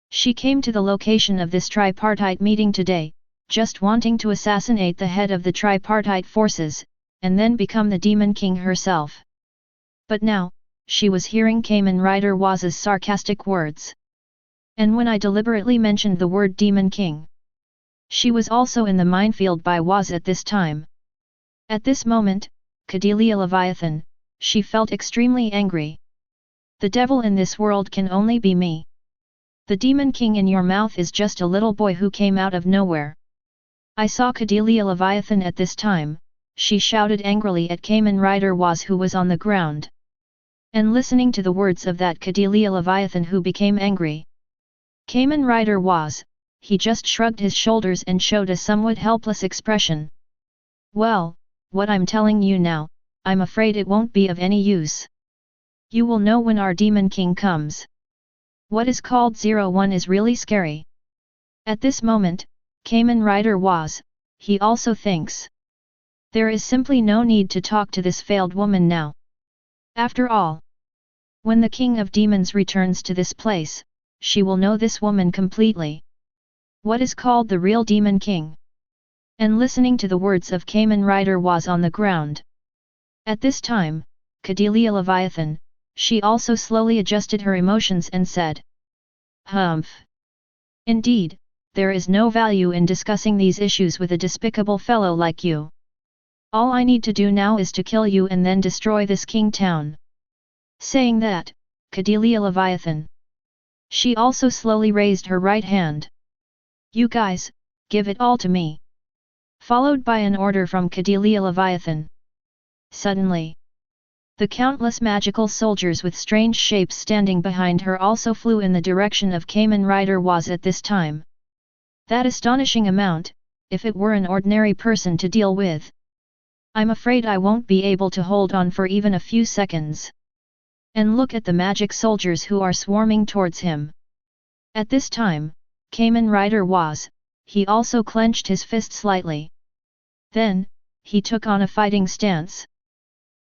S1: She came to the location of this tripartite meeting today, just wanting to assassinate the head of the tripartite forces, and then become the demon king herself. But now, she was hearing Kamen Rider Waz's sarcastic words. And when I deliberately mentioned the word demon king, she was also in the minefield by Waz at this time. At this moment, Cordelia Leviathan, she felt extremely angry. The devil in this world can only be me. The demon king in your mouth is just a little boy who came out of nowhere. I saw Cordelia Leviathan at this time, she shouted angrily at Kamen Rider Waz who was on the ground. And listening to the words of that Cordelia Leviathan who became angry. Kamen Rider Waz, he just shrugged his shoulders and showed a somewhat helpless expression. Well, what I'm telling you now, I'm afraid it won't be of any use. You will know when our demon king comes. What is called 01 is really scary. At this moment, Kamen Rider Waz, he also thinks. There is simply no need to talk to this failed woman now. After all, when the king of demons returns to this place, she will know this woman completely. What is called the real demon king? And listening to the words of Kamen Rider was on the ground. At this time, Cordelia Leviathan, she also slowly adjusted her emotions and said. Humph. Indeed, there is no value in discussing these issues with a despicable fellow like you. All I need to do now is to kill you and then destroy this king town. Saying that, Cordelia Leviathan. She also slowly raised her right hand. You guys, give it all to me. Followed by an order from Cordelia Leviathan. Suddenly, the countless magical soldiers with strange shapes standing behind her also flew in the direction of Kamen Rider was at this time. That astonishing amount, if it were an ordinary person to deal with. I'm afraid I won't be able to hold on for even a few seconds. And look at the magic soldiers who are swarming towards him. At this time, Kamen Rider was, he also clenched his fist slightly. Then, he took on a fighting stance.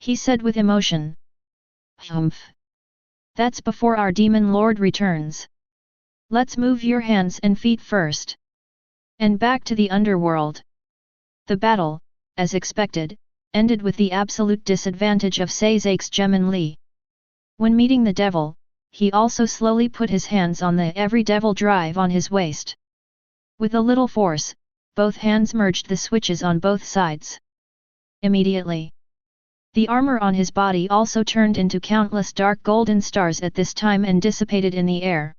S1: He said with emotion. Humph. That's before our demon lord returns. Let's move your hands and feet first. And back to the underworld. The battle, as expected, ended with the absolute disadvantage of Sazak's Gemin Li. When meeting the devil, he also slowly put his hands on the every devil drive on his waist. With a little force, both hands merged the switches on both sides. Immediately, the armor on his body also turned into countless dark golden stars at this time and dissipated in the air.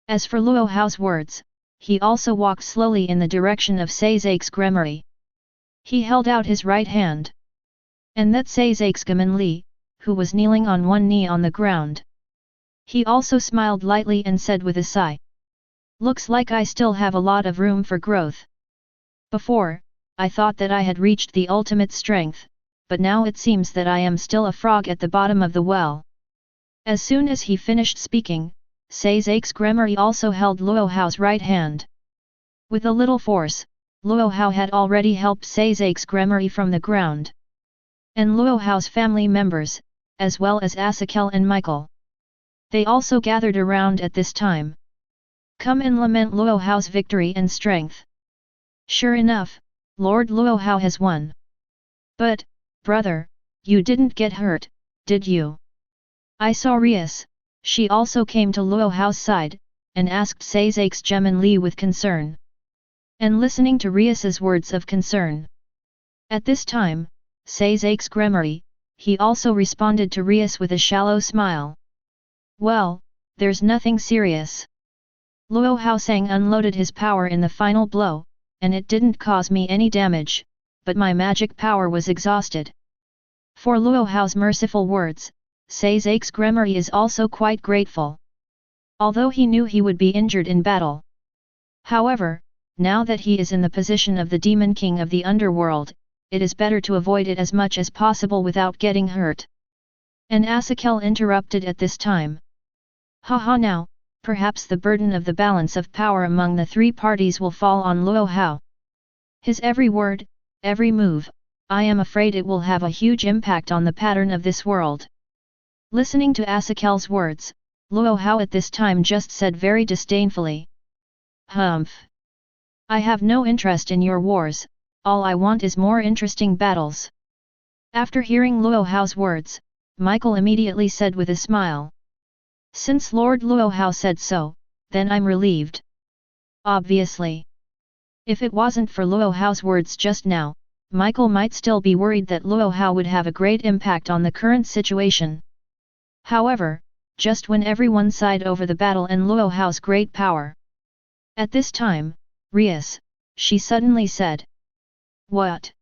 S1: As for Luo Hao's words, he also walked slowly in the direction of Sazak's Gremory. He held out his right hand. And that Sazak's Gemin Li, who was kneeling on one knee on the ground. He also smiled lightly and said with a sigh. Looks like I still have a lot of room for growth. Before, I thought that I had reached the ultimate strength, but now it seems that I am still a frog at the bottom of the well. As soon as he finished speaking, Sazak's Gremory also held Luo Hao's right hand. With a little force, Luo Hao had already helped Sazak's Gremory from the ground. And Luo Hao's family members, as well as Asakel and Michael. They also gathered around at this time. Come and lament Luo Hao's victory and strength. Sure enough, Lord Luo Hao has won. But, brother, you didn't get hurt, did you? I saw Rias, she also came to Luo Hao's side, and asked Sazak's Gemin Li with concern. And listening to Rias's words of concern. At this time, Sazak's Gremory, he also responded to Rias with a shallow smile. Well, there's nothing serious. Luo Hao Sang unloaded his power in the final blow, and it didn't cause me any damage, but my magic power was exhausted. For Luo Hao's merciful words, Sazak's Gremory is also quite grateful. although he knew he would be injured in battle. However, now that he is in the position of the Demon King of the underworld, it is better to avoid it as much as possible without getting hurt. And Asakel interrupted at this time. Haha, now, perhaps the burden of the balance of power among the three parties will fall on Luo Hao. His every word, every move, I am afraid it will have a huge impact on the pattern of this world. Listening to Asakel's words, Luo Hao at this time just said very disdainfully. Humph. I have no interest in your wars, all I want is more interesting battles. After hearing Luo Hao's words, Michael immediately said with a smile. Since Lord Luo Hao said so, then I'm relieved. Obviously. If it wasn't for Luo Hao's words just now, Michael might still be worried that Luo Hao would have a great impact on the current situation. However, just when everyone sighed over the battle and Luo Hao's great power. At this time, Rias, she suddenly said. What?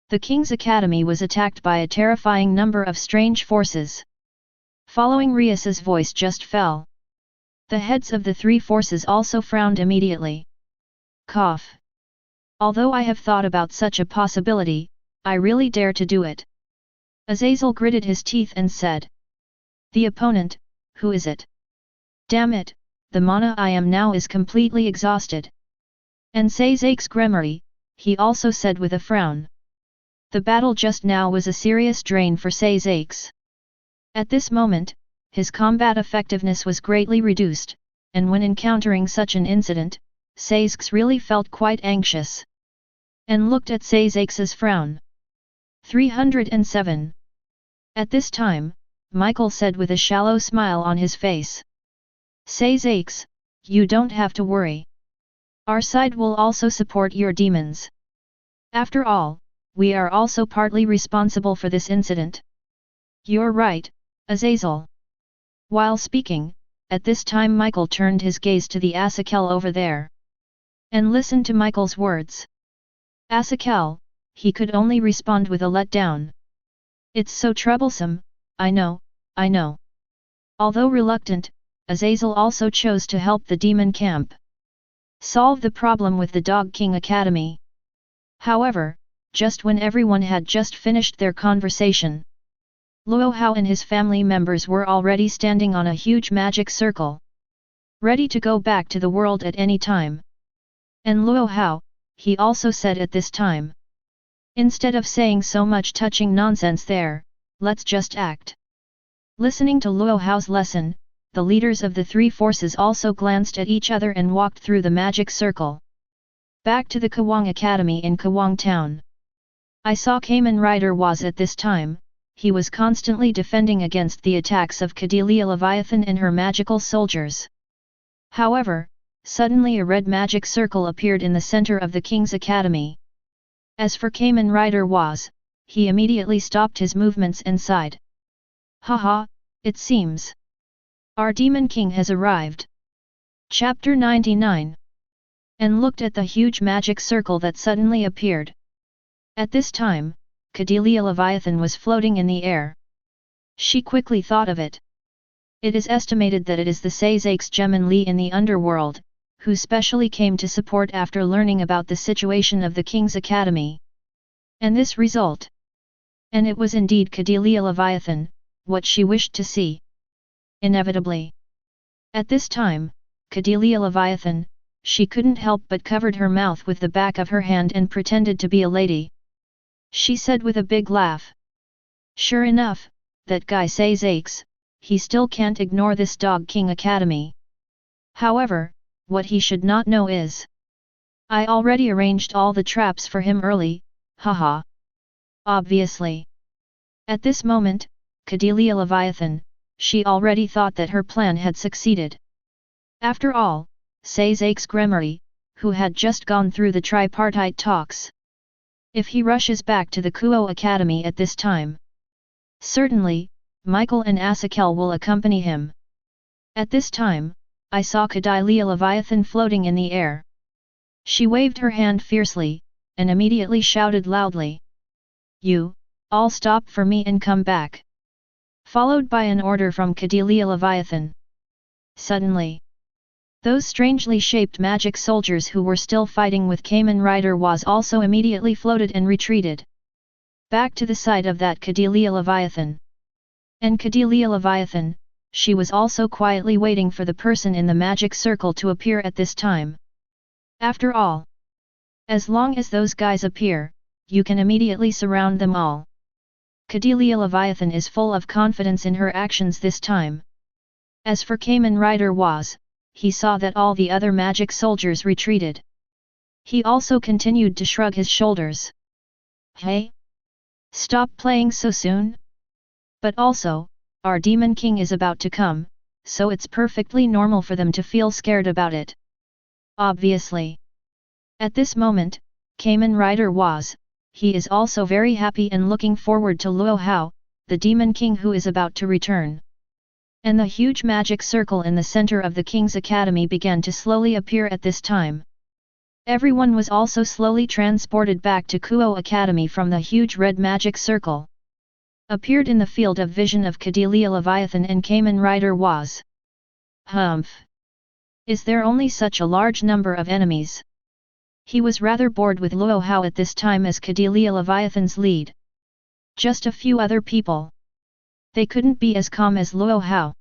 S1: The King's Academy was attacked by a terrifying number of strange forces. Following Rias's voice just fell. The heads of the three forces also frowned immediately. Cough. Although I have thought about such a possibility, I really dare to do it. Azazel gritted his teeth and said. The opponent, who is it? Damn it, the mana I am now is completely exhausted. And Sazak's Gremory, he also said with a frown. The battle just now was a serious drain for Sazak's. At this moment, his combat effectiveness was greatly reduced, and when encountering such an incident, Sazak's really felt quite anxious. And looked at Sazak's frown. 307. At this time, Michael said with a shallow smile on his face. Sazak's, you don't have to worry. Our side will also support your demons. After all, we are also partly responsible for this incident. You're right, Azazel. While speaking, at this time Michael turned his gaze to the Asakel over there. And listened to Michael's words. Asakel, he could only respond with a letdown. It's so troublesome, I know. Although reluctant, Azazel also chose to help the demon camp solve the problem with the Dog King Academy. However, just when everyone had just finished their conversation, Luo Hao and his family members were already standing on a huge magic circle, ready to go back to the world at any time. And Luo Hao, he also said at this time. Instead of saying so much touching nonsense there, let's just act. Listening to Luo Hao's lesson, the leaders of the three forces also glanced at each other and walked through the magic circle. Back to the Kuwang Academy in Kuwang town. I saw Kamen Rider was at this time, he was constantly defending against the attacks of Cordelia Leviathan and her magical soldiers. However, suddenly a red magic circle appeared in the center of the King's Academy. As for Kamen Rider was, he immediately stopped his movements and sighed. Haha, it seems. Our Demon King has arrived. Chapter 99. And looked at the huge magic circle that suddenly appeared. At this time, Cordelia Leviathan was floating in the air. She quickly thought of it. It is estimated that it is the Sazak's Gemin Li in the underworld, who specially came to support after learning about the situation of the King's Academy. And this result. And it was indeed Cordelia Leviathan, what she wished to see. Inevitably. At this time, Cordelia Leviathan, she couldn't help but covered her mouth with the back of her hand and pretended to be a lady. She said with a big laugh. Sure enough, that guy Sazak's, he still can't ignore this Dog King Academy. However, what he should not know is. I already arranged all the traps for him early, haha. Obviously. At this moment, Cordelia Leviathan, she already thought that her plan had succeeded. After all, Sazak's Gremory, who had just gone through the tripartite talks. If he rushes back to the Kuoh Academy at this time. Certainly, Michael and Asakel will accompany him. At this time, I saw Cordelia Leviathan floating in the air. She waved her hand fiercely, and immediately shouted loudly. You, all stop for me and come back. Followed by an order from Cordelia Leviathan. Suddenly, those strangely shaped magic soldiers who were still fighting with Kamen Rider was also immediately floated and retreated back to the side of that Cordelia Leviathan. And Cordelia Leviathan, she was also quietly waiting for the person in the magic circle to appear at this time. After all, as long as those guys appear, you can immediately surround them all. Cordelia Leviathan is full of confidence in her actions this time. As for Kamen Rider was, he saw that all the other magic soldiers retreated. He also continued to shrug his shoulders. Hey! Stop playing so soon? But also, our Demon King is about to come, so it's perfectly normal for them to feel scared about it. Obviously. At this moment, Kamen Rider was, he is also very happy and looking forward to Luo Hao, the Demon King who is about to return. And the huge magic circle in the center of the King's Academy began to slowly appear at this time. Everyone was also slowly transported back to Kuwang Academy from the huge red magic circle. Appeared in the field of vision of Cordelia Leviathan and Kamen Rider was. Humph! Is there only such a large number of enemies? He was rather bored with Luo Hao at this time as Cordelia Leviathan's lead. Just a few other people. They couldn't be as calm as Luo Hao.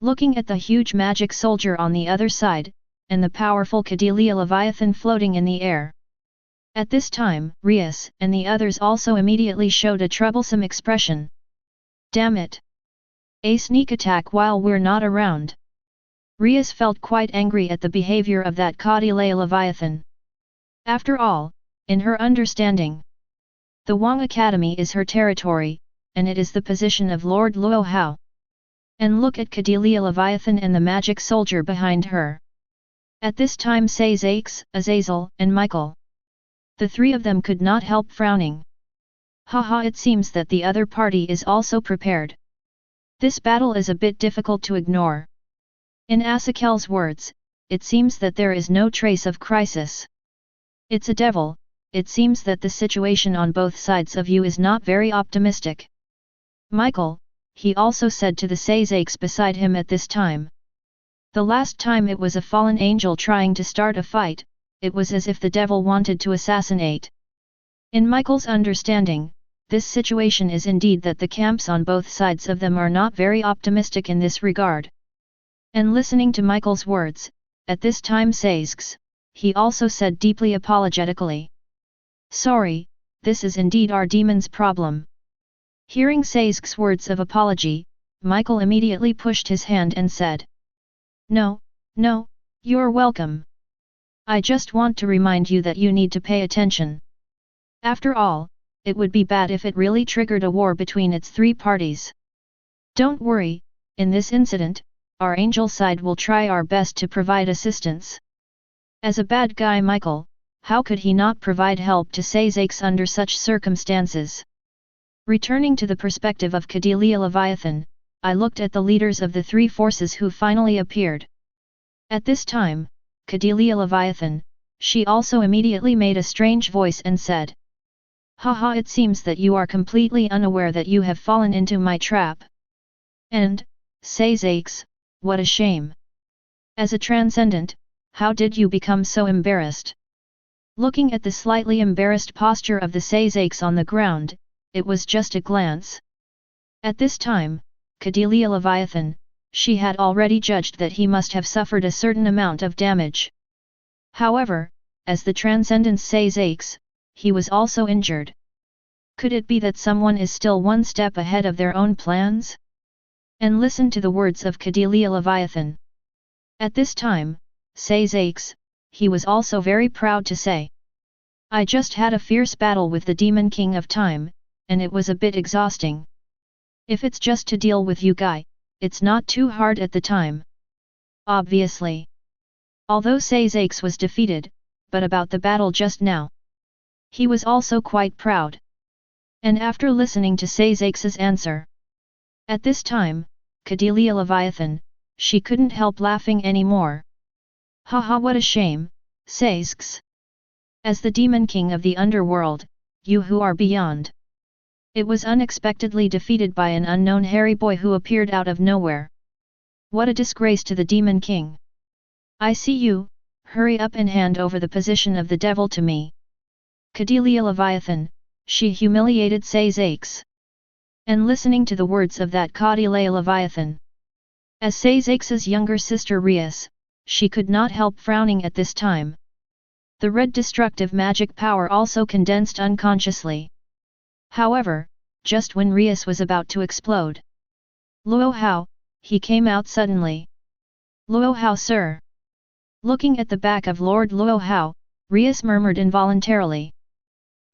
S1: Looking at the huge magic soldier on the other side, and the powerful Cordelia Leviathan floating in the air. At this time, Rias and the others also immediately showed a troublesome expression. Damn it! A sneak attack while we're not around. Rias felt quite angry at the behavior of that Cordelia Leviathan. After all, in her understanding, the Kuwang Academy is her territory, and it is the position of Lord Luo Hao. And look at Cordelia Leviathan and the magic soldier behind her. At this time Saix, Azazel, and Michael. The three of them could not help frowning. Haha, it seems that the other party is also prepared. This battle is a bit difficult to ignore. In Asakel's words, it seems that there is no trace of crisis. It's a devil, it seems that the situation on both sides of you is not very optimistic. Michael, he also said to the Saix beside him at this time. The last time it was a fallen angel trying to start a fight, it was as if the devil wanted to assassinate. In Michael's understanding, this situation is indeed that the camps on both sides of them are not very optimistic in this regard. And listening to Michael's words, at this time Saix, he also said deeply apologetically. Sorry, this is indeed our demon's problem. Hearing Saix's words of apology, Michael immediately pushed his hand and said. No, you're welcome. I just want to remind you that you need to pay attention. After all, it would be bad if it really triggered a war between its three parties. Don't worry, in this incident, our angel side will try our best to provide assistance. As a bad guy Michael, how could he not provide help to Saix under such circumstances? Returning to the perspective of Cordelia Leviathan, I looked at the leaders of the three forces who finally appeared. At this time, Cordelia Leviathan, she also immediately made a strange voice and said. Haha, it seems that you are completely unaware that you have fallen into my trap. And, Saix, what a shame. As a transcendent, how did you become so embarrassed? Looking at the slightly embarrassed posture of the Saix on the ground, it was just a glance. At this time, Cordelia Leviathan, she had already judged that he must have suffered a certain amount of damage. However, as the transcendent Saix, he was also injured. Could it be that someone is still one step ahead of their own plans? And listen to the words of Cordelia Leviathan. At this time, Saix, he was also very proud to say. I just had a fierce battle with the Demon King of Time, and it was a bit exhausting. If it's just to deal with you guy, it's not too hard at the time. Obviously. Although Saix was defeated, but about the battle just now, he was also quite proud. And after listening to Saix's answer, at this time, Cordelia Leviathan, she couldn't help laughing anymore. Haha, what a shame, Saix. As the Demon King of the underworld, you who are beyond. It was unexpectedly defeated by an unknown hairy boy who appeared out of nowhere. What a disgrace to the Demon King! I see you, hurry up and hand over the position of the devil to me. Cordelia Leviathan, she humiliated Sayzakes. And listening to the words of that Cordelia Leviathan. As Sayzakes' younger sister Rias, she could not help frowning at this time. The red destructive magic power also condensed unconsciously. However, just when Rias was about to explode. Luo Hao, he came out suddenly. Luo Hao, sir. Looking at the back of Lord Luo Hao, Rias murmured involuntarily.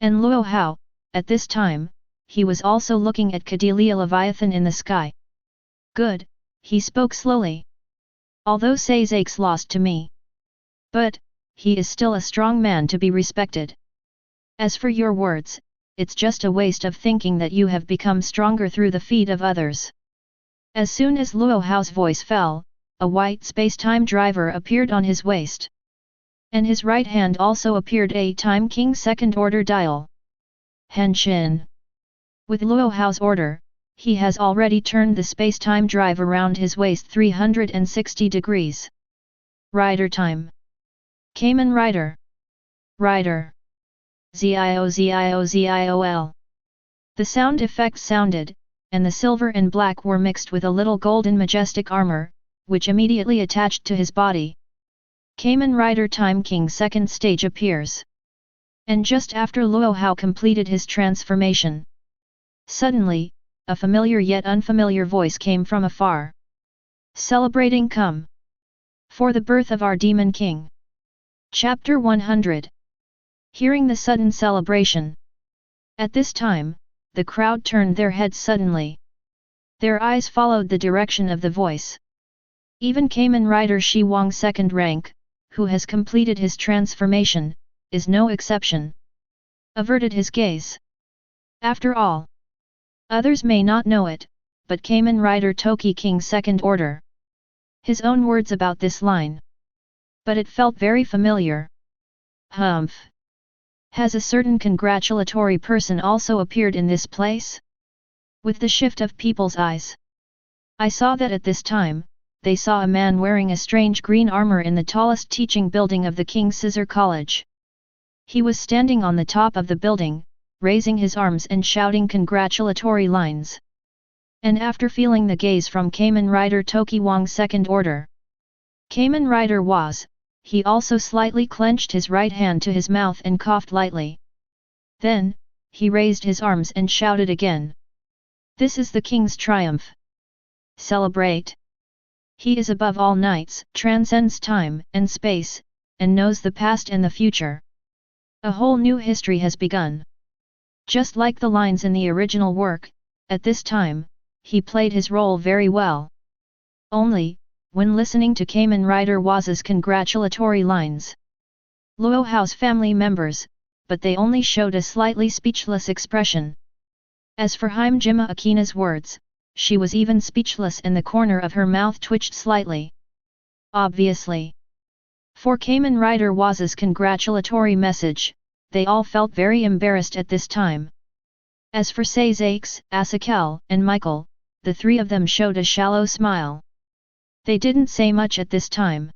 S1: And Luo Hao, at this time, he was also looking at Cordelia Leviathan in the sky. Good, he spoke slowly. Although Sayzakes lost to me. But, he is still a strong man to be respected. As for your words, it's just a waste of thinking that you have become stronger through the feet of others. As soon as Luo Hao's voice fell, a white space-time driver appeared on his waist. And his right hand also appeared a Time King second order dial. Henshin. With Luo Hao's order, he has already turned the space-time drive around his waist 360 degrees. Rider time. Kamen Rider. Rider. Ziozio. The sound effects sounded, and the silver and black were mixed with a little golden majestic armor, which immediately attached to his body. Kamen Rider Time King second stage appears. And just after Luo Hao completed his transformation. Suddenly, a familiar yet unfamiliar voice came from afar. Celebrating come. For the birth of our Demon King. Chapter 100. Hearing the sudden celebration. At this time, the crowd turned their heads suddenly. Their eyes followed the direction of the voice. Even Kamen Rider Shi Wang second rank, who has completed his transformation, is no exception. Averted his gaze. After all. Others may not know it, but Kamen Rider Toki King second order. His own words about this line. But it felt very familiar. Humph. Has a certain congratulatory person also appeared in this place? With the shift of people's eyes. I saw that at this time, they saw a man wearing a strange green armor in the tallest teaching building of the King Scissor College. He was standing on the top of the building, raising his arms and shouting congratulatory lines. And after feeling the gaze from Kamen Rider Toki Wang second order. Kamen Rider was, he also slightly clenched his right hand to his mouth and coughed lightly. Then, he raised his arms and shouted again. This is the King's triumph. Celebrate. He is above all knights, transcends time and space, and knows the past and the future. A whole new history has begun. Just like the lines in the original work, at this time, he played his role very well. Only, when listening to Kamen Rider Waz's congratulatory lines. Luo Hao's family members, but they only showed a slightly speechless expression. As for Himejima Akena's words, she was even speechless and the corner of her mouth twitched slightly. Obviously. For Kamen Rider Waz's congratulatory message, they all felt very embarrassed at this time. As for Sayzakes, Asakel, and Michael, the three of them showed a shallow smile. They didn't say much at this time.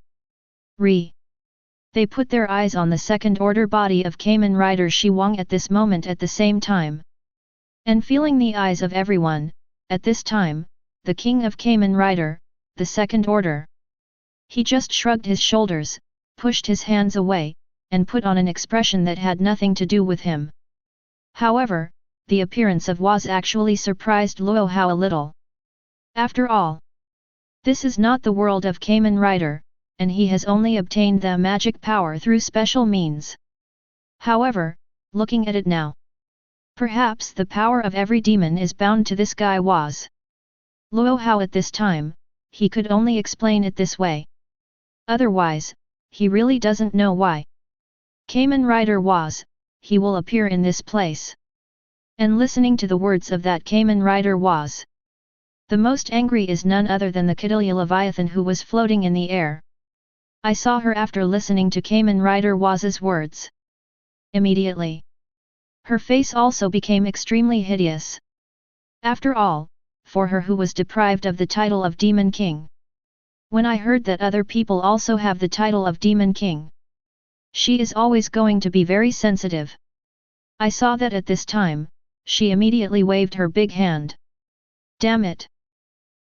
S1: They put their eyes on the second-order body of Kamen Rider Shi Wang at this moment at the same time. And feeling the eyes of everyone, at this time, the king of Kamen Rider, the second order. He just shrugged his shoulders, pushed his hands away, and put on an expression that had nothing to do with him. However, the appearance of Waz actually surprised Luo Hao a little. After all, this is not the world of Kamen Rider, and he has only obtained the magic power through special means. However, looking at it now, perhaps the power of every demon is bound to this guy Waz. Luo Hao at this time, he could only explain it this way. Otherwise, he really doesn't know why. Kamen Rider Waz, he will appear in this place. And listening to the words of that Kamen Rider Waz, the most angry is none other than the Cordelia Leviathan who was floating in the air. I saw her after listening to Kamen Rider Waz's words. Immediately, her face also became extremely hideous. After all, for her who was deprived of the title of Demon King, When I heard that other people also have the title of Demon King. She is always going to be very sensitive. I saw that at this time, she immediately waved her big hand. Damn it!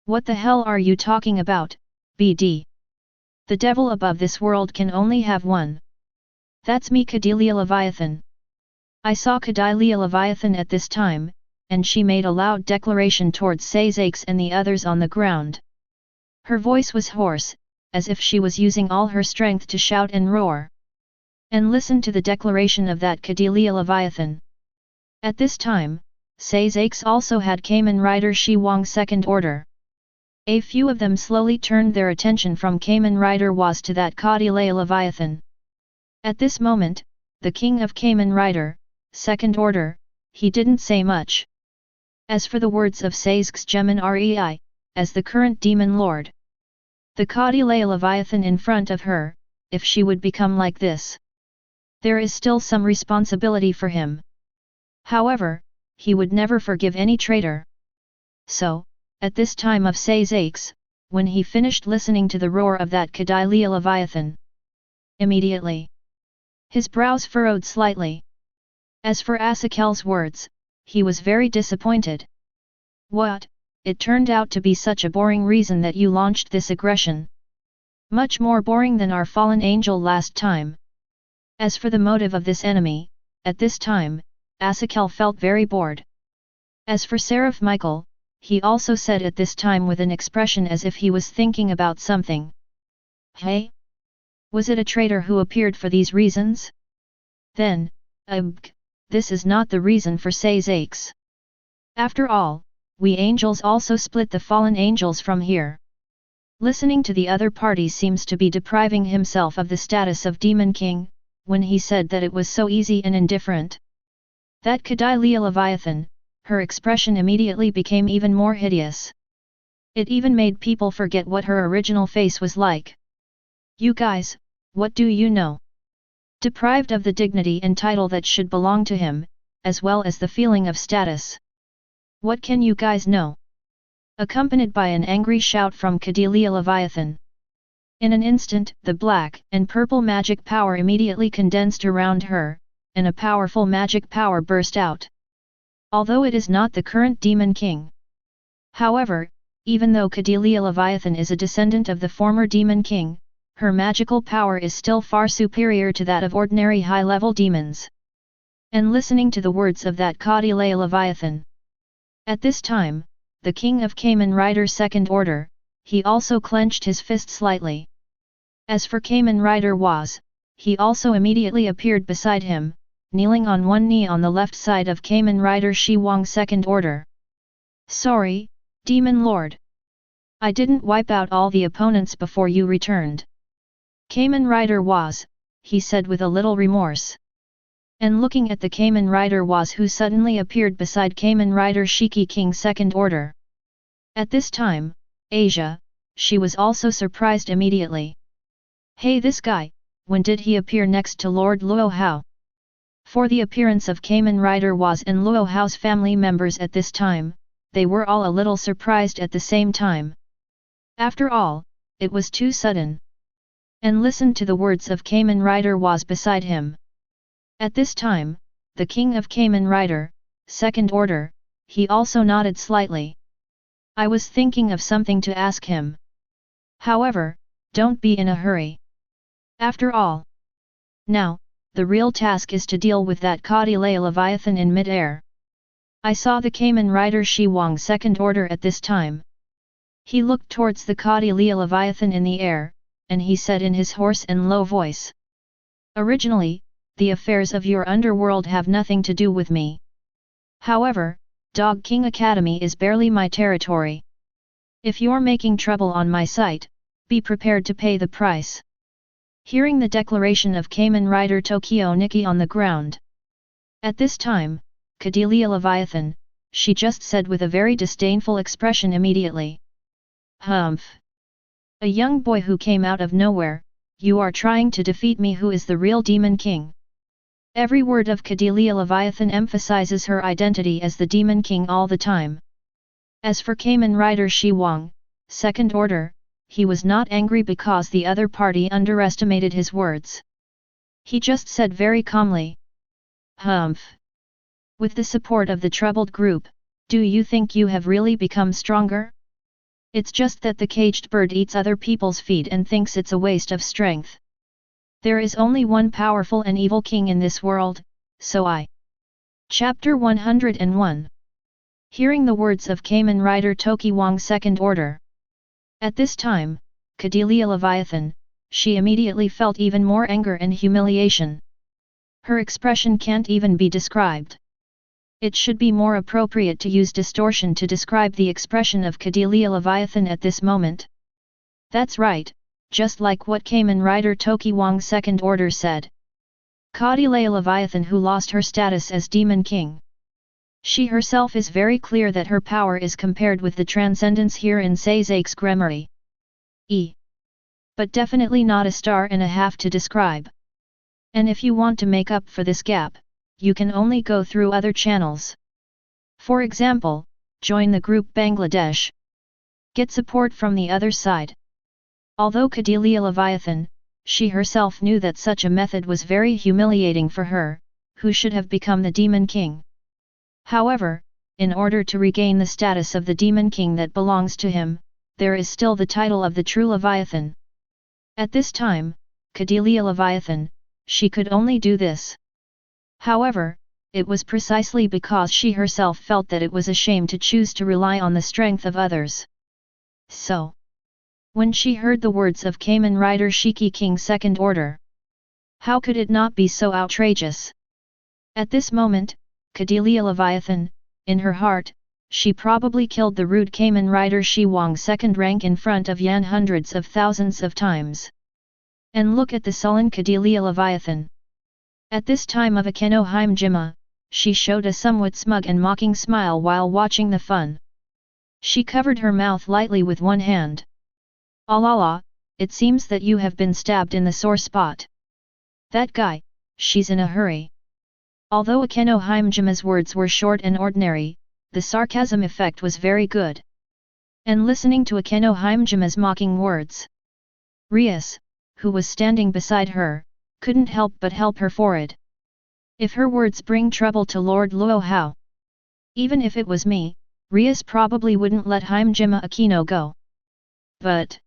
S1: What the hell are you talking about, BD? The devil above this world can only have one. That's me, Cordelia Leviathan. I saw Cordelia Leviathan at this time, and she made a loud declaration towards Sazakes and the others on the ground. Her voice was hoarse, as if she was using all her strength to shout and roar. And listen to the declaration of that Cordelia Leviathan. At this time, Sazakes also had Kamen Rider Shi Wang second order. A few of them slowly turned their attention from Kamen Rider Was to that Cordelia Leviathan. At this moment, the king of Kamen Rider, second order, he didn't say much. As for the words of Sazakes Gemin Rei, as the current demon lord, the Cordelia Leviathan in front of her, if she would become like this, there is still some responsibility for him. However, he would never forgive any traitor. So, at this time of Sazakes, when he finished listening to the roar of that Cordelia Leviathan, immediately his brows furrowed slightly. As for Asakel's words, he was very disappointed. What? It turned out to be such a boring reason that you launched this aggression. Much more boring than our fallen angel last time. As for the motive of this enemy, at this time, Asakel felt very bored. As for Seraph Michael, he also said at this time with an expression as if he was thinking about something. Hey? Was it a traitor who appeared for these reasons? Then, this is not the reason for Sazakes. After all, we angels also split the fallen angels from here. Listening to the other party seems to be depriving himself of the status of Demon King, when he said that it was so easy and indifferent. That Cordelia Leviathan, her expression immediately became even more hideous. It even made people forget what her original face was like. You guys, what do you know? Deprived of the dignity and title that should belong to him, as well as the feeling of status. What can you guys know? Accompanied by an angry shout from Cordelia Leviathan. In an instant, the black and purple magic power immediately condensed around her, and a powerful magic power burst out. Although it is not the current Demon King. However, even though Cordelia Leviathan is a descendant of the former Demon King, her magical power is still far superior to that of ordinary high-level demons. And listening to the words of that Cordelia Leviathan. At this time, the king of Kamen Rider second order, he also clenched his fist slightly. As for Kamen Rider Was, he also immediately appeared beside him, kneeling on one knee on the left side of Kamen Rider Shi Wang second order. Sorry, Demon Lord. I didn't wipe out all the opponents before you returned. Kamen Rider Was, he said with a little remorse. And looking at the Kamen Rider Was who suddenly appeared beside Kamen Rider Shiki King second order. At this time, Asia, she was also surprised immediately. Hey, this guy, when did he appear next to Lord Luo Hao? For the appearance of Kamen Rider Was and Luo Hao's family members at this time, they were all a little surprised at the same time. After all, it was too sudden. And listened to the words of Kamen Rider Was beside him. At this time, the king of Kamen Rider, second order, he also nodded slightly. I was thinking of something to ask him. However, don't be in a hurry. After all. Now, the real task is to deal with that Cordelia Leviathan in mid-air. I saw the Kamen Rider Shi Wang second order at this time. He looked towards the Cordelia Leviathan in the air, and he said in his hoarse and low voice. Originally, the affairs of your underworld have nothing to do with me. However, Dog King Academy is barely my territory. If you're making trouble on my site, be prepared to pay the price. Hearing the declaration of Kamen Rider Tokyo Nikki on the ground. At this time, Cordelia Leviathan, she just said with a very disdainful expression immediately. Humph! A young boy who came out of nowhere, you are trying to defeat me who is the real Demon King. Every word of Cordelia Leviathan emphasizes her identity as the Demon King all the time. As for Kamen Rider Shi Wang, second order, he was not angry because the other party underestimated his words. He just said very calmly, "Humph. With the support of the troubled group, do you think you have really become stronger? It's just that the caged bird eats other people's feet and thinks it's a waste of strength. There is only one powerful and evil king in this world, so I." Chapter 101. Hearing the words of Kamen Rider Tokiwang's second order. At this time, Cordelia Leviathan, she immediately felt even more anger and humiliation. Her expression can't even be described. It should be more appropriate to use distortion to describe the expression of Cordelia Leviathan at this moment. That's right, just like what Kamen Rider Tokiwang's second order said. Cordelia Leviathan, who lost her status as Demon King. She herself is very clear that her power is compared with the transcendence here in Seizeik's Gremory. But definitely not a star and a half to describe. And if you want to make up for this gap, you can only go through other channels. For example, join the group Bangladesh. Get support from the other side. Although Cordelia Leviathan, she herself knew that such a method was very humiliating for her, who should have become the Demon King. However, in order to regain the status of the Demon King that belongs to him, there is still the title of the true Leviathan. At this time, Cordelia Leviathan, she could only do this. However, it was precisely because she herself felt that it was a shame to choose to rely on the strength of others. So, when she heard the words of Kamen Rider Shiki King's second order, how could it not be so outrageous? At this moment, Cordelia Leviathan, in her heart, she probably killed the rude Kamen Rider Shi Wang's second rank in front of Yan hundreds of thousands of times. And look at the sullen Cordelia Leviathan. At this time of Akeno Himejima, she showed a somewhat smug and mocking smile while watching the fun. She covered her mouth lightly with one hand. "Alala, it seems that you have been stabbed in the sore spot. That guy, she's in a hurry." Although Akeno Himejima's words were short and ordinary, the sarcasm effect was very good. And listening to Akeno Himejima's mocking words, Rias, who was standing beside her, couldn't help but help her forward. If her words bring trouble to Lord Luo Hao, even if it was me, Rias probably wouldn't let Himejima Akeno go. But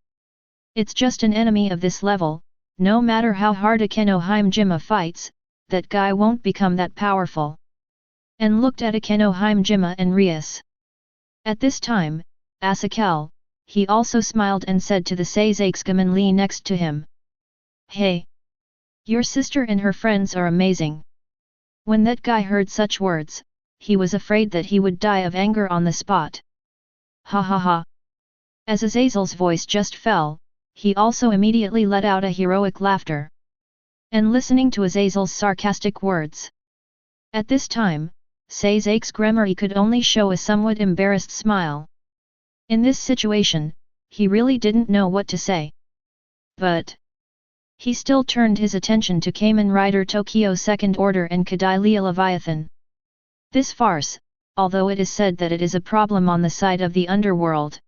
S1: it's just an enemy of this level, no matter how hard Akeno Himejima fights, that guy won't become that powerful. And looked at Akeno Himejima and Rias. At this time, Asakal, he also smiled and said to the Seizeik's Li next to him, "Hey! Your sister and her friends are amazing." When that guy heard such words, he was afraid that he would die of anger on the spot. Ha ha ha! As Azazel's voice just fell, he also immediately let out a heroic laughter. And listening to Azazel's sarcastic words. At this time, Seizeik's Gremory could only show a somewhat embarrassed smile. In this situation, he really didn't know what to say. But he still turned his attention to Kamen Rider Tokyo's second order and Cordelia Leviathan. This farce, although it is said that it is a problem on the side of the underworld,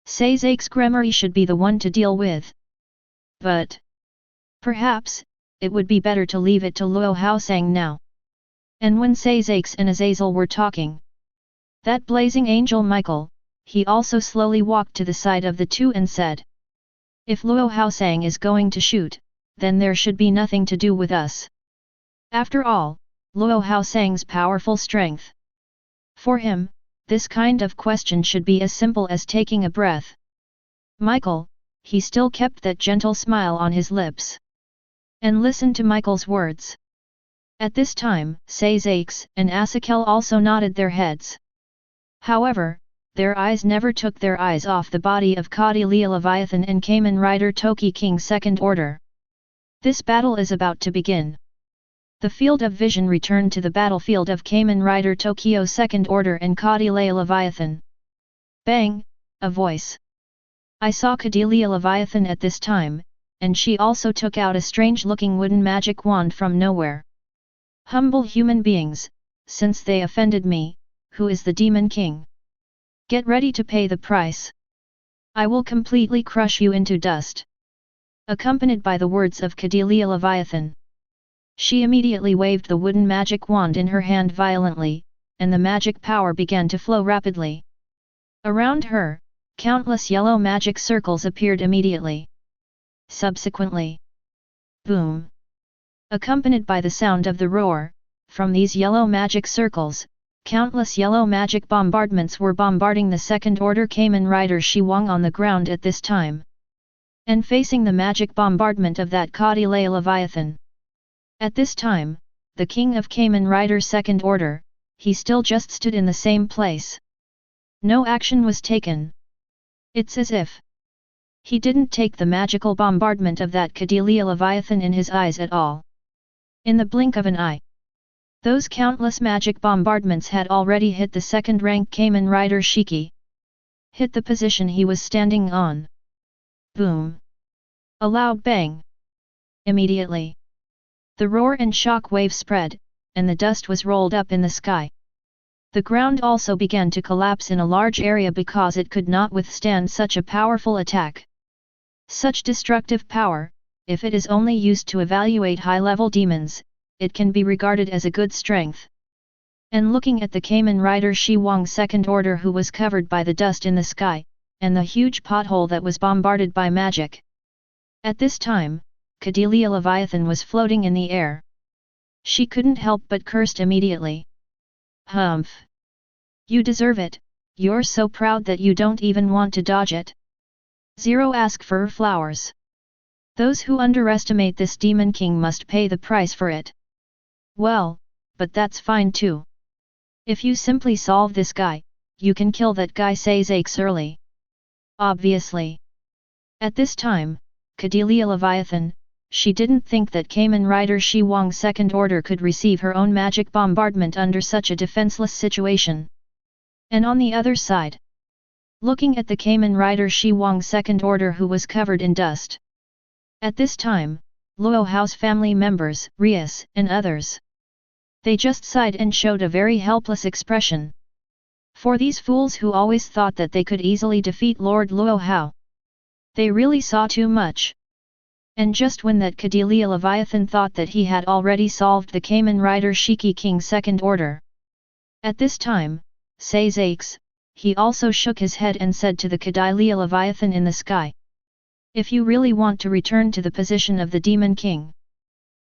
S1: Seizeik's Gremory should be the one to deal with. But perhaps it would be better to leave it to Luo Hao sang now. And when Seizeik's and Azazel were talking, that blazing angel Michael, he also slowly walked to the side of the two and said, "If Luo Hao sang is going to shoot, then there should be nothing to do with us. After all, Luo Hao sang's powerful strength. For him, this kind of question should be as simple as taking a breath." Michael, he still kept that gentle smile on his lips. And listened to Michael's words. At this time, Seizeik's and Asakal also nodded their heads. However, their eyes never took their eyes off the body of Cordelia Leviathan and Kamen Rider Toki King's second order. This battle is about to begin. The field of vision returned to the battlefield of Kamen Rider Tokyo's second order and Cordelia Leviathan. Bang! A voice. I saw Cordelia Leviathan at this time, and she also took out a strange-looking wooden magic wand from nowhere. Humble human beings, since they offended me, who is the Demon King? Get ready to pay the price. I will completely crush you into dust. Accompanied by the words of Cordelia Leviathan. She immediately waved the wooden magic wand in her hand violently, and the magic power began to flow rapidly. Around her, countless yellow magic circles appeared immediately. Subsequently, boom! Accompanied by the sound of the roar, from these yellow magic circles, countless yellow magic bombardments were bombarding the second-order Kamen Rider Shiwang on the ground at this time. And facing the magic bombardment of that Cordelia Leviathan. At this time, the king of Kamen Rider Second Order, he still just stood in the same place. No action was taken. It's as if he didn't take the magical bombardment of that Cordelia Leviathan in his eyes at all. In the blink of an eye, those countless magic bombardments had already hit the second-rank Kamen Rider Shiki. Hit the position he was standing on. Boom! A loud bang. Immediately, the roar and shock wave spread, and the dust was rolled up in the sky. The ground also began to collapse in a large area because it could not withstand such a powerful attack. Such destructive power, if it is only used to evaluate high-level demons, it can be regarded as a good strength. And looking at the Kamen Rider Shiwang Second Order who was covered by the dust in the sky, and the huge pothole that was bombarded by magic. At this time, Cordelia Leviathan was floating in the air. She couldn't help but cursed immediately. Humph! You deserve it, you're so proud that you don't even want to dodge it. Zero ask for flowers. Those who underestimate this Demon King must pay the price for it. Well, but that's fine too. If you simply solve this guy, you can kill that guy says Aches early. Obviously. At this time, Cordelia Leviathan, she didn't think that Kamen Rider Shiwang Second Order could receive her own magic bombardment under such a defenseless situation. And on the other side, looking at the Kamen Rider Shiwang Second Order who was covered in dust. At this time, Luo Hao's family members, Rias, and others. They just sighed and showed a very helpless expression. For these fools who always thought that they could easily defeat Lord Luo Hao. They really saw too much. And just when that Cordelia Leviathan thought that he had already solved the Kamen Rider Shiki King Second Order. At this time, says Aches, he also shook his head and said to the Cordelia Leviathan in the sky. If you really want to return to the position of the Demon King.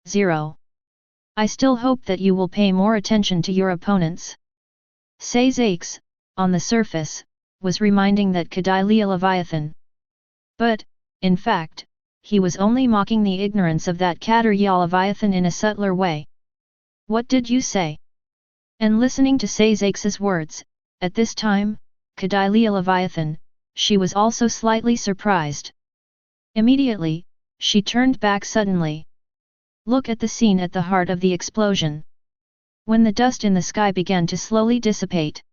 S1: 0. I still hope that you will pay more attention to your opponents. Says Aches, on the surface, was reminding that Cordelia Leviathan. But, in fact, he was only mocking the ignorance of that Cordelia Leviathan in a subtler way. What did you say? And listening to Says Aches' words, at this time, Cordelia Leviathan, she was also slightly surprised. Immediately, she turned back suddenly. Look at the scene at the heart of the explosion. When the dust in the sky began to slowly dissipate.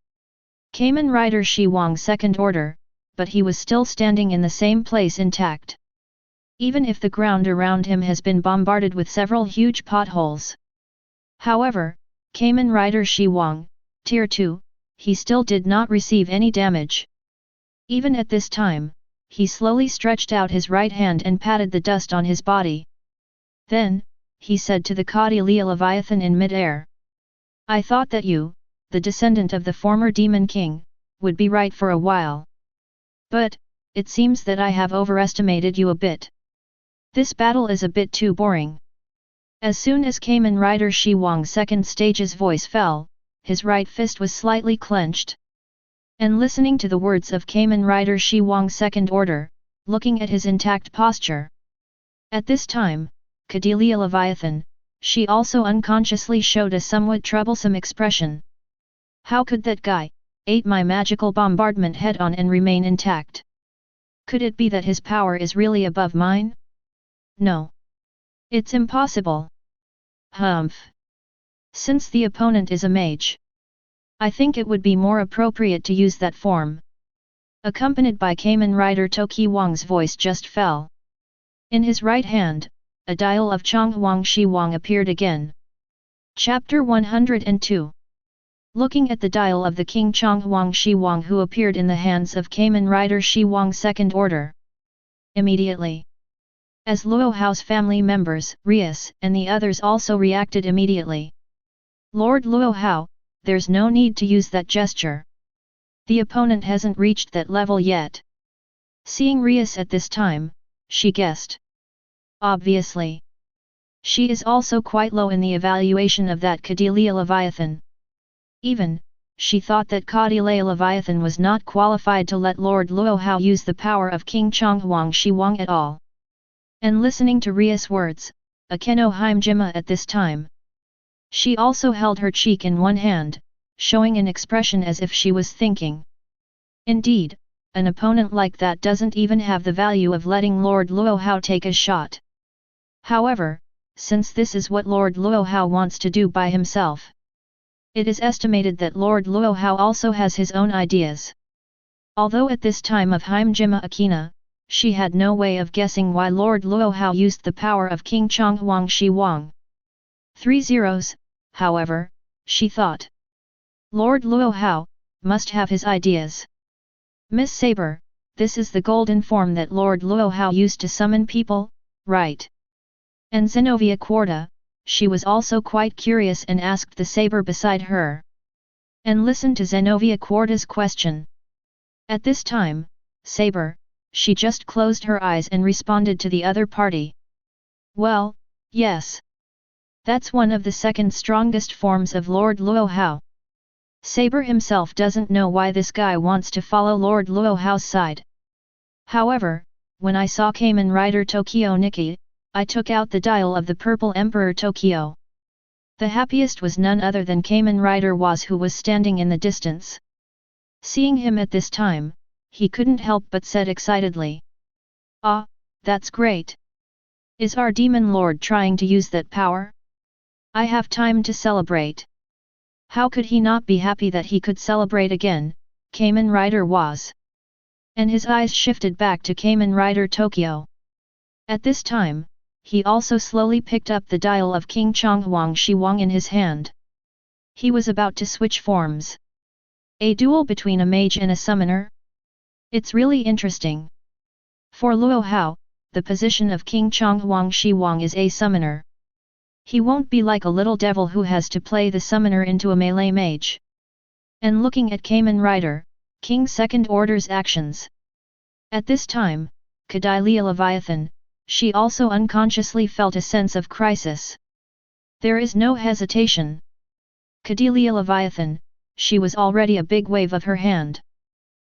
S1: Kamen Rider Shiwang Second Order, but he was still standing in the same place intact. Even if the ground around him has been bombarded with several huge potholes. However, Kamen Rider Shiwang, Tier 2, he still did not receive any damage. Even at this time, he slowly stretched out his right hand and patted the dust on his body. Then, he said to the Cordelia Leviathan in mid-air. I thought that you, the descendant of the former Demon King, would be right for a while. But, it seems that I have overestimated you a bit. This battle is a bit too boring. As soon as Kamen Rider Shiwang Second Stage's voice fell, his right fist was slightly clenched. And listening to the words of Kamen Rider Shiwang Second Order, looking at his intact posture. At this time, Cordelia Leviathan, she also unconsciously showed a somewhat troublesome expression. How could that guy ate my magical bombardment head-on and remain intact? Could it be that his power is really above mine? No. It's impossible. Humph. Since the opponent is a mage, I think it would be more appropriate to use that form. Accompanied by Kamen Rider Toki Wang's voice just fell. In his right hand, a dial of Chonghuang Shiwang appeared again. Chapter 102. Looking at the dial of the King Chonghuang Shiwang who appeared in the hands of Kamen Rider Shiwang Second Order. Immediately. As Luo Hao's family members, Rias, and the others also reacted immediately. Lord Luo Hao, there's no need to use that gesture. The opponent hasn't reached that level yet. Seeing Rias at this time, she guessed. Obviously. She is also quite low in the evaluation of that Cordelia Leviathan. Even, she thought that Cordelia Leviathan was not qualified to let Lord Luo Hao use the power of King Chonghuang Shiwang at all. And listening to Rias' words, Akeno Himejima at this time. She also held her cheek in one hand, showing an expression as if she was thinking. Indeed, an opponent like that doesn't even have the value of letting Lord Luo Hao take a shot. However, since this is what Lord Luo Hao wants to do by himself, it is estimated that Lord Luo Hao also has his own ideas. Although at this time of Himejima Akeno, she had no way of guessing why Lord Luo Hao used the power of King Chonghuang Shiwang. 30, however, she thought. Lord Luo Hao must have his ideas. Miss Saber, this is the golden form that Lord Luo Hao used to summon people, right? And Zenobia Quarta, she was also quite curious and asked the saber beside her. And listened to Zenobia Quarta's question. At this time, Saber, she just closed her eyes and responded to the other party. Well, yes. That's one of the second strongest forms of Lord Luo Hao. Saber himself doesn't know why this guy wants to follow Lord Luo Hao's side. However, when I saw Kamen Rider Tokyo Nikki, I took out the dial of the Purple Emperor Tokyo. The happiest was none other than Kamen Rider Was, who was standing in the distance. Seeing him at this time, he couldn't help but said excitedly. Ah, that's great. Is our demon lord trying to use that power? I have time to celebrate. How could he not be happy that he could celebrate again, Kamen Rider Was? And his eyes shifted back to Kamen Rider Tokyo. At this time, he also slowly picked up the dial of King Chonghuang Shiwang in his hand. He was about to switch forms. A duel between a mage and a summoner? It's really interesting. For Luo Hao, the position of King Chonghuang Shiwang is a summoner. He won't be like a little devil who has to play the summoner into a melee mage. And looking at Kamen Rider, King Second Order's actions. At this time, Cordelia Leviathan, she also unconsciously felt a sense of crisis. There is no hesitation. Cordelia Leviathan, she was already a big wave of her hand.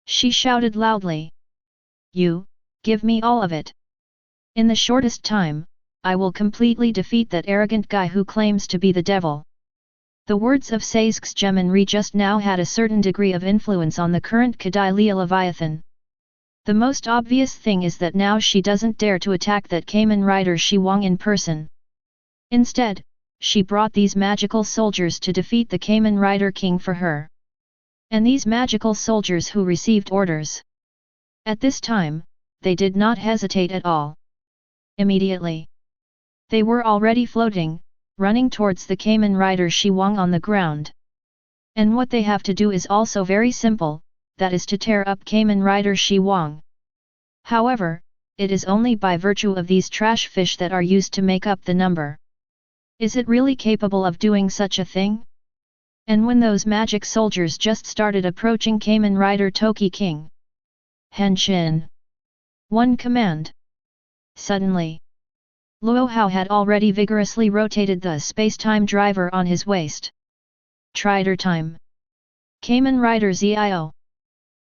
S1: She shouted loudly. You, give me all of it. In the shortest time, I will completely defeat that arrogant guy who claims to be the devil. The words of Sazek's Geminri just now had a certain degree of influence on the current Cordelia Leviathan. The most obvious thing is that now she doesn't dare to attack that Kamen Rider Shiwang in person. Instead, she brought these magical soldiers to defeat the Kamen Rider King for her. And these magical soldiers who received orders. At this time, they did not hesitate at all. Immediately. They were already floating, running towards the Kamen Rider Shiwang on the ground. And what they have to do is also very simple, that is to tear up Kamen Rider Shiwang. However, it is only by virtue of these trash fish that are used to make up the number. Is it really capable of doing such a thing? And when those magic soldiers just started approaching Kamen Rider Toki King. Henshin. One command. Suddenly. Luo Hao had already vigorously rotated the space-time driver on his waist. Trider time. Kamen Rider Zio.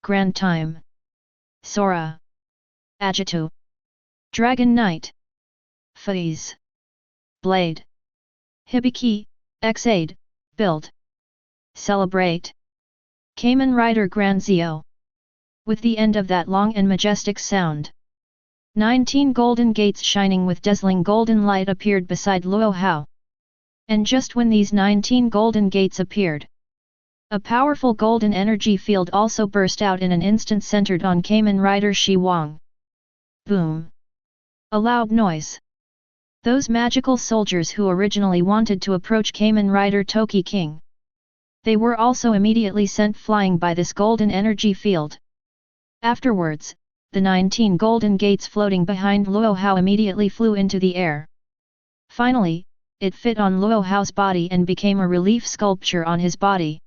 S1: Grand time. Sora. Agitu. Dragon Knight. Phase. Blade. Hibiki, Xaid, Build. Celebrate. Kamen Rider Grand Zio. With the end of that long and majestic sound. 19 golden gates shining with dazzling golden light appeared beside Luo Hao. And just when these 19 golden gates appeared, a powerful golden energy field also burst out in an instant centered on Kamen Rider Shiwang. Boom! A loud noise. Those magical soldiers who originally wanted to approach Kamen Rider Toki King. They were also immediately sent flying by this golden energy field. Afterwards, the 19 golden gates floating behind Luo Hao immediately flew into the air. Finally, it fit on Luo Hao's body and became a relief sculpture on his body.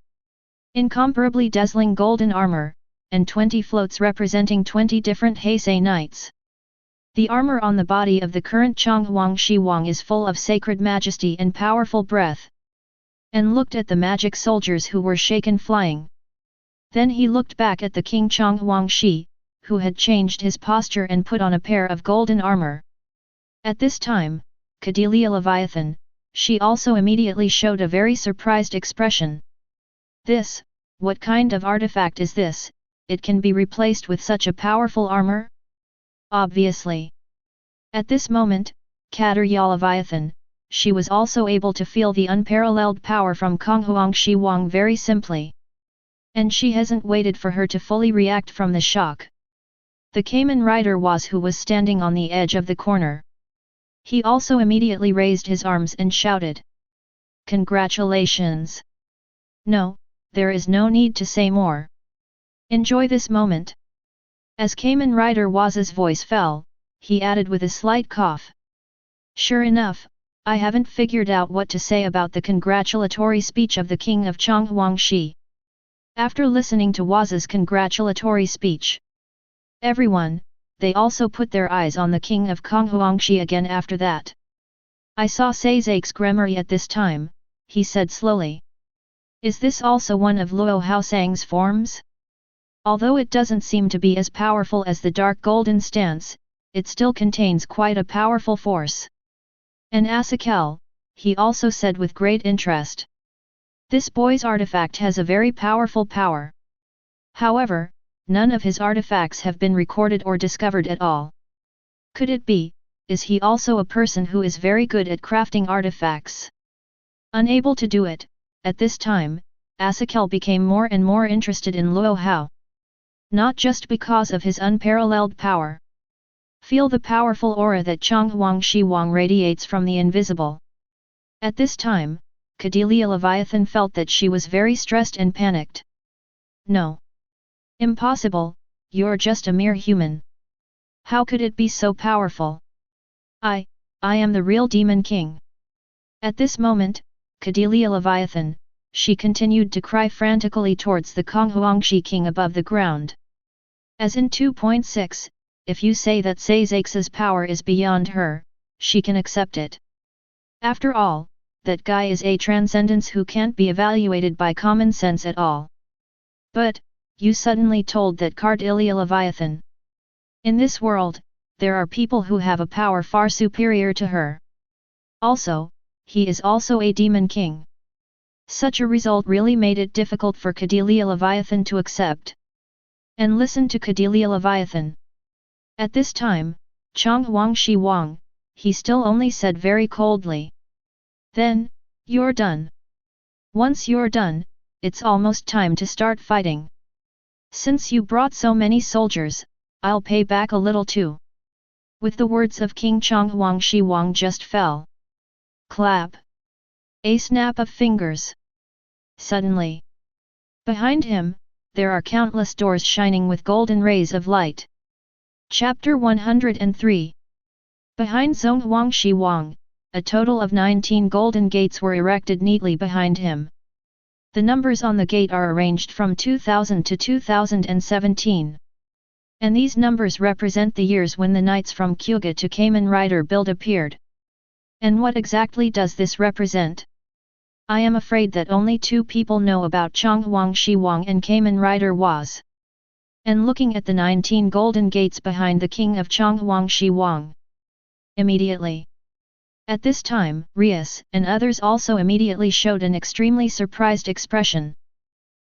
S1: Incomparably dazzling golden armor, and 20 floats representing 20 different Heisei knights. The armor on the body of the current Chonghuang Shiwang is full of sacred majesty and powerful breath. And looked at the magic soldiers who were shaken flying. Then he looked back at the King Chonghuang Shi, who had changed his posture and put on a pair of golden armor. At this time, Cordelia Leviathan, she also immediately showed a very surprised expression. This, what kind of artifact is this? It can be replaced with such a powerful armor? Obviously. At this moment, Cordelia Leviathan, she was also able to feel the unparalleled power from Chonghuang Shiwang very simply. And she hasn't waited for her to fully react from the shock. The Kamen rider was who was standing on the edge of the corner. He also immediately raised his arms and shouted. Congratulations! No, there is no need to say more. Enjoy this moment. As Kamen rider Waz's voice fell, he added with a slight cough. Sure enough, I haven't figured out what to say about the congratulatory speech of the king of Chonghuang Shi. After listening to Waz's congratulatory speech, everyone, they also put their eyes on the king of Chonghuang Shi again after that. I saw Seizake's Gremory at this time, he said slowly. Is this also one of Luo Hao Sang's forms? Although it doesn't seem to be as powerful as the dark golden stance, it still contains quite a powerful force. And Asakel, he also said with great interest. This boy's artifact has a very powerful power. However, none of his artifacts have been recorded or discovered at all. Could it be, is he also a person who is very good at crafting artifacts? Unable to do it, at this time, Asakel became more and more interested in Luo Hao. Not just because of his unparalleled power. Feel the powerful aura that Chonghuang Shiwang radiates from the invisible. At this time, Cordelia Leviathan felt that she was very stressed and panicked. No. Impossible, you're just a mere human. How could it be so powerful? I am the real Demon King. At this moment, Cordelia Leviathan, she continued to cry frantically towards the Chonghuangshi king above the ground. As in 2.6, if you say that Seizake's power is beyond her, she can accept it. After all, that guy is a transcendence who can't be evaluated by common sense at all. But, you suddenly told that Cordelia Leviathan. In this world, there are people who have a power far superior to her. Also, he is also a demon king. Such a result really made it difficult for Cordelia Leviathan to accept. And listen to Cordelia Leviathan. At this time, Chonghuang Shiwang, he still only said very coldly. Then, you're done. Once you're done, it's almost time to start fighting. Since you brought so many soldiers, I'll pay back a little too. With the words of King Chonghuang Shiwang just fell. Clap. A snap of fingers. Suddenly. Behind him, there are countless doors shining with golden rays of light. Chapter 103. Behind Zhonghuang Shiwang, a total of 19 golden gates were erected neatly behind him. The numbers on the gate are arranged from 2000 to 2017. And these numbers represent the years when the knights from Kuoh to Kamen Rider build appeared. And what exactly does this represent? I am afraid that only two people know about Chonghuang Shiwang and Kamen Rider was. And looking at the 19 golden gates behind the king of Chonghuang Shiwang. Immediately. At this time, Rias and others also immediately showed an extremely surprised expression.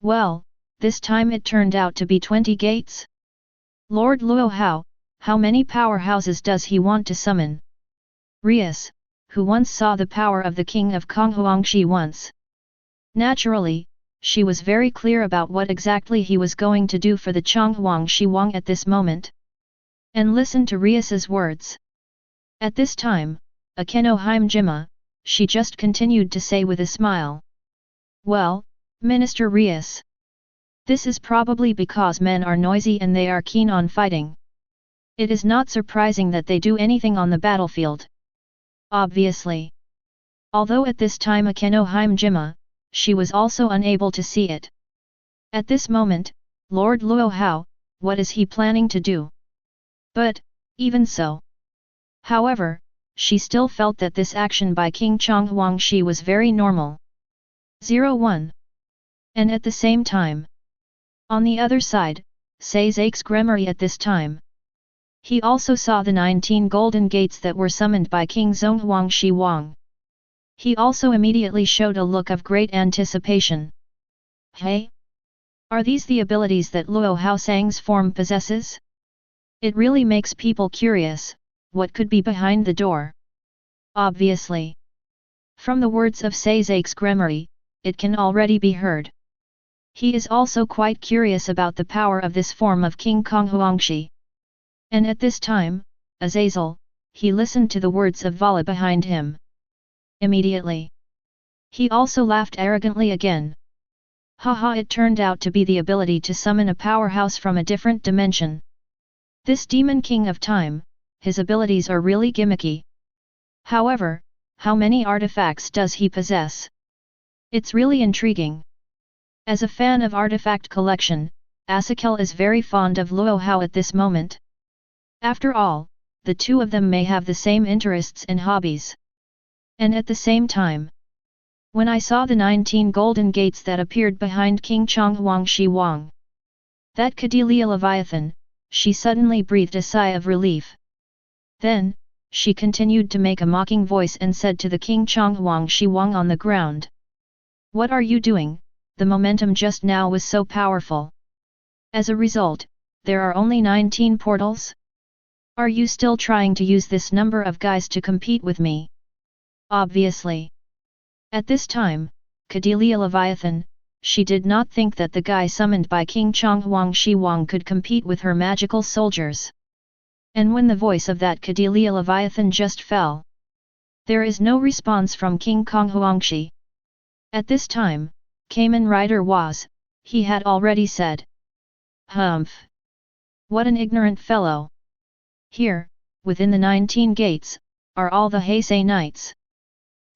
S1: Well, this time it turned out to be 20 gates? Lord Luo Hao, how many powerhouses does he want to summon? Rias, who once saw the power of the king of Chonghuangshi once. Naturally, she was very clear about what exactly he was going to do for the Chonghuang Shiwang at this moment. And listen to Rias's words. At this time, Akeno Himejima, she just continued to say with a smile. Well, Minister Rias. This is probably because men are noisy and they are keen on fighting. It is not surprising that they do anything on the battlefield. Obviously. Although at this time Akeno Himejima, she was also unable to see it. At this moment, Lord Luo Hao, what is he planning to do? But, even so. However, she still felt that this action by King Chonghuangshi was very normal. 01. And at the same time. On the other side, Sazak's Gremory at this time. He also saw the 19 golden gates that were summoned by King Zhonghuangshi Wang. He also immediately showed a look of great anticipation. Hey? Are these the abilities that Luo Hao Sang's form possesses? It really makes people curious, what could be behind the door? Obviously. From the words of Sazak's Gremory, it can already be heard. He is also quite curious about the power of this form of King Chonghuangshi. And at this time, Azazel, he listened to the words of Valli behind him. Immediately. He also laughed arrogantly again. Haha, it turned out to be the ability to summon a powerhouse from a different dimension. This demon king of time, his abilities are really gimmicky. However, how many artifacts does he possess? It's really intriguing. As a fan of artifact collection, Asakel is very fond of Luo Hao at this moment. After all, the two of them may have the same interests and hobbies. And at the same time, when I saw the 19 golden gates that appeared behind King Chonghuangshi Wang, that Cadelia Leviathan, she suddenly breathed a sigh of relief. Then, she continued to make a mocking voice and said to the King Chonghuangshi Wang on the ground. What are you doing? The momentum just now was so powerful. As a result, there are only 19 portals? Are you still trying to use this number of guys to compete with me? Obviously. At this time, Cadelia Leviathan, she did not think that the guy summoned by King Chonghuangshi Wang could compete with her magical soldiers. And when the voice of that Cadelia Leviathan just fell, there is no response from King Chonghuangshi. At this time, Kamen Rider was, he had already said. Humph! What an ignorant fellow! Here, within the 19 gates, are all the Heisei knights.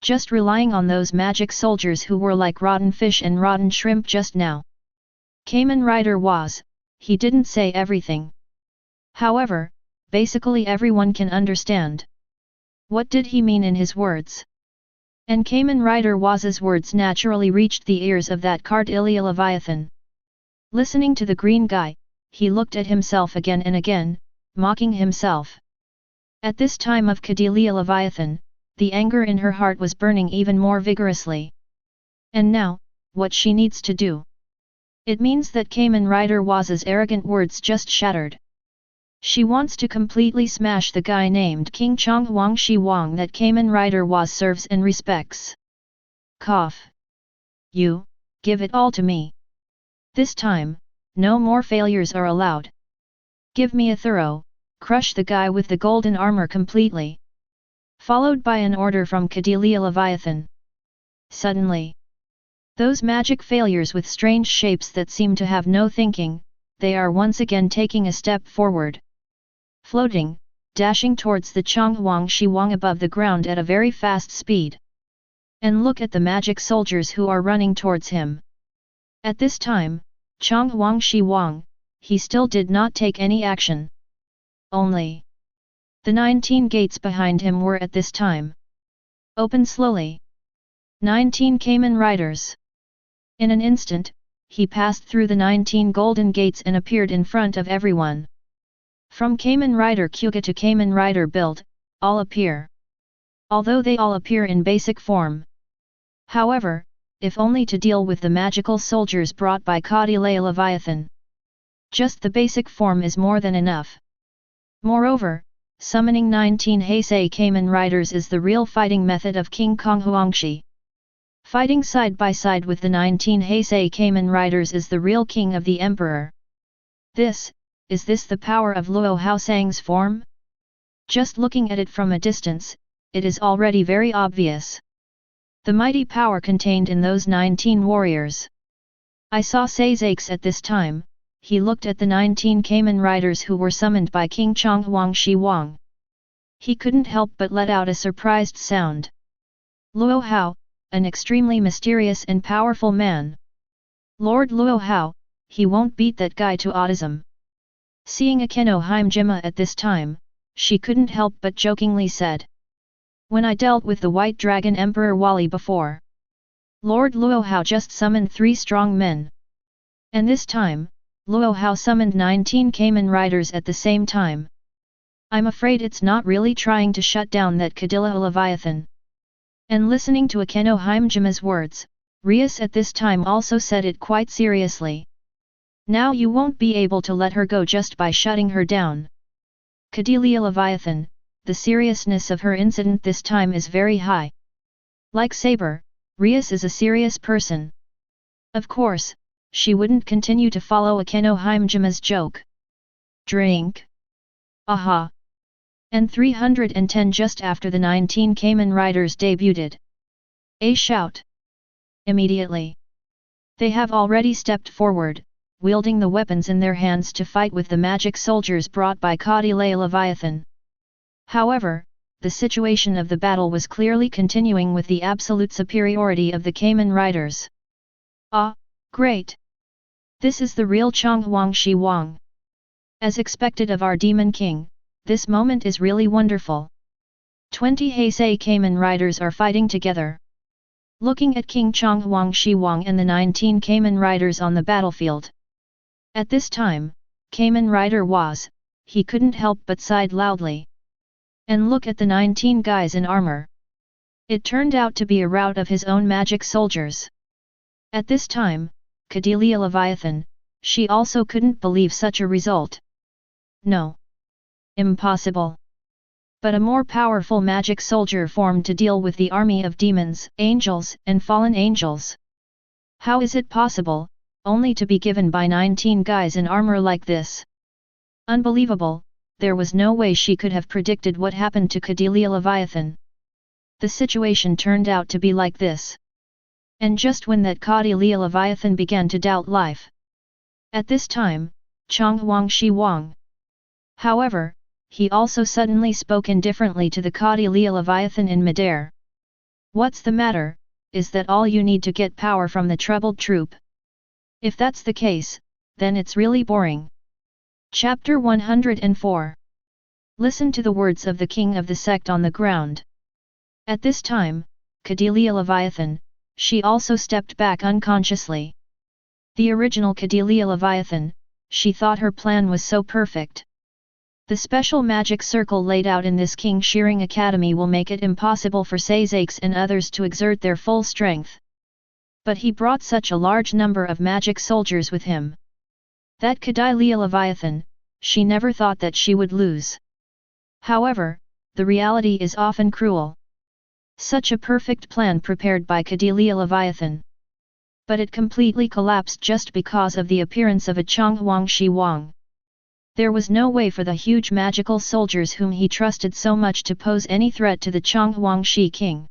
S1: Just relying on those magic soldiers who were like rotten fish and rotten shrimp just now. Kamen Rider was, he didn't say everything. However, basically everyone can understand. What did he mean in his words? And Kamen Rider Waz's words naturally reached the ears of that Cadelia Leviathan. Listening to the green guy, he looked at himself again and again, mocking himself. At this time of Cadelia Leviathan, the anger in her heart was burning even more vigorously. And now, what she needs to do? It means that Kamen Rider Waz's arrogant words just shattered. She wants to completely smash the guy named King Chonghuangshi Wang that Kamen Rider Waz serves and respects. Cough. You, give it all to me. This time, no more failures are allowed. Give me a thorough, crush the guy with the golden armor completely. Followed by an order from Cadelia Leviathan. Suddenly, those magic failures with strange shapes that seem to have no thinking, they are once again taking a step forward. Floating, dashing towards the Chonghuangshi Wang above the ground at a very fast speed. And look at the magic soldiers who are running towards him. At this time, Chonghuangshi Wang, he still did not take any action. Only the 19 gates behind him were at this time open slowly. 19 Kamen Riders. In an instant, he passed through the 19 golden gates and appeared in front of everyone. From Kamen Rider Kyuga to Kamen Rider Build, all appear. Although they all appear in basic form. However, if only to deal with the magical soldiers brought by Cadelia Leviathan. Just the basic form is more than enough. Moreover, summoning 19 Heisei Kamen Riders is the real fighting method of King Chonghuangshi. Fighting side by side with the 19 Heisei Kamen Riders is the real king of the emperor. Is this the power of Luo Hao Sang's form? Just looking at it from a distance, it is already very obvious. The mighty power contained in those 19 warriors. I saw Saizakes at this time. He looked at the 19 Cayman riders who were summoned by King Chonghuang Shi Wang. He couldn't help but let out a surprised sound. Luo Hao, an extremely mysterious and powerful man. Lord Luo Hao, he won't beat that guy to autism. Seeing Akeno Himejima at this time, she couldn't help but jokingly said. When I dealt with the White Dragon Emperor Valli before, Lord Luo Hao just summoned 3 strong men. And this time, Luo Hao summoned 19 Cayman riders at the same time. I'm afraid it's not really trying to shut down that Cadilla Leviathan. And listening to Akeno Himejima's words, Rias at this time also said it quite seriously. Now you won't be able to let her go just by shutting her down. Cadilla Leviathan, the seriousness of her incident this time is very high. Like Saber, Rias is a serious person. Of course, she wouldn't continue to follow Akeno Himejima's joke. Drink. Aha. And 310 just after the 19 Cayman riders debuted. A shout. Immediately. They have already stepped forward, wielding the weapons in their hands to fight with the magic soldiers brought by Cadilla Leviathan. However, the situation of the battle was clearly continuing with the absolute superiority of the Cayman riders. Ah, great! This is the real Chonghuang Shi Wang. As expected of our Demon King, this moment is really wonderful. 20 Heisei Cayman riders are fighting together. Looking at King Chonghuang Shi Wang and the 19 Cayman riders on the battlefield. At this time, Cayman rider was, he couldn't help but sighed loudly. And look at the 19 guys in armor. It turned out to be a rout of his own magic soldiers. At this time, Cadilla Leviathan, she also couldn't believe such a result. No. Impossible. But a more powerful magic soldier formed to deal with the army of demons, angels, and fallen angels. How is it possible, only to be given by 19 guys in armor like this? Unbelievable, there was no way she could have predicted what happened to Cadilla Leviathan. The situation turned out to be like this. And just when that Cadilla Leviathan began to doubt life. At this time, Chonghuang Shi Wang. However, he also suddenly spoke indifferently to the Cadilla Leviathan in midair. What's the matter, is that all you need to get power from the troubled troop? If that's the case, then it's really boring. Chapter 104. Listen to the words of the king of the sect on the ground. At this time, Cadilla Leviathan, she also stepped back unconsciously. The original Cadilla Leviathan, she thought her plan was so perfect. The special magic circle laid out in this Kuwang Academy will make it impossible for Saizakes and others to exert their full strength. But he brought such a large number of magic soldiers with him. That Cadilla Leviathan, she never thought that she would lose. However, the reality is often cruel. Such a perfect plan prepared by Cadilla Leviathan. But it completely collapsed just because of the appearance of a Chonghuang Shi Wang. There was no way for the huge magical soldiers whom he trusted so much to pose any threat to the Chonghuang Shi king.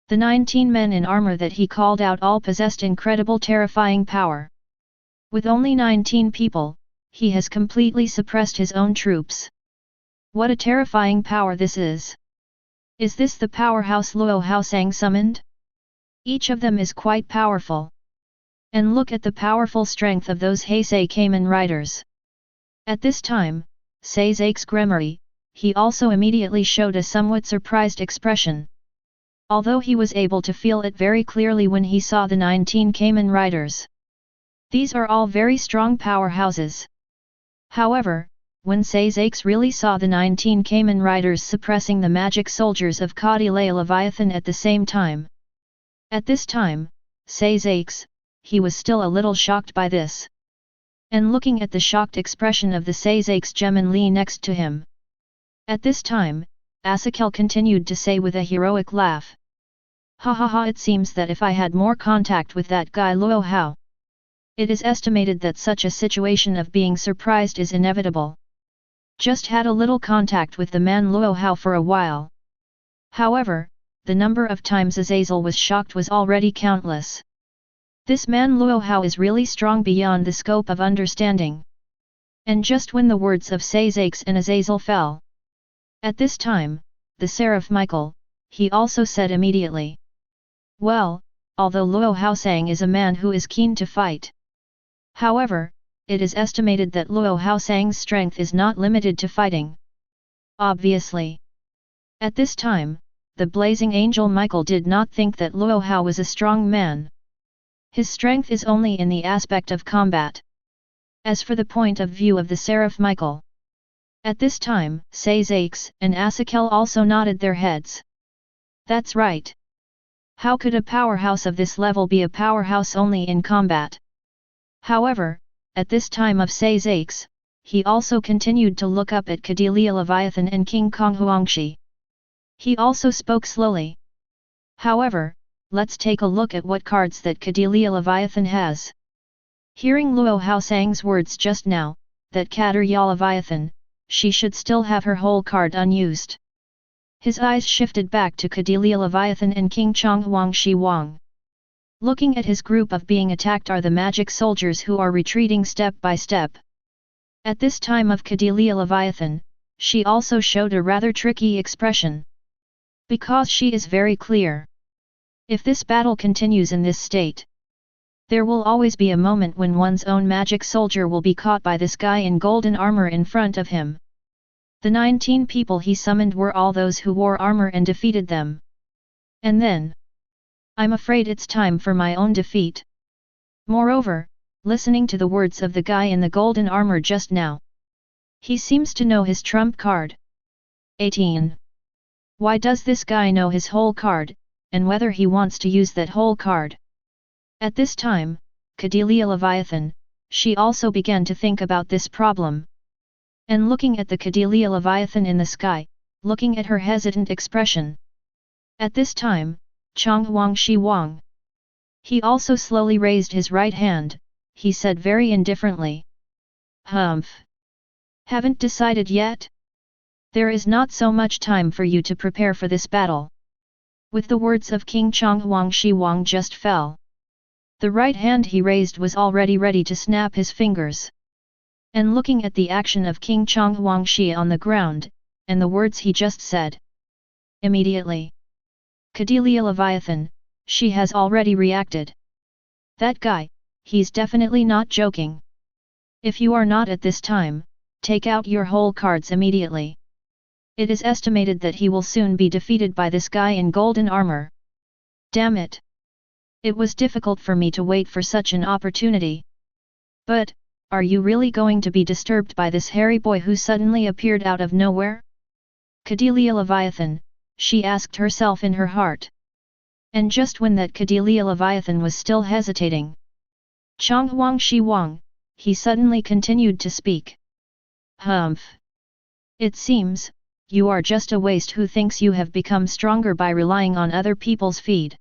S1: The 19 men in armor that he called out all possessed incredible terrifying power. With only 19 people, he has completely suppressed his own troops. What a terrifying power this is! Is this the powerhouse Luo Hao sang summoned? Each of them is quite powerful. And look at the powerful strength of those Heisei Cayman riders. At this time, Saizakes Gremory, he also immediately showed a somewhat surprised expression. Although he was able to feel it very clearly when he saw the 19 Cayman riders. These are all very strong powerhouses. However, when Saizakes really saw the 19 Cayman riders suppressing the magic soldiers of Cadilla Leviathan at the same time. At this time, Saizakes, he was still a little shocked by this. And looking at the shocked expression of the Saizakes Gemin Li next to him. At this time, Asakel continued to say with a heroic laugh. Ha ha ha, it seems that if I had more contact with that guy Luo Hao. It is estimated that such a situation of being surprised is inevitable. Just had a little contact with the man Luo Hao for a while. However, the number of times Azazel was shocked was already countless. This man Luo Hao is really strong beyond the scope of understanding. And just when the words of Sazakes and Azazel fell. At this time, the Seraph Michael, he also said immediately. Well, although Luo Hao Sang is a man who is keen to fight. However, it is estimated that Luo Hao Sang's strength is not limited to fighting. Obviously. At this time, the blazing angel Michael did not think that Luo Hao was a strong man. His strength is only in the aspect of combat. As for the point of view of the Seraph Michael. At this time, Sazakes and Asakel also nodded their heads. That's right. How could a powerhouse of this level be a powerhouse only in combat? However, at this time of Sazakes, he also continued to look up at Cadelia Leviathan and King Kong Huangshi. He also spoke slowly. However, let's take a look at what cards that Cadelia Leviathan has. Hearing Luo Hao Sang's words just now, that Cadelia Leviathan, she should still have her whole card unused. His eyes shifted back to Cadelia Leviathan and King Chong Huangshi Wang. Looking at his group of being attacked are the magic soldiers who are retreating step by step. At this time of Cadelia Leviathan, she also showed a rather tricky expression. Because she is very clear. If this battle continues in this state, there will always be a moment when one's own magic soldier will be caught by this guy in golden armor in front of him. The 19 people he summoned were all those who wore armor and defeated them. And then, I'm afraid it's time for my own defeat. Moreover, listening to the words of the guy in the golden armor just now, he seems to know his trump card. 18. Why does this guy know his whole card, and whether he wants to use that whole card? At this time, Cadelia Leviathan, she also began to think about this problem. And looking at the Cadelia Leviathan in the sky, looking at her hesitant expression. At this time, Chong Huangshi Wang. He also slowly raised his right hand, he said very indifferently. Humph. Haven't decided yet? There is not so much time for you to prepare for this battle. With the words of King Chong Huangshi Wang just fell. The right hand he raised was already ready to snap his fingers. And looking at the action of King Chong Huangshi on the ground, and the words he just said. Immediately. Cadelia Leviathan, she has already reacted. That guy, he's definitely not joking. If you are not at this time, take out your whole cards immediately. It is estimated that he will soon be defeated by this guy in golden armor. Damn it! It was difficult for me to wait for such an opportunity. But, are you really going to be disturbed by this hairy boy who suddenly appeared out of nowhere? Cadelia Leviathan, she asked herself in her heart. And just when that Cadelia Leviathan was still hesitating, Chong Huangshi Wang, he suddenly continued to speak. Humph! It seems, you are just a waste who thinks you have become stronger by relying on other people's feed.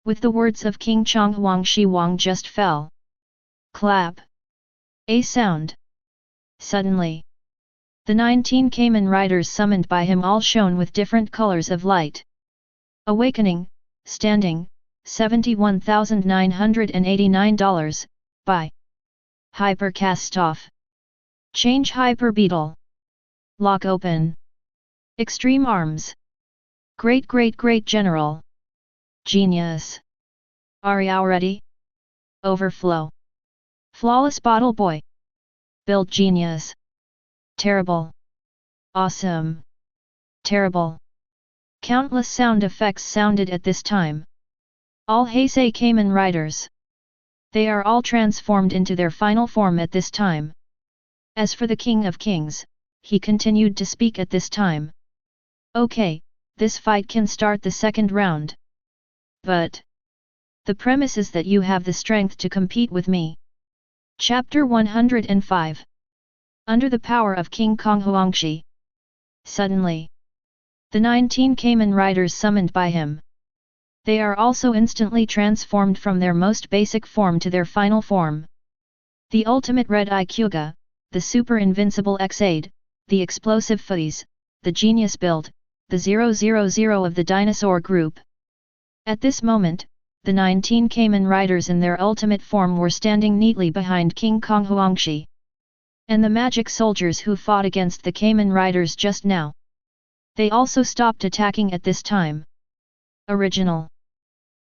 S1: With the words of King Chong Huangshi Wang just fell. Clap! A sound. Suddenly, the 19 Kamen riders summoned by him all shone with different colors of light. Awakening, standing, $71,989, by Hyper Castoff. Change Hyper Beetle. Lock open. Extreme Arms. Great General. Genius. Are you ready? Overflow. Flawless Bottle Boy. Build Genius. Terrible. Awesome. Terrible. Countless sound effects sounded at this time. All Heisei Kamen riders. They are all transformed into their final form at this time. As for the King of Kings, he continued to speak at this time. Okay, this fight can start the second round. But the premise is that you have the strength to compete with me. Chapter 105. Under the power of King Kong Huangshi. Suddenly, the 19 Kamen riders summoned by him. They are also instantly transformed from their most basic form to their final form. The ultimate Red Eye Kyuga, the super invincible X-Aid, the explosive Fuzz, the genius build, the 000 of the dinosaur group. At this moment, the 19 Cayman riders in their ultimate form were standing neatly behind King Kong Huangshi and the magic soldiers who fought against the Cayman riders just now. They also stopped attacking at this time. Original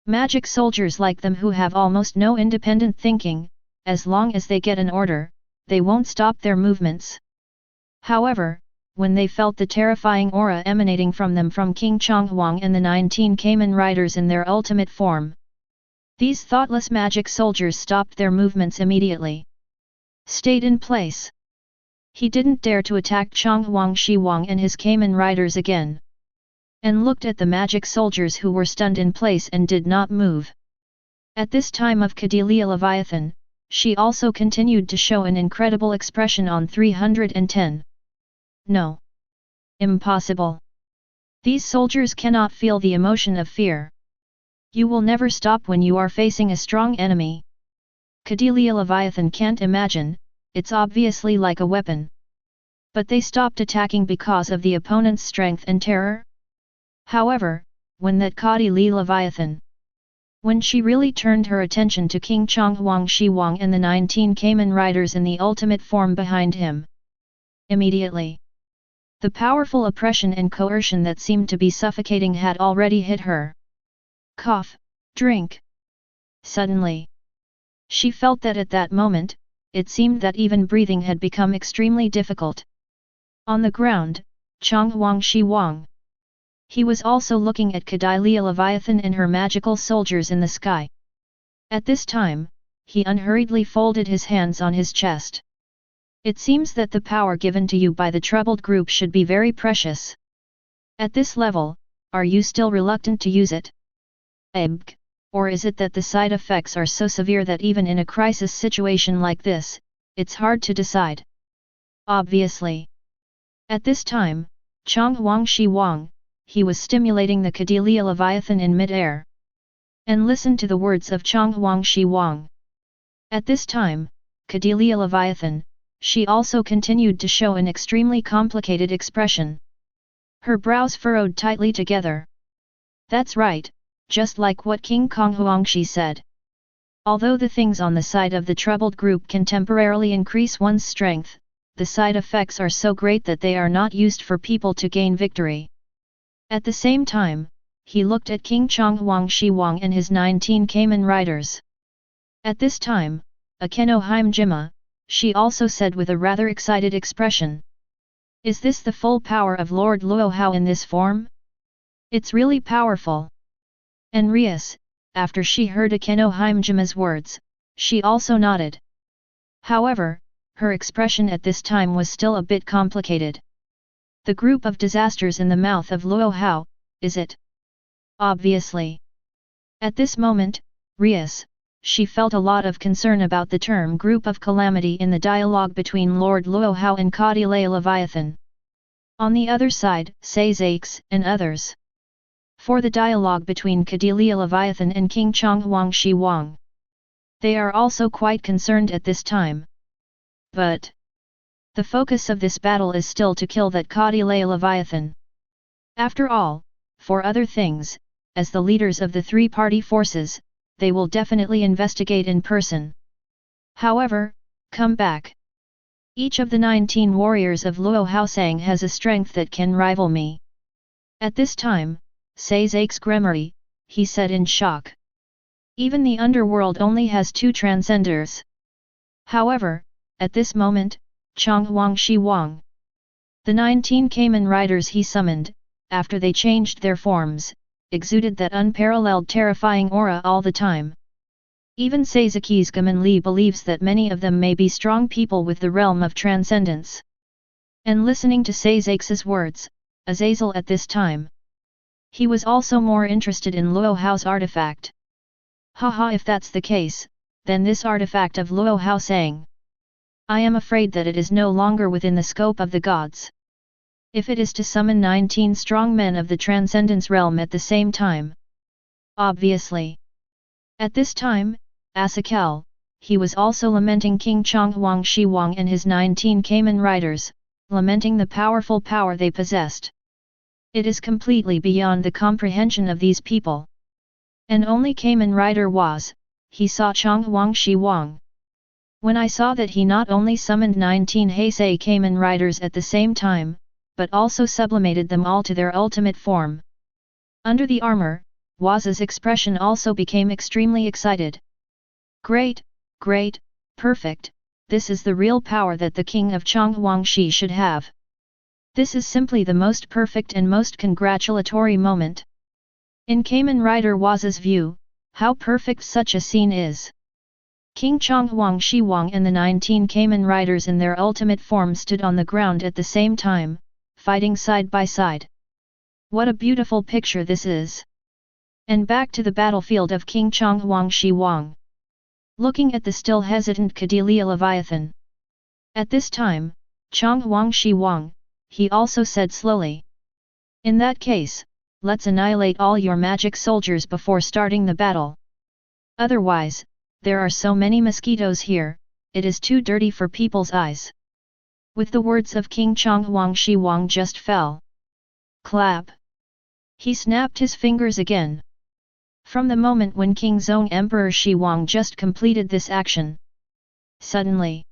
S1: magic soldiers like them who have almost no independent thinking, as long as they get an order, they won't stop their movements. However, when they felt the terrifying aura emanating from them from King Chonghuang and the 19 Cayman riders in their ultimate form, these thoughtless magic soldiers stopped their movements immediately. Stayed in place. He didn't dare to attack Chonghuang Shiwang and his Cayman riders again. And looked at the magic soldiers who were stunned in place and did not move. At this time of Cordelia Leviathan, she also continued to show an incredible expression on 310. No. Impossible. These soldiers cannot feel the emotion of fear. You will never stop when you are facing a strong enemy. Cordelia Leviathan can't imagine, it's obviously like a weapon. But they stopped attacking because of the opponent's strength and terror? However, when that Cordelia Leviathan, when she really turned her attention to King Chonghuang Shiwang and the 19 Cayman riders in the ultimate form behind him, immediately, the powerful oppression and coercion that seemed to be suffocating had already hit her. Cough, drink. Suddenly, she felt that at that moment, it seemed that even breathing had become extremely difficult. On the ground, Chonghuang Shiwang. He was also looking at Cordelia Leviathan and her magical soldiers in the sky. At this time, he unhurriedly folded his hands on his chest. It seems that the power given to you by the troubled group should be very precious. At this level, are you still reluctant to use it? Or is it that the side effects are so severe that even in a crisis situation like this, it's hard to decide? Obviously. At this time, Chonghuang Shiwang, he was stimulating the Cordelia Leviathan in mid-air. And listen to the words of Chonghuang Shiwang. At this time, Cordelia Leviathan, she also continued to show an extremely complicated expression. Her brows furrowed tightly together. That's right, just like what King Kong Huangshi said. Although the things on the side of the troubled group can temporarily increase one's strength, the side effects are so great that they are not used for people to gain victory. At the same time, he looked at King Chonghuang Shiwang and his 19 Cayman riders. At this time, Akeno Himejima, she also said with a rather excited expression. Is this the full power of Lord Luo Hao in this form? It's really powerful. And Rias, after she heard Akeno Himejima's words, she also nodded. However, her expression at this time was still a bit complicated. The group of disasters in the mouth of Luo Hao, is it? Obviously. At this moment, Rias, she felt a lot of concern about the term group of calamity in the dialogue between Lord Luo Hao and Cordelia Leviathan. On the other side, Sazakes and others. For the dialogue between Cordelia Leviathan and King Chonghuang Shiwang. They are also quite concerned at this time. But the focus of this battle is still to kill that Cordelia Leviathan. After all, for other things, as the leaders of the three-party forces, they will definitely investigate in person. However, come back. Each of the 19 warriors of Luo Hao Sang has a strength that can rival me. At this time, Sazakes Gremory, he said in shock. Even the underworld only has 2 transcenders. However, at this moment, Chonghuang Shiwang, the 19 Cayman riders he summoned, after they changed their forms, exuded that unparalleled terrifying aura all the time. Even Sazakes Gaman Li believes that many of them may be strong people with the realm of transcendence. And listening to Sazakes' words, Azazel at this time, he was also more interested in Luo Hao's artifact. Haha, if that's the case, then this artifact of Luo Hao Sang, I am afraid that it is no longer within the scope of the gods. If it is to summon 19 strong men of the Transcendence realm at the same time. Obviously. At this time, Asakel, he was also lamenting King Chonghuang Shiwang and his 19 Cayman riders, lamenting the powerful power they possessed. It is completely beyond the comprehension of these people. And only Kamen Rider was, he saw Chonghuang Shiwang. When I saw that he not only summoned 19 Heisei Kamen Riders at the same time, but also sublimated them all to their ultimate form. Under the armor, Waz's expression also became extremely excited. Great, great, perfect, this is the real power that the king of Chonghuangshi should have. This is simply the most perfect and most congratulatory moment. In Kamen Rider Waz's view, how perfect such a scene is. King Chonghuang Shiwang and the 19 Kamen Riders in their ultimate form stood on the ground at the same time, fighting side by side. What a beautiful picture this is! And back to the battlefield of King Chonghuang Shiwang. Looking at the still hesitant Cadelia Leviathan. At this time, Chonghuang Shiwang, he also said slowly. In that case, let's annihilate all your magic soldiers before starting the battle. Otherwise, there are so many mosquitoes here, it is too dirty for people's eyes. With the words of King Chonghuang Shiwang just fell. Clap! He snapped his fingers again. From the moment when King Zong Emperor Shiwang just completed this action. Suddenly,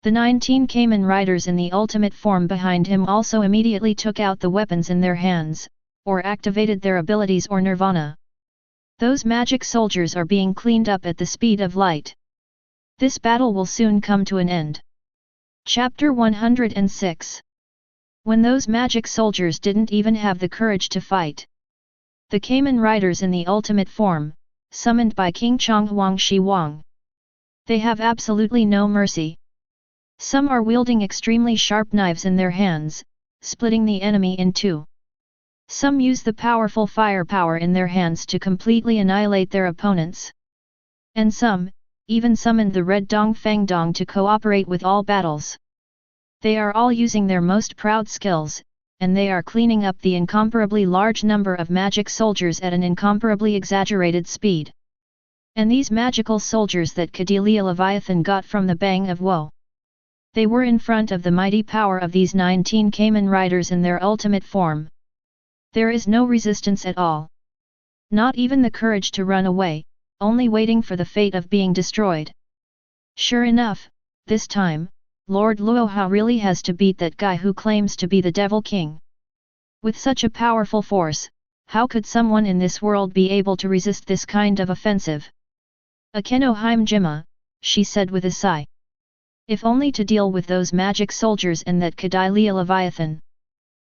S1: the 19 Kamen Riders in the ultimate form behind him also immediately took out the weapons in their hands, or activated their abilities or nirvana. Those magic soldiers are being cleaned up at the speed of light. This battle will soon come to an end. Chapter 106. When those magic soldiers didn't even have the courage to fight. The Kamen Riders in the ultimate form, summoned by King Chonghuang Shiwang. They have absolutely no mercy. Some are wielding extremely sharp knives in their hands, splitting the enemy in two. Some use the powerful firepower in their hands to completely annihilate their opponents. And some, even summoned the Red Dong Fang Dong to cooperate with all battles. They are all using their most proud skills, and they are cleaning up the incomparably large number of magic soldiers at an incomparably exaggerated speed. And these magical soldiers that Cadelia Leviathan got from the Bang of Woe. They were in front of the mighty power of these 19 Kamen Riders in their ultimate form. There is no resistance at all. Not even the courage to run away, only waiting for the fate of being destroyed. Sure enough, this time, Lord Luo Hao really has to beat that guy who claims to be the Devil King. With such a powerful force, how could someone in this world be able to resist this kind of offensive? Akeno Himejima, she said with a sigh. If only to deal with those magic soldiers and that Cadelia Leviathan.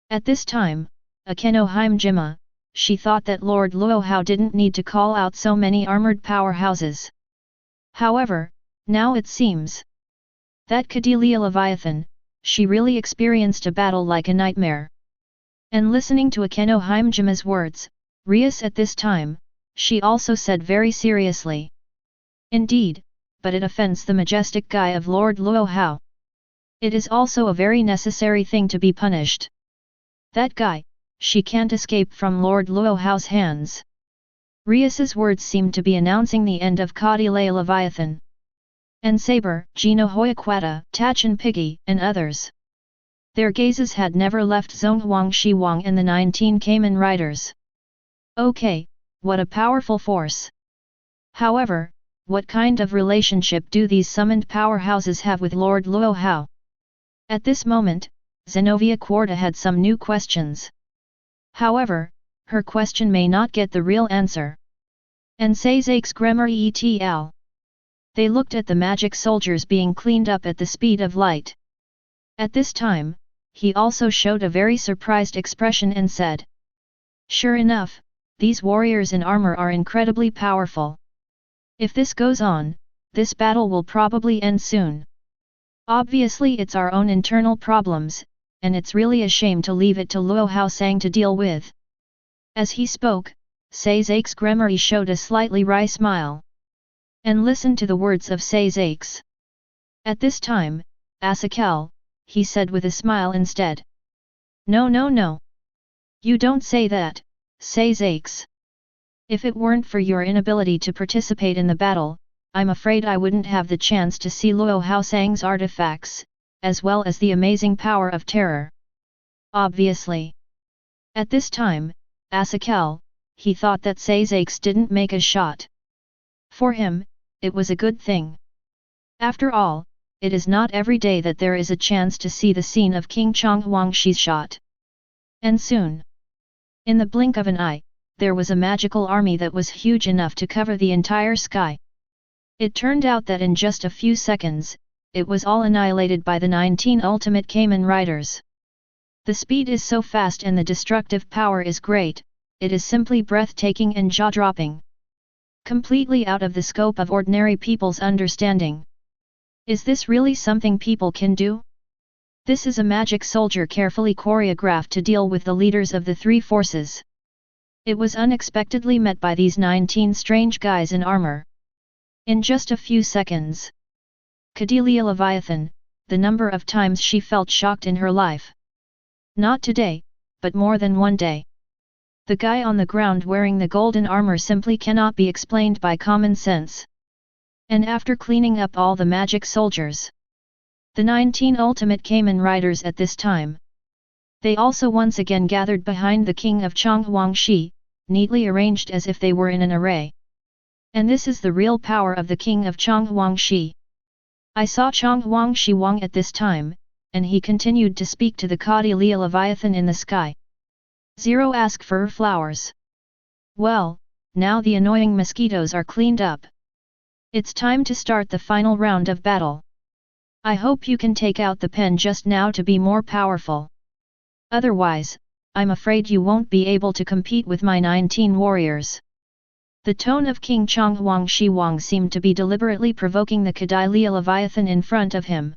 S1: At this time, Akeno Himejima, she thought that Lord Luo Hao didn't need to call out so many armored powerhouses. However, now it seems that Cadelia Leviathan, she really experienced a battle like a nightmare. And listening to Akeno Himejima's words, Rias at this time, she also said very seriously. Indeed, but it offends the majestic guy of Lord Luo Hao. It is also a very necessary thing to be punished. That guy, she can't escape from Lord Luo Hao's hands. Rias's words seemed to be announcing the end of Cadelia Leviathan. And Saber, Gino Hoyaquata, Tacheng Piggy, and others. Their gazes had never left Zonghuang Shiwang and the 19 Kamen Riders. Okay, what a powerful force. However, what kind of relationship do these summoned powerhouses have with Lord Luo Hao? At this moment, Zenobia Quarta had some new questions. However, her question may not get the real answer. And Sazak's grammar et.al. They looked at the magic soldiers being cleaned up at the speed of light. At this time, he also showed a very surprised expression and said. Sure enough, these warriors in armor are incredibly powerful. If this goes on, this battle will probably end soon. Obviously it's our own internal problems, and it's really a shame to leave it to Luo Hao Sang to deal with. As he spoke, Sazak's Gremory showed a slightly wry smile. And listened to the words of Sazak's. At this time, Asakel, he said with a smile instead. No. You don't say that, Sazak's. If it weren't for your inability to participate in the battle, I'm afraid I wouldn't have the chance to see Luo Hao Sang's artifacts, as well as the amazing power of terror. Obviously. At this time, Asakel, he thought that Sazakes didn't make a shot. For him, it was a good thing. After all, it is not every day that there is a chance to see the scene of King Chong Huangshi's shot. And soon, in the blink of an eye, there was a magical army that was huge enough to cover the entire sky. It turned out that in just a few seconds, it was all annihilated by the 19 ultimate Kamen Riders. The speed is so fast and the destructive power is great, it is simply breathtaking and jaw-dropping. Completely out of the scope of ordinary people's understanding. Is this really something people can do? This is a magic soldier carefully choreographed to deal with the leaders of the three forces. It was unexpectedly met by these 19 strange guys in armor. In just a few seconds. Cordelia Leviathan, the number of times she felt shocked in her life. Not today, but more than one day. The guy on the ground wearing the golden armor simply cannot be explained by common sense. And after cleaning up all the magic soldiers, the 19 ultimate Kamen Riders at this time, they also once again gathered behind the king of Chong Huangshi, neatly arranged as if they were in an array. And this is the real power of the king of Chong Huangshi. I saw Chong Huangshi Wang at this time, and he continued to speak to the Cordelia Leviathan in the sky. Zero ask for flowers. Well, now the annoying mosquitoes are cleaned up. It's time to start the final round of battle. I hope you can take out the pen just now to be more powerful. Otherwise, I'm afraid you won't be able to compete with my 19 warriors. The tone of King Chong Huangshi Wang seemed to be deliberately provoking the Cordelia Leviathan in front of him.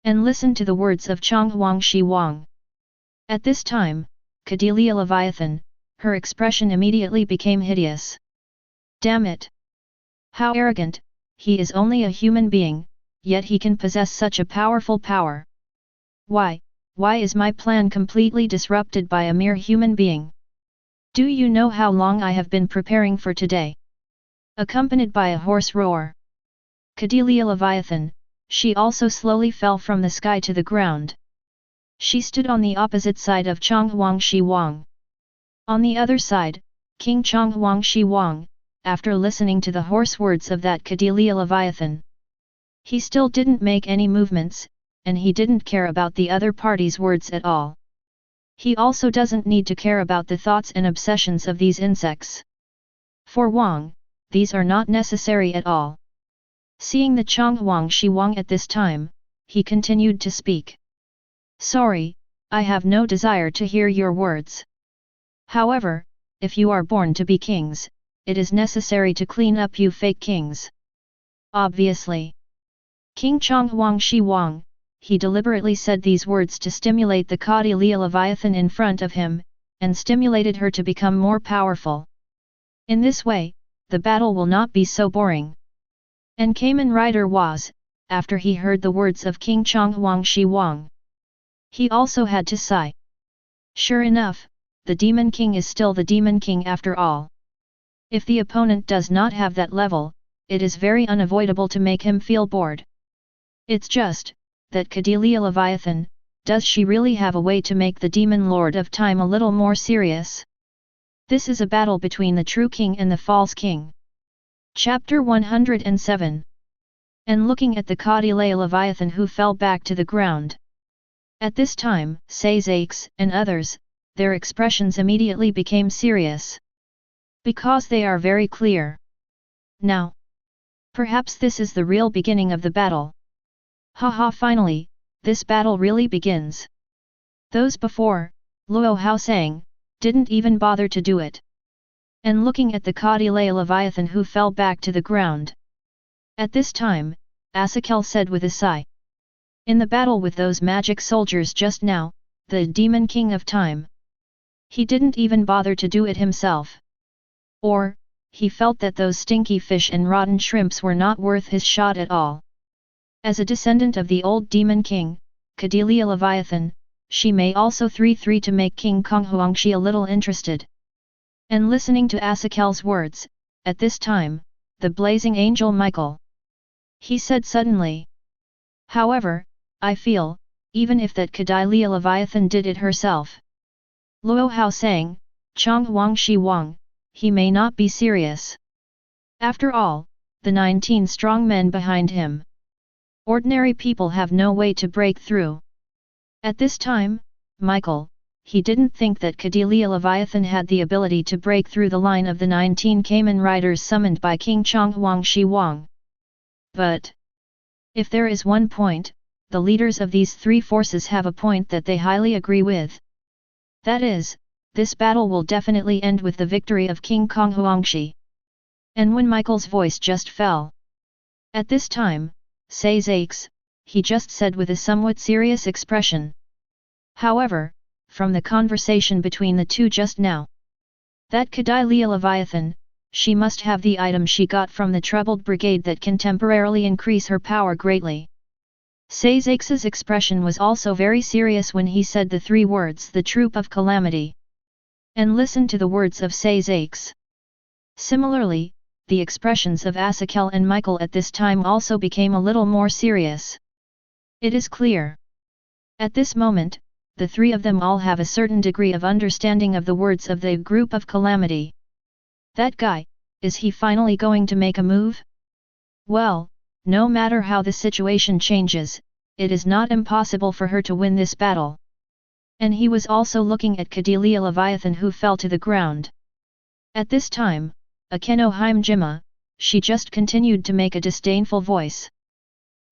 S1: And listen to the words of Chong Huangshi Wang. At this time, Cordelia Leviathan, her expression immediately became hideous. Damn it! How arrogant, he is only a human being, yet he can possess such a powerful power. Why is my plan completely disrupted by a mere human being? Do you know how long I have been preparing for today? Accompanied by a hoarse roar. Cordelia Leviathan, she also slowly fell from the sky to the ground. She stood on the opposite side of Chong Huangshi Wang. On the other side, King Chong Huangshi Wang, after listening to the hoarse words of that Cordelia Leviathan, he still didn't make any movements, and he didn't care about the other party's words at all. He also doesn't need to care about the thoughts and obsessions of these insects. For Wang, these are not necessary at all. Seeing the Chong Huangshi Wang at this time, he continued to speak. Sorry, I have no desire to hear your words. However, if you are born to be kings, it is necessary to clean up you fake kings. Obviously. King Chong Huangshi Wang, he deliberately said these words to stimulate the Cordelia Leviathan in front of him, and stimulated her to become more powerful. In this way, the battle will not be so boring. And Kamen Rider was, after he heard the words of King Chong Huangshi Wang, he also had to sigh. Sure enough, the Demon King is still the Demon King after all. If the opponent does not have that level, it is very unavoidable to make him feel bored. It's just, that Cordelia Leviathan, does she really have a way to make the Demon Lord of Time a little more serious? This is a battle between the true king and the false king. Chapter 107. And looking at the Cordelia Leviathan who fell back to the ground. At this time, Sazakes and others, their expressions immediately became serious. Because they are very clear. Now, perhaps this is the real beginning of the battle. Haha, finally, this battle really begins. Those before, Luo Hao sang, didn't even bother to do it. And looking at the Cordelia Leviathan who fell back to the ground. At this time, Asakel said with a sigh. In the battle with those magic soldiers just now, the Demon King of Time. He didn't even bother to do it himself. Or, he felt that those stinky fish and rotten shrimps were not worth his shot at all. As a descendant of the old Demon King, Cordelia Leviathan, she may also 3-3 to make King Kong Huangshi a little interested. And listening to Asakel's words, at this time, the blazing angel Michael. He said suddenly. However, I feel, even if that Cordelia Leviathan did it herself. Luo Hao sang, Chong Huangshi Wang, he may not be serious. After all, the 19 strong men behind him. Ordinary people have no way to break through. At this time, Michael, he didn't think that Cordelia Leviathan had the ability to break through the line of the 19 Kamen riders summoned by King Chonghuang Shi Wang. But if there is one point, the leaders of these three forces have a point that they highly agree with. That is, this battle will definitely end with the victory of King Chonghuangshi. And when Michael's voice just fell. At this time, Say Zakes, he just said with a somewhat serious expression. However, from the conversation between the two just now, that Cordelia Leviathan, she must have the item she got from the troubled brigade that can temporarily increase her power greatly. Say Zakes' expression was also very serious when he said the three words the troop of calamity. And listen to the words of Say Zakes. Similarly, the expressions of Asakel and Michael at this time also became a little more serious. It is clear. At this moment, the three of them all have a certain degree of understanding of the words of the group of calamity. That guy, is he finally going to make a move? Well, no matter how the situation changes, it is not impossible for her to win this battle. And he was also looking at Cordelia Leviathan who fell to the ground. At this time, Akeno Himejima, she just continued to make a disdainful voice.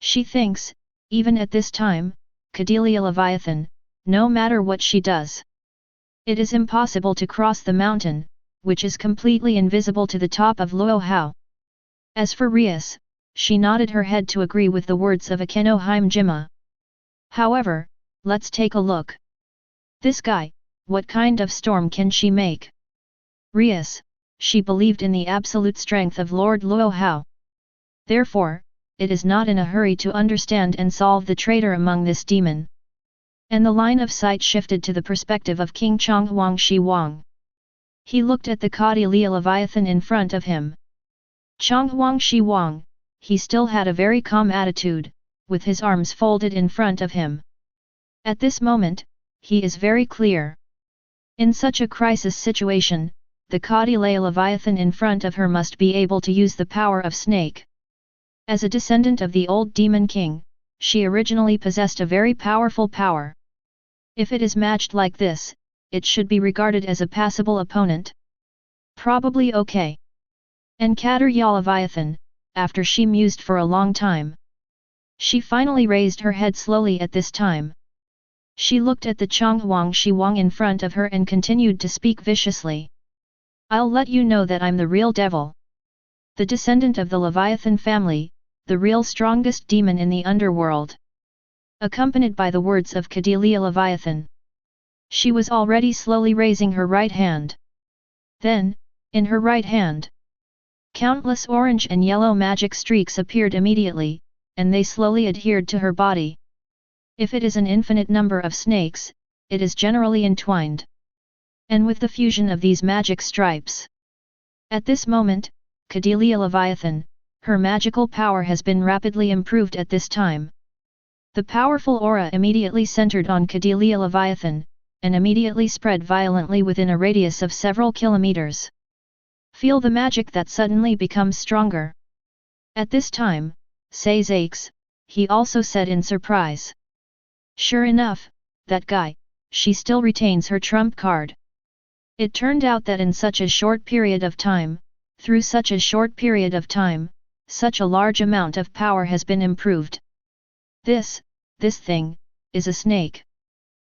S1: She thinks, even at this time, Cordelia Leviathan, no matter what she does, it is impossible to cross the mountain, which is completely invisible to the top of Luo Hao. As for Rias, she nodded her head to agree with the words of Akeno Himejima. However, let's take a look. This guy, what kind of storm can she make? Rias, she believed in the absolute strength of Lord Luo Hao. Therefore, it is not in a hurry to understand and solve the traitor among this demon. And the line of sight shifted to the perspective of King Chonghuang Shi Wang. He looked at the Cordelia Leviathan in front of him. Chonghuang Shi Wang, he still had a very calm attitude, with his arms folded in front of him. At this moment, he is very clear. In such a crisis situation, the Cordelia Leviathan in front of her must be able to use the power of snake. As a descendant of the old demon king, she originally possessed a very powerful power. If it is matched like this, it should be regarded as a passable opponent. Probably okay. And Cordelia Leviathan, after she mused for a long time, she finally raised her head slowly at this time. She looked at the Chonghuang Shi Wang in front of her and continued to speak viciously. I'll let you know that I'm the real devil. The descendant of the Leviathan family, the real strongest demon in the underworld. Accompanied by the words of Cordelia Leviathan, she was already slowly raising her right hand. Then, in her right hand, countless orange and yellow magic streaks appeared immediately, and they slowly adhered to her body. If it is an infinite number of snakes, it is generally entwined. And with the fusion of these magic stripes. At this moment, Cordelia Leviathan, her magical power has been rapidly improved at this time. The powerful aura immediately centered on Cordelia Leviathan, and immediately spread violently within a radius of several kilometers. Feel the magic that suddenly becomes stronger. At this time, Say Zakes, he also said in surprise. Sure enough, that guy, she still retains her trump card. It turned out that in such a short period of time, through such a short period of time, such a large amount of power has been improved. This thing, is a snake.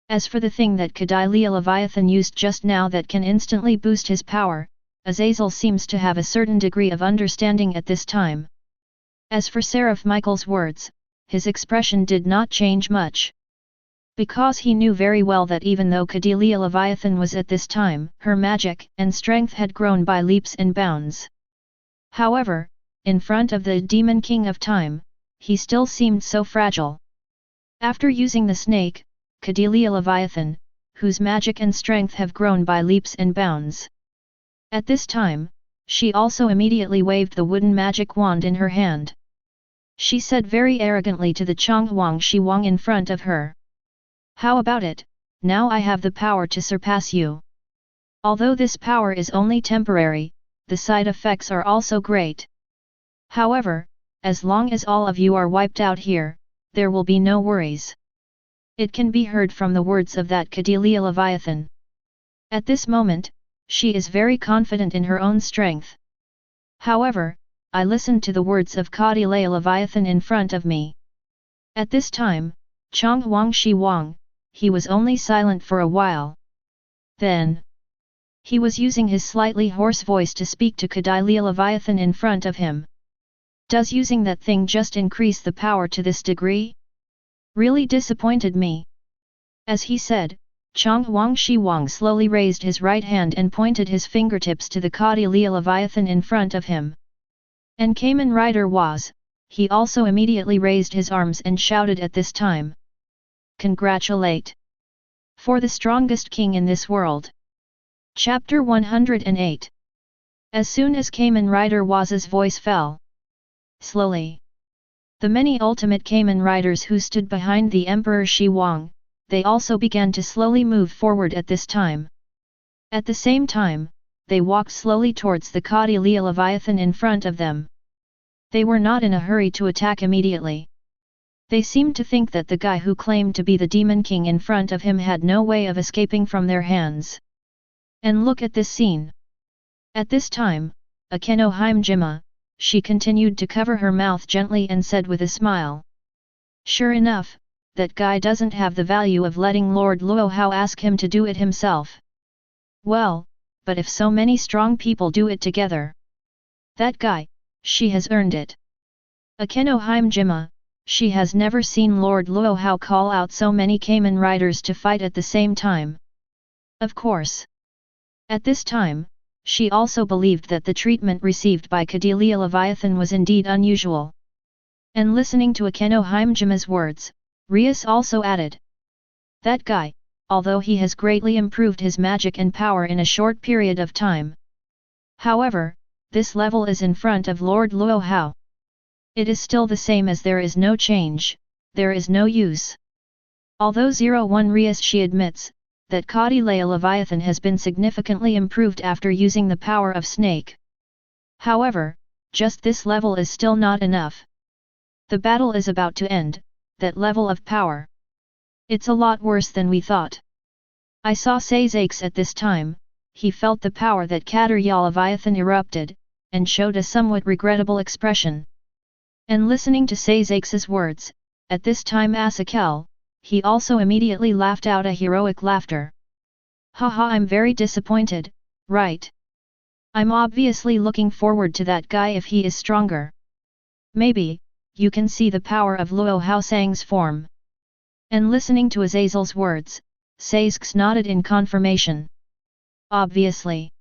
S1: As for the thing that Cordelia Leviathan used just now that can instantly boost his power, Azazel seems to have a certain degree of understanding at this time. As for Seraph Michael's words, his expression did not change much. Because he knew very well that even though Cordelia Leviathan was at this time, her magic and strength had grown by leaps and bounds. However, in front of the Demon King of Time, he still seemed so fragile. After using the snake, Cordelia Leviathan, whose magic and strength have grown by leaps and bounds. At this time, she also immediately waved the wooden magic wand in her hand. She said very arrogantly to the Chonghuang Shi Wang in front of her. How about it, now I have the power to surpass you. Although this power is only temporary, the side effects are also great. However, as long as all of you are wiped out here, there will be no worries. It can be heard from the words of that Cordelia Leviathan. At this moment, she is very confident in her own strength. However, I listened to the words of Cordelia Leviathan in front of me. At this time, Chong Huang Shi Wang, he was only silent for a while. Then, he was using his slightly hoarse voice to speak to Cordelia Leviathan in front of him. Does using that thing just increase the power to this degree? Really disappointed me. As he said, Chong Huang Shi Wang slowly raised his right hand and pointed his fingertips to the Cordelia Leviathan in front of him. And Kamen Rider was, he also immediately raised his arms and shouted at this time. Congratulate! For the strongest king in this world. Chapter 108. As soon as Kamen Rider Waz's voice fell. Slowly. The many ultimate Kamen Riders who stood behind the Emperor Shi Wang, they also began to slowly move forward at this time. At the same time, they walked slowly towards the Cordelia Leviathan in front of them. They were not in a hurry to attack immediately. They seemed to think that the guy who claimed to be the Demon King in front of him had no way of escaping from their hands. And look at this scene. At this time, Akeno Himejima, she continued to cover her mouth gently and said with a smile. Sure enough, that guy doesn't have the value of letting Lord Luo Hao ask him to do it himself. Well, but if so many strong people do it together. That guy, she has earned it. Akeno Himejima, she has never seen Lord Luo Hao call out so many Kamen Riders to fight at the same time. Of course. At this time, she also believed that the treatment received by Cordelia Leviathan was indeed unusual. And listening to Akeno Himejima's words, Rias also added. That guy, although he has greatly improved his magic and power in a short period of time. However, this level is in front of Lord Luo Hao. It is still the same as there is no change, there is no use. Although 01 Rias she admits, that Cordelia Leviathan has been significantly improved after using the power of snake. However, just this level is still not enough. The battle is about to end, that level of power. It's a lot worse than we thought. I saw Sazakes at this time, he felt the power that Cordelia Leviathan erupted, and showed a somewhat regrettable expression. And listening to Sazakes' words, at this time Asakel, he also immediately laughed out a heroic laughter. Haha, I'm very disappointed, right? I'm obviously looking forward to that guy if he is stronger. Maybe, you can see the power of Luo Hao Sang's form. And listening to Azazel's words, Sazakes nodded in confirmation. Obviously.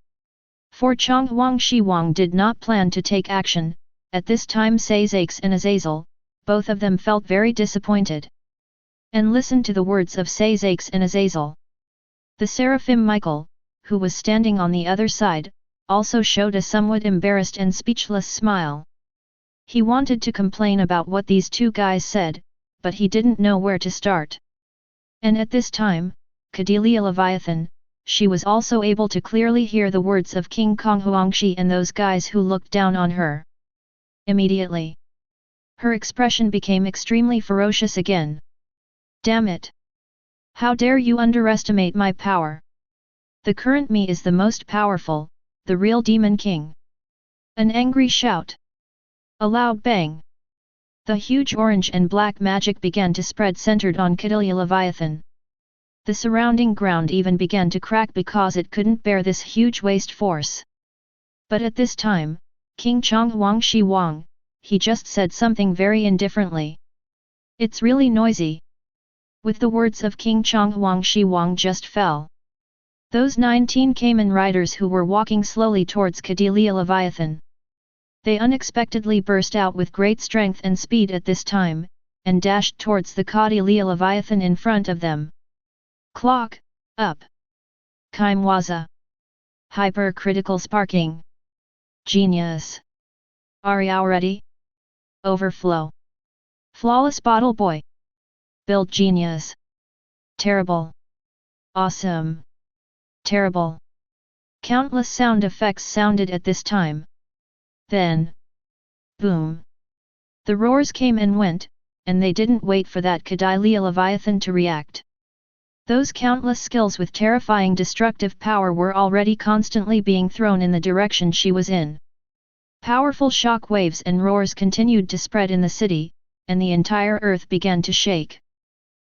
S1: For Chong Huang Shi Wang did not plan to take action, at this time Sazakes and Azazel, both of them felt very disappointed. And listened to the words of Sazakes and Azazel. The Seraphim Michael, who was standing on the other side, also showed a somewhat embarrassed and speechless smile. He wanted to complain about what these two guys said, but he didn't know where to start. And at this time, Cordelia Leviathan, she was also able to clearly hear the words of King Kong Huangshi and those guys who looked down on her. Immediately, her expression became extremely ferocious again. Damn it! How dare you underestimate my power? The current me is the most powerful, the real Demon King. An angry shout. A loud bang. The huge orange and black magic began to spread centered on Cordelia Leviathan. The surrounding ground even began to crack because it couldn't bear this huge waste force. But at this time, King Chong Huang Shi Wang, he just said something very indifferently. It's really noisy. With the words of King Chong Huang Shi Wang just fell. Those 19 Kamen Riders who were walking slowly towards Cordelia Leviathan. They unexpectedly burst out with great strength and speed at this time, and dashed towards the Cordelia Leviathan in front of them. Clock, up! Kaimwaza! Hypercritical sparking! Genius! Are you ready? Overflow! Flawless bottle boy! Build genius! Terrible! Awesome! Terrible! Countless sound effects sounded at this time. Then, boom! The roars came and went, and they didn't wait for that Kudilia Leviathan to react. Those countless skills with terrifying destructive power were already constantly being thrown in the direction she was in. Powerful shock waves and roars continued to spread in the city, and the entire earth began to shake.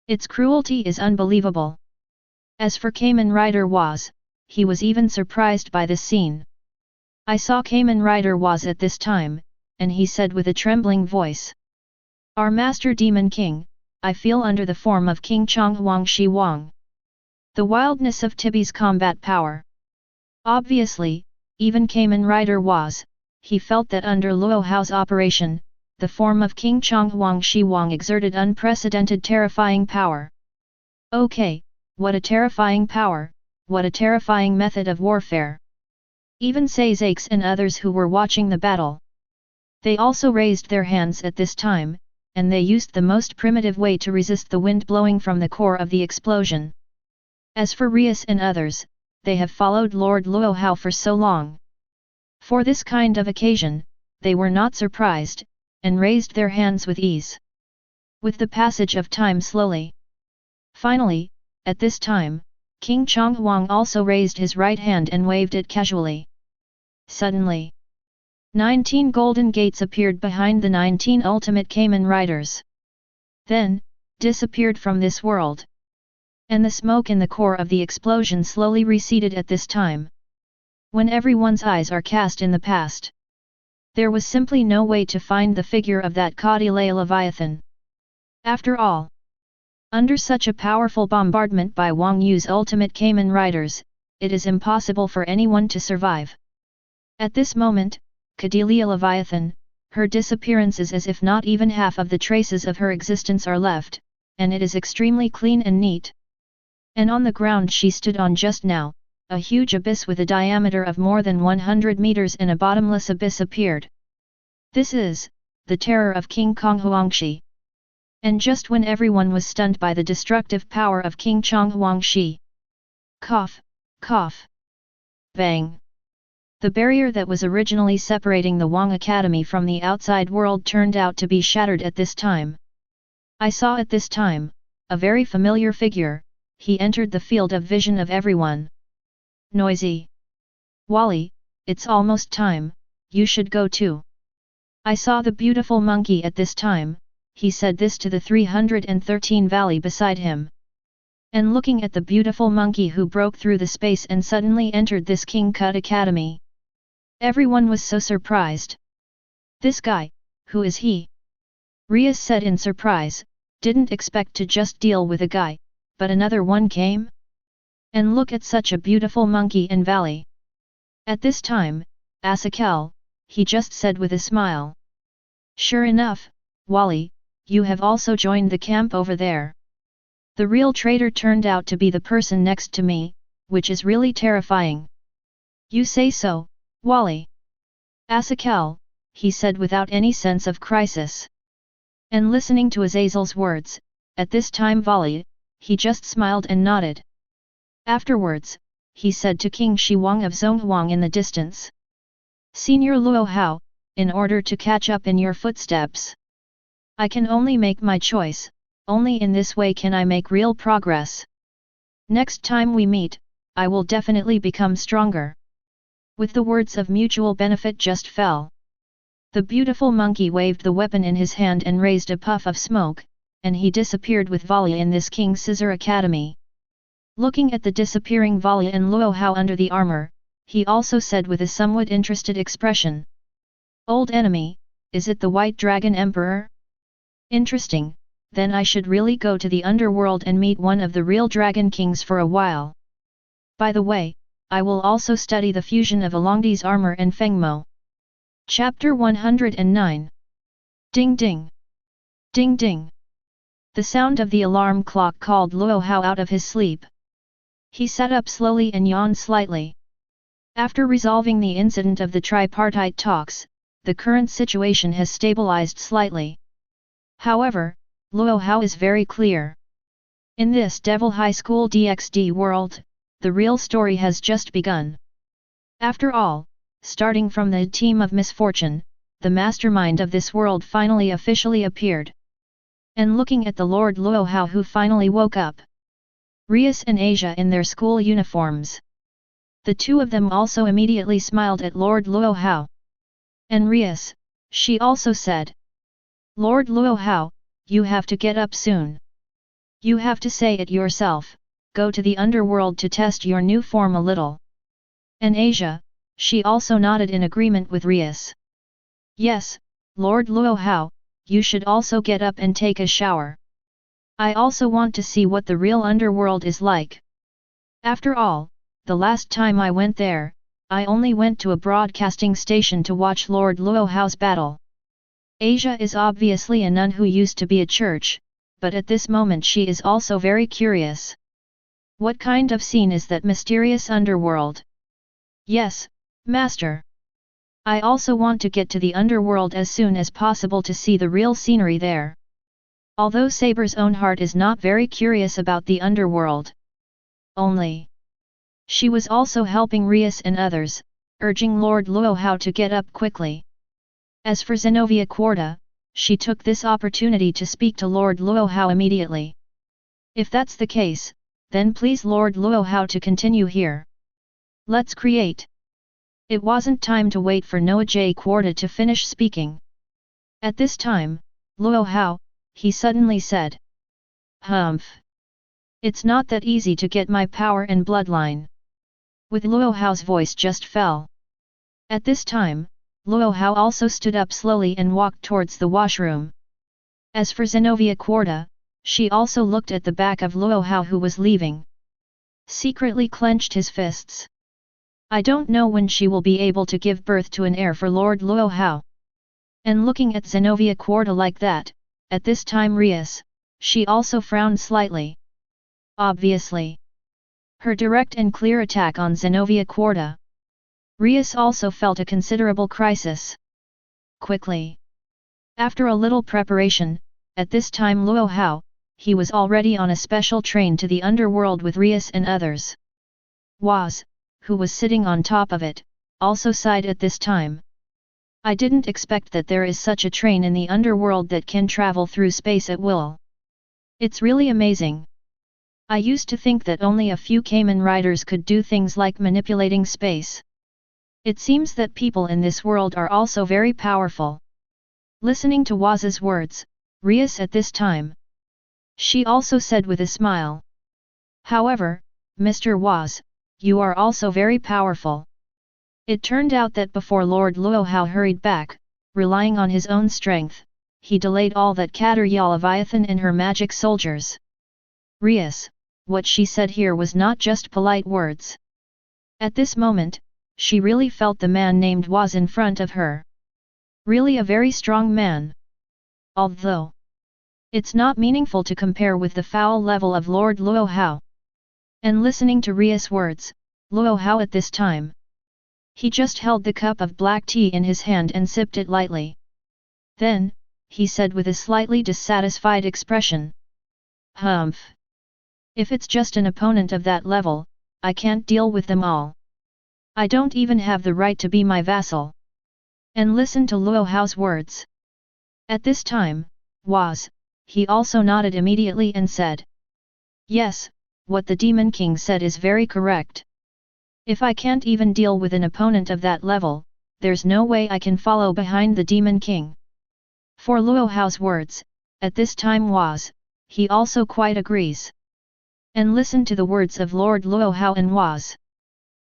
S1: Its cruelty is unbelievable. As for Kamen Rider Was, he was even surprised by this scene. I saw Kamen Rider Was at this time, and he said with a trembling voice. Our Master Demon King, I feel under the form of King Chonghuang Shi Wang. The wildness of Tibi's combat power. Obviously, even Kamen Rider Was, he felt that under Luo Hao's operation, the form of King Chonghuang Shi Wang exerted unprecedented terrifying power. Okay, what a terrifying power, what a terrifying method of warfare. Even Sazakes and others who were watching the battle. They also raised their hands at this time, and they used the most primitive way to resist the wind blowing from the core of the explosion. As for Rias and others, they have followed Lord Luo Hao for so long. For this kind of occasion, they were not surprised, and raised their hands with ease. With the passage of time slowly. Finally, at this time, King Chonghuang also raised his right hand and waved it casually. Suddenly, 19 golden gates appeared behind the 19 ultimate Kamen Riders. Then, disappeared from this world. And the smoke in the core of the explosion slowly receded at this time. When everyone's eyes are cast in the past, there was simply no way to find the figure of that Kudilia Leviathan. After all, under such a powerful bombardment by Wang Yu's ultimate Kamen Riders, it is impossible for anyone to survive. At this moment, Kudilia Leviathan, her disappearance is as if not even half of the traces of her existence are left, and it is extremely clean and neat. And on the ground she stood on just now, a huge abyss with a diameter of more than 100 meters and a bottomless abyss appeared. This is the terror of King Chonghuangshi. And just when everyone was stunned by the destructive power of King Chonghuangshi. Cough, cough. Bang. The barrier that was originally separating the Kuwang Academy from the outside world turned out to be shattered at this time. I saw at this time, a very familiar figure, he entered the field of vision of everyone. Noisy. Valli, it's almost time, you should go too. I saw the beautiful monkey at this time, he said this to the 313 Valli beside him. And looking at the beautiful monkey who broke through the space and suddenly entered this King Kuwang Academy. Everyone was so surprised. This guy, who is he? Rias said in surprise, didn't expect to just deal with a guy, but another one came? And look at such a beautiful monkey in Valli. At this time, Asakel, he just said with a smile. Sure enough, Valli, you have also joined the camp over there. The real traitor turned out to be the person next to me, which is really terrifying. You say so, Valli. Asakel, he said without any sense of crisis. And listening to Azazel's words, at this time Valli, he just smiled and nodded. Afterwards, he said to King Shi Wang of Zhonghuang in the distance. Senior Luo Hao, in order to catch up in your footsteps. I can only make my choice, only in this way can I make real progress. Next time we meet, I will definitely become stronger. With the words of mutual benefit just fell. The beautiful monkey waved the weapon in his hand and raised a puff of smoke, and he disappeared with Valli in this King Scissor Academy. Looking at the disappearing Valli and Luo Hao under the armor, he also said with a somewhat interested expression. Old enemy, is it the White Dragon Emperor? Interesting, then I should really go to the underworld and meet one of the real Dragon Kings for a while. By the way, I will also study the fusion of Alongdi's armor and Fengmo. Chapter 109. Ding ding. Ding ding. The sound of the alarm clock called Luo Hao out of his sleep. He sat up slowly and yawned slightly. After resolving the incident of the tripartite talks, the current situation has stabilized slightly. However, Luo Hao is very clear. In this Devil High School DxD world, the real story has just begun. After all, starting from the team of misfortune, the mastermind of this world finally officially appeared. And looking at the Lord Luo Hao who finally woke up. Rias and Asia in their school uniforms. The two of them also immediately smiled at Lord Luo Hao. And Rias, she also said. Lord Luo Hao, you have to get up soon. You have to say it yourself, go to the underworld to test your new form a little. And Asia, she also nodded in agreement with Rias. Yes, Lord Luo Hao, you should also get up and take a shower. I also want to see what the real underworld is like. After all, the last time I went there, I only went to a broadcasting station to watch Lord Luo Hao's battle. Asia is obviously a nun who used to be a church, but at this moment she is also very curious. What kind of scene is that mysterious underworld? Yes, Master. I also want to get to the underworld as soon as possible to see the real scenery there. Although Saber's own heart is not very curious about the underworld. Only. She was also helping Rias and others, urging Lord Luo Hao to get up quickly. As for Zenobia Quarta, she took this opportunity to speak to Lord Luo Hao immediately. If that's the case, then please Lord Luo Hao to continue here. Let's create. It wasn't time to wait for Noah J. Quarta to finish speaking. At this time, Luo Hao, he suddenly said. Humph. It's not that easy to get my power and bloodline. With Luo Hao's voice just fell. At this time, Luo Hao also stood up slowly and walked towards the washroom. As for Zenobia Quarta, she also looked at the back of Luo Hao who was leaving. Secretly clenched his fists. I don't know when she will be able to give birth to an heir for Lord Luo Hao. And looking at Zenobia Quarta like that, at this time Rias, she also frowned slightly. Obviously. Her direct and clear attack on Zenobia Quarta. Rias also felt a considerable crisis. Quickly. After a little preparation, at this time Luo Hao, he was already on a special train to the underworld with Rias and others. Was, who was sitting on top of it, also sighed at this time. I didn't expect that there is such a train in the underworld that can travel through space at will. It's really amazing. I used to think that only a few Kamen riders could do things like manipulating space. It seems that people in this world are also very powerful. Listening to Waz's words, Rias at this time. She also said with a smile. However, Mr. Waz, you are also very powerful. It turned out that before Lord Luo Hao hurried back, relying on his own strength, he delayed all that Katarya Leviathan and her magic soldiers. Rias, what she said here was not just polite words. At this moment, she really felt the man named Waz in front of her. Really a very strong man. Although it's not meaningful to compare with the foul level of Lord Luo Hao. And listening to Rias' words, Luo Hao at this time. He just held the cup of black tea in his hand and sipped it lightly. Then, he said with a slightly dissatisfied expression. Humph. If it's just an opponent of that level, I can't deal with them all. I don't even have the right to be my vassal. And listen to Luo Hao's words. At this time, Was, he also nodded immediately and said. Yes, what the Demon King said is very correct. If I can't even deal with an opponent of that level, there's no way I can follow behind the Demon King. For Luo Hao's words, at this time Was, he also quite agrees. And listen to the words of Lord Luo Hao and Was.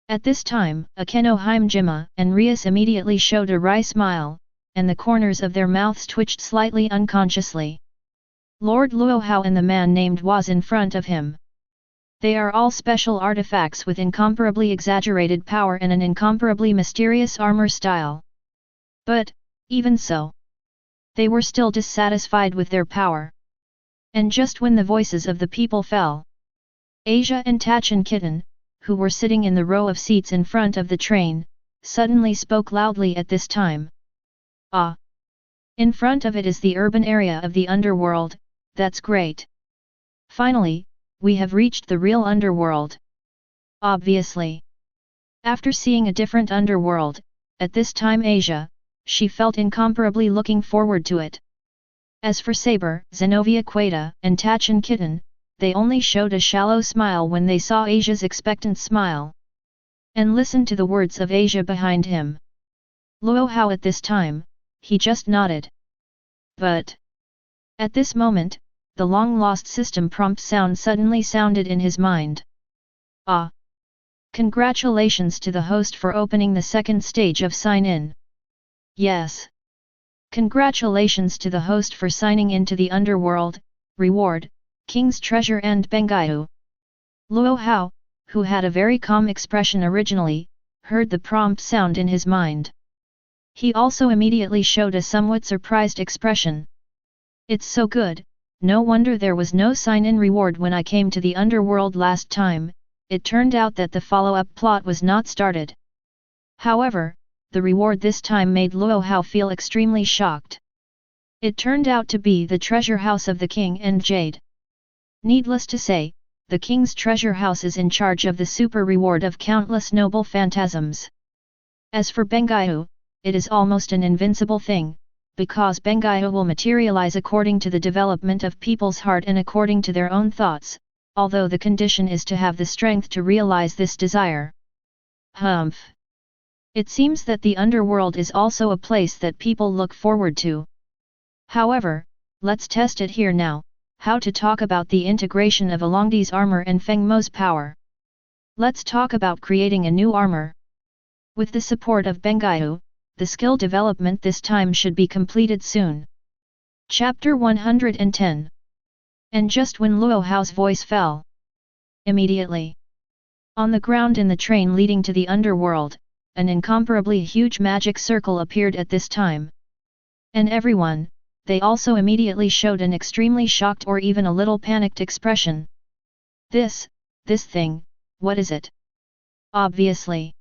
S1: At this time, Akeno Himejima and Rias immediately showed a wry smile, and the corners of their mouths twitched slightly unconsciously. Lord Luo Hao and the man named Was in front of him. They are all special artifacts with incomparably exaggerated power and an incomparably mysterious armor style. But, even so, they were still dissatisfied with their power. And just when the voices of the people fell, Asia and Tacheng Kitten, who were sitting in the row of seats in front of the train, suddenly spoke loudly at this time. Ah! In front of it is the urban area of the underworld, that's great. Finally, we have reached the real underworld. Obviously. After seeing a different underworld, at this time Asia, she felt incomparably looking forward to it. As for Saber, Zenobia Queta, and Tacheng Kitten, they only showed a shallow smile when they saw Asia's expectant smile. And listened to the words of Asia behind him. Luo Hao at this time, he just nodded. But at this moment, the long-lost system prompt sound suddenly sounded in his mind. Ah! Congratulations to the host for opening the second stage of sign-in. Yes. Congratulations to the host for signing into the underworld, reward, King's Treasure and Bengaihu. Luo Hao, who had a very calm expression originally, heard the prompt sound in his mind. He also immediately showed a somewhat surprised expression. It's so good, no wonder there was no sign-in reward when I came to the underworld last time. It turned out that the follow-up plot was not started. However, the reward this time made Luo Hao feel extremely shocked. It turned out to be the treasure house of the king and Jade. Needless to say, the king's treasure house is in charge of the super reward of countless noble phantasms. As for Bengaihu, it is almost an invincible thing, because Bengaihu will materialize according to the development of people's heart and according to their own thoughts, although the condition is to have the strength to realize this desire. Humph! It seems that the underworld is also a place that people look forward to. However, let's test it here now, how to talk about the integration of Alongdi's armor and Feng Mo's power. Let's talk about creating a new armor. With the support of Bengaihu, the skill development this time should be completed soon. Chapter 110. And just when Luo Hao's voice fell, immediately, on the ground in the train leading to the underworld, an incomparably huge magic circle appeared at this time. And everyone, they also immediately showed an extremely shocked or even a little panicked expression. This thing, what is it? Obviously.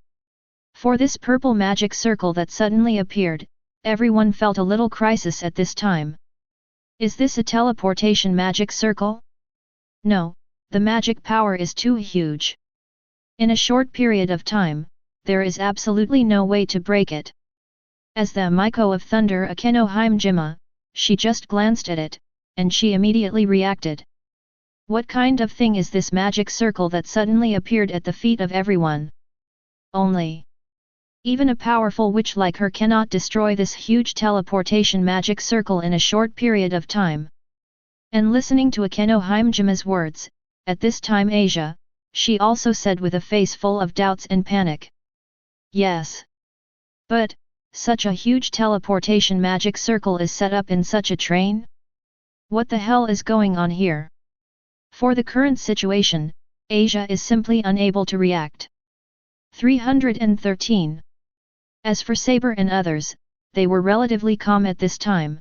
S1: For this purple magic circle that suddenly appeared, everyone felt a little crisis at this time. Is this a teleportation magic circle? No, the magic power is too huge. In a short period of time, there is absolutely no way to break it. As the Miko of Thunder Akeno Himejima, she just glanced at it, and she immediately reacted. What kind of thing is this magic circle that suddenly appeared at the feet of everyone? Only even a powerful witch like her cannot destroy this huge teleportation magic circle in a short period of time. And listening to Akeno Himejima's words, at this time Asia, she also said with a face full of doubts and panic. Yes. But, such a huge teleportation magic circle is set up in such a train? What the hell is going on here? For the current situation, Asia is simply unable to react. 313. As for Saber and others, they were relatively calm at this time.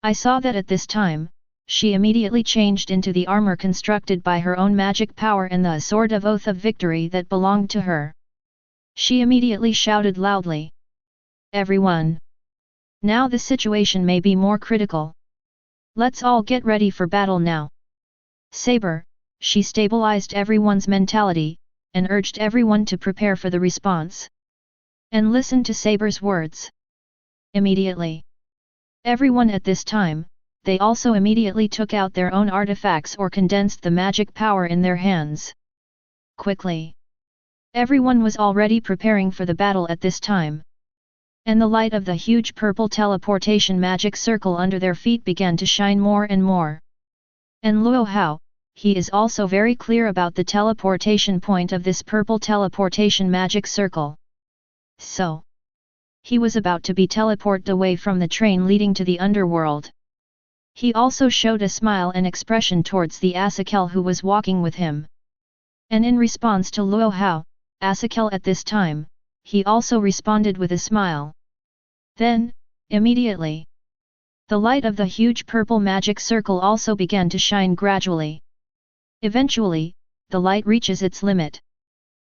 S1: I saw that at this time, she immediately changed into the armor constructed by her own magic power and the sword of oath of victory that belonged to her. She immediately shouted loudly. Everyone! Now the situation may be more critical. Let's all get ready for battle now. Saber, she stabilized everyone's mentality, and urged everyone to prepare for the response. And listen to Saber's words. Immediately. Everyone at this time, they also immediately took out their own artifacts or condensed the magic power in their hands. Quickly. Everyone was already preparing for the battle at this time. And the light of the huge purple teleportation magic circle under their feet began to shine more and more. And Luo Hao, he is also very clear about the teleportation point of this purple teleportation magic circle. So, he was about to be teleported away from the train leading to the underworld. He also showed a smile and expression towards the Asakel who was walking with him. And in response to Luo Hao, Asakel at this time, he also responded with a smile. Then, immediately, the light of the huge purple magic circle also began to shine gradually. Eventually, the light reaches its limit.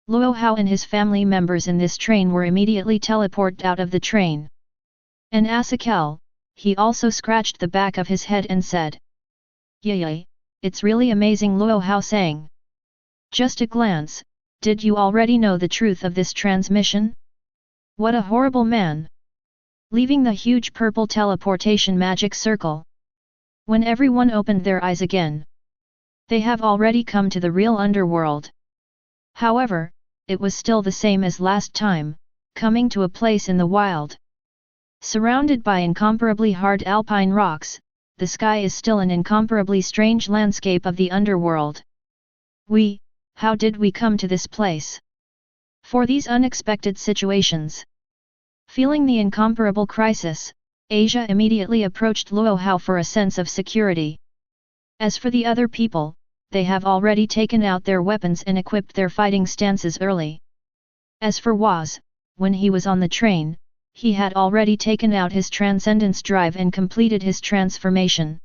S1: Luo Hao and his family members in this train were immediately teleported out of the train. And Asakel, he also scratched the back of his head and said. Yay, it's really amazing, Luo Hao sang. Just a glance, Did you already know the truth of this transmission? What a horrible man! Leaving the huge purple teleportation magic circle. When everyone opened their eyes again, they have already come to the real underworld. However, it was still the same as last time, coming to a place in the wild. Surrounded by incomparably hard alpine rocks, the sky is still an incomparably strange landscape of the underworld. How did we come to this place? For these unexpected situations. Feeling the incomparable crisis, Asia immediately approached Luo Hao for a sense of security. As for the other people, they have already taken out their weapons and equipped their fighting stances early. As for Was, when he was on the train, he had already taken out his transcendence drive and completed his transformation.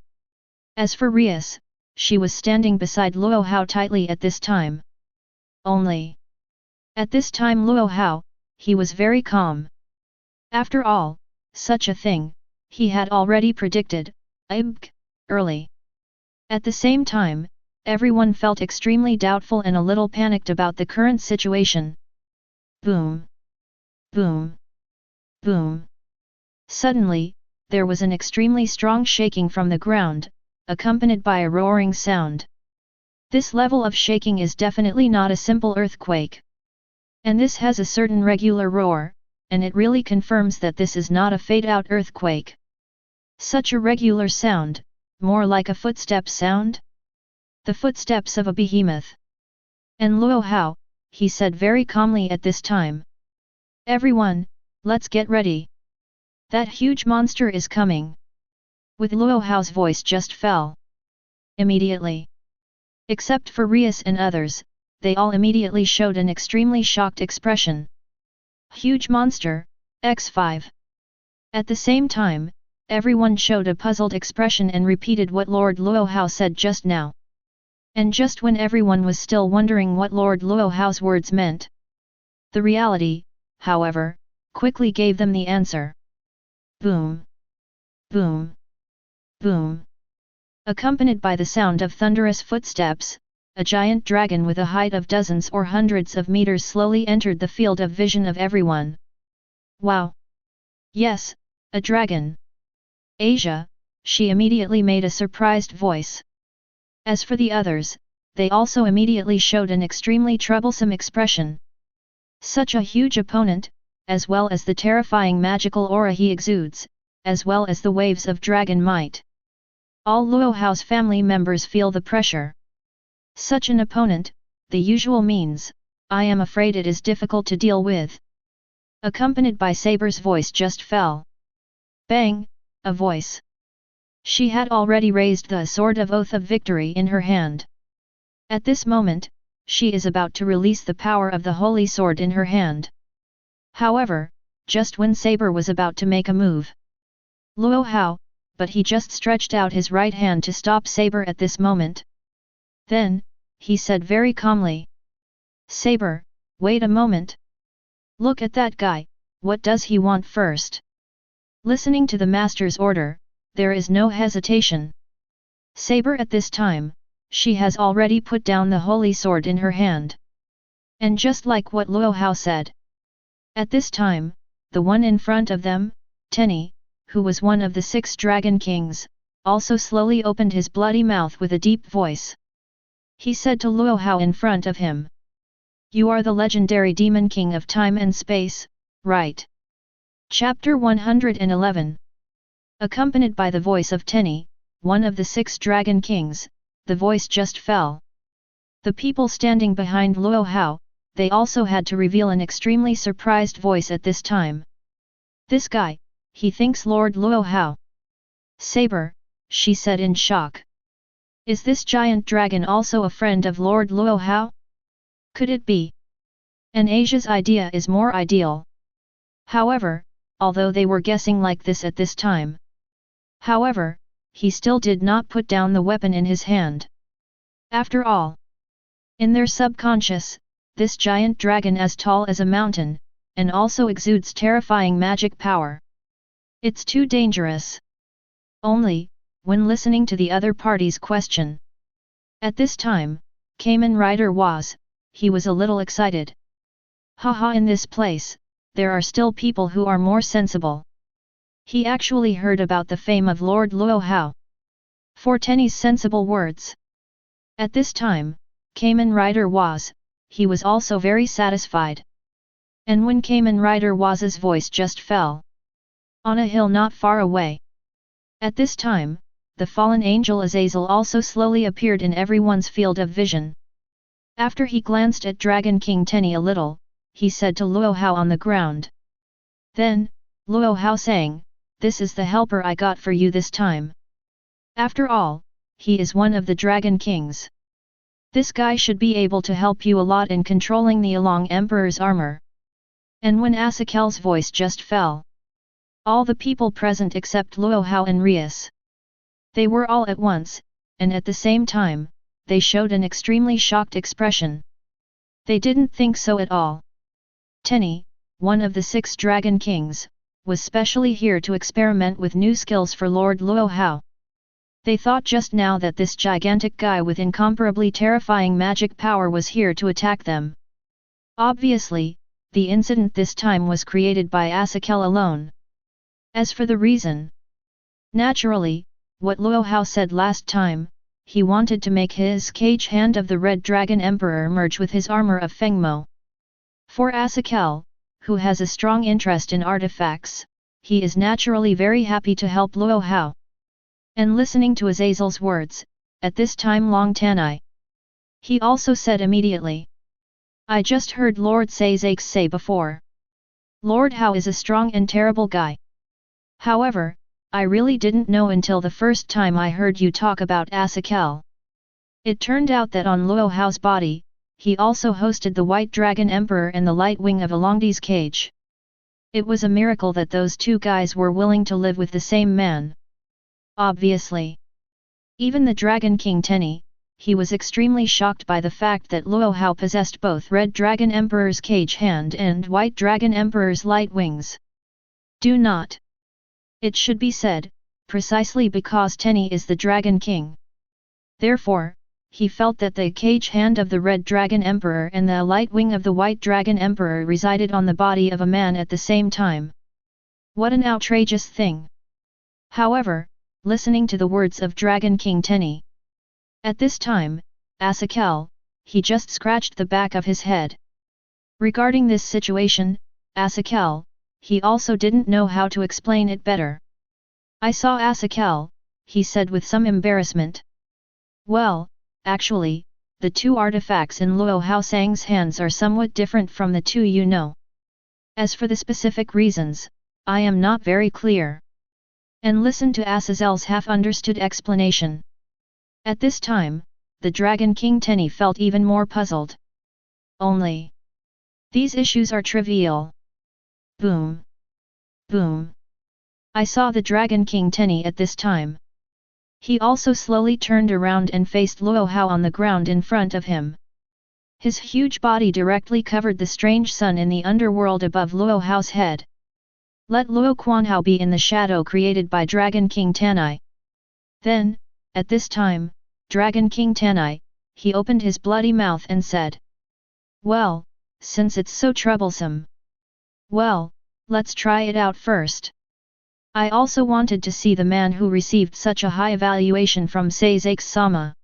S1: As for Rias, she was standing beside Luo Hao tightly at this time. Only. At this time Luo Hao, he was very calm. After all, such a thing, he had already predicted, early. At the same time, everyone felt extremely doubtful and a little panicked about the current situation. Boom! Boom! Boom! Suddenly, there was an extremely strong shaking from the ground, accompanied by a roaring sound. This level of shaking is definitely not a simple earthquake. And this has a certain regular roar, and it really confirms that this is not a fade-out earthquake. Such a regular sound, more like a footstep sound? The footsteps of a behemoth. And Luo Hao, he said very calmly at this time. Everyone, let's get ready. That huge monster is coming. With Luo Hao's voice just fell. Immediately. Except for Rias and others, they all immediately showed an extremely shocked expression. Huge monster, x5. At the same time, everyone showed a puzzled expression and repeated what Lord Luo Hao said just now. And just when everyone was still wondering what Lord Luo Hao's words meant, the reality, however, quickly gave them the answer. Boom! Boom! Boom! Accompanied by the sound of thunderous footsteps, a giant dragon with a height of dozens or hundreds of meters slowly entered the field of vision of everyone. Wow! Yes, a dragon! Asia, she immediately made a surprised voice. As for the others, they also immediately showed an extremely troublesome expression. Such a huge opponent, as well as the terrifying magical aura he exudes, as well as the waves of dragon might. All Luo Hao's family members feel the pressure. Such an opponent, the usual means, I am afraid it is difficult to deal with. Accompanied by Saber's voice just fell. Bang, a voice. She had already raised the sword of Oath of Victory in her hand. At this moment, she is about to release the power of the holy sword in her hand. However, just when Saber was about to make a move, Luo Hao, but he just stretched out his right hand to stop Saber at this moment. Then, he said very calmly. Saber, wait a moment. Look at that guy, what does he want first? Listening to the master's order, there is no hesitation. Saber at this time, she has already put down the holy sword in her hand. And just like what Luo Hao said. At this time, the one in front of them, Tenny, who was one of the 6 dragon kings, also slowly opened his bloody mouth with a deep voice. He said to Luo Hao in front of him. You are the legendary demon king of time and space, right? Chapter 111. Accompanied by the voice of Tenny, one of the 6 dragon kings, the voice just fell. The people standing behind Luo Hao, they also had to reveal an extremely surprised voice at this time. This guy, he thinks Lord Luo Hao. Saber, she said in shock. Is this giant dragon also a friend of Lord Luo Hao? Could it be? And Asia's idea is more ideal. However, although they were guessing like this at this time. However, he still did not put down the weapon in his hand. After all, in their subconscious, this giant dragon as tall as a mountain, and also exudes terrifying magic power. It's too dangerous. Only, when listening to the other party's question. At this time, Kamen Rider Was, he was a little excited. Haha, in this place, there are still people who are more sensible. He actually heard about the fame of Lord Luo Hao. For Tenny's sensible words. At this time, Kamen Rider was, he was also very satisfied. And when Kamen Rider was's voice just fell on a hill not far away. At this time, the fallen angel Azazel also slowly appeared in everyone's field of vision. After he glanced at Dragon King Tenny a little, he said to Luo Hao on the ground. Then, Luo Hao sang, "This is the helper I got for you this time. After all, he is one of the Dragon Kings. This guy should be able to help you a lot in controlling the Along Emperor's armor." And when Asakel's voice just fell, all the people present except Luo Hao and Rias, they were all at once, and at the same time, they showed an extremely shocked expression. They didn't think so at all. Tenny, one of the 6 Dragon Kings, was specially here to experiment with new skills for Lord Luo Hao. They thought just now that this gigantic guy with incomparably terrifying magic power was here to attack them. Obviously, the incident this time was created by Asakel alone. As for the reason, naturally, what Luo Hao said last time, he wanted to make his cage hand of the Red Dragon Emperor merge with his armor of Fengmo. For Asakel, who has a strong interest in artifacts, he is naturally very happy to help Luo Hao. And listening to Azazel's words, at this time Long Tanai, he also said immediately, "I just heard Lord Sazak say before. Lord Hao is a strong and terrible guy. However, I really didn't know until the first time I heard you talk about Asakel. It turned out that on Luo Hao's body, he also hosted the White Dragon Emperor and the light wing of Alongdi's cage. It was a miracle that those 2 guys were willing to live with the same man." Obviously, even the Dragon King Tenny, he was extremely shocked by the fact that Luo Hao possessed both Red Dragon Emperor's cage hand and White Dragon Emperor's light wings. Do not. It should be said, precisely because Tenny is the Dragon King. Therefore, he felt that the cage hand of the Red Dragon Emperor and the light wing of the White Dragon Emperor resided on the body of a man at the same time. What an outrageous thing! However, listening to the words of Dragon King Tenny, at this time, Asakel, he just scratched the back of his head. Regarding this situation, Asakel, he also didn't know how to explain it better. "I saw Asakel," he said with some embarrassment. "Well, actually, the 2 artifacts in Luo Hao Sang's hands are somewhat different from the 2 you know. As for the specific reasons, I am not very clear." And listen to Azazel's half-understood explanation. At this time, the Dragon King Tenny felt even more puzzled. Only these issues are trivial. Boom! Boom! I saw the Dragon King Tenny at this time. He also slowly turned around and faced Luo Hao on the ground in front of him. His huge body directly covered the strange sun in the underworld above Luo Hao's head. Let Luo Quanhao be in the shadow created by Dragon King Tanai. Then, at this time, Dragon King Tanai, he opened his bloody mouth and said, "Well, since it's so troublesome. Well, let's try it out first. I also wanted to see the man who received such a high evaluation from Sazak-sama.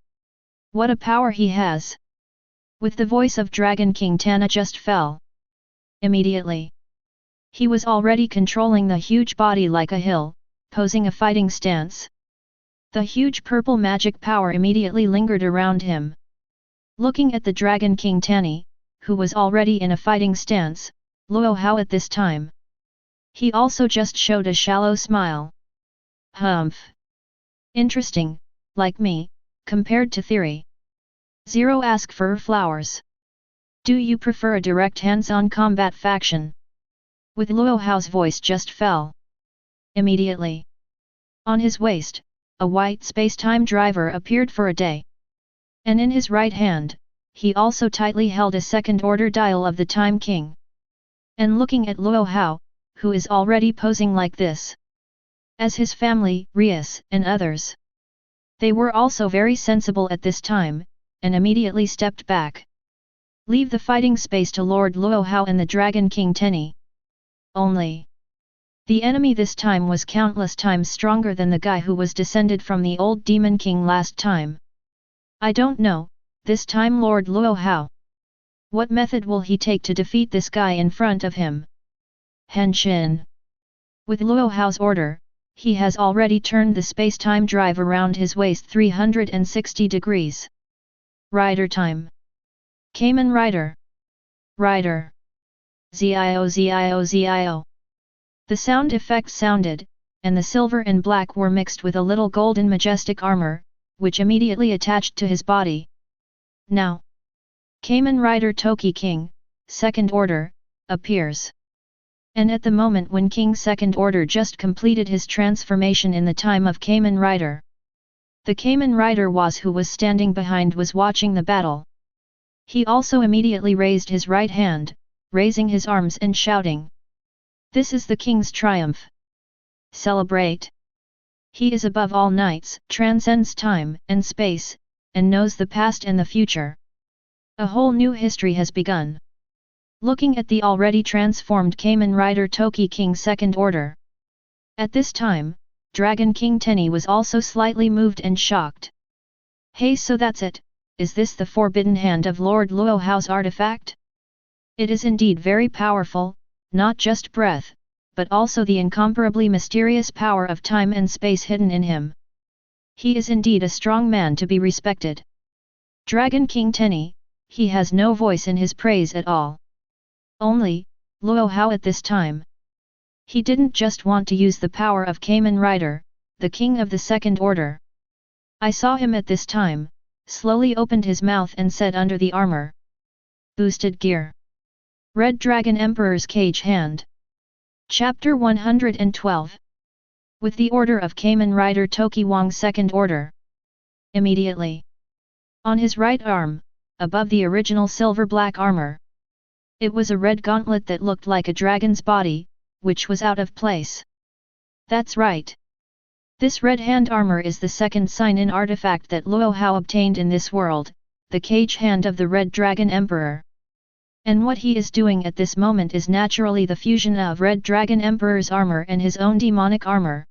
S1: What a power he has!" With the voice of Dragon King Tana just fell. Immediately, he was already controlling the huge body like a hill, posing a fighting stance. The huge purple magic power immediately lingered around him. Looking at the Dragon King Tani, who was already in a fighting stance, Luo Hao at this time, he also just showed a shallow smile. Humph! Interesting, like me, compared to theory. 0 Ask for flowers. Do you prefer a direct hands-on combat faction? With Luo Hao's voice just fell. Immediately, on his waist, a white space-time driver appeared for a day. And in his right hand, he also tightly held a second-order dial of the Time King. And looking at Luo Hao, who is already posing like this, as his family, Rias, and others, they were also very sensible at this time, and immediately stepped back. Leave the fighting space to Lord Luo Hao and the Dragon King Tenny. Only. The enemy this time was countless times stronger than the guy who was descended from the old Demon King last time. I don't know, this time Lord Luo Hao. What method will he take to defeat this guy in front of him? Henshin. With Luo Hao's order, he has already turned the space-time drive around his waist 360 degrees. Rider time. Kamen Rider. Rider. Zio Zio Zio. The sound effect sounded, and the silver and black were mixed with a little golden majestic armor, which immediately attached to his body. Now, Kamen Rider Toki King, Second Order, appears. And at the moment when King Second Order just completed his transformation in the time of Kamen Rider, the Kamen Rider who was standing behind was watching the battle. He also immediately raised his right hand, raising his arms and shouting. This is the King's triumph. Celebrate! He is above all knights, transcends time and space, and knows the past and the future. A whole new history has begun. Looking at the already transformed Kamen Rider Toki King Second Order. At this time, Dragon King Tenny was also slightly moved and shocked. Hey, so that's it, is this the forbidden hand of Lord Luo Hao's artifact? It is indeed very powerful, not just breath, but also the incomparably mysterious power of time and space hidden in him. He is indeed a strong man to be respected. Dragon King Tenny, he has no voice in his praise at all. Only, Luo Hao at this time. He didn't just want to use the power of Kamen Rider, the king of the Second Order. I saw him at this time, slowly opened his mouth and said under the armor. Boosted gear. Red Dragon Emperor's Cage Hand. Chapter 112. With the order of Kamen Rider Toki Wang Second Order. Immediately. On his right arm, above the original silver-black armor. It was a red gauntlet that looked like a dragon's body, which was out of place. That's right. This red hand armor is the second sign-in artifact that Luo Hao obtained in this world, the cage hand of the Red Dragon Emperor. And what he is doing at this moment is naturally the fusion of Red Dragon Emperor's armor and his own demonic armor.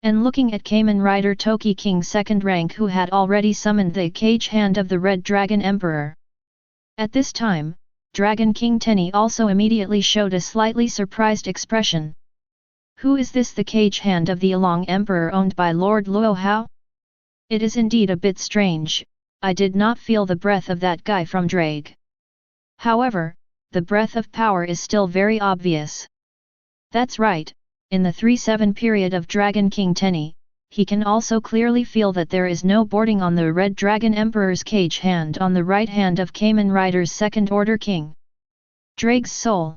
S1: And looking at Kamen Rider Toki King Second Rank who had already summoned the cage hand of the Red Dragon Emperor. At this time, Dragon King Tenny also immediately showed a slightly surprised expression. Who is this, the cage hand of the Along Emperor owned by Lord Luo Hao? It is indeed a bit strange, I did not feel the breath of that guy from Drake. However, the breath of power is still very obvious. That's right, in the 3-7 period of Dragon King Tenny, he can also clearly feel that there is no boarding on the Red Dragon Emperor's cage hand on the right hand of Kamen Rider's Second Order King. Drake's soul.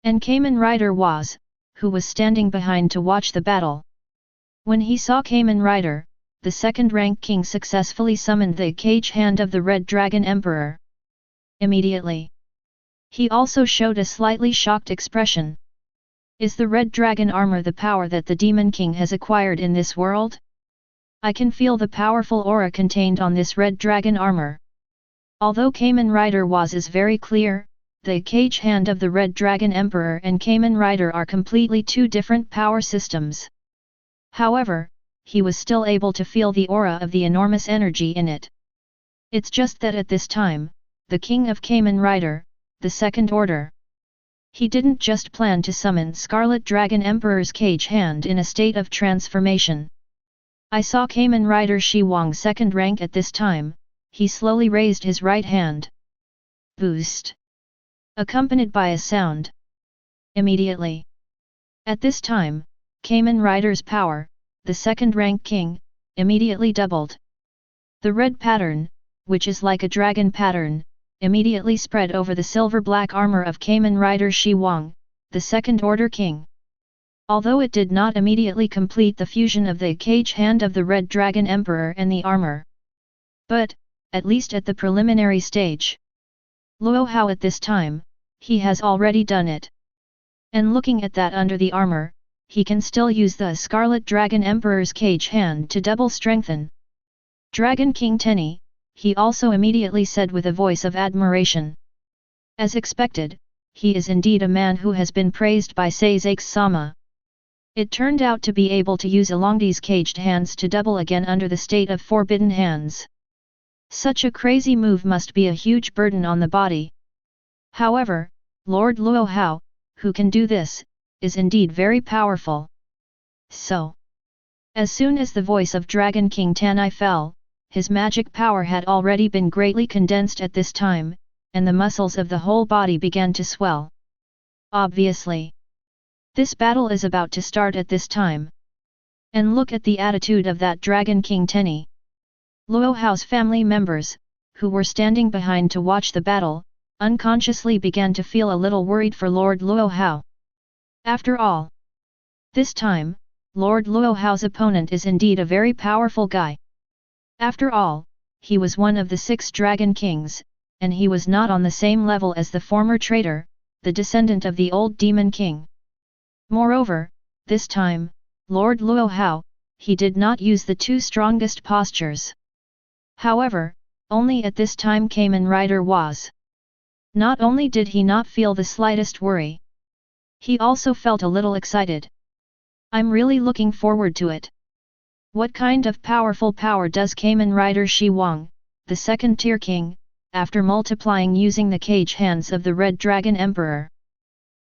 S1: And Kamen Rider who was standing behind to watch the battle. When he saw Kamen Rider, the second rank king successfully summoned the cage hand of the Red Dragon Emperor. Immediately. He also showed a slightly shocked expression. Is the Red Dragon armor the power that the Demon King has acquired in this world? I can feel the powerful aura contained on this Red Dragon armor. Although Kamen Rider is very clear, the cage hand of the Red Dragon Emperor and Kamen Rider are completely two different power systems. However, he was still able to feel the aura of the enormous energy in it. It's just that at this time, the king of Kamen Rider, the Second Order. He didn't just plan to summon Scarlet Dragon Emperor's cage hand in a state of transformation. I saw Kamen Rider Shi Wang Second Rank at this time, he slowly raised his right hand. Boost. Accompanied by a sound. Immediately. At this time, Kamen Rider's power, the second rank king, immediately doubled. The red pattern, which is like a dragon pattern, immediately spread over the silver-black armor of Kamen Rider Shi Wang, the Second Order King. Although it did not immediately complete the fusion of the cage hand of the Red Dragon Emperor and the armor. But, at least at the preliminary stage. Luo Hao at this time, he has already done it. And looking at that under the armor, he can still use the Scarlet Dragon Emperor's cage hand to double strengthen. Dragon King Tenny, he also immediately said with a voice of admiration. As expected, he is indeed a man who has been praised by Sazak-sama. It turned out to be able to use Alongdi's caged hands to double again under the state of forbidden hands. Such a crazy move must be a huge burden on the body. However, Lord Luo Hao, who can do this, is indeed very powerful. So, as soon as the voice of Dragon King Tanai fell, his magic power had already been greatly condensed at this time, and the muscles of the whole body began to swell. Obviously, this battle is about to start at this time. And look at the attitude of that Dragon King Tenny. Luo Hao's family members, who were standing behind to watch the battle, unconsciously began to feel a little worried for Lord Luo Hao. After all, this time, Lord Luo Hao's opponent is indeed a very powerful guy. After all, he was one of the 6 Dragon Kings, and he was not on the same level as the former traitor, the descendant of the old Demon King. Moreover, this time, Lord Luo Hao, he did not use the 2 strongest postures. However, only at this time Kamen Rider was. Not only did he not feel the slightest worry, he also felt a little excited. I'm really looking forward to it. What kind of powerful power does Kamen Rider Shi Wang, the 2nd-tier king, after multiplying using the cage hands of the Red Dragon Emperor?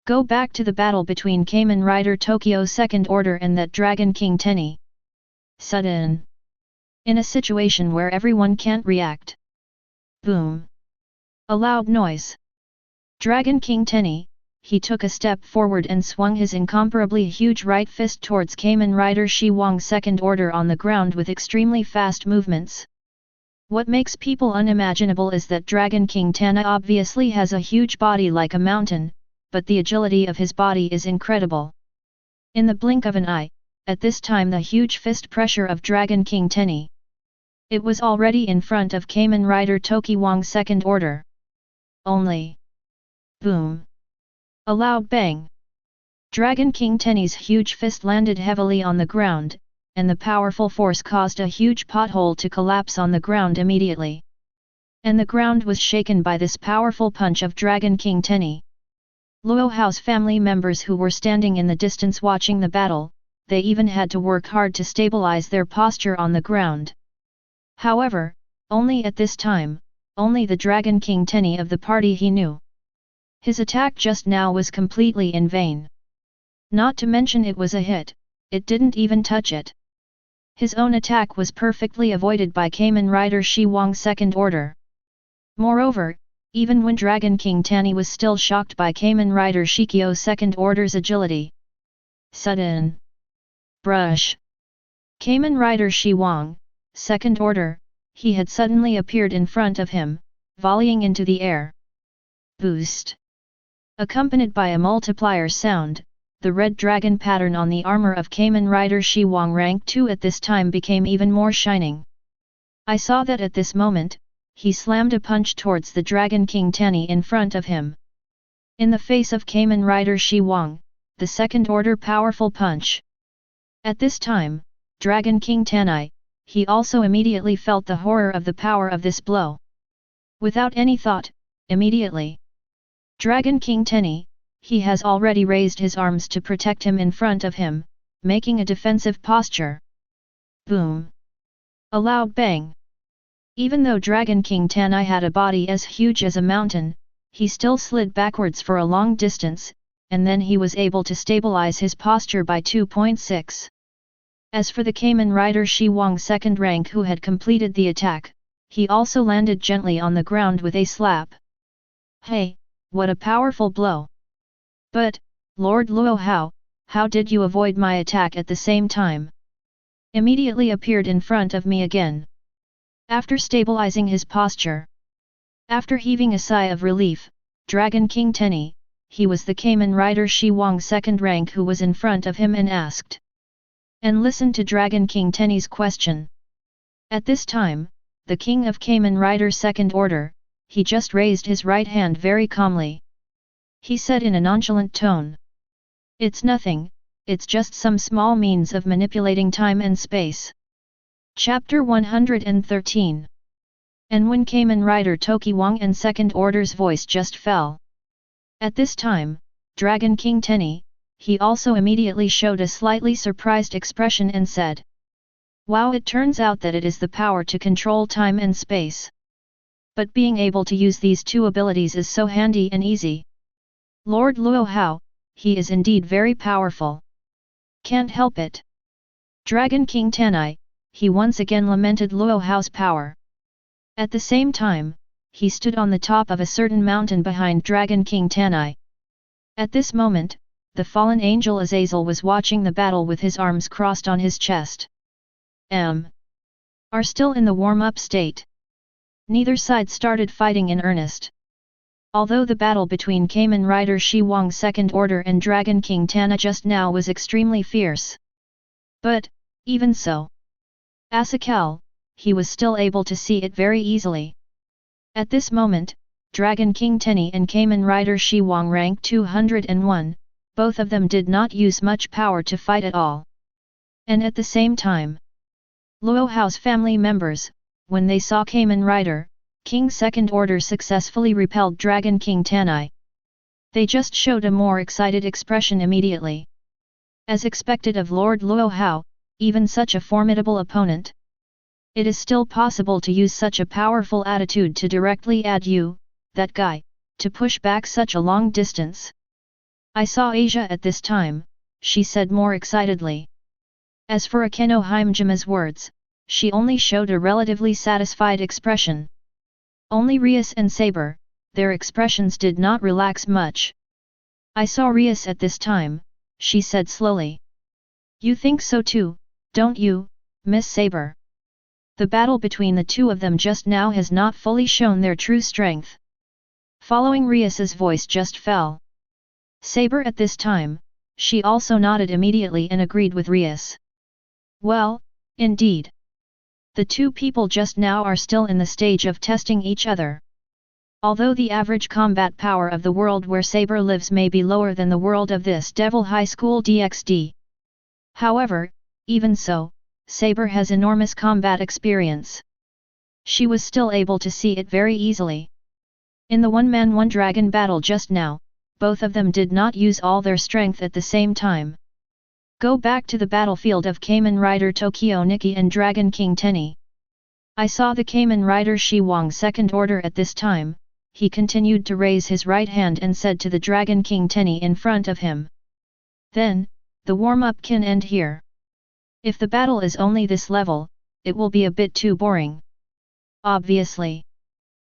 S1: Go back to the battle between Kamen Rider Tokyo's 2nd Order and that Dragon King Tenny. Sudden. In a situation where everyone can't react. Boom. A loud noise. Dragon King Tenny, he took a step forward and swung his incomparably huge right fist towards Kamen Rider Shi Wang's 2nd Order on the ground with extremely fast movements. What makes people unimaginable is that Dragon King Tana obviously has a huge body like a mountain, but the agility of his body is incredible. In the blink of an eye, at this time the huge fist pressure of Dragon King Tenny. It was already in front of Kamen Rider Toki Wang's 2nd Order. Only. Boom. A loud bang. Dragon King Tenny's huge fist landed heavily on the ground, and the powerful force caused a huge pothole to collapse on the ground immediately. And the ground was shaken by this powerful punch of Dragon King Tenny. Luo Hao's family members who were standing in the distance watching the battle, they even had to work hard to stabilize their posture on the ground. However, only at this time, only the Dragon King Tenny of the party he knew. His attack just now was completely in vain. Not to mention it was a hit, it didn't even touch it. His own attack was perfectly avoided by Kamen Rider Shi Wang's 2nd Order. Moreover, even when Dragon King Tanny was still shocked by Kamen Rider Shikyo's 2nd Order's agility. Sudden. Brush. Kamen Rider Shi Wang, 2nd Order, he had suddenly appeared in front of him, volleying into the air. Boost. Accompanied by a multiplier sound, the red dragon pattern on the armor of Kamen Rider Shi Wang rank 2 at this time became even more shining. I saw that at this moment, he slammed a punch towards the Dragon King Tanny in front of him. In the face of Kamen Rider Shi Wang, the 2nd Order powerful punch. At this time, Dragon King Tanny, he also immediately felt the horror of the power of this blow. Without any thought, immediately. Dragon King Tenny, he has already raised his arms to protect him in front of him, making a defensive posture. Boom. A loud bang. Even though Dragon King Tanai had a body as huge as a mountain, he still slid backwards for a long distance, and then he was able to stabilize his posture by 2.6. As for the Kamen Rider Shi Wang 2nd rank who had completed the attack, he also landed gently on the ground with a slap. Hey, what a powerful blow! But, Lord Luo Hao, how did you avoid my attack at the same time? Immediately appeared in front of me again. After stabilizing his posture. After heaving a sigh of relief, Dragon King Tenny, he was the Kamen Rider Shi Wang 2nd rank who was in front of him and asked. And listened to Dragon King Tenny's question. At this time, the King of Kamen Rider 2nd Order, he just raised his right hand very calmly. He said in a nonchalant tone. It's nothing, it's just some small means of manipulating time and space. Chapter 113 And when Kamen Rider Tokiwang and Second Order's voice just fell. At this time, Dragon King Tenny, he also immediately showed a slightly surprised expression and said, "Wow, it turns out that it is the power to control time and space. But being able to use these two abilities is so handy and easy. Lord Luo Hao, he is indeed very powerful. Can't help it." Dragon King Tenai, he once again lamented Luo Hao's power. At the same time, he stood on the top of a certain mountain behind Dragon King Tenai. At this moment, the fallen angel Azazel was watching the battle with his arms crossed on his chest. Are still in the warm-up state. Neither side started fighting in earnest. Although the battle between Kamen Rider Shi Wang Second Order and Dragon King Tana just now was extremely fierce. But, even so, Asakal, he was still able to see it very easily. At this moment, Dragon King Tenny and Kamen Rider Shi Wang rank 201, both of them did not use much power to fight at all. And at the same time, Luo Hao's family members, when they saw Kamen Rider, King Second Order successfully repelled Dragon King Tanai, they just showed a more excited expression immediately. As expected of Lord Luo Hao, even such a formidable opponent, it is still possible to use such a powerful attitude to directly add you, that guy, to push back such a long distance. I saw Asia at this time, she said more excitedly. As for Akeno Himejima's words, she only showed a relatively satisfied expression. Only Rias and Saber, their expressions did not relax much. I saw Rias at this time, she said slowly. You think so too, don't you, Miss Saber? The battle between the two of them just now has not fully shown their true strength. Following Rias's voice just fell. Saber at this time, she also nodded immediately and agreed with Rias. Well, indeed. The two people just now are still in the stage of testing each other. Although the average combat power of the world where Saber lives may be lower than the world of this Devil High School DxD. However, even so, Saber has enormous combat experience. She was still able to see it very easily. In the one-man one-dragon battle just now, both of them did not use all their strength at the same time. Go back to the battlefield of Kamen Rider Tokyo Nikki and Dragon King Tenny. I saw the Kamen Rider Shi Wang Second Order at this time, he continued to raise his right hand and said to the Dragon King Tenny in front of him. Then, the warm-up can end here. If the battle is only this level, it will be a bit too boring. Obviously.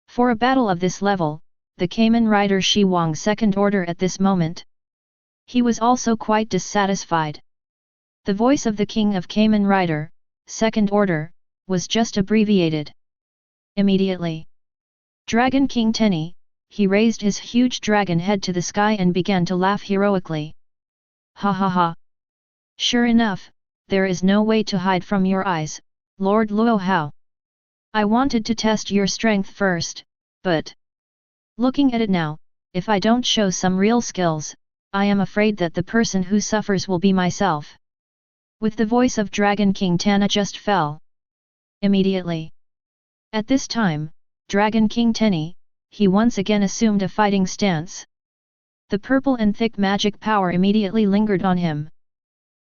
S1: For a battle of this level, the Kamen Rider Shi Wang Second Order at this moment, he was also quite dissatisfied. The voice of the King of Kamen Rider, Second Order, was just abbreviated. Immediately, Dragon King Tenny, he raised his huge dragon head to the sky and began to laugh heroically. Ha ha ha. Sure enough, there is no way to hide from your eyes, Lord Luo Hao. I wanted to test your strength first, but looking at it now, if I don't show some real skills, I am afraid that the person who suffers will be myself. With the voice of Dragon King Tana just fell. Immediately. At this time, Dragon King Tenny, he once again assumed a fighting stance. The purple and thick magic power immediately lingered on him.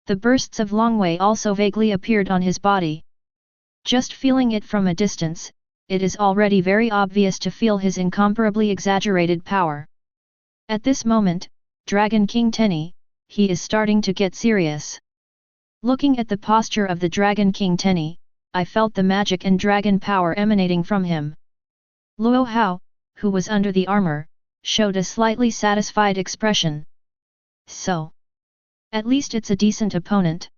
S1: The bursts of Longwei also vaguely appeared on his body. Just feeling it from a distance, it is already very obvious to feel his incomparably exaggerated power. At this moment, Dragon King Tenny, he is starting to get serious. Looking at the posture of the Dragon King Tenny, I felt the magic and dragon power emanating from him. Luo Hao, who was under the armor, showed a slightly satisfied expression. So, at least it's a decent opponent.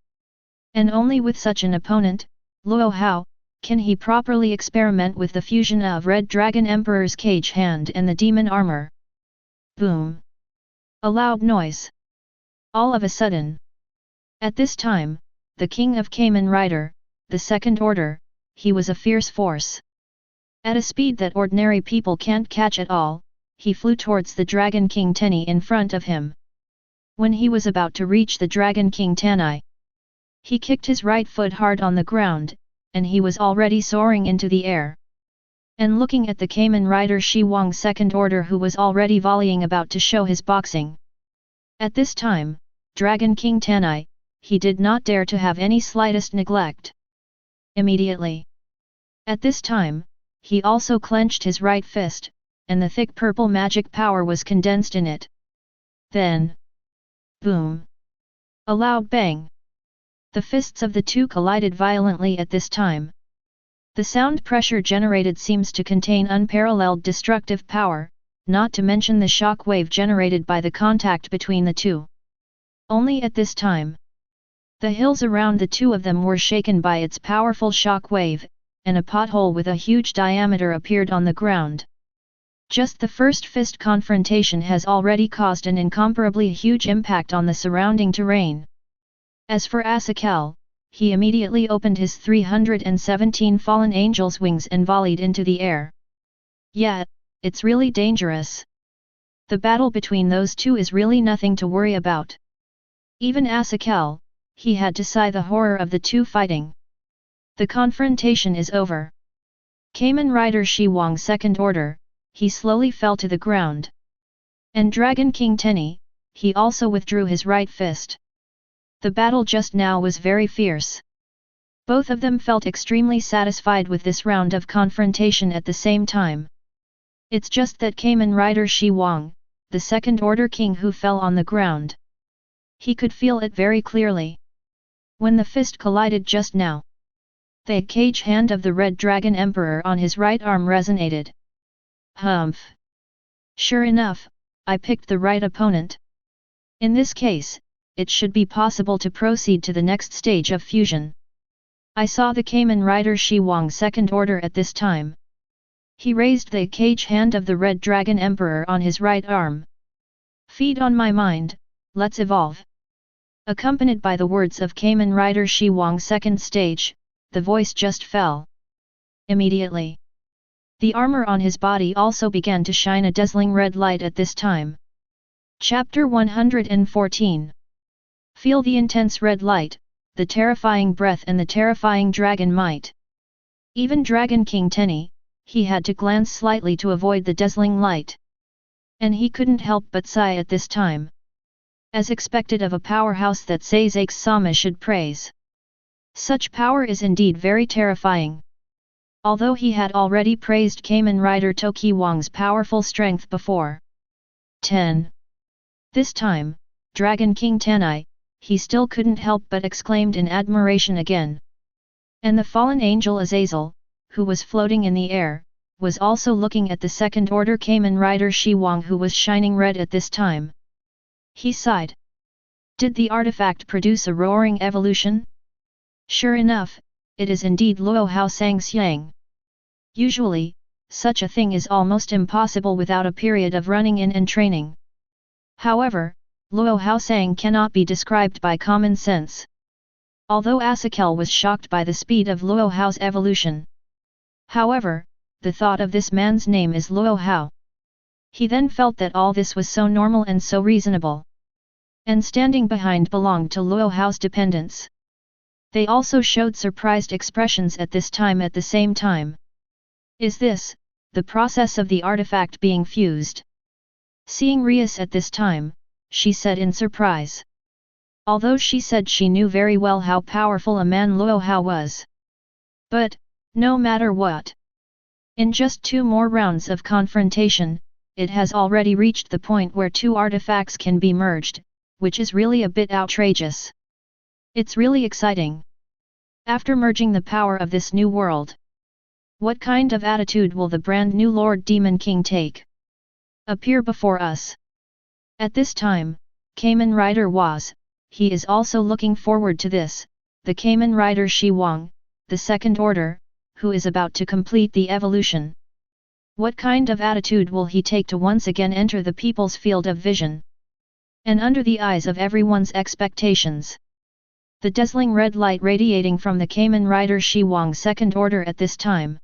S1: And only with such an opponent, Luo Hao, can he properly experiment with the fusion of Red Dragon Emperor's cage hand and the demon armor. Boom! A loud noise. All of a sudden. At this time, the King of Kamen Rider, the Second Order, he was a fierce force. At a speed that ordinary people can't catch at all, he flew towards the Dragon King Tenny in front of him. When he was about to reach the Dragon King Tanai, he kicked his right foot hard on the ground, and he was already soaring into the air. And looking at the Kamen Rider Shi Wang second order who was already volleying about to show his boxing. At this time, Dragon King Tanai, he did not dare to have any slightest neglect. Immediately. At this time, he also clenched his right fist, and the thick purple magic power was condensed in it. Then, boom! A loud bang. The fists of the two collided violently at this time. The sound pressure generated seems to contain unparalleled destructive power, not to mention the shock wave generated by the contact between the two. Only at this time, the hills around the two of them were shaken by its powerful shock wave, and a pothole with a huge diameter appeared on the ground. Just the first fist confrontation has already caused an incomparably huge impact on the surrounding terrain. As for Asakal, he immediately opened his 317 fallen angels' wings and volleyed into the air. Yeah, it's really dangerous. The battle between those two is really nothing to worry about. Even Asakal, he had to sigh the horror of the two fighting. The confrontation is over. Kamen Rider Shi Wang second order, he slowly fell to the ground. And Dragon King Tenny, he also withdrew his right fist. The battle just now was very fierce. Both of them felt extremely satisfied with this round of confrontation at the same time. It's just that Kamen Rider Shi Wang, the second order king who fell on the ground. He could feel it very clearly. When the fist collided just now, the cage hand of the Red Dragon Emperor on his right arm resonated. Humph! Sure enough, I picked the right opponent. In this case, it should be possible to proceed to the next stage of fusion. I saw the Kamen Rider Shi Wang second order at this time. He raised the cage hand of the Red Dragon Emperor on his right arm. Feed on my mind, let's evolve. Accompanied by the words of Kamen Rider Shi Wang second stage, the voice just fell. Immediately, the armor on his body also began to shine a dazzling red light at this time. Chapter 114. Feel the intense red light, the terrifying breath and the terrifying dragon might. Even Dragon King Tenny, he had to glance slightly to avoid the dazzling light. And he couldn't help but sigh at this time. As expected of a powerhouse that Sasaki-sama should praise. Such power is indeed very terrifying. Although he had already praised Kamen Rider Toki Wang's powerful strength before. 10. This time, Dragon King Tanai, he still couldn't help but exclaimed in admiration again. And the fallen angel Azazel, who was floating in the air, was also looking at the second order Kamen Rider Shi Wang who was shining red at this time. He sighed. Did the artifact produce a roaring evolution? Sure enough, it is indeed Luo Hao Sang Xiang. Usually, such a thing is almost impossible without a period of running in and training. However, Luo Hao Sang cannot be described by common sense. Although Asakal was shocked by the speed of Luo Hao's evolution. However, the thought of this man's name is Luo Hao. He then felt that all this was so normal and so reasonable. And standing behind belonged to Luo Hao's dependents. They also showed surprised expressions at this time at the same time. Is this, the process of the artifact being fused? Seeing Rias at this time, she said in surprise. Although she said she knew very well how powerful a man Luo Hao was. But, no matter what. In just 2 more rounds of confrontation, it has already reached the point where 2 artifacts can be merged, which is really a bit outrageous. It's really exciting. After merging the power of this new world, what kind of attitude will the brand new Lord Demon King take? Appear before us. At this time, Kamen Rider was, he is also looking forward to this, the Kamen Rider Shi Wang, the second order, who is about to complete the evolution. What kind of attitude will he take to once again enter the people's field of vision? And under the eyes of everyone's expectations. The dazzling red light radiating from the Kamen Rider Shi Wang second order at this time.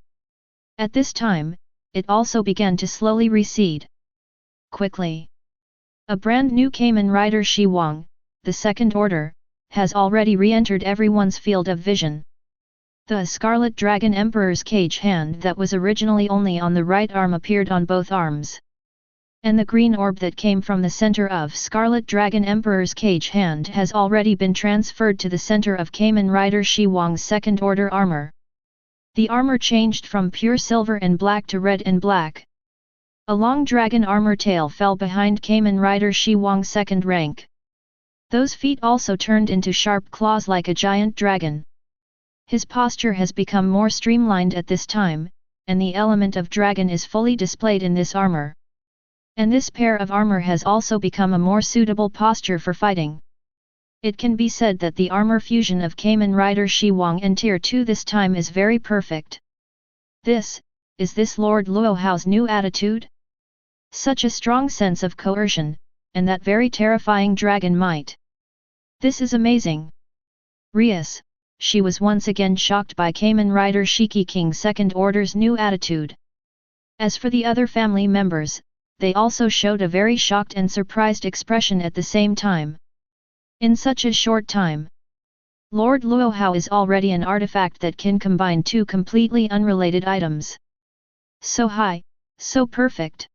S1: At this time, it also began to slowly recede. Quickly. A brand new Kamen Rider Shi Wang, the second order, has already re-entered everyone's field of vision. The Scarlet Dragon Emperor's cage hand that was originally only on the right arm appeared on both arms. And the green orb that came from the center of Scarlet Dragon Emperor's cage hand has already been transferred to the center of Kamen Rider Shi Huang's second order armor. The armor changed from pure silver and black to red and black. A long dragon armor tail fell behind Kamen Rider Shi Huang's second rank. Those feet also turned into sharp claws like a giant dragon. His posture has become more streamlined at this time, and the element of dragon is fully displayed in this armor. And this pair of armor has also become a more suitable posture for fighting. It can be said that the armor fusion of Kamen Rider Shi Huang and Tier 2 this time is very perfect. Is this Lord Luo Hao's new attitude? Such a strong sense of coercion, and that very terrifying dragon might. This is amazing. Rias, she was once again shocked by Kamen Rider Shiki King's second order's new attitude. As for the other family members, they also showed a very shocked and surprised expression at the same time. In such a short time, Lord Luo Hao is already an artifact that can combine two completely unrelated items. So high, so perfect.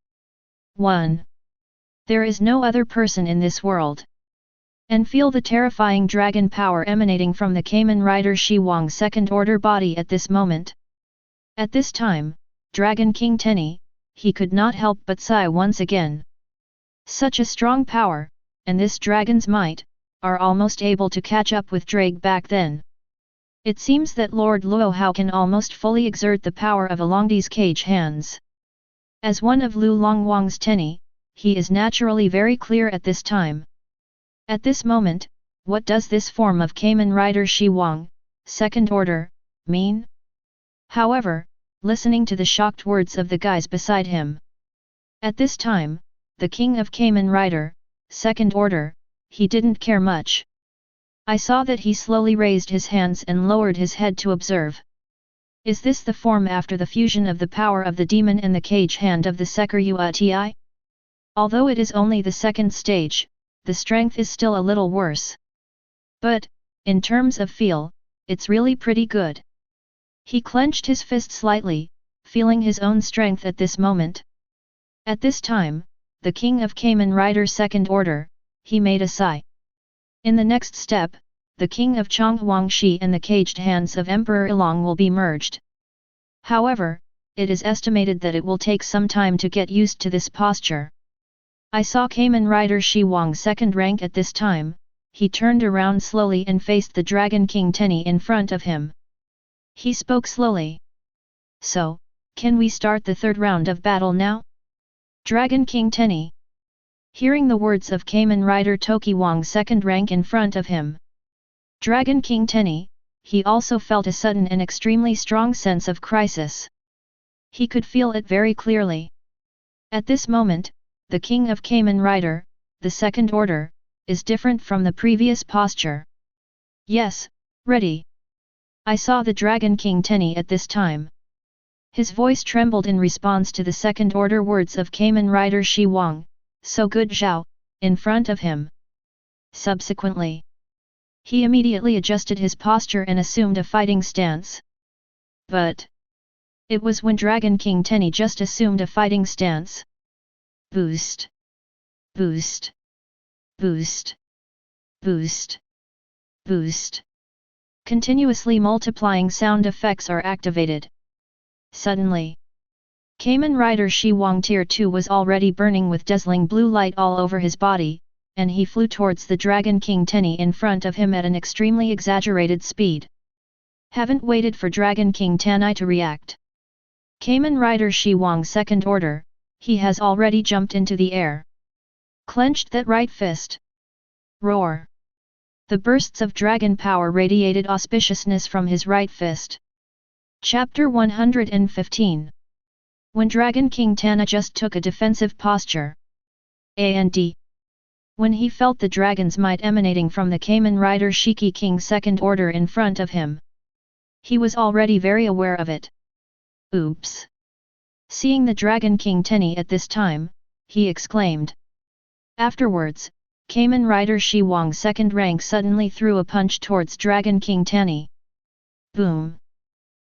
S1: 1. There is no other person in this world. And feel the terrifying dragon power emanating from the Kamen Rider Shi Huang's second order body at this moment. At this time, Dragon King Tenny, he could not help but sigh once again. Such a strong power, and this dragon's might, are almost able to catch up with Drake back then. It seems that Lord Luo Hao can almost fully exert the power of Alongdi's cage hands. As one of Lu Longwang's Tenny, he is naturally very clear at this time. At this moment, what does this form of Kamen Rider Shi Huang, second order, mean? However, listening to the shocked words of the guys beside him. At this time, the king of Kamen Rider, second order, he didn't care much. I saw that he slowly raised his hands and lowered his head to observe. Is this the form after the fusion of the power of the demon and the cage hand of the Seker Uati? Although it is only the second stage, the strength is still a little worse. But, in terms of feel, it's really pretty good. He clenched his fist slightly, feeling his own strength at this moment. At this time, the king of Kamen Rider second order, he made a sigh. In the next step, the king of Chonghuangshi and the caged hands of Emperor Ilong will be merged. However, it is estimated that it will take some time to get used to this posture. I saw Kamen Rider Shi Huang's second rank at this time. He turned around slowly and faced the Dragon King Tenny in front of him. He spoke slowly. So, can we start the third round of battle now? Dragon King Tenny. Hearing the words of Kamen Rider Toki Wang's second rank in front of him. Dragon King Tenny, he also felt a sudden and extremely strong sense of crisis. He could feel it very clearly. At this moment, the king of Kamen Rider, the second order, is different from the previous posture. Yes, ready. I saw the Dragon King Tenny at this time. His voice trembled in response to the second order words of Kamen Rider Shi Huang, so good Zhao, in front of him. Subsequently, he immediately adjusted his posture and assumed a fighting stance. But it was when Dragon King Tenny just assumed a fighting stance. Boost. Boost. Boost. Boost. Boost. Continuously multiplying sound effects are activated. Suddenly, Kamen Rider Shi Huang Tier 2 was already burning with dazzling blue light all over his body, and he flew towards the Dragon King Tenny in front of him at an extremely exaggerated speed. Haven't waited for Dragon King Tenny to react. Kamen Rider Shi Huang's second order, he has already jumped into the air. Clenched that right fist. Roar. The bursts of dragon power radiated auspiciousness from his right fist. Chapter 115. When Dragon King Tenny just took a defensive posture. And when he felt the dragon's might emanating from the Kamen Rider Shiki King's second order in front of him. He was already very aware of it. Oops! Seeing the Dragon King Tenny at this time, he exclaimed. Afterwards, Kamen Rider Shi Huang's second rank suddenly threw a punch towards Dragon King Tenny. Boom!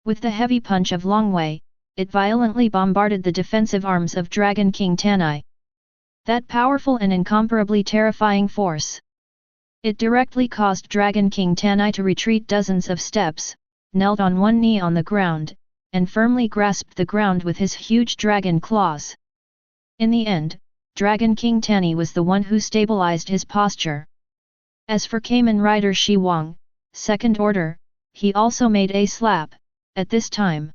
S1: With the heavy punch of Longwei, it violently bombarded the defensive arms of Dragon King Tanai. That powerful and incomparably terrifying force. It directly caused Dragon King Tanai to retreat dozens of steps, knelt on one knee on the ground, and firmly grasped the ground with his huge dragon claws. In the end, Dragon King Tanai was the one who stabilized his posture. As for Kamen Rider Shi Wang, second order, he also made a slap, at this time.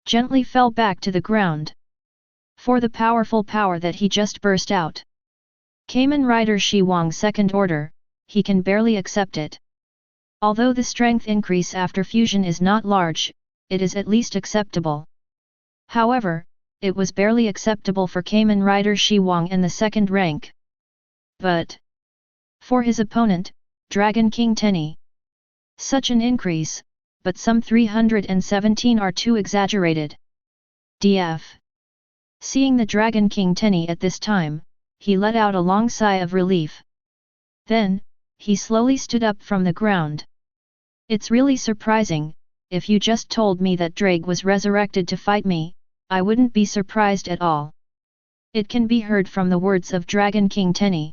S1: Gently fell back to the ground. For the powerful power that he just burst out. Kamen Rider Shi Wang second order, he can barely accept it. Although the strength increase after fusion is not large, it is at least acceptable. However, it was barely acceptable for Kamen Rider Shi Wang in the second rank. But for his opponent, Dragon King Tenai, such an increase, but some 317 are too exaggerated. Df. Seeing the Dragon King Tenai at this time, he let out a long sigh of relief. Then, he slowly stood up from the ground. It's really surprising. If you just told me that Drake was resurrected to fight me, I wouldn't be surprised at all. It can be heard from the words of Dragon King Tenai.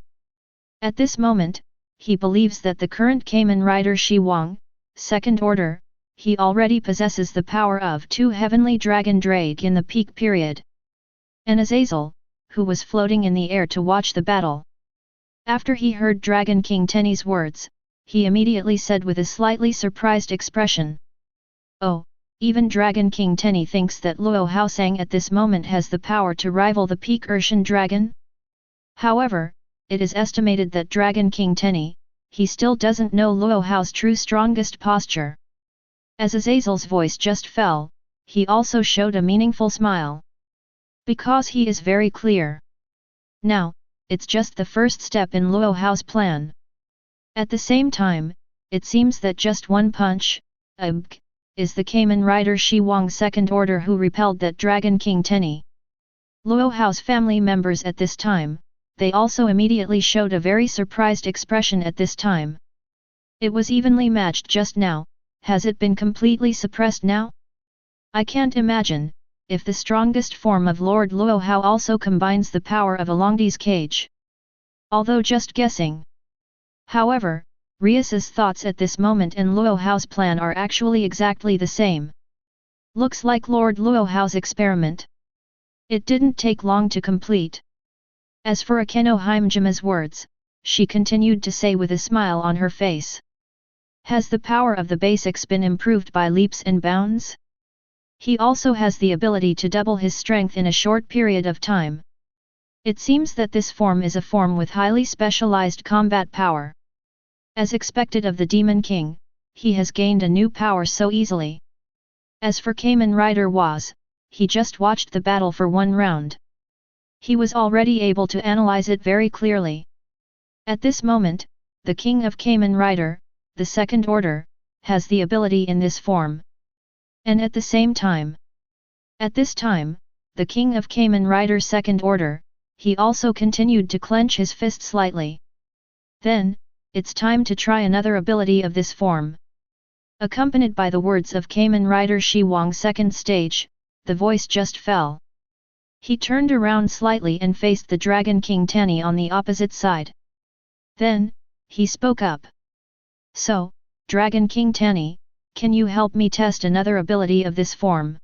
S1: At this moment, he believes that the current Kamen Rider Shi Wang, second order, he already possesses the power of 2 heavenly dragon Drake in the peak period. And Azazel, who was floating in the air to watch the battle. After he heard Dragon King Tenai's words, he immediately said with a slightly surprised expression. Oh, even Dragon King Tenai thinks that Luo Hao Sang at this moment has the power to rival the peak Urshan dragon? However, it is estimated that Dragon King Tenai, he still doesn't know Luo Hao's true strongest posture. As Azazel's voice just fell, he also showed a meaningful smile. Because he is very clear. Now, it's just the first step in Luo Hao's plan. At the same time, it seems that just one punch, is the Kamen Rider Shi Wang second order who repelled that Dragon King Tenai. Luo Hao's family members at this time, they also immediately showed a very surprised expression at this time. It was evenly matched just now, has it been completely suppressed now? I can't imagine, if the strongest form of Lord Luo Hao also combines the power of Alongdi's cage. Although just guessing. However, Rias's thoughts at this moment and Luo Hao's plan are actually exactly the same. Looks like Lord Luo Hao's experiment. It didn't take long to complete. As for Akeno Himejima's words, she continued to say with a smile on her face. Has the power of the basics been improved by leaps and bounds? He also has the ability to double his strength in a short period of time. It seems that this form is a form with highly specialized combat power. As expected of the Demon King, he has gained a new power so easily. As for Kamen Rider Was, he just watched the battle for one round. He was already able to analyze it very clearly. At this moment, the King of Kamen Rider, the second order, has the ability in this form. And at the same time. At this time, the King of Kamen Rider second order, he also continued to clench his fist slightly. Then, it's time to try another ability of this form. Accompanied by the words of Kamen Rider Shi Wang second stage, the voice just fell. He turned around slightly and faced the Dragon King Tenai on the opposite side. Then, he spoke up. So, Dragon King Tenai, can you help me test another ability of this form?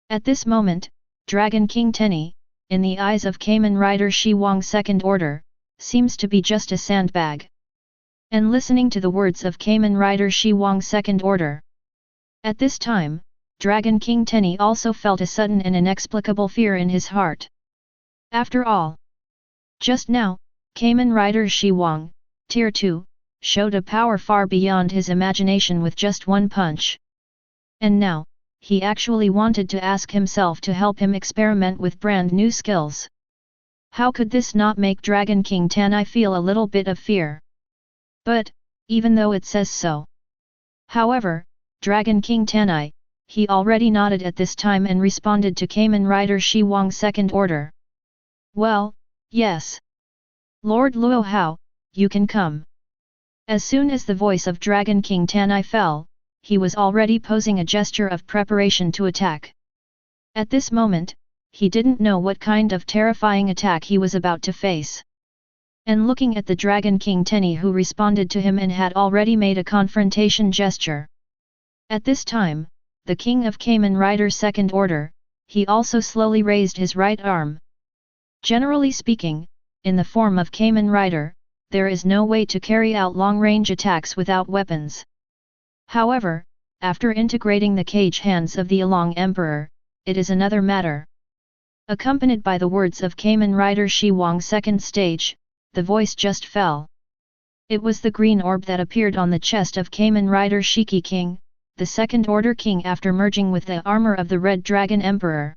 S1: At this moment, Dragon King Tenai, in the eyes of Kamen Rider Shi Wang second order, seems to be just a sandbag. And listening to the words of Kamen Rider Shi Wang second order. At this time, Dragon King Tenai also felt a sudden and inexplicable fear in his heart. After all, just now, Kamen Rider Shi Wang, Tier 2, showed a power far beyond his imagination with just one punch. And now, he actually wanted to ask himself to help him experiment with brand new skills. How could this not make Dragon King Tenai feel a little bit of fear? But, even though it says so. However, Dragon King Tenai, he already nodded at this time and responded to Kamen Rider Shi Wang second order. Well, yes. Lord Luo Hao, you can come. As soon as the voice of Dragon King Tenai fell, he was already posing a gesture of preparation to attack. At this moment, he didn't know what kind of terrifying attack he was about to face. And looking at the Dragon King Tenny, who responded to him and had already made a confrontation gesture. At this time, the King of Kamen Rider's second order, he also slowly raised his right arm. Generally speaking, in the form of Kamen Rider, there is no way to carry out long-range attacks without weapons. However, after integrating the cage hands of the Along Emperor, it is another matter. Accompanied by the words of Kamen Rider Shi Wang second stage, the voice just fell. It was the green orb that appeared on the chest of Kamen Rider Shiki King, the second order king, after merging with the armor of the Red Dragon Emperor.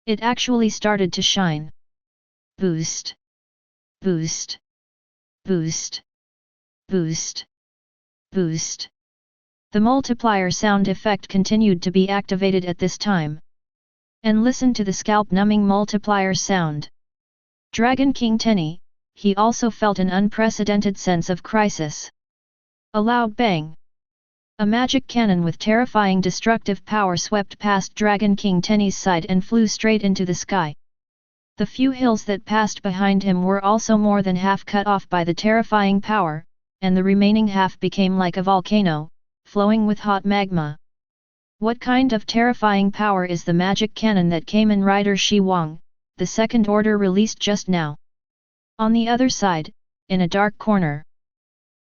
S1: It actually started to shine. Boost! Boost! Boost! Boost! Boost! The multiplier sound effect continued to be activated at this time. And listen to the scalp-numbing multiplier sound. Dragon King Tenny, he also felt an unprecedented sense of crisis. A loud bang. A magic cannon with terrifying destructive power swept past Dragon King Tenny's side and flew straight into the sky. The few hills that passed behind him were also more than half cut off by the terrifying power, and the remaining half became like a volcano, flowing with hot magma. What kind of terrifying power is the magic cannon that Kamen Rider Shi Wang, the second order, released just now? On the other side, in a dark corner.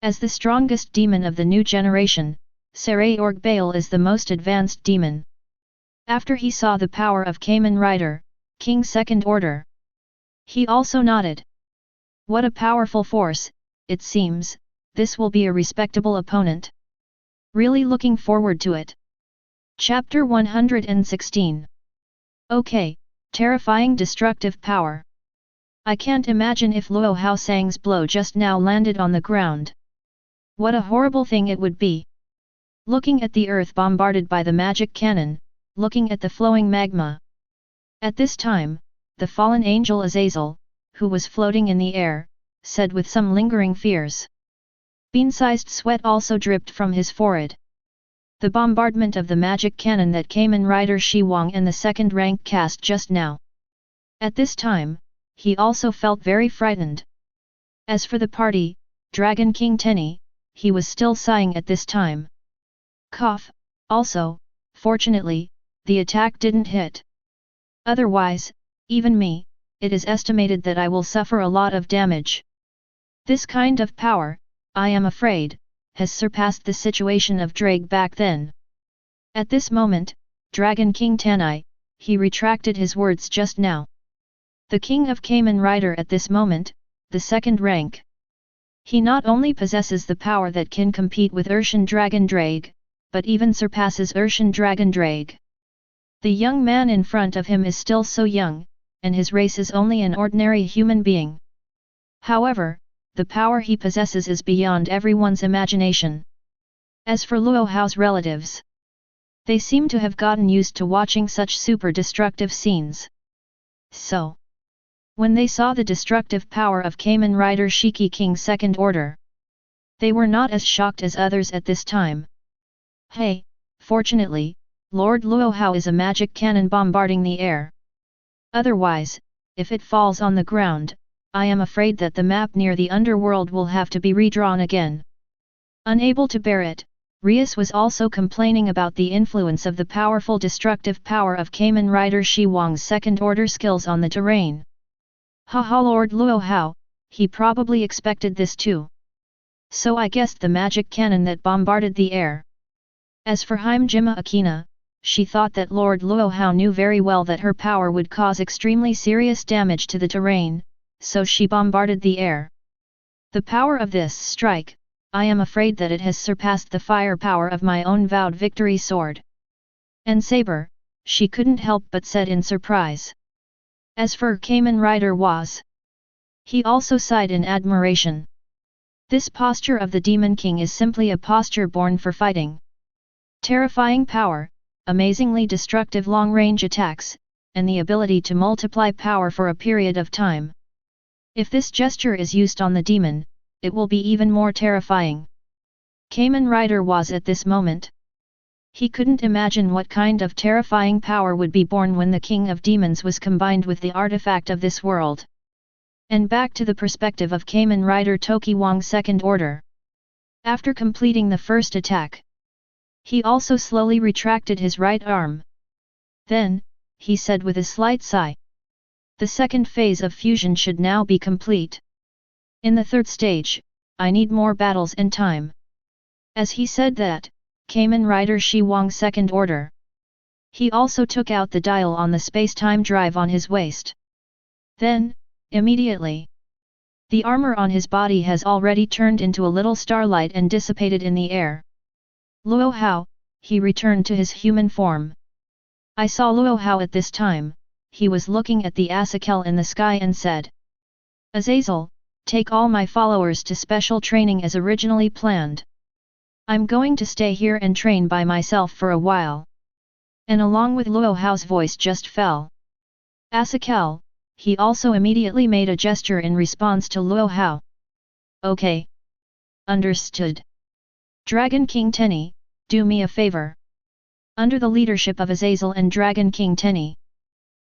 S1: As the strongest demon of the new generation, Saray Orgbail is the most advanced demon. After he saw the power of Kamen Rider, King Second Order, he also nodded. What a powerful force, it seems, this will be a respectable opponent. Really looking forward to it. Chapter 116. Okay, terrifying destructive power. I can't imagine if Luo Hao Sang's blow just now landed on the ground. What a horrible thing it would be. Looking at the earth bombarded by the magic cannon, looking at the flowing magma. At this time, the fallen angel Azazel, who was floating in the air, said with some lingering fears. Bean-sized sweat also dripped from his forehead. The bombardment of the magic cannon that Kamen Rider Shi Wang and the second rank cast just now. At this time, he also felt very frightened. As for the party, Dragon King Tenny, he was still sighing at this time. Cough, also, fortunately, the attack didn't hit. Otherwise, even me, it is estimated that I will suffer a lot of damage. This kind of power, I am afraid, has surpassed the situation of Drake back then. At this moment, Dragon King Tanai, he retracted his words just now. The King of Kamen Rider at this moment, the second rank. He not only possesses the power that can compete with Urshan Dragon Drake, but even surpasses Urshan Dragon Drake. The young man in front of him is still so young, and his race is only an ordinary human being. However, the power he possesses is beyond everyone's imagination. As for Luo Hao's relatives, they seem to have gotten used to watching such super destructive scenes. So, when they saw the destructive power of Kamen Rider Shiki King Second Order, they were not as shocked as others at this time. Hey, fortunately, Lord Luo Hao is a magic cannon bombarding the air. Otherwise, if it falls on the ground, I am afraid that the map near the underworld will have to be redrawn again. Unable to bear it, Rias was also complaining about the influence of the powerful destructive power of Kamen Rider Shi Wang's second order skills on the terrain. Haha, Lord Luo Hao, he probably expected this too. So I guessed the magic cannon that bombarded the air. As for Himejima Akeno, she thought that Lord Luo Hao knew very well that her power would cause extremely serious damage to the terrain, so she bombarded the air. The power of this strike, I am afraid that it has surpassed the firepower of my own vowed victory sword and saber, she couldn't help but said in surprise. As for Kamen Rider Was, he also sighed in admiration. This posture of the Demon King is simply a posture born for fighting. Terrifying power, amazingly destructive long-range attacks, and the ability to multiply power for a period of time. If this gesture is used on the demon, it will be even more terrifying. Kamen Rider Was at this moment, He couldn't imagine what kind of terrifying power would be born when the king of demons was combined with the artifact of this world. And back to the perspective of Kamen Rider Tokiwang's second order. After completing the first attack, he also slowly retracted his right arm. Then, he said with a slight sigh, the second phase of fusion should now be complete. In the third stage, I need more battles and time. As he said that, Kamen Rider Shi Wang's second order. He also took out the dial on the space-time drive on his waist. Then, immediately, the armor on his body has already turned into a little starlight and dissipated in the air. Luo Hao, he returned to his human form. I saw Luo Hao at this time. He was looking at the Asakel in the sky and said, Azazel, take all my followers to special training as originally planned. I'm going to stay here and train by myself for a while. And along with Luo Hao's voice just fell. Asakel, he also immediately made a gesture in response to Luo Hao. Okay. Understood. Dragon King Tenny, do me a favor. Under the leadership of Azazel and Dragon King Tenny,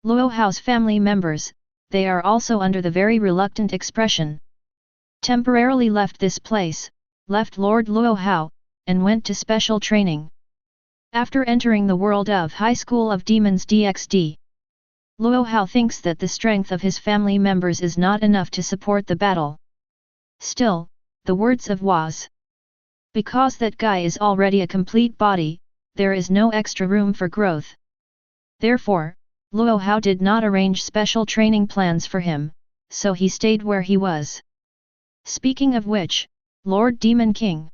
S1: Luo Hao's family members, they are also under the very reluctant expression. Temporarily left this place, left Lord Luo Hao, and went to special training. After entering the world of High School of Demons DXD, Luo Hao thinks that the strength of his family members is not enough to support the battle. Still, the words of was. Because that guy is already a complete body, there is no extra room for growth. Therefore, Luo Hao did not arrange special training plans for him, so he stayed where he was. Speaking of which, Lord Demon King,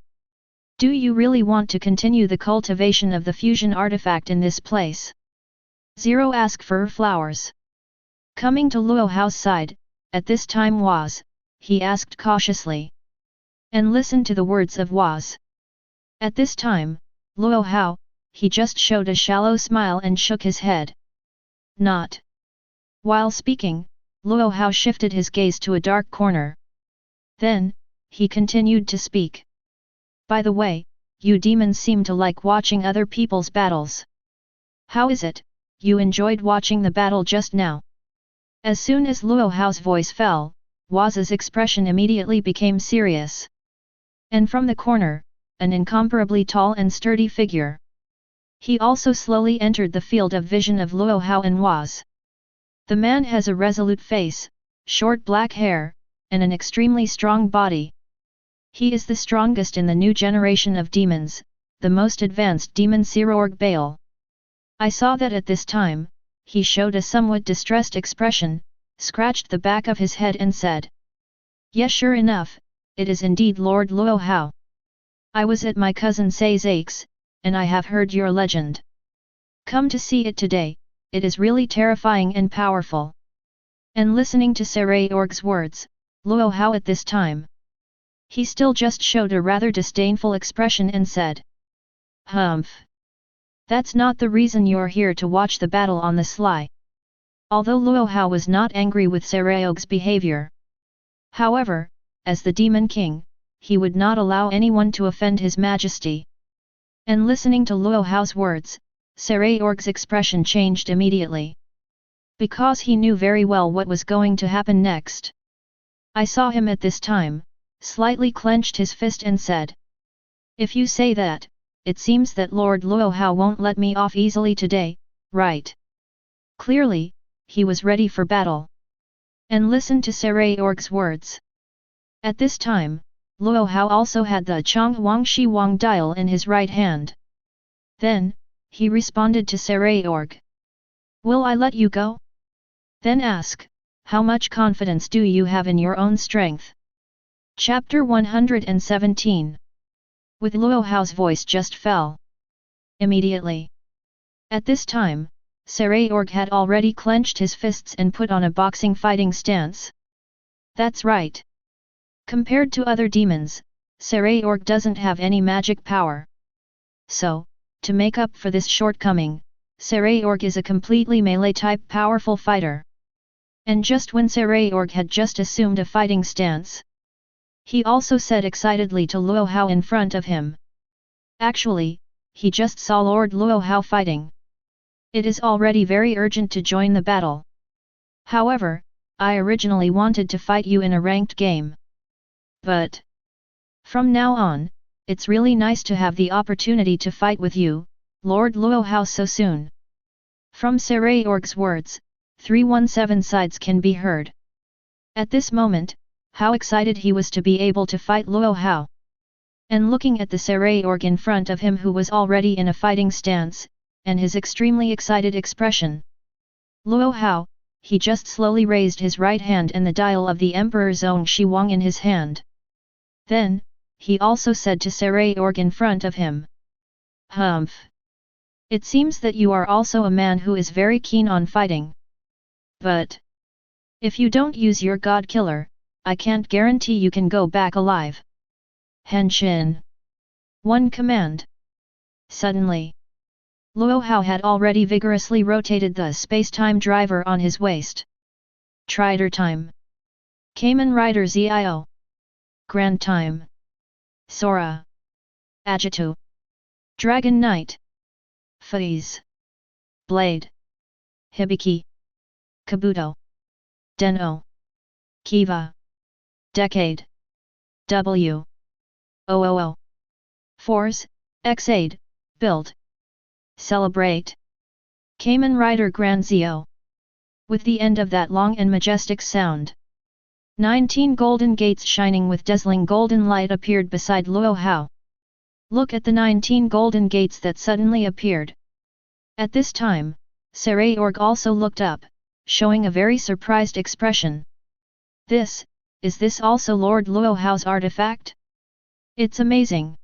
S1: do you really want to continue the cultivation of the fusion artifact in this place? Zero ask for flowers. Coming to Luo Hao's side, at this time was, he asked cautiously. And listened to the words of was. At this time, Luo Hao, he just showed a shallow smile and shook his head. Not. While speaking, Luo Hao shifted his gaze to a dark corner. Then, he continued to speak. By the way, you demons seem to like watching other people's battles. How is it, you enjoyed watching the battle just now? As soon as Luo Hao's voice fell, Waz's expression immediately became serious. And from the corner, an incomparably tall and sturdy figure. He also slowly entered the field of vision of Luo Hao and Waz. The man has a resolute face, short black hair, and an extremely strong body. He is the strongest in the new generation of demons, the most advanced demon Sirorg Baal. I saw that at this time, he showed a somewhat distressed expression, scratched the back of his head and said, Yes, sure enough, it is indeed Lord Luo Hao. I was at my cousin Seizake's, and I have heard your legend. Come to see it today, it is really terrifying and powerful. And listening to Seraorg's words, Luo Hao at this time, he still just showed a rather disdainful expression and said, Humph. That's not the reason you're here to watch the battle on the sly. Although Luo Hao was not angry with Seraog's behavior. However, as the Demon King, he would not allow anyone to offend his majesty. And listening to Luo Hao's words, Seraorg's expression changed immediately. Because he knew very well what was going to happen next. I saw him at this time, slightly clenched his fist and said, If you say that, it seems that Lord Luo Hao won't let me off easily today, right? Clearly, he was ready for battle. And listened to Seraorg's words. At this time, Luo Hao also had the Chonghuang Shi Wang dial in his right hand. Then, he responded to Seraorg. Will I let you go? Then ask, how much confidence do you have in your own strength? Chapter 117. With Luo Hao's voice just fell. Immediately. At this time, Seraorg had already clenched his fists and put on a boxing fighting stance. That's right. Compared to other demons, Seraorg doesn't have any magic power. So, to make up for this shortcoming, Seraorg is a completely melee-type powerful fighter. And just when Seraorg had just assumed a fighting stance, he also said excitedly to Luo Hao in front of him. Actually, he just saw Lord Luo Hao fighting. It is already very urgent to join the battle. However, I originally wanted to fight you in a ranked game. But from now on, it's really nice to have the opportunity to fight with you, Lord Luo Hao, so soon. From Sarayorg's words, 317 sides can be heard. At this moment, how excited he was to be able to fight Luo Hao. And looking at the Sarayorg in front of him, who was already in a fighting stance, and his extremely excited expression. Luo Hao, he just slowly raised his right hand and the dial of the Emperor's own Shiwang in his hand. Then, he also said to Sarayorg in front of him. Humph. It seems that you are also a man who is very keen on fighting. But if you don't use your god killer, I can't guarantee you can go back alive. Henshin. One command. Suddenly, Luo Hao had already vigorously rotated the space-time driver on his waist. Trider time. Kamen Rider Zio. Grand time. Sora. Agitu. Dragon Knight. Phase. Blade. Hibiki. Kabuto. Den-O. Kiva. Decade. W. OOO. Force, X-Aid, Build. Celebrate. Kamen Rider Grand Zio. With the end of that long and majestic sound, 19 golden gates shining with dazzling golden light appeared beside Luo Hao. Look at the 19 golden gates that suddenly appeared. At this time, Sarayorg also looked up, showing a very surprised expression. Is this also Lord Luo Hao's artifact? It's amazing.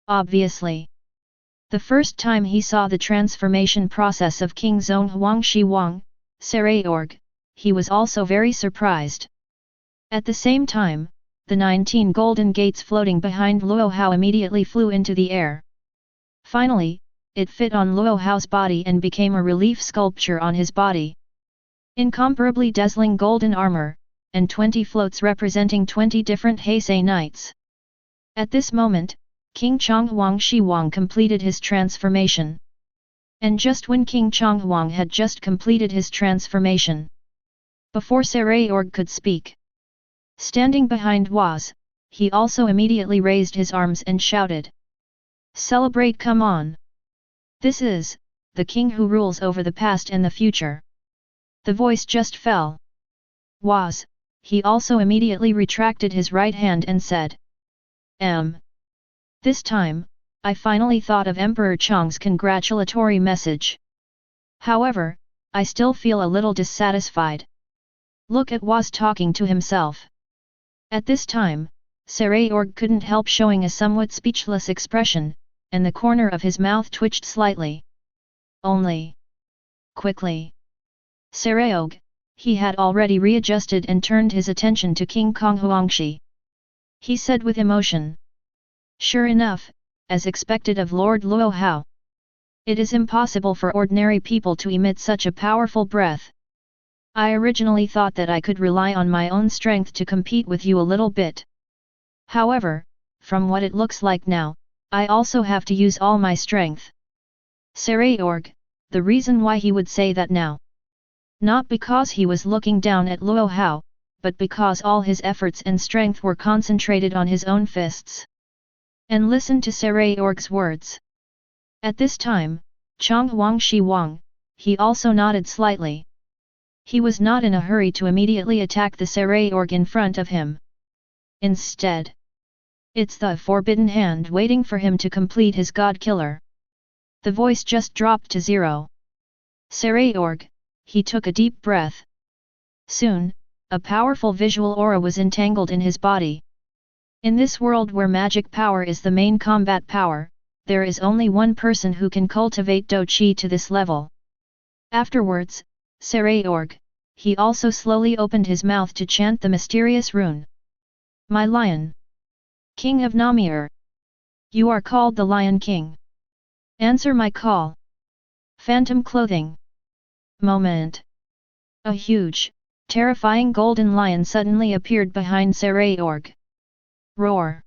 S1: Obviously. The first time he saw the transformation process of King Zong Huang Shiwang, Sarayorg, he was also very surprised. At the same time, the 19 golden gates floating behind Luo Hao immediately flew into the air. Finally, it fit on Luo Hao's body and became a relief sculpture on his body. Incomparably dazzling golden armor, and 20 floats representing 20 different Heisei knights. At this moment, King Chonghuang Shiwang completed his transformation. And just when King Chonghuang had just completed his transformation, before Sarayorg could speak, standing behind Was, he also immediately raised his arms and shouted. Celebrate, come on! This is, the king who rules over the past and the future. The voice just fell. Was, he also immediately retracted his right hand and said. This time, I finally thought of Emperor Chang's congratulatory message. However, I still feel a little dissatisfied. Look at Was talking to himself. At this time, Sarayorg couldn't help showing a somewhat speechless expression, and the corner of his mouth twitched slightly. Only. Quickly. Sarayorg, he had already readjusted and turned his attention to King Konghuangshi. He said with emotion. Sure enough, as expected of Lord Luo Hao. It is impossible for ordinary people to emit such a powerful breath. I originally thought that I could rely on my own strength to compete with you a little bit. However, from what it looks like now, I also have to use all my strength. Sarayorg, the reason why he would say that now. Not because he was looking down at Luo Hao, but because all his efforts and strength were concentrated on his own fists. And listen to Sarayorg's words. At this time, Chonghuang Shiwang, he also nodded slightly. He was not in a hurry to immediately attack the Sarayorg in front of him. Instead, it's the forbidden hand waiting for him to complete his god killer. The voice just dropped to 0. Sarayorg, he took a deep breath. Soon, a powerful visual aura was entangled in his body. In this world where magic power is the main combat power, there is only one person who can cultivate Do Chi to this level. Afterwards, Sarayorg, he also slowly opened his mouth to chant the mysterious rune. My lion. King of Namir. You are called the Lion King. Answer my call. Phantom clothing. Moment. A huge, terrifying golden lion suddenly appeared behind Sarayorg. Roar.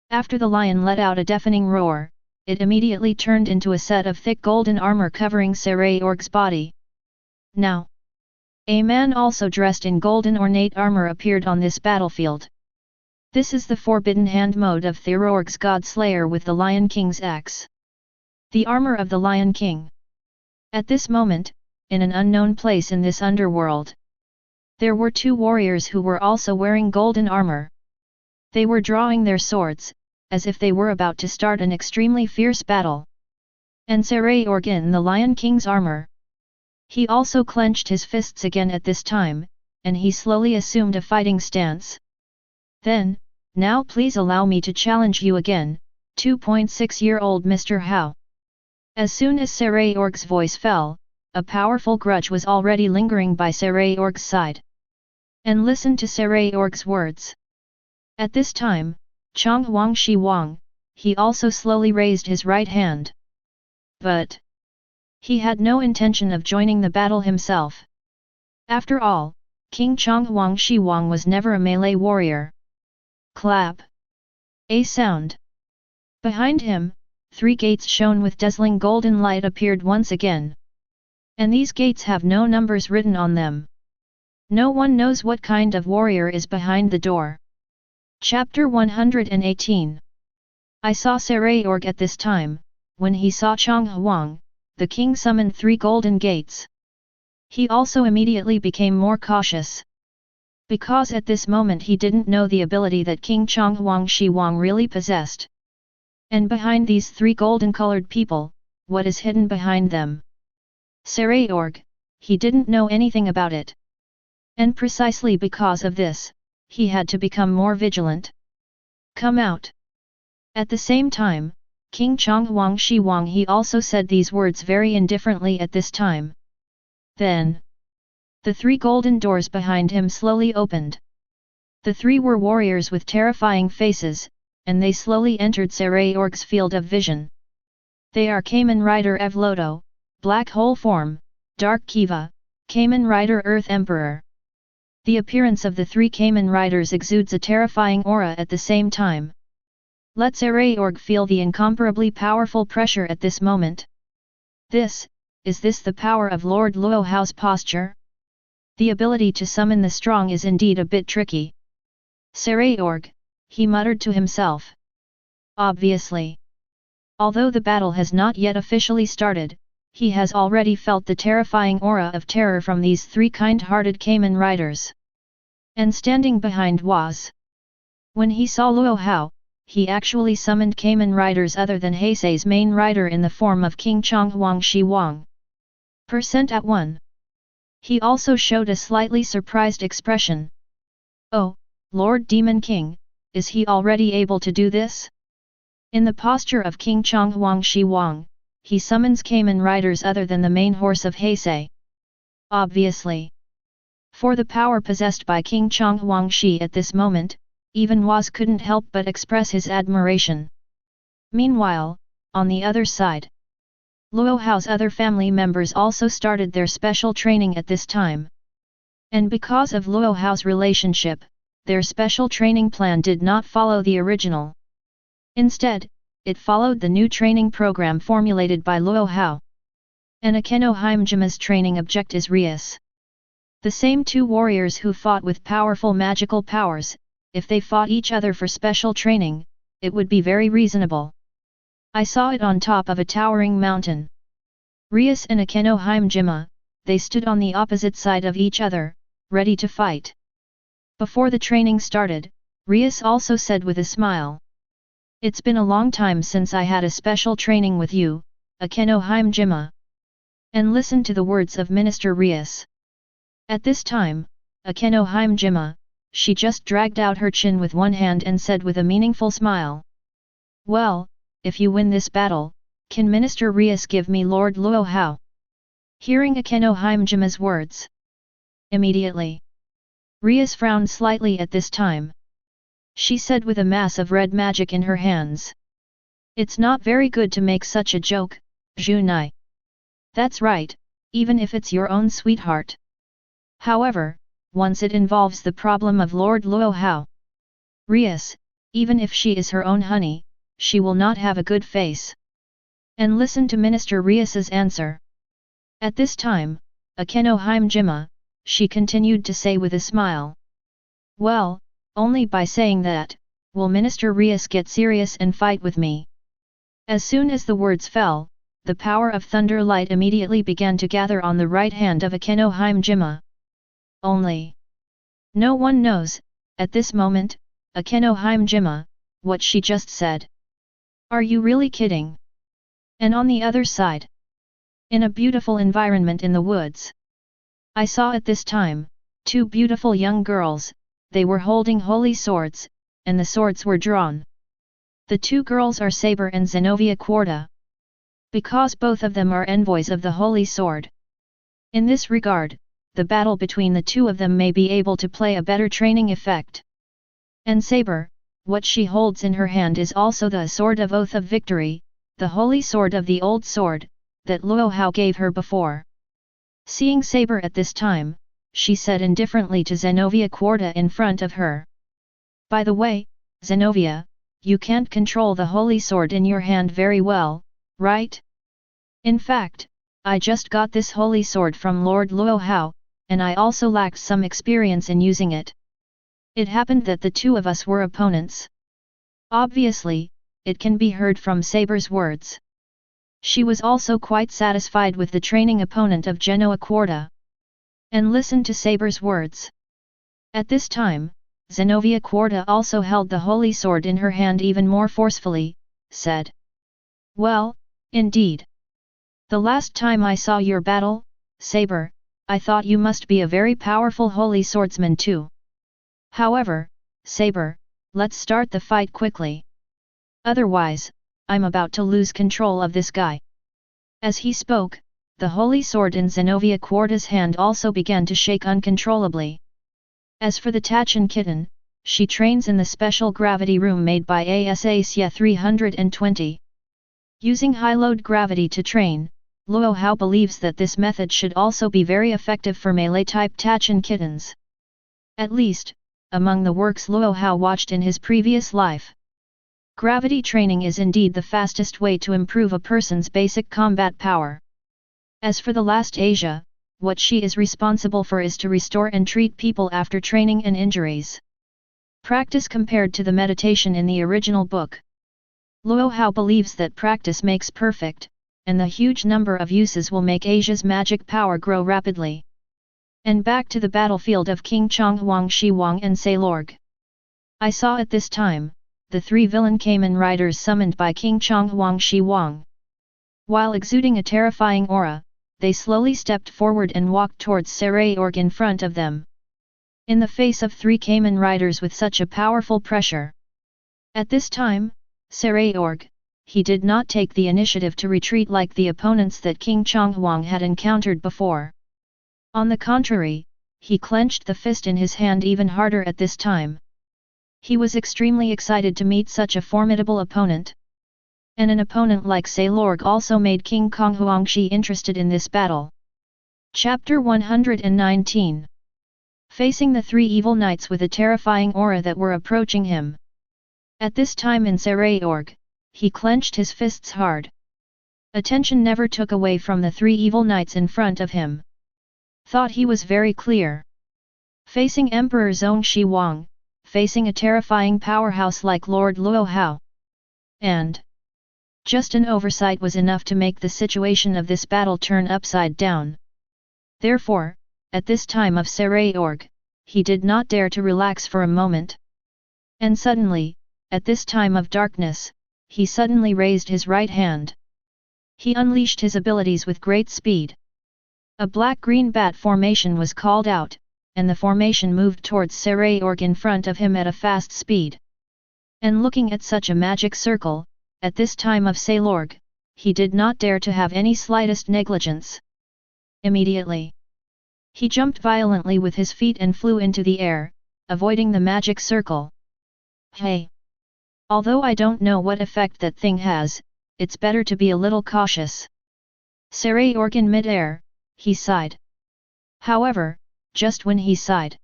S1: After the lion let out a deafening roar, it immediately turned into a set of thick golden armor covering Saray-org's body. Now, a man also dressed in golden ornate armor appeared on this battlefield. This is the Forbidden Hand mode of Therorg's God Slayer with the Lion King's axe. The armor of the Lion King. At this moment, in an unknown place in this underworld, there were two warriors who were also wearing golden armor. They were drawing their swords, as if they were about to start an extremely fierce battle. And Saray-org in the Lion King's armor. He also clenched his fists again at this time, and he slowly assumed a fighting stance. Then, now please allow me to challenge you again, 2.6-year-old Mr. Hao. As soon as Saray-org's voice fell, a powerful grudge was already lingering by Saray-org's side. And listen to Saray-org's words. At this time, Chong Huang Shi Wang, he also slowly raised his right hand. But he had no intention of joining the battle himself. After all, King Chong Huang Shi Wang was never a melee warrior. Clap! A sound. Behind him, 3 gates shone with dazzling golden light appeared once again. And these gates have no numbers written on them. No one knows what kind of warrior is behind the door. Chapter 118. I saw Saray-org at this time, when he saw Chong Huang, the king summoned 3 golden gates. He also immediately became more cautious. Because at this moment he didn't know the ability that King Chong Huang Shi Wang really possessed. And behind these 3 golden-colored people, what is hidden behind them? Saray-org, he didn't know anything about it. And precisely because of this, he had to become more vigilant. Come out! At the same time, King Chong Huang Shi Wang he also said these words very indifferently at this time. Then, the 3 golden doors behind him slowly opened. The 3 were warriors with terrifying faces, and they slowly entered Saray-org's field of vision. They are Kamen Rider Evloto, Black Hole Form, Dark Kiva, Kamen Rider Earth Emperor. The appearance of the 3 Kamen Riders exudes a terrifying aura at the same time. Let Saray-org feel the incomparably powerful pressure at this moment. Is this the power of Lord Luo Hao's posture? The ability to summon the strong is indeed a bit tricky. Saray-org, he muttered to himself. Obviously. Although the battle has not yet officially started, he has already felt the terrifying aura of terror from these 3 kind-hearted Kamen Riders. And standing behind was. When he saw Luo Hao, he actually summoned Kamen Riders other than Heisei's main rider in the form of King Chong Huang Shi Wang. At 1. He also showed a slightly surprised expression. Oh, Lord Demon King, is he already able to do this? In the posture of King Chong Huang Shi Wang, he summons Kamen Riders other than the main horse of Heisei. Obviously. For the power possessed by King Chong Huang Shi at this moment, even Was couldn't help but express his admiration. Meanwhile, on the other side, Luo Hao's other family members also started their special training at this time. And because of Luo Hao's relationship, their special training plan did not follow the original. Instead, it followed the new training program formulated by Luo Hao. And Akeno Himejima's training object is Rias. The same 2 warriors who fought with powerful magical powers, if they fought each other for special training, it would be very reasonable. I saw it on top of a towering mountain. Rias and Akeno Himejima, they stood on the opposite side of each other, ready to fight. Before the training started, Rias also said with a smile. It's been a long time since I had a special training with you, Akeno Himejima. And listen to the words of Minister Rias. At this time, Akeno Himejima, she just dragged out her chin with one hand and said with a meaningful smile. Well, if you win this battle, can Minister Rias give me Lord Luo Hao? Hearing Akeno Himejima's words. Immediately, Rias frowned slightly at this time. She said with a mass of red magic in her hands. It's not very good to make such a joke, Junai. That's right, even if it's your own sweetheart. However, once it involves the problem of Lord Luo Hao. Rias, even if she is her own honey, she will not have a good face. and listened to Minister Rias's answer. At this time, Akeno Himejima, she continued to say with a smile. Well, only by saying that, will Minister Rias get serious and fight with me. As soon as the words fell, the power of thunder light immediately began to gather on the right hand of Akeno Himejima. Only. No one knows, at this moment, Akeno Himejima, what she just said. Are you really kidding? And on the other side, in a beautiful environment in the woods, I saw at this time, two beautiful young girls, they were holding holy swords, and the swords were drawn. The two girls are Saber and Zenobia Quarta. Because both of them are envoys of the holy sword. In this regard, the battle between the two of them may be able to play a better training effect. And Saber, what she holds in her hand is also the sword of oath of victory, the holy sword of the old sword, that Luo Hao gave her before. Seeing Saber at this time, she said indifferently to Zenobia Quarta in front of her. By the way, Zenobia, you can't control the holy sword in your hand very well, right? In fact, I just got this holy sword from Lord Luo Hao, and I also lacked some experience in using it. It happened that the two of us were opponents. Obviously, it can be heard from Saber's words. She was also quite satisfied with the training opponent of Genoa Quarta. And listened to Saber's words. At this time, Zenobia Quarta also held the holy sword in her hand even more forcefully, said. Well, indeed. The last time I saw your battle, Saber, I thought you must be a very powerful holy swordsman too. However, Saber, let's start the fight quickly. Otherwise, I'm about to lose control of this guy. As he spoke, the holy sword in Zenobia Quarta's hand also began to shake uncontrollably. As for the Tacheng Kitten, she trains in the special gravity room made by ASA 320. Using high-load gravity to train, Luo Hao believes that this method should also be very effective for melee-type Tacheng Kittens. At least, among the works Luo Hao watched in his previous life. Gravity training is indeed the fastest way to improve a person's basic combat power. As for the last Asia, what she is responsible for is to restore and treat people after training and injuries. Practice compared to the meditation in the original book. Luo Hao believes that practice makes perfect, and the huge number of uses will make Asia's magic power grow rapidly. And back to the battlefield of King Chonghuang Shiwang and Sailorg. I saw at this time, the three villain Kamen riders summoned by King Chonghuang Shiwang. While exuding a terrifying aura, they slowly stepped forward and walked towards Sailorg in front of them. In the face of three Kamen riders with such a powerful pressure. At this time, Sailorg, he did not take the initiative to retreat like the opponents that King Chonghuang had encountered before. On the contrary, he clenched the fist in his hand even harder at this time. He was extremely excited to meet such a formidable opponent. And an opponent like Sailorg also made King Chonghuangshi interested in this battle. Chapter 119. Facing the three evil knights with a terrifying aura that were approaching him. At this time in Sailorg, he clenched his fists hard. Attention never took away from the three evil knights in front of him. Thought he was very clear. Facing Emperor Zhong Shiwang, facing a terrifying powerhouse like Lord Luo Hao. And just an oversight was enough to make the situation of this battle turn upside down. Therefore, at this time of Sailorg, he did not dare to relax for a moment. And suddenly, at this time of darkness, he suddenly raised his right hand. He unleashed his abilities with great speed. A black-green bat formation was called out, and the formation moved towards Sailorg in front of him at a fast speed. And looking at such a magic circle, at this time of Sailorg, he did not dare to have any slightest negligence. Immediately, he jumped violently with his feet and flew into the air, avoiding the magic circle. Hey! Although I don't know what effect that thing has, it's better to be a little cautious. Sailorg in mid-air, he sighed. However, just when he sighed.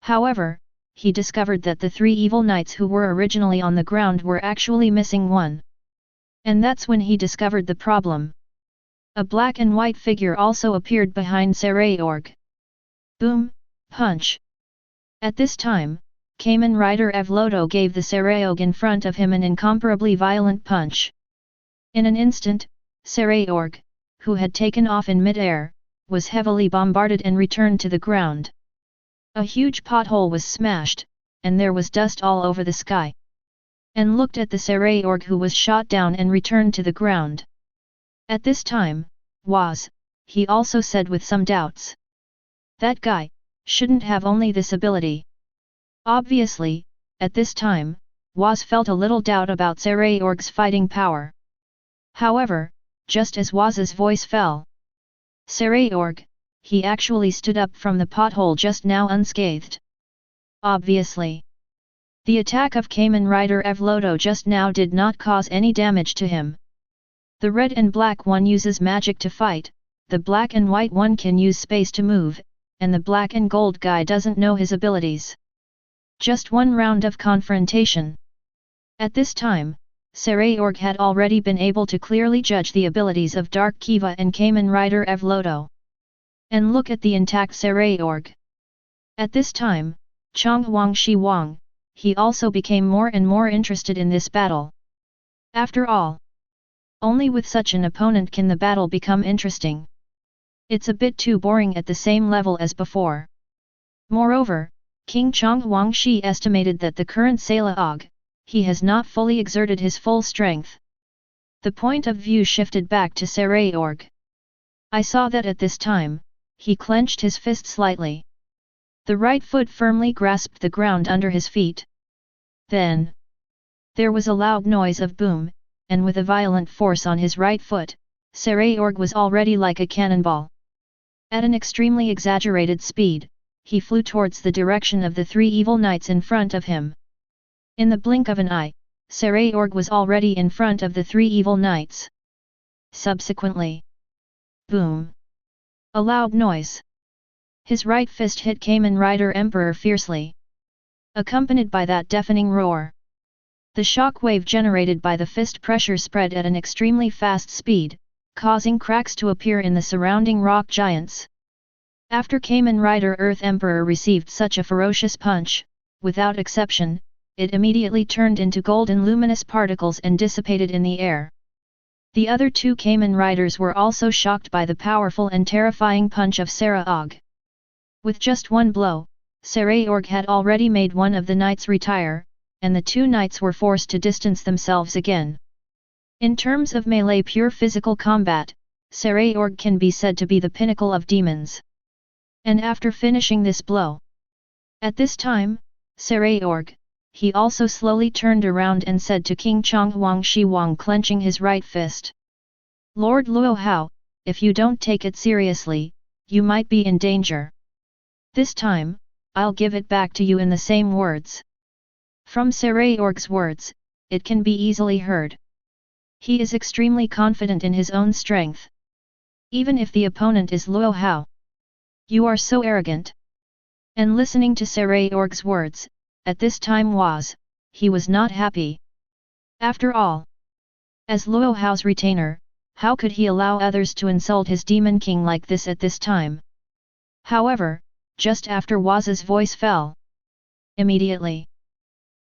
S1: However, he discovered that the three evil knights who were originally on the ground were actually missing one. And that's when he discovered the problem. A black and white figure also appeared behind Sarayorg. Boom, punch. At this time, Kamen Rider Evloto gave the Sarayorg in front of him an incomparably violent punch. In an instant, Sarayorg, who had taken off in mid-air, was heavily bombarded and returned to the ground. A huge pothole was smashed, and there was dust all over the sky. And looked at the Sarayorg who was shot down and returned to the ground. At this time, he also said with some doubts. That guy shouldn't have only this ability. Obviously, at this time, felt a little doubt about Sarayorg's fighting power. However, just as Waz's voice fell, Sarayorg, he actually stood up from the pothole just now unscathed. Obviously, the attack of Kamen Rider Evloto just now did not cause any damage to him. The red and black one uses magic to fight, the black and white one can use space to move, and the black and gold guy doesn't know his abilities. Just one round of confrontation. At this time, Sarayorg had already been able to clearly judge the abilities of Dark Kiva and Kamen Rider Evloto. And look at the intact Sarayorg. At this time, Chonghuang Shiwang, he also became more and more interested in this battle. After all, only with such an opponent can the battle become interesting. It's a bit too boring at the same level as before. Moreover, King Chonghuang Shi estimated that the current Sala he has not fully exerted his full strength. The point of view shifted back to Sarayorg. I saw that at this time, he clenched his fist slightly. The right foot firmly grasped the ground under his feet. Then, there was a loud noise of boom, and with a violent force on his right foot, Sarayorg was already like a cannonball. At an extremely exaggerated speed, he flew towards the direction of the three evil knights in front of him. In the blink of an eye, Sarayorg was already in front of the three evil knights. Subsequently, boom! A loud noise. His right fist hit Kamen Rider Emperor fiercely. Accompanied by that deafening roar. The shock wave generated by the fist pressure spread at an extremely fast speed, causing cracks to appear in the surrounding rock giants. After Kamen Rider Earth Emperor received such a ferocious punch, without exception, it immediately turned into golden luminous particles and dissipated in the air. The other two Kamen Riders were also shocked by the powerful and terrifying punch of Sarayorg. With just one blow, Sarayorg had already made one of the knights retire, and the two knights were forced to distance themselves again. In terms of melee pure physical combat, Sarayorg can be said to be the pinnacle of demons. And after finishing this blow, at this time, Sarayorg, he also slowly turned around and said to King Chonghuang Shiwang clenching his right fist. Lord Luo Hao, if you don't take it seriously, you might be in danger. This time, I'll give it back to you in the same words. From Sarayorg's words, it can be easily heard. He is extremely confident in his own strength. Even if the opponent is Luo Hao. You are so arrogant. And listening to Sarayorg's words, at this time he was not happy. After all, as Luo Hao's retainer, how could he allow others to insult his demon king like this at this time? However, just after Waz's voice fell, immediately,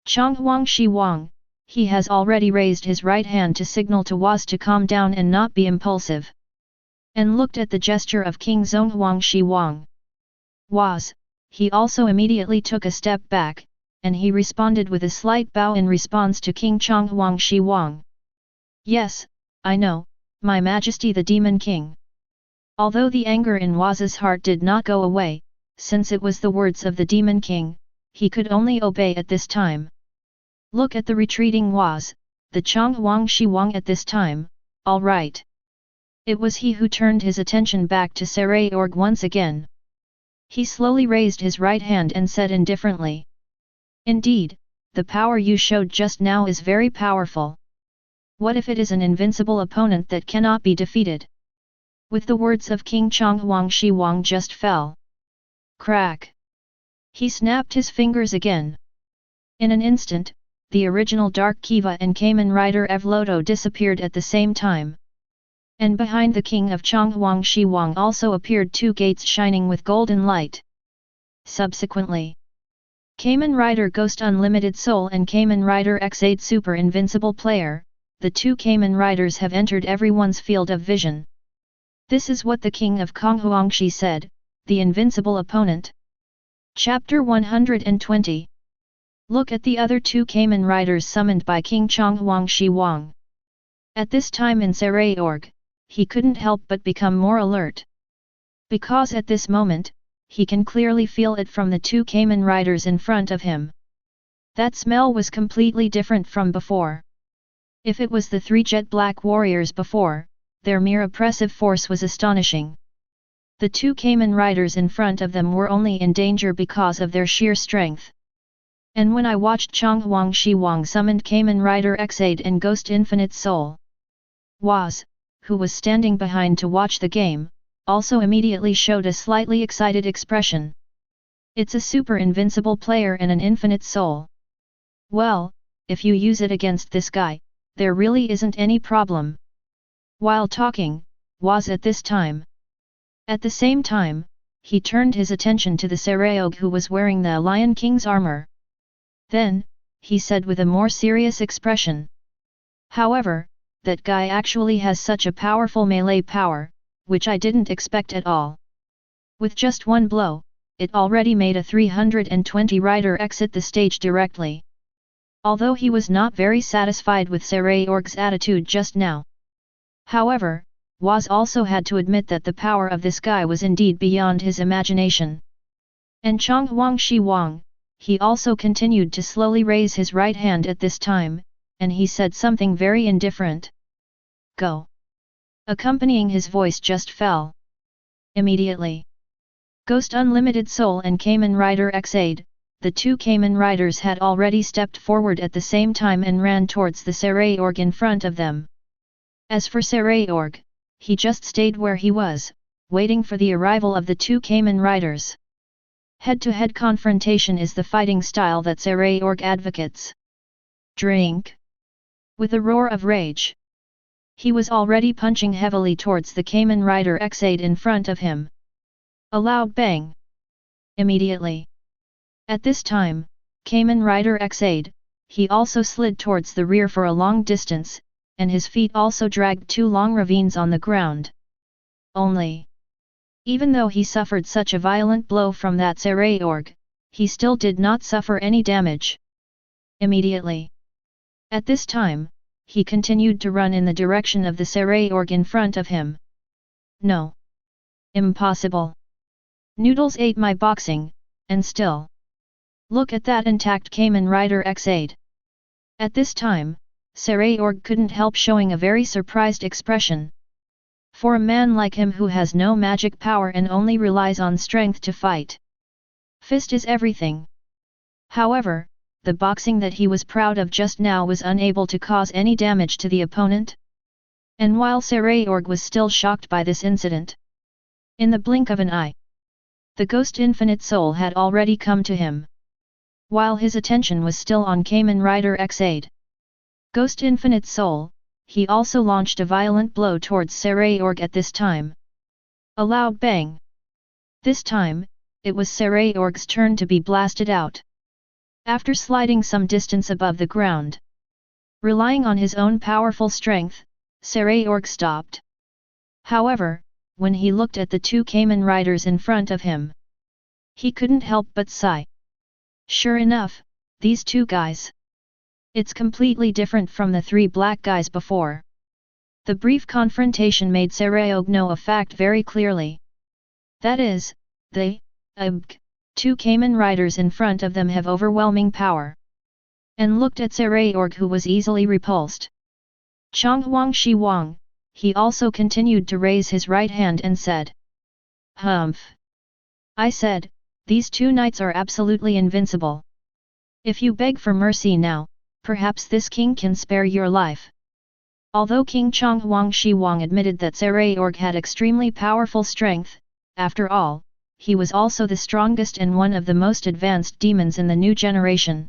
S1: Chonghuang Shiwang, he has already raised his right hand to signal to Waz to calm down and not be impulsive. And looked at the gesture of King Zhonghuang Shiwang. Waz, he also immediately took a step back, and he responded with a slight bow in response to King Chonghuang Shiwang. Yes, I know, My Majesty the Demon King. Although the anger in Waz's heart did not go away, since it was the words of the Demon King, he could only obey at this time. Look at the retreating Waz, the Chonghuang Shiwang at this time, all right. It was he who turned his attention back to Sarayorg once again. He slowly raised his right hand and said indifferently. Indeed, the power you showed just now is very powerful. What if it is an invincible opponent that cannot be defeated? With the words of King Chonghuang Shiwang just fell. Crack! He snapped his fingers again. In an instant, the original Dark Kiva and Kamen Rider Evloto disappeared at the same time. And behind the king of Chonghuang Shiwang also appeared two gates shining with golden light. Subsequently, Kamen Rider Ghost Unlimited Soul and Kamen Rider X8 Super Invincible Player, the two Kamen Riders have entered everyone's field of vision. This is what the king of Konghuangshi said, the invincible opponent. Chapter 120. Look at the other two Kamen Riders summoned by King Chonghuang Shiwang. At this time in Sarayorg, he couldn't help but become more alert. Because at this moment, he can clearly feel it from the two Kamen Riders in front of him. That smell was completely different from before. If it was the three jet black warriors before, their mere oppressive force was astonishing. The two Kamen Riders in front of them were only in danger because of their sheer strength. And when I watched Chonghuang Shiwang summoned Kamen Rider X8 and Ghost Infinite Soul, Was, who was standing behind to watch the game, also immediately showed a slightly excited expression. It's a super invincible player and an infinite soul. Well, if you use it against this guy, there really isn't any problem. While talking, Was at this time. At the same time, he turned his attention to the Sarayogi who was wearing the Lion King's armor. Then, he said with a more serious expression. However, that guy actually has such a powerful melee power, which I didn't expect at all. With just one blow, it already made a 320 rider exit the stage directly. Although he was not very satisfied with Sarayorg's attitude just now. However, Was also had to admit that the power of this guy was indeed beyond his imagination. And Chonghuang Shiwang, he also continued to slowly raise his right hand at this time, and he said something very indifferent. Go. Accompanying his voice just fell. Immediately. Ghost Unlimited Soul and Kamen Rider X8, the two Kamen Riders had already stepped forward at the same time and ran towards the Sarayorg in front of them. As for Sarayorg, he just stayed where he was, waiting for the arrival of the two Kamen Riders. Head-to-head confrontation is the fighting style that Sarayorg advocates. Drink! With a roar of rage. He was already punching heavily towards the Kamen Rider X8 in front of him. A loud bang. Immediately. At this time, Kamen Rider X8, he also slid towards the rear for a long distance, and his feet also dragged two long ravines on the ground. Only. Even though he suffered such a violent blow from that Sarayorg, he still did not suffer any damage. Immediately. At this time, he continued to run in the direction of the Sarayorg in front of him. No. Impossible. Noodles ate my boxing, and still. Look at that intact Kamen Rider X8. At this time, Sarayorg couldn't help showing a very surprised expression. For a man like him who has no magic power and only relies on strength to fight. Fist is everything. However, the boxing that he was proud of just now was unable to cause any damage to the opponent. And while Sarayorg was still shocked by this incident, in the blink of an eye, the Ghost Infinite Soul had already come to him. While his attention was still on Kamen Rider X8, Ghost Infinite Soul, he also launched a violent blow towards Sarayorg at this time. A loud bang. This time, it was Sarayorg's turn to be blasted out. After sliding some distance above the ground, relying on his own powerful strength, Sarayorg stopped. However, when he looked at the two Kamen Riders in front of him, he couldn't help but sigh. Sure enough, these two guys. It's completely different from the three black guys before. The brief confrontation made Sarayorg know a fact very clearly. That is, the two Kamen Riders in front of them have overwhelming power. And looked at Sarayorg who was easily repulsed. Chonghuang Shiwang, he also continued to raise his right hand and said. Humph! I said, these two knights are absolutely invincible. If you beg for mercy now, perhaps this king can spare your life. Although King Chonghuang Shiwang admitted that Sarayorg had extremely powerful strength, after all, he was also the strongest and one of the most advanced demons in the new generation.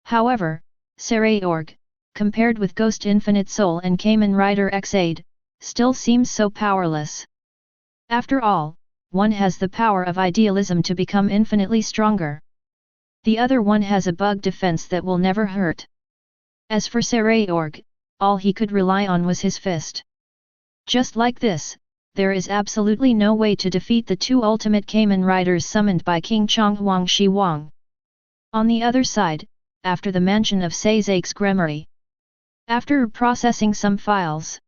S1: However, Saray compared with Ghost Infinite Soul and Kamen Rider X8, still seems so powerless. After all, one has the power of idealism to become infinitely stronger. The other one has a bug defense that will never hurt. As for Saray, all he could rely on was his fist. Just like this, there is absolutely no way to defeat the two ultimate Kamen Riders summoned by King Chonghuang Shi Wang. On the other side, after the mansion of Seizake's Gremory. After processing some files,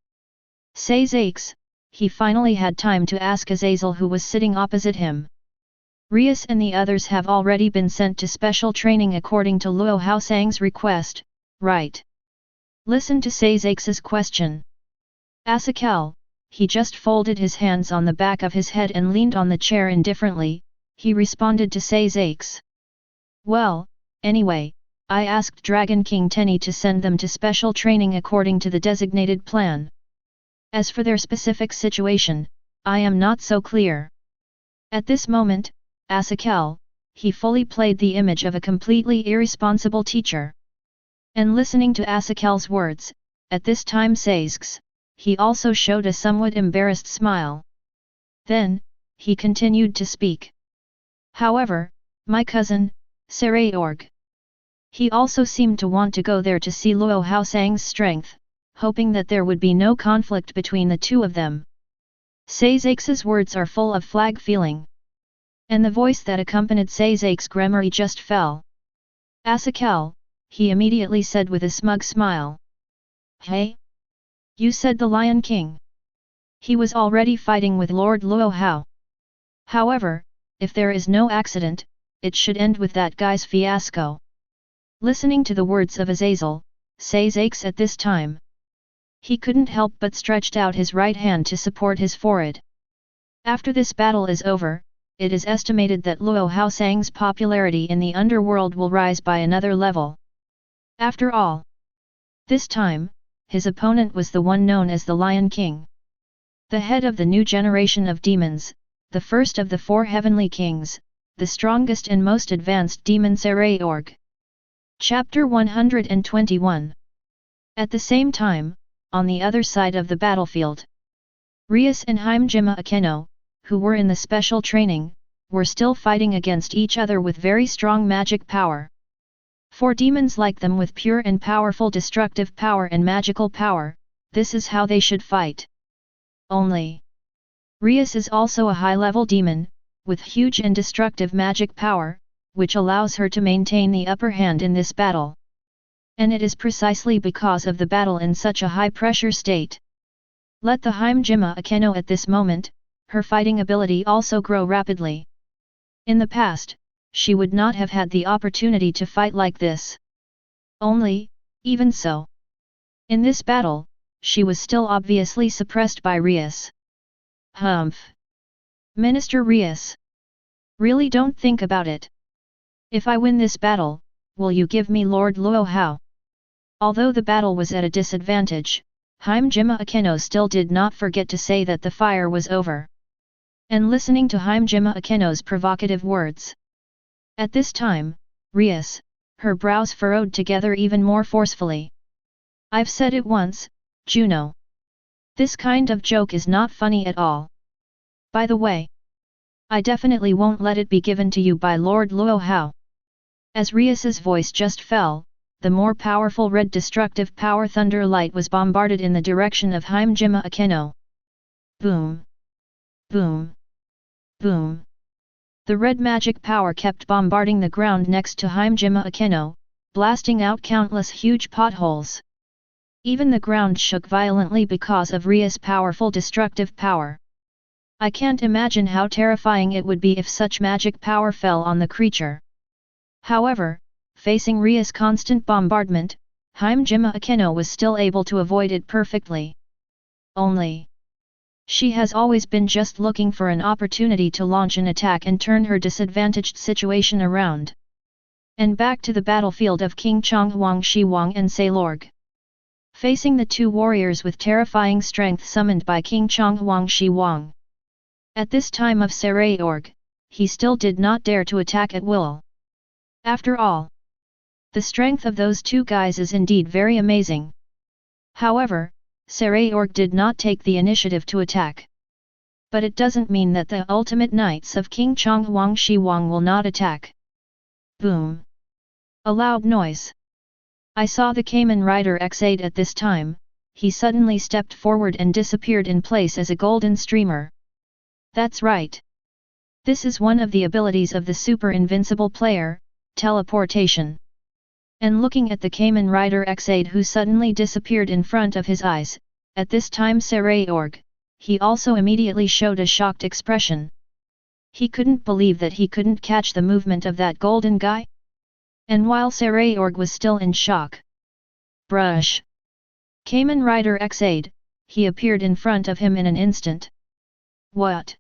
S1: Seizake's, he finally had time to ask Azazel, who was sitting opposite him. Rias and the others have already been sent to special training according to Luo Hao Sang's request, right? Listen to Seizake's question. Asakel, he just folded his hands on the back of his head and leaned on the chair indifferently. He responded to Seizake's. Well, anyway, I asked Dragon King Tenny to send them to special training according to the designated plan. As for their specific situation, I am not so clear. At this moment, Asakel, he fully played the image of a completely irresponsible teacher. And listening to Asakel's words, at this time Seizake's, he also showed a somewhat embarrassed smile. Then, he continued to speak. However, my cousin, Saray, he also seemed to want to go there to see Luo Hao Sang's strength, hoping that there would be no conflict between the two of them. Seizake's words are full of flag feeling. And the voice that accompanied Seizake's Gremory just fell. Asakel, he immediately said with a smug smile. Hey? You said the Lion King. He was already fighting with Lord Luo Hao. However, if there is no accident, it should end with that guy's fiasco. Listening to the words of Azazel, Seizake's at this time. He couldn't help but stretched out his right hand to support his forehead. After this battle is over, it is estimated that Luo Hao Sang's popularity in the underworld will rise by another level. After all, this time, his opponent was the one known as the Lion King. The head of the new generation of demons, the first of the four heavenly kings, the strongest and most advanced demon Saray. Chapter 121. At the same time, on the other side of the battlefield, Rias and Himejima Akeno, who were in the special training, were still fighting against each other with very strong magic power. For demons like them with pure and powerful destructive power and magical power, this is how they should fight. Only, Rias is also a high-level demon, with huge and destructive magic power, which allows her to maintain the upper hand in this battle. And it is precisely because of the battle in such a high-pressure state. Let the Himejima Akeno at this moment, her fighting ability also grow rapidly. In the past, she would not have had the opportunity to fight like this. Only, even so, in this battle, she was still obviously suppressed by Rias. Humph! Minister Rias! Really don't think about it. If I win this battle, will you give me Lord Luo Hao? Although the battle was at a disadvantage, Himejima Akeno still did not forget to say that the fire was over. And listening to Himejima Akeno's provocative words. At this time, Rias, her brows furrowed together even more forcefully. I've said it once, Juno. This kind of joke is not funny at all. By the way, I definitely won't let it be given to you by Lord Luo Hao. As Rias's voice just fell, the more powerful red destructive power thunder light was bombarded in the direction of Himejima Akeno. Boom! Boom! Boom! The red magic power kept bombarding the ground next to Himejima Akeno, blasting out countless huge potholes. Even the ground shook violently because of Rias' powerful destructive power. I can't imagine how terrifying it would be if such magic power fell on the creature. However, facing Rias' constant bombardment, Himejima Akeno was still able to avoid it perfectly. Only, she has always been just looking for an opportunity to launch an attack and turn her disadvantaged situation around. And back to the battlefield of King Chonghuang Shi Wang and Sailorg. Facing the two warriors with terrifying strength summoned by King Chonghuang Shi Wang. At this time of Saray, he still did not dare to attack at will. After all, The strength of those two guys is indeed very amazing. However, Sarayorg did not take the initiative to attack. But it doesn't mean that the ultimate knights of King Chonghuang Shiwang will not attack. Boom! A loud noise. I saw the Kamen Rider X8 at this time. He suddenly stepped forward and disappeared in place as a golden streamer. That's right. This is one of the abilities of the super invincible player, teleportation. And looking at the Kamen Rider X8 who suddenly disappeared in front of his eyes, at this time Sarayorg, he also immediately showed a shocked expression. He couldn't believe that he couldn't catch the movement of that golden guy. And while Sarayorg was still in shock. Brush! Kamen Rider X8, he appeared in front of him in an instant. What?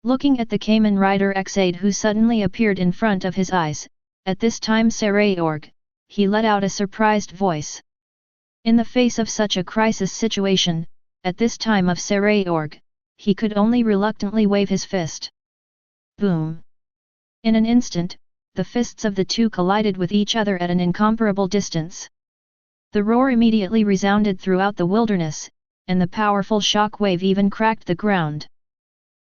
S1: Looking at the Kamen Rider X8 who suddenly appeared in front of his eyes, at this time Sarayorg, he let out a surprised voice. In the face of such a crisis situation, at this time of Sarayorg, he could only reluctantly wave his fist. Boom! In an instant, the fists of the two collided with each other at an incomparable distance. The roar immediately resounded throughout the wilderness, and the powerful shock wave even cracked the ground.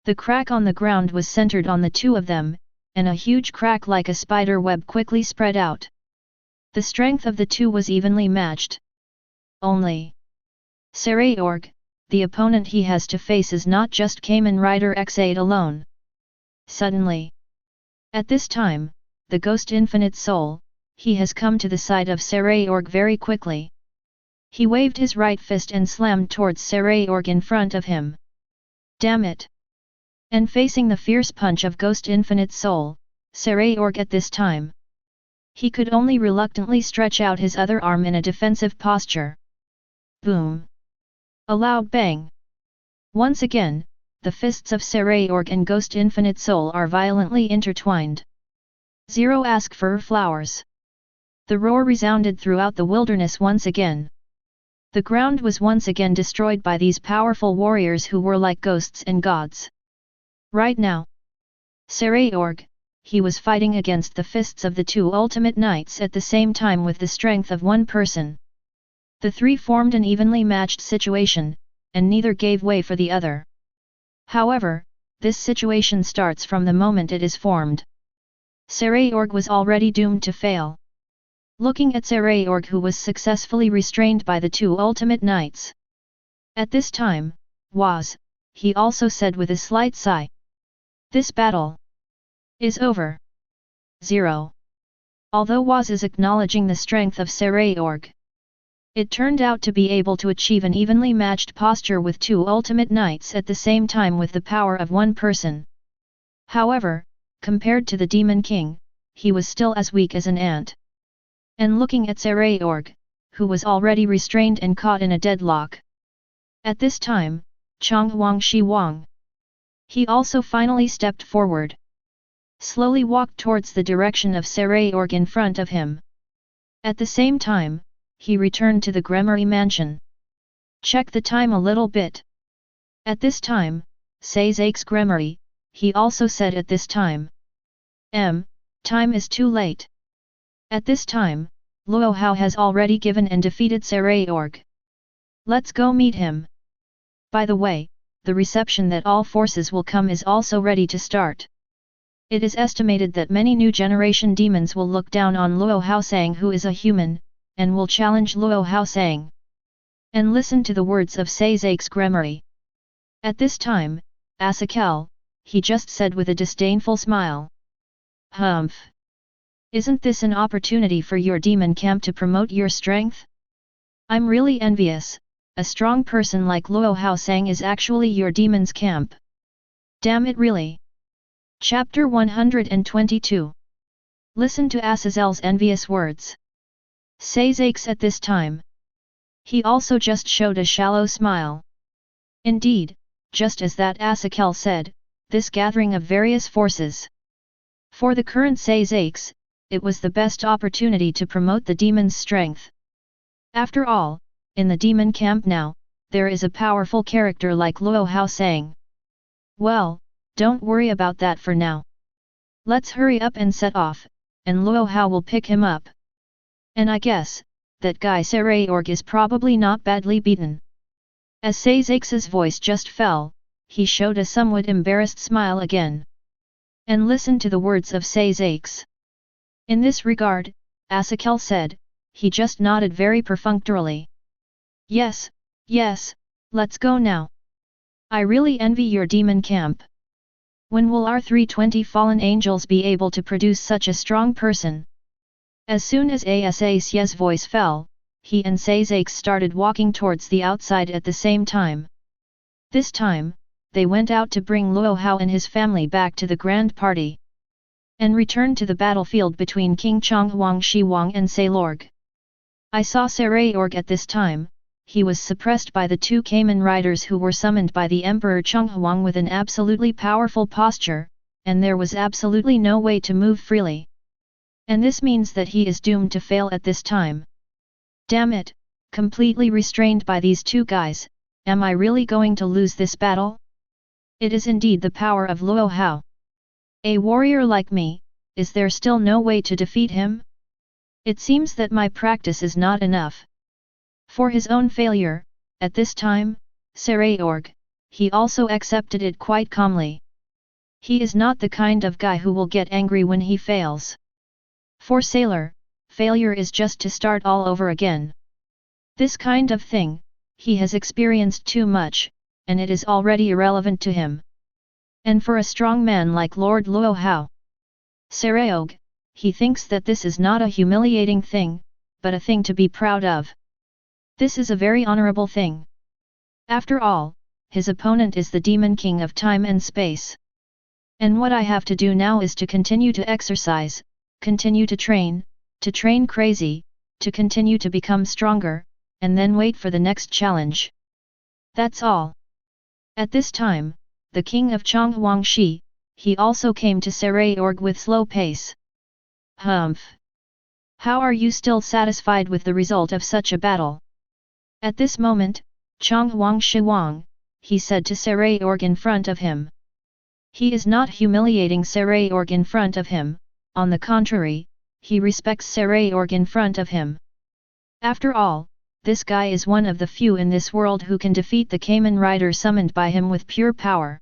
S1: The crack on the ground was centered on the two of them, and a huge crack like a spider web quickly spread out. The strength of the two was evenly matched. Only Sarayorg, the opponent he has to face is not just Kamen Rider X8 alone. Suddenly, at this time, the Ghost Infinite Soul, he has come to the side of Sarayorg very quickly. He waved his right fist and slammed towards Sarayorg in front of him. Damn it! And facing the fierce punch of Ghost Infinite Soul, Sarayorg at this time, he could only reluctantly stretch out his other arm in a defensive posture. Boom! A loud bang. Once again, the fists of Sarayorg and Ghost Infinite Soul are violently intertwined. Zero ask for flowers. The roar resounded throughout the wilderness once again. The ground was once again destroyed by these powerful warriors who were like ghosts and gods. Right now, Sarayorg, he was fighting against the fists of the two ultimate knights at the same time with the strength of one person. The three formed an evenly matched situation, and neither gave way for the other. However, this situation starts from the moment it is formed. Sarayorg was already doomed to fail. Looking at Sarayorg who was successfully restrained by the two ultimate knights. At this time, he also said with a slight sigh. This battle is over. 0. Although is acknowledging the strength of Sarayorg, it turned out to be able to achieve an evenly matched posture with two ultimate knights at the same time with the power of one person. However, compared to the Demon King, he was still as weak as an ant. And looking at Sarayorg, who was already restrained and caught in a deadlock. At this time, Chonghuang Shiwang, he also finally stepped forward. Slowly walked towards the direction of Sarayorg in front of him. At the same time, he returned to the Gremory mansion. Check the time a little bit. At this time, Sazak's Gremory, he also said at this time. Time is too late. At this time, Luo Hao has already given and defeated Sarayorg. Let's go meet him. By the way, the reception that all forces will come is also ready to start. It is estimated that many new generation demons will look down on Luo Hao saying who is a human, and will challenge Luo Hao saying. And listen to the words of Sazak's Gremory. At this time, Asakel, he just said with a disdainful smile. Humph! Isn't this an opportunity for your demon camp to promote your strength? I'm really envious, a strong person like Luo Hao Sang is actually your demon's camp. Damn it really! Chapter 122. Listen to Azazel's envious words. Sazak's at this time. He also just showed a shallow smile. Indeed, just as that Asakel said, this gathering of various forces. For the current Sazak's, it was the best opportunity to promote the demon's strength. After all, in the demon camp now, there is a powerful character like Luo Hao Sang. Well, don't worry about that for now. Let's hurry up and set off, and Luo Hao will pick him up. And I guess, that guy Sarayorg is probably not badly beaten. As Sazak's voice just fell, he showed a somewhat embarrassed smile again. And listened to the words of Sazak's. In this regard, Asakel said, he just nodded very perfunctorily. Yes, yes, let's go now. I really envy your demon camp. When will our 320 fallen angels be able to produce such a strong person? As soon as Asa's voice fell, he and Sazak started walking towards the outside at the same time. This time, they went out to bring Luo Hao and his family back to the grand party. And returned to the battlefield between King Chonghuang Shiwang and Sailorg. I saw Sarayorg at this time. He was suppressed by the two Cayman riders who were summoned by the Emperor Chonghuang with an absolutely powerful posture, and there was absolutely no way to move freely. And this means that he is doomed to fail at this time. Damn it, completely restrained by these two guys, am I really going to lose this battle? It is indeed the power of Luo Hao. A warrior like me, is there still no way to defeat him? It seems that my practice is not enough. For his own failure, at this time, Sarayorg, he also accepted it quite calmly. He is not the kind of guy who will get angry when he fails. For Sailor, failure is just to start all over again. This kind of thing, he has experienced too much, and it is already irrelevant to him. And for a strong man like Lord Luo Hao, Sarayorg, he thinks that this is not a humiliating thing, but a thing to be proud of. This is a very honorable thing. After all, his opponent is the Demon King of time and space. And what I have to do now is to continue to exercise, continue to train crazy, to continue to become stronger, and then wait for the next challenge. That's all. At this time, the king of Chonghuang Shi, he also came to Sarayorg with slow pace. Humph! How are you still satisfied with the result of such a battle? At this moment, Chonghuang Shiwang, he said to Sarayorg in front of him. He is not humiliating Sarayorg in front of him, on the contrary, he respects Sarayorg in front of him. After all, this guy is one of the few in this world who can defeat the Cayman rider summoned by him with pure power.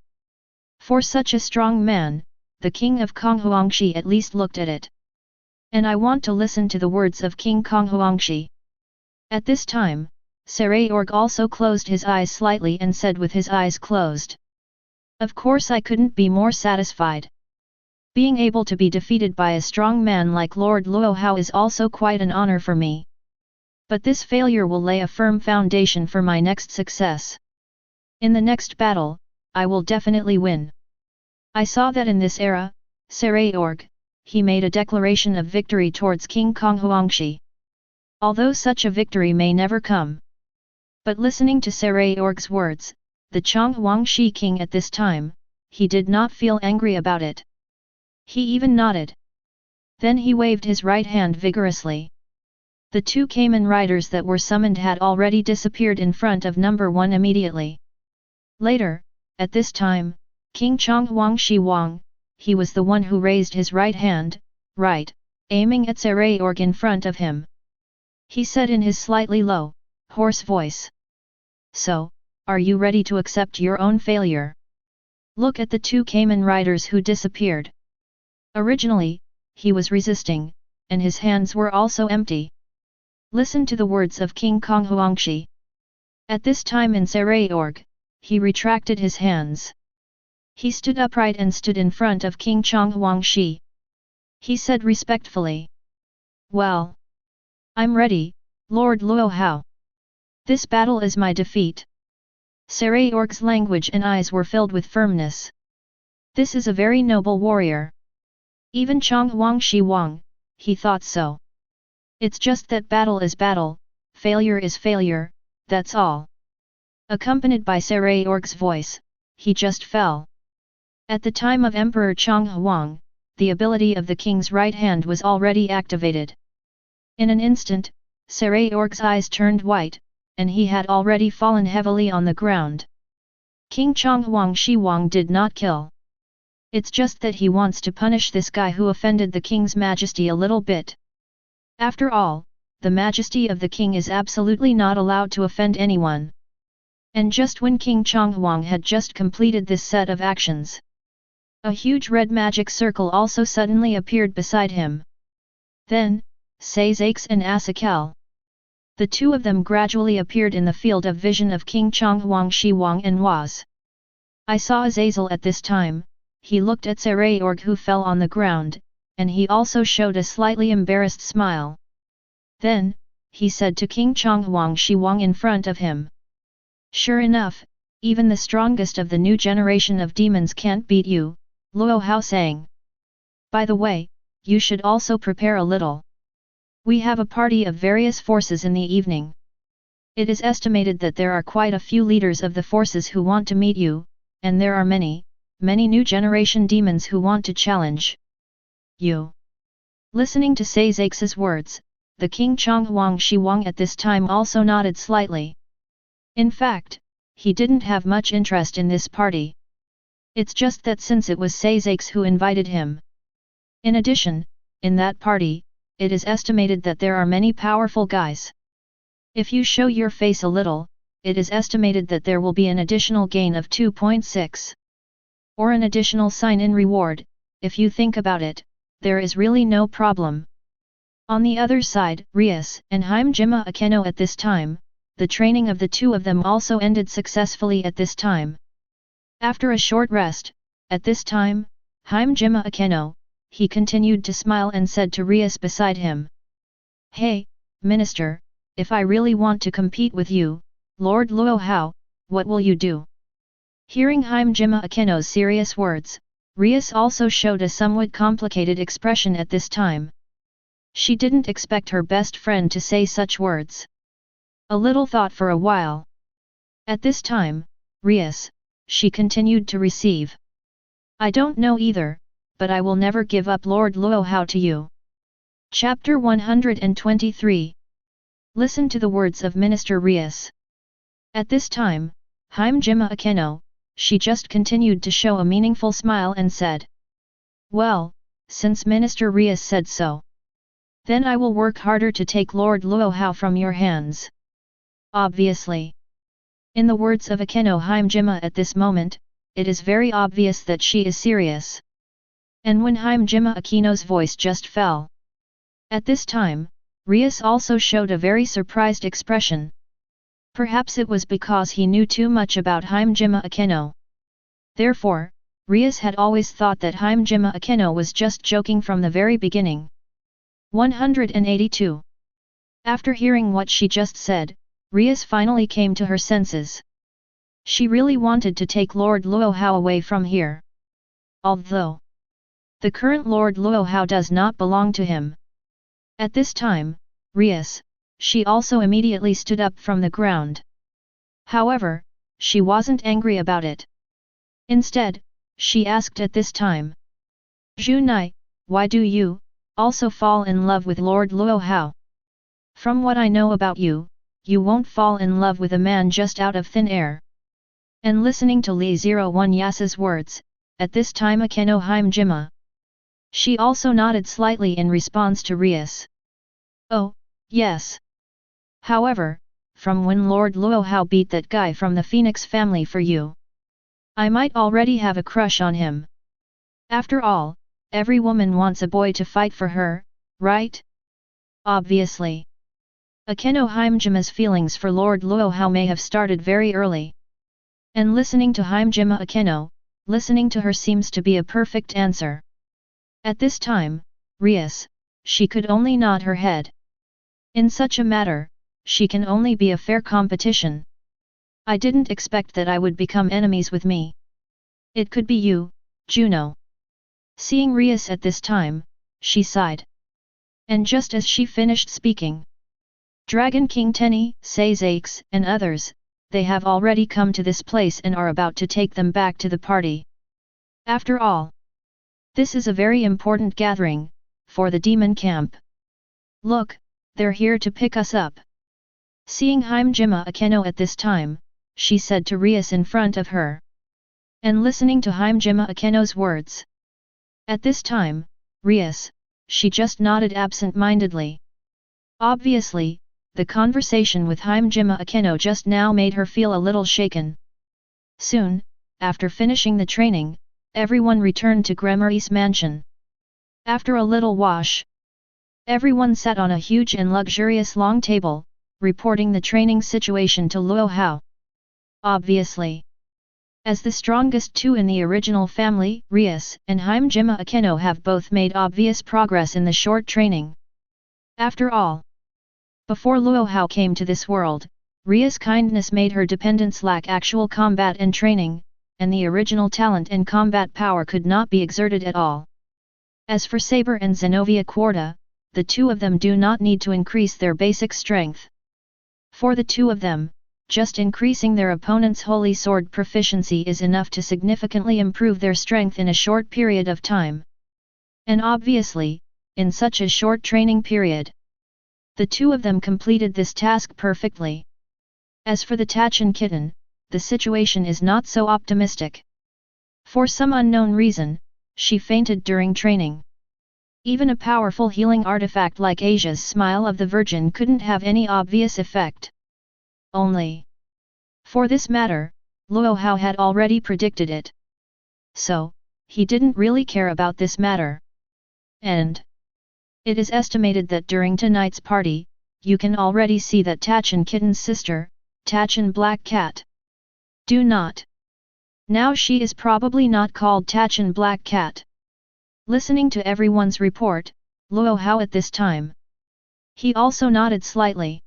S1: For such a strong man, the king of Konghuangshi at least looked at it. And I want to listen to the words of King Konghuangshi. At this time, Sarayorg also closed his eyes slightly and said with his eyes closed. Of course I couldn't be more satisfied. Being able to be defeated by a strong man like Lord Luo Hao is also quite an honor for me. But this failure will lay a firm foundation for my next success. In the next battle, I will definitely win. I saw that in this era, Sarayorg, he made a declaration of victory towards King Konghuangshi. Although such a victory may never come. But listening to Sarayorg's words, the Chonghuangshi king at this time, he did not feel angry about it. He even nodded. Then he waved his right hand vigorously. The two Cayman riders that were summoned had already disappeared in front of number 1 immediately. Later, at this time, King Chonghuang Shiwang, he was the one who raised his right hand, right, aiming at Sarayorg in front of him. He said in his slightly low, hoarse voice. So, are you ready to accept your own failure? Look at the two Cayman riders who disappeared. Originally, he was resisting, and his hands were also empty. Listen to the words of King Konghuangshi. At this time in Sarayorg, he retracted his hands. He stood upright and stood in front of King Chonghuangshi. He said respectfully. Well, I'm ready, Lord Luo Hao. This battle is my defeat. Sarayorg's language and eyes were filled with firmness. This is a very noble warrior. Even Chonghuang Shiwang, he thought so. It's just that battle is battle, failure is failure, that's all. Accompanied by Sarayorg's voice, he just fell. At the time of Emperor Chonghuang, the ability of the king's right hand was already activated. In an instant, Sarayorg's eyes turned white, and he had already fallen heavily on the ground. King Chonghuang Shiwang did not kill. It's just that he wants to punish this guy who offended the king's majesty a little bit. After all, the majesty of the king is absolutely not allowed to offend anyone. And just when King Chonghuang had just completed this set of actions, a huge red magic circle also suddenly appeared beside him. Then, Sazakes and Asakal. The two of them gradually appeared in the field of vision of King Chonghuang, Shiwang and Was. I saw Azazel at this time. He looked at Sarayorg who fell on the ground, and he also showed a slightly embarrassed smile. Then, he said to King Chonghuang Shiwang in front of him. Sure enough, even the strongest of the new generation of demons can't beat you, Luo Hao sang. By the way, you should also prepare a little. We have a party of various forces in the evening. It is estimated that there are quite a few leaders of the forces who want to meet you, and there are many new generation demons who want to challenge you. Listening to Sazakes' words, the King Chonghuang Shiwang at this time also nodded slightly. In fact, he didn't have much interest in this party. It's just that since it was Sazakes who invited him. In addition, in that party, it is estimated that there are many powerful guys. If you show your face a little, it is estimated that there will be an additional gain of 2.6. Or an additional sign-in reward. If you think about it, there is really no problem. On the other side, Rias and Himejima Akeno at this time, the training of the two of them also ended successfully at this time. After a short rest, at this time, Himejima Akeno, he continued to smile and said to Rias beside him. Hey, Minister, if I really want to compete with you, Lord Luo Hao, what will you do? Hearing Himejima Akeno's serious words, Rias also showed a somewhat complicated expression at this time. She didn't expect her best friend to say such words. A little thought for a while. At this time, Rias, she continued to receive. I don't know either, but I will never give up Lord Luo Hao to you. Chapter 123. Listen to the words of Minister Rias. At this time, Himejima Akeno, she just continued to show a meaningful smile and said. Well, since Minister Rias said so, then I will work harder to take Lord Luo Hao from your hands. Obviously. In the words of Akeno Himejima at this moment, it is very obvious that she is serious. And when Himejima Akeno's voice just fell. At this time, Rias also showed a very surprised expression. Perhaps it was because he knew too much about Himejima Akeno. Therefore, Rias had always thought that Himejima Akeno was just joking from the very beginning. 182. After hearing what she just said, Rias finally came to her senses. She really wanted to take Lord Luo Hao away from here. Although the current Lord Luo Hao does not belong to him. At this time, Rias, she also immediately stood up from the ground. However, she wasn't angry about it. Instead, she asked at this time. Junai, why do you also fall in love with Lord Luo Hao? From what I know about you, you won't fall in love with a man just out of thin air. And listening to Li 01 Yasa's words, at this time Akeno Himejima. She also nodded slightly in response to Rias. Oh, yes. However, from when Lord Luo Hao beat that guy from the Phoenix family for you, I might already have a crush on him. After all, every woman wants a boy to fight for her, right? Obviously. Akeno Himejima's feelings for Lord Luo Hao may have started very early. And listening to Himejima Akeno, listening to her seems to be a perfect answer. At this time, Rias, she could only nod her head. In such a matter, she can only be a fair competition. I didn't expect that I would become enemies with me. It could be you, Juno. Seeing Rias at this time, she sighed. And just as she finished speaking, Dragon King Tenny, Sazakes, and others, they have already come to this place and are about to take them back to the party. After all, this is a very important gathering, for the demon camp. Look, they're here to pick us up. Seeing Himejima Akeno at this time, she said to Rias in front of her. And listening to Himejima Akeno's words. At this time, Rias, she just nodded absent-mindedly. Obviously, the conversation with Himejima Akeno just now made her feel a little shaken. Soon, after finishing the training, everyone returned to Gremari's mansion. After a little wash, everyone sat on a huge and luxurious long table, reporting the training situation to Luo Hao. Obviously, as the strongest two in the original family, Rias and Himejima Akeno have both made obvious progress in the short training. After all, before Luo Hao came to this world, Rias' kindness made her dependents lack actual combat and training, and the original talent and combat power could not be exerted at all. As for Saber and Zenobia Quarta, the two of them do not need to increase their basic strength. For the two of them, just increasing their opponent's holy sword proficiency is enough to significantly improve their strength in a short period of time. And obviously, in such a short training period, the two of them completed this task perfectly. As for the Tacheng Kitten, the situation is not so optimistic. For some unknown reason, she fainted during training. Even a powerful healing artifact like Asia's Smile of the Virgin couldn't have any obvious effect. Only, for this matter, Luo Hao had already predicted it. So, he didn't really care about this matter. And it is estimated that during tonight's party, you can already see that Tacheng Kitten's sister, Tacheng Black Cat. Do not. Now she is probably not called Tacheng Black Cat. Listening to everyone's report, Luo Hao at this time. He also nodded slightly.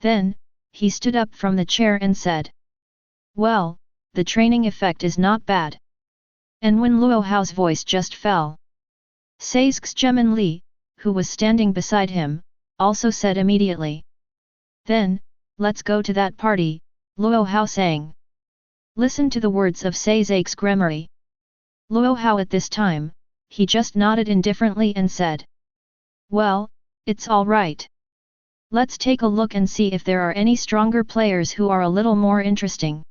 S1: Then, he stood up from the chair and said, "Well, the training effect is not bad." And when Luo Hao's voice just fell, Saizgemin Li, who was standing beside him, also said immediately, "Then, let's go to that party," Luo Hao sang. Listen to the words of Saizgemin. Luo Hao at this time, he just nodded indifferently and said, "Well, it's all right. Let's take a look and see if there are any stronger players who are a little more interesting."